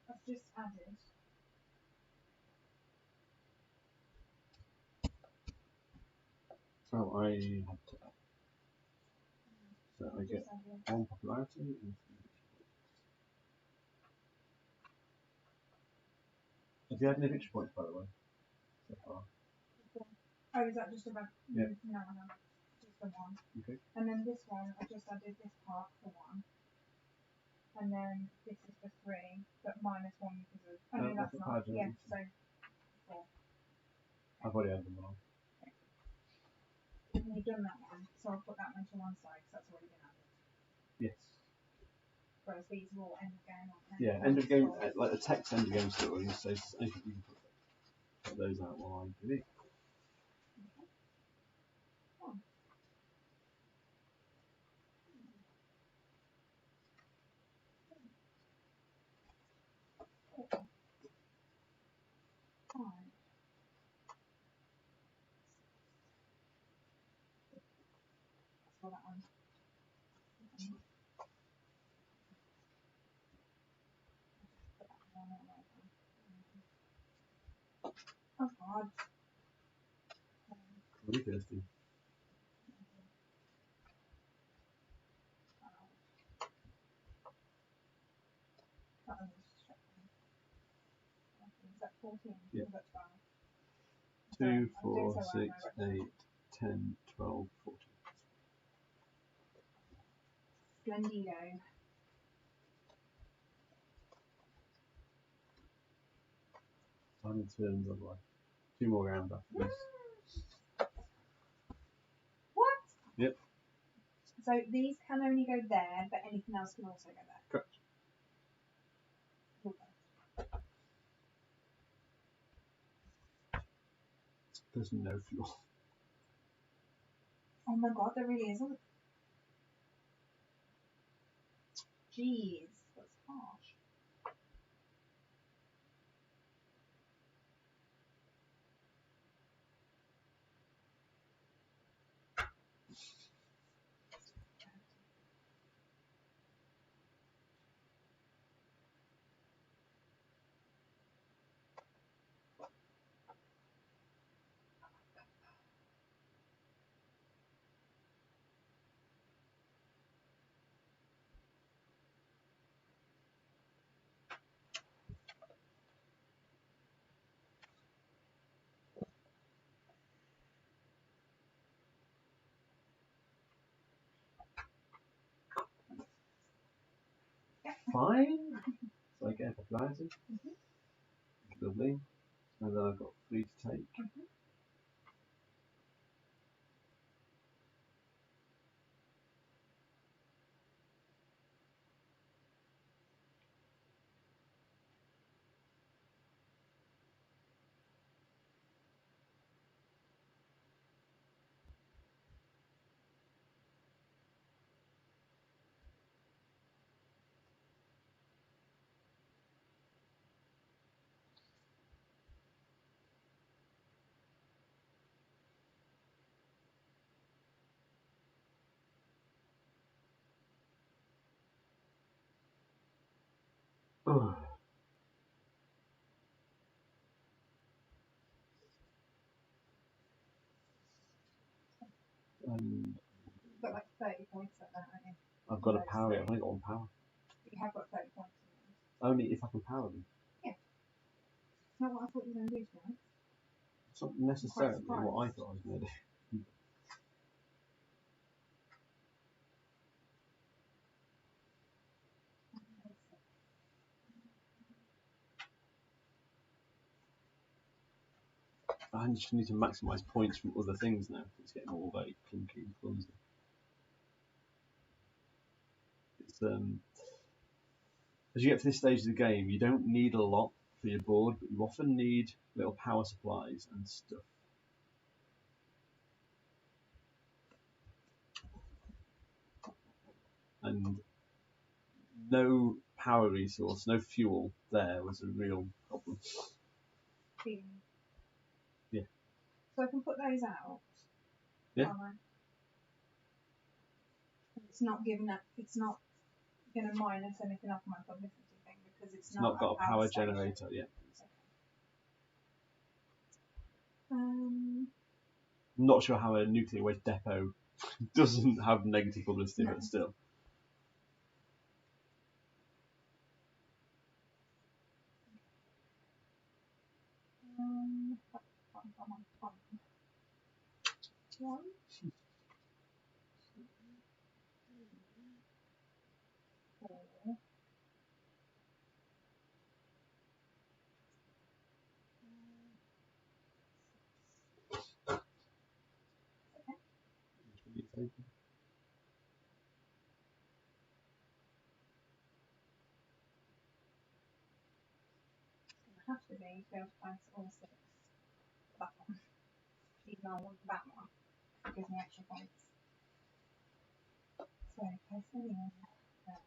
I've just added. So I have to. So I get one popularity and 3 victory points. Have you had any victory points, by the way, so far? Oh, is that just about? Yeah. No, just the one. Okay. And then this one, I just added this part for 1. And then this is for 3, but minus 1 because of. Oh, no, that's not. Yeah, so 4. I've already had them wrong. And you've done that one, so I'll put that one to one side because that's already been added. Yes. Whereas these are all end of game, aren't they? Yeah, end of game, like the text end of game stories. So you can put those out while I do it. For that one. Oh God. Really thirsty. That one was distracting. Is that 14? Yeah. Or is that 12? 2, 4, 6, 8, 10, 12, 14. Splendido. Time and turns of life. 2 more rounds after this. What? Yep. So these can only go there, but anything else can also go there. Correct. There's no fuel. Oh my God, there really isn't. Jeez, that's harsh. Fine. So I get popularity. Lovely. And then I've got 3 to take. Oh. And You've got like 30 points like that, haven't you? I've got a power. I've only got 1 power. You have got 30 points. Only if I can power them. It's not what I thought you were going to do tonight. It's not necessarily what I thought I was going to do. I just need to maximise points from other things now. It's getting all very clunky and clumsy. It's as you get to this stage of the game, you don't need a lot for your board, but you often need little power supplies and stuff. And no power resource, no fuel there was a real problem. Yeah. So I can put those out. Yeah. It's not giving up. It's not going to minus anything off my publicity thing because it's Not got a power station. generator yet. Okay. I'm not sure how a nuclear waste depot doesn't have negative publicity, but still. One. Four. Okay. Have to be to place all 6. That one. Even though I want that one. It gives me extra points. So place anyone there.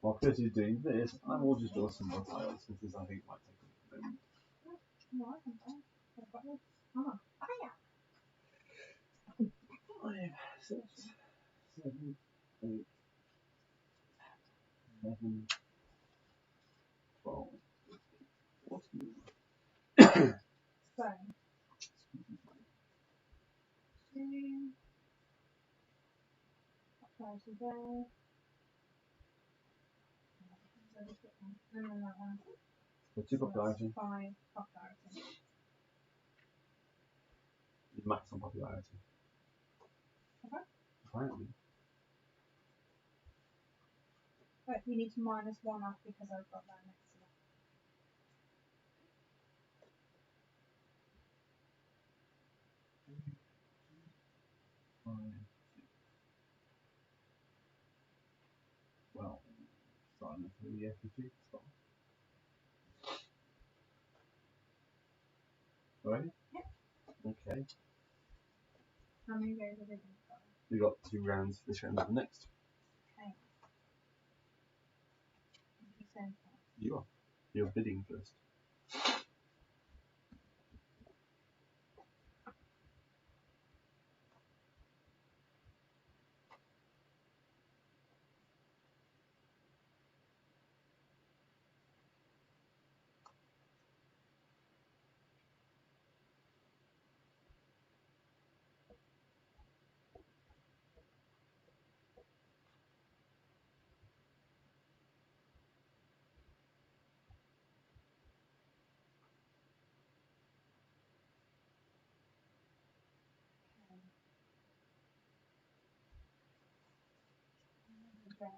While Chris is doing this, I will just draw some more tiles because I think it might take a moment. No, I can go. I've got this. Oh, yeah. 5, 6, 7, 8, 11, 12, 14. So, 2. Popularity there. And then that one. So 2 popularity. 5 popularity. Max on popularity. Okay. Apparently. But you need to minus 1 off because I've got that next to that. Well, starting with the FPG start. Alright? Yep. Okay. How many goes have we got? We got 2 rounds for this round and the next. Okay. You say You are. You're bidding first. okay.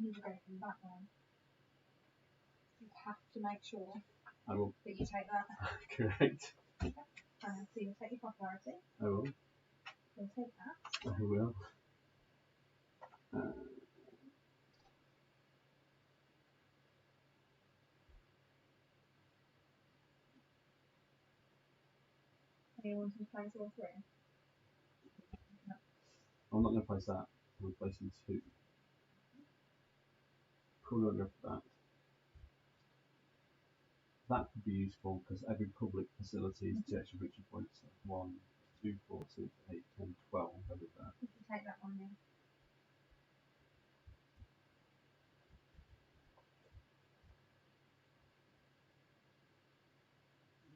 You go from that one. You have to make sure I will. that you take that. Correct. Okay. So you'll take your popularity. I will. You'll take that. I will. And you want to place all three? No. I'm not going to place that. I'm placing 2. Probably won't go for that. That could be useful because every public facility is 2 extra victory points. So 1, 2, 4, 6, 8, 10, 12. I did that. You can take that one then.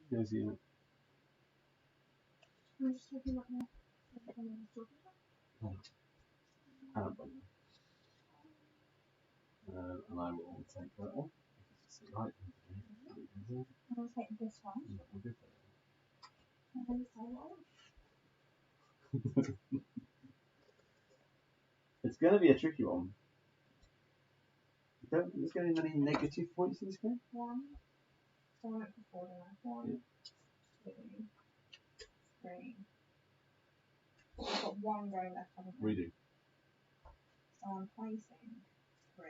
There's the I'm just looking at the and I will take that one. Right. I'll take this one. We'll go And then this one. It's going to be a tricky one. Don't think there's going to be many negative points in this game. 1. So I went for 4 then. 1, 2, 3. We've got 1 go left, haven't we? We do. So I'm placing 3.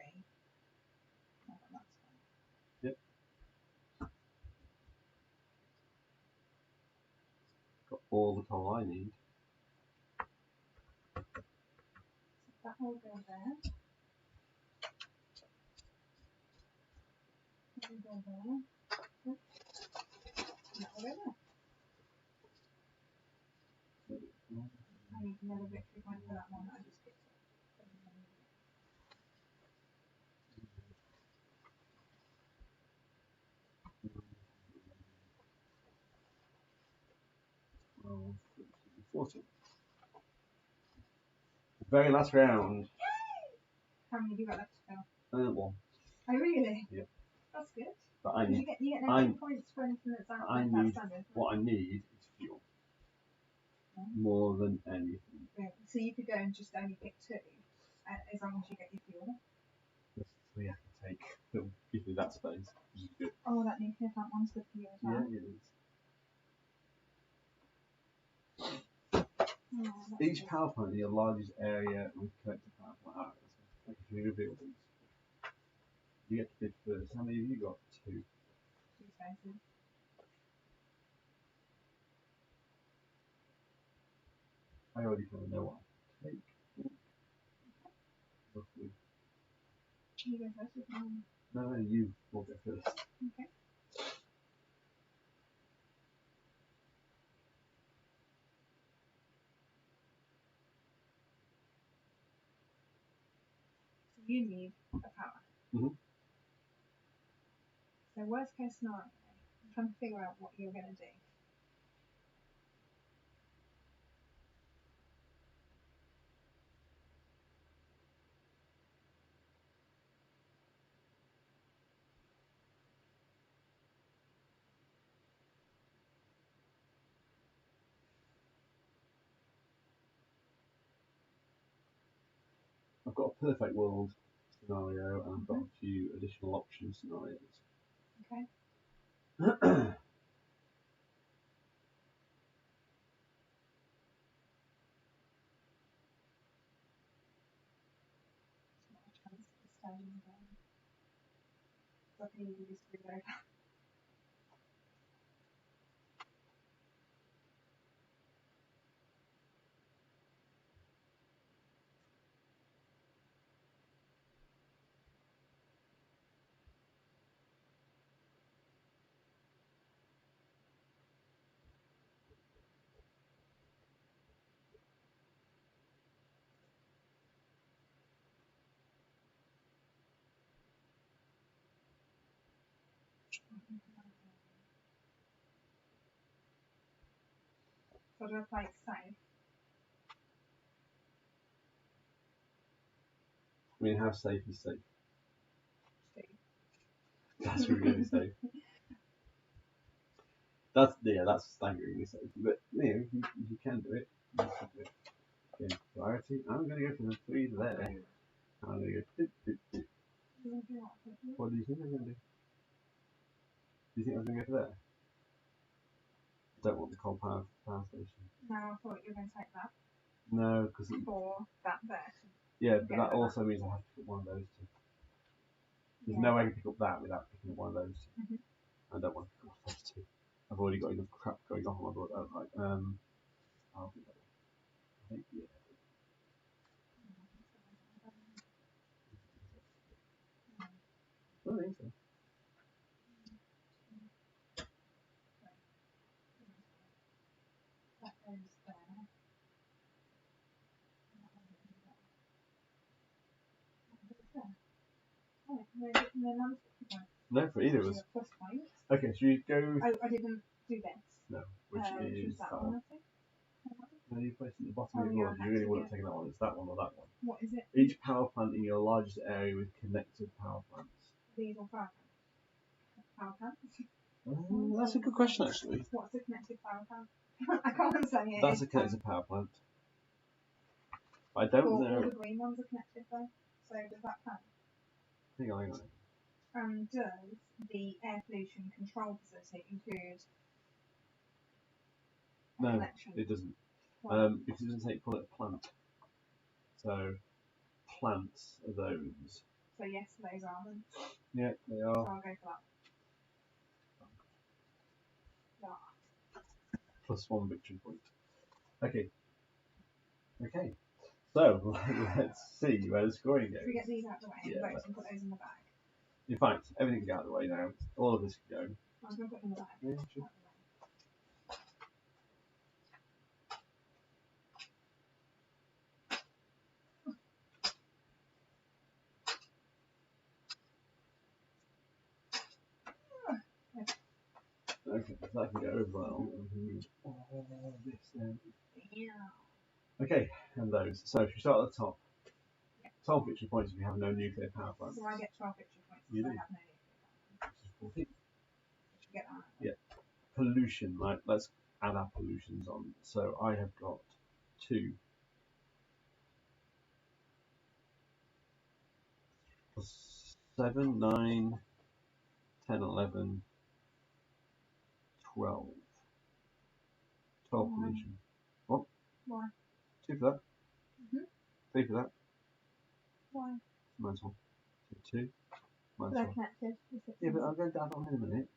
Oh, that's fine. Yep. Got all the coal I need. So that will go there. That will go there. And that will go there. I need another victory point for that one that I just picked up. Oh, 40. Very last round. How many have you got left to go? 1. Oh, really? Yep. That's good. But I need. You get no points for anything that's outstanding. What I need is fuel. More than anything. Yeah. So you could go and just only pick 2, as long as you get your fuel. That's 3 I can take. It'll give me that space. Which is good. Oh, that nuclear plant one's good for you as well. Yeah, it is. Oh, Each power plant in your largest area with collective power plant. Alright, let's actually reveal these. You get to bid first. How many have you got? 2. 2 spaces. I already kind of know what I take. Roughly. You go first with mine. No, you will go first. Okay. So you need a power. Mm-hmm. So worst case scenario, I'm trying to figure out what you're going to do. I've got a perfect world scenario and I've got a few additional option scenarios. Okay. So I can easily just read over. So do I play it safe? I mean, how safe is safe? Steve. That's really safe. That's staggeringly safe. But if you can do it, you can do it. Okay, priority. I'm going to go for the 3 there. I'm going to go. What do you think I'm going to do? Do you think I'm going to go for there? I don't want the coal power station. No, I thought you were going to take that. No, because for that there. Yeah, but that also means I have to pick one of those two. There's no way I can pick up that without picking up one of those two. I don't want to pick up those two. I've already got enough crap going on my board. Oh, right. I'll do that one. I think, yeah. I don't think so. That goes there. No, for either of us. Okay, should we go? Oh, I didn't do this. No, which is that that one, one. I think. No, you placed it at the bottom of the board. You really wouldn't have taken that one. It's that one or that one. What is it? Each power plant in your largest area with connected power plants. These or power plants? Power plants? That's a good question, actually. What's a connected power plant? I can't say it. That's a connected power plant. I don't know. All the green ones are connected though. So does that count? Hang on. Does the air pollution control facility include No, connection? it doesn't. Why? Because it doesn't say call it plant. So plants are those. So yes, those are them. Yeah, they So are. I'll go for that. Plus 1 victory point. Okay. So let's see where the scoring goes. Should we get these out of the way Yeah, and put those in the bag? In fact, everything can get out of the way now. All of this can go. I was going to put them in the bag. Yeah, sure. Okay, so that can go as well. And we can move all this down. Yeah. Okay, and those. So if you start at the top, 12 victory points if you have no nuclear power plants. So I get 12 victory points You if I do. have no nuclear power. Which is 14. Should we get that? Yeah. Pollution, right? Let's add our pollutions on. So I have got 2. Plus 7, 9, 10, 11, 12. 12 pollution. What? Why? 2 for that. 3 for that. Why? Minus 1. So 2. Minus They're 1. connected. Yeah, but I'm going to add on in a minute.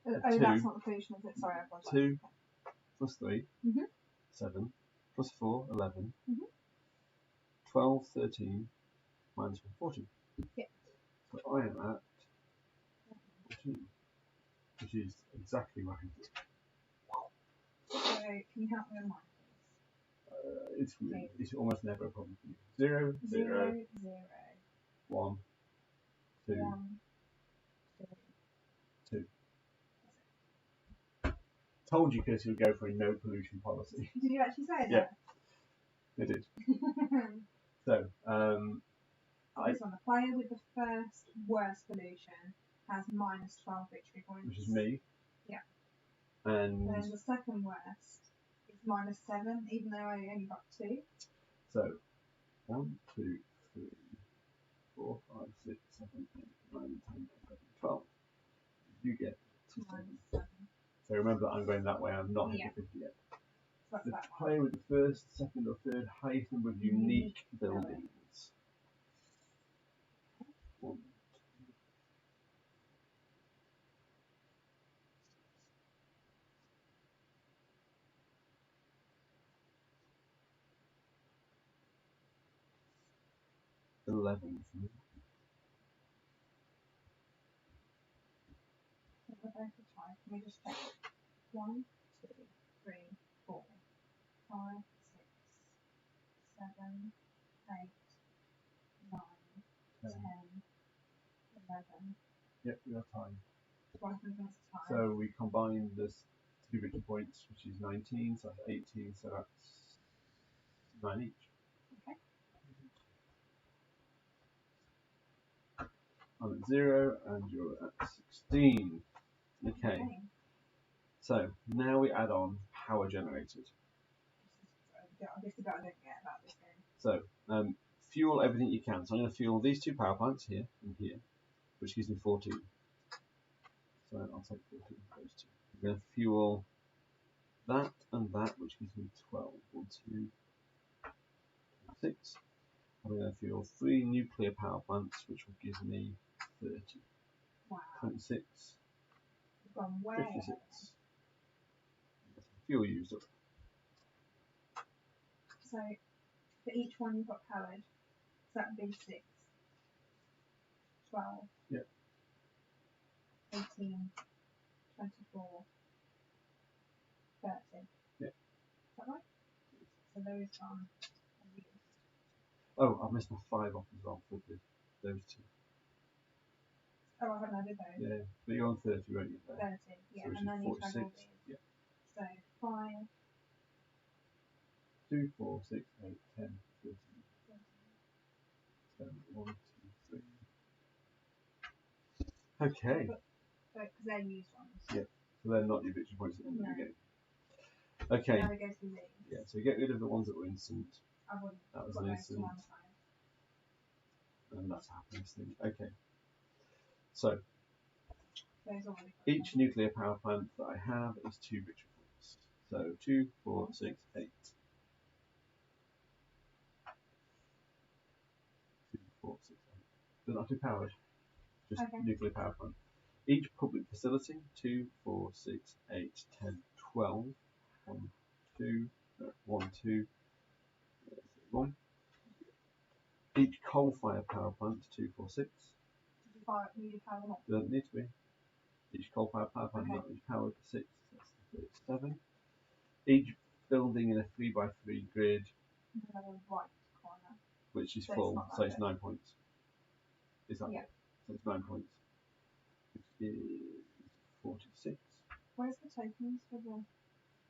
Oh, 2. that's not the pollution, is it? Sorry, I apologize. 2 plus 3. Mhm. 7 plus 4, 11. Mhm. 12, 13. Minus 1, 14. Yeah. So I am at 14. Which is exactly right. So can you help me with mine, please? It's almost never a problem for you. 0, 0, 1, 2, 1, 2. Told you Kirsty would go for a no pollution policy. Did you actually say that? Yeah. They did. So, this one, the player with the first worst pollution has minus 12 victory points. which is me. Yeah. And Then the second worst is minus 7, even though I only got 2. so, 1, 2, 3, 4, 5, 6, 7, 8, 9, 10, 11, 12. You get 2 Minus seconds. 7. So remember that I'm going that way. I'm not Yeah. hitting 50 yet. So that's The that one. player with the first, second, or third highest number of unique buildings. 1, 11. We're going to try. Can we just check? 1, 2, 3, 4, 5, 6, 7, 8, 9, 10, 11. Yep, we are tied. What happens when it's tied? So we combine this 2 victory points, which is 19, so that's 18, so that's 9 each. Okay. I'm at 0 and you're at 16. Okay. So now we add on power generated. This is the bit I don't get about this game. So fuel everything you can. So I'm going to fuel these 2 power plants here and here, which gives me 14. So I'll take 14 of those 2. I'm going to fuel that and that, which gives me 12. 1, 2, 6. I'm going to fuel 3 nuclear power plants, which will give me 30. Wow. 26. You've gone way 56. ahead. Fuel used up. So for each one you've got powered, so that would be 6, 12, Yeah. 18, 24, 30. Yeah. Is that right? So those are used. Oh, I've missed my 5 off as well for those 2. Oh, I haven't added those. Yeah, but you're on 30, weren't you? There? 30, yeah, So and then you have all 46. these. Yeah. So 5, 2, 4, 6, 8, 10, 13, 7, 1, 2, 3. Okay. because they're used ones. Yeah. So they're not your victory points at the end of the No. game. Okay. Now we go through these. Yeah, so get rid of the ones that were instant. I wouldn't That was put an those to instant. one side. And that's a happiness thing. Okay. So Those already got each nuclear power plant that I have is 2 victory points. So 2, 4, 6, 8. 2, 4, 6, 8. They're not too powered. Just Okay. nuclear power plant. Each public facility, 2, 4, 6, 8, 10, 12. 1, 2, 1, 2, 1. Each coal-fired power plant, 2, 4, 6. Need to power them up. Doesn't need to be. Each coal-fired power plant Okay. not each powered, 6. That's 37. Each building in a 3x3 grid, The right corner. which is So it's full, not so that it's big. 9 points. Is that Yeah. it? So it's 9 points. Which is 46. Where's the tokens for the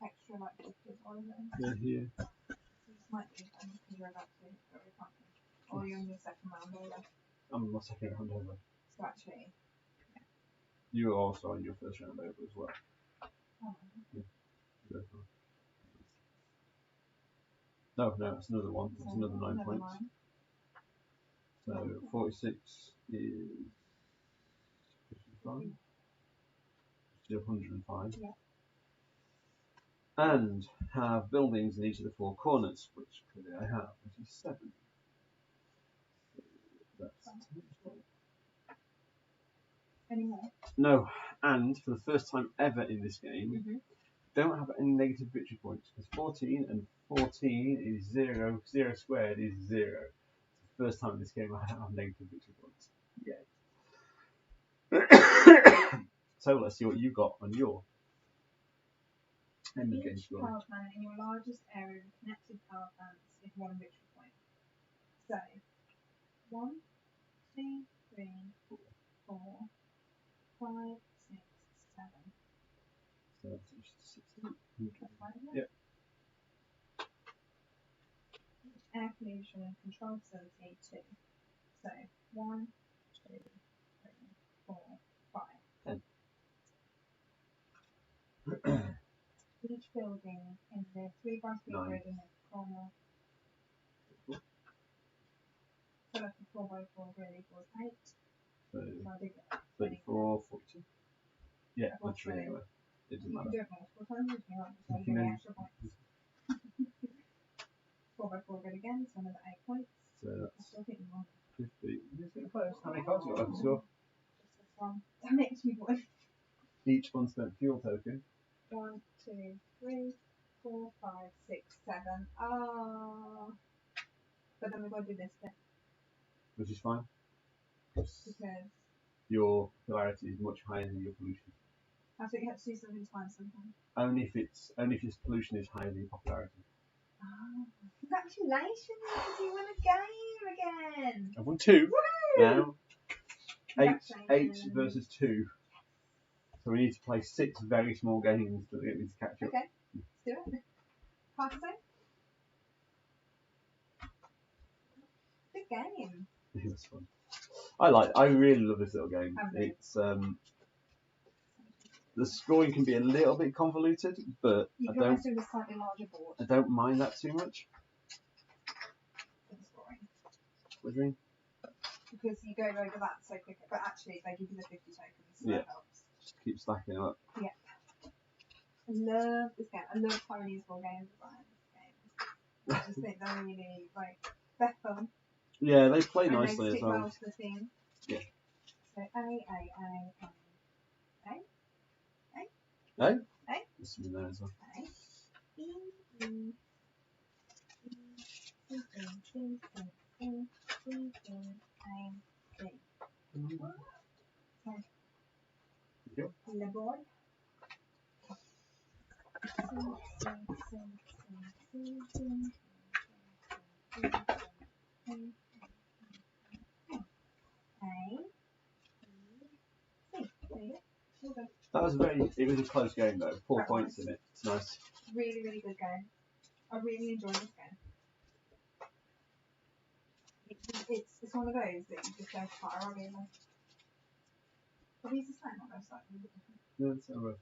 extra like victors or is it? They're here. This might be because you're about to go with something. Or you're in your second round over. I'm on my second round over. So actually, You are also on your first round over as well. oh, No, it's another one. It's so another 9 points. 9. So 46 is 55. 105. Yeah. And have buildings in each of the 4 corners, which clearly I have, which is 7. So that's Any more? no, and for the first time ever in this game, don't have any negative victory points because 14 and 14 is 0. 0 squared is 0. It's the first time in this game I don't have negative victory points. Yay. So let's see what you got on your end of game Each score. power plant in your largest area of connected power plants is 1 victory point. So 1, 2, 3, 4, 5, 6, 7. So that's 16. That's right, isn't it? Yep. Air pollution and control facility 2. So 1, 2, 3, 4, 5. 10. Each building in the 3x3 9. grid in the corner. So like a 4x4 grid equals 8. So So I did get 34, 42. Yeah, Well, literally so anyway. It doesn't you can matter. do it multiple times if you want, so give me extra points. 4x4 grid again, so another 8 points. So I that's still think you won. 50. Who's getting close? How many cards you got left to score? Just this one. Damn it, you won. Each unspent fuel token. 1, 2, 3, 4, 5, 6, 7. Ah. But then we've got to do this bit Which is fine. because Your polarity is much higher than your pollution. I think you have to do something twice sometimes. Only if your pollution is higher than your popularity. Ah. Congratulations! You won a game again! I've won 2 Woo! now. 8 Congratulations. versus 2. So we need to play 6 very small games to get me to catch up. Okay, let's do it. Partisan? Good game. It was fun. I really love this little game. Okay. It's the scoring can be a little bit convoluted, but You I can always do the slightly larger board don't mind that too much. for the scoring. What do you mean? Because you go over that so quick, but actually they give you the 50 tokens, so Yeah. that helps. Just keep stacking it up. Yeah. I love this game. I love Taiwanese board game design. I just think they're really, like, they're fun. Yeah, they play And nicely they as stick well. well to the theme. Yeah. So A. Eh? Eh? There's something there as well. The board. That was it was a close game though. 4 points in it. It's nice. Really, really good game. I really enjoy this game. It's one of those that you just go fire on really. Are these the same on those sides? Yeah, it's all right.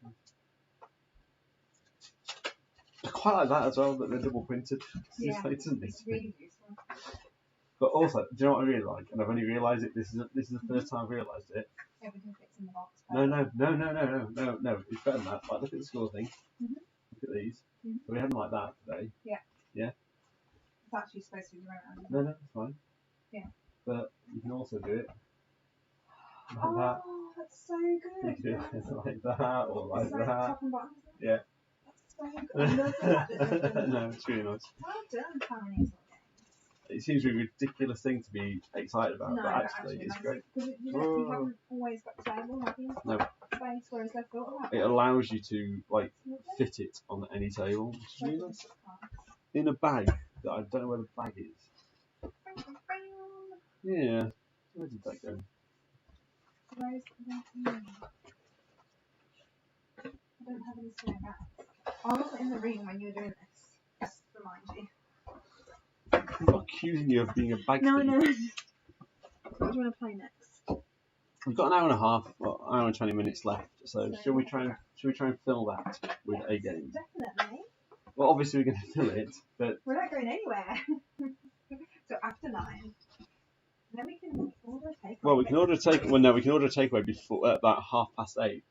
I quite like that as well, that they're double printed. Yeah, it's really useful. But also, do you know what I really like? And I've only realised it. This is the first time I've realised it. Everything fits in the box. No. It's better than that. Like, look at the score thing. Mhm. Look at these. Mhm. We had them like that today. Yeah. Yeah. It's actually supposed to be around. No, it's fine. Yeah. But you can also do it like oh, that. That's so good. You can do it like that or like it's that. Top and bottom, isn't it? Yeah. That's so good. I love that. No, it's really nice. Well done, Taiwanese games. It seems a ridiculous thing to be excited about, No, but actually it's great. Because you haven't always got the table, have you? No. Space, whereas they've thought about It allows you to like fit it on any table, which is really nice. In a bag that I don't know where the bag is. Yeah. Where did that go? Where's I don't have any spare bags. I wasn't in the room when you were doing this. Just to remind you. I'm not accusing you of being a bag thief. No. What do you want to play next? We've got an hour and a half, well, an hour and 20 minutes left. So shall we try and fill that with a game? Definitely. Well, obviously we're going to fill it, but we're not going anywhere. So after 9, then we can order a takeaway. Well, we can order a takeaway. Well, no, we can order a takeaway before about 8:30.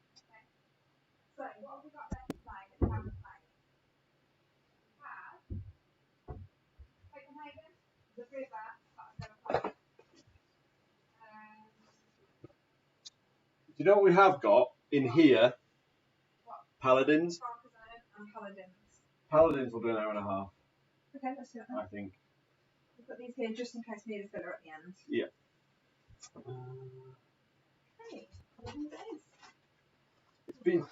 So what have we got left tonight that we haven't played? We have Copenhagen, the river that I'm going to play. Do you know what we have got in here? What? Paladins. And Paladins. Paladins will do an hour and a half. Okay, let's do it then. I think. We'll put these here just in case we need a filler at the end. Yeah. Hey, Paladins it is. It's been.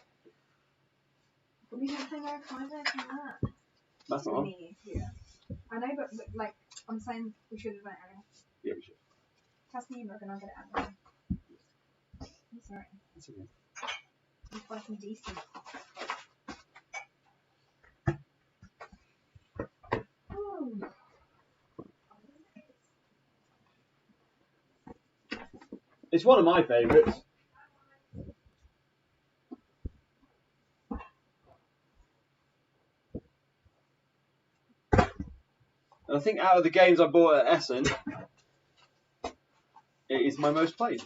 But we don't play very fine than that. That's not on. Yeah. I know, but like, I'm saying we should have done it earlier. Yeah, we should. Pass me your book and I'll get it out of there. I'm sorry. That's okay. I'm fucking decent. Ooh. It's one of my favourites. And I think out of the games I bought at Essen, it is my most played.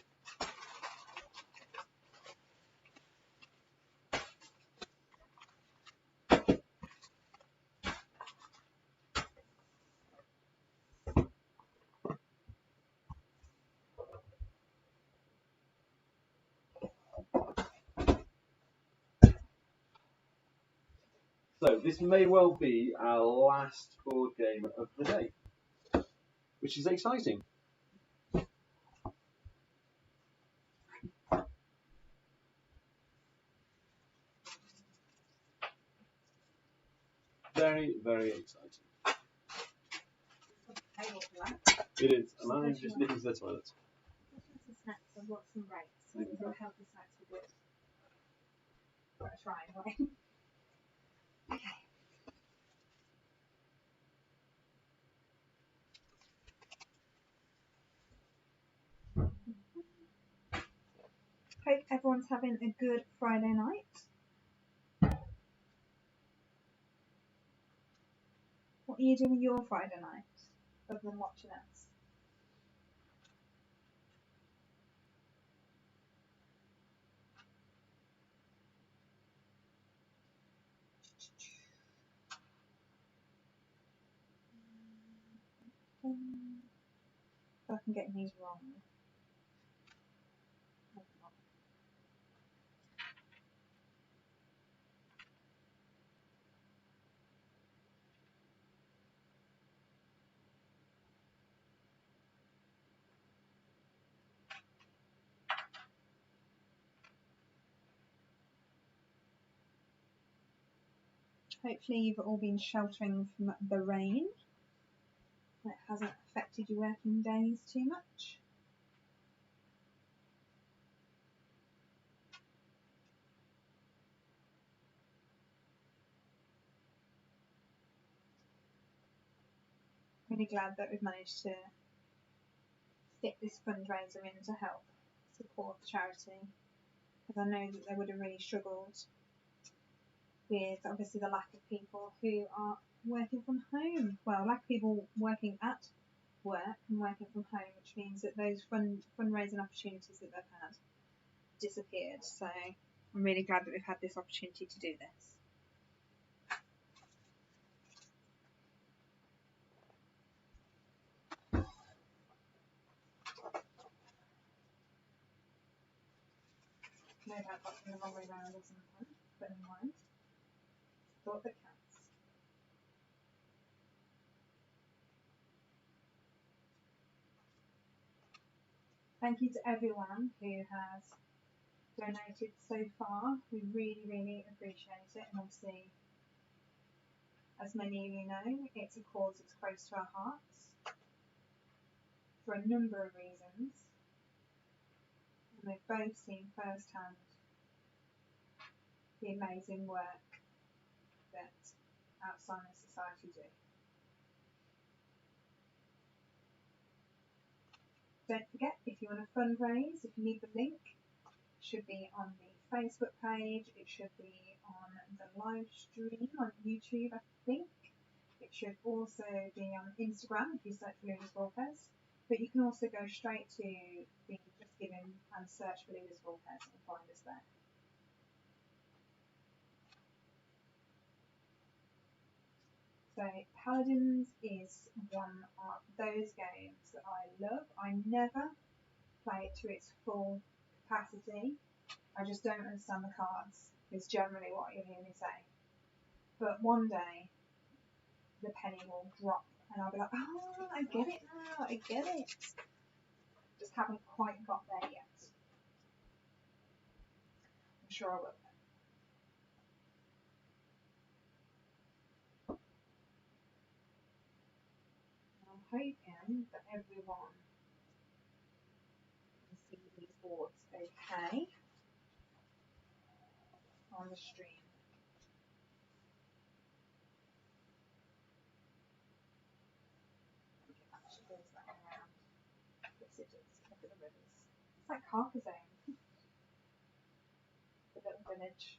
So this may well be our last board game of the day, which is exciting. Very, very exciting. It is, and I'm just nipping to the toilet. Some snacks, I've got some grapes. These are healthy snacks for good. Got to try anyway. Okay. Hope everyone's having a good Friday night. What are you doing your Friday night other than watching us? like I'm getting these wrong. Hopefully you've all been sheltering from the rain. It hasn't affected your working days too much. Really glad that we've managed to fit this fundraiser in to help support the charity, because I know that they would have really struggled with obviously the lack of people who are working from home. Well, lack of people working at work and working from home, which means that those fundraising opportunities that they've had disappeared. So I'm really glad that we've had this opportunity to do this. No doubt got them the wrong way round or something, but never mind. Thought that counts. Thank you to everyone who has donated so far. We really, really appreciate it, and obviously, as many of you know, it's a cause that's close to our hearts for a number of reasons, and we've both seen firsthand the amazing work that Alzheimer's Society do. Don't forget, if you want to fundraise, if you need the link, it should be on the Facebook page, it should be on the live stream on YouTube, I think. It should also be on Instagram if you search for Ludus Vulpes, but you can also go straight to the Just Giving and search for Ludus Vulpes and find us there. So Paladins is one of those games that I love. I never play it to its full capacity. I just don't understand the cards, is generally what you'll hear me say. But one day, the penny will drop and I'll be like, oh, I get it now, I get it. Just haven't quite got there yet. I'm sure I will. I'm hoping that everyone can see these boards okay on the stream. It actually goes that way around. Yes, it does. Look at the rivers. It's like Carcassonne, the little village.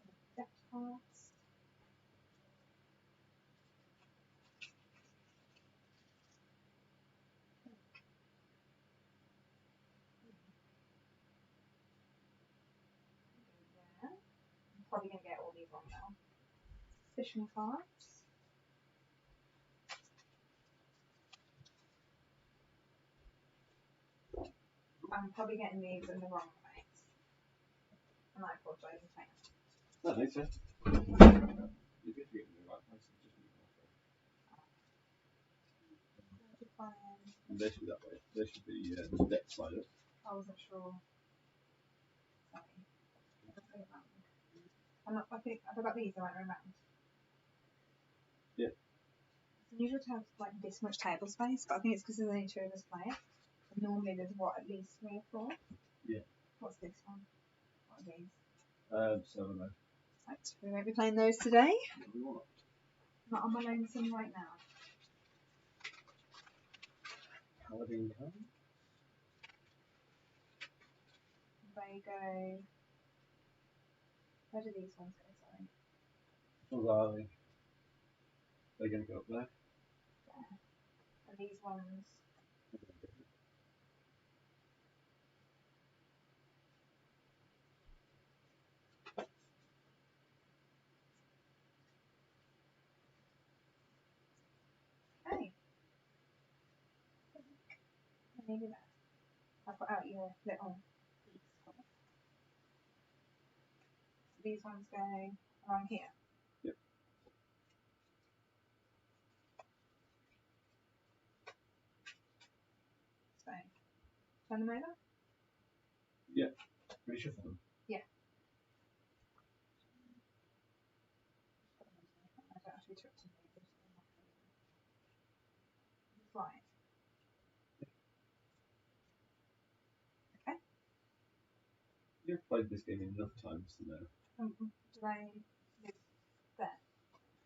Some depth cards. Yeah. I'm probably going to get all these wrong now. Fishing cards. I'm probably getting these in the wrong way. And I apologise in advance. I think so. You're good to get in the right place. They should be that way. They should be the deck side up. I wasn't sure. Sorry. I think have I got these the right way around? Yeah. It's unusual to have like this much table space, but I think it's because there's only two of us play it. And normally there's what, at least 3 or 4? Yeah. What's this one? What are these? So I don't know. Right, we won't be playing those today. What? Not on my lonesome right now. Paladin card? They go. Where do these ones go? Sorry. Which ones are they? They're going to go up there. There. And these ones. maybe there. I'll put out your little piece. So these ones go along here. Yep. So turn them over. Yeah. Reshuffle them. Yeah. I don't actually took some papers. Right. Okay. You've played this game enough times to know. Do they live there?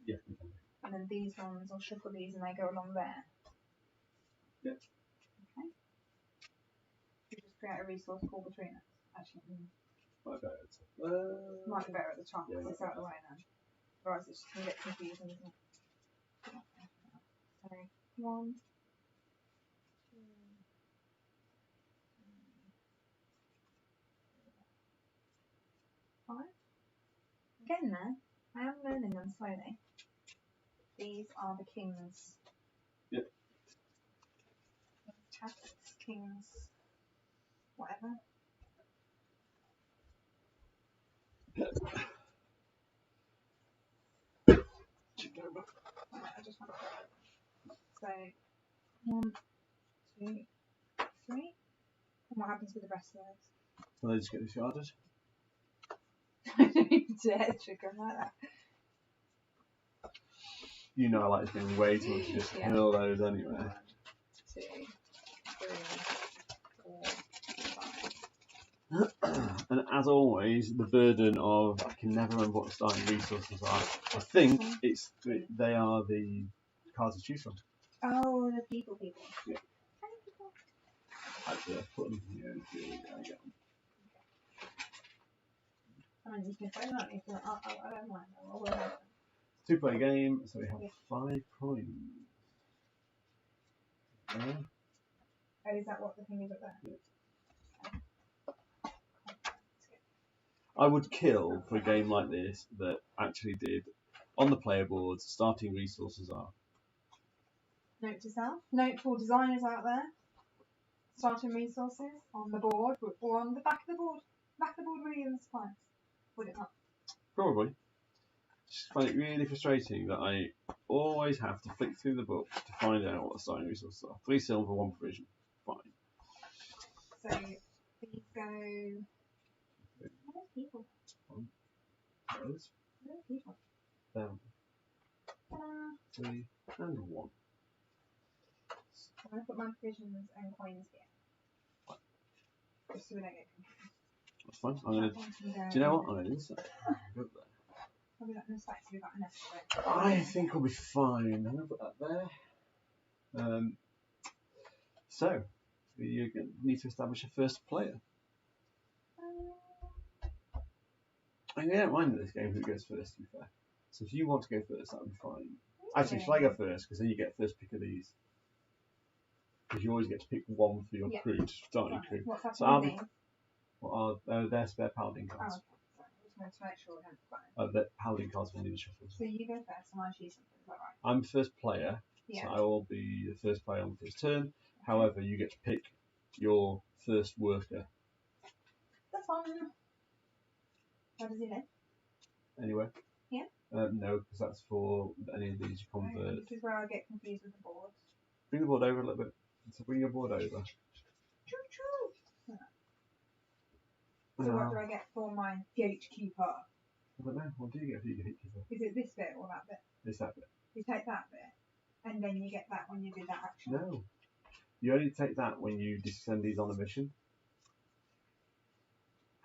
Yeah, we can. And then these ones, I'll shuffle these and they go along there. Yep. Okay. You just create a resource pool between us. Actually, Might be better. might be better at the top Yeah, because it's out of the way then. Otherwise, it's just going to get confusing, isn't it? So, 1, 2, 5. Getting there. I am learning them slowly. These are the kings. Yep. Tasks, kings, whatever. I just want to. So, 1, 2, 3. And what happens with the rest of those? So they just get discarded? I don't even dare trick them like that. You know I like this game way too much to just hurl those anyway. 1, 2, 3, 4, 5. And as always, the burden of I can never remember what the starting resources are. I think they are the cards to choose from. Oh, the people. Yeah. Actually, I've put them here and see where I get them. I mean, you can play that if you want. I don't mind. I'll worry about it. 2-player game, so we have 5 coins. Okay. Oh, is that what the thing is up there? Yeah. I would kill for a game like this that actually did on the player boards starting resources are. Note to self. Note for designers out there. Starting resources on the board or on the back of the board. Back of the board really in the supplies. Would it not? Probably. Just find it really frustrating that I always have to flick through the book to find out what the starting resources are. 3 silver, 1 provision. Fine. So these go. Where's people? Those. Where's people? Down. Ta-da! 3 and 1. I'm going to put my provisions and coins here. Just so we don't get confused. That's fine. I'm gonna. Do you know what? I'm gonna do this. Put that. Probably not in the sight, so we've got enough of it. I think we'll be fine. I'm gonna put that there. So you need to establish a first player. I don't mind in this game who goes first. To be fair, so if you want to go first, that would be fine. Actually, shall I go first? Because then you get first pick of these. Because you always get to pick one for your crew to start your crew. What's that So I'll be. What are their spare paladin cards? Oh, okay. Sorry. I just wanted to make sure we hadn't forgotten. The paladin cards will need to shuffle. So you go first and I choose something, is that right? I'm first player, Yeah. so I will be the first player on the first turn. However, you get to pick your first worker. That's fine. Where does he live? Anywhere? Here? No, because that's for any of these you convert. This is where I get confused with the board. Bring the board over a little bit. So bring your board over. Choo-choo! So what do I get for my gatekeeper? I don't know. What do you get for your gatekeeper? Is it this bit or that bit? It's that bit. You take that bit, and then you get that when you do that action. No. You only take that when you send these on a mission.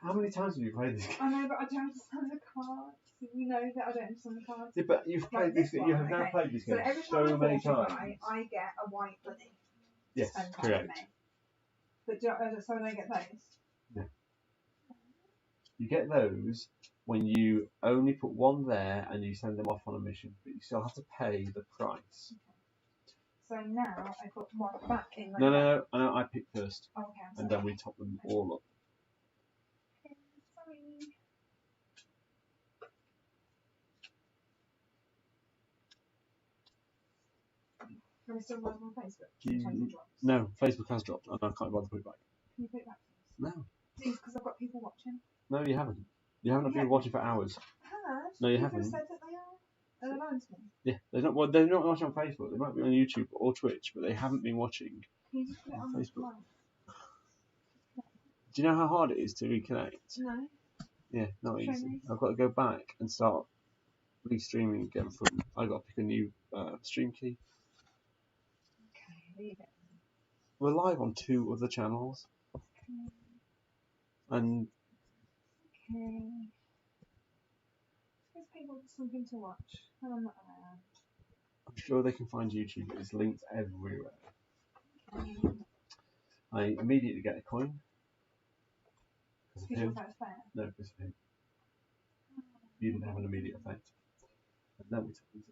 How many times have you played this game? I know, but I don't understand the cards. You know that I don't understand the cards. Yeah, but you've played this game. You have now played this game so many times. I get a white bunny. Yes, correct. But so I don't get those? No. You get those when you only put one there and you send them off on a mission, but you still have to pay the price. Okay. So now I put one back in. No, I pick first. Oh, okay, and then we top them all up. Okay, sorry. Can we still live on Facebook? No, Facebook has dropped, and I can't bother to put it back. Can you put it back? No. Please, because I've got people watching. No, you haven't. You haven't been watching for hours. Had? No, you People haven't. said that they are. They're lying to me. Yeah, they're not. Well, they're not watching on Facebook. They might be on YouTube or Twitch, but they haven't been watching. Can you just put it on Facebook. live? Do you know how hard it is to reconnect? No. Yeah, not Show easy. me. I've got to go back and start restreaming again from. I got to pick a new stream key. Okay, leave it. We're live on 2 other channels, and Okay. Gives people something to watch. And I'm not around. I'm sure they can find YouTube. It's linked everywhere. Okay. I immediately get a coin. Because of Because him. that's fair. No, because of him. You didn't have an immediate effect. And then we took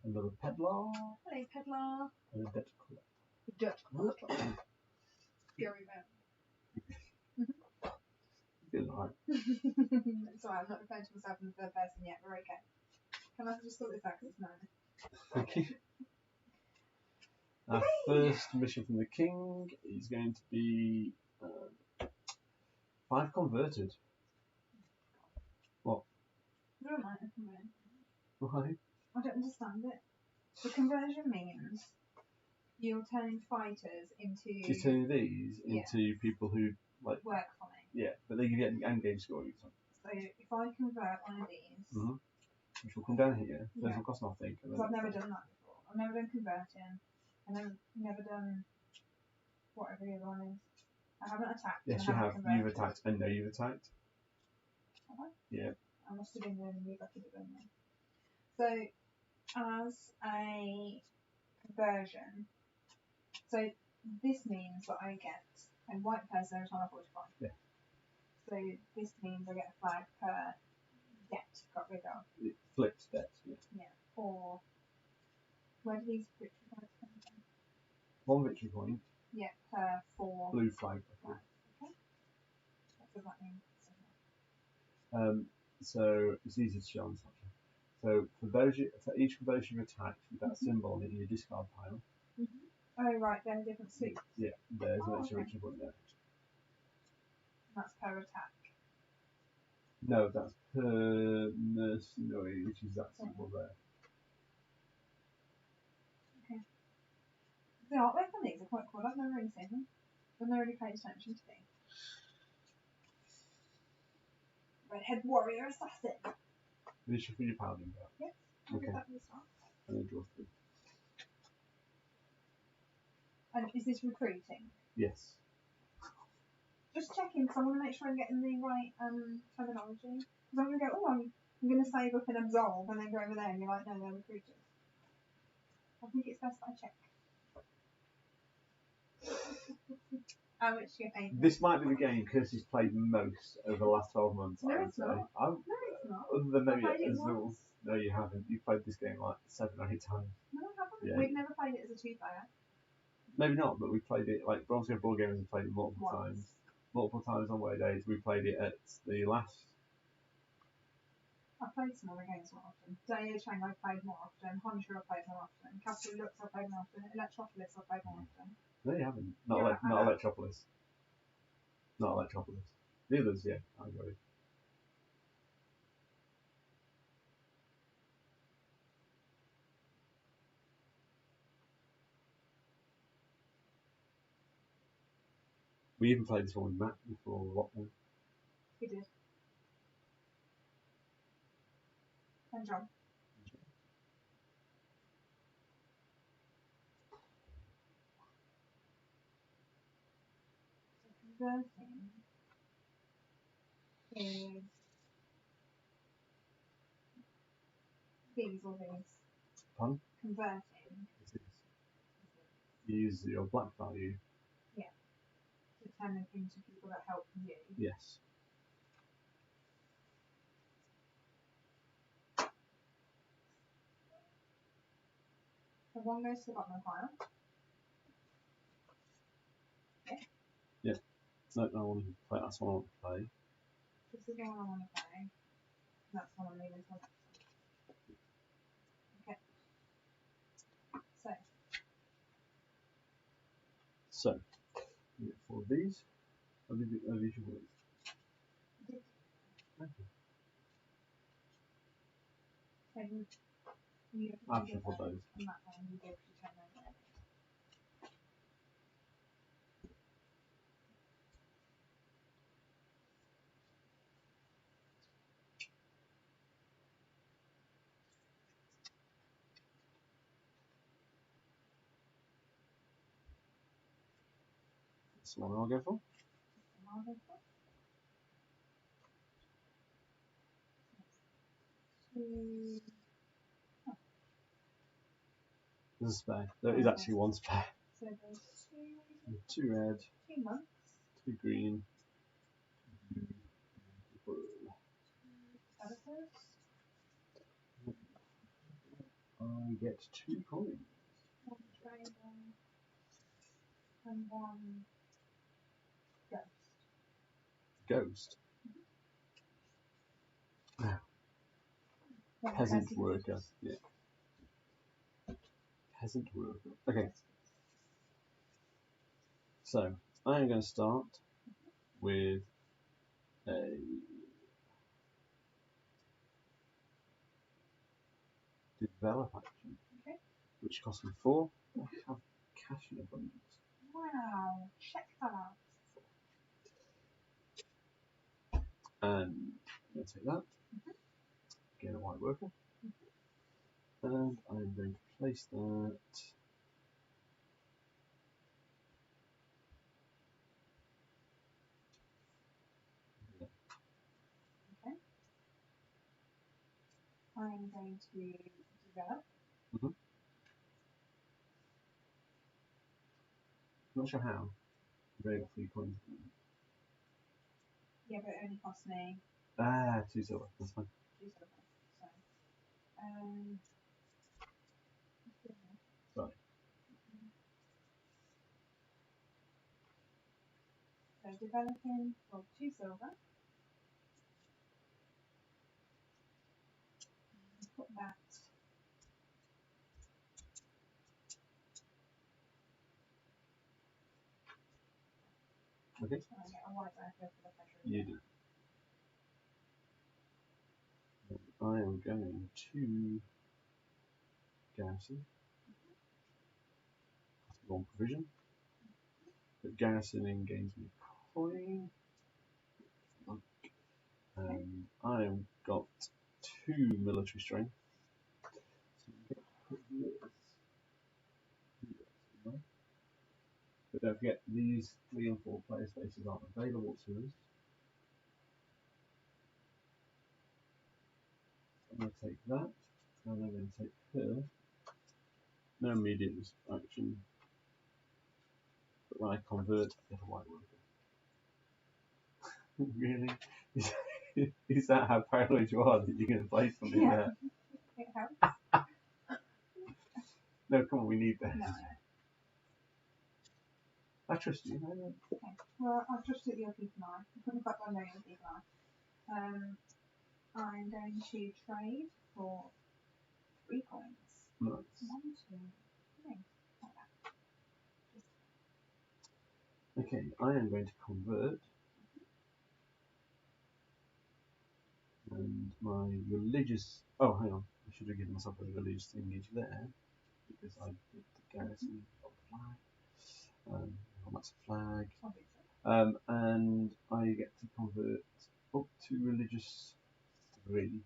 another peddler. Hello, peddler. And a debt collector. Dirt collector. Scary man. Feeling alright. Sorry, I'm not referring to myself in the third person yet. We're okay. Can I just sort this out? Because it's 9. Thank you. Our first mission from the king is going to be 5 converted. What? I don't mind a conversion. Why? I don't understand it. The conversion means you're turning fighters into. You're turning these into people who like work for me. Yeah, but they give you an end game score each time. So if I convert one of these, which will come down here, those will cost nothing. Because I've never done that before. I've never done converting, and I've never done whatever the other one is. I haven't attacked. Yes, and you I have. haven't converted. You've attacked. I know you've attacked. Have I? Yeah. I must have been doing the back of it then. So, as a conversion, so this means that I get a white person every time I fortify. Yeah. So this means I get a flag per debt got rid of. It flips debt. Yeah. Yeah. Or where do these victory points come from? 1 victory point. Yeah, per 4 blue flag. flags. Okay. What does that mean? So it's easy to show on this actually. So for each of those you've attacked with that symbol in your discard pile. Oh right, they're different suits. Yeah, there's an extra victory point there. That's per attack. No, that's per mercenary, which is that symbol there. Okay. The artwork on these are quite cool. I've never really seen them. I've never really paid attention to these. Redhead warrior assassin. This should be your paladin belt. Yes. Okay. That was fun. And then draw 3. And is this recruiting? Yes. Just checking because I want to make sure I'm getting the right terminology. Because I'm going to go, oh, I'm going to save up and absolve, and then go over there and you're like, no, they're recruiters. I think it's best that I check. How much do you pay? This might be the game Kirsty's played most over the last 12 months. No, I would it's say. not. No, it's not. Other than maybe I played it as once. No, you haven't. You played this game like 7 or 8 times. No, I haven't. Yeah. We've never played it as a 2-player. Maybe not, but we played it like Bronze Game Board Games. We played it multiple times. Multiple times on away days. We played it at the last. I've played smaller games more often. Day Chang I've played more often. Honshu I've played more often. Capital Lux I've played more often. Electropolis I've played more often. No, you haven't. Not Electropolis. Not Electropolis. The others, yeah, I agree. We even played this one with Matt before lockdown. We did. And John. So converting is these or these. Pardon? Converting. You use your black value. Yeah. To turn them into people that help you. Yes. So one goes to the bottom of the pile. Yeah. No, I want to play. That's what I want to play. This is the one I want to play. That's the one I'm leaving till next time. Okay. So, you get 4 of these. I'll leave your voice. I'll shuffle those. That's the one I'll go for. There's a spare. There is actually one spare. So there's 2 red, 2 months, 2 green. I get 2 coins. 1 dragon, and 1 ghost. Ghost. Peasant worker. Yeah. Peasant worker. Okay. So I am going to start with a develop action, which costs me 4. I have cash in abundance. Wow, check that out. And I'm going to take that. Get a white worker. And I'm going to place that. Okay. I'm going to develop. Not sure how. I've only got 3 coins. Yeah, but it only costs me 2 silver. That's fine. 2 silver. So, Sorry. so developing for 2 silver. Put that. Okay. So I get a white worker for the pleasure. You do. I am going to garrison. One provision. But garrisoning gains me a coin. I have got 2 military strength. So I'm going to put this. But don't forget, these 3 and 4 player spaces aren't available to us. I'm going to take that, and I'm going to take her. No immediate action. But when I convert, I get a white worker. Really? Is that how paranoid you are that you're going to place something there? It helps. No, come on, we need that. No. I trust you. Okay. Well, I've trusted that you'll keep an eye. In fact, I know you'll keep an eye. I'm going to trade for 3 coins. Nice. 1, 2, 3. Like that. Okay, I am going to convert. And my religious. Oh, hang on. I should have given myself a religious thingy there. Because I did the garrison of the flag. That's a flag. And I get to convert up to religious 3.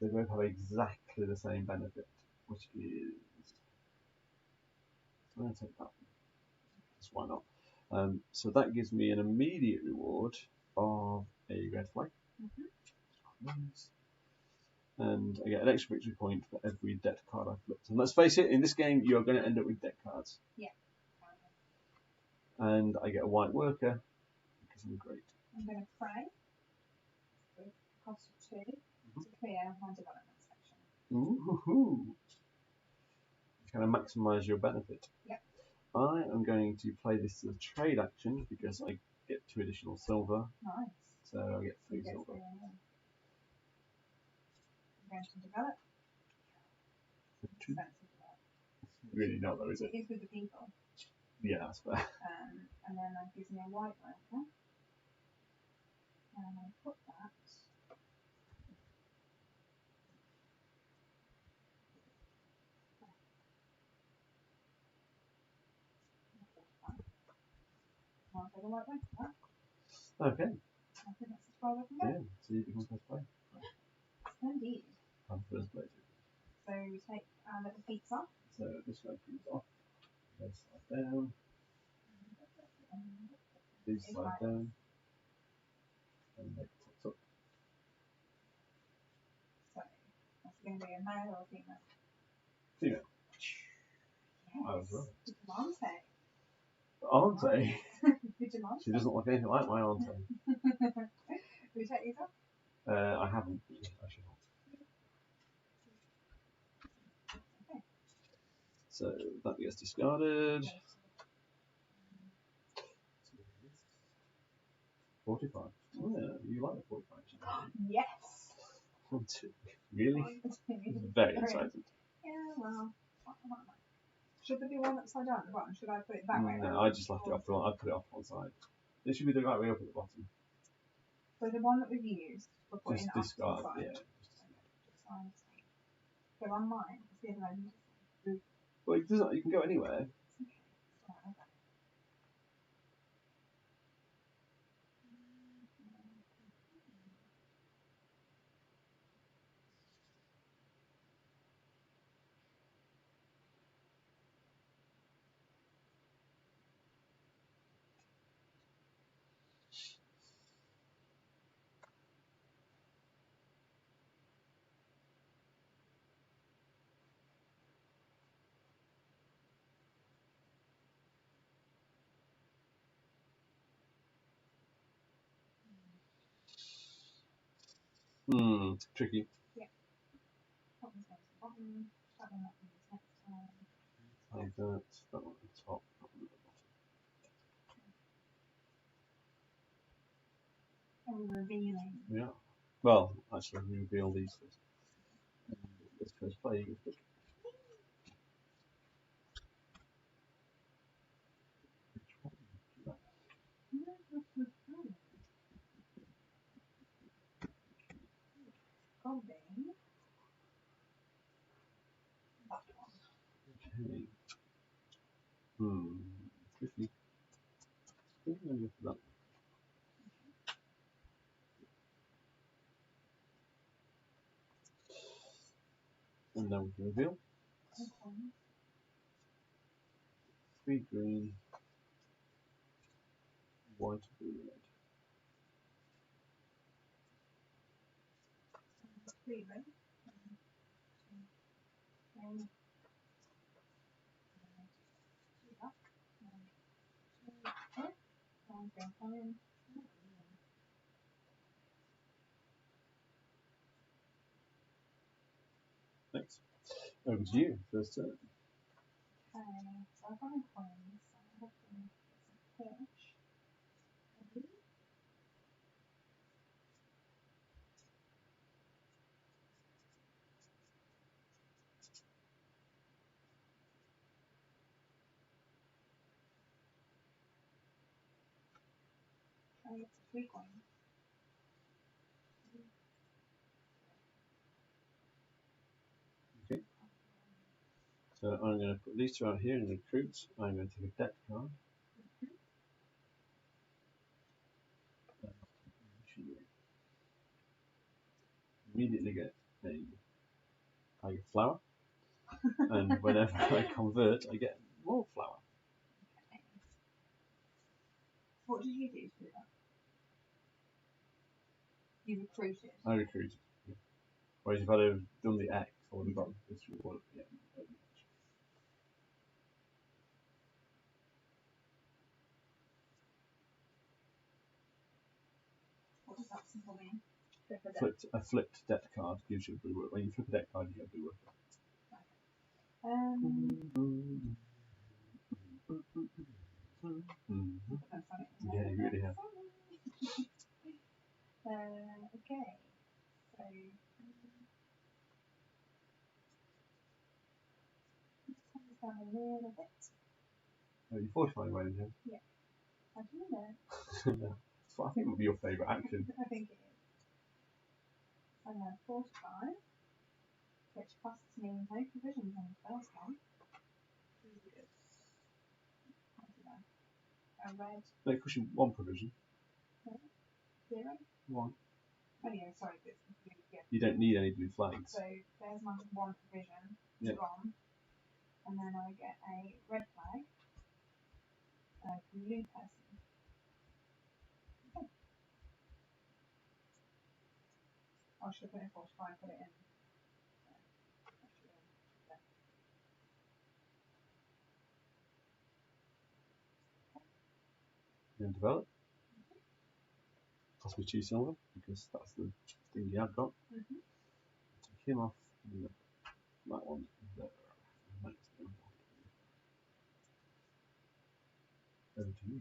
They both have exactly the same benefit, which is. I'm going to take that one. That's why not. So that gives me an immediate reward of a red flag. Nice. And I get an extra victory point for every debt card I flipped. And let's face it, in this game, you're going to end up with debt cards. Yeah. And I get a white worker because I'm great. I'm going to pray with cost of 2 to clear my development section. Ooh. Kind of maximise your benefit. Yep. I am going to play this as a trade action because I get 2 additional silver. Nice. So I get 3 silver. I'm going to develop. Expensive develop. really not though, is it? It is with the people. Yeah, that's fair. And then that gives me a white marker. And I put that. I'll take a white marker. Okay. I think that's as far as I can go. Yeah, so you become first player. Indeed. I'm first player. So we take our little peaks off. So this guy comes off. This slide down. These slide down. And make it top up. So that's going to be a male or a female? Female. Yes. I was right. Vigilante. Auntie? Vigilante. She doesn't look anything like my auntie. Will you take these off? I haven't. I should not. Okay. So that gets discarded. 45. Oh, yeah, you like the 45. Yes. 1, 2. Really? 1, 2, Very 3. excited. Yeah, well. Should there be one upside down at the bottom? Should I put it that way? No, I just left it off. I put it off one side. It should be the right way up at the bottom. So the one that we've used, we're putting Just it discard. off to the side. Yeah. So on mine, it's the other end. Well, it doesn't. You can go anywhere. Tricky. Yeah. That one's going to the bottom. That one up next time. Like that. That one at the top. That one at the bottom. And we're revealing. Yeah. Well, actually, we reveal these first. This first play, you get Golding. That one. okay. Tricky. I think I'm going to go for that. And then we can reveal. Okay. 3 green, white, blue, red. 3 red. And 2 black. And 2 red. Thanks. Over to you, first turn. Okay, so I've got my coins, so I'm hoping it's a fish. Maybe. Okay, it's a 3 coin. Okay. So I'm going to put these 2 out here in recruit. I'm going to take a deck card. Immediately get I get flour, and whenever I convert, I get more flour. Okay. What did you do to do that? You recruited. I recruited. Yeah. Whereas if I'd have done the X, I would have got this reward. Yeah. What does that symbol mean? A flipped deck card gives you a blue work. When you flip a deck card, you get a blue work. Yeah, you really have. Okay. So down a little bit. Oh, you're fortifying away then. Yeah. I do know. That's what I think would be your favourite action. I think it is. I'm going to fortify, which costs me no provisions on the first one. Really good. What do I? A red. No, it costs you 1 provision. 0? 1. Oh yeah, sorry, but it's blue, yeah. You don't need any blue flags. So there's my 1 provision gone, and then I get a red flag, a blue person. Okay. I should have put it in 45, put it in. Then develop. Cost me 2 silver because that's the thing you have got. Take him off. And that one there. Over to you.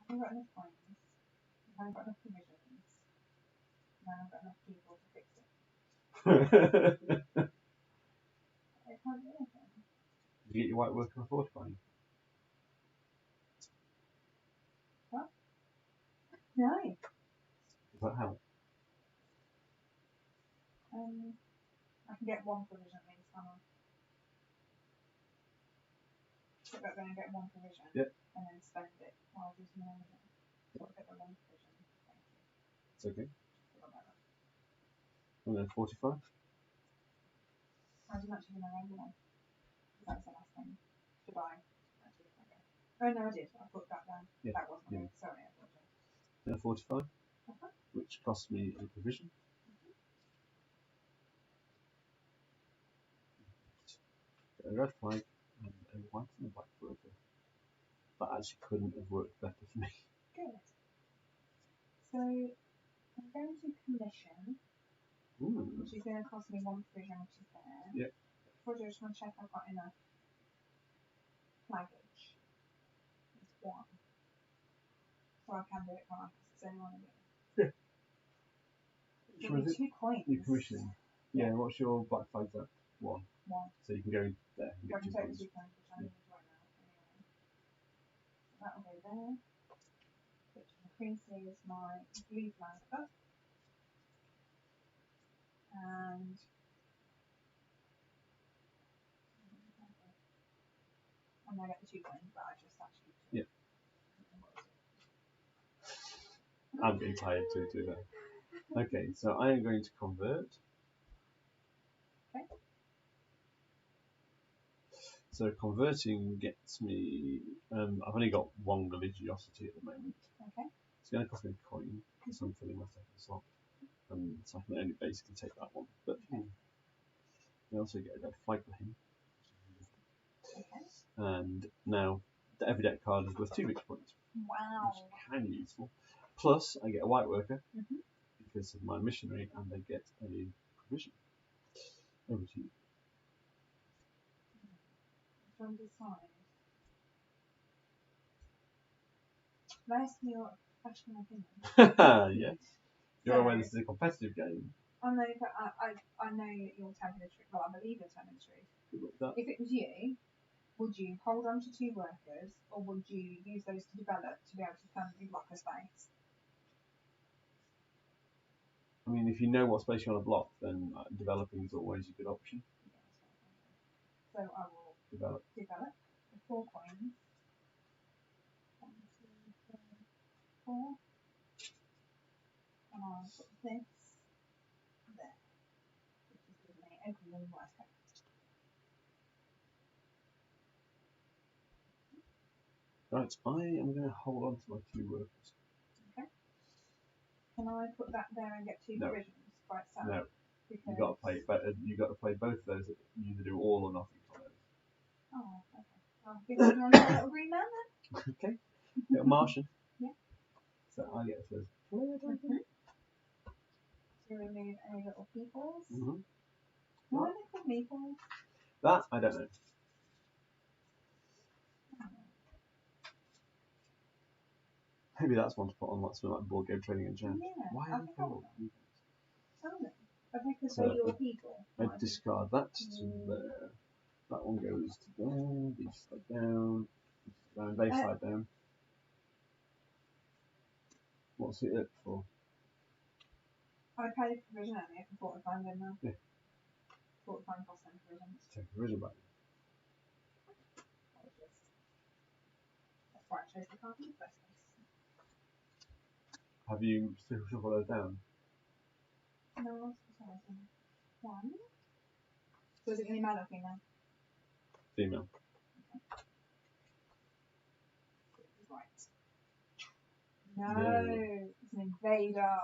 I haven't got enough coins. I haven't got enough provisions. And I haven't got enough people to fix it. I can't do anything. Did you get your white worker on fortifying? What? No. Does that help? I can get 1 provision at least, can't I? Put that there and get 1 provision. Yep. And then spend it while I do some managing. So I'll get the 1 provision. Thank you. It's okay. Forgot about that. And then 45. I didn't actually do my random one. That was the last thing. Should I? Actually, okay. Oh no, I did. I put that down. Yeah. That wasn't me. Sorry, I apologize. Then 45, which costs me a provision. Get a red flag and a white and a black worker. That actually couldn't have worked better for me. Good. So I'm going to commission, which is going to cost me 1 provision, which is there. Yep. Before I just want to check I've got enough flaggage. It's 1. So I can do it, can't I? Because it's only 1 again. Yeah. Give me 2 coins. Your commission. Yeah, what's your black flags at? 1. 1. So you can go in there and I get 2 can take coins. the 2 coins, which I need right now. Anyway. So that will go there, which increases my blue flag up. And I'm going to get the 2 coins, but I just actually. Yeah. I'm getting tired to do that. Okay, so I am going to convert. Okay. So converting gets me. I've only got 1 religiosity at the moment. Okay. It's going to cost me a coin because I'm filling my second slot, so I can only basically take that one. But I also get a red flag for him. Okay. And now the every deck card is worth 2 victory points. Wow. Which is kind of useful. Plus, I get a white worker because of my missionary, and I get a provision. Over to you. From the side. Can I ask your professional opinion? Yes. You're aware this is a competitive game. I know, but I know that you're telling the truth. Well, I believe you're telling the truth. Good luck with that. If it was you, would you hold on to 2 workers, or would you use those to develop to be able to permanently block a space? I mean, if you know what space you want to block, then developing is always a good option. So I will Develop. the 4 coins. 1, 2, 3, 4. And I'll put this there, which is giving me open worker. Right, I am going to hold on to my 2 workers. Okay. Can I put that there and get 2 provisions by itself? No. Because You've got to play. You've got to play both of those. You either do all or nothing on those. Oh, okay. I'll be working on that little green man then. Okay. Little Martian. Yeah. So I get the first. To remove any little peoples. What? Why are they called meeples? That I don't know. Maybe that's one to put on like something like board game training and jam. Yeah. Why are they called? Tell me. But because So they're your people. I discard that to there. That one goes to there. These slide down. They slide down. What's it up for? I paid provision earlier for £45 in now. Yeah. £45 cost and provisions. Take provision back. That's why I chose the card in the first place. Have you still shuffled those down? No, sorry. One. So is it going to be male or female? Female. Right. No, it's an invader.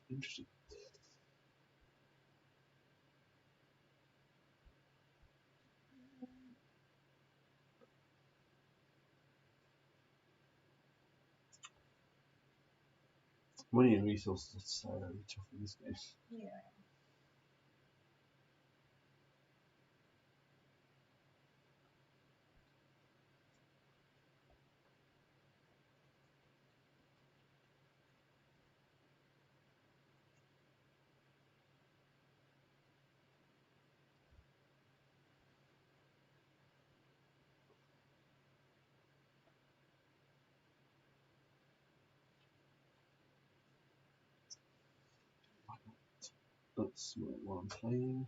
Interesting. Money and resources are so tough in this game. Yeah. That's what I'm playing.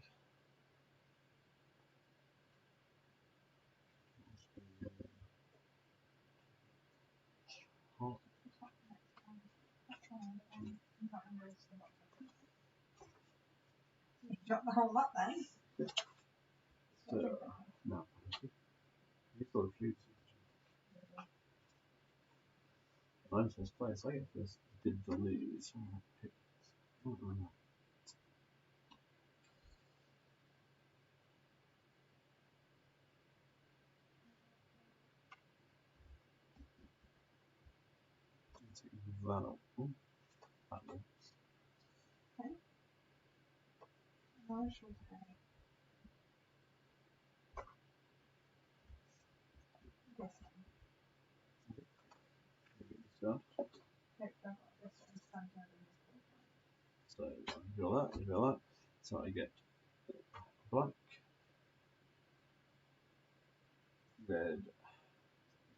You dropped the whole lot then. So, no. You thought of food. I'm first place. I get first dibs on these. That. Oh, that one. Okay. I shall take this one. Stuff. Take that one. This one. Stand down in this one. So I draw that, I draw that. So I get black, red,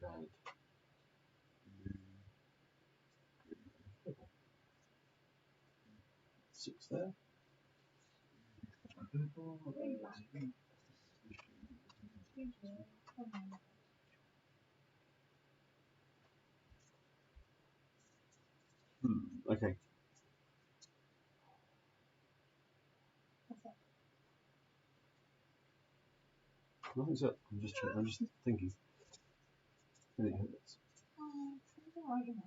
red, blue, green, purple. 6 there. Purple, okay. Nothing's up. I'm just thinking. I think it hurts. Oh, it's alright, you know.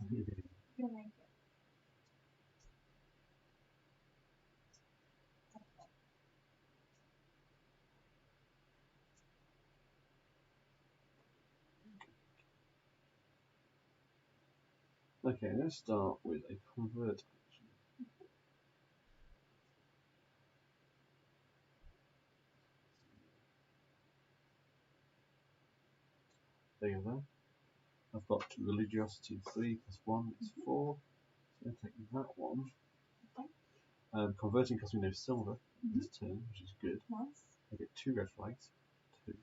You'll make it. Okay, let's start with a convert action. There you go. I've got religiosity 3 plus 1 is 4. So I'm take that one. Okay. Converting costs me no silver this turn, which is good. Nice. I get 2 red flags, 2,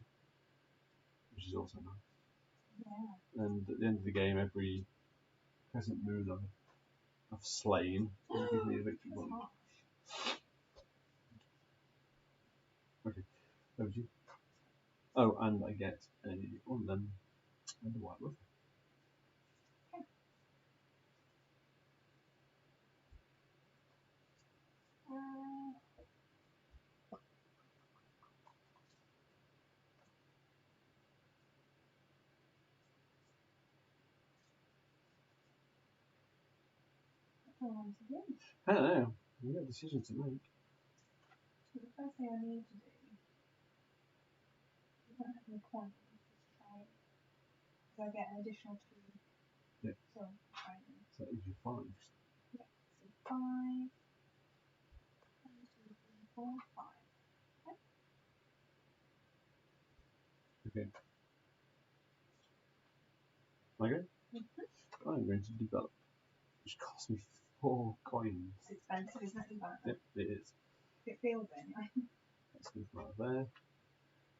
which is also nice. Yeah. And at the end of the game, every present move I've slain will give me a victory point. Okay, over to you. Oh, and I get a one of them and a white wolf. I don't know. We've got a decision to make. So the first thing I need to do, I don't have any coins, is try, because I get an additional 2. Yeah. So, So that gives you 5. yeah, so 5. 1, 2, 3, 4, 5. Okay. Okay. I'm going to develop, which costs me 4 coins. It's expensive, isn't it? Yep, it is. It feels it anyway. Let's move that there.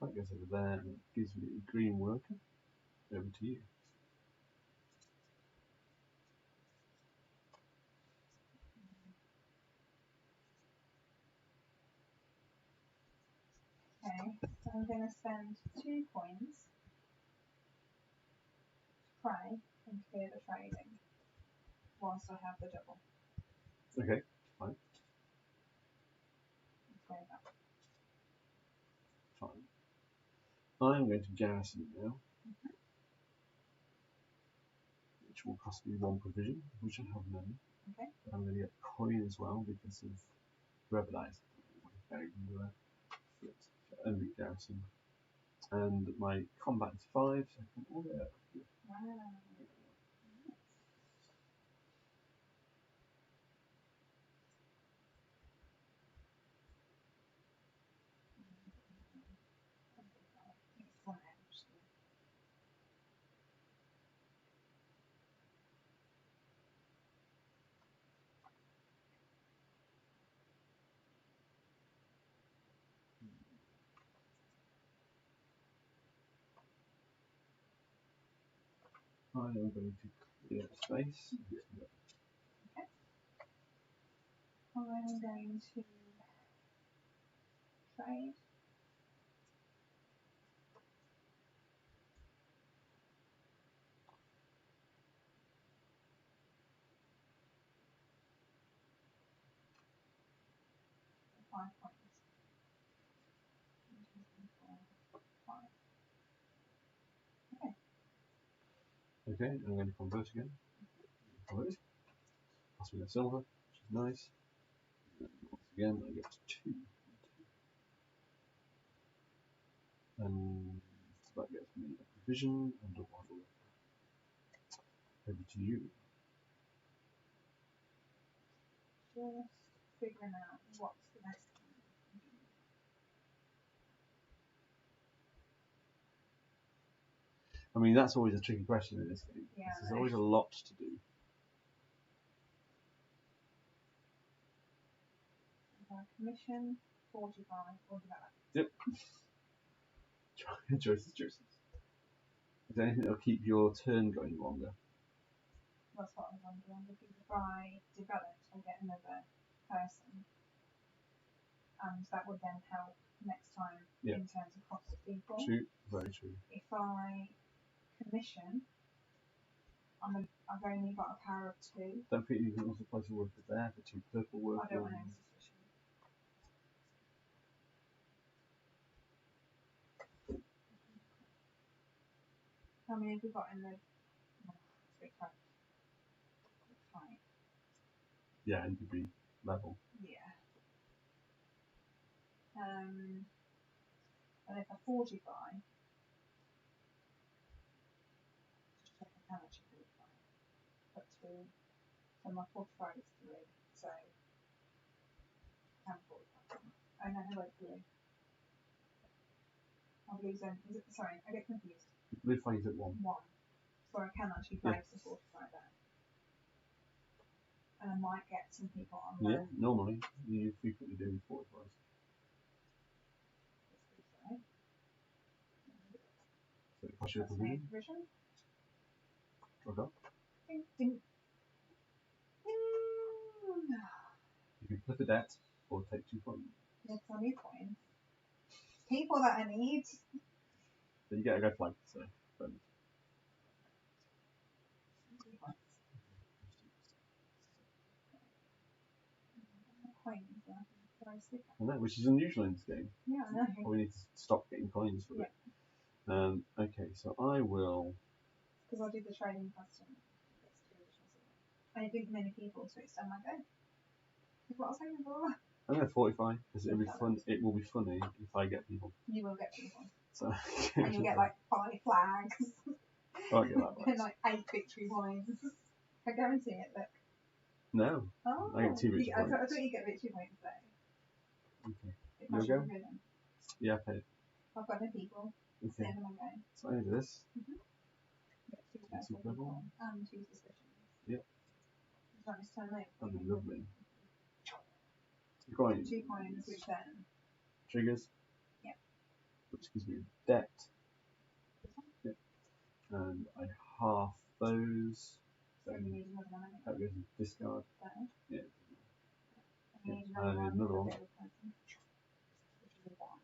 That goes over there, and it gives me a green worker. Over to you. Okay, so I'm going to spend 2 coins to pray and clear the trading whilst I have the double. Okay, fine. Let's go back. Fine. I'm going to garrison now, which will cost me 1 provision, which I have none. Okay. But I'm going to get coin as well because of rebelize. Buried under there. So only garrison. And my combat is 5, so I can order it. Wow. It's fun, actually. I am going to clear space. Okay. I'm going to trade. For 5 points. 1, 2, 3, 4, 5. Okay. Okay, I'm going to convert again. Convert. Pass me the silver, which is nice. And once again, I get 2. And so that gets me a provision and a waddle. Over to you. Just figuring out what's the best thing to do. I mean, that's always a tricky question in this game. Yeah, There's always a lot to do. Commission, 45, or develop. Yep. Choices. Is there anything that'll keep your turn going longer? That's what I was wondering. Because if I develop, I get another person. And that would then help next time in terms of cost of people. True, very true. If I commission, I've only got a power of 2. Don't think you can also place a worker there for 2 purple workers. I don't want any suspicion. How many have we got in the... Oh, it's a bit tight. Yeah, and to be level. Yeah. And if I fortify, just checking how much I fortify. Up to, so my fortify is 3, so I can fortify. Oh no, no, it's blue. My blue's only, sorry, I get confused. Blue flag is at 1. 1. So I can actually place the fortify there. And I might get some people on there. Yeah, normally you frequently do fortifies. So it costs you a provision. Drop up. Ding, ding. You can flip a debt or take 2 points. Yes, I need coins. People that I need. So you get a red flag, so bonus. Coins, I know, which is unusual in this game. Yeah, I know. Or we need to stop getting coins for it. Okay, so I will. Because I did the trading custom. I didn't many people, so it's done my go. That's what I was hoping for. I'm going to fortify because it'll be fun. It will be funny if I get people. You will get people. So and you'll get like 5 flags. I won't get that much. And like 8 victory points. I guarantee it. Look. No. Oh. I get 2 victory points. I thought you get victory points though. Okay. You go? Yeah, I paid. I've got no people. Okay. It's the end of my game. So I do this. Tinsel Pebble. And 2 suspicions. Yep. Is that his turn over? That'd be lovely. Coins. 2 coins, which then? Triggers. Yep. Which gives me a debt. Yep. And I half those. So you need another one. That goes into discard. Third. Yeah. And you need I need another one. Which is a 1.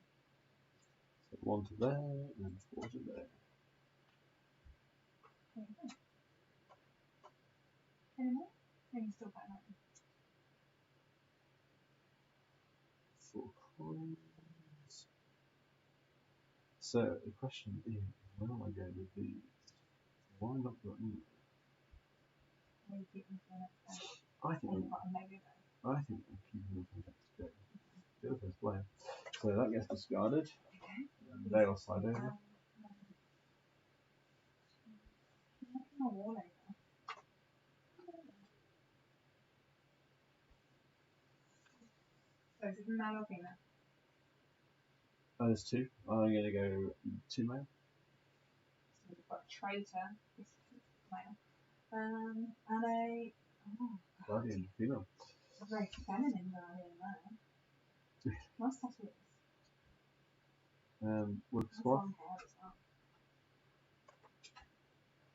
So 1 to there and 4 to there. There you go. Any more? No, you still quite like them. 4 coins. So the question is, where am I going with these? Why not got any? Maybe keep them for the next day. I think Maybe got a mega go. I'm keeping them for the next go. Go first player. So that gets discarded. Okay. And they'll slide over. Knocking my wall over. So is it male or female? Oh, there's 2. I'm going to go 2 male. So we've got traitor, this is male. And a Guardian, female. a very feminine guardian there. Nice tattoos. Wood That's squad. long hair as well.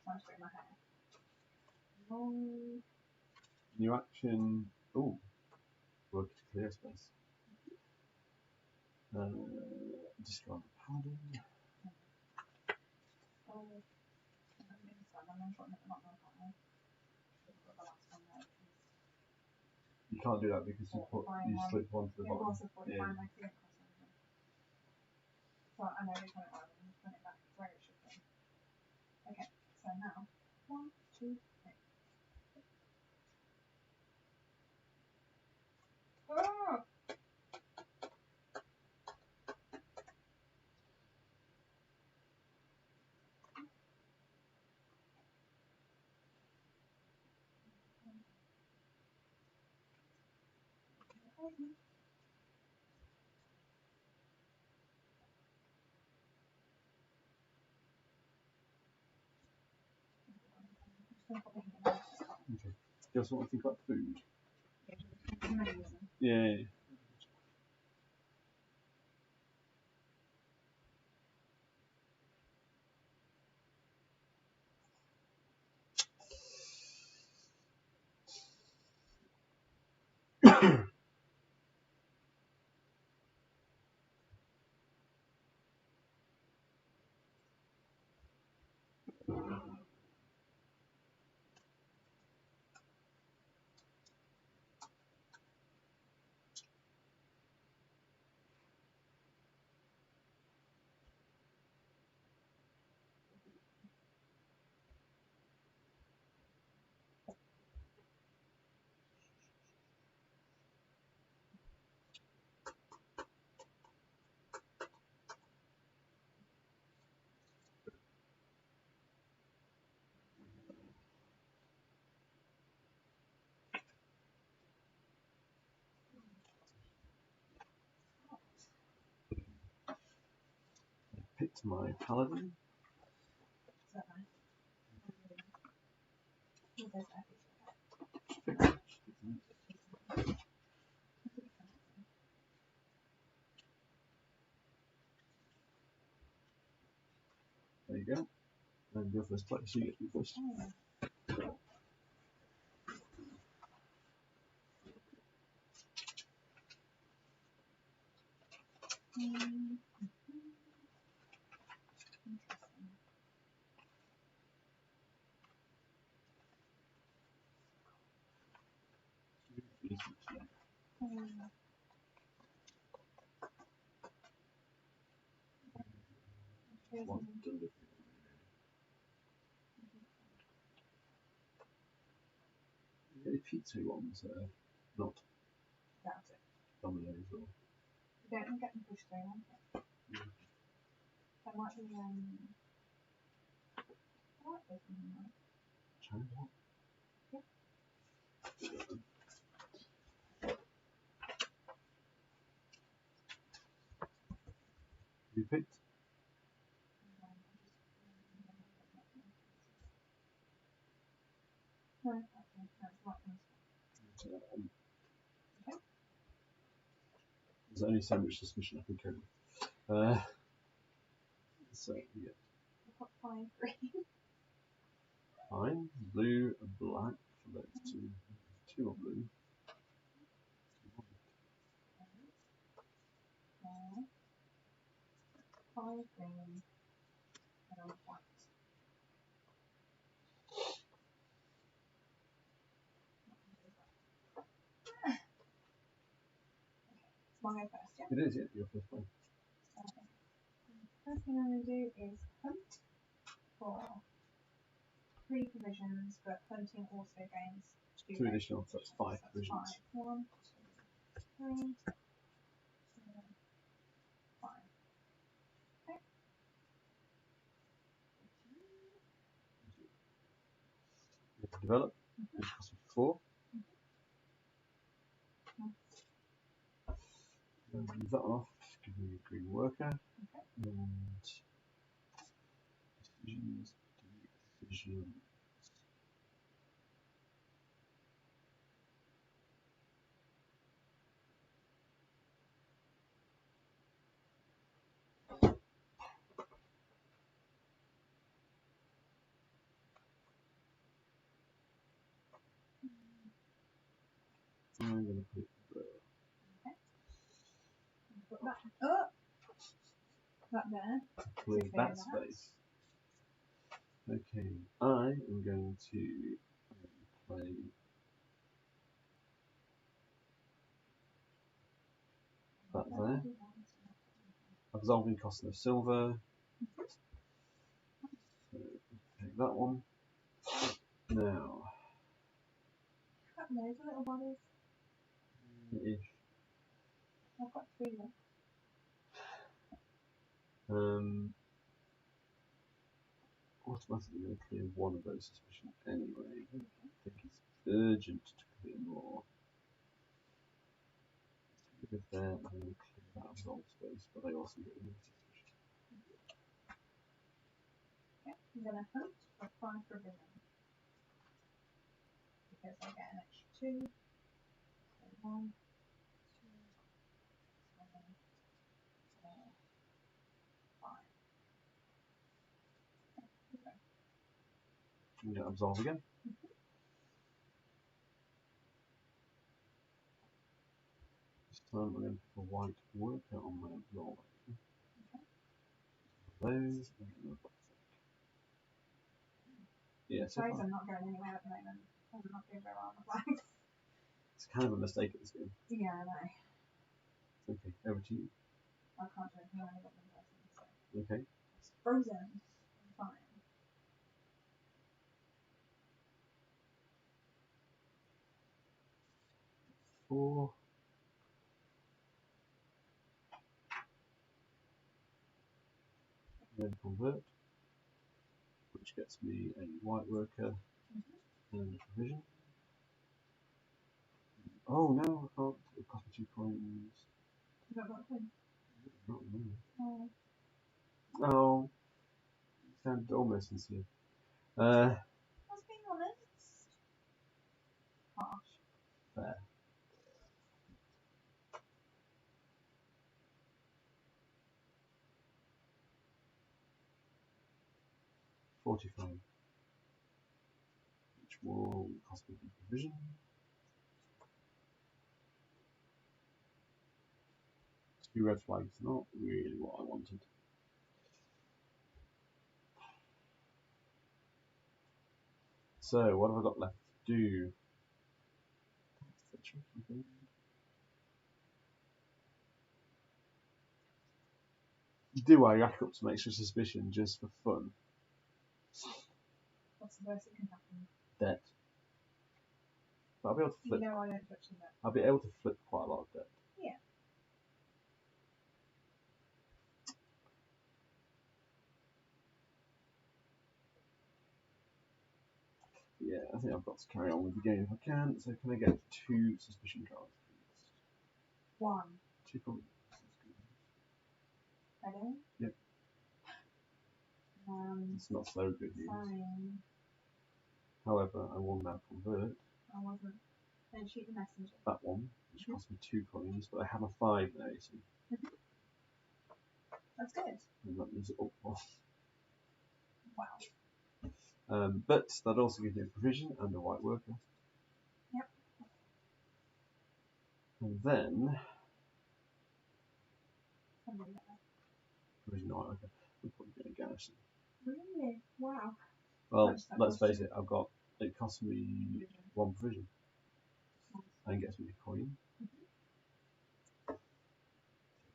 Trying to get my hair. Long. New action. Oh, work to clear space. Discard the paladin. Oh. You can't do that because you slip one to the bottom. Also 45 my clear crossover. So I know which one it was and put it back where it should be. Okay, so now 1, 2, 3. Oh! Okay. Just want to think about food. Amazing. Yeah. Picked my paladin. There you go. And your first place. You get to go first. Interesting. What delivery? Any pizza ones not Doubt it. Domino's or You don't get them pushed through, won't it? That might be, I like this one, right? China. You picked? That's what comes. Okay. There's only so much suspicion I can cope with. So we get I've got 5 green. fine, blue and black for those two. 2 on blue. 5 green. And I'm white. It's my go first, yeah? It is, yeah, your first one. First thing I'm going to do is hunt for 3 provisions, but hunting also gains 2 additional, so that's 5 provisions. 5. 1, 2, 3, 4, 5. Okay. You can develop, which costs me 4. Leave that off, give me a green worker. Okay. And decisions, decisions. I'm going to put it there. Okay. Put that. Oh! That there. Clear that space. Okay, I am going to play that there. Absolving cost of silver. So take that one. Now, Cut those little bodies. ish. I've got 3 left. Automatically going to clear one of those suspicions anyway. I think it's urgent to clear more. With there, I'm going to clear that absolve space, but I also get rid of suspicion. Okay, I'm going to hunt for 5 provisions. Because I get an extra 2. So 1, 2, 7, 4, 5. Okay. I'm going to absolve again. This time I'm going to put a white worker on my absolve. Those and yeah, so Those are not going anywhere at the moment. I'm not doing very well on the flags. it's kind of a mistake at this game. Yeah, I know. Okay, over to you. I can't do anything. I only got one person. So. Okay. It's frozen. I'm fine. Four. Then convert, which gets me a white worker and a provision. Oh no, I can't. It cost me 2 coins. Is that what thing? Not me. Oh. Oh, you sound almost sincere. I was being honest. Harsh. Fair. $45, which will cost me the provision. Two red flags, not really what I wanted. So, what have I got left to do? That's the tricky thing. Do I rack up some extra suspicion just for fun? What's the worst that can happen? Debt. But I'll be able to flip. You know I don't touch the debt. I'll be able to flip quite a lot of debt. Yeah. Yeah, I think I've got to carry on with the game if I can. So can I get 2 suspicion cards, please? 1. 2 probably. Ready? Yep. It's not so good news. Fine. However, I will now convert. wasn't. Don't shoot the messenger. That one, which cost me 2 coins, but I have a 5 now, you see. That's good. And that means it up one. Wow. But that also gives me a provision and a white worker. Yep. And then Somebody got that. provision and white worker. We're probably going to garrison. Really? Wow. Well, Much that let's cost face you? it, it costs me 1 provision. And gets me a coin.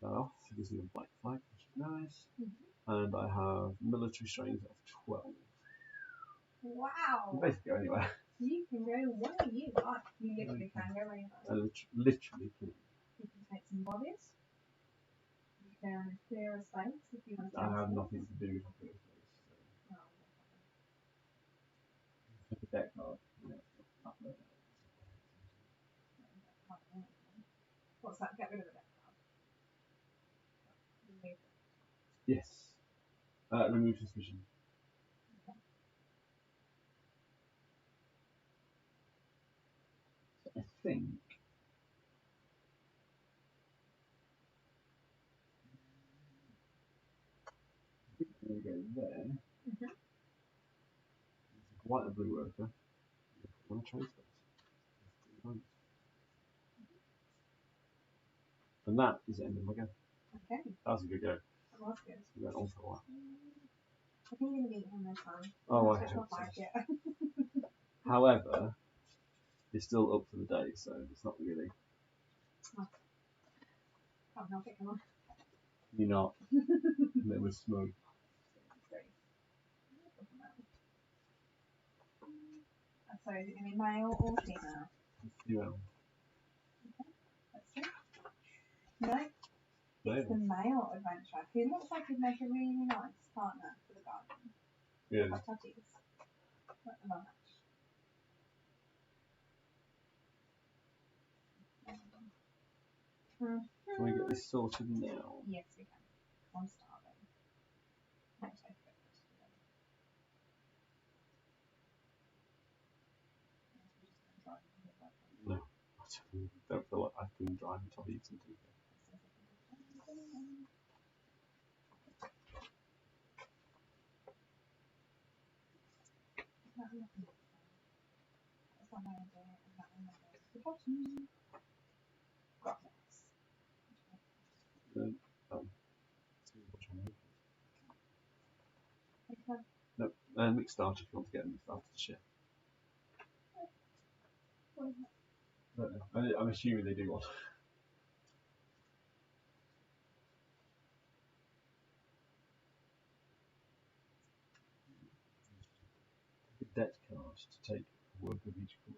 That off, it gives me a black flag, which is nice. And I have military strength of 12. Wow. You basically go anywhere. You can go where you like. You literally can go where you I like. literally can. You can take some bodies. You can clear a space if you want to. I have nothing to do with the space. So. Take a deck card. What's that? Get rid of the deck card. Remove it. Yes. Remove suspicion. Okay. So I think I'm going to go there. White and blue worker. One trade space. And that is the end of my go. Okay. That was a good go. That was good. We went on for a while. I think you're going to beat him this time. Oh, I Switch hope off light so. yet. However, it's still up for the day, so it's not really. Can't help it, come on. You're not. It was smoke. So is it going to be male or female? Female. Let's see. No, it's the male adventurer who looks like he'd make a really nice partner for the garden. Yeah. Like tattoos. Let them on match. Can we get this sorted now? Yes, we can. I'm starving. Might take a bit of this today. No. I don't feel like I can drive until I eat something. That's not my idea, and that one goes to the bottom. Got this. Okay. No, mixed starter if you want to get a mixed starter to share. What is it? I don't know. I'm assuming they do one. A debt card to take a work of each colour.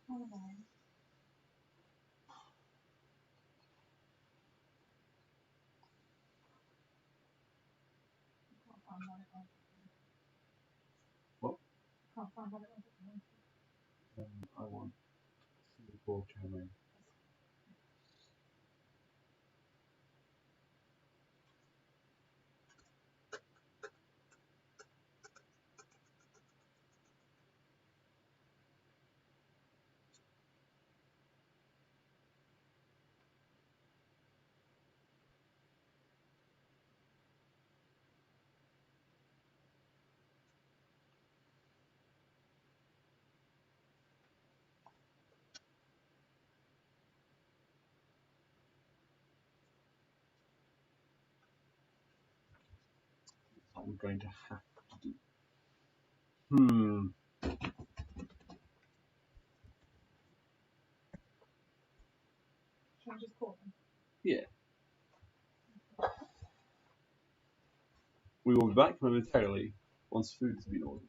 All right. Can't find what it was. What? Can't find what it was. I want Singapore Camry. I'm going to have to do. Should I just call them? Yeah. We will be back momentarily once food has been ordered.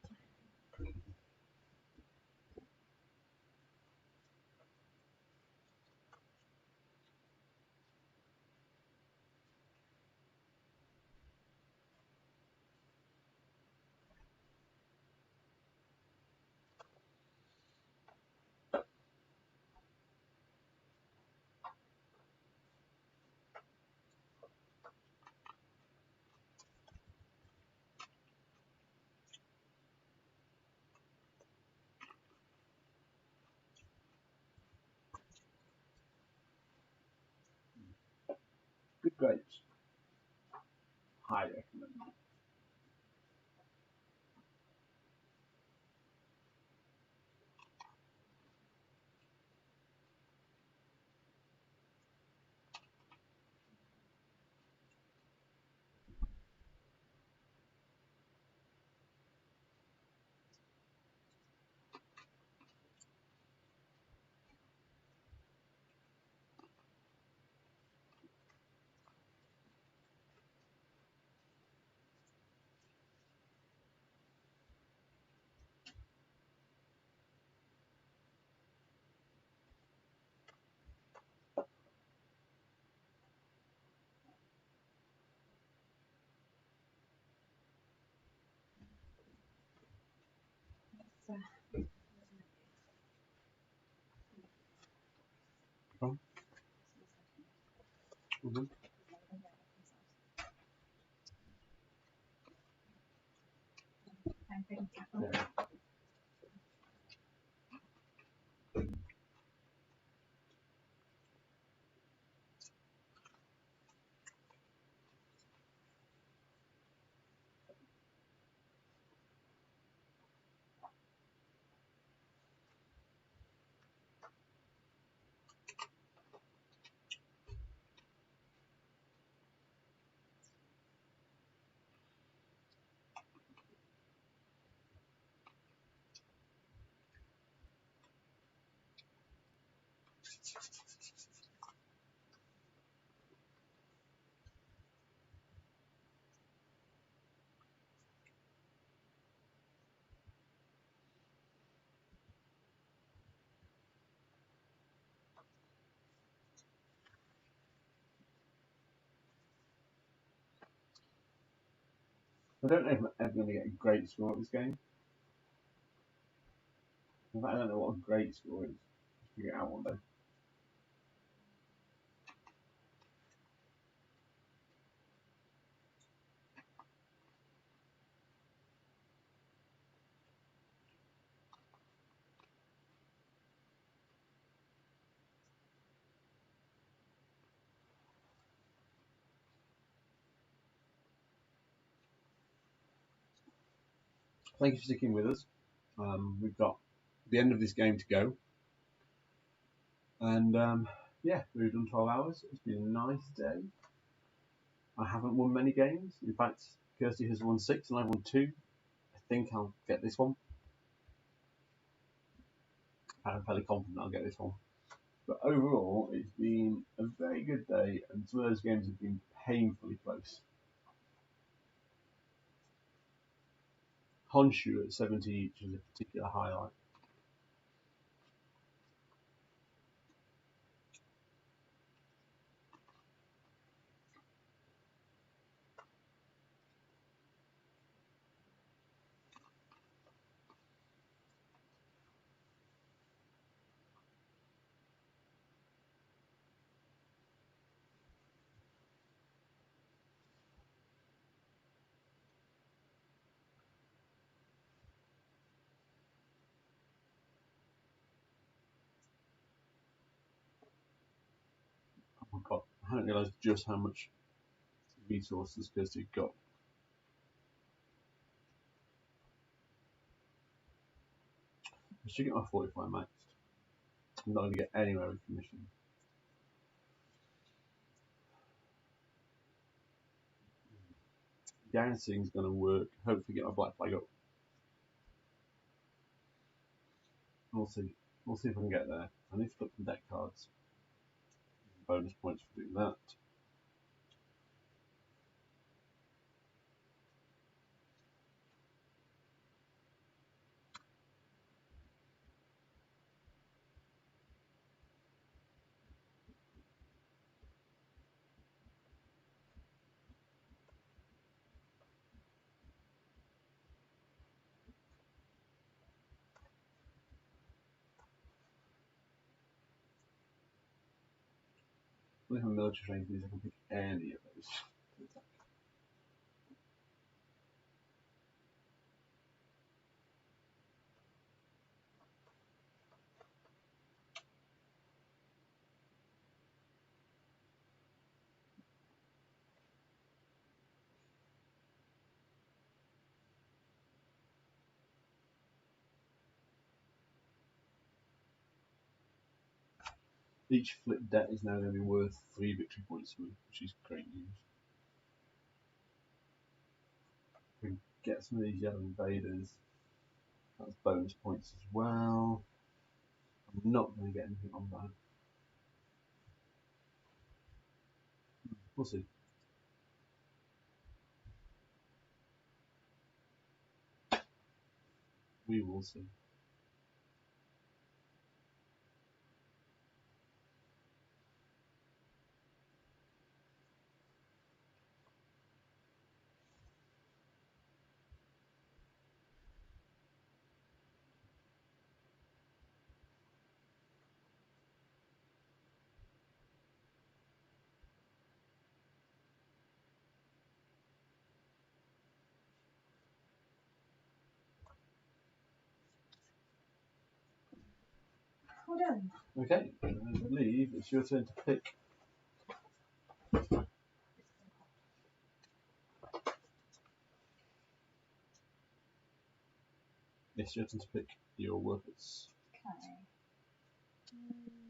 grapes. Highly recommend. So, Oh. Mm-hmm. Yeah. I don't know if I'm ever going to get a great score at this game. In fact, I don't know what a great score is. I'll figure it out one day. Thank you for sticking with us. We've got the end of this game to go. And yeah, we've done 12 hours. It's been a nice day. I haven't won many games. In fact, Kirsty has won 6 and I've won 2. I think I'll get this one. I'm fairly confident I'll get this one. But overall, it's been a very good day, and some of those games have been painfully close. Honshu at 70 each is a particular highlight. Oh my god, I hadn't realised just how much resources Kirsty got. I should get my 45 maxed. I'm not going to get anywhere with commission. Garrisoning is going to work. Hopefully get my black flag up. We'll see. We'll see if I can get there. I need to flip some deck cards. Bonus points for doing that. With my military training, I can pick any of those. Each flipped debt is now going to be worth 3 victory points for me, which is great news. We can get some of these yellow invaders. That's bonus points as well. I'm not going to get anything on that. We'll see. We will see. Well done. Okay, I believe it's your turn to pick. It's your turn to pick your workers. Okay.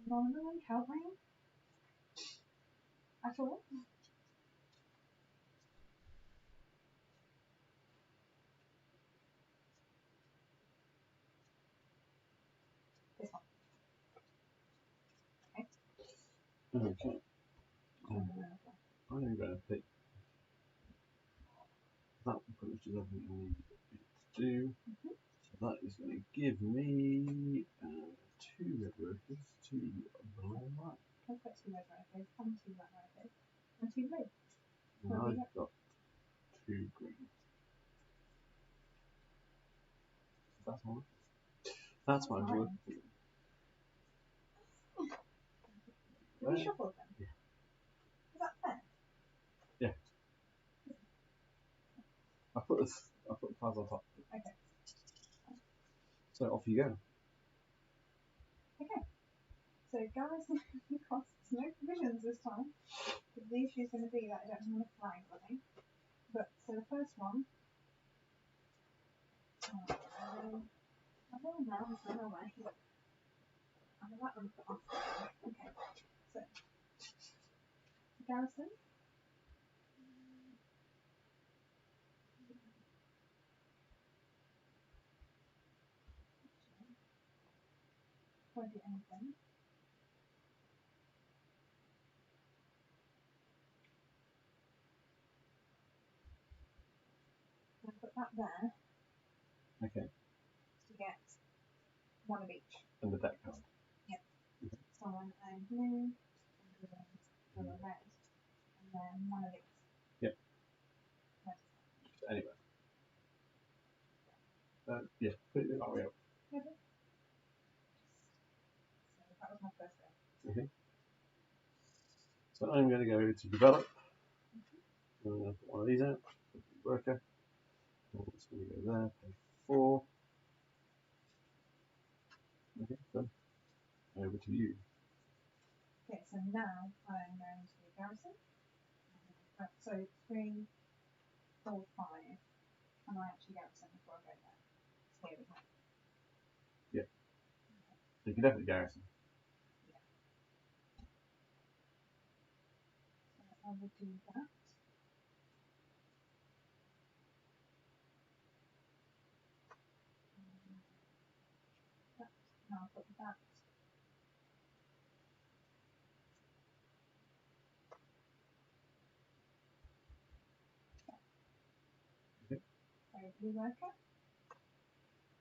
None of them count me at all. This one. Okay. I'm going to pick that pretty much is everything I need it to do. So that is going to give me 2 red workers, 2 black. I've got 2 red workers and 2 black workers and 2 blue. And I've got 2 green. That's all. That's my work. Have you shuffled them? Yeah. Is that fair? Yeah. I put the cards on top. Okay. So off you go. Okay. So garrison costs no provisions this time. Because the issue is going to be that I don't have enough flags, I think. But so the first one. I don't know, it's not away. I have that one put off. Okay. So garrison. Won't do anything. I put that there Okay. to get one of each. And the deck card. Yep. So one blue, and a red, and then one of these. Yep. Right. Anyway. Yeah, put it that way up. Okay. So that was my first go. Okay. So I'm going to go to develop. I'm going to put one of these out. Worker. And it's going to go there. Pay 4. Okay, done. Over to you. Okay, so now I'm going to garrison. So 3, 4, 5. And I actually garrison before I go there. So here we go. Yeah. So you can definitely garrison. Yeah. So I will do that. And I'll put that. Okay. So blue worker.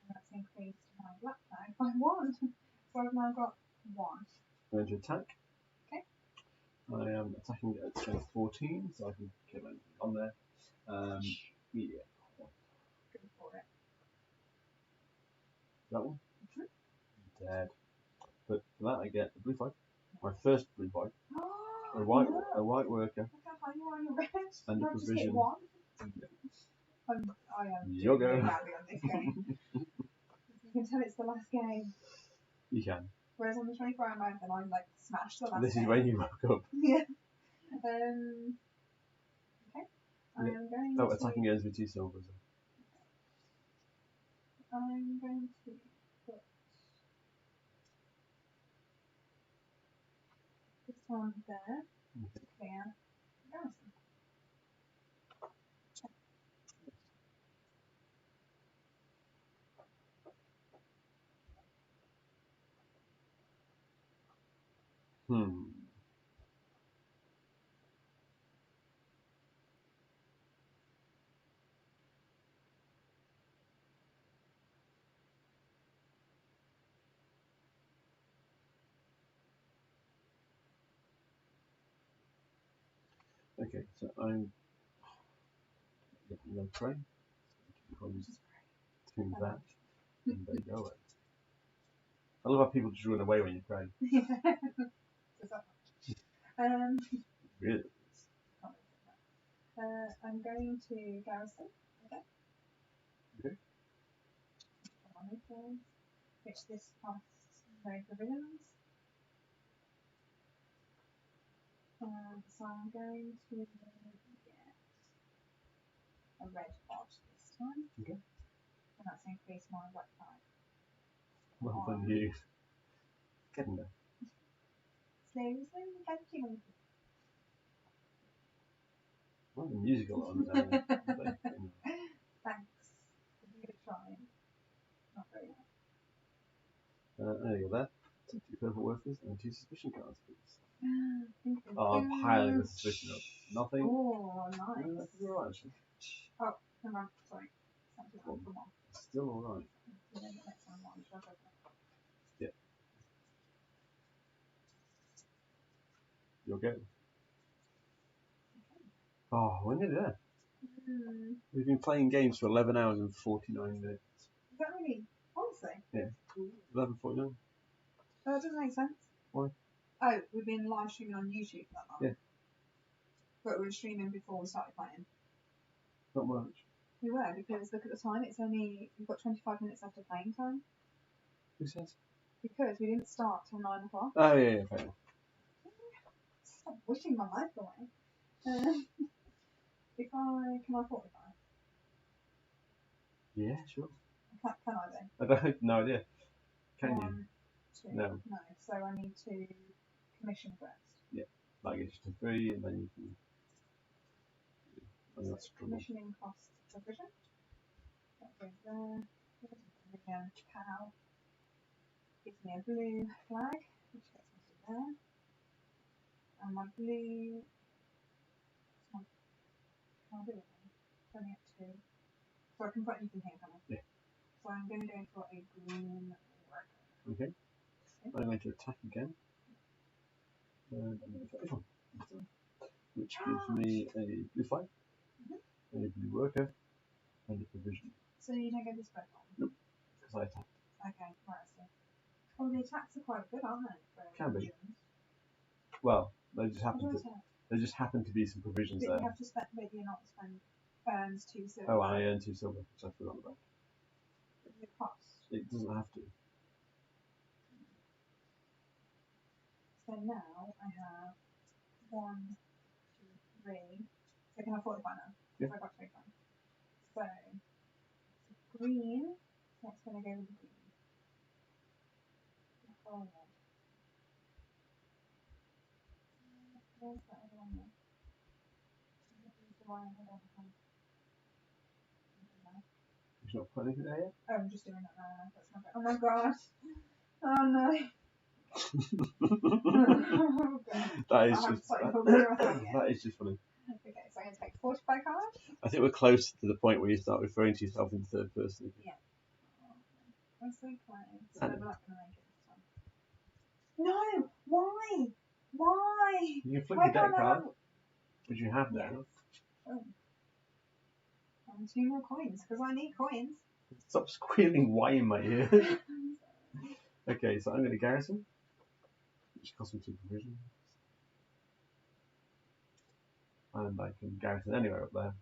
And that's increased my black flag by 1. So I've now got 1. I'm going to attack. Okay. I am attacking at strength 14, so I can kill anything on there. Yeah. Go for it. That one? Dead. But for that I get a blue 5. My first blue 5. Oh, A white no. worker. Look how high you are on your red. And You a have just hit provision. 1. Yeah. I am Your doing really go. badly on this game. You can tell it's the last game. You can. Whereas on the 24-hour marathon, I'm like smashed the last This game. is when you woke up. Yeah. Okay. I am going Oh, to... attacking ends with 2 silvers. I'm going to put... on there to clear garrison. Okay, so I'm getting the train. I'll just tune that, and there you go. I love how people just run away when you pray. Really? I'm going to garrison. Okay. Which this costs no provisions. So I'm going to get a red pot this time. Okay. And that's increased my wet type. Well done, you. Getting there. Slowly, catching on. Well, the musical on there. Thanks. Give it a try. Not very well. There you go there. 2 purple workers and 2 suspicion cards, please. Oh, I'm piling the suspicion up. Nothing. Oh, nice. No, that could be alright, actually. Oh, hang on. Sorry. Still alright. Yeah. You okay? Oh, we're nearly there. We've been playing games for 11 hours and 49 minutes. Is that really? Honestly? Yeah. 11:49. That doesn't make sense. Why? Oh, we've been live streaming on YouTube for that long. Yeah. But we were streaming before we started playing. Not much. We were, because look at the time, we've got 25 minutes left of playing time. Who says? Because we didn't start till 9 o'clock. Oh, yeah, fair enough. Stop wishing my life away. Can I fortify? Yeah, sure. Can I then? I don't have no idea. Can you? 1, 2. No. No. So I need to commission first. Yeah. That gets you to 3, and then you can. And that's commissioning costs provision. That goes there. Provision cow. Gives me a blue flag, which gets me to there. And my blue. I'll do it then. Turning it to. So I can put anything here, can I? Yeah. So I'm going to go for a green worker. Okay. I'm going to attack again. Which gives me a blue flag, a blue worker, and a provision. So you don't get this back on? Nope. Because I attacked. Okay, right, so. Oh, the attacks are quite good, aren't they? Can be. Well, they just happen to be some provisions but there. You have to spend, but you're not spend earns 2 silver. Oh, and I earn 2 silver, which I forgot about. The cost. It doesn't have to. So now I have 1, 2, 3. So can I fortify now? Yeah. So I got 25. So green. That's going to go with the green. Oh. Where's that other one then? You not put anything there yet? Oh, I'm just doing that now. That's not good. Oh my god. Oh no. That is just funny. Okay, so I'm going to take 45 cards. I think we're close to the point where you start referring to yourself in third person. Yeah. I'm so close. So we're not going to make it this time. No! Why? Why? You can flip your deck card, which you have now. Yeah. Oh. And 2 more coins, because I need coins. Stop squealing why in my ear. Okay, so I'm going to garrison, which costs me 2 provisions. And I can garrison anywhere up there.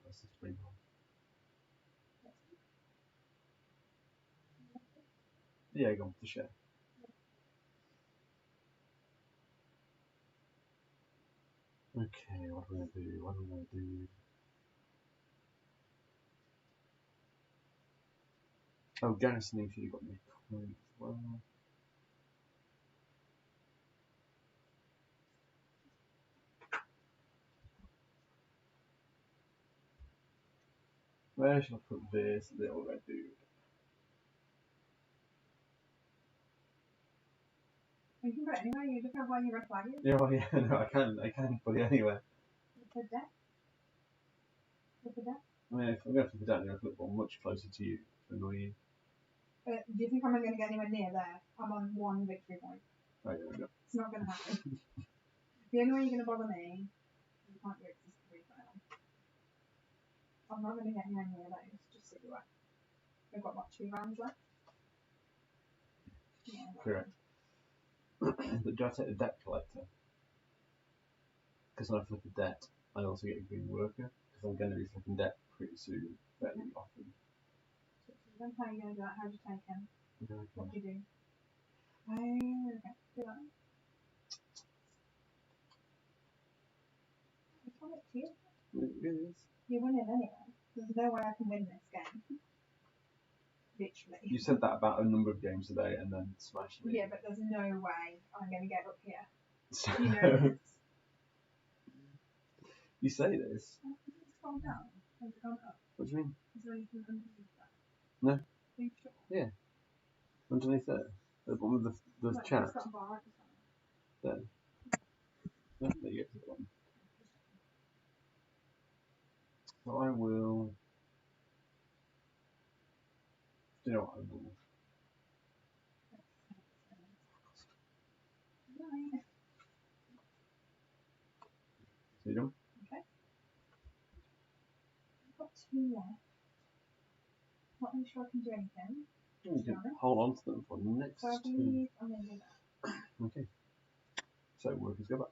That's the spring one. Yeah, go on to share. Okay, what am I going to do? What am I going to do? Oh, Garrison, if you got me a coin as well. Where shall I put this little red dude? You can put it anywhere. You look at where your red flag is. Yeah, well, yeah, no, I can put it anywhere. Flip the deck. Flip the deck. I mean, if I'm going to flip it down, I'm going to flip one much closer to you to annoy you. Do you think I'm going to get anywhere near there? I'm on 1 victory point. Right, there we go. It's not going to happen. The only way you're going to bother me, you can't do it because it's 3 final. I'm not going to get anywhere near those, just so you are. We've got, what, 2 rounds left? Yeah, Correct. But do I take the debt collector? Because when I flip a debt, I also get a green worker. Because I'm going to be flipping debt pretty soon, fairly often. So how are you going to do that? How do you take him? Okay. What do you do? Oh, okay. Do that. It's all up to you. It is. You're winning anyway. There's no way I can win this game. Literally. You said that about a number of games today and then smashed me. Yeah, but there's no way I'm going to get up here. So, You know this. you say this. It's gone down. Has it gone up? What do you mean? Is there anything underneath that? No. Are you sure? Yeah. Underneath there. The one with the Look, chat. it's got a bar at the top. There. Yeah, there you go. So I will. Do you know what I will? Right. So you done? Okay. I've got 2 left. Not really sure I can do anything. You can hold on to them for the next So I two. believe I'm going to do that. Okay. So workers go back.